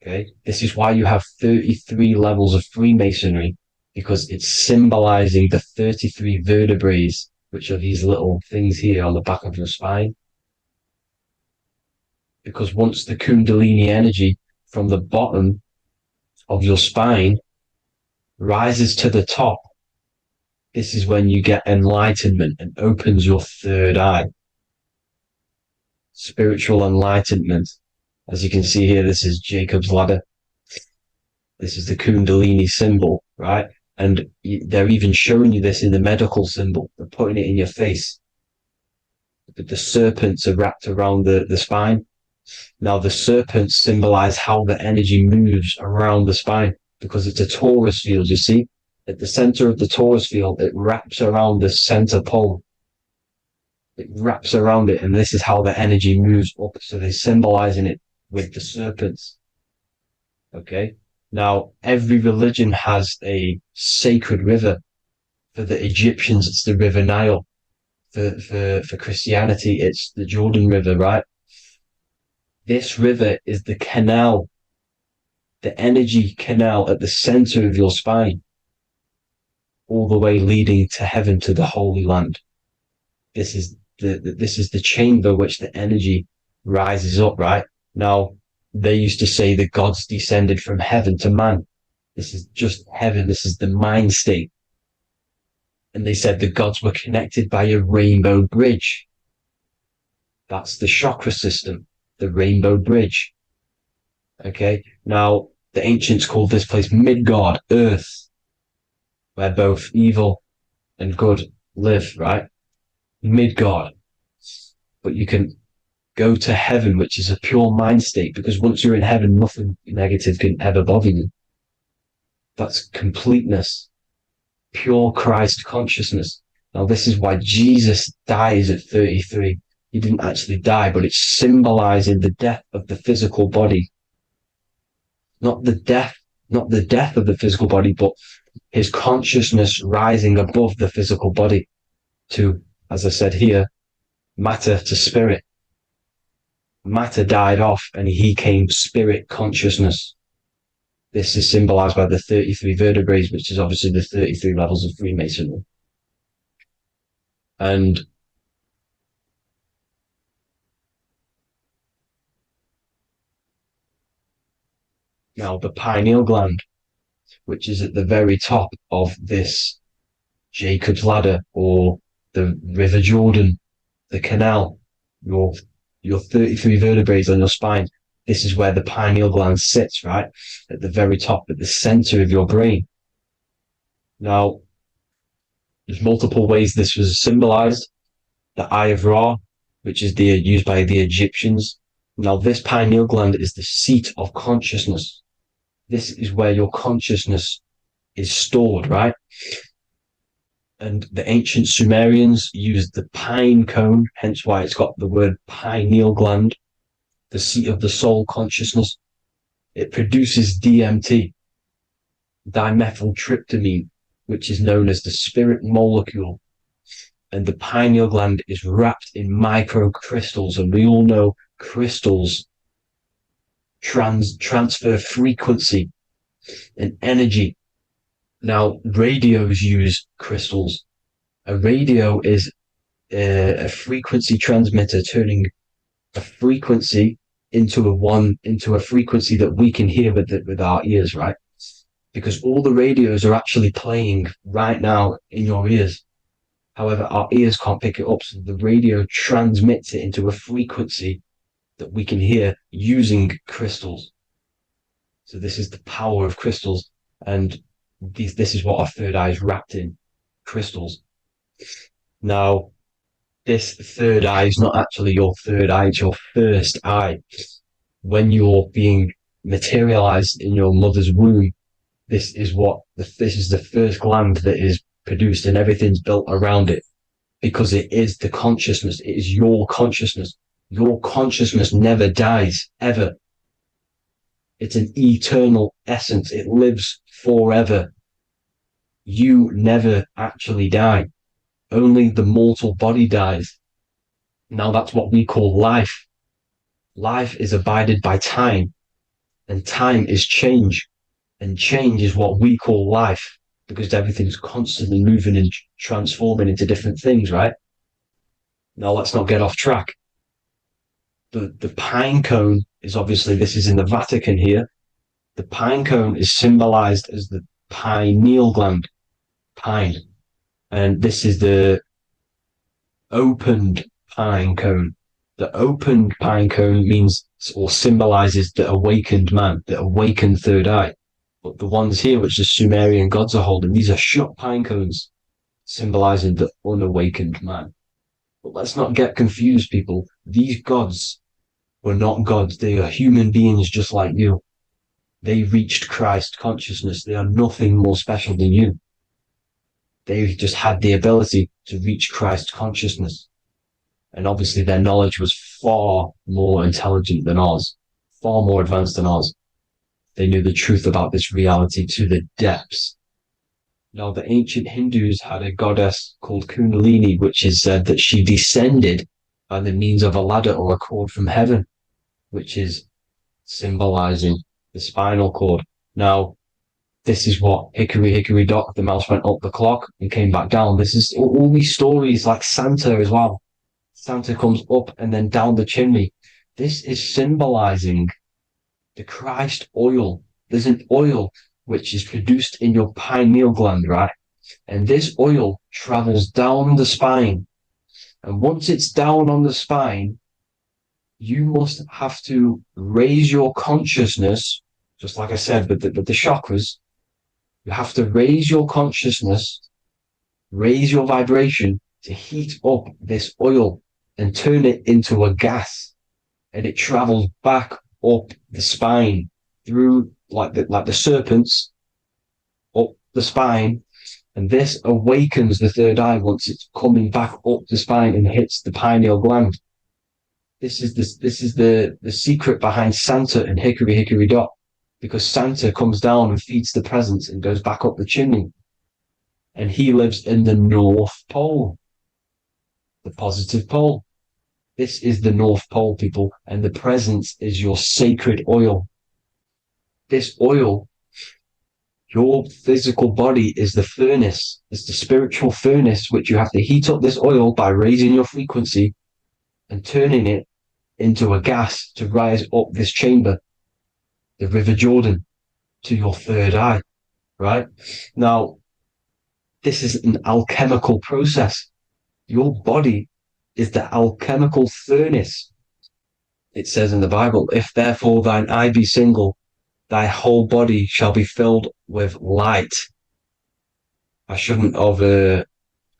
Okay. This is why you have 33 levels of Freemasonry, because it's symbolizing the 33 vertebrae, which are these little things here on the back of your spine. Because once the Kundalini energy from the bottom of your spine rises to the top, this is when you get enlightenment and opens your third eye. Spiritual enlightenment. As you can see here, this is Jacob's ladder. This is the Kundalini symbol, right? And they're even showing you this in the medical symbol. They're putting it in your face. The serpents are wrapped around the spine. Now, the serpents symbolize how the energy moves around the spine, because it's a torus field, you see? At the center of the torus field, it wraps around the center pole. It wraps around it, and this is how the energy moves up. So they're symbolizing it with the serpents. Okay? Now, every religion has a sacred river. For the Egyptians, it's the River Nile. For Christianity, it's the Jordan River, right? This river is the canal, the energy canal at the center of your spine, all the way leading to heaven, to the Holy Land. This is the chamber which the energy rises up, right? Now, they used to say the gods descended from heaven to man. This is just heaven. This is the mind state. And they said the gods were connected by a rainbow bridge. That's the chakra system, the rainbow bridge. Okay. Now, the ancients called this place Midgard, Earth, where both evil and good live, right? Midgard. But you can go to heaven, which is a pure mind state, because once you're in heaven, nothing negative can ever bother you. That's completeness, pure Christ consciousness. Now, this is why Jesus dies at 33. He didn't actually die, but it's symbolizing the death of the physical body. Not the death of the physical body, but his consciousness rising above the physical body to, as I said here, matter to spirit. Matter died off and he came spirit consciousness. This is symbolized by the 33 vertebrae, which is obviously the 33 levels of Freemasonry. And Now, the pineal gland, which is at the very top of this Jacob's ladder or the River Jordan, the canal, your 33 vertebrae on your spine. This is where the pineal gland sits, right? At the very top, at the center of your brain. Now, there's multiple ways this was symbolized. The Eye of Ra, which is used by the Egyptians. Now, this pineal gland is the seat of consciousness. This is where your consciousness is stored, right? And the ancient Sumerians used the pine cone, hence why it's got the word pineal gland, the seat of the soul consciousness. It produces DMT, dimethyltryptamine, which is known as the spirit molecule. And the pineal gland is wrapped in microcrystals, and we all know crystals transfer frequency and energy. Now, radios use crystals. A radio is a frequency transmitter, turning a frequency into a frequency that we can hear with our ears, right? Because all the radios are actually playing right now in your ears. However, our ears can't pick it up, so the radio transmits it into a frequency that we can hear using crystals. So this is the power of crystals, and this is what our third eye is wrapped in, crystals. Now, this third eye is not actually your third eye, it's your first eye. When you're being materialized in your mother's womb, this is the first gland that is produced, and everything's built around it, because it is the consciousness. It is your consciousness. Your consciousness never dies, ever. It's an eternal essence. It lives forever. You never actually die. Only the mortal body dies. Now that's what we call life. Life is abided by time, and time is change. And change is what we call life, because everything's constantly moving and transforming into different things, right? Now let's not get off track. The pine cone is obviously, this is in the Vatican here. The pine cone is symbolized as the pineal gland, pine. And this is the opened pine cone. The opened pine cone means or symbolizes the awakened man, the awakened third eye. But the ones here, which the Sumerian gods are holding, these are shut pine cones, symbolizing the unawakened man. But let's not get confused, people. These gods were not gods. They are human beings just like you. They reached Christ consciousness. They are nothing more special than you. They just had the ability to reach Christ consciousness. And obviously their knowledge was far more intelligent than ours, far more advanced than ours. They knew the truth about this reality to the depths. Now, the ancient Hindus had a goddess called Kundalini, which is said that she descended by the means of a ladder or a cord from heaven, which is symbolizing the spinal cord. Now, this is what Hickory Hickory Dock, the mouse went up the clock and came back down. This is all these stories, like Santa as well. Santa comes up and then down the chimney. This is symbolizing the Christ oil. There's an oil which is produced in your pineal gland, right? And this oil travels down the spine. And once it's down on the spine, you must have to raise your consciousness, just like I said, with the chakras. You have to raise your consciousness, raise your vibration to heat up this oil and turn it into a gas. And it travels back up the spine through like the serpents up the spine, and this awakens the third eye once it's coming back up the spine and hits the pineal gland. This is the secret behind Santa and Hickory Hickory Dock, because Santa comes down and feeds the presents and goes back up the chimney, and he lives in the North Pole, the positive pole. This is the North Pole, people, and the presence is your sacred oil. This oil, your physical body is the furnace. It's the spiritual furnace, which you have to heat up this oil by raising your frequency and turning it into a gas to rise up this chamber. the River Jordan to your third eye, right? Now, this is an alchemical process. Your body is the alchemical furnace. It says in the Bible, if therefore thine eye be single, thy whole body shall be filled with light. I shouldn't have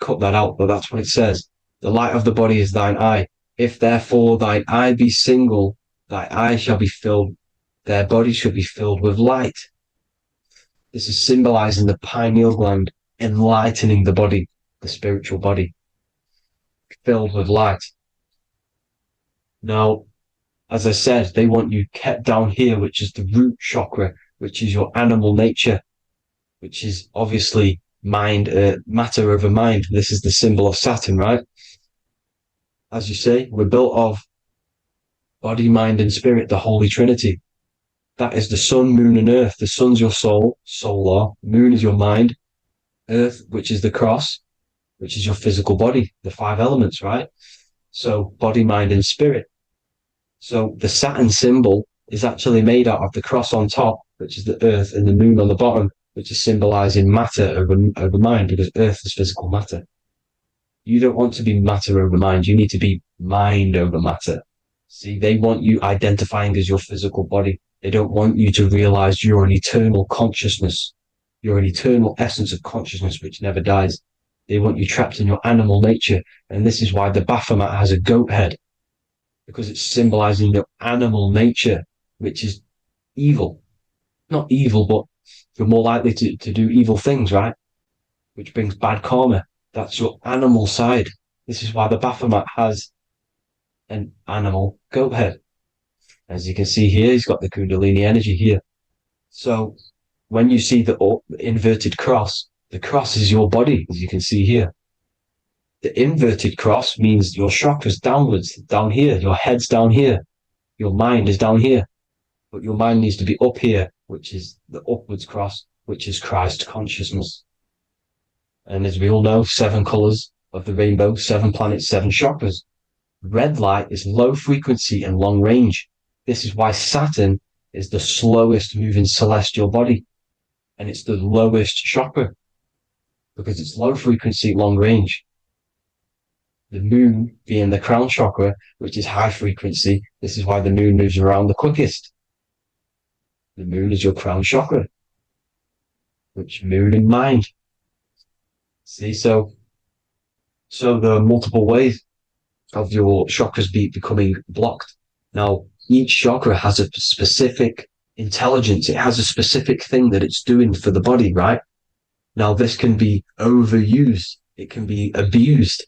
cut that out, but that's what it says. The light of the body is thine eye. If therefore thine eye be single, thy eye shall be filled, their body shall be filled with light. This is symbolizing the pineal gland enlightening the body, the spiritual body, filled with light. Now, as I said, they want you kept down here, which is the root chakra, which is your animal nature, which is obviously mind, matter over mind. This is the symbol of Saturn, right? As you say, we're built of body, mind, and spirit, the Holy Trinity. That is the sun, moon, and earth. The sun's your soul, solar. Moon is your mind. Earth, which is the cross, which is your physical body, the five elements, right? So body, mind, and spirit. So the Saturn symbol is actually made out of the cross on top, which is the earth, and the moon on the bottom, which is symbolizing matter over mind, because earth is physical matter. You don't want to be matter over mind. You need to be mind over matter. See, they want you identifying as your physical body. They don't want you to realize you're an eternal consciousness. You're an eternal essence of consciousness which never dies. They want you trapped in your animal nature. And this is why the Baphomet has a goat head, because it's symbolizing your animal nature, which is evil. Not evil, but you're more likely to do evil things, right? Which brings bad karma. That's your animal side. This is why the Baphomet has an animal goat head. As you can see here, he's got the Kundalini energy here. So when you see the inverted cross, the cross is your body, as you can see here. The inverted cross means your chakras downwards, down here. Your head's down here. Your mind is down here. But your mind needs to be up here, which is the upwards cross, which is Christ consciousness. And as we all know, 7 colors of the rainbow, 7 planets, 7 chakras. Red light is low frequency and long range. This is why Saturn is the slowest moving celestial body. And it's the lowest chakra, because it's low frequency, long range. The moon being the crown chakra, which is high frequency. This is why the moon moves around the quickest. The moon is your crown chakra, which moon in mind. See, so there are multiple ways of your chakras becoming blocked. Now, each chakra has a specific intelligence. It has a specific thing that it's doing for the body, right? Now, this can be overused. It can be abused.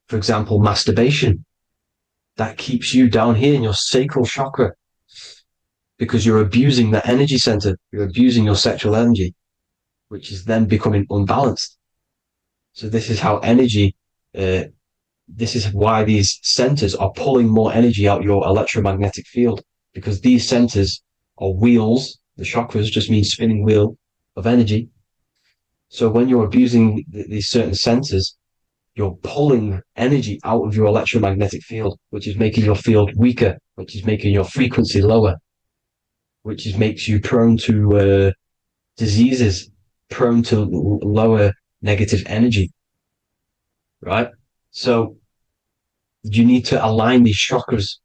For example, masturbation. That keeps you down here in your sacral chakra, because you're abusing the energy center. You're abusing your sexual energy, which is then becoming unbalanced. So this is how energy, this is why these centers are pulling more energy out your electromagnetic field, because these centers are wheels. The chakras just mean spinning wheel of energy. So when you're abusing these certain centers, you're pulling energy out of your electromagnetic field, which is making your field weaker, which is making your frequency lower, which makes you prone to diseases, prone to lower negative energy, right? So you need to align these chakras.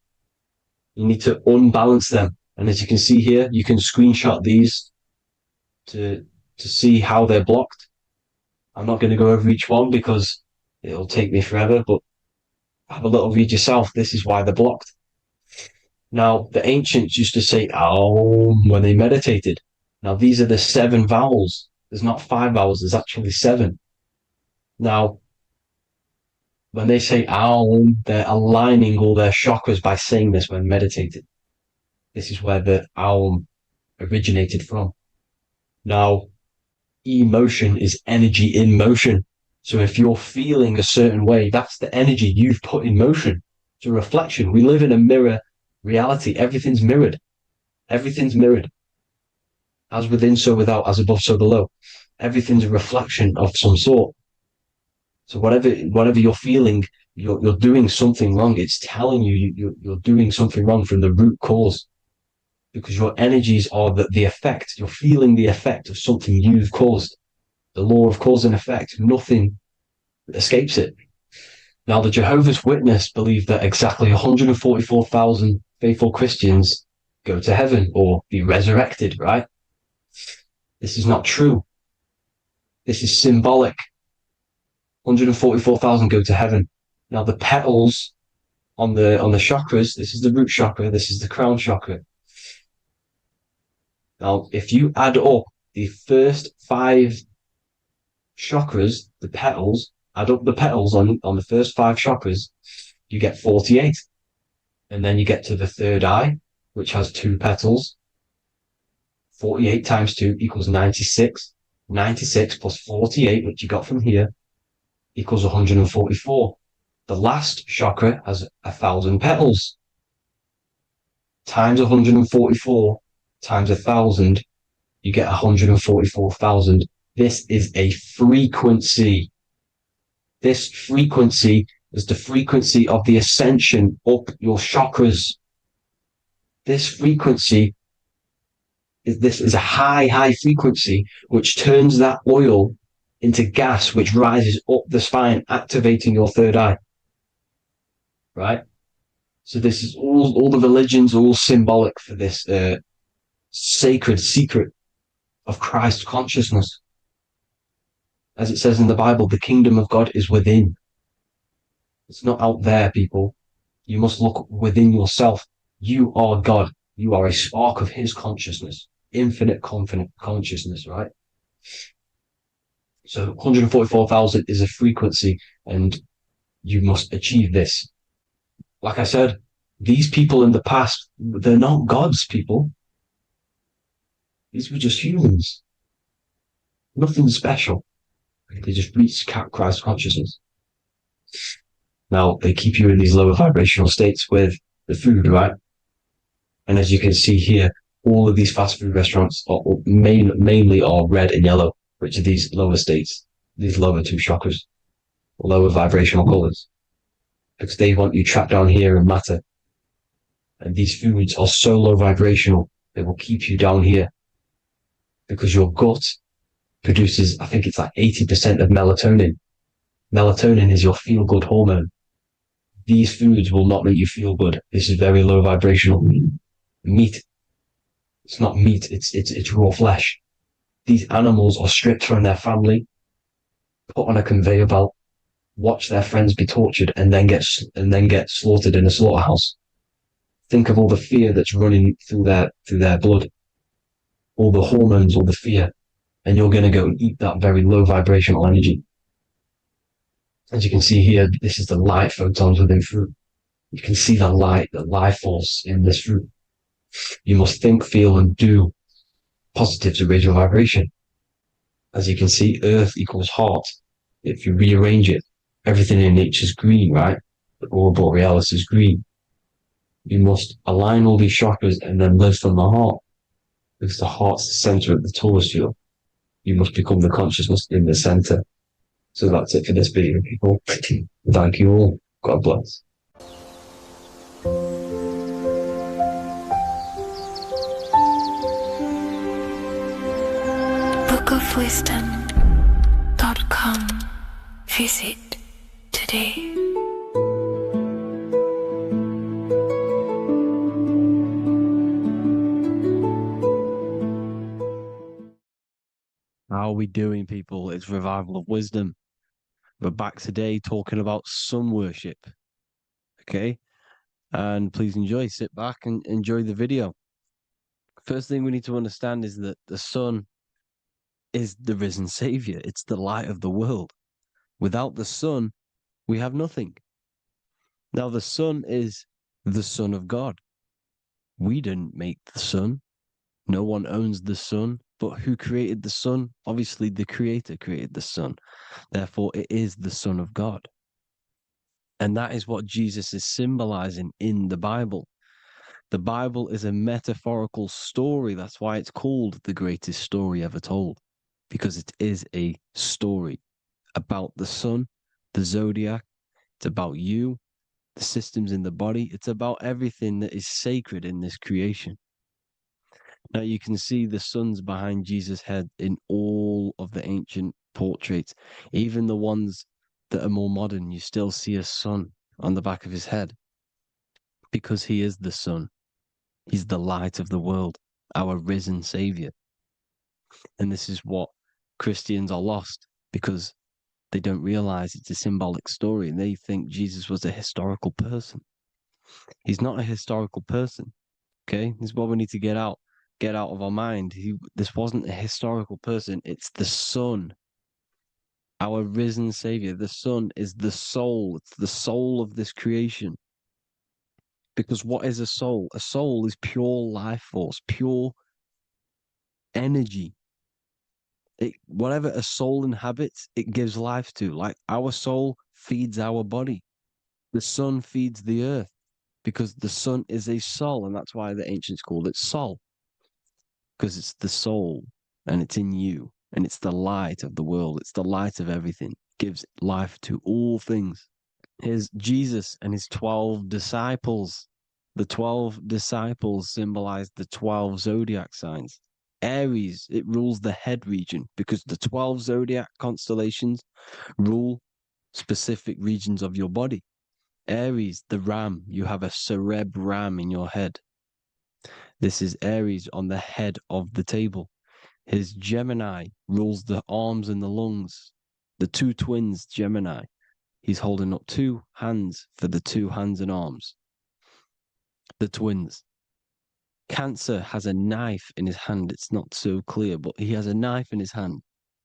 You need to unbalance them. And as you can see here, you can screenshot these to see how they're blocked. I'm not going to go over each one because it'll take me forever, but have a little read yourself. This is why they're blocked. Now, the ancients used to say Aum when they meditated. Now, these are the 7 vowels. There's not 5 vowels, there's actually 7. Now, when they say Aum, they're aligning all their chakras by saying this when meditated. This is where the Aum originated from. Now, emotion is energy in motion. So if you're feeling a certain way, that's the energy you've put in motion. It's a reflection. We live in a mirror reality. Everything's mirrored. Everything's mirrored. As within, so without, as above, so below. Everything's a reflection of some sort. So whatever you're feeling, you're doing something wrong. It's telling you you're doing something wrong from the root cause. because your energies are the effect. You're feeling the effect of something you've caused. The law of cause and effect. Nothing escapes it. Now, the Jehovah's Witness believe that exactly 144,000 faithful Christians go to heaven or be resurrected, right? This is not true. This is symbolic. 144,000 go to heaven. Now, the petals on the chakras, this is the root chakra, this is the crown chakra. Now, if you add up the first 5 chakras, the petals, add up the petals on the first 5 chakras, you get 48. And then you get to the third eye, which has 2 petals. 48 times 2 equals 96. 96 plus 48, which you got from here, equals 144. The last chakra has 1,000 petals. Times 144 times 1,000, you get 144,000. This is a frequency. This frequency is the frequency of the ascension up your chakras. This frequency is a high frequency which turns that oil into gas, which rises up the spine, activating your third eye. Right? So this is all the religions are all symbolic for this sacred secret of Christ consciousness. As it says in the Bible, the kingdom of God is within. It's not out there, people. You must look within yourself. You are God. You are a spark of his consciousness, infinite consciousness, right? So 144,000 is a frequency, and you must achieve this. Like I said, these people in the past, they're not gods, people. These were just humans. Nothing special. They just reach Christ consciousness. Now, they keep you in these lower vibrational states with the food, right? And as you can see here, all of these fast food restaurants are mainly are red and yellow, which are these lower states, these lower 2 chakras, lower vibrational colors, because they want you trapped down here in matter. And these foods are so low vibrational, they will keep you down here because your gut produces, I think it's like 80% of melatonin. Melatonin is your feel-good hormone. These foods will not make you feel good. This is very low vibrational. Meat. It's not meat, it's raw flesh. These animals are stripped from their family, put on a conveyor belt, watch their friends be tortured, and then get slaughtered in a slaughterhouse. Think of all the fear that's running through their blood, all the hormones, all the fear, and you're going to go and eat that very low vibrational energy. As you can see here, this is the light photons within fruit. You can see the life force in this fruit. You must think, feel, and do positive to raise your vibration. As you can see, earth equals heart. If you rearrange it, everything in nature is green, right? The aurora borealis is green. You must align all these chakras and then live from the heart, because the heart's the center of the Taurus field. You must become the consciousness in the center. So that's it for this video, people. Thank you all. God bless. bookofwisdom.com. Visit today. How are we doing, people? It's Revival of Wisdom. We're back today talking about sun worship. Okay? And please enjoy. Sit back and enjoy the video. First thing we need to understand is that the sun is the risen savior. It's the light of the world. Without the sun, we have nothing. Now, the sun is the Son of God. We didn't make the sun. No one owns the sun. But who created the sun? Obviously, the Creator created the sun. Therefore, it is the Son of God. And that is what Jesus is symbolizing in the Bible. The Bible is a metaphorical story. That's why it's called the greatest story ever told, because it is a story about the sun, the zodiac. It's about you, the systems in the body. It's about everything that is sacred in this creation. Now you can see the suns behind Jesus' head in all of the ancient portraits, even the ones that are more modern. You still see a sun on the back of his head because he is the sun. He's the light of the world, our risen savior. And this is what Christians are lost because they don't realize it's a symbolic story and they think Jesus was a historical person. He's not a historical person. Okay, this is what we need to get out of our mind. This wasn't a historical person. It's the Son, our risen Savior. The Son is the soul. It's the soul of this creation. Because what is a soul? A soul is pure life force, pure energy. Whatever a soul inhabits, it gives life to. Like our soul feeds our body. The sun feeds the earth because the sun is a soul, and that's why the ancients called it Sol. Because it's the soul and it's in you and it's the light of the world. It's the light of everything. It gives life to all things. Here's Jesus and his 12 disciples. The 12 disciples symbolize the 12 zodiac signs. Aries, it rules the head region because the 12 zodiac constellations rule specific regions of your body. Aries, the ram, you have a cerebrum in your head. This is Aries on the head of the table. His Gemini rules the arms and the lungs. The two twins, Gemini. He's holding up two hands for the two hands and arms. The twins. Cancer has a knife in his hand. It's not so clear, but he has a knife in his hand.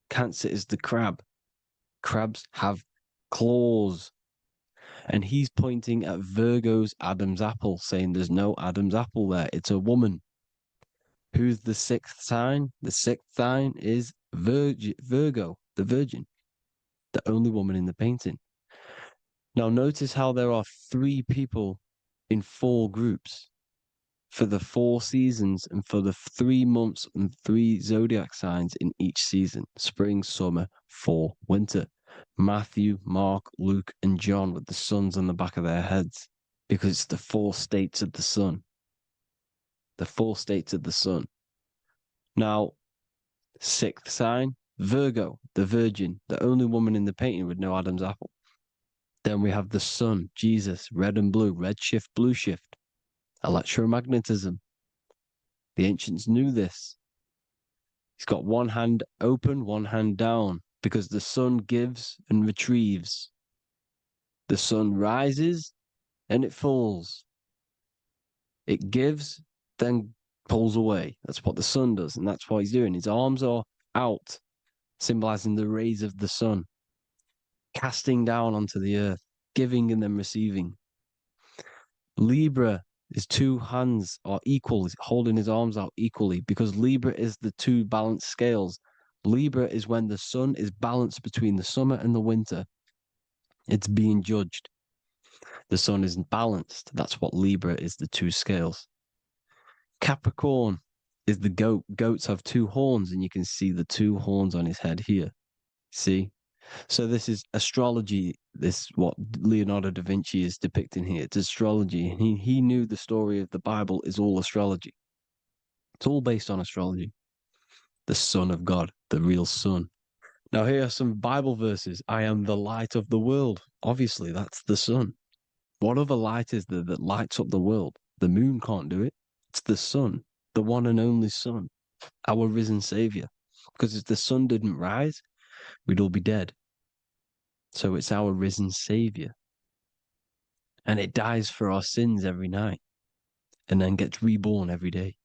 Cancer is the crab. Crabs have claws. And he's pointing at Virgo's Adam's apple, saying there's no Adam's apple there. It's a woman. Who's the sixth sign? The sixth sign is Virgo, the Virgin, the only woman in the painting. Now notice how there are 3 people in 4 groups for the 4 seasons and for the 3 months and 3 zodiac signs in each season: spring, summer, fall, winter. Matthew, Mark, Luke, and John with the suns on the back of their heads because it's the 4 states of the sun. The 4 states of the sun. Now, 6th sign, Virgo, the Virgin, the only woman in the painting with no Adam's apple. Then we have the sun, Jesus, red and blue, red shift, blue shift, electromagnetism. The ancients knew this. He's got one hand open, one hand down, because the sun gives and retrieves. The sun rises and it falls. It gives, then pulls away. That's what the sun does, and that's what he's doing. His arms are out, symbolizing the rays of the sun, casting down onto the earth, giving and then receiving. Libra, his 2 hands are equal. He's holding his arms out equally because Libra is the 2 balanced scales. Libra is when the sun is balanced between the summer and the winter. It's being judged. The sun isn't balanced. That's what Libra is, the 2 scales. Capricorn is the goat. Goats have 2 horns, and you can see the 2 horns on his head here. See? So this is astrology. This is what Leonardo da Vinci is depicting here. It's astrology. And he knew the story of the Bible is all astrology. It's all based on astrology. The Son of God, the real Son. Now here are some Bible verses. I am the light of the world. Obviously, that's the sun. What other light is there that lights up the world? The moon can't do it. It's the sun, the one and only Son, our risen Savior. Because if the sun didn't rise, we'd all be dead. So it's our risen Savior. And it dies for our sins every night and then gets reborn every day.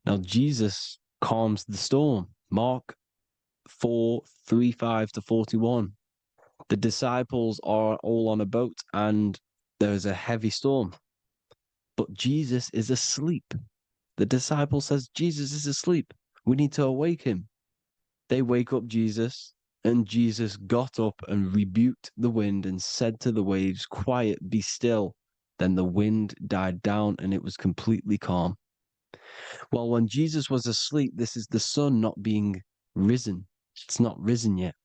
Now, Jesus calms the storm. Mark 4:35-41. The disciples are all on a boat and there's a heavy storm. But Jesus is asleep. The disciple says, Jesus is asleep. We need to awake him. They wake up Jesus, and Jesus got up and rebuked the wind and said to the waves, quiet, be still. Then the wind died down and it was completely calm. Well, when Jesus was asleep, this is the sun not being risen. It's not risen yet.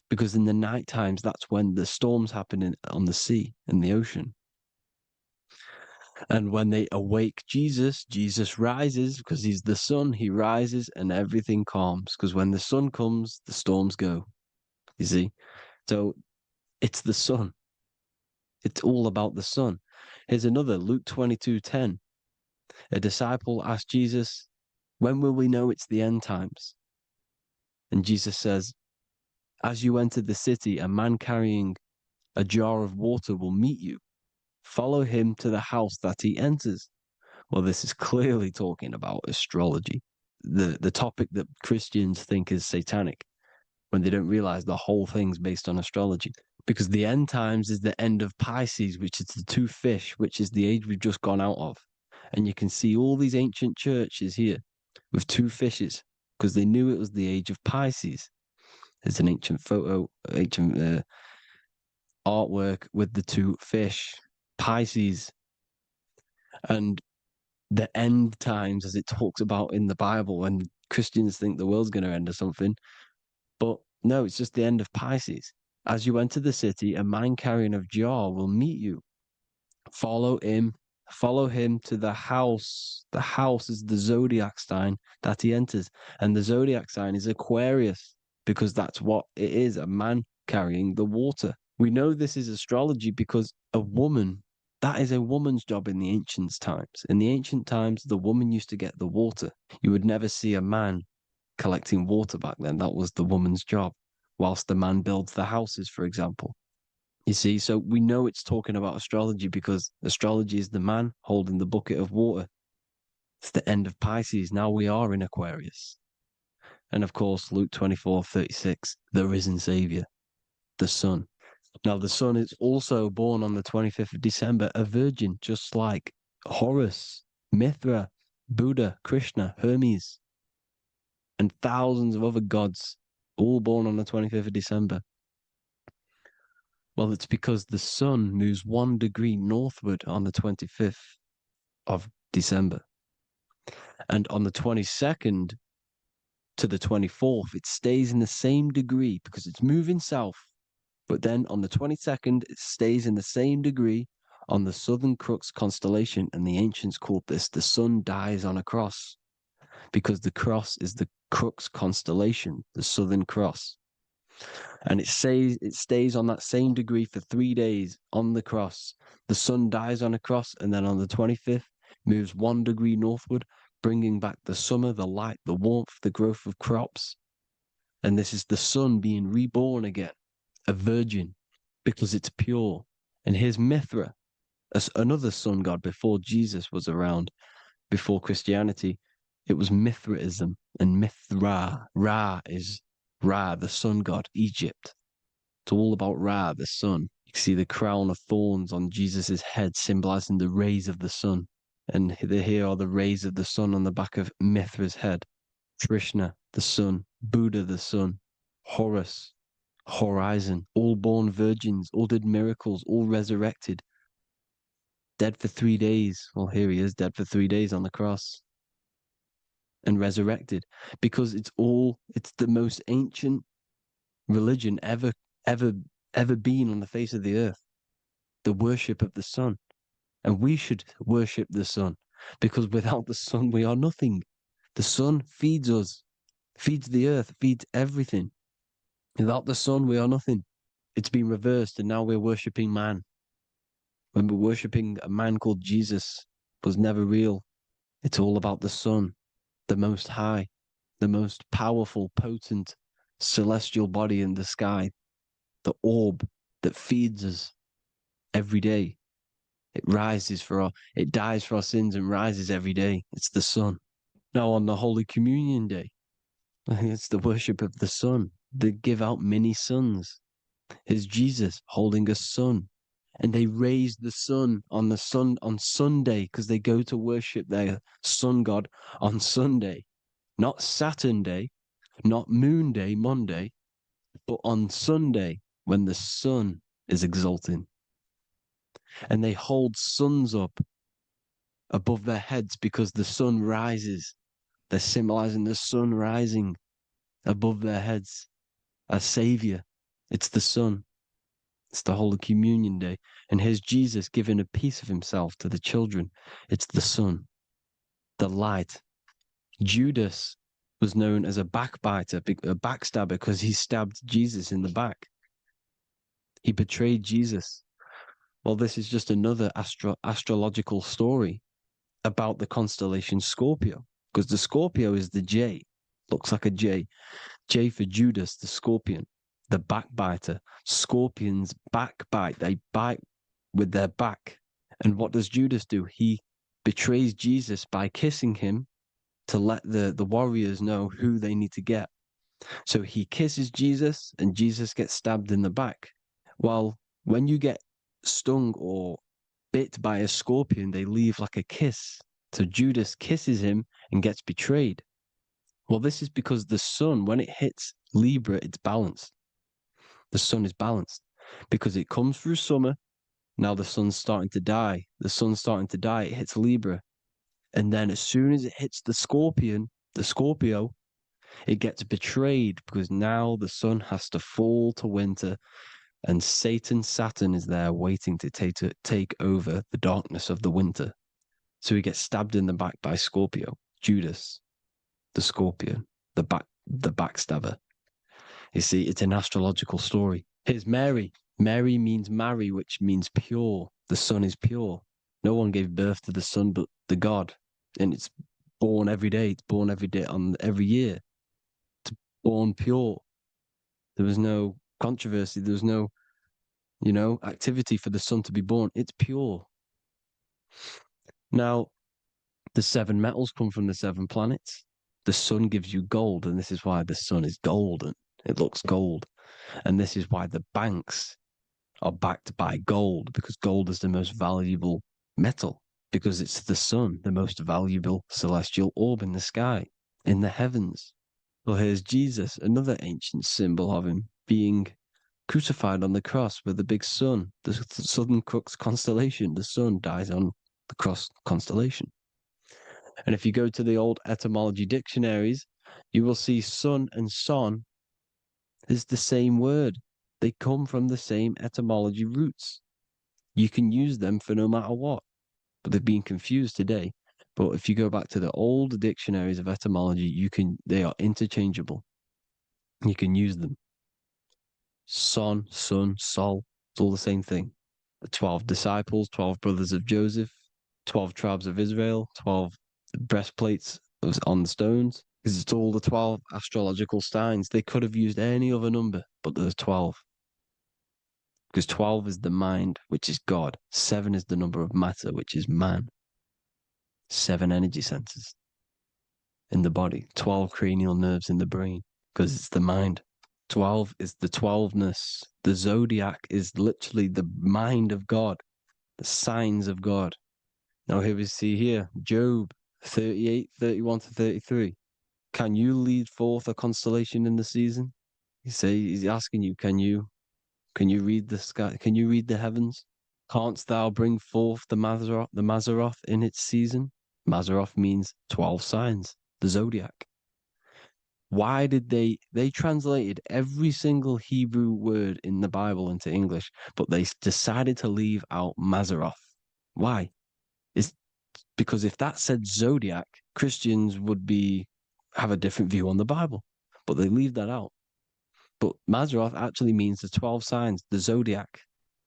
Because in the night times, that's when the storms happen on the sea and the ocean. And when they awake Jesus, Jesus rises because he's the sun. He rises and everything calms. Because when the sun comes, the storms go. You see? So it's the sun. It's all about the sun. Here's another, Luke 22:10. A disciple asked Jesus, when will we know it's the end times? And Jesus says, as you enter the city, a man carrying a jar of water will meet you. Follow him to the house that he enters. Well, this is clearly talking about astrology, the topic that Christians think is satanic, when they don't realize the whole thing's based on astrology. Because the end times is the end of Pisces, which is the two fish, which is the age we've just gone out of. And you can see all these ancient churches here with two fishes, because they knew it was the age of Pisces. There's an ancient artwork with the two fish, Pisces. And the end times, as it talks about in the Bible, when Christians think the world's going to end or something. But no, it's just the end of Pisces. As you enter the city, a man carrying a jar will meet you. Follow him to the house. The house is the zodiac sign that he enters. And the zodiac sign is Aquarius, because that's what it is, a man carrying the water. We know this is astrology because that is a woman's job in the ancient times. In the ancient times, the woman used to get the water. You would never see a man collecting water back then. That was the woman's job, whilst the man builds the houses, for example. You see, so we know it's talking about astrology because astrology is the man holding the bucket of water. It's the end of Pisces. Now we are in Aquarius. And of course, Luke 24:36, the risen Savior, the Son. Now, the Son is also born on the 25th of December, a virgin, just like Horus, Mithra, Buddha, Krishna, Hermes, and thousands of other gods, all born on the 25th of December. Well, it's because the sun moves 1 degree northward on the 25th of December. And on the 22nd to the 24th, it stays in the same degree because it's moving south. But then on the 22nd, it stays in the same degree on the Southern Crux constellation. And the ancients called this the sun dies on a cross, because the cross is the Crux constellation, the Southern Cross. And it stays on that same degree for 3 days on the cross. The sun dies on a cross, and then on the 25th, moves 1 degree northward, bringing back the summer, the light, the warmth, the growth of crops. And this is the sun being reborn again, a virgin, because it's pure. And here's Mithra, another sun god before Jesus was around, before Christianity. It was Mithraism, and Mithra, Ra is Ra, the sun god, Egypt. It's all about Ra, the sun. You can see the crown of thorns on Jesus's head, symbolizing the rays of the sun. And here are the rays of the sun on the back of Mithra's head. Krishna, the sun. Buddha, the sun. Horus, horizon. All born virgins, all did miracles, all resurrected. Dead for 3 days. Well, here he is, dead for 3 days on the cross. And resurrected, because it's the most ancient religion ever been on the face of the earth, the worship of the sun. And we should worship the sun, because without the sun we are nothing. The sun feeds us, feeds the earth, feeds everything. Without the sun we are nothing. It's been reversed, and now we're worshipping man, when we're worshipping a man called Jesus, was never real. It's all about the sun, the most high, the most powerful, potent, celestial body in the sky, the orb that feeds us every day. It dies for our sins and rises every day. It's the sun. Now on the Holy Communion Day, it's the worship of the sun. They give out many suns. Here's Jesus holding a sun. And they raise the sun on Sunday, because they go to worship their sun god on Sunday. Not Saturn Day, not Moon Day, Monday, but on Sunday when the sun is exalting. And they hold suns up above their heads because the sun rises. They're symbolizing the sun rising above their heads as savior. It's the sun. It's the Holy Communion Day. And here's Jesus giving a piece of himself to the children. It's the sun, the light. Judas was known as a backbiter, a backstabber, because he stabbed Jesus in the back. He betrayed Jesus. Well, this is just another astrological story about the constellation Scorpio, because the Scorpio is the J, looks like a J. J for Judas, the scorpion, the backbiter. Scorpions backbite, they bite with their back. And what does Judas do? He betrays Jesus by kissing him to let the warriors know who they need to get. So he kisses Jesus and Jesus gets stabbed in the back. Well, when you get stung or bit by a scorpion, they leave like a kiss. So Judas kisses him and gets betrayed. Well, this is because the sun, when it hits Libra, it's balanced. The sun is balanced because it comes through summer. Now the sun's starting to die. The sun's starting to die. It hits Libra. And then as soon as it hits the Scorpio, it gets betrayed because now the sun has to fall to winter and Saturn is there waiting to take over the darkness of the winter. So he gets stabbed in the back by Scorpio, Judas, the scorpion, the backstabber. You see, it's an astrological story. Here's Mary. Mary means marry, which means pure. The sun is pure. No one gave birth to the sun but the God. And it's born every day. It's born every day on every year. It's born pure. There was no controversy. There was no, activity for the sun to be born. It's pure. Now, the 7 metals come from the 7 planets. The sun gives you gold, and this is why the sun is golden. It looks gold. And this is why the banks are backed by gold, because gold is the most valuable metal, because it's the sun, the most valuable celestial orb in the sky, in the heavens. Well, here's Jesus, another ancient symbol of him being crucified on the cross with the big sun, the Southern Crux constellation. The sun dies on the cross constellation. And if you go to the old etymology dictionaries, you will see sun and son is the same word. They come from the same etymology roots. You can use them for no matter what, but they've been confused today. But if you go back to the old dictionaries of etymology, they are interchangeable. You can use them. Son, sun, sol, it's all the same thing. The 12 disciples, 12 brothers of Joseph, 12 tribes of Israel, 12 breastplates on the stones, because it's all the 12 astrological signs. They could have used any other number, but there's 12. Because 12 is the mind, which is God. 7 is the number of matter, which is man. 7 energy centers in the body. 12 cranial nerves in the brain, because it's the mind. 12 is the 12ness. The zodiac is literally the mind of God, the signs of God. Now here we see here, Job 38, 31 to 33. Can you lead forth a constellation in the season? He's asking you, can you read the sky? Can you read the heavens? Canst thou bring forth the Mazzaroth in its season? Mazzaroth means 12 signs, the zodiac. Why did they translated every single Hebrew word in the Bible into English, but they decided to leave out Mazzaroth? Why? It's because if that said zodiac, Christians would have a different view on the Bible, but they leave that out. But Mazzaroth actually means the 12 signs, the zodiac,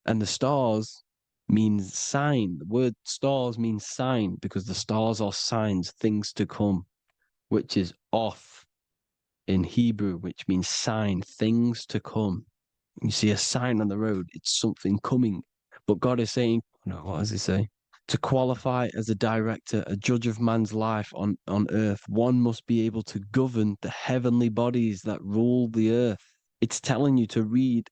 and the stars means sign. The word stars means sign because the stars are signs, things to come, which is off in Hebrew, which means sign, things to come. You see a sign on the road, it's something coming. But God is saying, what does he say? To qualify as a director, a judge of man's life on earth, one must be able to govern the heavenly bodies that rule the earth. It's telling you to read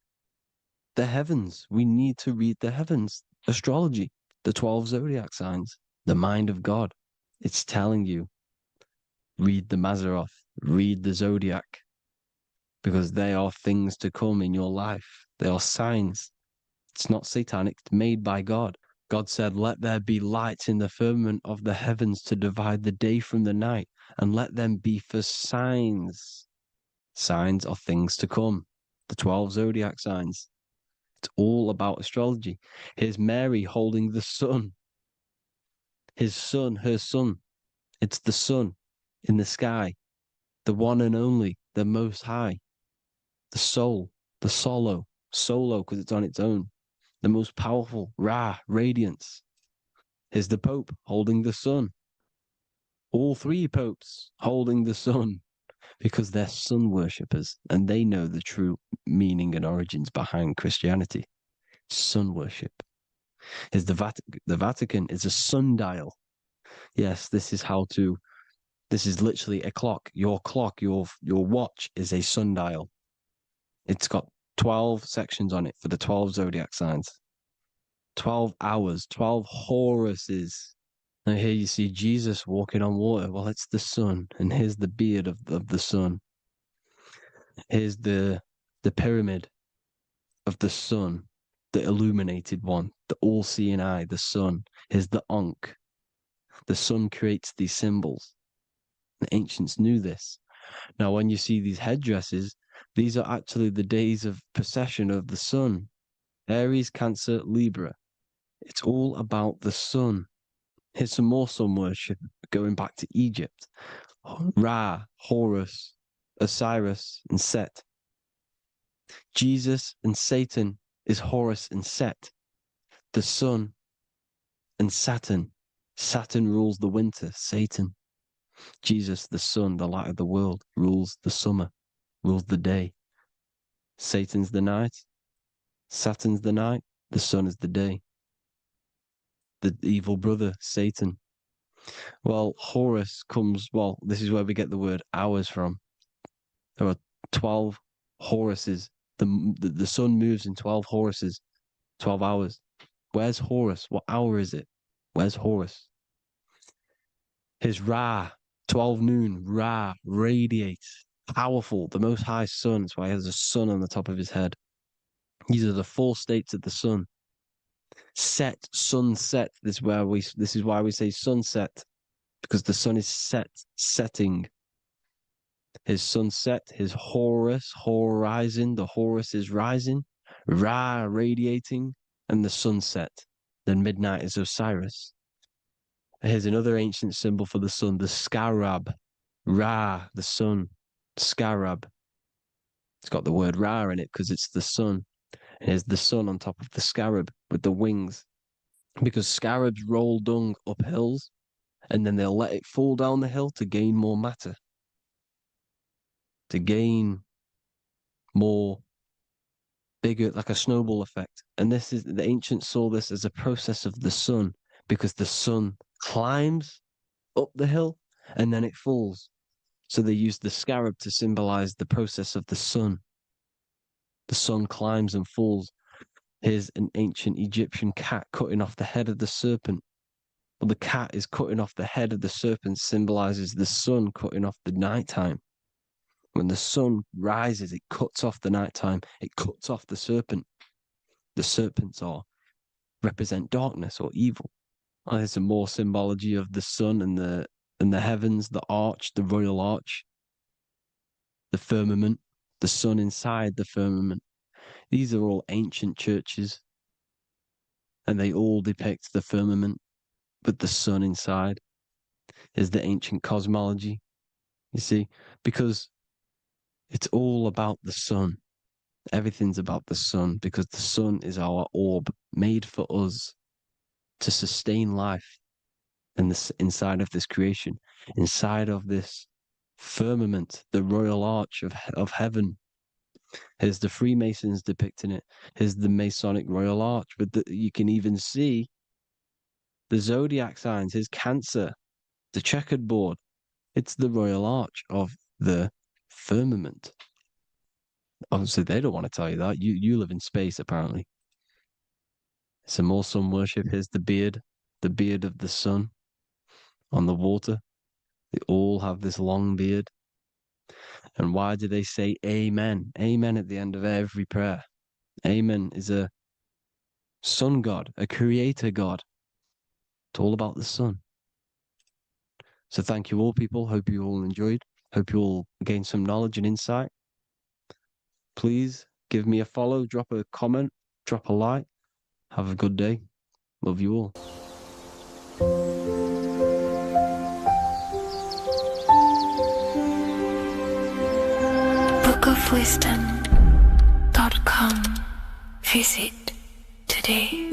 the heavens. We need to read the heavens. Astrology, the 12 zodiac signs, the mind of God. It's telling you, read the Mazzaroth, read the zodiac, because they are things to come in your life. They are signs. It's not satanic, it's made by God. God said, let there be lights in the firmament of the heavens to divide the day from the night, and let them be for signs. Signs are things to come. The 12 zodiac signs. It's all about astrology. Here's Mary holding the sun. His son, her son. It's the sun in the sky, the one and only, the most high, the soul, the solo because it's on its own, the most powerful, Ra, radiance. Here's the Pope holding the sun. All three popes holding the sun because they're sun worshippers and they know the true meaning and origins behind Christianity. Sun worship. Here's the Vatican. The Vatican is a sundial. Yes, this is literally a clock. Your clock, your watch is a sundial. It's got 12 sections on it for the 12 zodiac signs. 12 hours, 12 Horuses. Now here you see Jesus walking on water. Well, it's the sun, and here's the beard of the sun. Here's the pyramid of the sun, the illuminated one, the all-seeing eye, the sun. Here's the Ankh. The sun creates these symbols. The ancients knew this. Now, when you see these headdresses, these are actually the days of precession of the sun. Aries, Cancer, Libra. It's all about the sun. Here's some more sun worship going back to Egypt. Ra, Horus, Osiris, and Set. Jesus and Satan is Horus and Set. The sun and Saturn. Saturn rules the winter, Satan. Jesus, the sun, the light of the world, rules the summer, rules the day. Satan's the night. Saturn's the night. The sun is the day. The evil brother, Satan. Well, Horus comes, well, this is where we get the word hours from. There are 12 Horuses. The sun moves in 12 Horuses, 12 hours. Where's Horus? What hour is it? Where's Horus? His Ra, 12 noon, Ra, radiates, powerful, the most high sun. That's why he has a sun on the top of his head. These are the four states of the sun. Set, sunset. This is why we say sunset, because the sun is setting. His sunset, his Horus, horizon, the Horus is rising, Ra radiating, and the sunset. Then midnight is Osiris. Here's another ancient symbol for the sun, the scarab. Ra, the sun, scarab. It's got the word Ra in it because it's the sun. And here's the sun on top of the scarab with the wings. Because scarabs roll dung up hills and then they'll let it fall down the hill to gain more matter. To gain more bigger, like a snowball effect. And this is, the ancients saw this as a process of the sun because the sun climbs up the hill and then it falls. So they used the scarab to symbolize the process of the sun. The sun climbs and falls. Here's an ancient Egyptian cat cutting off the head of the serpent. Well, the cat is cutting off the head of the serpent, symbolizes the sun cutting off the nighttime. When the sun rises, it cuts off the nighttime. It cuts off the serpent. The serpents represent darkness or evil. Oh, there's some more symbology of the sun and the heavens, the arch, the royal arch, the firmament, the sun inside the firmament. These are all ancient churches, and they all depict the firmament with the sun inside. Is the ancient cosmology, you see, because it's all about the sun. Everything's about the sun because the sun is our orb made for us to sustain life in this, inside of this creation, inside of this firmament, the royal arch of heaven. Here's the Freemasons depicting it. Here's the Masonic royal arch. But you can even see the zodiac signs. Here's Cancer, the checkered board. It's the royal arch of the firmament. Obviously, they don't want to tell you that. You live in space, apparently. Some more sun worship. Here's the beard of the sun on the water. They all have this long beard. And why do they say amen? Amen at the end of every prayer. Amen is a sun god, a creator god. It's all about the sun. So thank you all, people. Hope you all enjoyed. Hope you all gained some knowledge and insight. Please give me a follow, drop a comment, drop a like. Have a good day. Love you all. bookofwisdom.com. Visit today.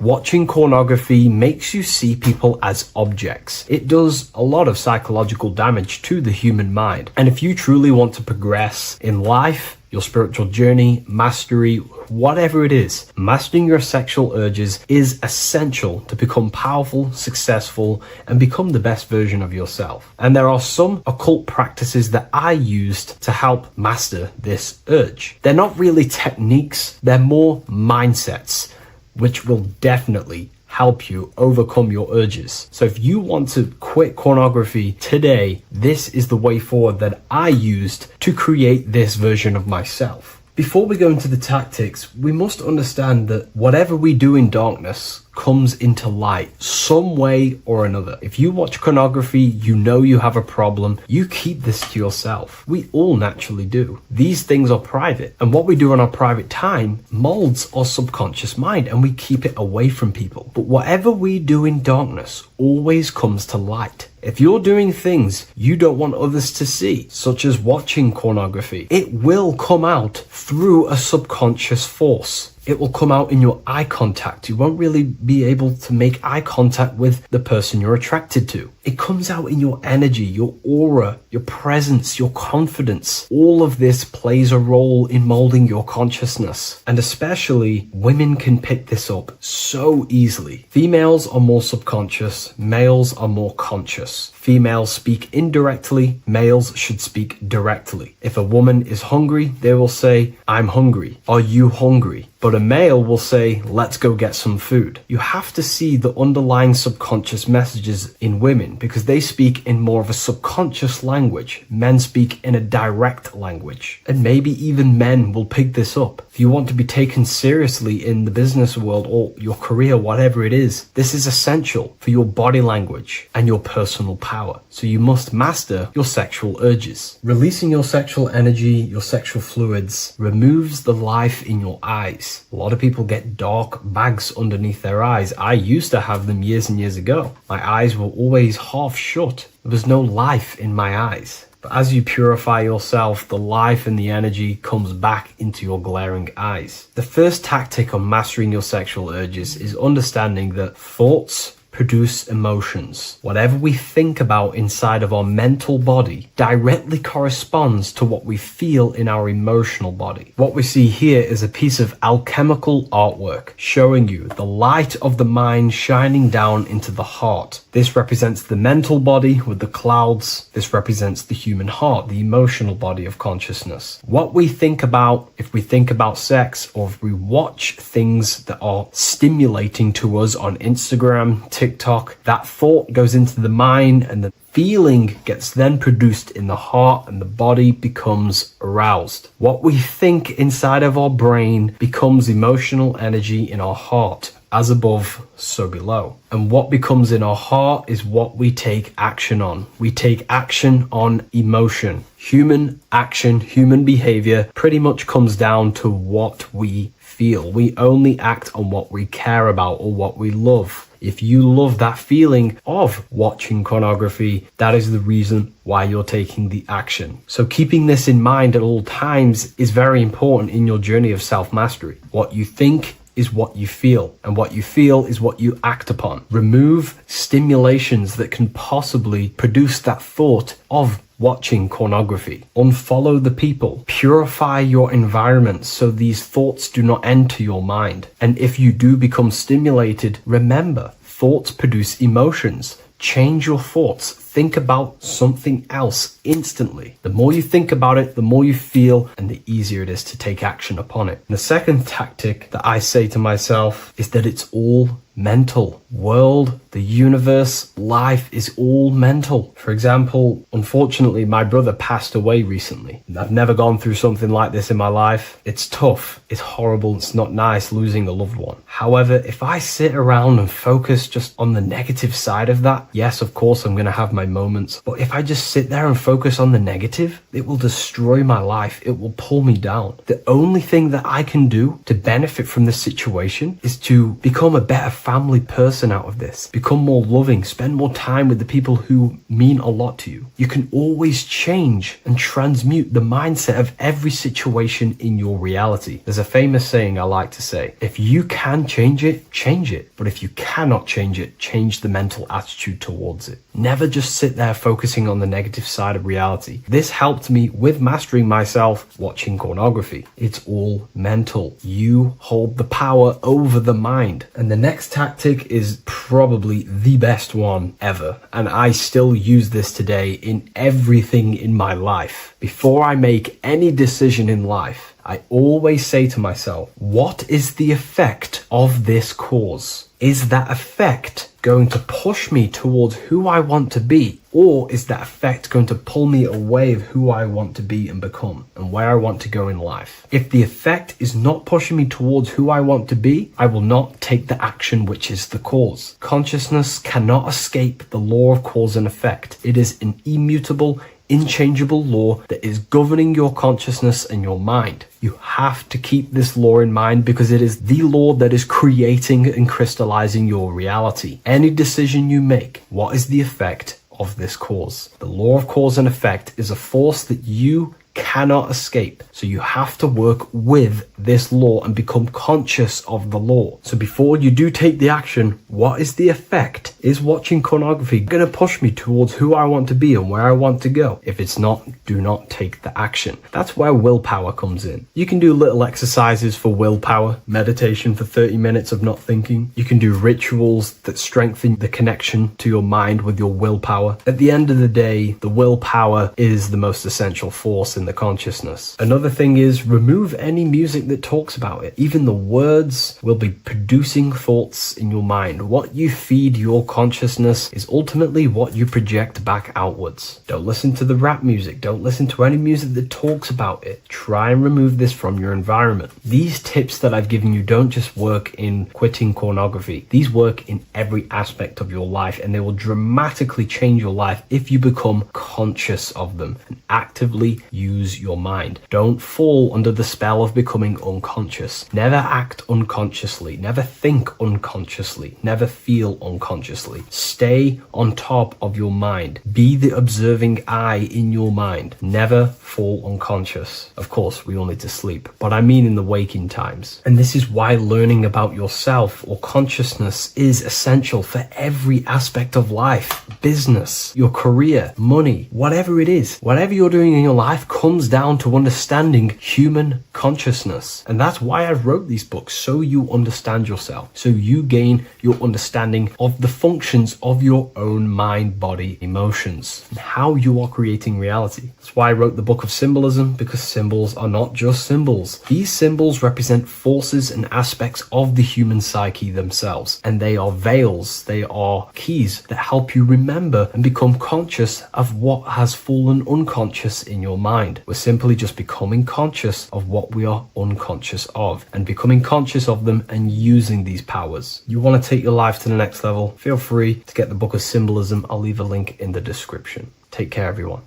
Watching pornography makes you see people as objects. It does a lot of psychological damage to the human mind. And if you truly want to progress in life, your spiritual journey, mastery, whatever it is, mastering your sexual urges is essential to become powerful, successful, and become the best version of yourself. And there are some occult practices that I used to help master this urge. They're not really techniques, they're more mindsets, which will definitely help you overcome your urges. So if you want to quit pornography today, this is the way forward that I used to create this version of myself. Before we go into the tactics, we must understand that whatever we do in darkness comes into light some way or another. If you watch pornography, you know you have a problem, you keep this to yourself. We all naturally do. These things are private, and what we do in our private time molds our subconscious mind, and we keep it away from people. But whatever we do in darkness always comes to light. If you're doing things you don't want others to see, such as watching pornography, it will come out through a subconscious force. It will come out in your eye contact. You won't really be able to make eye contact with the person you're attracted to. It comes out in your energy, your aura, your presence, your confidence. All of this plays a role in molding your consciousness. And especially women can pick this up so easily. Females are more subconscious, males are more conscious. Females speak indirectly, males should speak directly. If a woman is hungry, they will say, "I'm hungry." "Are you hungry?" But a male will say, "Let's go get some food." You have to see the underlying subconscious messages in women because they speak in more of a subconscious language. Men speak in a direct language. And maybe even men will pick this up. If you want to be taken seriously in the business world or your career, whatever it is, this is essential for your body language and your personal power. So you must master your sexual urges. Releasing your sexual energy, your sexual fluids, removes the life in your eyes. A lot of people get dark bags underneath their eyes. I used to have them years and years ago. My eyes were always half shut. There was no life in my eyes. But as you purify yourself, the life and the energy comes back into your glaring eyes. The first tactic on mastering your sexual urges is understanding that thoughts produce emotions. Whatever we think about inside of our mental body directly corresponds to what we feel in our emotional body. What we see here is a piece of alchemical artwork showing you the light of the mind shining down into the heart. This represents the mental body with the clouds. This represents the human heart, the emotional body of consciousness. What we think about, if we think about sex, or if we watch things that are stimulating to us on Instagram, TikTok, that thought goes into the mind and the feeling gets then produced in the heart and the body becomes aroused. What we think inside of our brain becomes emotional energy in our heart. As above, so below. And what becomes in our heart is what we take action on. We take action on emotion. Human action, human behavior pretty much comes down to what we feel. We only act on what we care about or what we love. If you love that feeling of watching pornography, that is the reason why you're taking the action. So keeping this in mind at all times is very important in your journey of self-mastery. What you think is what you feel, and what you feel is what you act upon. Remove stimulations that can possibly produce that thought of watching pornography. Unfollow the people. Purify your environment so these thoughts do not enter your mind. And if you do become stimulated, remember, thoughts produce emotions. Change your thoughts. Think about something else instantly. The more you think about it, the more you feel, and the easier it is to take action upon it. And the second tactic that I say to myself is that it's all mental. World, the universe, life is all mental. For example, unfortunately, my brother passed away recently. I've never gone through something like this in my life. It's tough. It's horrible. It's not nice losing a loved one. However, if I sit around and focus just on the negative side of that, Yes, of course, I'm going to have my moments, but if I just sit there and focus on the negative, it will destroy my life. It will pull me down. The only thing that I can do to benefit from this situation is to become a better family person out of this, become more loving, spend more time with the people who mean a lot to you. You can always change and transmute the mindset of every situation in your reality. There's a famous saying I like to say, if you can change it, change it. But if you cannot change it, change the mental attitude towards it. Never just sit there focusing on the negative side of reality. This helped me with mastering myself watching pornography. It's all mental. You hold the power over the mind. And the next tactic is probably the best one ever. And I still use this today in everything in my life. Before I make any decision in life, I always say to myself, what is the effect of this cause? Is that effect going to push me towards who I want to be? Or is that effect going to pull me away of who I want to be and become and where I want to go in life? If the effect is not pushing me towards who I want to be, I will not take the action which is the cause. Consciousness cannot escape the law of cause and effect. It is an immutable, inchangeable law that is governing your consciousness and your mind. You have to keep this law in mind because it is the law that is creating and crystallizing your reality. Any decision you make, what is the effect of this cause? The law of cause and effect is a force that you cannot escape. So you have to work with this law and become conscious of the law. So before you do take the action, what is the effect? Is watching pornography going to push me towards who I want to be and where I want to go? If it's not, do not take the action. That's where willpower comes in. You can do little exercises for willpower, meditation for 30 minutes of not thinking. You can do rituals that strengthen the connection to your mind with your willpower. At the end of the day, the willpower is the most essential force in the consciousness. Another thing is remove any music that talks about it. Even the words will be producing thoughts in your mind. What you feed your consciousness is ultimately what you project back outwards. Don't listen to the rap music. Don't listen to any music that talks about it. Try and remove this from your environment. These tips that I've given you don't just work in quitting pornography. These work in every aspect of your life, and they will dramatically change your life if you become conscious of them and actively use your mind. Don't fall under the spell of becoming unconscious. Never act unconsciously. Never think unconsciously. Never feel unconsciously. Stay on top of your mind. Be the observing eye in your mind. Never fall unconscious. Of course, we all need to sleep, but I mean in the waking times. And this is why learning about yourself or consciousness is essential for every aspect of life. Business, your career, money, whatever it is. Whatever you're doing in your life comes down to understanding human consciousness. And that's why I wrote these books, so you understand yourself, so you gain your understanding of the functions of your own mind, body, emotions, and how you are creating reality. That's why I wrote the book of symbolism, because symbols are not just symbols. These symbols represent forces and aspects of the human psyche themselves, and they are veils, they are keys that help you remember and become conscious of what has fallen unconscious in your mind. We're simply just becoming conscious of what we are unconscious of and becoming conscious of them and using these powers. You want to take your life to the next level? Feel free to get the book of symbolism. I'll leave a link in the description. Take care, everyone.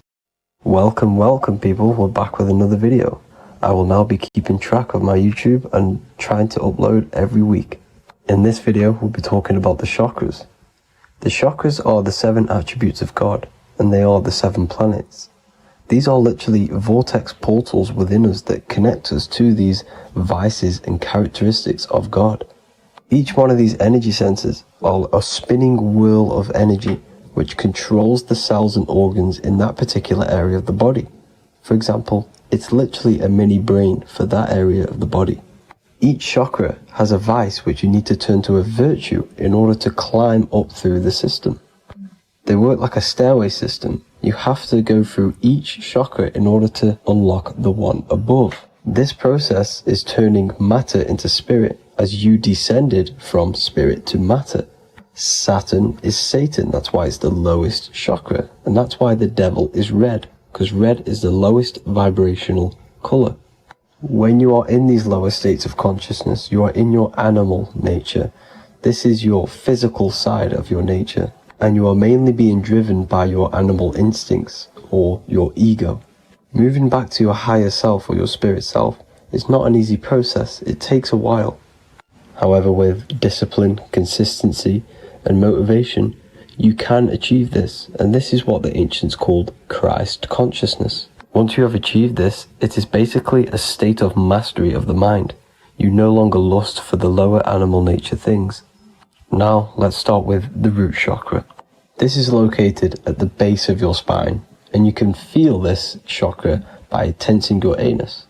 Welcome people, we're back with another video. I will now be keeping track of my YouTube and trying to upload every week. In this video, we'll be talking about the chakras. The chakras are the 7 attributes of God, and they are the 7 planets. These are literally vortex portals within us that connect us to these vices and characteristics of God. Each one of these energy centers are a spinning wheel of energy which controls the cells and organs in that particular area of the body. For example, it's literally a mini brain for that area of the body. Each chakra has a vice which you need to turn to a virtue in order to climb up through the system. They work like a stairway system. You have to go through each chakra in order to unlock the one above. This process is turning matter into spirit, as you descended from spirit to matter. Saturn is Satan, that's why it's the lowest chakra, and that's why the devil is red, because red is the lowest vibrational color. When you are in these lower states of consciousness, you are in your animal nature. This is your physical side of your nature. and you are mainly being driven by your animal instincts or your ego. Moving back to your higher self or your spirit self is not an easy process. It takes a while. However, with discipline, consistency, and motivation, you can achieve this, and this is what the ancients called Christ consciousness. Once you have achieved this, it is basically a state of mastery of the mind. You no longer lust for the lower animal nature things. Now, let's start with the root chakra. This is located at the base of your spine, and you can feel this chakra by tensing your anus.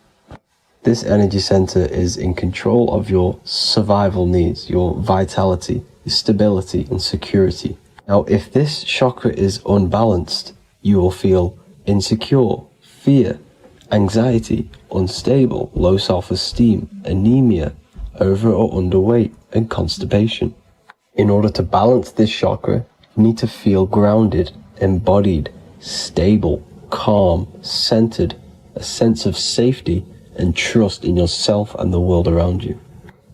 This energy center is in control of your survival needs, your vitality, your stability, and security. Now, if this chakra is unbalanced, you will feel insecure, fear, anxiety, unstable, low self-esteem, anemia, over or underweight, and constipation. In order to balance this chakra, you need to feel grounded, embodied, stable, calm, centered, a sense of safety, and trust in yourself and the world around you.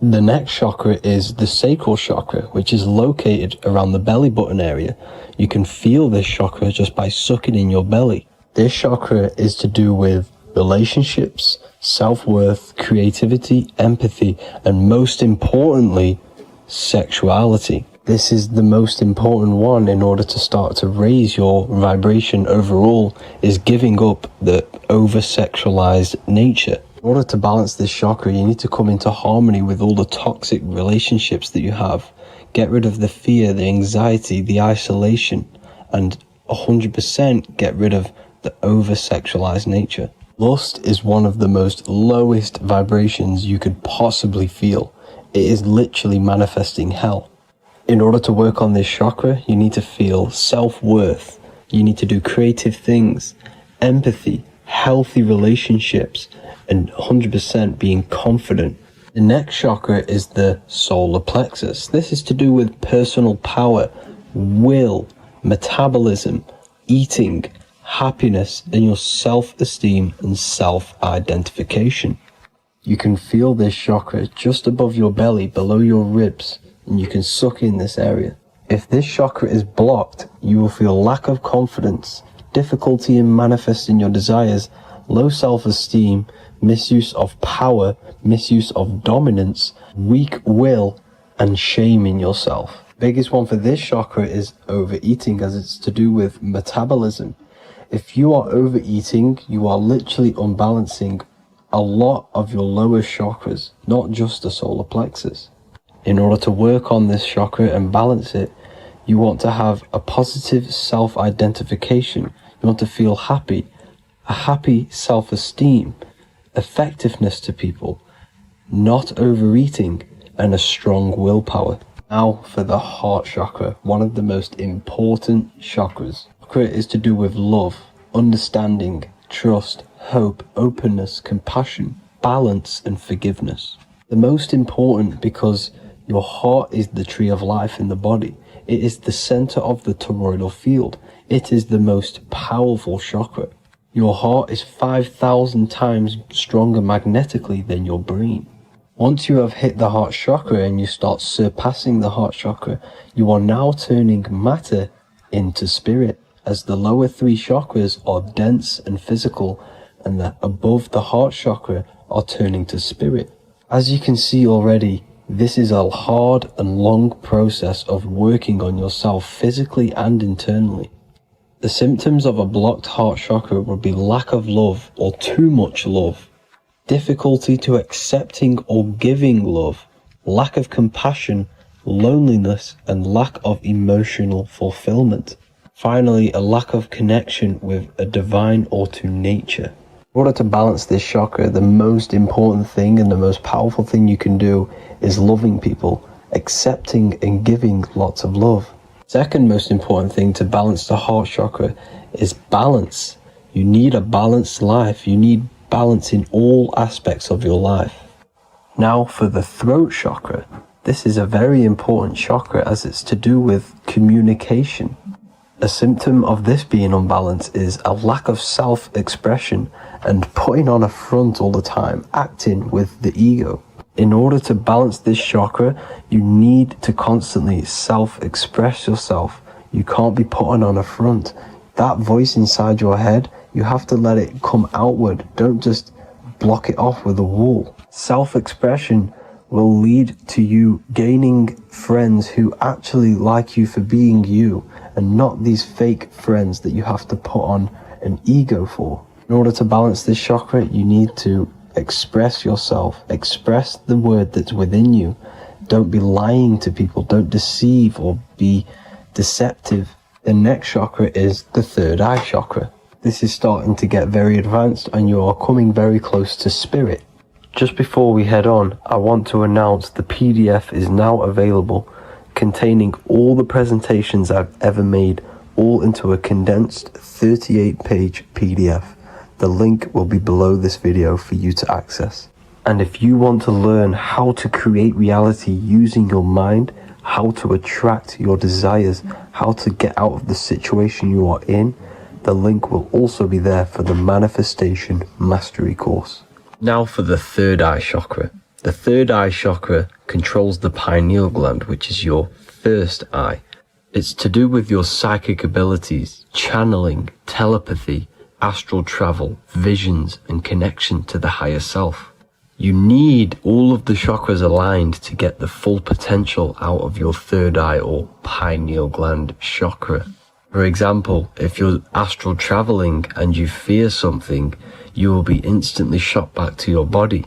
The next chakra is the sacral chakra, which is located around the belly button area. You can feel this chakra just by sucking in your belly. This chakra is to do with relationships, self-worth, creativity, empathy, and most importantly, sexuality. This is the most important one in order to start to raise your vibration overall, is giving up the over-sexualized nature. In order to balance this chakra, you need to come into harmony with all the toxic relationships that you have. Get rid of the fear, the anxiety, the isolation, and 100% get rid of the over-sexualized nature. Lust is one of the most lowest vibrations you could possibly feel. It is literally manifesting hell. In order to work on this chakra, you need to feel self-worth. You need to do creative things, empathy, healthy relationships, and 100% being confident. The next chakra is the solar plexus. This is to do with personal power, will, metabolism, eating, happiness, and your self-esteem and self-identification. You can feel this chakra just above your belly, below your ribs, and you can suck in this area. If this chakra is blocked, you will feel lack of confidence, difficulty in manifesting your desires, low self-esteem, misuse of power, misuse of dominance, weak will, and shame in yourself. Biggest one for this chakra is overeating, as it's to do with metabolism. If you are overeating, you are literally unbalancing a lot of your lower chakras, not just the solar plexus. In order to work on this chakra and balance it, you want to have a positive self-identification. You want to feel happy, a happy self-esteem, effectiveness to people, not overeating, and a strong willpower. Now for the heart chakra, one of the most important chakras. Chakra is to do with love, understanding, trust, hope, openness, compassion, balance, and forgiveness. The most important because your heart is the tree of life in the body. It is the center of the toroidal field. It is the most powerful chakra. Your heart is 5,000 times stronger magnetically than your brain. Once you have hit the heart chakra and you start surpassing the heart chakra, you are now turning matter into spirit, as the lower three chakras are dense and physical, and the above the heart chakra are turning to spirit. As you can see already, this is a hard and long process of working on yourself physically and internally. The symptoms of a blocked heart chakra would be lack of love or too much love, difficulty to accepting or giving love, lack of compassion, loneliness, and lack of emotional fulfillment. Finally, a lack of connection with a divine or to nature. In order to balance this chakra, the most important thing and the most powerful thing you can do is loving people, accepting and giving lots of love. Second most important thing to balance the heart chakra is balance. You need a balanced life. You need balance in all aspects of your life. Now for the throat chakra. This is a very important chakra as it's to do with communication. A symptom of this being unbalanced is a lack of self-expression and putting on a front all the time, acting with the ego. In order to balance this chakra, you need to constantly self-express yourself. You can't be putting on a front. That voice inside your head, you have to let it come outward. Don't just block it off with a wall. Self-expression will lead to you gaining friends who actually like you for being you, and not these fake friends that you have to put on an ego for. In order to balance this chakra, you need to express yourself, express the word that's within you. Don't be lying to people, don't deceive or be deceptive. The next chakra is the third eye chakra. This is starting to get very advanced and you are coming very close to spirit. Just before we head on, I want to announce the PDF is now available, containing all the presentations I've ever made, all into a condensed 38-page PDF. The link will be below this video for you to access. And if you want to learn how to create reality using your mind, how to attract your desires, how to get out of the situation you are in, the link will also be there for the Manifestation Mastery course. Now for the third eye chakra. The third eye chakra controls the pineal gland, which is your first eye. It's to do with your psychic abilities, channeling, telepathy, astral travel, visions, and connection to the higher self. You need all of the chakras aligned to get the full potential out of your third eye or pineal gland chakra. For example, if you're astral traveling and you fear something, you will be instantly shot back to your body.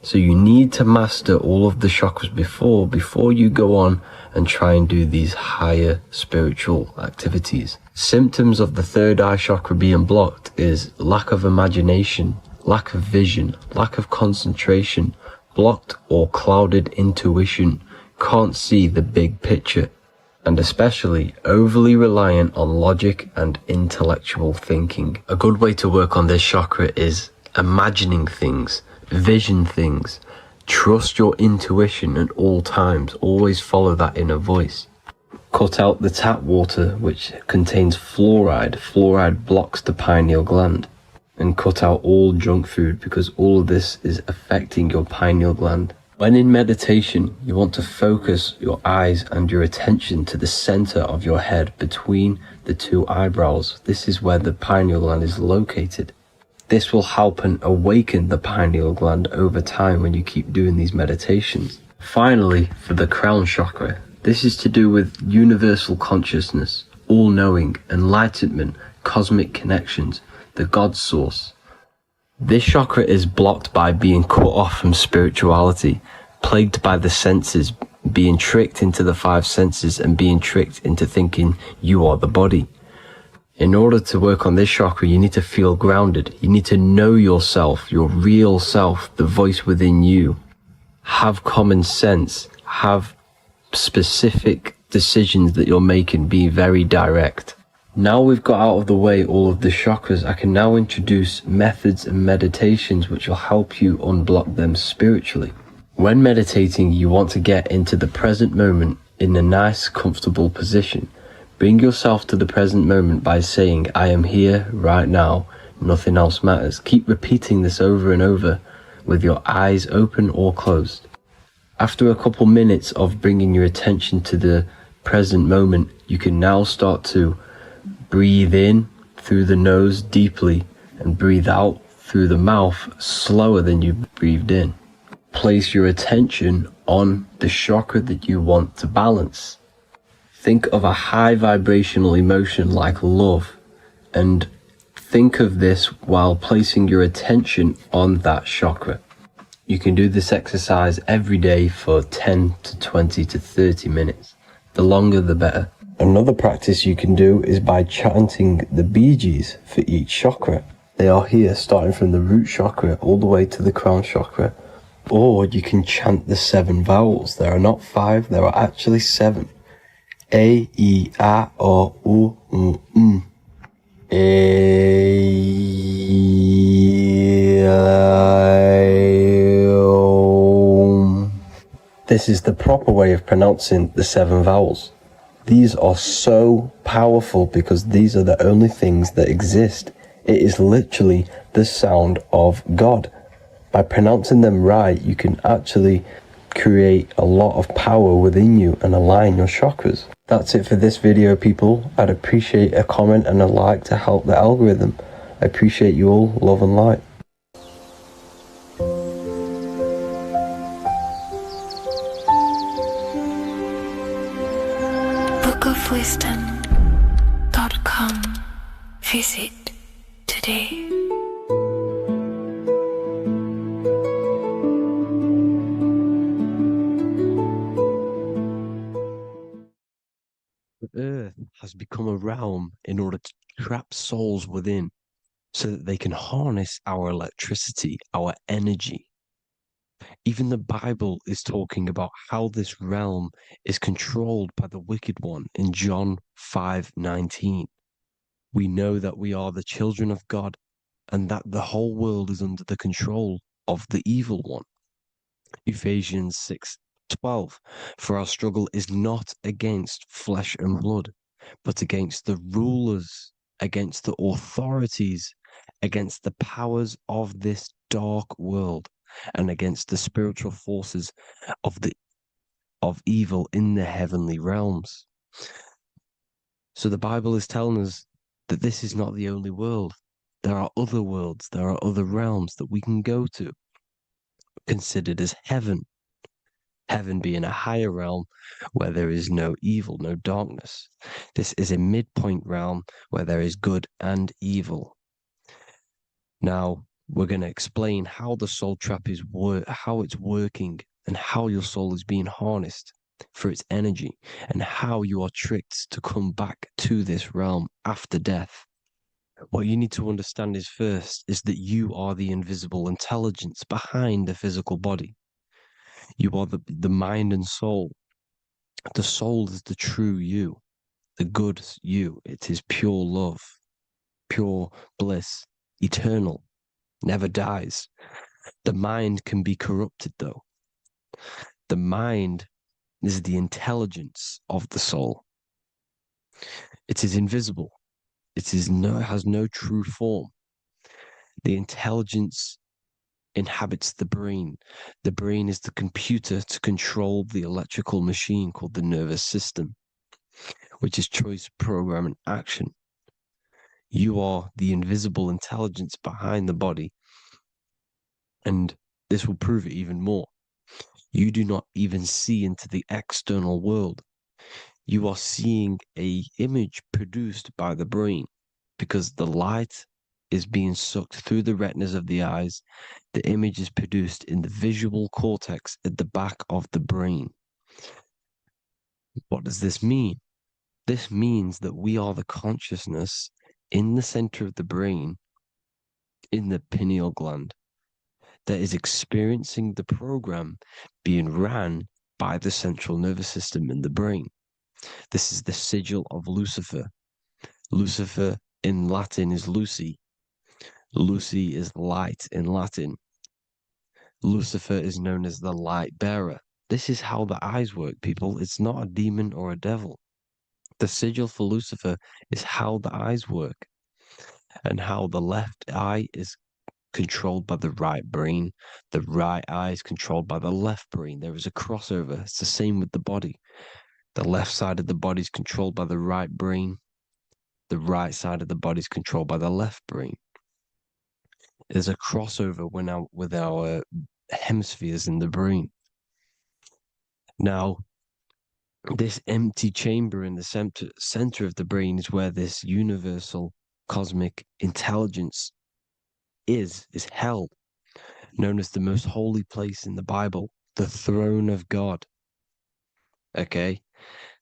So you need to master all of the chakras before you go on and try and do these higher spiritual activities. Symptoms of the third eye chakra being blocked is lack of imagination, lack of vision, lack of concentration, blocked or clouded intuition, can't see the big picture, and especially overly reliant on logic and intellectual thinking. A good way to work on this chakra is imagining things, vision things, trust your intuition at all times, always follow that inner voice. Cut out the tap water which contains fluoride. Fluoride blocks the pineal gland. And cut out all junk food because all of this is affecting your pineal gland. When in meditation, you want to focus your eyes and your attention to the center of your head between the two eyebrows. This is where the pineal gland is located. This will help and awaken the pineal gland over time when you keep doing these meditations. Finally, for the crown chakra, this is to do with universal consciousness, all-knowing, enlightenment, cosmic connections, the God source. This chakra is blocked by being cut off from spirituality, plagued by the senses, being tricked into the five senses and being tricked into thinking you are the body. In order to work on this chakra, you need to feel grounded. You need to know yourself, your real self, the voice within you. Have common sense, have specific decisions that you're making, be very direct. Now we've got out of the way all of the chakras, I can now introduce methods and meditations which will help you unblock them spiritually. When meditating, you want to get into the present moment in a nice, comfortable position. Bring yourself to the present moment by saying, I am here right now, nothing else matters. Keep repeating this over and over with your eyes open or closed. After a couple minutes of bringing your attention to the present moment, you can now start to breathe in through the nose deeply and breathe out through the mouth slower than you breathed in. Place your attention on the chakra that you want to balance. Think of a high vibrational emotion like love, and think of this while placing your attention on that chakra. You can do this exercise every day for 10 to 20 to 30 minutes. The longer the better. Another practice you can do is by chanting the Bee Gees for each chakra. They are here starting from the root chakra all the way to the crown chakra. Or you can chant the 7 vowels. There are not 5, there are actually 7. A, E, A, O, U, M. A, This is the proper way of pronouncing the 7 vowels. These are so powerful because these are the only things that exist. It is literally the sound of God. By pronouncing them right, you can actually create a lot of power within you and align your chakras. That's it for this video, people. I'd appreciate a comment and a like to help the algorithm. I appreciate you all. Love and light. bookofwisdom.com. Visit today. The earth has become a realm in order to trap souls within so that they can harness our electricity, our energy. Even the Bible is talking about how this realm is controlled by the wicked one in John 5:19. We know that we are the children of God and that the whole world is under the control of the evil one. Ephesians 6:12. For our struggle is not against flesh and blood, but against the rulers, against the authorities, against the powers of this dark world, and against the spiritual forces of evil in the heavenly realms. So the Bible is telling us that this is not the only world. There are other worlds, there are other realms that we can go to, considered as heaven. Heaven being a higher realm where there is no evil, no darkness. This is a midpoint realm where there is good and evil. Now, we're going to explain how the soul trap is how it's working and how your soul is being harnessed for its energy and how you are tricked to come back to this realm after death. What you need to understand is first is that you are the invisible intelligence behind the physical body. You are the mind and soul. The soul is the true you, the good you. It is pure love, pure bliss, eternal, never dies. The mind can be corrupted though. The mind is the intelligence of the soul. It is invisible. It has no true form. The intelligence inhabits the brain. The brain is the computer to control the electrical machine called the nervous system, which is choice, program, and action. You are the invisible intelligence behind the body, and this will prove it even more. You do not even see into the external world. You are seeing an image produced by the brain because the light is being sucked through the retinas of the eyes. The image is produced in the visual cortex at the back of the brain. What does this mean? This means that we are the consciousness in the center of the brain, in the pineal gland, that is experiencing the program being ran by the central nervous system in the brain. This is the sigil of Lucifer. Lucifer in Latin is Lucy. Lucy is light in Latin. Lucifer is known as the light bearer. This is how the eyes work, people. It's not a demon or a devil. The sigil for Lucifer is how the eyes work and how the left eye is controlled by the right brain. The right eye is controlled by the left brain. There is a crossover. It's the same with the body. The left side of the body is controlled by the right brain. The right side of the body is controlled by the left brain. There's a crossover with our hemispheres in the brain. Now, this empty chamber in the center of the brain is where this universal cosmic intelligence is held, known as the most holy place in the Bible, the throne of God. Okay?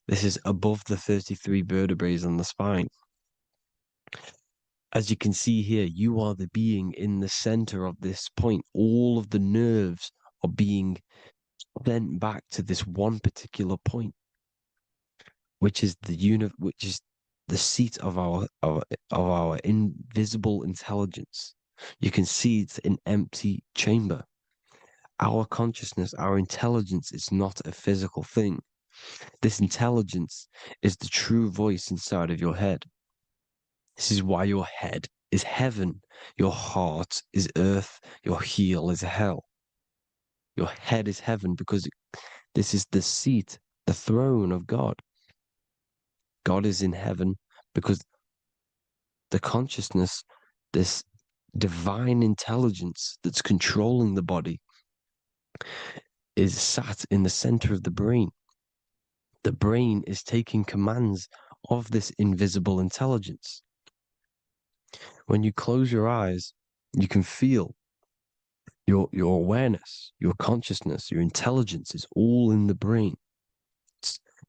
This is above the 33 vertebrae on the spine. As you can see here, you are the being in the center of this point. All of the nerves are being sent back to this one particular point, which is the seat of our invisible intelligence. You can see it's an empty chamber. Our consciousness, our intelligence is not a physical thing. This intelligence is the true voice inside of your head. This is why your head is heaven, your heart is earth, your heel is hell. Your head is heaven because this is the seat, the throne of God. God is in heaven because the consciousness, this divine intelligence that's controlling the body, is sat in the center of the brain. The brain is taking commands of this invisible intelligence. When you close your eyes, you can feel your awareness, your consciousness, your intelligence is all in the brain.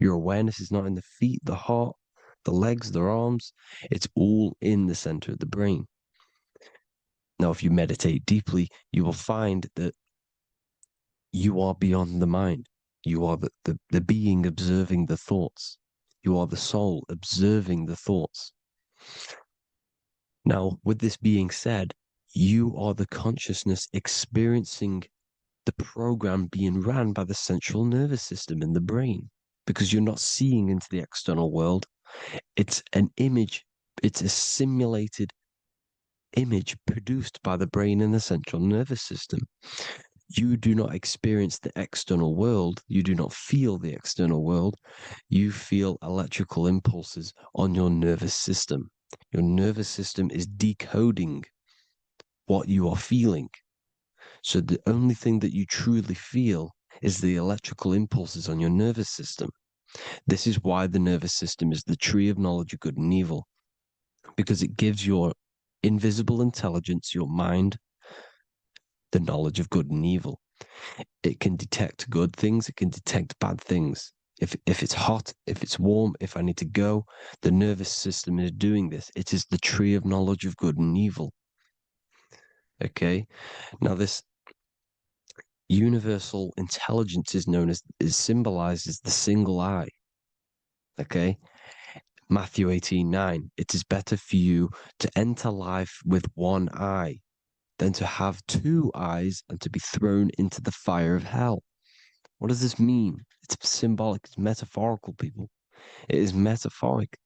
Your awareness is not in the feet, the heart, the legs, the arms. It's all in the center of the brain. Now, if you meditate deeply, you will find that you are beyond the mind. You are the being observing the thoughts. You are the soul observing the thoughts. Now, with this being said, you are the consciousness experiencing the program being ran by the central nervous system in the brain, because you're not seeing into the external world. It's an image, it's a simulated image produced by the brain and the central nervous system. You do not experience the external world. You do not feel the external world. You feel electrical impulses on your nervous system. Your nervous system is decoding what you are feeling. So the only thing that you truly feel is the electrical impulses on your nervous system. This is why the nervous system is the tree of knowledge of good and evil, because it gives your invisible intelligence, your mind, the knowledge of good and evil. It can detect good things, it can detect bad things. If it's hot, if it's warm, if I need to go, the nervous system is doing this. It is the tree of knowledge of good and evil. Okay? Now this universal intelligence is symbolized as the single eye. Okay? Matthew 18:9. It is better for you to enter life with one eye than to have two eyes and to be thrown into the fire of hell. What does this mean? It's symbolic, it's metaphorical, people. It is metaphoric.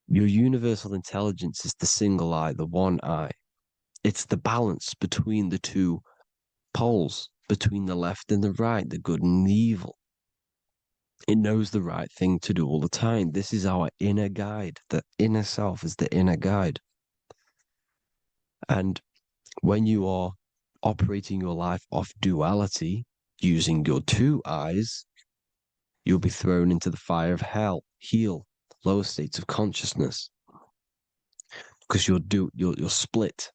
Your universal intelligence is the single eye, the one eye. It's the balance between the two poles, between the left and the right, the good and the evil. It knows the right thing to do all the time. This is our inner guide. The inner self is the inner guide. And when you are operating your life off duality, using your two eyes, you'll be thrown into the fire of hell, lower states of consciousness. Because you're split.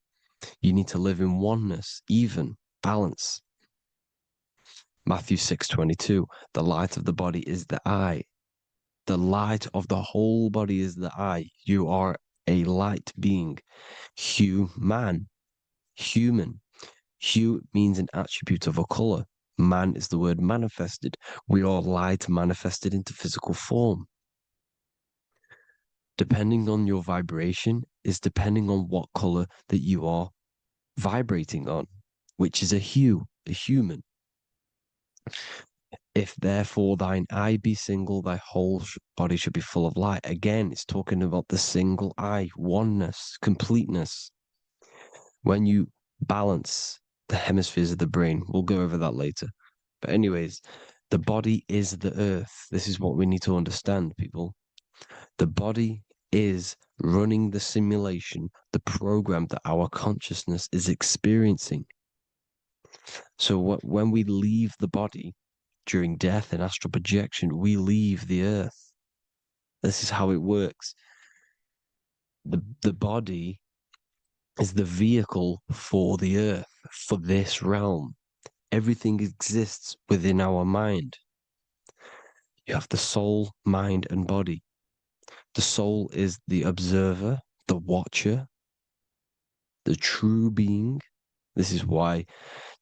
You need to live in oneness, even, balance. Matthew 6:22, the light of the body is the eye. The light of the whole body is the eye. You are a light being. Human. Hue means an attribute of a color. Man is the word manifested. We are light manifested into physical form. Depending on your vibration is depending on what color that you are vibrating on, which is a hue, a human. If therefore thine eye be single, thy whole body should be full of light. Again, it's talking about the single eye, oneness, completeness. When you balance the hemispheres of the brain, we'll go over that later. But anyways, the body is the earth. This is what we need to understand, people. The body is running the simulation, the program that our consciousness is experiencing. So when we leave the body during death and astral projection, we leave the earth. This is how it works. The body is the vehicle for the earth, for this realm. Everything exists within our mind. You have the soul, mind, and body. The soul is the observer, the watcher, the true being. This is why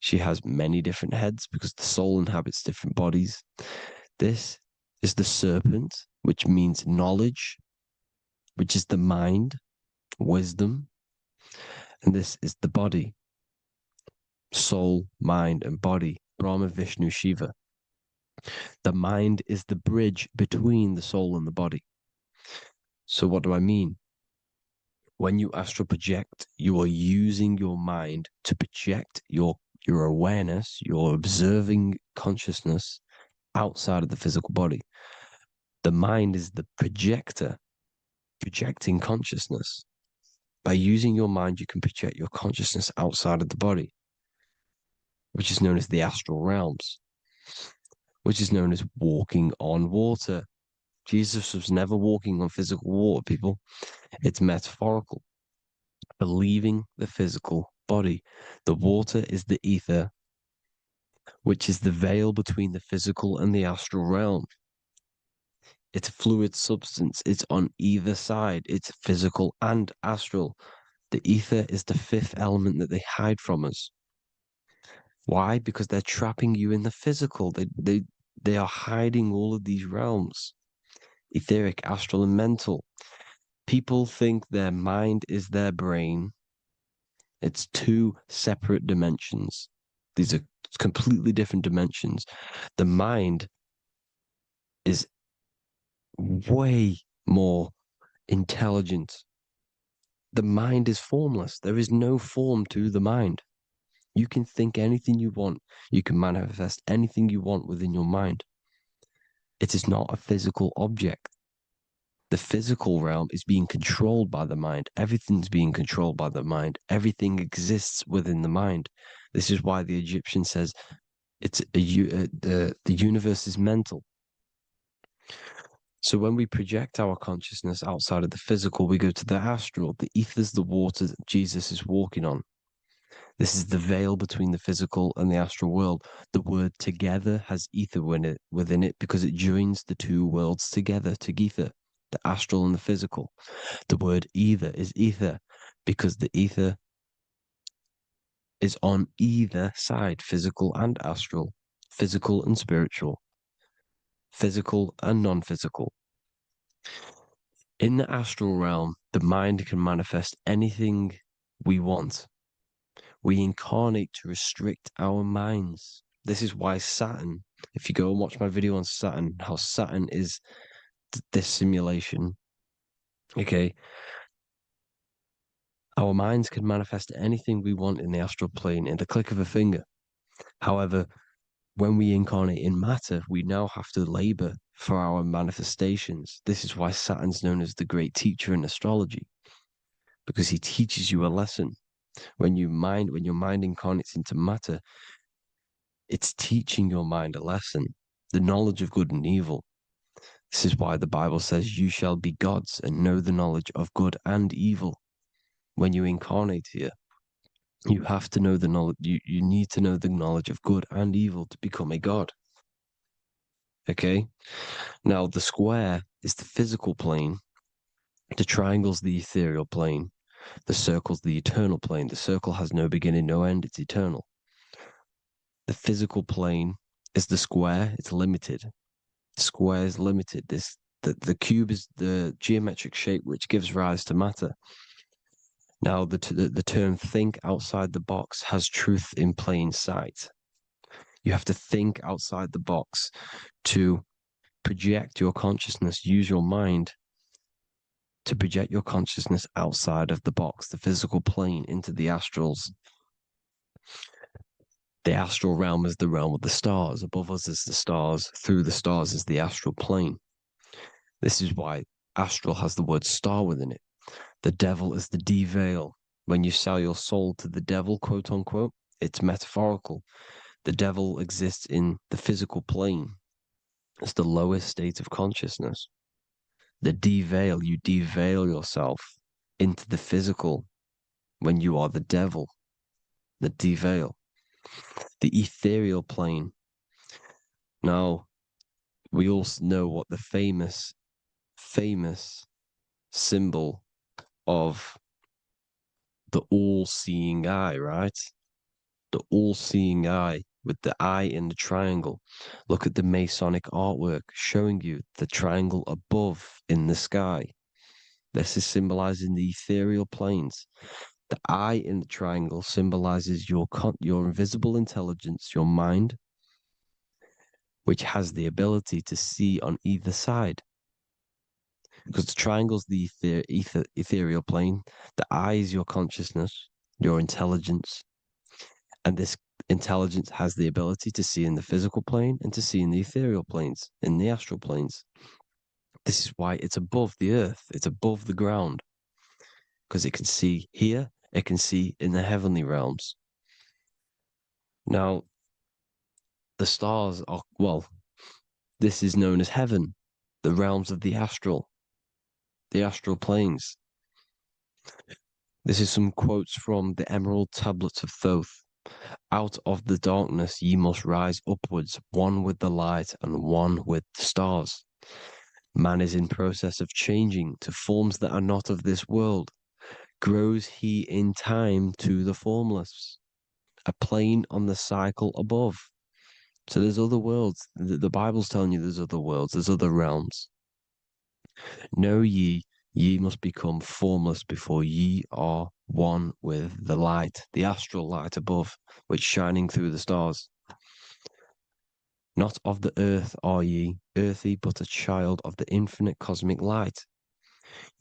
she has many different heads, because the soul inhabits different bodies. This is the serpent, which means knowledge, which is the mind, wisdom. And this is the body, soul, mind, and body, Brahma, Vishnu, Shiva. The mind is the bridge between the soul and the body. So what do I mean? When you astral project, you are using your mind to project your your awareness, your observing consciousness outside of the physical body. The mind is the projector, projecting consciousness. By using your mind, you can project your consciousness outside of the body, which is known as the astral realms, which is known as walking on water. Jesus was never walking on physical water, people. It's metaphorical. Believing the physical body. The water is the ether, which is the veil between the physical and the astral realm. It's a fluid substance. It's on either side. It's physical and astral. The ether is the fifth element that they hide from us. Why? Because they're trapping you in the physical. They are hiding all of these realms. Etheric, astral, and mental. People think their mind is their brain. It's two separate dimensions. These are completely different dimensions. The mind is way more intelligent. The mind is formless. There is no form to the mind. You can think anything you want. You can manifest anything you want within your mind. It is not a physical object. The physical realm is being controlled by the mind. Everything's being controlled by the mind. Everything exists within the mind. This is why the Egyptian says the universe is mental. So when we project our consciousness outside of the physical, we go to the astral. The ether is the water that Jesus is walking on. This is the veil between the physical and the astral world. The word together has ether within it because it joins the two worlds together, together, the astral and the physical. The word either is ether because the ether is on either side, physical and astral, physical and spiritual, physical and non-physical. In the astral realm, the mind can manifest anything we want. We incarnate to restrict our minds. This is why Saturn, if you go and watch my video on Saturn, how Saturn is this simulation, okay? Our minds can manifest anything we want in the astral plane in the click of a finger. However, when we incarnate in matter, we now have to labor for our manifestations. This is why Saturn's known as the great teacher in astrology, because he teaches you a lesson. When your mind incarnates into matter, it's teaching your mind a lesson, the knowledge of good and evil. This is why the Bible says you shall be gods and know the knowledge of good and evil. When you incarnate here, you have to know the knowledge, you need to know the knowledge of good and evil to become a god. Okay? Now, the square is the physical plane. The triangle's the ethereal plane. The circle's the eternal plane. The circle has no beginning, no end. It's eternal. The physical plane is the square. It's limited. The square is limited. The cube is the geometric shape which gives rise to matter. Now, the term think outside the box has truth in plain sight. You have to think outside the box to project your consciousness, use your mind to project your consciousness outside of the box, the physical plane, into the astrals. The astral realm is the realm of the stars. Above us is the stars. Through the stars is the astral plane. This is why astral has the word star within it. The devil is the de-veil. When you sell your soul to the devil, quote unquote, it's metaphorical. The devil exists in the physical plane. It's the lowest state of consciousness. The de-veil, you de-veil yourself into the physical when you are the devil. The de-veil. The ethereal plane. Now, we all know what the famous symbol of the all-seeing eye, right? The all-seeing eye with the eye in the triangle. Look at the Masonic artwork showing you the triangle above in the sky. This is symbolizing the ethereal planes. The eye in the triangle symbolizes your invisible intelligence, your mind, which has the ability to see on either side. Because the triangle's the ethereal plane. The eye is your consciousness, your intelligence. And this intelligence has the ability to see in the physical plane and to see in the ethereal planes, in the astral planes. This is why it's above the earth, it's above the ground, because it can see here, it can see in the heavenly realms. Now, the stars are, well, this is known as heaven, the realms of the astral planes. This is some quotes from the Emerald Tablets of Thoth. Out of the darkness ye must rise upwards, one with the light and one with the stars. Man is in process of changing to forms that are not of this world. Grows he in time to the formless, a plane on the cycle above. So there's other worlds. The Bible's telling you there's other worlds, there's other realms. Know ye must become formless before ye are one with the light, the astral light above, which shining through the stars. Not of the earth are ye, earthy, but a child of the infinite cosmic light.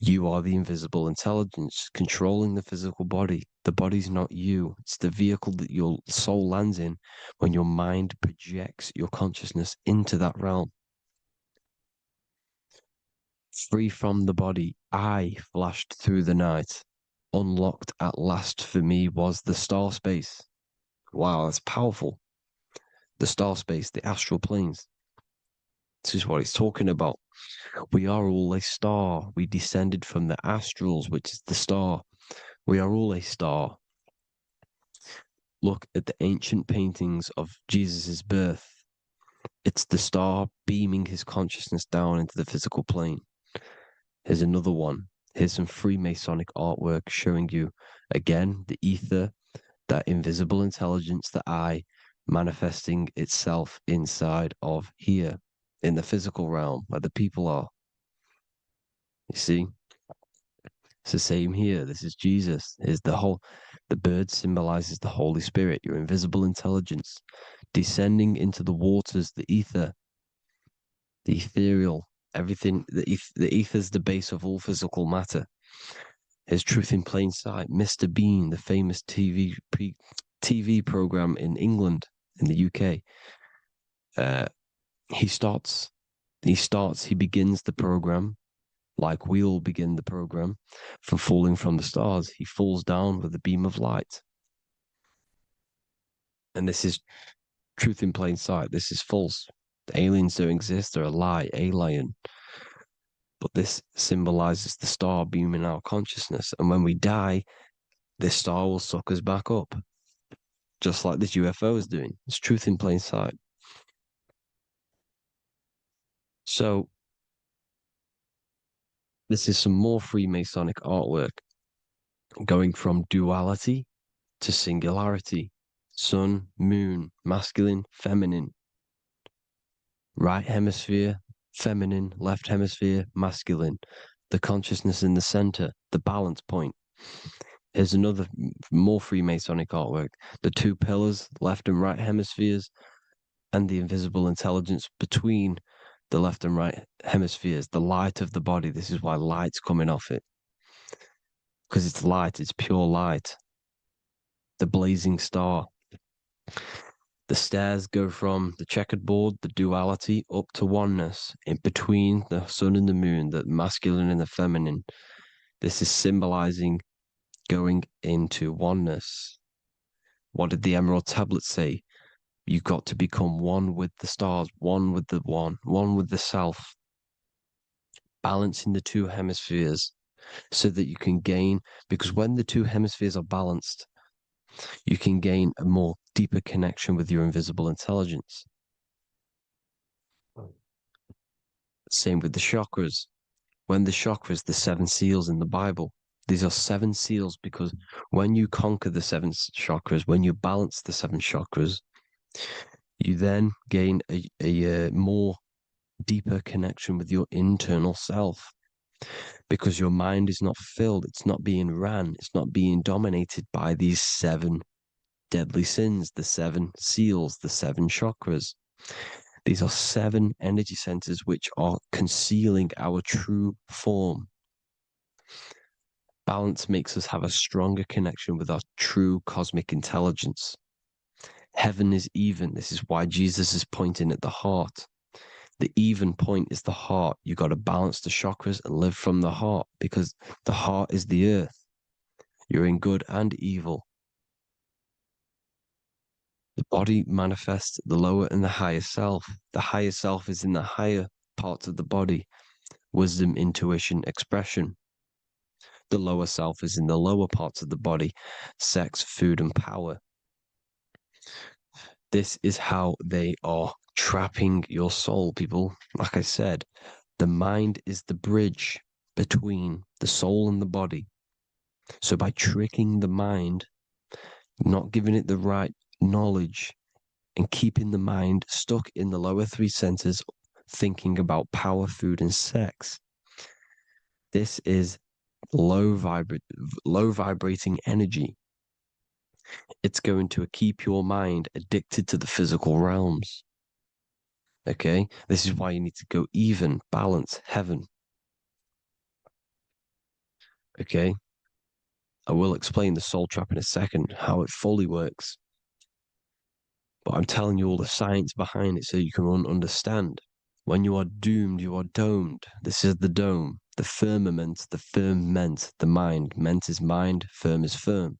You are the invisible intelligence controlling the physical body. The body's not you. It's the vehicle that your soul lands in when your mind projects your consciousness into that realm. Free from the body, I flashed through the night. Unlocked at last for me was the star space. Wow, that's powerful. The star space, the astral planes. This is what it's talking about. We are all a star. We descended from the astrals, which is the star. We are all a star. Look at the ancient paintings of Jesus' birth. It's the star beaming his consciousness down into the physical plane. Here's another one. Here's some Freemasonic artwork showing you, again, the ether, that invisible intelligence, the I, manifesting itself inside of here, in the physical realm, where the people are. You see? It's the same here. This is Jesus. Here's the bird symbolizes the Holy Spirit, your invisible intelligence, descending into the waters, the ether, the ethereal, everything. The ether is the base of all physical matter. Here's Truth in Plain Sight. Mr. Bean, the famous TV program in England, in the UK. He begins the program like we all begin the program from falling from the stars. He falls down with a beam of light. And this is truth in plain sight. This is false. The aliens don't exist. They're a lie, alien. But this symbolizes the star beaming our consciousness. And when we die, this star will suck us back up. Just like this UFO is doing. It's truth in plain sight. So, this is some more Freemasonic artwork going from duality to singularity. Sun, moon, masculine, feminine. Right hemisphere, feminine, left hemisphere, masculine. The consciousness in the center, the balance point. Here's another more Freemasonic artwork. The two pillars, left and right hemispheres, and the invisible intelligence between the left and right hemispheres, the light of the body. This is why light's coming off it. Because it's light, it's pure light. The blazing star. The stairs go from the checkered board, the duality, up to oneness, in between the sun and the moon, the masculine and the feminine. This is symbolizing going into oneness. What did the Emerald Tablet say? You've got to become one with the stars, one with the one with the self. Balancing the two hemispheres so that you can gain, because when the two hemispheres are balanced, you can gain a more deeper connection with your invisible intelligence. Same with the chakras. When the chakras, the seven seals in the Bible, these are seven seals because when you conquer the seven chakras, when you balance the seven chakras, you then gain a more deeper connection with your internal self because your mind is not filled, it's not being ran, it's not being dominated by these seven deadly sins, the seven seals, the seven chakras. These are seven energy centers which are concealing our true form. Balance makes us have a stronger connection with our true cosmic intelligence. Heaven is even. This is why Jesus is pointing at the heart. The even point is the heart. You got to balance the chakras and live from the heart, because the heart is the earth. You're in good and evil. The body manifests the lower and the higher self. The higher self is in the higher parts of the body. Wisdom, intuition, expression. The lower self is in the lower parts of the body. Sex, food, and power. This is how they are trapping your soul, people. Like I said, the mind is the bridge between the soul and the body. So by tricking the mind, not giving it the right knowledge, and keeping the mind stuck in the lower three senses, thinking about power, food, and sex, this is low vibrating energy. It's going to keep your mind addicted to the physical realms. Okay, this is why you need to go even, balance, heaven. Okay, I will explain the soul trap in a second, how it fully works. But I'm telling you all the science behind it so you can understand. When you are doomed, you are domed. This is the dome, the firmament, the firmament, the mind. Ment is mind, firm is firm.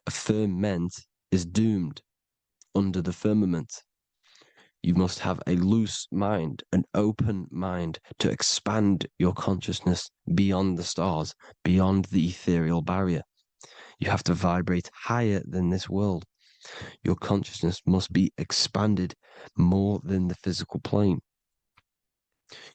A firm ment is doomed under the firmament. You must have a loose mind, an open mind to expand your consciousness beyond the stars, beyond the ethereal barrier. You have to vibrate higher than this world. Your consciousness must be expanded more than the physical plane.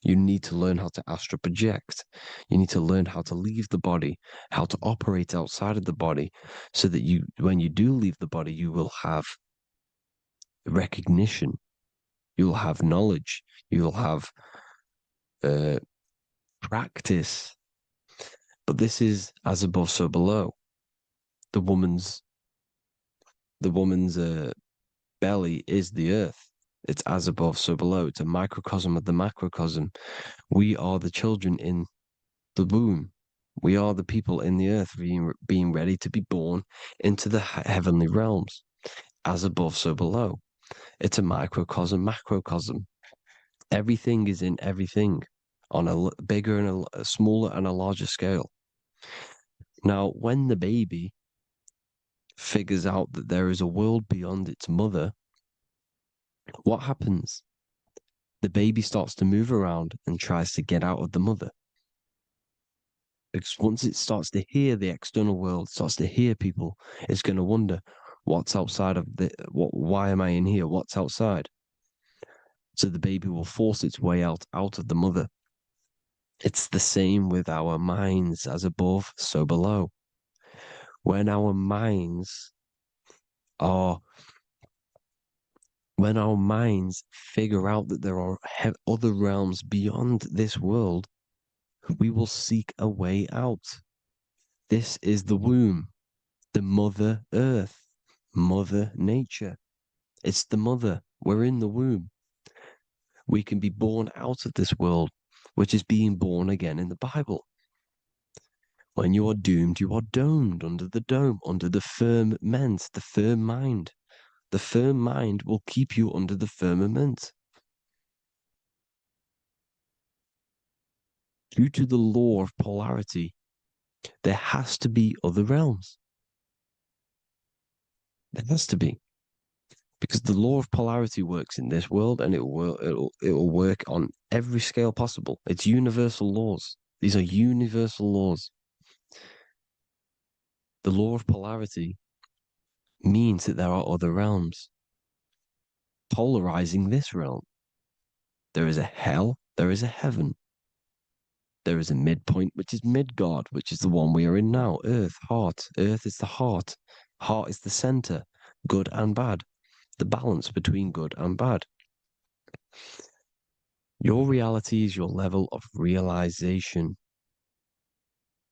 You need to learn how to astral project. You need to learn how to leave the body, how to operate outside of the body, so that you, when you do leave the body, you will have recognition. You'll have knowledge. You'll have practice. But this is as above, so below. The woman's belly is the earth. It's as above, so below. It's a microcosm of the macrocosm. We are the children in the womb. We are the people in the earth being ready to be born into the heavenly realms. As above, so below. It's a microcosm, macrocosm. Everything is in everything on a bigger and a smaller and a larger scale. Now, when the baby figures out that there is a world beyond its mother, what happens? The baby starts to move around and tries to get out of the mother. Because once it starts to hear the external world, starts to hear people, it's going to wonder, what's outside of why am I in here? What's outside? So the baby will force its way out of the mother. It's the same with our minds, as above, so below. When our minds figure out that there are other realms beyond this world, we will seek a way out. This is the womb, the mother earth, mother nature. It's the mother. We're in the womb. We can be born out of this world, which is being born again in the Bible. When you are doomed, you are domed under the dome, under the firmament, the firm mind. The firm mind will keep you under the firmament. Due to the law of polarity, there has to be other realms. There has to be. Because the law of polarity works in this world, and it will work on every scale possible. It's universal laws. These are universal laws. The law of polarity means that there are other realms polarizing this realm. There is a hell, there is a heaven. There is a midpoint, which is Midgard, which is the one we are in now. Earth, heart. Earth is the heart. Heart is the center, good and bad. The balance between good and bad. Your reality is your level of realization.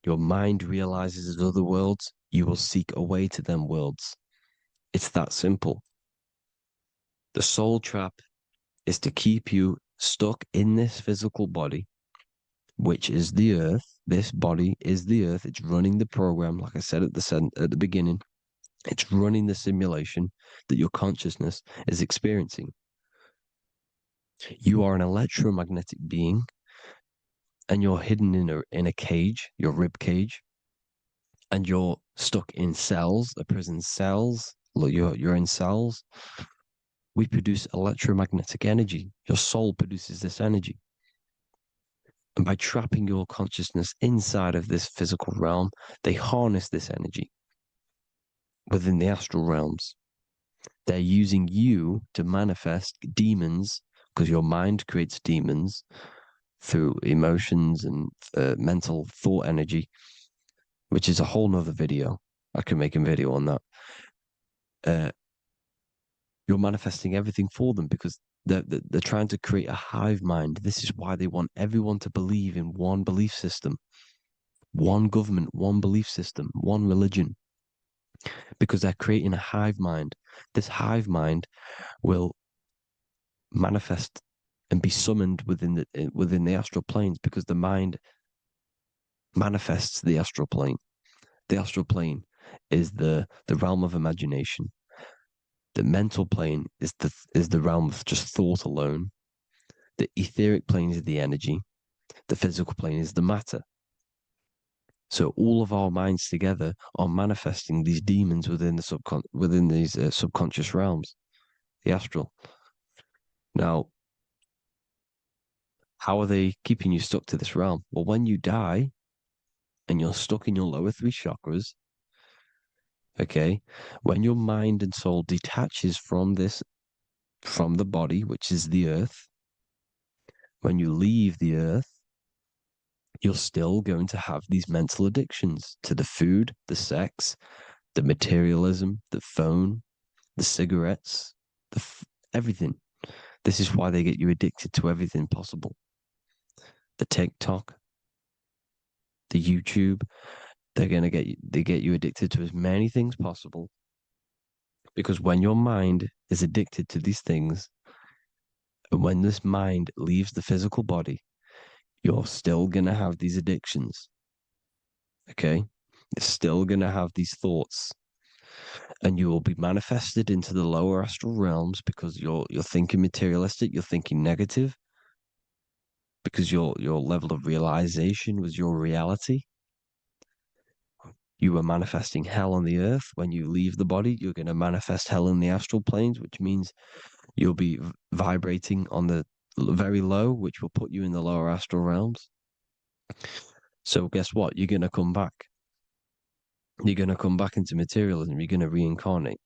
Your mind realizes other worlds, you will seek a way to them worlds. It's that simple. The soul trap is to keep you stuck in this physical body, which is the earth. This body is the earth. It's running the program, like I said at the beginning. It's running the simulation that your consciousness is experiencing. You are an electromagnetic being, and you're hidden in a cage, your rib cage, and you're stuck in cells, a prison cells. Look, you're in cells. We produce electromagnetic energy. Your soul produces this energy. And by trapping your consciousness inside of this physical realm, they harness this energy within the astral realms. They're using you to manifest demons, because your mind creates demons through emotions and mental thought energy, which is a whole nother video. I can make a video on that. You're manifesting everything for them because they're trying to create a hive mind. This is why they want everyone to believe in one belief system, one government, one belief system, one religion, because they're creating a hive mind. This hive mind will manifest and be summoned within the astral planes, because the mind manifests the astral plane. The astral plane is the realm of imagination. The mental plane is the realm of just thought alone. The etheric plane is the energy. The physical plane is the matter. So all of our minds together are manifesting these demons within these subconscious realms, the astral. Now, how are they keeping you stuck to this realm? Well, when you die and you're stuck in your lower three chakras, okay, when your mind and soul detaches from the body, which is the earth, when you leave the earth, you're still going to have these mental addictions to the food, the sex, the materialism, the phone, the cigarettes, everything. This is why they get you addicted to everything possible. The TikTok, the YouTube, they get you addicted to as many things possible. Because when your mind is addicted to these things, and when this mind leaves the physical body, you're still going to have these addictions. Okay? You're still going to have these thoughts. And you will be manifested into the lower astral realms because you're thinking materialistic, you're thinking negative, because your level of realization was your reality. You were manifesting hell on the earth. When you leave the body, you're going to manifest hell in the astral planes, which means you'll be vibrating on the very low, which will put you in the lower astral realms. So guess what? You're going to come back. You're going to come back into materialism. You're going to reincarnate.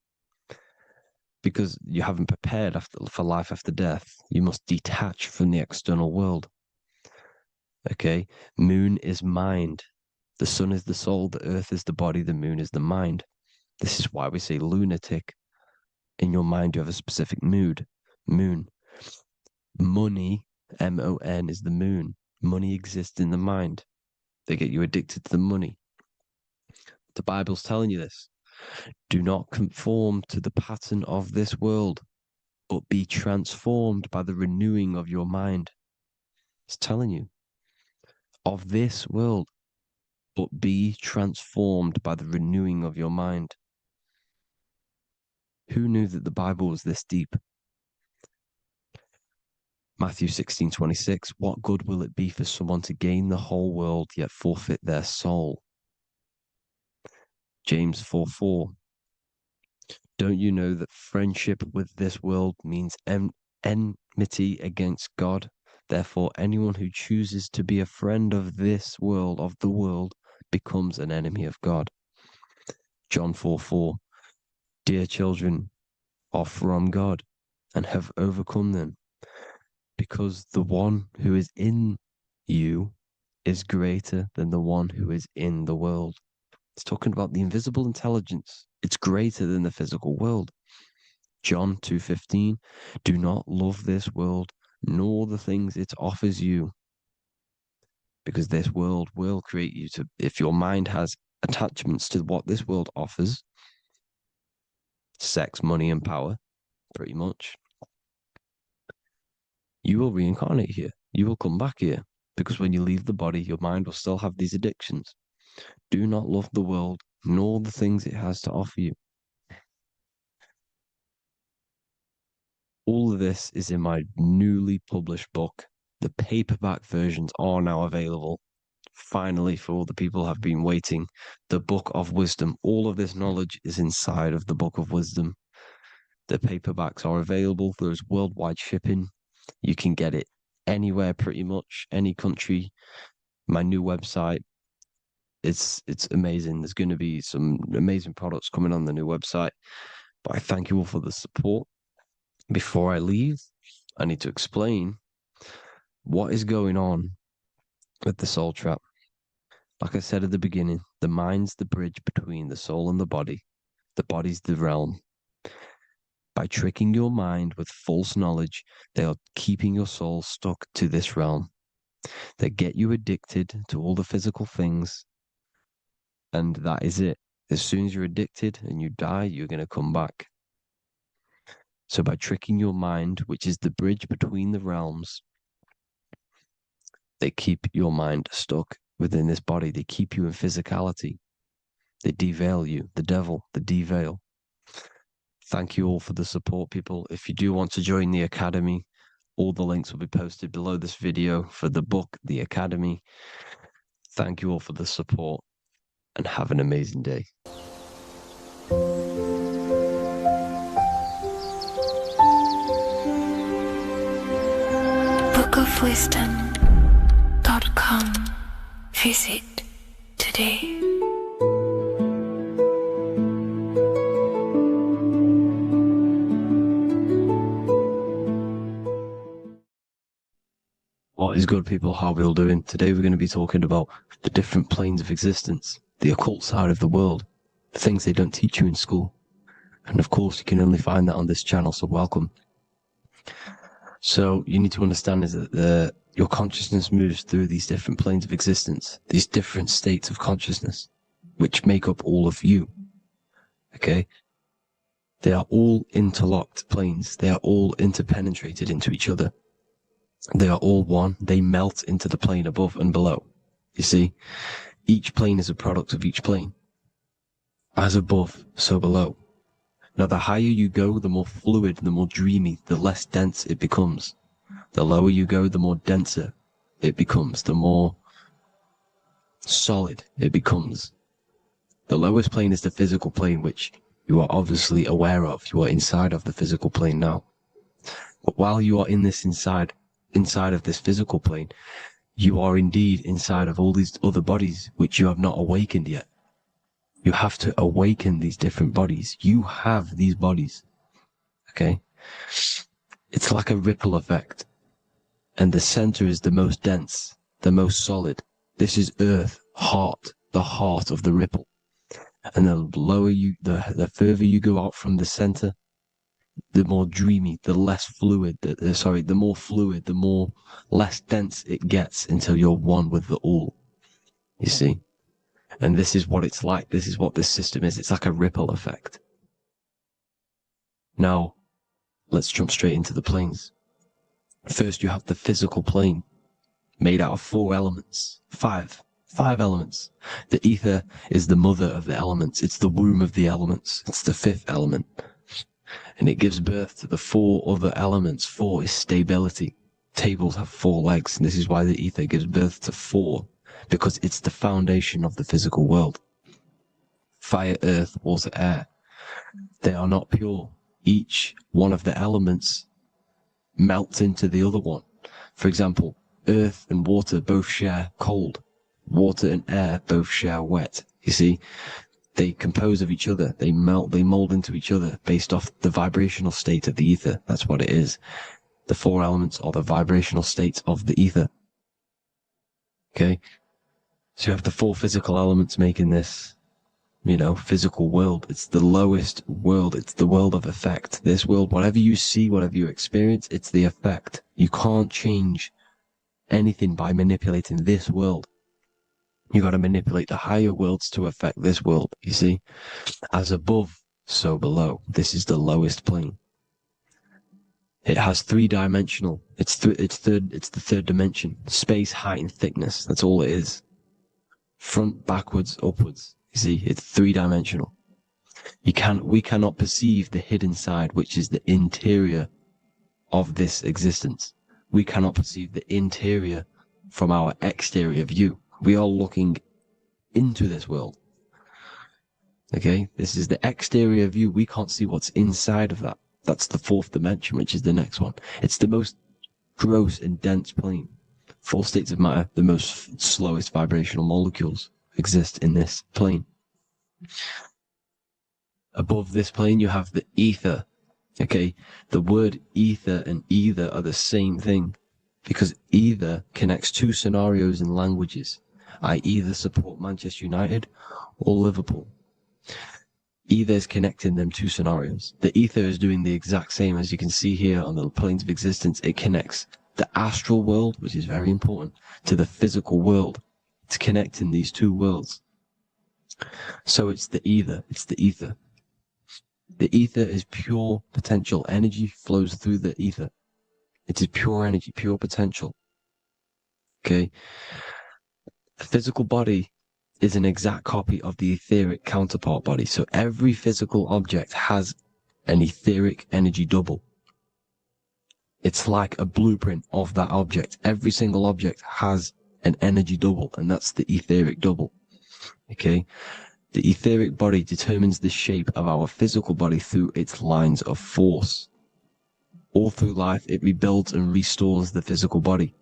Because you haven't prepared for life after death. You must detach from the external world. Okay? Moon is mind. The sun is the soul. The earth is the body. The moon is the mind. This is why we say lunatic. In your mind, you have a specific mood. Moon. Money, M-O-N, is the moon. Money exists in the mind. They get you addicted to the money. The Bible's telling you this. Do not conform to the pattern of this world, but be transformed by the renewing of your mind. It's telling you. Of this world, but be transformed by the renewing of your mind. Who knew that the Bible was this deep? Matthew 16:26, what good will it be for someone to gain the whole world yet forfeit their soul? James 4:4, don't you know that friendship with this world means enmity against God? Therefore, anyone who chooses to be a friend of this world, of the world, becomes an enemy of God. John 4:4, dear children are from God and have overcome them, because the one who is in you is greater than the one who is in the world. It's talking about the invisible intelligence. It's greater than the physical world. John 2:15, do not love this world, nor the things it offers you. Because this world will create you to, if your mind has attachments to what this world offers, sex, money, and power, pretty much, you will reincarnate here. You will come back here. Because when you leave the body, your mind will still have these addictions. Do not love the world, nor the things it has to offer you. All of this is in my newly published book. The paperback versions are now available. Finally, for all the people who have been waiting, the Book of Wisdom. All of this knowledge is inside of the Book of Wisdom. The paperbacks are available. There's worldwide shipping. You can get it anywhere, pretty much, any country. My new website, it's amazing. There's going to be some amazing products coming on the new website. But I thank you all for the support. Before I leave, I need to explain what is going on with the soul trap. Like I said at the beginning, the mind's the bridge between the soul and the body. The body's the realm. By tricking your mind with false knowledge, they are keeping your soul stuck to this realm. They get you addicted to all the physical things, and that is it. As soon as you're addicted and you die, you're going to come back. So by tricking your mind, which is the bridge between the realms, they keep your mind stuck within this body. They keep you in physicality. They deveil you, the devil, the deveil. Thank you all for the support, people. If you do want to join the Academy, all the links will be posted below this video for the book, The Academy. Thank you all for the support and have an amazing day. bookofwisdom.com. Visit today. What is good, people? How are we all doing? Today we're going to be talking about the different planes of existence, the occult side of the world, the things they don't teach you in school. And of course, you can only find that on this channel, so welcome. So you need to understand is that your consciousness moves through these different planes of existence, these different states of consciousness, which make up all of you. Okay? They are all interlocked planes. They are all interpenetrated into each other. They are all one. They melt into the plane above and below. You see, each plane is a product of each plane. As above, so below. Now, the higher you go, the more fluid, the more dreamy, the less dense it becomes. The lower you go, the more denser it becomes, the more solid it becomes. The lowest plane is the physical plane, which you are obviously aware of. You are inside of the physical plane now. But while you are in this inside of this physical plane, you are indeed inside of all these other bodies which you have not awakened yet. You have to awaken these different bodies. You have these bodies. Okay? It's like a ripple effect. And the center is the most dense, the most solid. This is earth, heart, the heart of the ripple. And the lower you, the further you go out from the center, the more dreamy, the less fluid, the more fluid, the more less dense it gets until you're one with the all. You see? And this is what it's like. This is what this system is. It's like a ripple effect. Now, let's jump straight into the planes. First, you have the physical plane, made out of 4 elements. 5 elements. The ether is the mother of the elements. It's the womb of the elements. It's the 5th element. And it gives birth to the 4 other elements. 4 is stability. Tables have 4 legs, and this is why the ether gives birth to 4, because it's the foundation of the physical world. Fire, earth, water, air. They are not pure. Each one of the elements melts into the other one. For example, earth and water both share cold. Water and air both share wet. You see? They compose of each other. They melt, they mold into each other based off the vibrational state of the ether. That's what it is. The 4 elements are the vibrational states of the ether. Okay? So you have the 4 physical elements making this, physical world. It's the lowest world. It's the world of effect. This world, whatever you see, whatever you experience, it's the effect. You can't change anything by manipulating this world. You got to manipulate the higher worlds to affect this world, you see? As above, so below. This is the lowest plane. It has 3-dimensional. It's the 3rd dimension. Space, height, and thickness. That's all it is. Front, backwards, upwards. You see, it's 3-dimensional. We cannot perceive the hidden side, which is the interior of this existence. We cannot perceive the interior from our exterior view. We are looking into this world. Okay, this is the exterior view. We can't see what's inside of that. That's the fourth dimension, which is the next one. It's the most gross and dense plane. Four states of matter, the most slowest vibrational molecules exist in this plane. Above this plane, you have the ether. Okay, the word ether and either are the same thing, because either connects two scenarios in languages. I either support Manchester United or Liverpool. Either is connecting them two scenarios. The ether is doing the exact same, as you can see here on the planes of existence. It connects the astral world, which is very important, to the physical world. It's connecting these two worlds. So it's the ether. It's the ether. The ether is pure potential. Energy flows through the ether. It is pure energy, pure potential. Okay? The physical body is an exact copy of the etheric counterpart body. So every physical object has an etheric energy double. It's like a blueprint of that object. Every single object has an energy double, and that's the etheric double. Okay? The etheric body determines the shape of our physical body through its lines of force. All through life, it rebuilds and restores the physical body.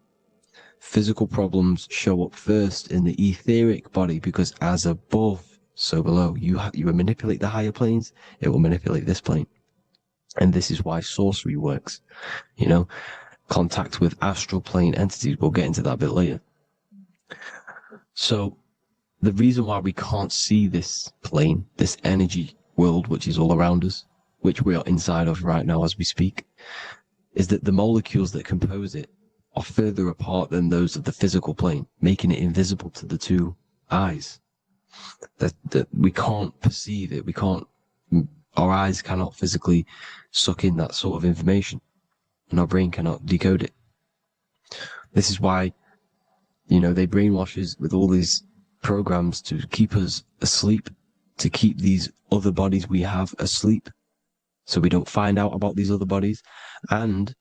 Physical problems show up first in the etheric body, because as above, so below. You manipulate the higher planes, it will manipulate this plane. And this is why sorcery works. You know, contact with astral plane entities. We'll get into that a bit later. So the reason why we can't see this plane, this energy world, which is all around us, which we are inside of right now as we speak, is that the molecules that compose it are further apart than those of the physical plane, making it invisible to the two eyes. That we can't perceive it. Our eyes cannot physically suck in that sort of information, and our brain cannot decode it. This is why, you know, they brainwash us with all these programs to keep us asleep, to keep these other bodies we have asleep, so we don't find out about these other bodies, and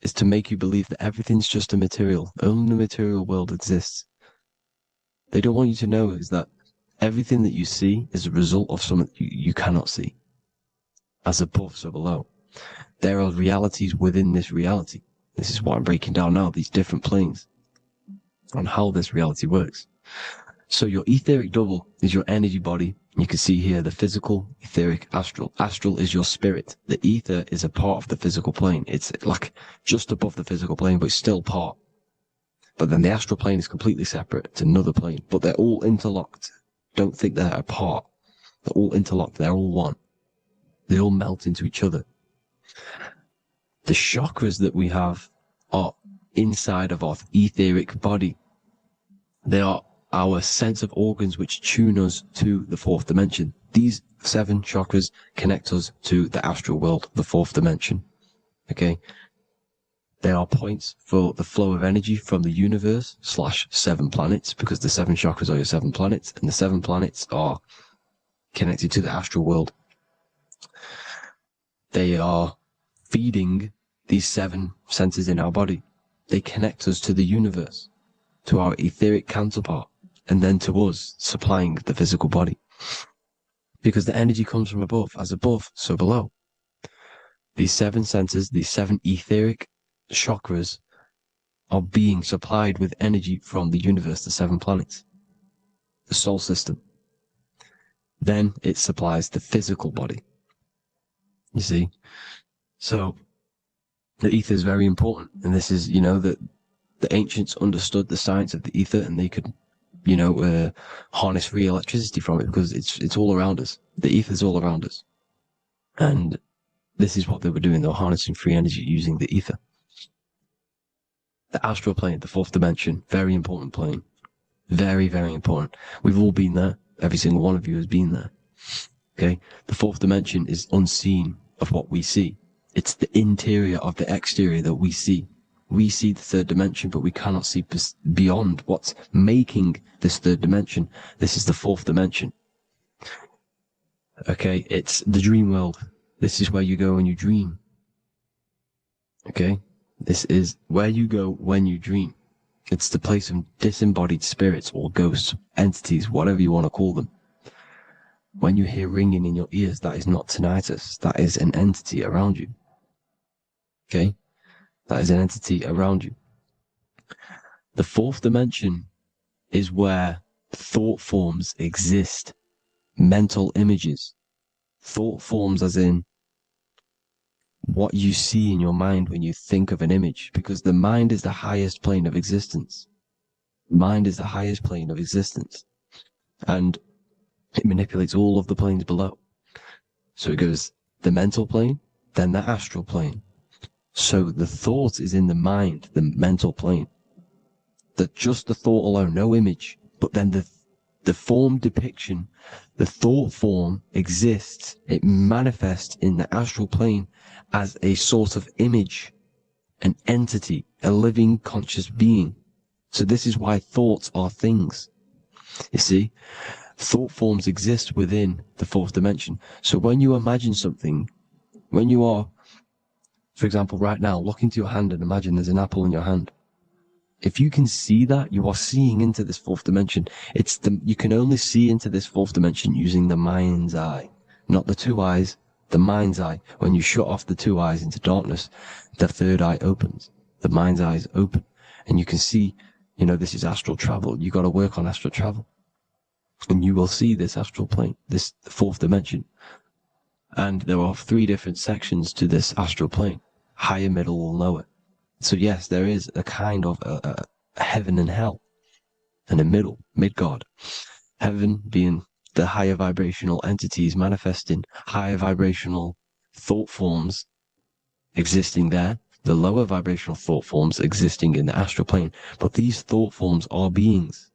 is to make you believe that everything's just a material. Only the material world exists. They don't want you to know is that everything that you see is a result of something you cannot see. As above, so below. There are realities within this reality. This is what I'm breaking down now, these different planes, on how this reality works. So your etheric double is your energy body. You can see here the physical, etheric, astral. Astral is your spirit. The ether is a part of the physical plane. It's like just above the physical plane, but it's still part. But then the astral plane is completely separate. It's another plane, but they're all interlocked. Don't think they're apart. They're all interlocked. They're all one. They all melt into each other. The chakras that we have are inside of our etheric body. They are our sense of organs which tune us to the fourth dimension. These 7 chakras connect us to the astral world, the fourth dimension. Okay? They are points for the flow of energy from the universe / 7 planets, because the 7 chakras are your 7 planets, and the 7 planets are connected to the astral world. They are feeding these 7 senses in our body. They connect us to the universe, to our etheric counterpart, and then to us, supplying the physical body. Because the energy comes from above. As above, so below. These 7 senses, these 7 etheric chakras, are being supplied with energy from the universe, the 7 planets, the solar system. Then it supplies the physical body. You see? So the ether is very important. And this is, you know, that the ancients understood the science of the ether, and they could, you know, harness free electricity from it, because it's all around us. The ether is all around us. And this is what they were doing. They were harnessing free energy using the ether. The astral plane, the fourth dimension, very important plane. Very, very important. We've all been there. Every single one of you has been there. Okay? The fourth dimension is unseen of what we see. It's the interior of the exterior that we see. We see the third dimension, but we cannot see beyond what's making this third dimension. This is the fourth dimension. Okay? It's the dream world. This is where you go and you dream. Okay? This is where you go when you dream. It's the place of disembodied spirits or ghosts, entities, whatever you want to call them. When you hear ringing in your ears, that is not tinnitus. That is an entity around you. Okay? That is an entity around you. The fourth dimension is where thought forms exist. Mental images. Thought forms as in what you see in your mind when you think of an image, because the mind is the highest plane of existence. Mind is the highest plane of existence. And it manipulates all of the planes below. So it goes the mental plane, then the astral plane. So the thought is in the mind, the mental plane. That just the thought alone, no image, but then the form depiction, the thought form exists. It manifests in the astral plane as a sort of image, an entity, a living conscious being. So this is why thoughts are things. You see, thought forms exist within the fourth dimension. So when you imagine something, when you are, for example, right now, look into your hand and imagine there's an apple in your hand. If you can see that, you are seeing into this fourth dimension. You can only see into this fourth dimension using the mind's eye, not the two eyes, the mind's eye. When you shut off the two eyes into darkness, the third eye opens. The mind's eye is open, and you can see, this is astral travel. You got to work on astral travel, and you will see this astral plane, this fourth dimension. And there are 3 different sections to this astral plane: higher, middle, or lower. So yes, there is a kind of a heaven and hell, and a middle, Midgard. Heaven being the higher vibrational entities manifesting higher vibrational thought forms existing there, the lower vibrational thought forms existing in the astral plane. But these thought forms are beings.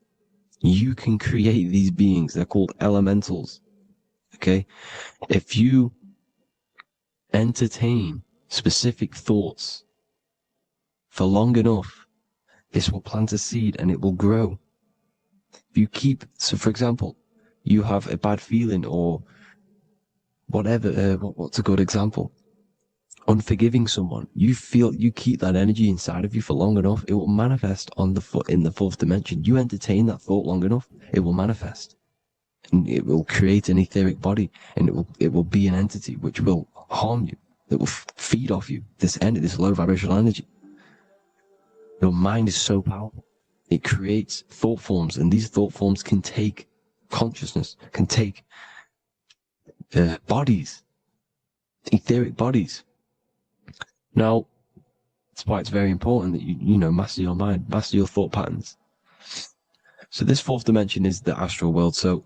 You can create these beings. They're called elementals. Okay? If you entertain specific thoughts for long enough, this will plant a seed and it will grow. If you so for example, you have a bad feeling or whatever, what's a good example? Unforgiving someone. You keep that energy inside of you for long enough, it will manifest in the fourth dimension. You entertain that thought long enough, it will manifest. And it will create an etheric body, and it will be an entity which will harm you, that will feed off you, this low vibrational energy. Your mind is so powerful. It creates thought forms, and these thought forms can take consciousness, can take bodies, etheric bodies. Now, that's why it's very important that you master your mind, master your thought patterns. So this fourth dimension is the astral world. So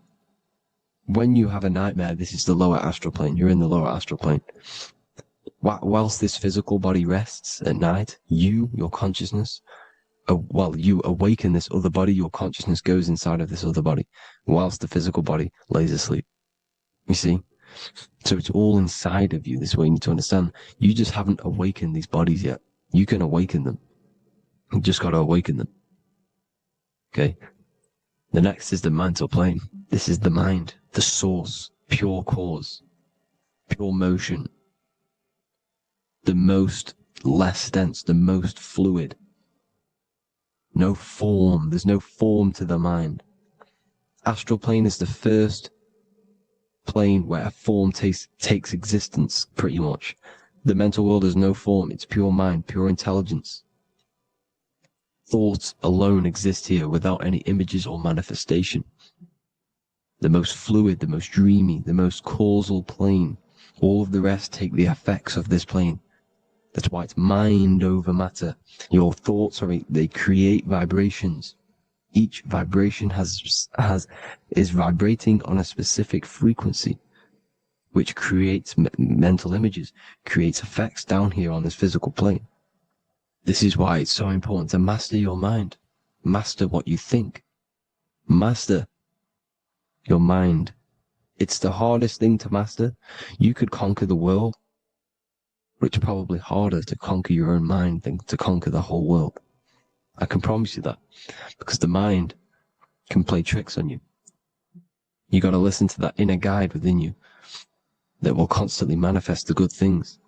when you have a nightmare, this is the lower astral plane. You're in the lower astral plane. Whilst this physical body rests at night, your consciousness, you awaken this other body, your consciousness goes inside of this other body, whilst the physical body lays asleep. You see? So it's all inside of you. This is what you need to understand. You just haven't awakened these bodies yet. You can awaken them. You just got to awaken them. Okay? The next is the mental plane. This is the mind, the source, pure cause, pure motion. The most less dense, the most fluid. No form. There's no form to the mind. Astral plane is the first plane where a form takes existence, pretty much. The mental world has no form. It's pure mind, pure intelligence. Thoughts alone exist here without any images or manifestation. The most fluid, the most dreamy, the most causal plane. All of the rest take the effects of this plane. That's why it's mind over matter. Your thoughts they create vibrations. Each vibration is vibrating on a specific frequency, which creates mental images, creates effects down here on this physical plane. This is why it's so important to master your mind. Master what you think. Master your mind. It's the hardest thing to master. You could conquer the world, but it's probably harder to conquer your own mind than to conquer the whole world. I can promise you that, because the mind can play tricks on you. You got to listen to that inner guide within you that will constantly manifest the good things.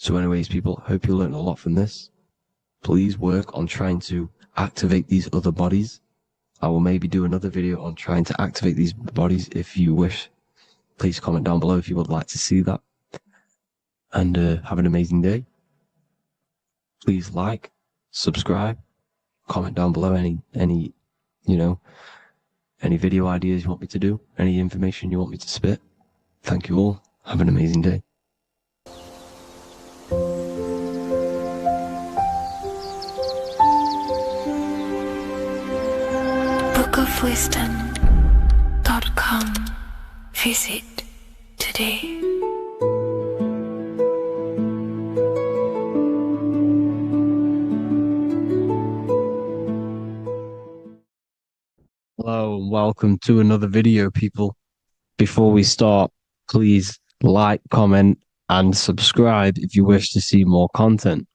So anyways, people, hope you learned a lot from this. Please work on trying to activate these other bodies. I will maybe do another video on trying to activate these bodies if you wish. Please comment down below if you would like to see that. And have an amazing day. Please like, subscribe, comment down below any video ideas you want me to do, any information you want me to spit. Thank you all. Have an amazing day. bookofwisdom.com. Visit today. Hello and welcome to another video, people. Before we start, please like, comment, and subscribe if you wish to see more content.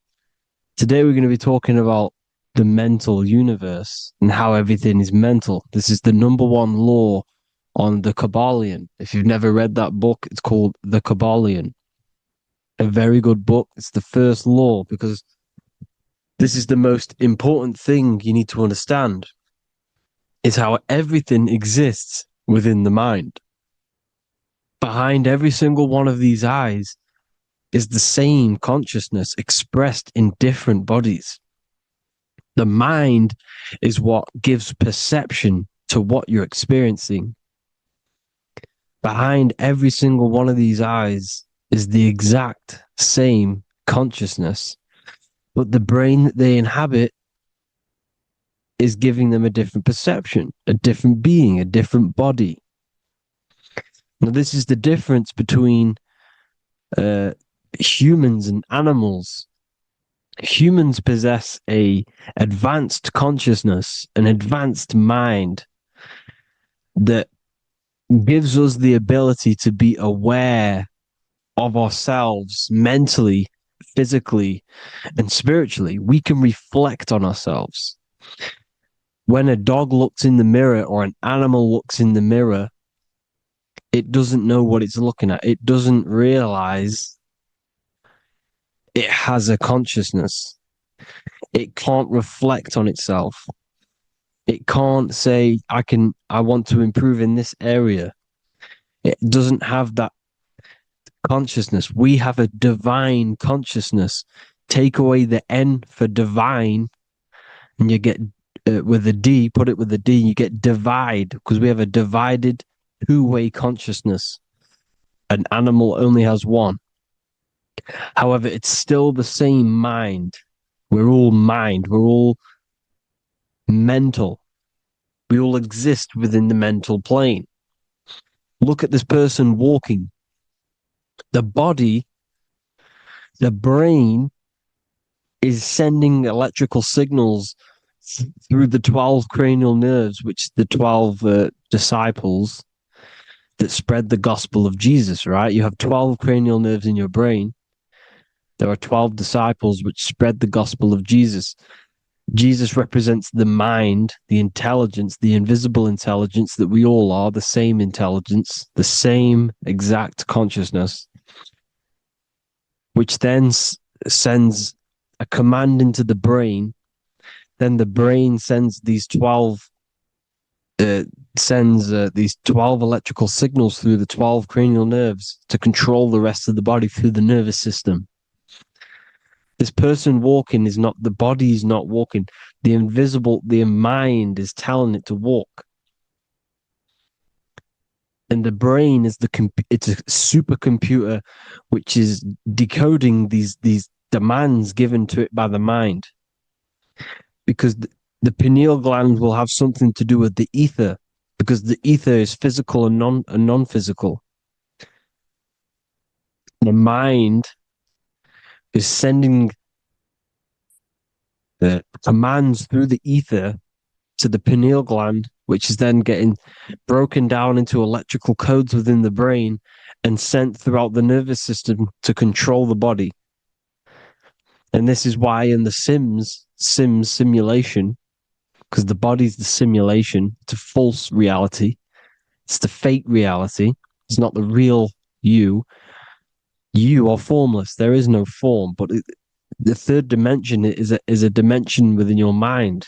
Today we're going to be talking about the mental universe and how everything is mental. This is the #1 law on the Kabbalion. If you've never read that book, it's called The Kabbalion. A very good book. It's the first law because this is the most important thing you need to understand. Is how everything exists within the mind. Behind every single one of these eyes is the same consciousness expressed in different bodies. The mind is what gives perception to what you're experiencing. Behind every single one of these eyes is the exact same consciousness, but the brain that they inhabit is giving them a different perception, a different being, a different body. Now, this is the difference between humans and animals. Humans possess a advanced consciousness, an advanced mind that gives us the ability to be aware of ourselves mentally, physically, and spiritually. We can reflect on ourselves. When a dog looks in the mirror or an animal looks in the mirror, it doesn't know what it's looking at. It doesn't realize it has a consciousness. It can't reflect on itself. It can't say, I want to improve in this area. It doesn't have that consciousness. We have a divine consciousness. Take away the N for divine, and you get with a D, put it with a D, you get divide, because we have a divided two-way consciousness. An animal only has one. However, it's still the same mind. We're all mind. We're all mental. We all exist within the mental plane. Look at this person walking. The body, the brain is sending electrical signals through the 12 cranial nerves, which the 12 disciples that spread the gospel of Jesus, right? You have 12 cranial nerves in your brain. There are 12 disciples which spread the gospel of Jesus. Jesus represents the mind, the intelligence, the invisible intelligence that we all are, the same intelligence, the same exact consciousness, which then sends a command into the brain. Then the brain sends these 12 electrical signals through the 12 cranial nerves to control the rest of the body through the nervous system. This person walking is not, the body is not walking. The mind is telling it to walk. And the brain is it's a supercomputer which is decoding these demands given to it by the mind. Because the pineal gland will have something to do with the ether, because the ether is physical and non-physical. The mind is sending the commands through the ether to the pineal gland, which is then getting broken down into electrical codes within the brain and sent throughout the nervous system to control the body. And this is why in the Sims simulation, because the body's the simulation, it's a false reality. It's the fake reality. It's not the real you. You are formless. There is no form, but the third dimension is a dimension within your mind.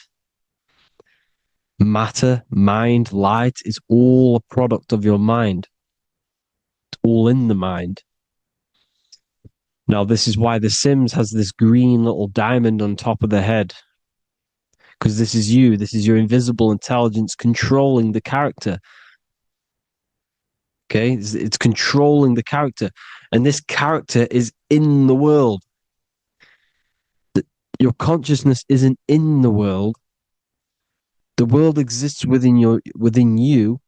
Matter, mind, light is all a product of your mind. It's all in the mind. Now, this is why The Sims has this green little diamond on top of the head. Because this is you. This is your invisible intelligence controlling the character. Okay? It's controlling the character. And this character is in the world. Your consciousness isn't in the world. The world exists within you,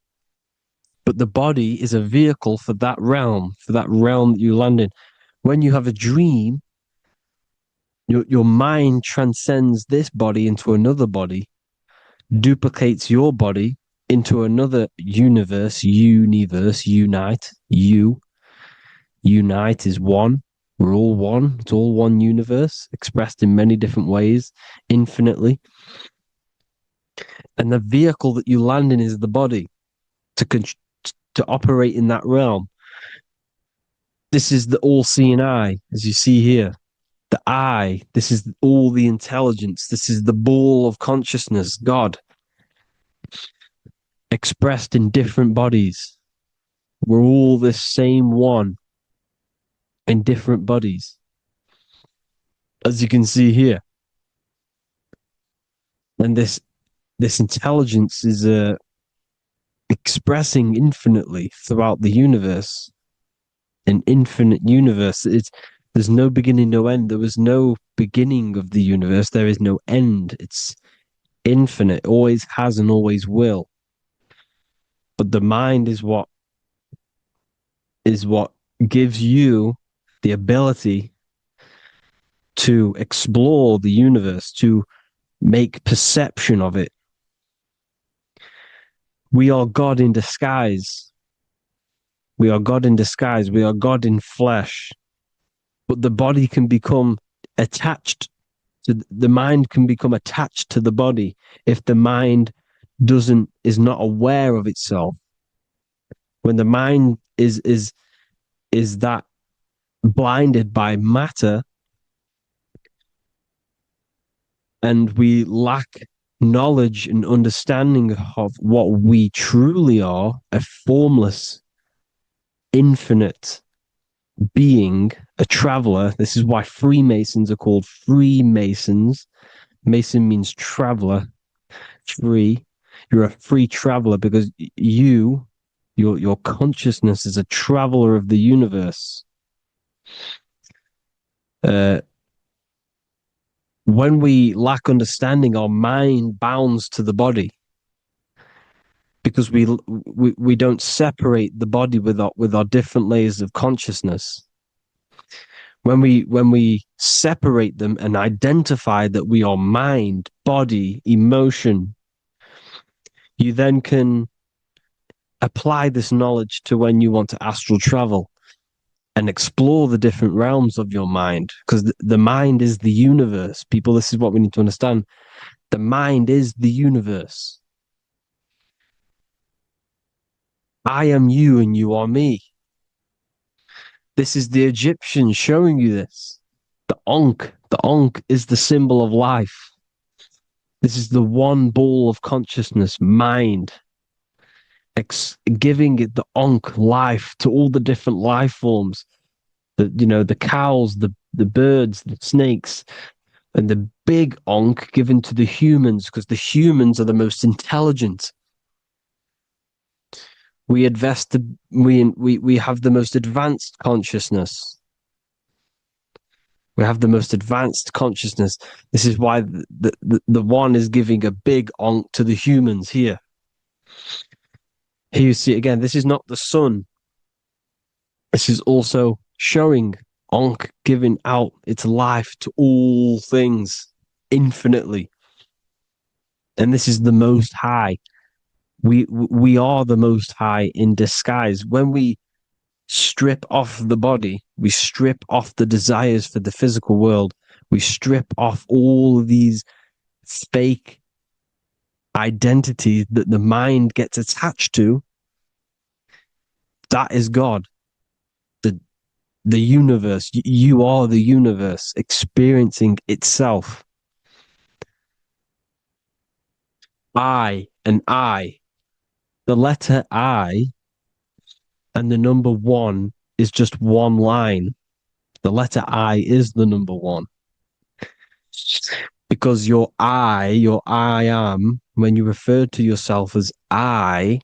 but the body is a vehicle for that realm that you land in. When you have a dream, your mind transcends this body into another body, duplicates your body into another universe, unite. Unite is one. We're all one. It's all one universe, expressed in many different ways, infinitely. And the vehicle that you land in is the body to operate in that realm. This is the all-seeing eye, as you see here. The eye, this is all the intelligence. This is the ball of consciousness, God, expressed in different bodies. We're all this same one in different bodies, as you can see here. And this intelligence is expressing infinitely throughout the universe. An infinite universe. There's no beginning, no end. There was no beginning of the universe. There is no end. It's infinite. Always has and always will. But the mind is what gives you the ability to explore the universe, to make perception of it. We are God in disguise. We are God in disguise. We are God in flesh. But the body can become attached to the mind can become attached to the body if the mind is not aware of itself. When the mind is that blinded by matter, and we lack knowledge and understanding of what we truly are, a formless, infinite being, a traveler. This is why Freemasons are called Freemasons. Mason means traveler. Free. You're a free traveler because your consciousness is a traveler of the universe. When we lack understanding, our mind bounds to the body because we don't separate the body with our different layers of consciousness. When we separate them and identify that we are mind, body, emotion, you then can apply this knowledge to when you want to astral travel and explore the different realms of your mind, because the mind is the universe. People, this is what we need to understand. The mind is the universe. I am you and you are me. This is the Egyptians showing you this. The Ankh is the symbol of life. This is the one ball of consciousness, mind, giving it the Ankh life to all the different life forms. The cows, the birds, the snakes, and the big Ankh given to the humans, because the humans are the most intelligent. We have the most advanced consciousness. We have the most advanced consciousness. This is why the one is giving a big Ankh to the humans here. Here you see again, this is not the sun. This is also showing Ankh giving out its life to all things infinitely. And this is the Most High. We are the Most High in disguise. When we strip off the body, we strip off the desires for the physical world, we strip off all of these fake identities that the mind gets attached to. That is God. the universe. You are the universe experiencing itself. I and I. The letter I and the number one is just one line. The letter I is the number one. Because your I am, when you refer to yourself as I,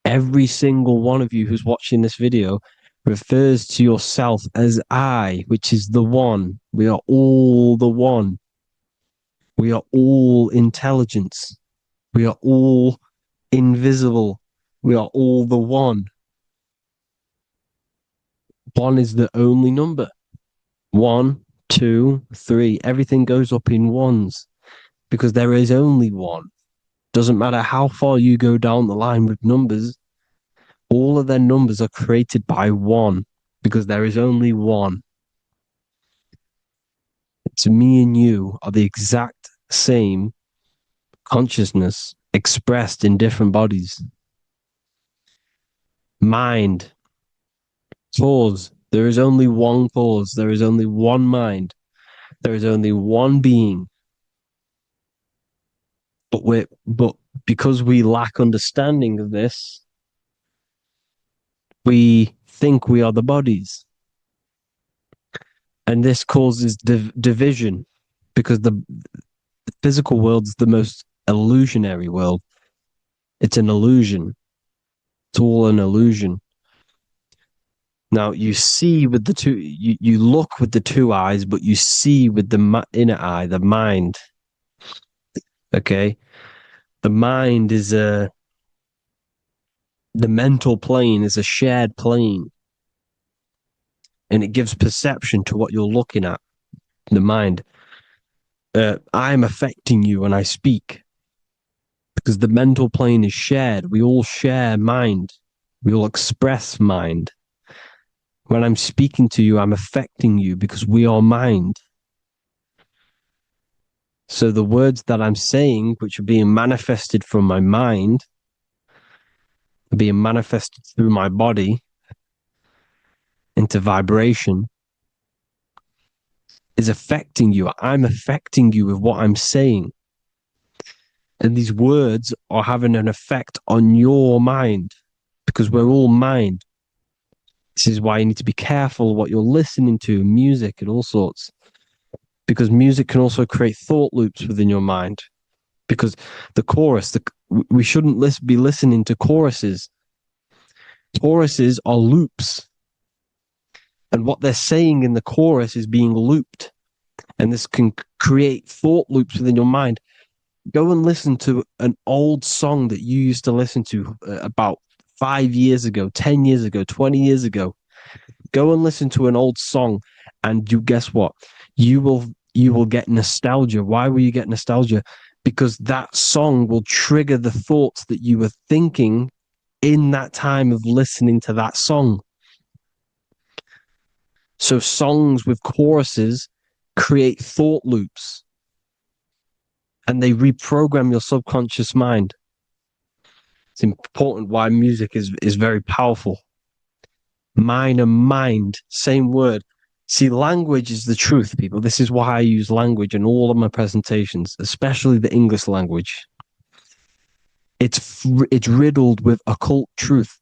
every single one of you who's watching this video refers to yourself as I, which is the one. We are all the one. We are all intelligence. We are all invisible. We are all the one. One is the only number. 1, 2, 3. Everything goes up in ones because there is only one. Doesn't matter how far you go down the line with numbers, all of their numbers are created by one because there is only one. It's me and you are the exact same consciousness expressed in different bodies. Mind. Cause. There is only one cause. There is only one mind. There is only one being. But because we lack understanding of this, we think we are the bodies. And this causes division because the physical world is the most illusionary world. It's an illusion. It's all an illusion. Now you see with the two, you look with the two eyes, but you see with the inner eye, the mind. Okay, the mind is the mental plane is a shared plane, and it gives perception to what you're looking at. The mind. I'm affecting you when I speak because the mental plane is shared. We all share mind. We all express mind. When I'm speaking to you, I'm affecting you because we are mind. So the words that I'm saying, which are being manifested from my mind, are being manifested through my body into vibration, is affecting you. I'm affecting you with what I'm saying. And these words are having an effect on your mind because we're all mind. This is why you need to be careful what you're listening to, music and all sorts. Because music can also create thought loops within your mind. Because the chorus, we shouldn't be listening to choruses. Choruses are loops. And what they're saying in the chorus is being looped. And this can create thought loops within your mind. Go and listen to an old song that you used to listen to about 5 years ago, 10 years ago, 20 years ago. Go and listen to an old song and you guess what? You will get nostalgia. Why will you get nostalgia? Because that song will trigger the thoughts that you were thinking in that time of listening to that song. So songs with choruses create thought loops and they reprogram your subconscious mind. It's important why music is very powerful. Mind and mind, same word. See, language is the truth, people. This is why I use language in all of my presentations, especially the English language. It's riddled with occult truth.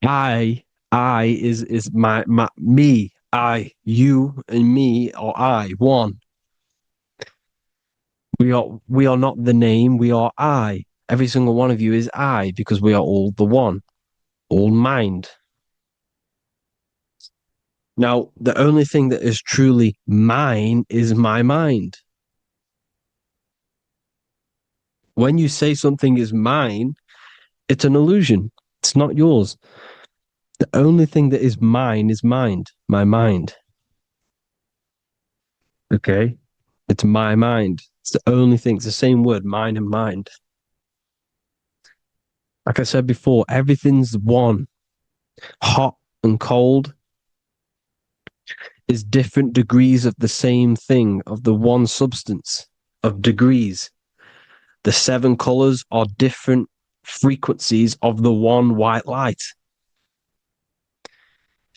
I is my me. I, you, and me are I, one. We are not the name, we are I. Every single one of you is I because we are all the one, all mind. Now, the only thing that is truly mine is my mind. When you say something is mine, it's an illusion. It's not yours. The only thing that is mine is mind, my mind. Okay? It's my mind. It's the only thing. It's the same word, mind and mind. Like I said before, everything's one. Hot and cold is different degrees of the same thing, of the one substance, of degrees. The 7 colors are different frequencies of the one white light.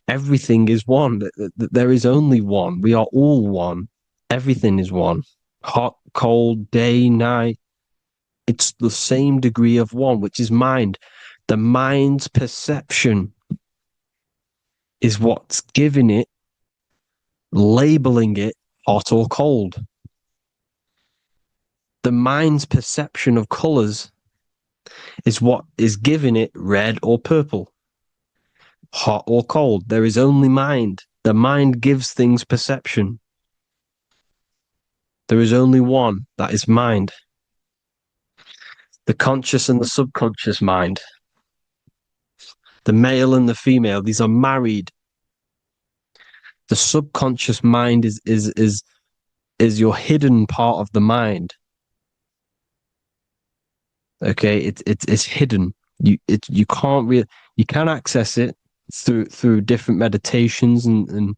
Everything is one. There is only one. We are all one. Everything is one. Hot, cold, day, night. It's the same degree of one, which is mind. The mind's perception is what's giving it, labeling it hot or cold. The mind's perception of colors is what is giving it red or purple, hot or cold. There is only mind. The mind gives things perception. There is only one, that is mind. The conscious and the subconscious mind. The male and the female, these are married. The subconscious mind is your hidden part of the mind. Okay, it's hidden. You can access it through different meditations and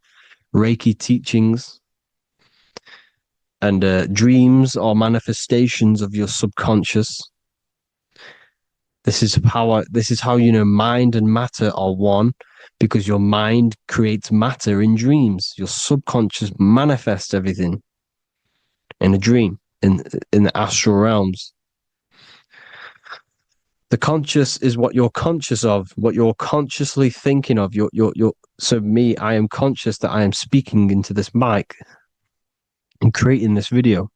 Reiki teachings, and dreams or manifestations of your subconscious. This is how you know mind and matter are one, because your mind creates matter in dreams. Your subconscious manifests everything in a dream, in the astral realms. The conscious is what you're conscious of, what you're consciously thinking of. So me, I am conscious that I am speaking into this mic and creating this video.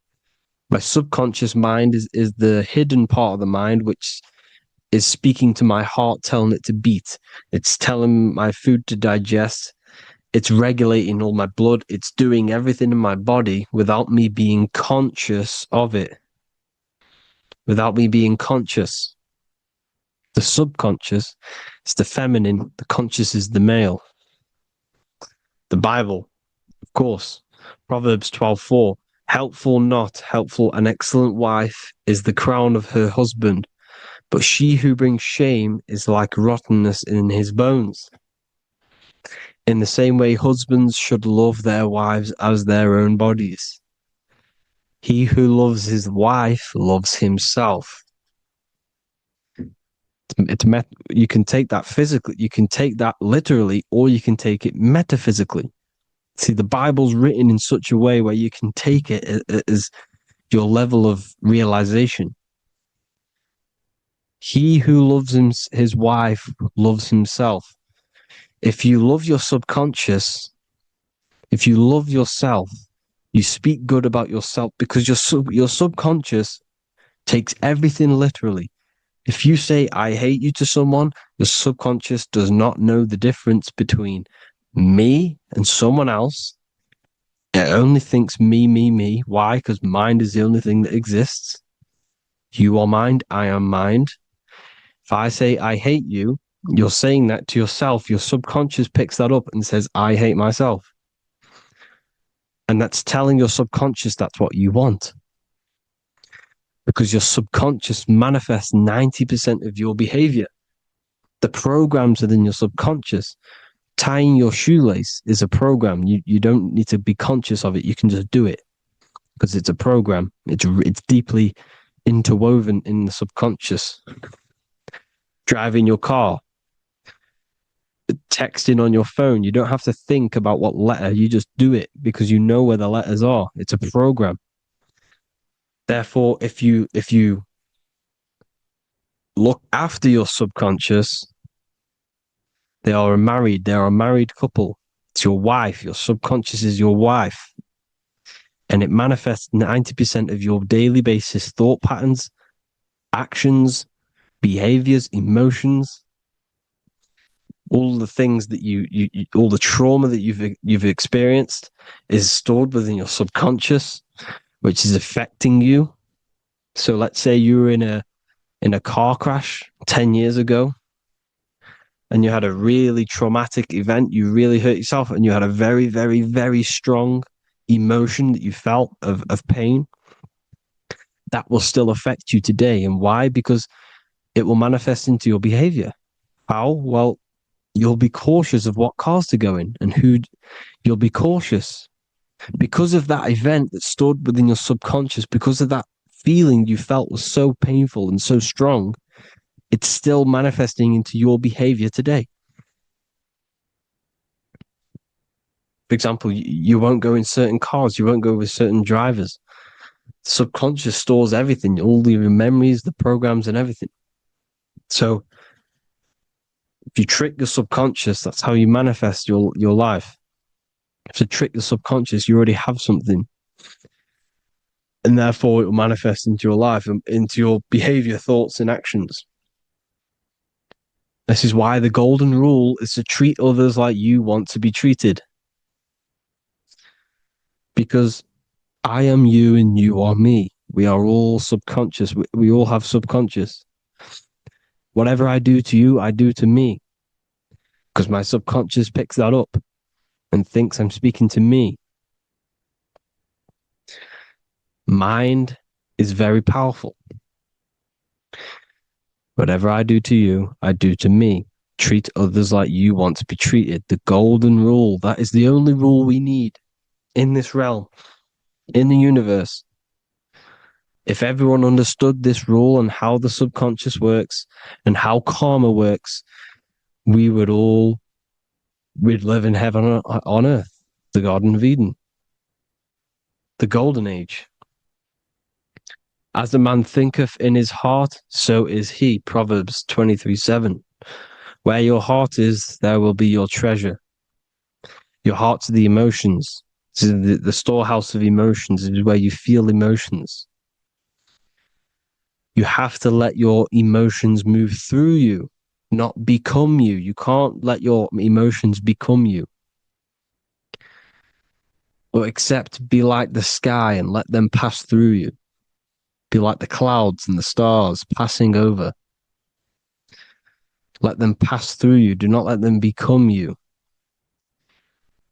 My subconscious mind is the hidden part of the mind, which is speaking to my heart, telling it to beat. It's telling my food to digest. It's regulating all my blood. It's doing everything in my body without me being conscious of it. Without me being conscious. The subconscious is the feminine. The conscious is the male. The Bible, of course. Proverbs 12:4. Helpful, not helpful, an excellent wife is the crown of her husband, but she who brings shame is like rottenness in his bones. In the same way, husbands should love their wives as their own bodies. He who loves his wife loves himself. You can take that physically, you can take that literally, or you can take it metaphysically. See, the Bible's written in such a way where you can take it as your level of realization. He who loves his wife loves himself. If you love your subconscious, if you love yourself, you speak good about yourself, because your subconscious takes everything literally. If you say, I hate you to someone, your subconscious does not know the difference between me and someone else. It only thinks me, me, me. Why? Because mind is the only thing that exists. You are mind, I am mind. If I say, I hate you, you're saying that to yourself. Your subconscious picks that up and says, I hate myself. And that's telling your subconscious that's what you want. Because your subconscious manifests 90% of your behavior. The programs within your subconscious. Tying your shoelace is a program. You don't need to be conscious of it. You can just do it because it's a program. It's deeply interwoven in the subconscious. Driving your car, texting on your phone. You don't have to think about what letter. You just do it because you know where the letters are. It's a program. Therefore, if you look after your subconscious, they are a married couple. It's your wife. Your subconscious is your wife. And it manifests 90% of your daily basis thought patterns, actions, behaviors, emotions, all the things that you all the trauma that you've experienced is stored within your subconscious, which is affecting you. So let's say you were in a car crash 10 years ago and you had a really traumatic event, you really hurt yourself, and you had a very, very, very strong emotion that you felt of pain. That will still affect you today. And why? Because it will manifest into your behavior. How? Well, you'll be cautious of what cars to go in and who. You'll be cautious because of that event that stored within your subconscious, because of that feeling you felt was so painful and so strong. It's still manifesting into your behavior today. For example, you won't go in certain cars, you won't go with certain drivers. The subconscious stores everything, all your memories, the programs, and everything. So if you trick the subconscious, that's how you manifest your life. If you trick the subconscious, you already have something. And therefore it will manifest into your life, into your behavior, thoughts, and actions. This is why the golden rule is to treat others like you want to be treated. Because I am you and you are me. We are all subconscious. We all have subconscious. Whatever I do to you, I do to me. Because my subconscious picks that up and thinks I'm speaking to me. Mind is very powerful. Whatever I do to you, I do to me. Treat others like you want to be treated. The golden rule. That is the only rule we need in this realm, in the universe. If everyone understood this rule and how the subconscious works and how karma works, we'd live in heaven on earth, the Garden of Eden, the golden age. As a man thinketh in his heart, so is he. Proverbs 23:7. Where your heart is, there will be your treasure. Your heart's the emotions. The storehouse of emotions is where you feel emotions. You have to let your emotions move through you, not become you. You can't let your emotions become you. Or except be like the sky and let them pass through you. Be like the clouds and the stars passing over. Let them pass through you. Do not let them become you.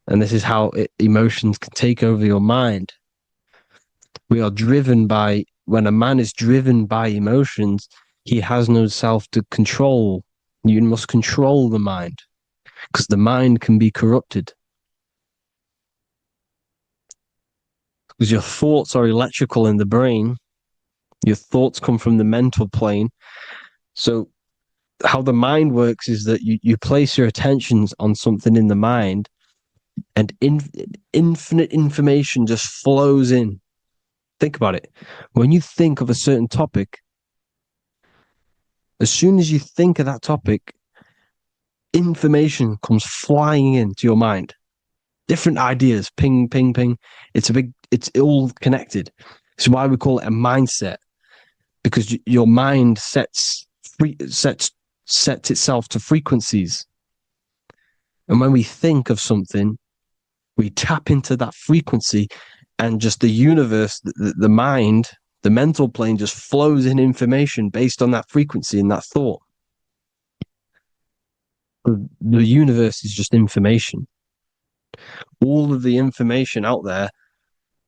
And this is how emotions can take over your mind. We are driven by, when a man is driven by emotions, he has no self to control. You must control the mind, because the mind can be corrupted. Because your thoughts are electrical in the brain. Your thoughts come from the mental plane. So how the mind works is that you place your attentions on something in the mind, and infinite information just flows in. Think about it. When you think of a certain topic, as soon as you think of that topic, information comes flying into your mind. Different ideas, ping, ping, ping. It's all connected. It's why we call it a mindset, because your mind sets itself to frequencies. And when we think of something, we tap into that frequency, and just the universe, the mind, the mental plane just flows in information based on that frequency and that thought. The universe is just information. All of the information out there,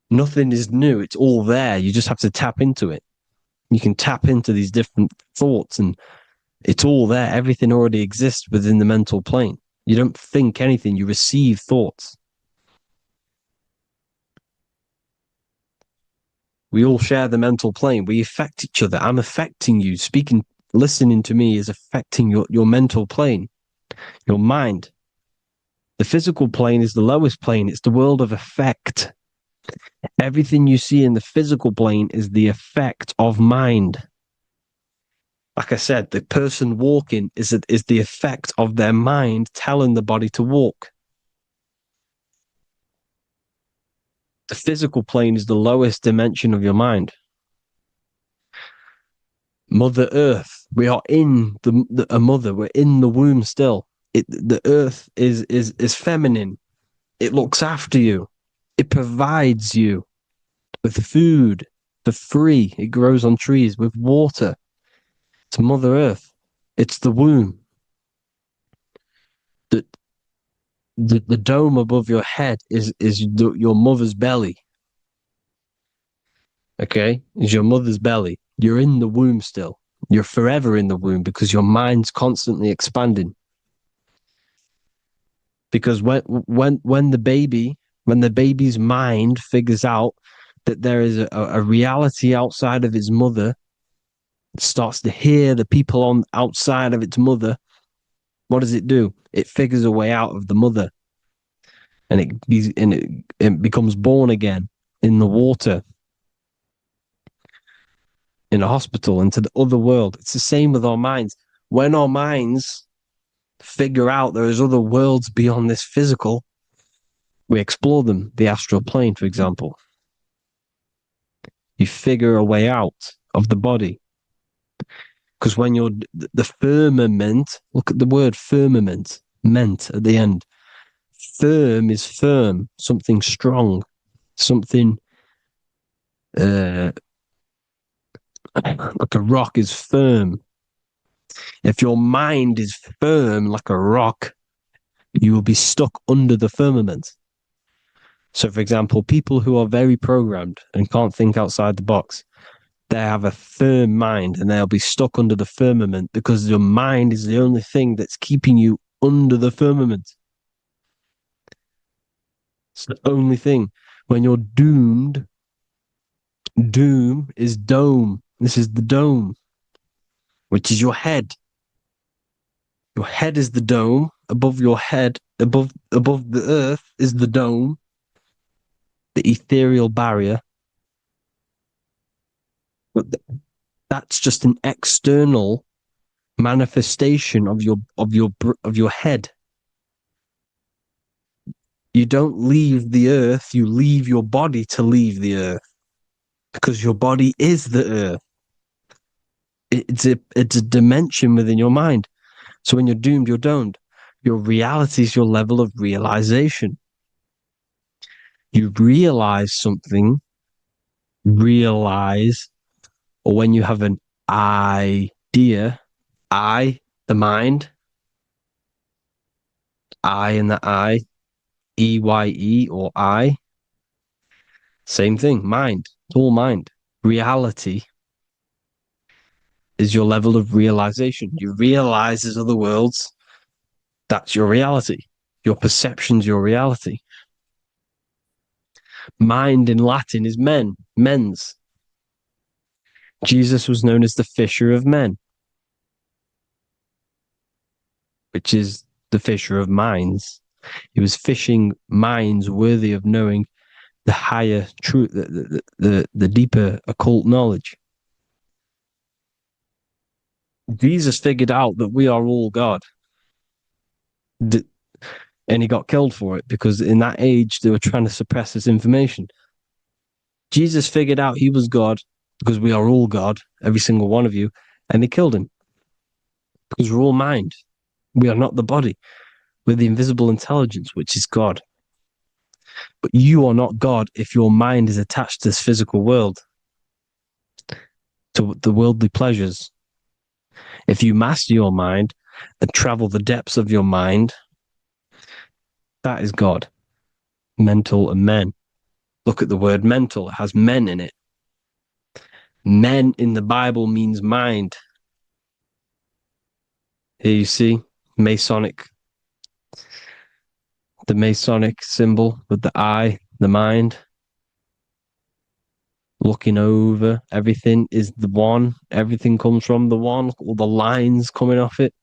nothing is new. It's all there. You just have to tap into it. You can tap into these different thoughts, and it's all there. Everything already exists within the mental plane. You don't think anything. You receive thoughts. We all share the mental plane. We affect each other. I'm affecting you. Listening to me is affecting your mental plane, your mind. The physical plane is the lowest plane. It's the world of effect. Everything you see in the physical plane is the effect of mind. Like I said, the person walking is the effect of their mind telling the body to walk. The physical plane is the lowest dimension of your mind. Mother Earth, we are in a mother. We're in the womb still. The Earth is feminine. It looks after you. It provides you with food for free. It grows on trees with water. It's Mother Earth. It's the womb. The dome above your head is your mother's belly. Okay? Is your mother's belly. You're in the womb still. You're forever in the womb because your mind's constantly expanding. Because when the baby's mind figures out that there is a reality outside of its mother, it starts to hear the people on outside of its mother, what does it do? It figures a way out of the mother. and it becomes born again in the water, in a hospital, into the other world. It's the same with our minds. When our minds figure out there is other worlds beyond this physical, we explore them. The astral plane, for example. You figure a way out of the body. Because when you're the firmament, look at the word firmament, meant at the end. Firm is firm, something strong, something like a rock is firm. If your mind is firm like a rock, you will be stuck under the firmament. So, for example, people who are very programmed and can't think outside the box, they have a firm mind and they'll be stuck under the firmament because your mind is the only thing that's keeping you under the firmament. It's the only thing. When you're doomed, doom is dome. This is the dome, which is your head. Your head is the dome. Above your head, above the earth is the dome, the ethereal barrier. But that's just an external manifestation of your head. You don't leave the earth, you leave your body to leave the earth, because your body is the earth. It's a dimension within your mind. So when you're doomed, you're domed. Your reality is your level of realization. You realize something, or when you have an idea, the mind, in the EYE or I, same thing, mind, it's all mind. Reality is your level of realization. You realize there's other worlds. That's your reality. Your perception's your reality. Mind in Latin is mens. Jesus was known as the fisher of men, which is the fisher of minds. He was fishing minds worthy of knowing the higher truth, the deeper occult knowledge. Jesus figured out that we are all God. And he got killed for it because in that age they were trying to suppress this information. Jesus figured out he was God because we are all God, every single one of you, and they killed him because we're all mind. We are not the body. We're the invisible intelligence, which is God. But you are not God if your mind is attached to this physical world, to the worldly pleasures. If you master your mind and travel the depths of your mind, that is God. Mental and men. Look at the word mental. It has men in it. Men in the Bible means mind. Here you see the Masonic symbol with the eye, the mind. Looking over, everything is the one. Everything comes from the one. All the lines coming off it,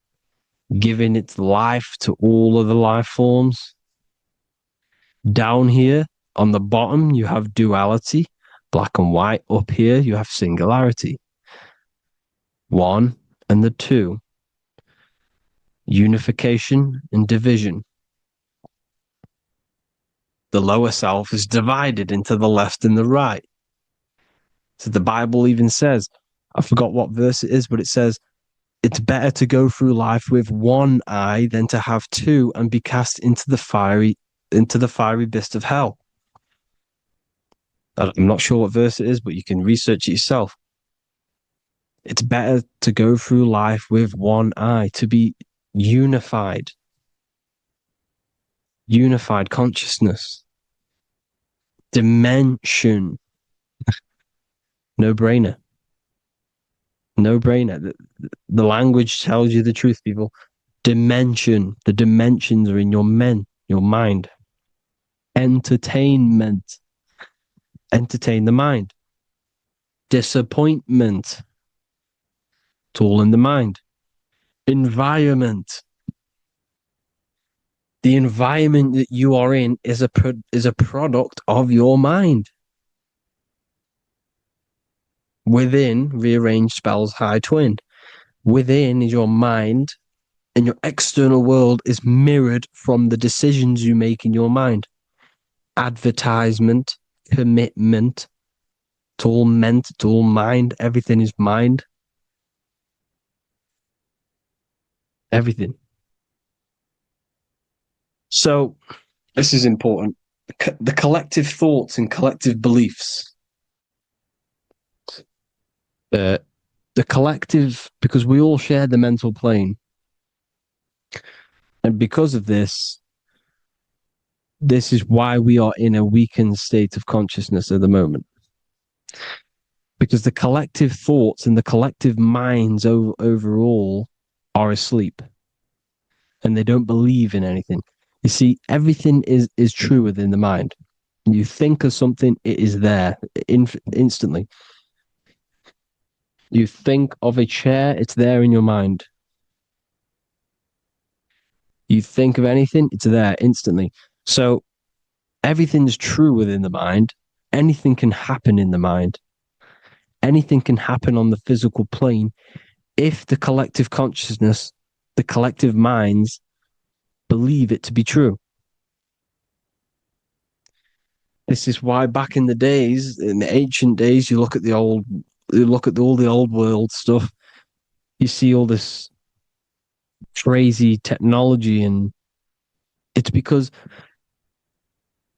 giving its life to all of the life forms. Down here on the bottom, you have duality, black and white. Up here, you have singularity. One and the two. Unification and division. The lower self is divided into the left and the right. So the Bible even says, I forgot what verse it is, but it says, it's better to go through life with one eye than to have two and be cast into the fiery abyss of hell. I'm not sure what verse it is, but you can research it yourself. It's better to go through life with one eye, to be unified consciousness, dimension. No brainer. The language tells you the truth, people. Dimension. The dimensions are in your mind. Entertainment. Entertain the mind. Disappointment. It's all in the mind. Environment. The environment that you are in is a product of your mind. Within, rearranged spells high twin. Within is your mind, and your external world is mirrored from the decisions you make in your mind. Advertisement, commitment, it's all meant, it's all mind. Everything is mind. Everything. So, this is important. The collective thoughts and collective beliefs. The collective, because we all share the mental plane. And because of this is why we are in a weakened state of consciousness at the moment. Because the collective thoughts and the collective minds overall are asleep. And they don't believe in anything. You see, everything is true within the mind. You think of something, it is there instantly. You think of a chair, it's there in your mind. You think of anything, it's there instantly. So everything's true within the mind. Anything can happen in the mind. Anything can happen on the physical plane if the collective consciousness, the collective minds, believe it to be true. This is why back in the days, in the ancient days, you look at all the old world stuff, you see all this crazy technology, and it's because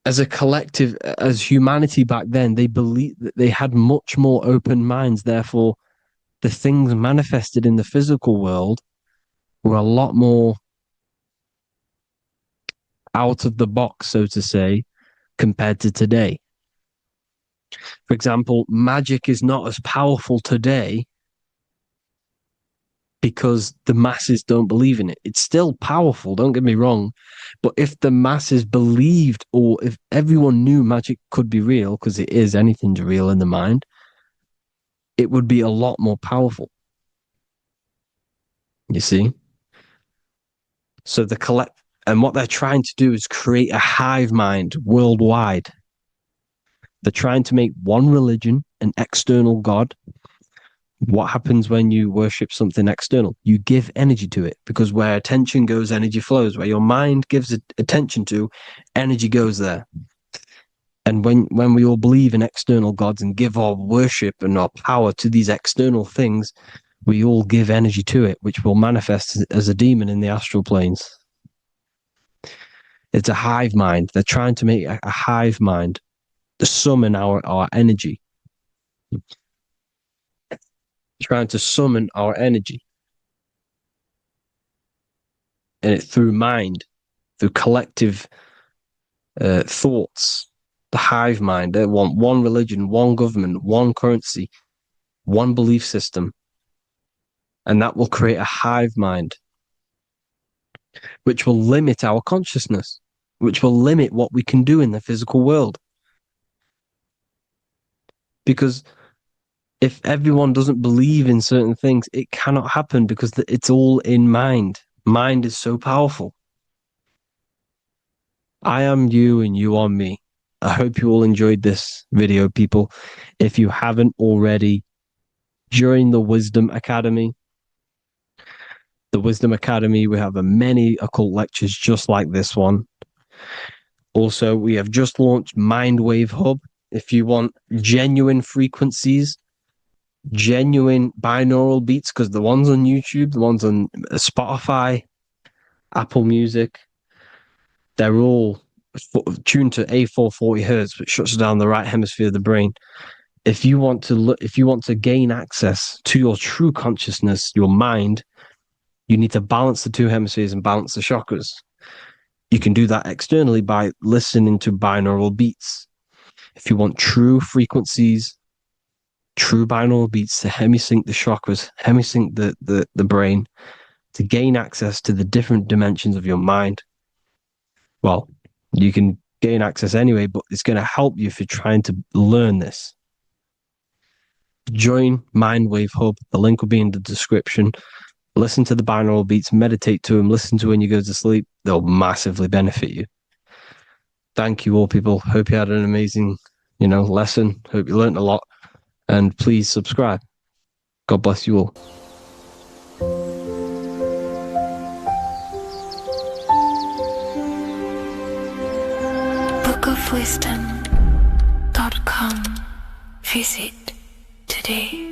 as a collective, as humanity back then, they believed that they had much more open minds. Therefore, the things manifested in the physical world were a lot more out of the box, so to say, compared to today. For example, magic is not as powerful today because the masses don't believe in it. It's still powerful, don't get me wrong. But if the masses believed, or if everyone knew magic could be real, because it is, anything's real in the mind, it would be a lot more powerful. You see? So and what they're trying to do is create a hive mind worldwide. They're trying to make one religion, an external God. What happens when you worship something external? You give energy to it, because where attention goes, energy flows. Where your mind gives attention to, energy goes there. And when we all believe in external gods and give our worship and our power to these external things, we all give energy to it, which will manifest as a demon in the astral planes. It's a hive mind. They're trying to make a hive mind to summon our energy. Trying to summon our energy. And it through mind, through collective thoughts. The hive mind. They want one religion, one government, one currency, one belief system. And that will create a hive mind, which will limit our consciousness, which will limit what we can do in the physical world. Because if everyone doesn't believe in certain things, it cannot happen, because it's all in mind. Mind is so powerful. I am you and you are me. I hope you all enjoyed this video, people. If you haven't already, join the Wisdom Academy. The Wisdom Academy, we have many occult lectures just like this one. Also, we have just launched Mindwave Hub. If you want genuine frequencies, genuine binaural beats, because the ones on YouTube, the ones on Spotify, Apple Music, they're all tuned to A440 hertz, which shuts down the right hemisphere of the brain. If you want to gain access to your true consciousness, your mind, you need to balance the two hemispheres and balance the chakras. You can do that externally by listening to binaural beats. If you want true frequencies, true binaural beats to hemisync the chakras, hemisync the brain, to gain access to the different dimensions of your mind, well, you can gain access anyway, but it's going to help you if you're trying to learn this. Join Mindwave Hub. The link will be in the description. Listen to the binaural beats, meditate to them, listen to when you go to sleep. They'll massively benefit you. Thank you all, people. Hope you had an amazing, lesson. Hope you learned a lot. And please subscribe. God bless you all. bookofwisdom.com. Visit today.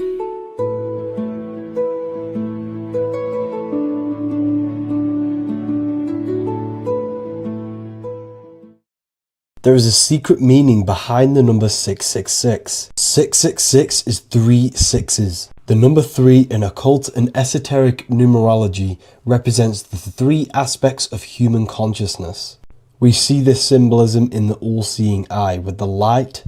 There is a secret meaning behind the number 666. 666 is 3 sixes. The number 3 in occult and esoteric numerology represents the 3 aspects of human consciousness. We see this symbolism in the all-seeing eye with the light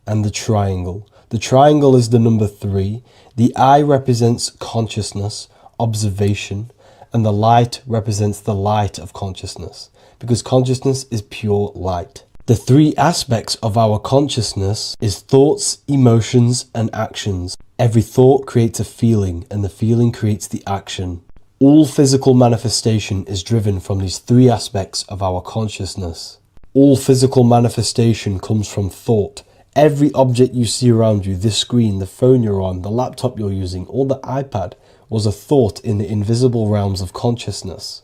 and the triangle. The triangle is the number 3. The eye represents consciousness, observation, and the light represents the light of consciousness, because consciousness is pure light. The 3 aspects of our consciousness is thoughts, emotions, and actions. Every thought creates a feeling, and the feeling creates the action. All physical manifestation is driven from these 3 aspects of our consciousness. All physical manifestation comes from thought. Every object you see around you, this screen, the phone you're on, the laptop you're using, or the iPad, was a thought in the invisible realms of consciousness.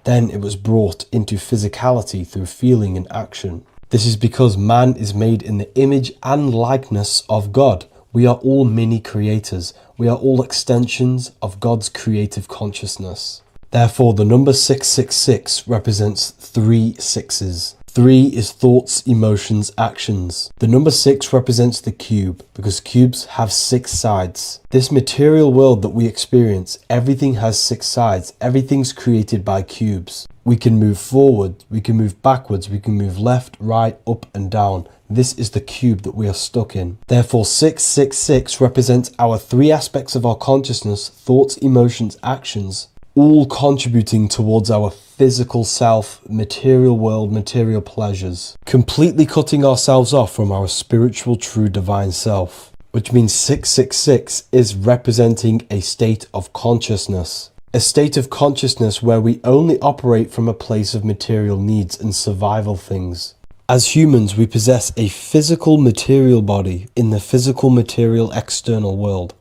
Then it was brought into physicality through feeling and action. This is because man is made in the image and likeness of God. We are all mini creators. We are all extensions of God's creative consciousness. Therefore, the number 666 represents 3 sixes. 3 is thoughts, emotions, actions. The number 6 represents the cube, because cubes have 6 sides. This material world that we experience, everything has 6 sides. Everything's created by cubes. We can move forward, we can move backwards, we can move left, right, up and down. This is the cube that we are stuck in. Therefore, 666 represents our 3 aspects of our consciousness, thoughts, emotions, actions, all contributing towards our physical self, material world, material pleasures, completely cutting ourselves off from our spiritual, true, divine self, which means 666 is representing a state of consciousness. A state of consciousness where we only operate from a place of material needs and survival things. As humans, we possess a physical material body in the physical material external world,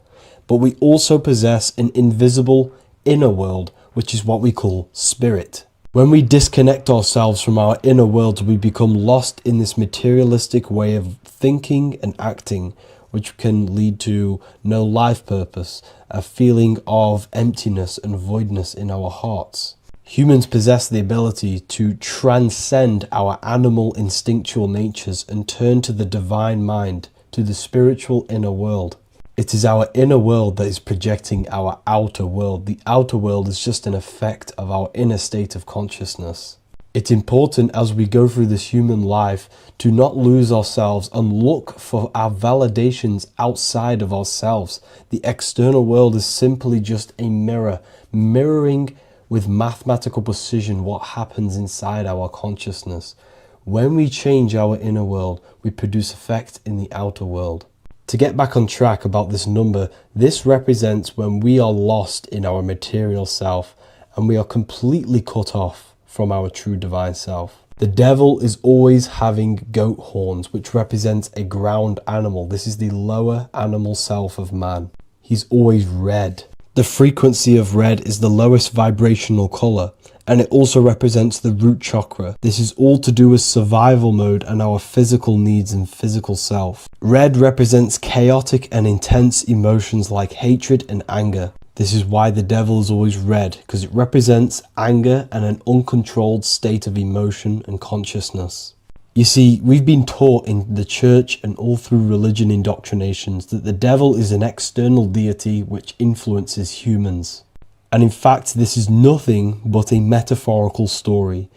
but we also possess an invisible inner world, which is what we call spirit. When we disconnect ourselves from our inner worlds, we become lost in this materialistic way of thinking and acting, which can lead to no life purpose, a feeling of emptiness and voidness in our hearts. Humans possess the ability to transcend our animal instinctual natures and turn to the divine mind, to the spiritual inner world. It is our inner world that is projecting our outer world. The outer world is just an effect of our inner state of consciousness. It's important as we go through this human life to not lose ourselves and look for our validations outside of ourselves. The external world is simply just a mirror, mirroring with mathematical precision what happens inside our consciousness. When we change our inner world, we produce effect in the outer world. To get back on track about this number, this represents when we are lost in our material self and we are completely cut off from our true divine self. The devil is always having goat horns, which represents a ground animal. This is the lower animal self of man. He's always red. The frequency of red is the lowest vibrational color, and it also represents the root chakra. This is all to do with survival mode and our physical needs and physical self. Red represents chaotic and intense emotions like hatred and anger. This is why the devil is always red, because it represents anger and an uncontrolled state of emotion and consciousness. You see, we've been taught in the church and all through religion indoctrinations that the devil is an external deity which influences humans. And in fact, this is nothing but a metaphorical story.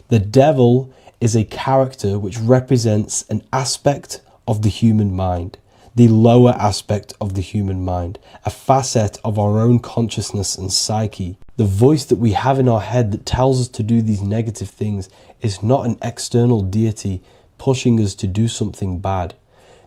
The devil is a character which represents an aspect of the human mind, the lower aspect of the human mind, a facet of our own consciousness and psyche. The voice that we have in our head that tells us to do these negative things is not an external deity pushing us to do something bad.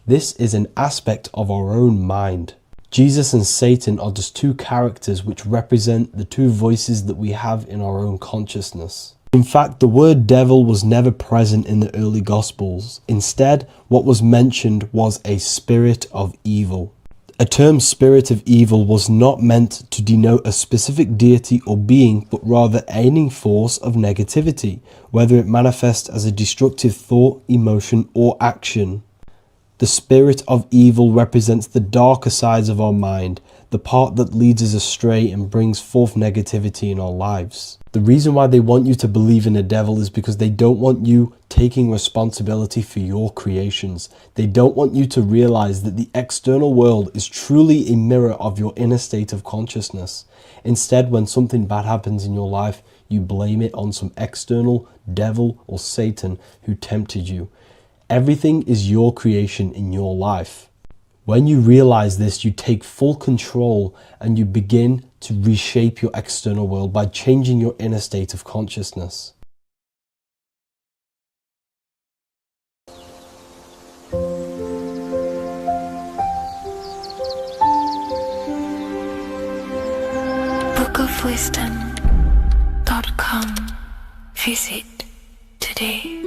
This is an aspect of our own mind. Jesus and Satan are just two characters which represent the two voices that we have in our own consciousness. In fact, the word devil was never present in the early Gospels. Instead, what was mentioned was a spirit of evil. A term spirit of evil was not meant to denote a specific deity or being, but rather any force of negativity, whether it manifests as a destructive thought, emotion, or action. The spirit of evil represents the darker sides of our mind, the part that leads us astray and brings forth negativity in our lives. The reason why they want you to believe in a devil is because they don't want you taking responsibility for your creations. They don't want you to realize that the external world is truly a mirror of your inner state of consciousness. Instead, when something bad happens in your life, you blame it on some external devil or Satan who tempted you. Everything is your creation in your life. When you realize this, you take full control and you begin to reshape your external world by changing your inner state of consciousness. bookofwisdom.com. Visit today.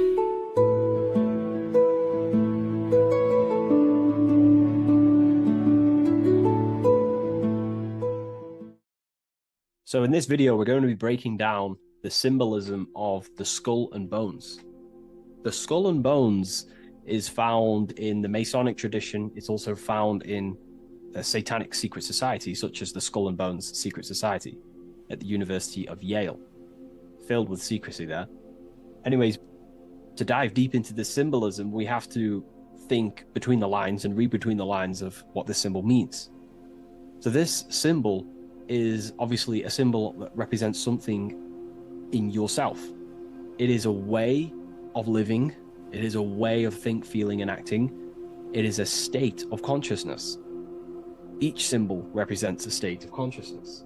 So in this video, we're going to be breaking down the symbolism of the skull and bones. The skull and bones is found in the Masonic tradition. It's also found in a satanic secret society, such as the Skull and Bones Secret Society at the University of Yale, filled with secrecy there. Anyways, to dive deep into the symbolism, we have to think between the lines and read between the lines of what this symbol means. So this symbol is obviously a symbol that represents something in yourself. It is a way of living. It is a way of think, feeling, and acting. It is a state of consciousness. Each symbol represents a state of consciousness.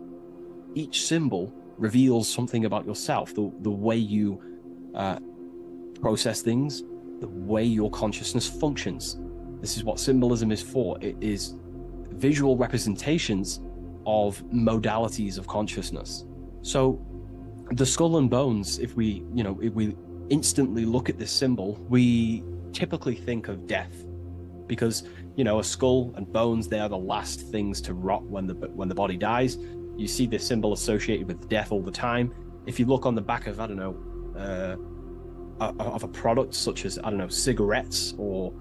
Each symbol reveals something about yourself, the way you process things, the way your consciousness functions. This is what symbolism is for. It is visual representations of modalities of consciousness. So the skull and bones, if we instantly look at this symbol, we typically think of death, because a skull and bones, they are the last things to rot when the body dies. You see this symbol associated with death all the time. If you look on the back of of a product such as cigarettes or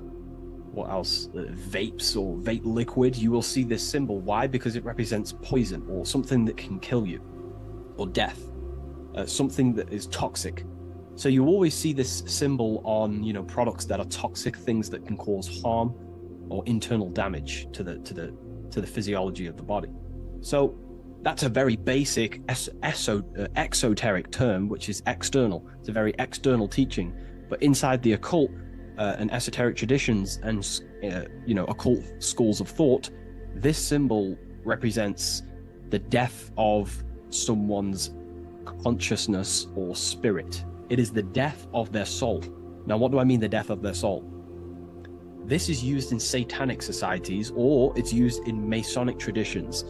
what else, vapes or vape liquid, you will see this symbol. Why? Because it represents poison or something that can kill you, or death, something that is toxic. So you always see this symbol on products that are toxic, things that can cause harm or internal damage to the physiology of the body. So that's a very basic exoteric term, which is external. It's a very external teaching. But inside the occult and esoteric traditions and occult schools of thought, this symbol represents the death of someone's consciousness or spirit. It is the death of their soul. Now, what do I mean, the death of their soul? This is used in satanic societies, or it's used in Masonic traditions.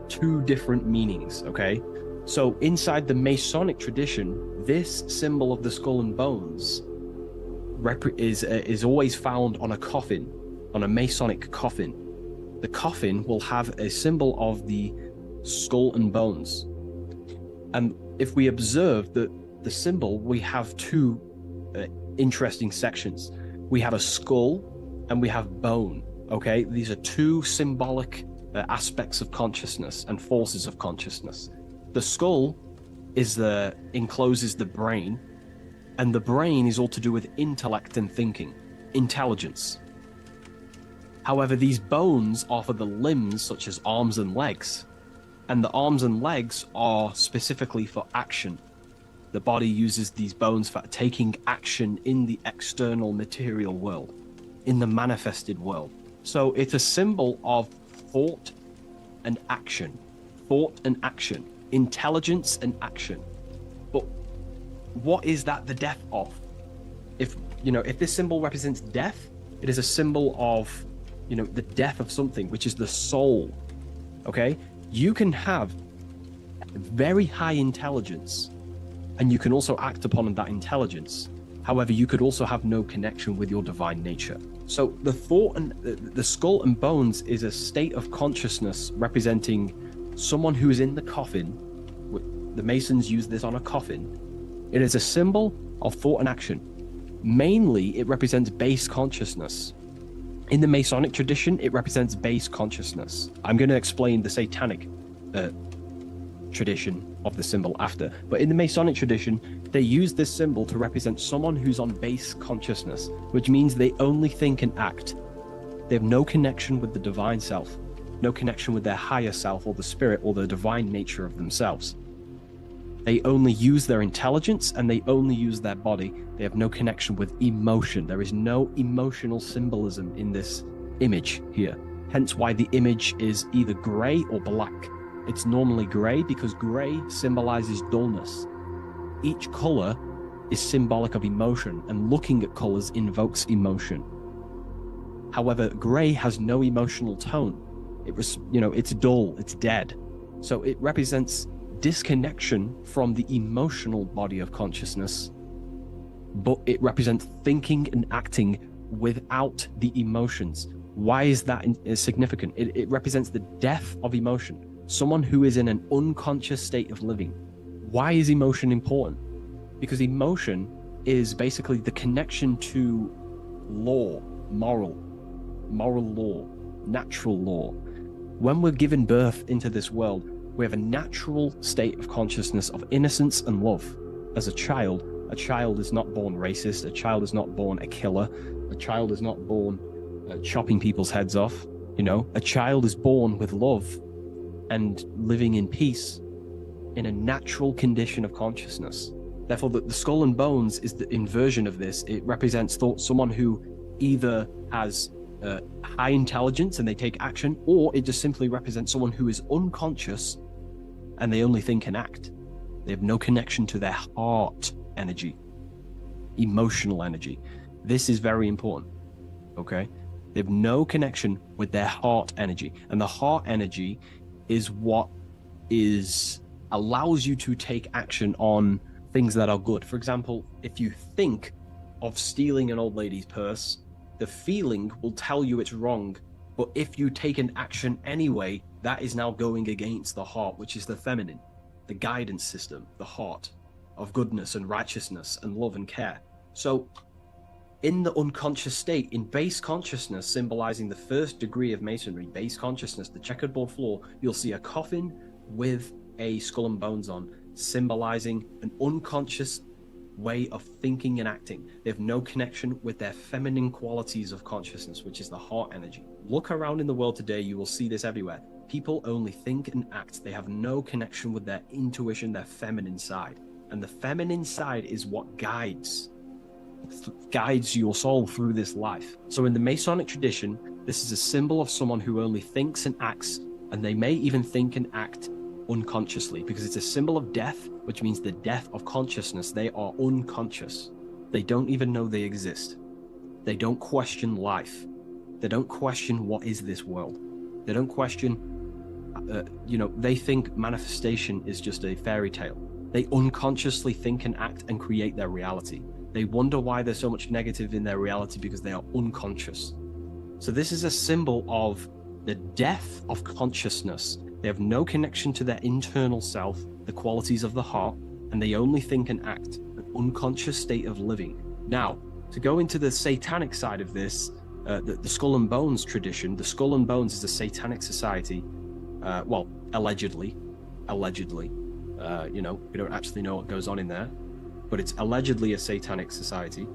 Two different meanings, okay? So inside the Masonic tradition, this symbol of the skull and bones is always found on a coffin, on a Masonic coffin. The coffin will have a symbol of the skull and bones. And if we observe the symbol, we have two interesting sections. We have a skull and we have bone, okay? These are two symbolic aspects of consciousness and forces of consciousness. The skull encloses the brain, and the brain is all to do with intellect and thinking, intelligence. However, these bones are for the limbs, such as arms and legs, and the arms and legs are specifically for action. The body uses these bones for taking action in the external material world, in the manifested world. So it's a symbol of thought and action, intelligence and action. But what is that the death of? If this symbol represents death, it is a symbol of the death of something, which is the soul. Okay, you can have very high intelligence, and you can also act upon that intelligence. However, you could also have no connection with your divine nature. So the thought and the skull and bones is a state of consciousness representing someone who is in the coffin. The Masons use this on a coffin. It is a symbol of thought and action. Mainly, it represents base consciousness. In the Masonic tradition, it represents base consciousness. I'm going to explain the Satanic tradition of the symbol after. But in the Masonic tradition, they use this symbol to represent someone who's on base consciousness, which means they only think and act. They have no connection with the divine self, no connection with their higher self or the spirit or the divine nature of themselves. They only use their intelligence and they only use their body. They have no connection with emotion. There is no emotional symbolism in this image here. Hence why the image is either gray or black. It's normally gray because gray symbolizes dullness. Each color is symbolic of emotion, and looking at colors invokes emotion. However, gray has no emotional tone. It's dull, it's dead. So it represents disconnection from the emotional body of consciousness, but it represents thinking and acting without the emotions. Why is that significant? It represents the death of emotion. Someone who is in an unconscious state of living. Why is emotion important? Because emotion is basically the connection to law, moral law, natural law. When we're given birth into this world, we have a natural state of consciousness of innocence and love. As a child is not born racist, a child is not born a killer, a child is not born chopping people's heads off. A child is born with love and living in peace in a natural condition of consciousness. Therefore, the skull and bones is the inversion of this. It represents someone who either has high intelligence and they take action, or it just simply represents someone who is unconscious and they only think and act. They have no connection to their heart energy, emotional energy. This is very important, okay? They have no connection with their heart energy. And the heart energy is what allows you to take action on things that are good. For example, if you think of stealing an old lady's purse, the feeling will tell you it's wrong. But if you take an action anyway, that is now going against the heart, which is the feminine, the guidance system, the heart of goodness and righteousness and love and care. So in the unconscious state, in base consciousness, symbolizing the first degree of masonry, base consciousness, the checkerboard floor, you'll see a coffin with a skull and bones on, symbolizing an unconscious way of thinking and acting. They have no connection with their feminine qualities of consciousness, which is the heart energy. Look around in the world today, you will see this everywhere. People only think and act. They have no connection with their intuition, their feminine side. And the feminine side is what guides your soul through this life. So in the Masonic tradition, this is a symbol of someone who only thinks and acts, and they may even think and act unconsciously, because it's a symbol of death, which means the death of consciousness. They are unconscious. They don't even know they exist. They don't question life. They don't question what is this world. They don't question, they think manifestation is just a fairy tale. They unconsciously think and act and create their reality. They wonder why there's so much negative in their reality because they are unconscious. So this is a symbol of the death of consciousness. They have no connection to their internal self, the qualities of the heart, and they only think and act, an unconscious state of living. Now, to go into the satanic side of this, the Skull and Bones tradition, the Skull and Bones is a satanic society. Allegedly. We don't actually know what goes on in there, but it's allegedly a satanic society.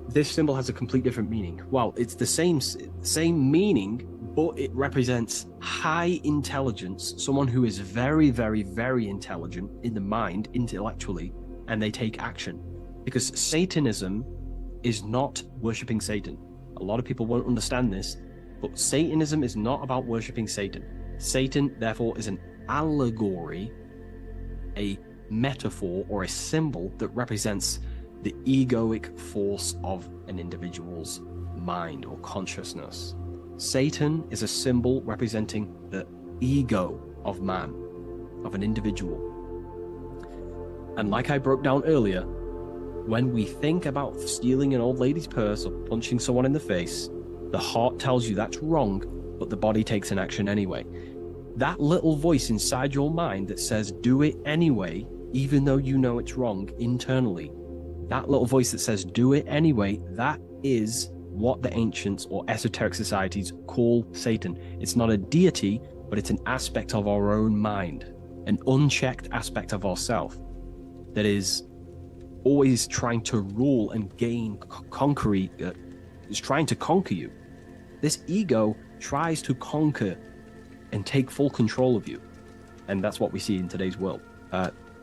This symbol has a complete different meaning. Well, it's the same meaning, but it represents high intelligence, someone who is very, very, very intelligent in the mind, intellectually, and they take action. Because Satanism is not worshipping Satan. A lot of people won't understand this, but Satanism is not about worshipping Satan. Satan, therefore, is an allegory, a metaphor, or a symbol that represents the egoic force of an individual's mind or consciousness. Satan is a symbol representing the ego of man, of an individual. And like I broke down earlier, when we think about stealing an old lady's purse or punching someone in the face, the heart tells you that's wrong, but the body takes an action anyway. That little voice inside your mind that says do it anyway, even though you know it's wrong internally, that little voice that says do it anyway, that is what the ancients or esoteric societies call Satan. It's not a deity, but it's an aspect of our own mind, an unchecked aspect of ourself that is always trying to rule and gain is trying to conquer you. This ego tries to conquer and take full control of you. And that's what we see in today's world.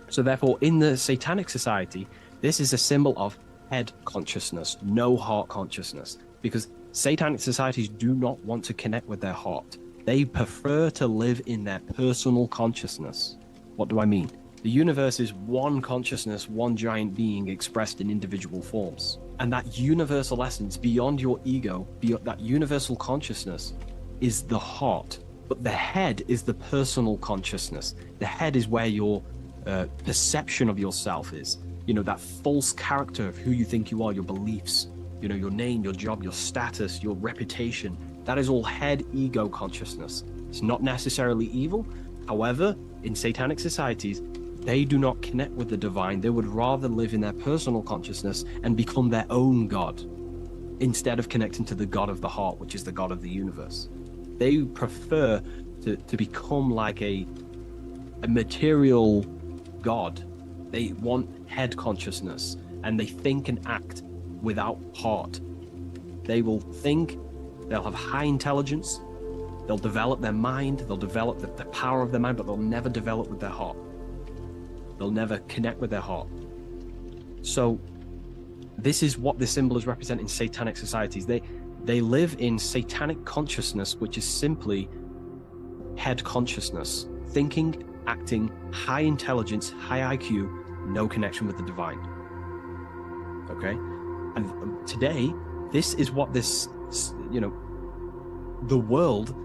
So therefore, in the satanic society, this is a symbol of head consciousness, no heart consciousness, because satanic societies do not want to connect with their heart. They prefer to live in their personal consciousness. What do I mean? The universe is one consciousness, one giant being expressed in individual forms. And that universal essence beyond your ego, beyond that universal consciousness, is the heart. But the head is the personal consciousness. The head is where your perception of yourself is. You know, that false character of who you think you are, your beliefs, you know, your name, your job, your status, your reputation. That is all head ego consciousness. It's not necessarily evil. However, in satanic societies, they do not connect with the divine. They would rather live in their personal consciousness and become their own God instead of connecting to the God of the heart, which is the God of the universe. They prefer to become like a material God. They want head consciousness, and they think and act without heart. They will think, they'll have high intelligence, they'll develop their mind, they'll develop the power of their mind, but they'll never develop with their heart. They'll never connect with their heart. So this is what this symbol is representing in satanic societies. They live in satanic consciousness, which is simply head consciousness, thinking, acting, high intelligence, high IQ, no connection with the divine. Okay? And today, this is what this, you know, the world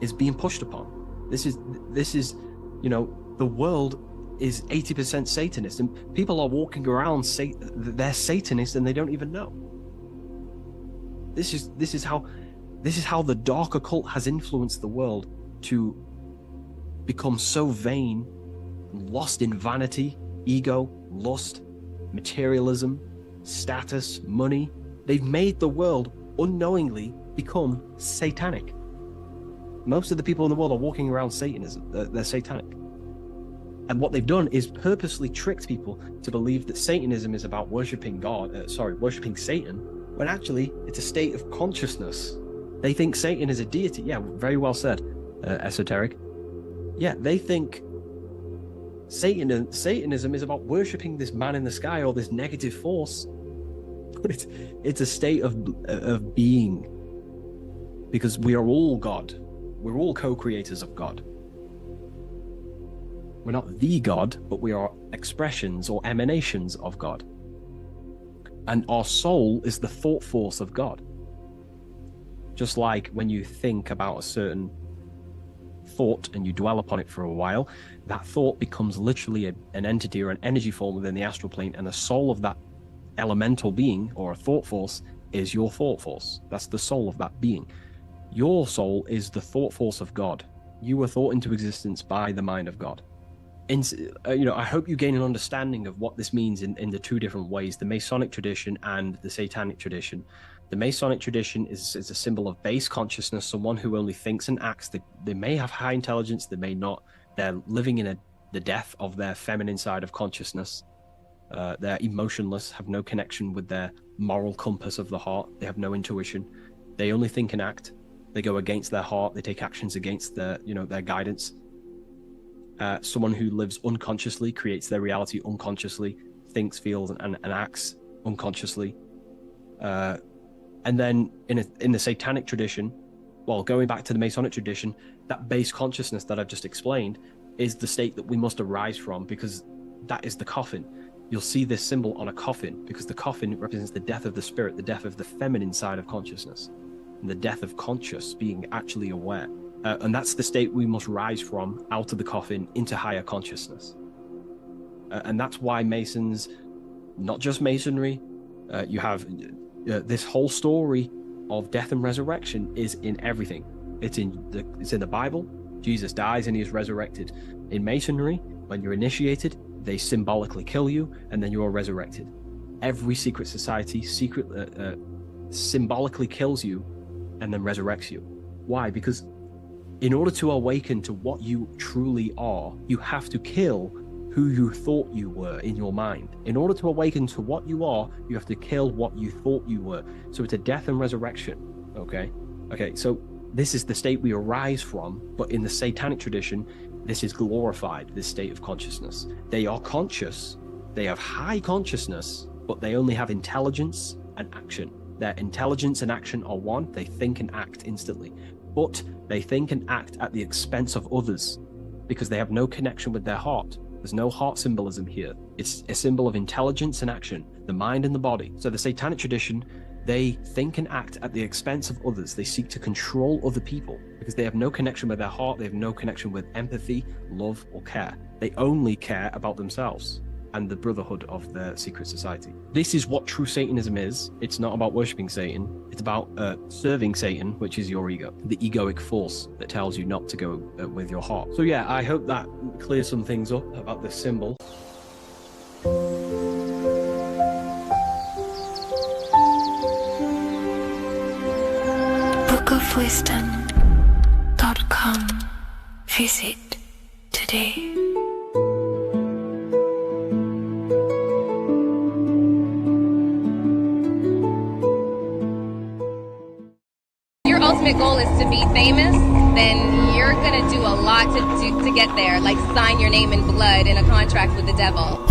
is being pushed upon. This is, you know, the world is 80% Satanist, and people are walking around they're Satanists and they don't even know. This is how the dark occult has influenced the world to become so vain, lost in vanity, ego, lust, materialism, status, money. They've made the world unknowingly become satanic. Most of the people in the world are walking around Satanism. They're satanic. And what they've done is purposely tricked people to believe that Satanism is about worshipping worshipping Satan, when actually it's a state of consciousness. They think Satan is a deity. Yeah, very well said, esoteric. Yeah, they think Satanism is about worshipping this man in the sky or this negative force. But it's a state of being, because we are all God. We're all co-creators of God. We're not the God, but we are expressions or emanations of God. And our soul is the thought force of God. Just like when you think about a certain thought and you dwell upon it for a while, that thought becomes literally an entity or an energy form within the astral plane, and the soul of that elemental being or a thought force is your thought force. That's the soul of that being. Your soul is the thought force of God. You were thought into existence by the mind of God. I hope you gain an understanding of what this means in the two different ways, the Masonic tradition and the Satanic tradition. The Masonic tradition is a symbol of base consciousness, someone who only thinks and acts. They may have high intelligence, they may not. They're living in the death of their feminine side of consciousness. They're emotionless, have no connection with their moral compass of the heart. They have no intuition. They only think and act. They go against their heart. They take actions against their guidance. Someone who lives unconsciously, creates their reality unconsciously, thinks, feels, and acts unconsciously. And then in the Satanic tradition, well, going back to the Masonic tradition, that base consciousness that I've just explained is the state that we must arise from, because that is the coffin. you'll see this symbol on a coffin, because the coffin represents the death of the spirit, the death of the feminine side of consciousness, and the death of conscious, being actually aware. And that's the state we must rise from, out of the coffin into higher consciousness. And that's why Masons, not just Masonry, you have this whole story of death and resurrection is in everything. It's in the Bible. Jesus dies and he is resurrected. In Masonry, when you're initiated, they symbolically kill you and then you're resurrected. Every secret society symbolically kills you and then resurrects you. Why? Because in order to awaken to what you truly are, you have to kill who you thought you were in your mind. In order to awaken to what you are, you have to kill what you thought you were. So it's a death and resurrection. Okay, so this is the state we arise from, but in the satanic tradition, this is glorified, this state of consciousness. They are conscious, they have high consciousness, but they only have intelligence and action. Their intelligence and action are one. They think and act instantly, but they think and act at the expense of others because they have no connection with their heart. There's no heart symbolism here. It's a symbol of intelligence and action, the mind and the body. So the satanic tradition, they think and act at the expense of others. They seek to control other people because they have no connection with their heart. They have no connection with empathy, love, or care. They only care about themselves and the brotherhood of their secret society. This is what true Satanism is. It's not about worshipping Satan. It's about serving Satan, which is your ego, the egoic force that tells you not to go with your heart. So yeah, I hope that clears some things up about this symbol. bookofwisdom.com. Visit today. Your ultimate goal is to be famous, then you're gonna do a lot to get there, like sign your name in blood in a contract with the devil.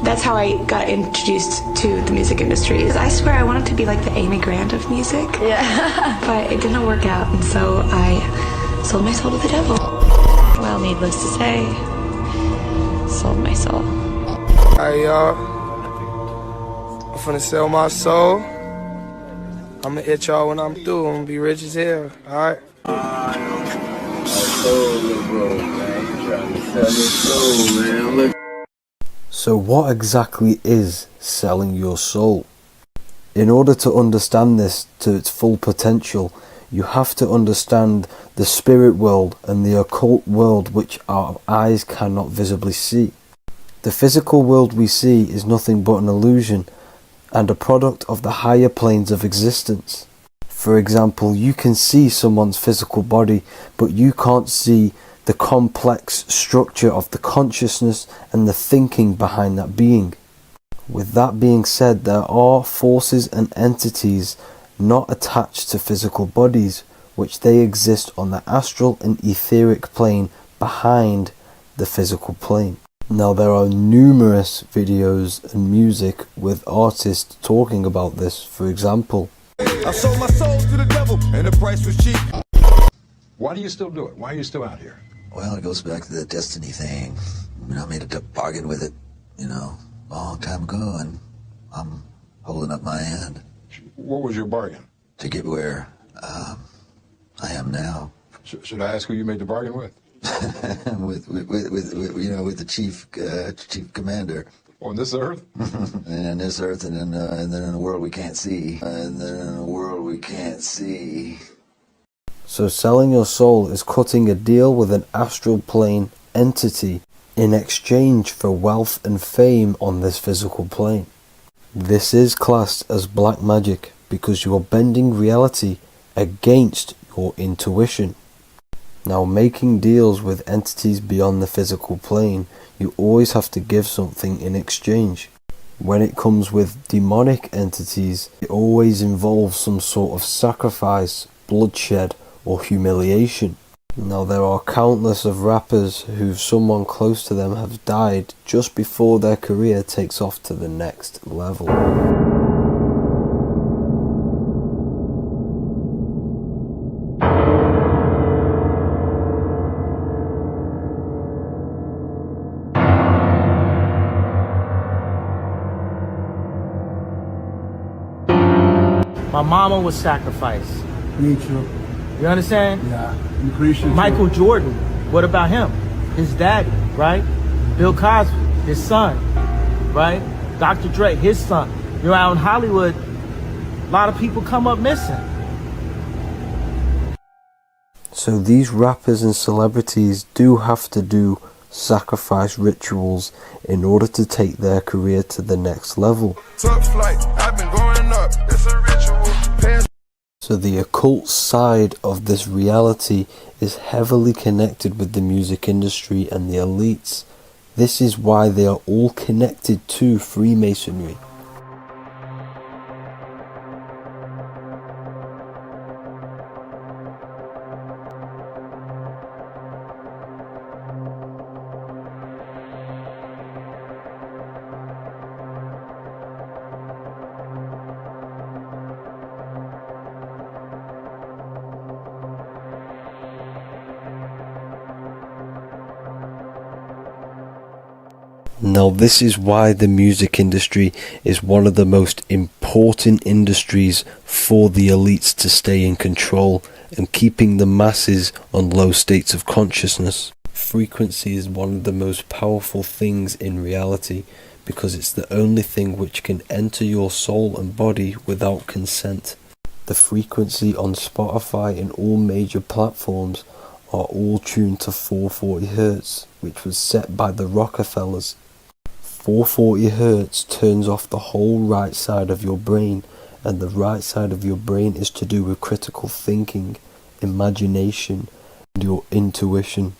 That's how I got introduced to the music industry. I swear I wanted to be like the Amy Grant of music. Yeah. But it didn't work out, and so I sold my soul to the devil. Well, needless to say, sold my soul. Alright, y'all. I'm finna sell my soul. I'm gonna hit y'all when I'm through. I'm gonna be rich as hell, alright? So what exactly is selling your soul? In order to understand this to its full potential, you have to understand the spirit world and the occult world which our eyes cannot visibly see. The physical world we see is nothing but an illusion and a product of the higher planes of existence. For example, you can see someone's physical body, but you can't see the complex structure of the consciousness and the thinking behind that being. With that being said, there are forces and entities not attached to physical bodies, which they exist on the astral and etheric plane behind the physical plane. Now, there are numerous videos and music with artists talking about this. For example, I sold my soul to the devil and the price was cheap. Why do you still do it? Why are you still out here? Well, it goes back to the destiny thing. I made a bargain with it, a long time ago, and I'm holding up my hand. What was your bargain? To get where I am now. Should I ask who you made the bargain with? with the chief commander. On this earth? And on this earth, and then in a world we can't see. So selling your soul is cutting a deal with an astral plane entity in exchange for wealth and fame on this physical plane. This is classed as black magic because you are bending reality against your intuition. Now, making deals with entities beyond the physical plane, you always have to give something in exchange. When it comes with demonic entities, it always involves some sort of sacrifice, bloodshed, or humiliation. Now, there are countless of rappers who someone close to them have died just before their career takes off to the next level. My mama was sacrificed. Me too. You understand? Yeah. I'm Christian. Michael Jordan, what about him? His daddy, right? Bill Cosby, his son, right? Dr. Dre, his son. You know, out in Hollywood, a lot of people come up missing. So these rappers and celebrities do have to do sacrifice rituals in order to take their career to the next level. I've been going up. It's a ritual. So the occult side of this reality is heavily connected with the music industry and the elites. This is why they are all connected to Freemasonry. Now this is why the music industry is one of the most important industries for the elites to stay in control and keeping the masses on low states of consciousness. Frequency is one of the most powerful things in reality because it's the only thing which can enter your soul and body without consent. The frequency on Spotify and all major platforms are all tuned to 440 Hz, which was set by the Rockefellers. 440 Hz turns off the whole right side of your brain, and the right side of your brain is to do with critical thinking, imagination, and your intuition.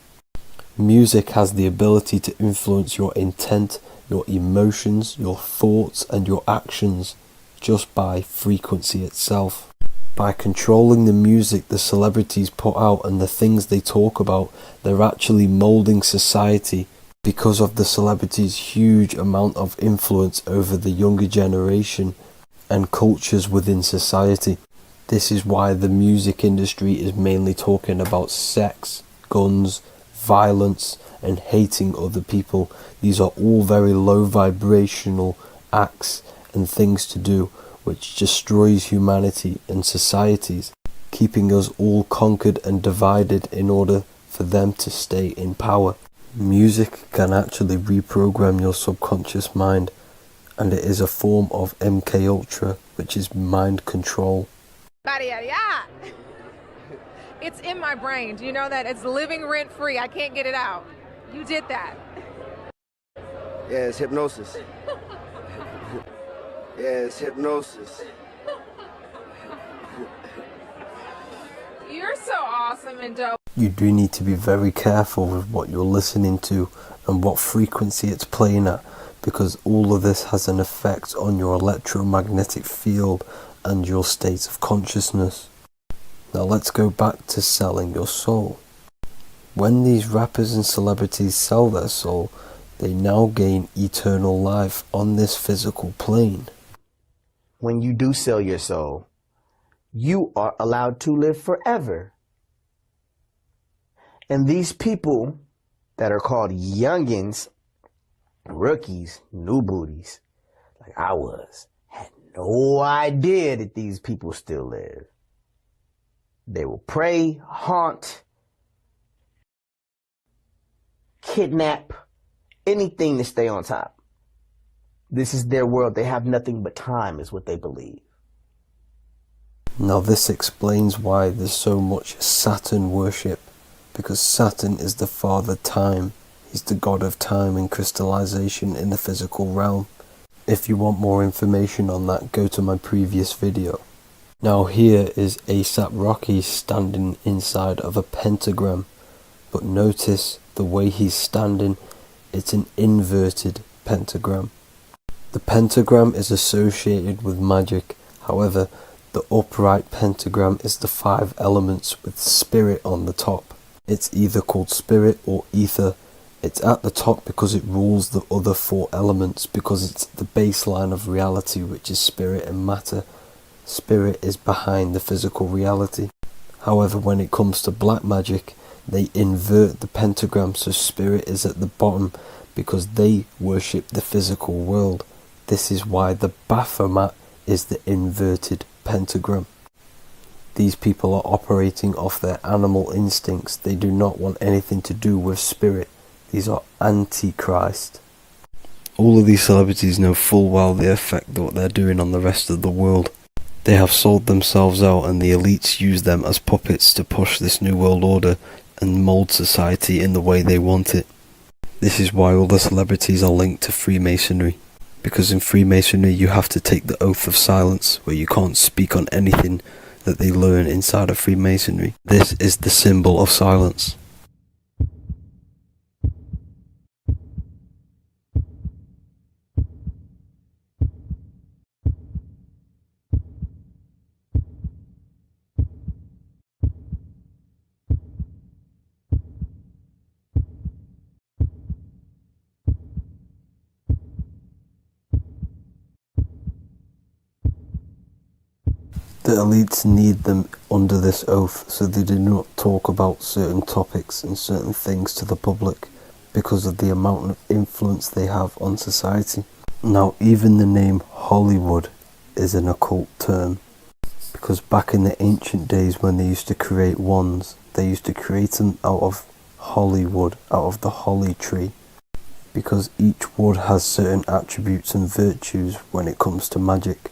Music has the ability to influence your intent, your emotions, your thoughts, and your actions just by frequency itself. By controlling the music the celebrities put out and the things they talk about, they're actually molding society because of the celebrities' huge amount of influence over the younger generation and cultures within society. This is why the music industry is mainly talking about sex, guns, violence, and hating other people. These are all very low vibrational acts and things to do which destroys humanity and societies, keeping us all conquered and divided in order for them to stay in power. Music can actually reprogram your subconscious mind, and it is a form of MK Ultra, which is mind control. It's in my brain. Do you know that? It's living rent free. I can't get it out. You did that. Yeah, it's hypnosis. Yeah, it's hypnosis. You're so awesome and dope. You do need to be very careful with what you're listening to and what frequency it's playing at, because all of this has an effect on your electromagnetic field and your state of consciousness. Now let's go back to selling your soul. When these rappers and celebrities sell their soul, they now gain eternal life on this physical plane. When you do sell your soul, you are allowed to live forever. And these people that are called youngins, rookies, new booties, like I was, had no idea that these people still live. They will prey, haunt, kidnap, anything to stay on top. This is their world. They have nothing but time, is what they believe. Now this explains why there's so much Saturn worship, because Saturn is the father time. He's the god of time and crystallization in the physical realm. If you want more information on that, go to my previous video. Now here is A$AP Rocky standing inside of a pentagram, but notice the way he's standing, it's an inverted pentagram. The pentagram is associated with magic, however, the upright pentagram is the 5 elements with spirit on the top. It's either called spirit or ether. It's at the top because it rules the other 4 elements, because it's the baseline of reality, which is spirit and matter. Spirit is behind the physical reality. However, when it comes to black magic, they invert the pentagram, so spirit is at the bottom because they worship the physical world. This is why the Baphomet is the inverted pentagram. These people are operating off their animal instincts. They do not want anything to do with spirit. These are anti-Christ. All of these celebrities know full well the effect that what they're doing on the rest of the world. They have sold themselves out, and the elites use them as puppets to push this new world order and mold society in the way they want it. This is why all the celebrities are linked to Freemasonry. Because in Freemasonry you have to take the oath of silence, where you can't speak on anything that they learn inside of Freemasonry. This is the symbol of silence. The elites need them under this oath, so they do not talk about certain topics and certain things to the public because of the amount of influence they have on society. Now, even the name Hollywood is an occult term, because back in the ancient days when they used to create wands, they used to create them out of Hollywood, out of the holly tree, because each wood has certain attributes and virtues when it comes to magic.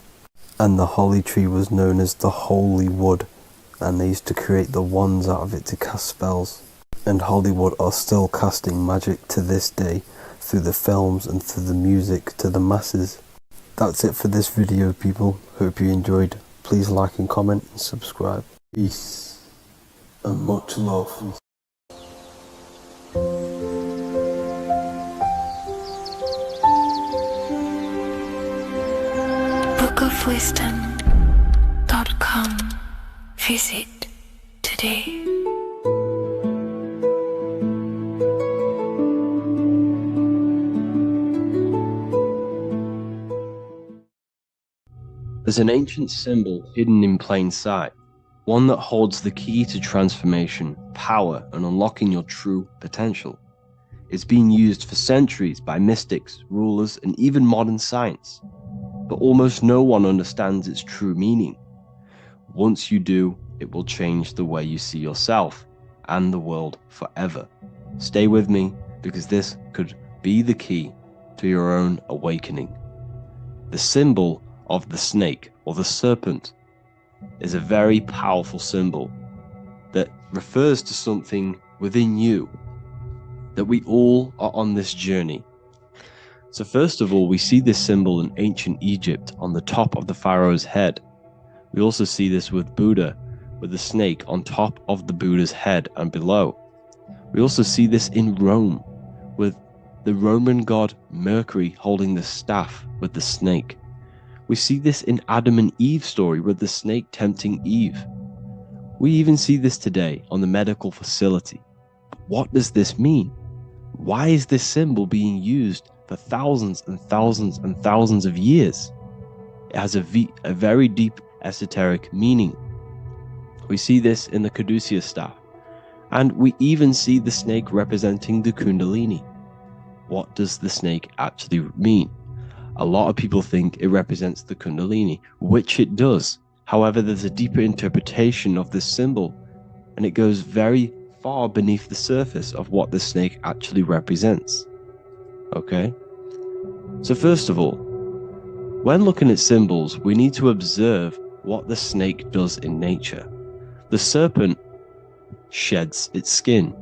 And the holly tree was known as the holy wood, and they used to create the wands out of it to cast spells. And Hollywood are still casting magic to this day through the films and through the music to the masses. That's it for this video, people. Hope you enjoyed. Please like and comment and subscribe. Peace and much love. bookofwisdom.com. Visit today. There's an ancient symbol hidden in plain sight, one that holds the key to transformation, power, and unlocking your true potential. It's been used for centuries by mystics, rulers, and even modern science. But almost no one understands its true meaning. Once you do, it will change the way you see yourself and the world forever. Stay with me, because this could be the key to your own awakening. The symbol of the snake, or the serpent, is a very powerful symbol that refers to something within you, that we all are on this journey. So first of all, we see this symbol in ancient Egypt on the top of the pharaoh's head. We also see this with Buddha, with the snake on top of the Buddha's head and below. We also see this in Rome, with the Roman god Mercury holding the staff with the snake. We see this in Adam and Eve's story, with the snake tempting Eve. We even see this today on the medical facility. What does this mean? Why is this symbol being used for thousands and thousands and thousands of years? It has a very deep esoteric meaning. We see this in the caduceus staff, and we even see the snake representing the Kundalini. What does the snake actually mean? A lot of people think it represents the Kundalini, which it does. However, there's a deeper interpretation of this symbol, and it goes very far beneath the surface of what the snake actually represents. Okay? So first of all, when looking at symbols, we need to observe what the snake does in nature. The serpent sheds its skin.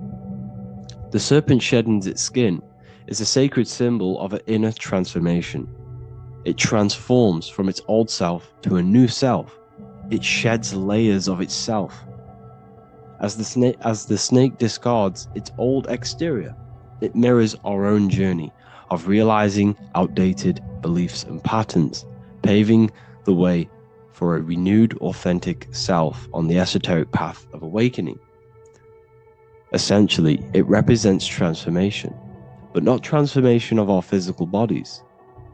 The serpent shedding its skin is a sacred symbol of an inner transformation. It transforms from its old self to a new self. It sheds layers of itself. As the snake discards its old exterior, it mirrors our own journey of realizing outdated beliefs and patterns, paving the way for a renewed, authentic self on the esoteric path of awakening. Essentially, it represents transformation, but not transformation of our physical bodies,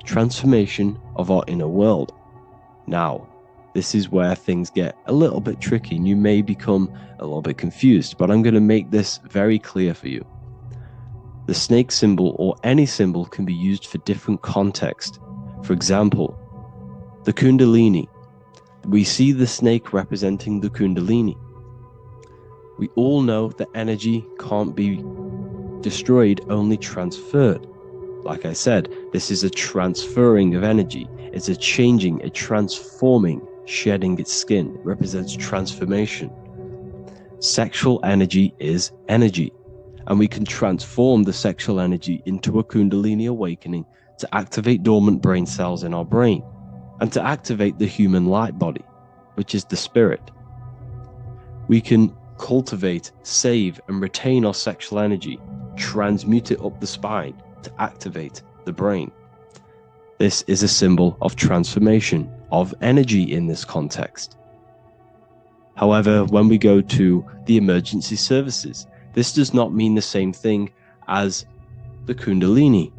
transformation of our inner world. Now, this is where things get a little bit tricky and you may become a little bit confused, but I'm going to make this very clear for you. The snake symbol, or any symbol, can be used for different contexts. For example, the Kundalini. We see the snake representing the Kundalini. We all know that energy can't be destroyed, only transferred. Like I said, this is a transferring of energy. It's a changing, a transforming, shedding its skin. It represents transformation. Sexual energy is energy, and we can transform the sexual energy into a Kundalini awakening to activate dormant brain cells in our brain and to activate the human light body, which is the spirit. We can cultivate, save, and retain our sexual energy, transmute it up the spine to activate the brain. This is a symbol of transformation, of energy in this context. However, when we go to the emergency services, this does not mean the same thing as the Kundalini.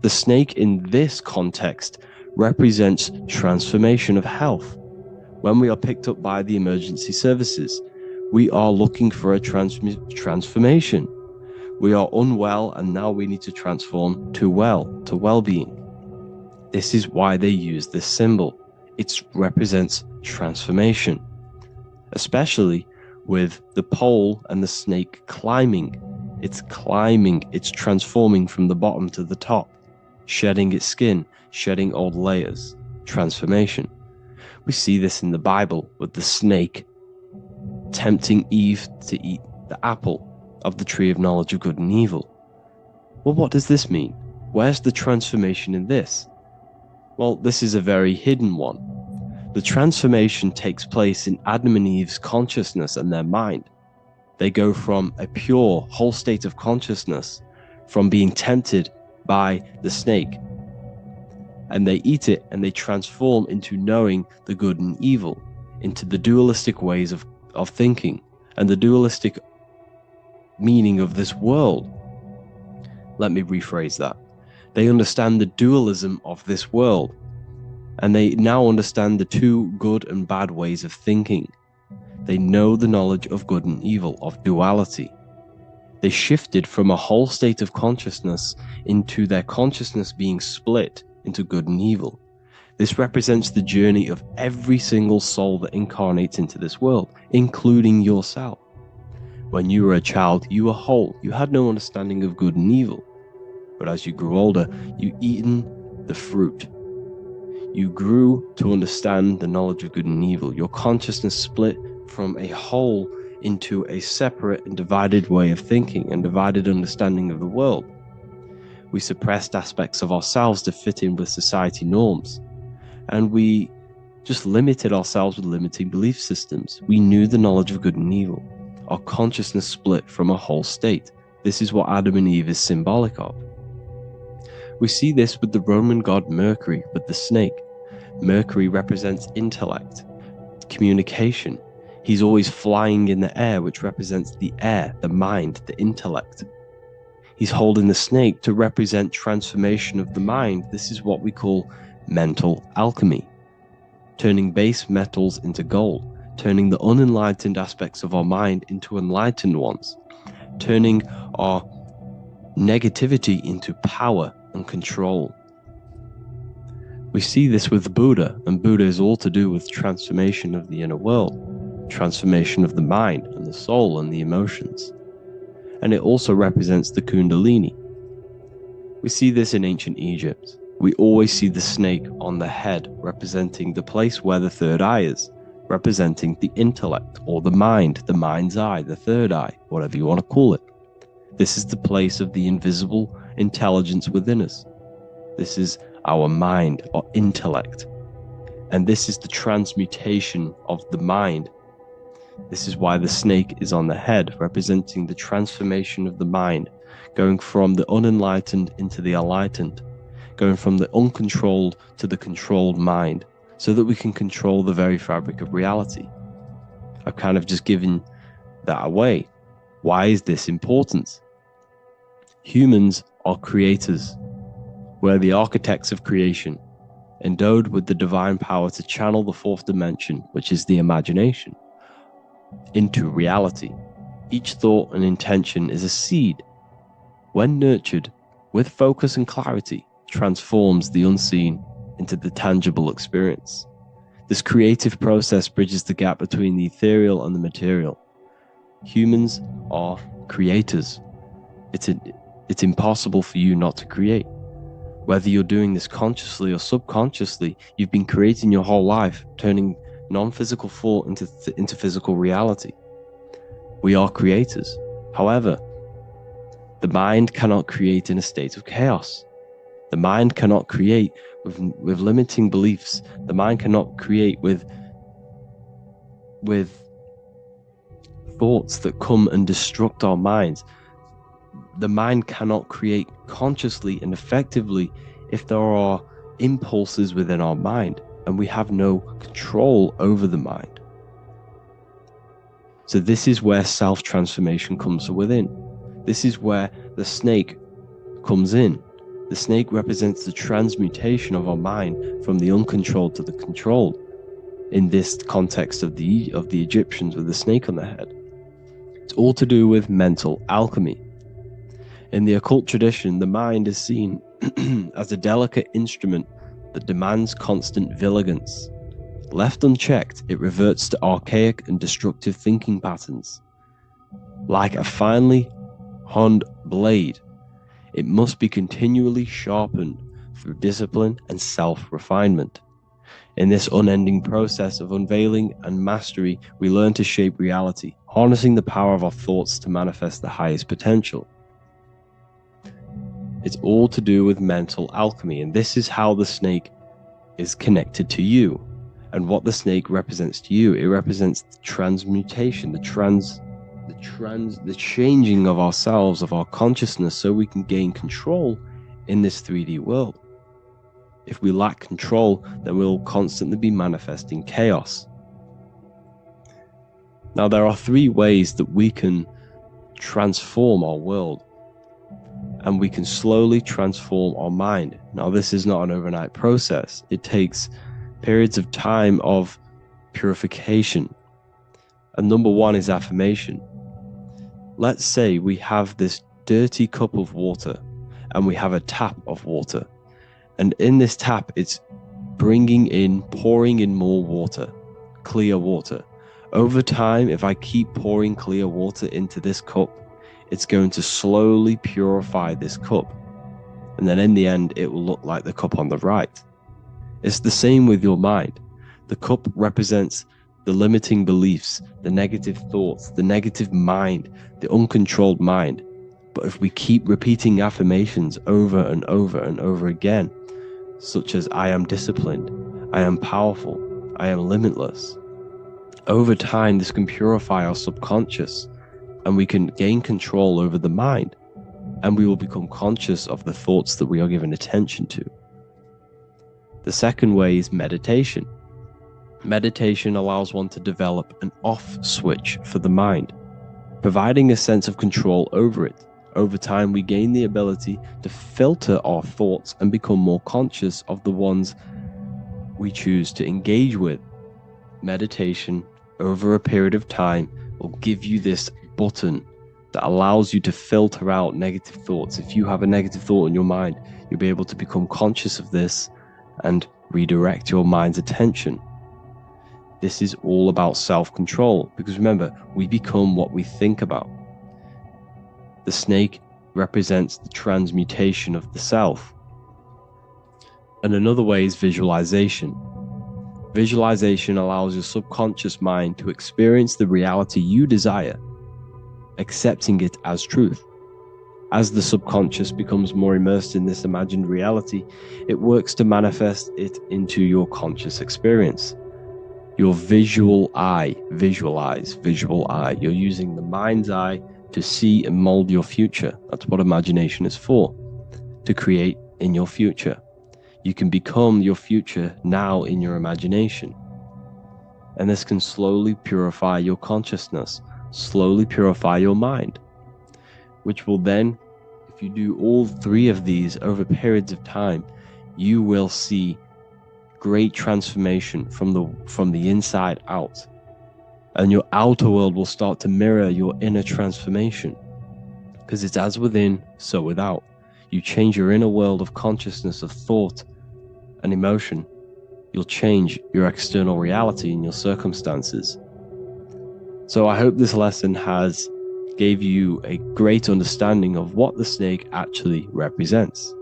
The snake in this context represents transformation of health. When we are picked up by the emergency services, we are looking for a transformation. We are unwell and now we need to transform to well-being. This is why they use this symbol. It represents transformation, especially with the pole and the snake climbing. It's climbing, it's transforming from the bottom to the top, shedding its skin, shedding old layers, transformation. We see this in the Bible with the snake tempting Eve to eat the apple of the tree of knowledge of good and evil. Well, what does this mean? Where's the transformation in this? Well, this is a very hidden one. The transformation takes place in Adam and Eve's consciousness and their mind. They go from a pure, whole state of consciousness, from being tempted by the snake, and they eat it and they transform into knowing the good and evil, into the dualistic ways of thinking and the dualistic meaning of this world. Let me rephrase that. They understand the dualism of this world, and they now understand the two good and bad ways of thinking. They know the knowledge of good and evil, of duality. They shifted from a whole state of consciousness into their consciousness being split into good and evil. This represents the journey of every single soul that incarnates into this world, including yourself. When you were a child, you were whole. You had no understanding of good and evil. But as you grew older, you eaten the fruit. You grew to understand the knowledge of good and evil. Your consciousness split from a whole into a separate and divided way of thinking and divided understanding of the world. We suppressed aspects of ourselves to fit in with society norms. And we just limited ourselves with limiting belief systems. We knew the knowledge of good and evil. Our consciousness split from a whole state. This is what Adam and Eve is symbolic of. We see this with the Roman god Mercury, with the snake. Mercury represents intellect, communication. He's always flying in the air, which represents the air, the mind, the intellect. He's holding the snake to represent transformation of the mind. This is what we call mental alchemy, turning base metals into gold, turning the unenlightened aspects of our mind into enlightened ones, turning our negativity into power and control. We see this with Buddha, and Buddha is all to do with transformation of the inner world, transformation of the mind and the soul and the emotions. And it also represents the Kundalini. We see this in ancient Egypt. We always see the snake on the head, representing the place where the third eye is, representing the intellect or the mind's eye, the third eye, whatever you want to call it. This is the place of the invisible intelligence within us. This is our mind or intellect. And this is the transmutation of the mind. This is why the snake is on the head, representing the transformation of the mind, going from the unenlightened into the enlightened, going from the uncontrolled to the controlled mind, so that we can control the very fabric of reality. I've kind of just given that away. Why is this important? Humans are creators. We're the architects of creation, endowed with the divine power to channel the fourth dimension, which is the imagination, into reality. Each thought and intention is a seed. When nurtured with focus and clarity, transforms the unseen into the tangible experience. This creative process bridges the gap between the ethereal and the material. Humans are creators. It's impossible for you not to create. Whether you're doing this consciously or subconsciously, you've been creating your whole life, turning non-physical thought into physical reality. We are creators. However, the mind cannot create in a state of chaos. The mind cannot create with limiting beliefs. The mind cannot create with thoughts that come and destruct our minds. The mind cannot create consciously and effectively if there are impulses within our mind and we have no control over the mind. So this is where self-transformation comes from within. This is where the snake comes in. The snake represents the transmutation of our mind from the uncontrolled to the controlled. In this context of the Egyptians with the snake on their head. It's all to do with mental alchemy. In the occult tradition, the mind is seen as a delicate instrument that demands constant vigilance. Left unchecked, it reverts to archaic and destructive thinking patterns. Like a finely honed blade, it must be continually sharpened through discipline and self-refinement. In this unending process of unveiling and mastery, we learn to shape reality, harnessing the power of our thoughts to manifest the highest potential. It's all to do with mental alchemy, and this is how the snake is connected to you. And what the snake represents to you, it represents the transmutation, the changing of ourselves, of our consciousness, so we can gain control in this 3D world. If we lack control, then we'll constantly be manifesting chaos. Now, there are 3 ways that we can transform our world, and we can slowly transform our mind. Now, this is not an overnight process. It takes periods of time of purification. And number 1 is affirmation. Let's say we have this dirty cup of water, and we have a tap of water. And in this tap, it's pouring in more water, clear water. Over time, if I keep pouring clear water into this cup, it's going to slowly purify this cup. And then in the end, it will look like the cup on the right. It's the same with your mind. The cup represents the limiting beliefs, the negative thoughts, the negative mind, the uncontrolled mind. But if we keep repeating affirmations over and over and over again, such as I am disciplined, I am powerful, I am limitless. Over time, this can purify our subconscious and we can gain control over the mind, and we will become conscious of the thoughts that we are giving attention to. The second way is meditation. Meditation allows one to develop an off switch for the mind, providing a sense of control over it. Over time, we gain the ability to filter our thoughts and become more conscious of the ones we choose to engage with. Meditation, over a period of time, will give you this button that allows you to filter out negative thoughts. If you have a negative thought in your mind, you'll be able to become conscious of this and redirect your mind's attention. This is all about self-control, because remember, we become what we think about. The snake represents the transmutation of the self. And another way is visualization. Visualization allows your subconscious mind to experience the reality you desire, accepting it as truth. As the subconscious becomes more immersed in this imagined reality, it works to manifest it into your conscious experience. Your visual eye, visual eye. You're using the mind's eye to see and mold your future. That's what imagination is for, to create in your future. You can become your future now in your imagination. And this can slowly purify your consciousness, slowly purify your mind, which will then, if you do all 3 of these over periods of time, you will see great transformation from the inside out. And your outer world will start to mirror your inner transformation, because it's as within, so without. You change your inner world of consciousness, of thought and emotion, you'll change your external reality and your circumstances. So I hope this lesson has gave you a great understanding of what the snake actually represents.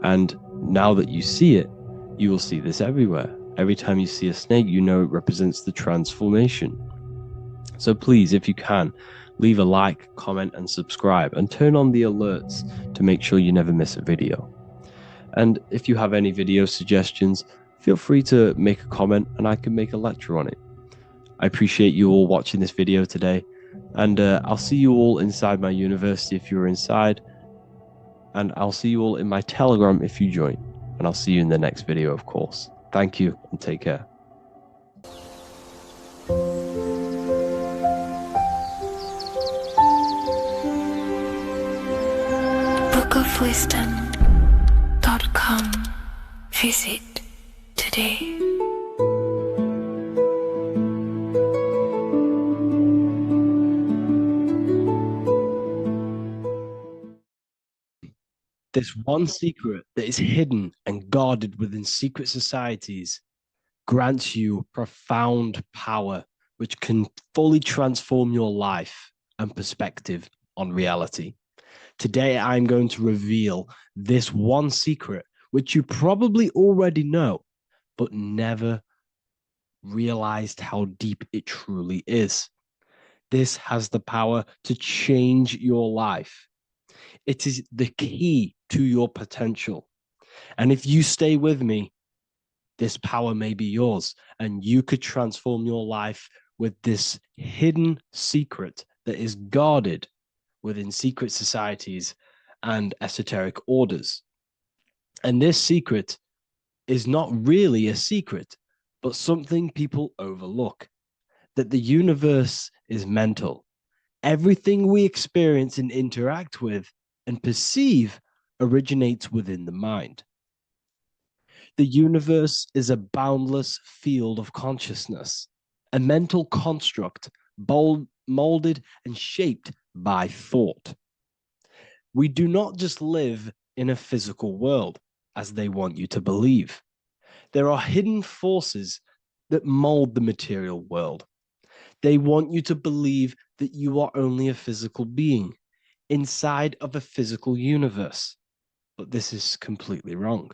And now that you see it, you will see this everywhere. Every time you see a snake, you know it represents the transformation. So please, if you can, leave a like, comment, and subscribe, and turn on the alerts to make sure you never miss a video. And if you have any video suggestions, feel free to make a comment and I can make a lecture on it. I appreciate you all watching this video today, and I'll see you all inside my university if you're inside, and I'll see you all in my Telegram if you join, and I'll see you in the next video, of course. Thank you and take care. bookofwisdom.com. Visit today. This one secret that is hidden and guarded within secret societies grants you profound power, which can fully transform your life and perspective on reality. Today, I'm going to reveal this one secret, which you probably already know, but never realized how deep it truly is. This has the power to change your life. It is the key to your potential. And if you stay with me, this power may be yours, and you could transform your life with this hidden secret that is guarded within secret societies and esoteric orders. And this secret is not really a secret, but something people overlook, that the universe is mental. Everything we experience and interact with and perceive originates within the mind. The universe is a boundless field of consciousness, a mental construct molded and shaped by thought. We do not just live in a physical world, as they want you to believe. There are hidden forces that mold the material world. They want you to believe that you are only a physical being inside of a physical universe. But this is completely wrong.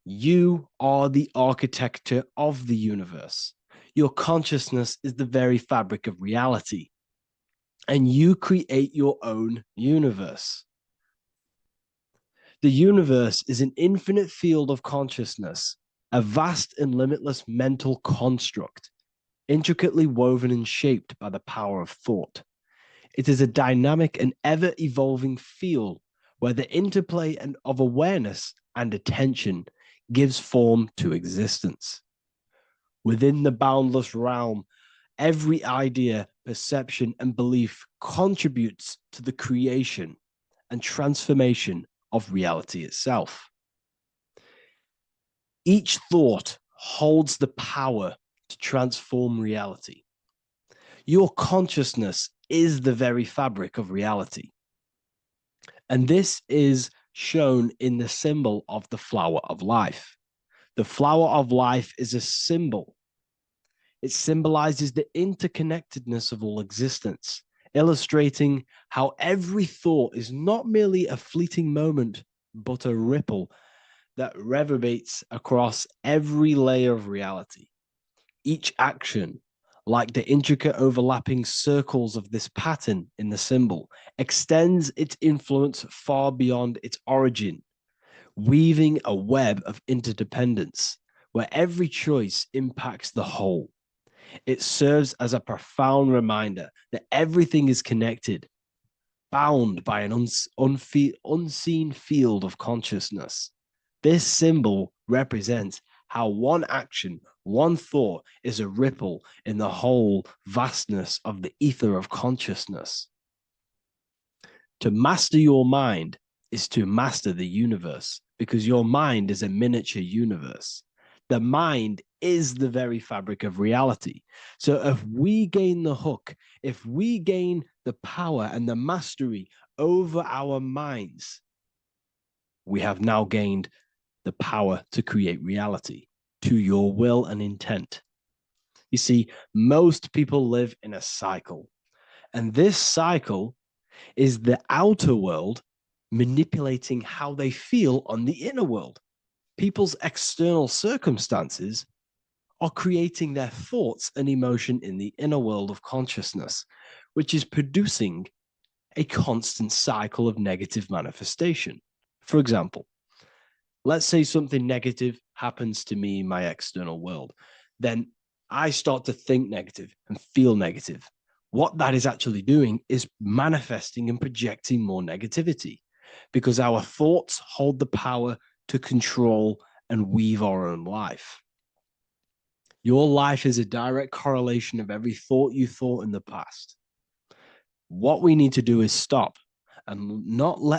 You are the architecture of the universe. Your consciousness is the very fabric of reality, and you create your own universe. The universe is an infinite field of consciousness, a vast and limitless mental construct, intricately woven and shaped by the power of thought. It is a dynamic and ever-evolving field where the interplay of awareness and attention gives form to existence. Within the boundless realm, every idea, perception, and belief contributes to the creation and transformation of reality itself. Each thought holds the power to transform reality. Your consciousness is the very fabric of reality. And this is shown in the symbol of the flower of life. The flower of life is a symbol. It symbolizes the interconnectedness of all existence, illustrating how every thought is not merely a fleeting moment, but a ripple that reverberates across every layer of reality. Each action, like the intricate overlapping circles of this pattern in the symbol, extends its influence far beyond its origin, weaving a web of interdependence where every choice impacts the whole. It serves as a profound reminder that everything is connected, bound by an unseen field of consciousness. This symbol represents how one action, one thought is a ripple in the whole vastness of the ether of consciousness. To master your mind is to master the universe, because your mind is a miniature universe. The mind is the very fabric of reality. So if we gain the hook, if we gain the power and the mastery over our minds, we have now gained the power to create reality. to your will and intent. You see, most people live in a cycle, and this cycle is the outer world manipulating how they feel on the inner world. People's external circumstances are creating their thoughts and emotion in the inner world of consciousness, which is producing a constant cycle of negative manifestation. For example, let's say something negative happens to me in my external world. Then I start to think negative and feel negative. What that is actually doing is manifesting and projecting more negativity, because our thoughts hold the power to control and weave our own life. Your life is a direct correlation of every thought you thought in the past. What we need to do is stop and not let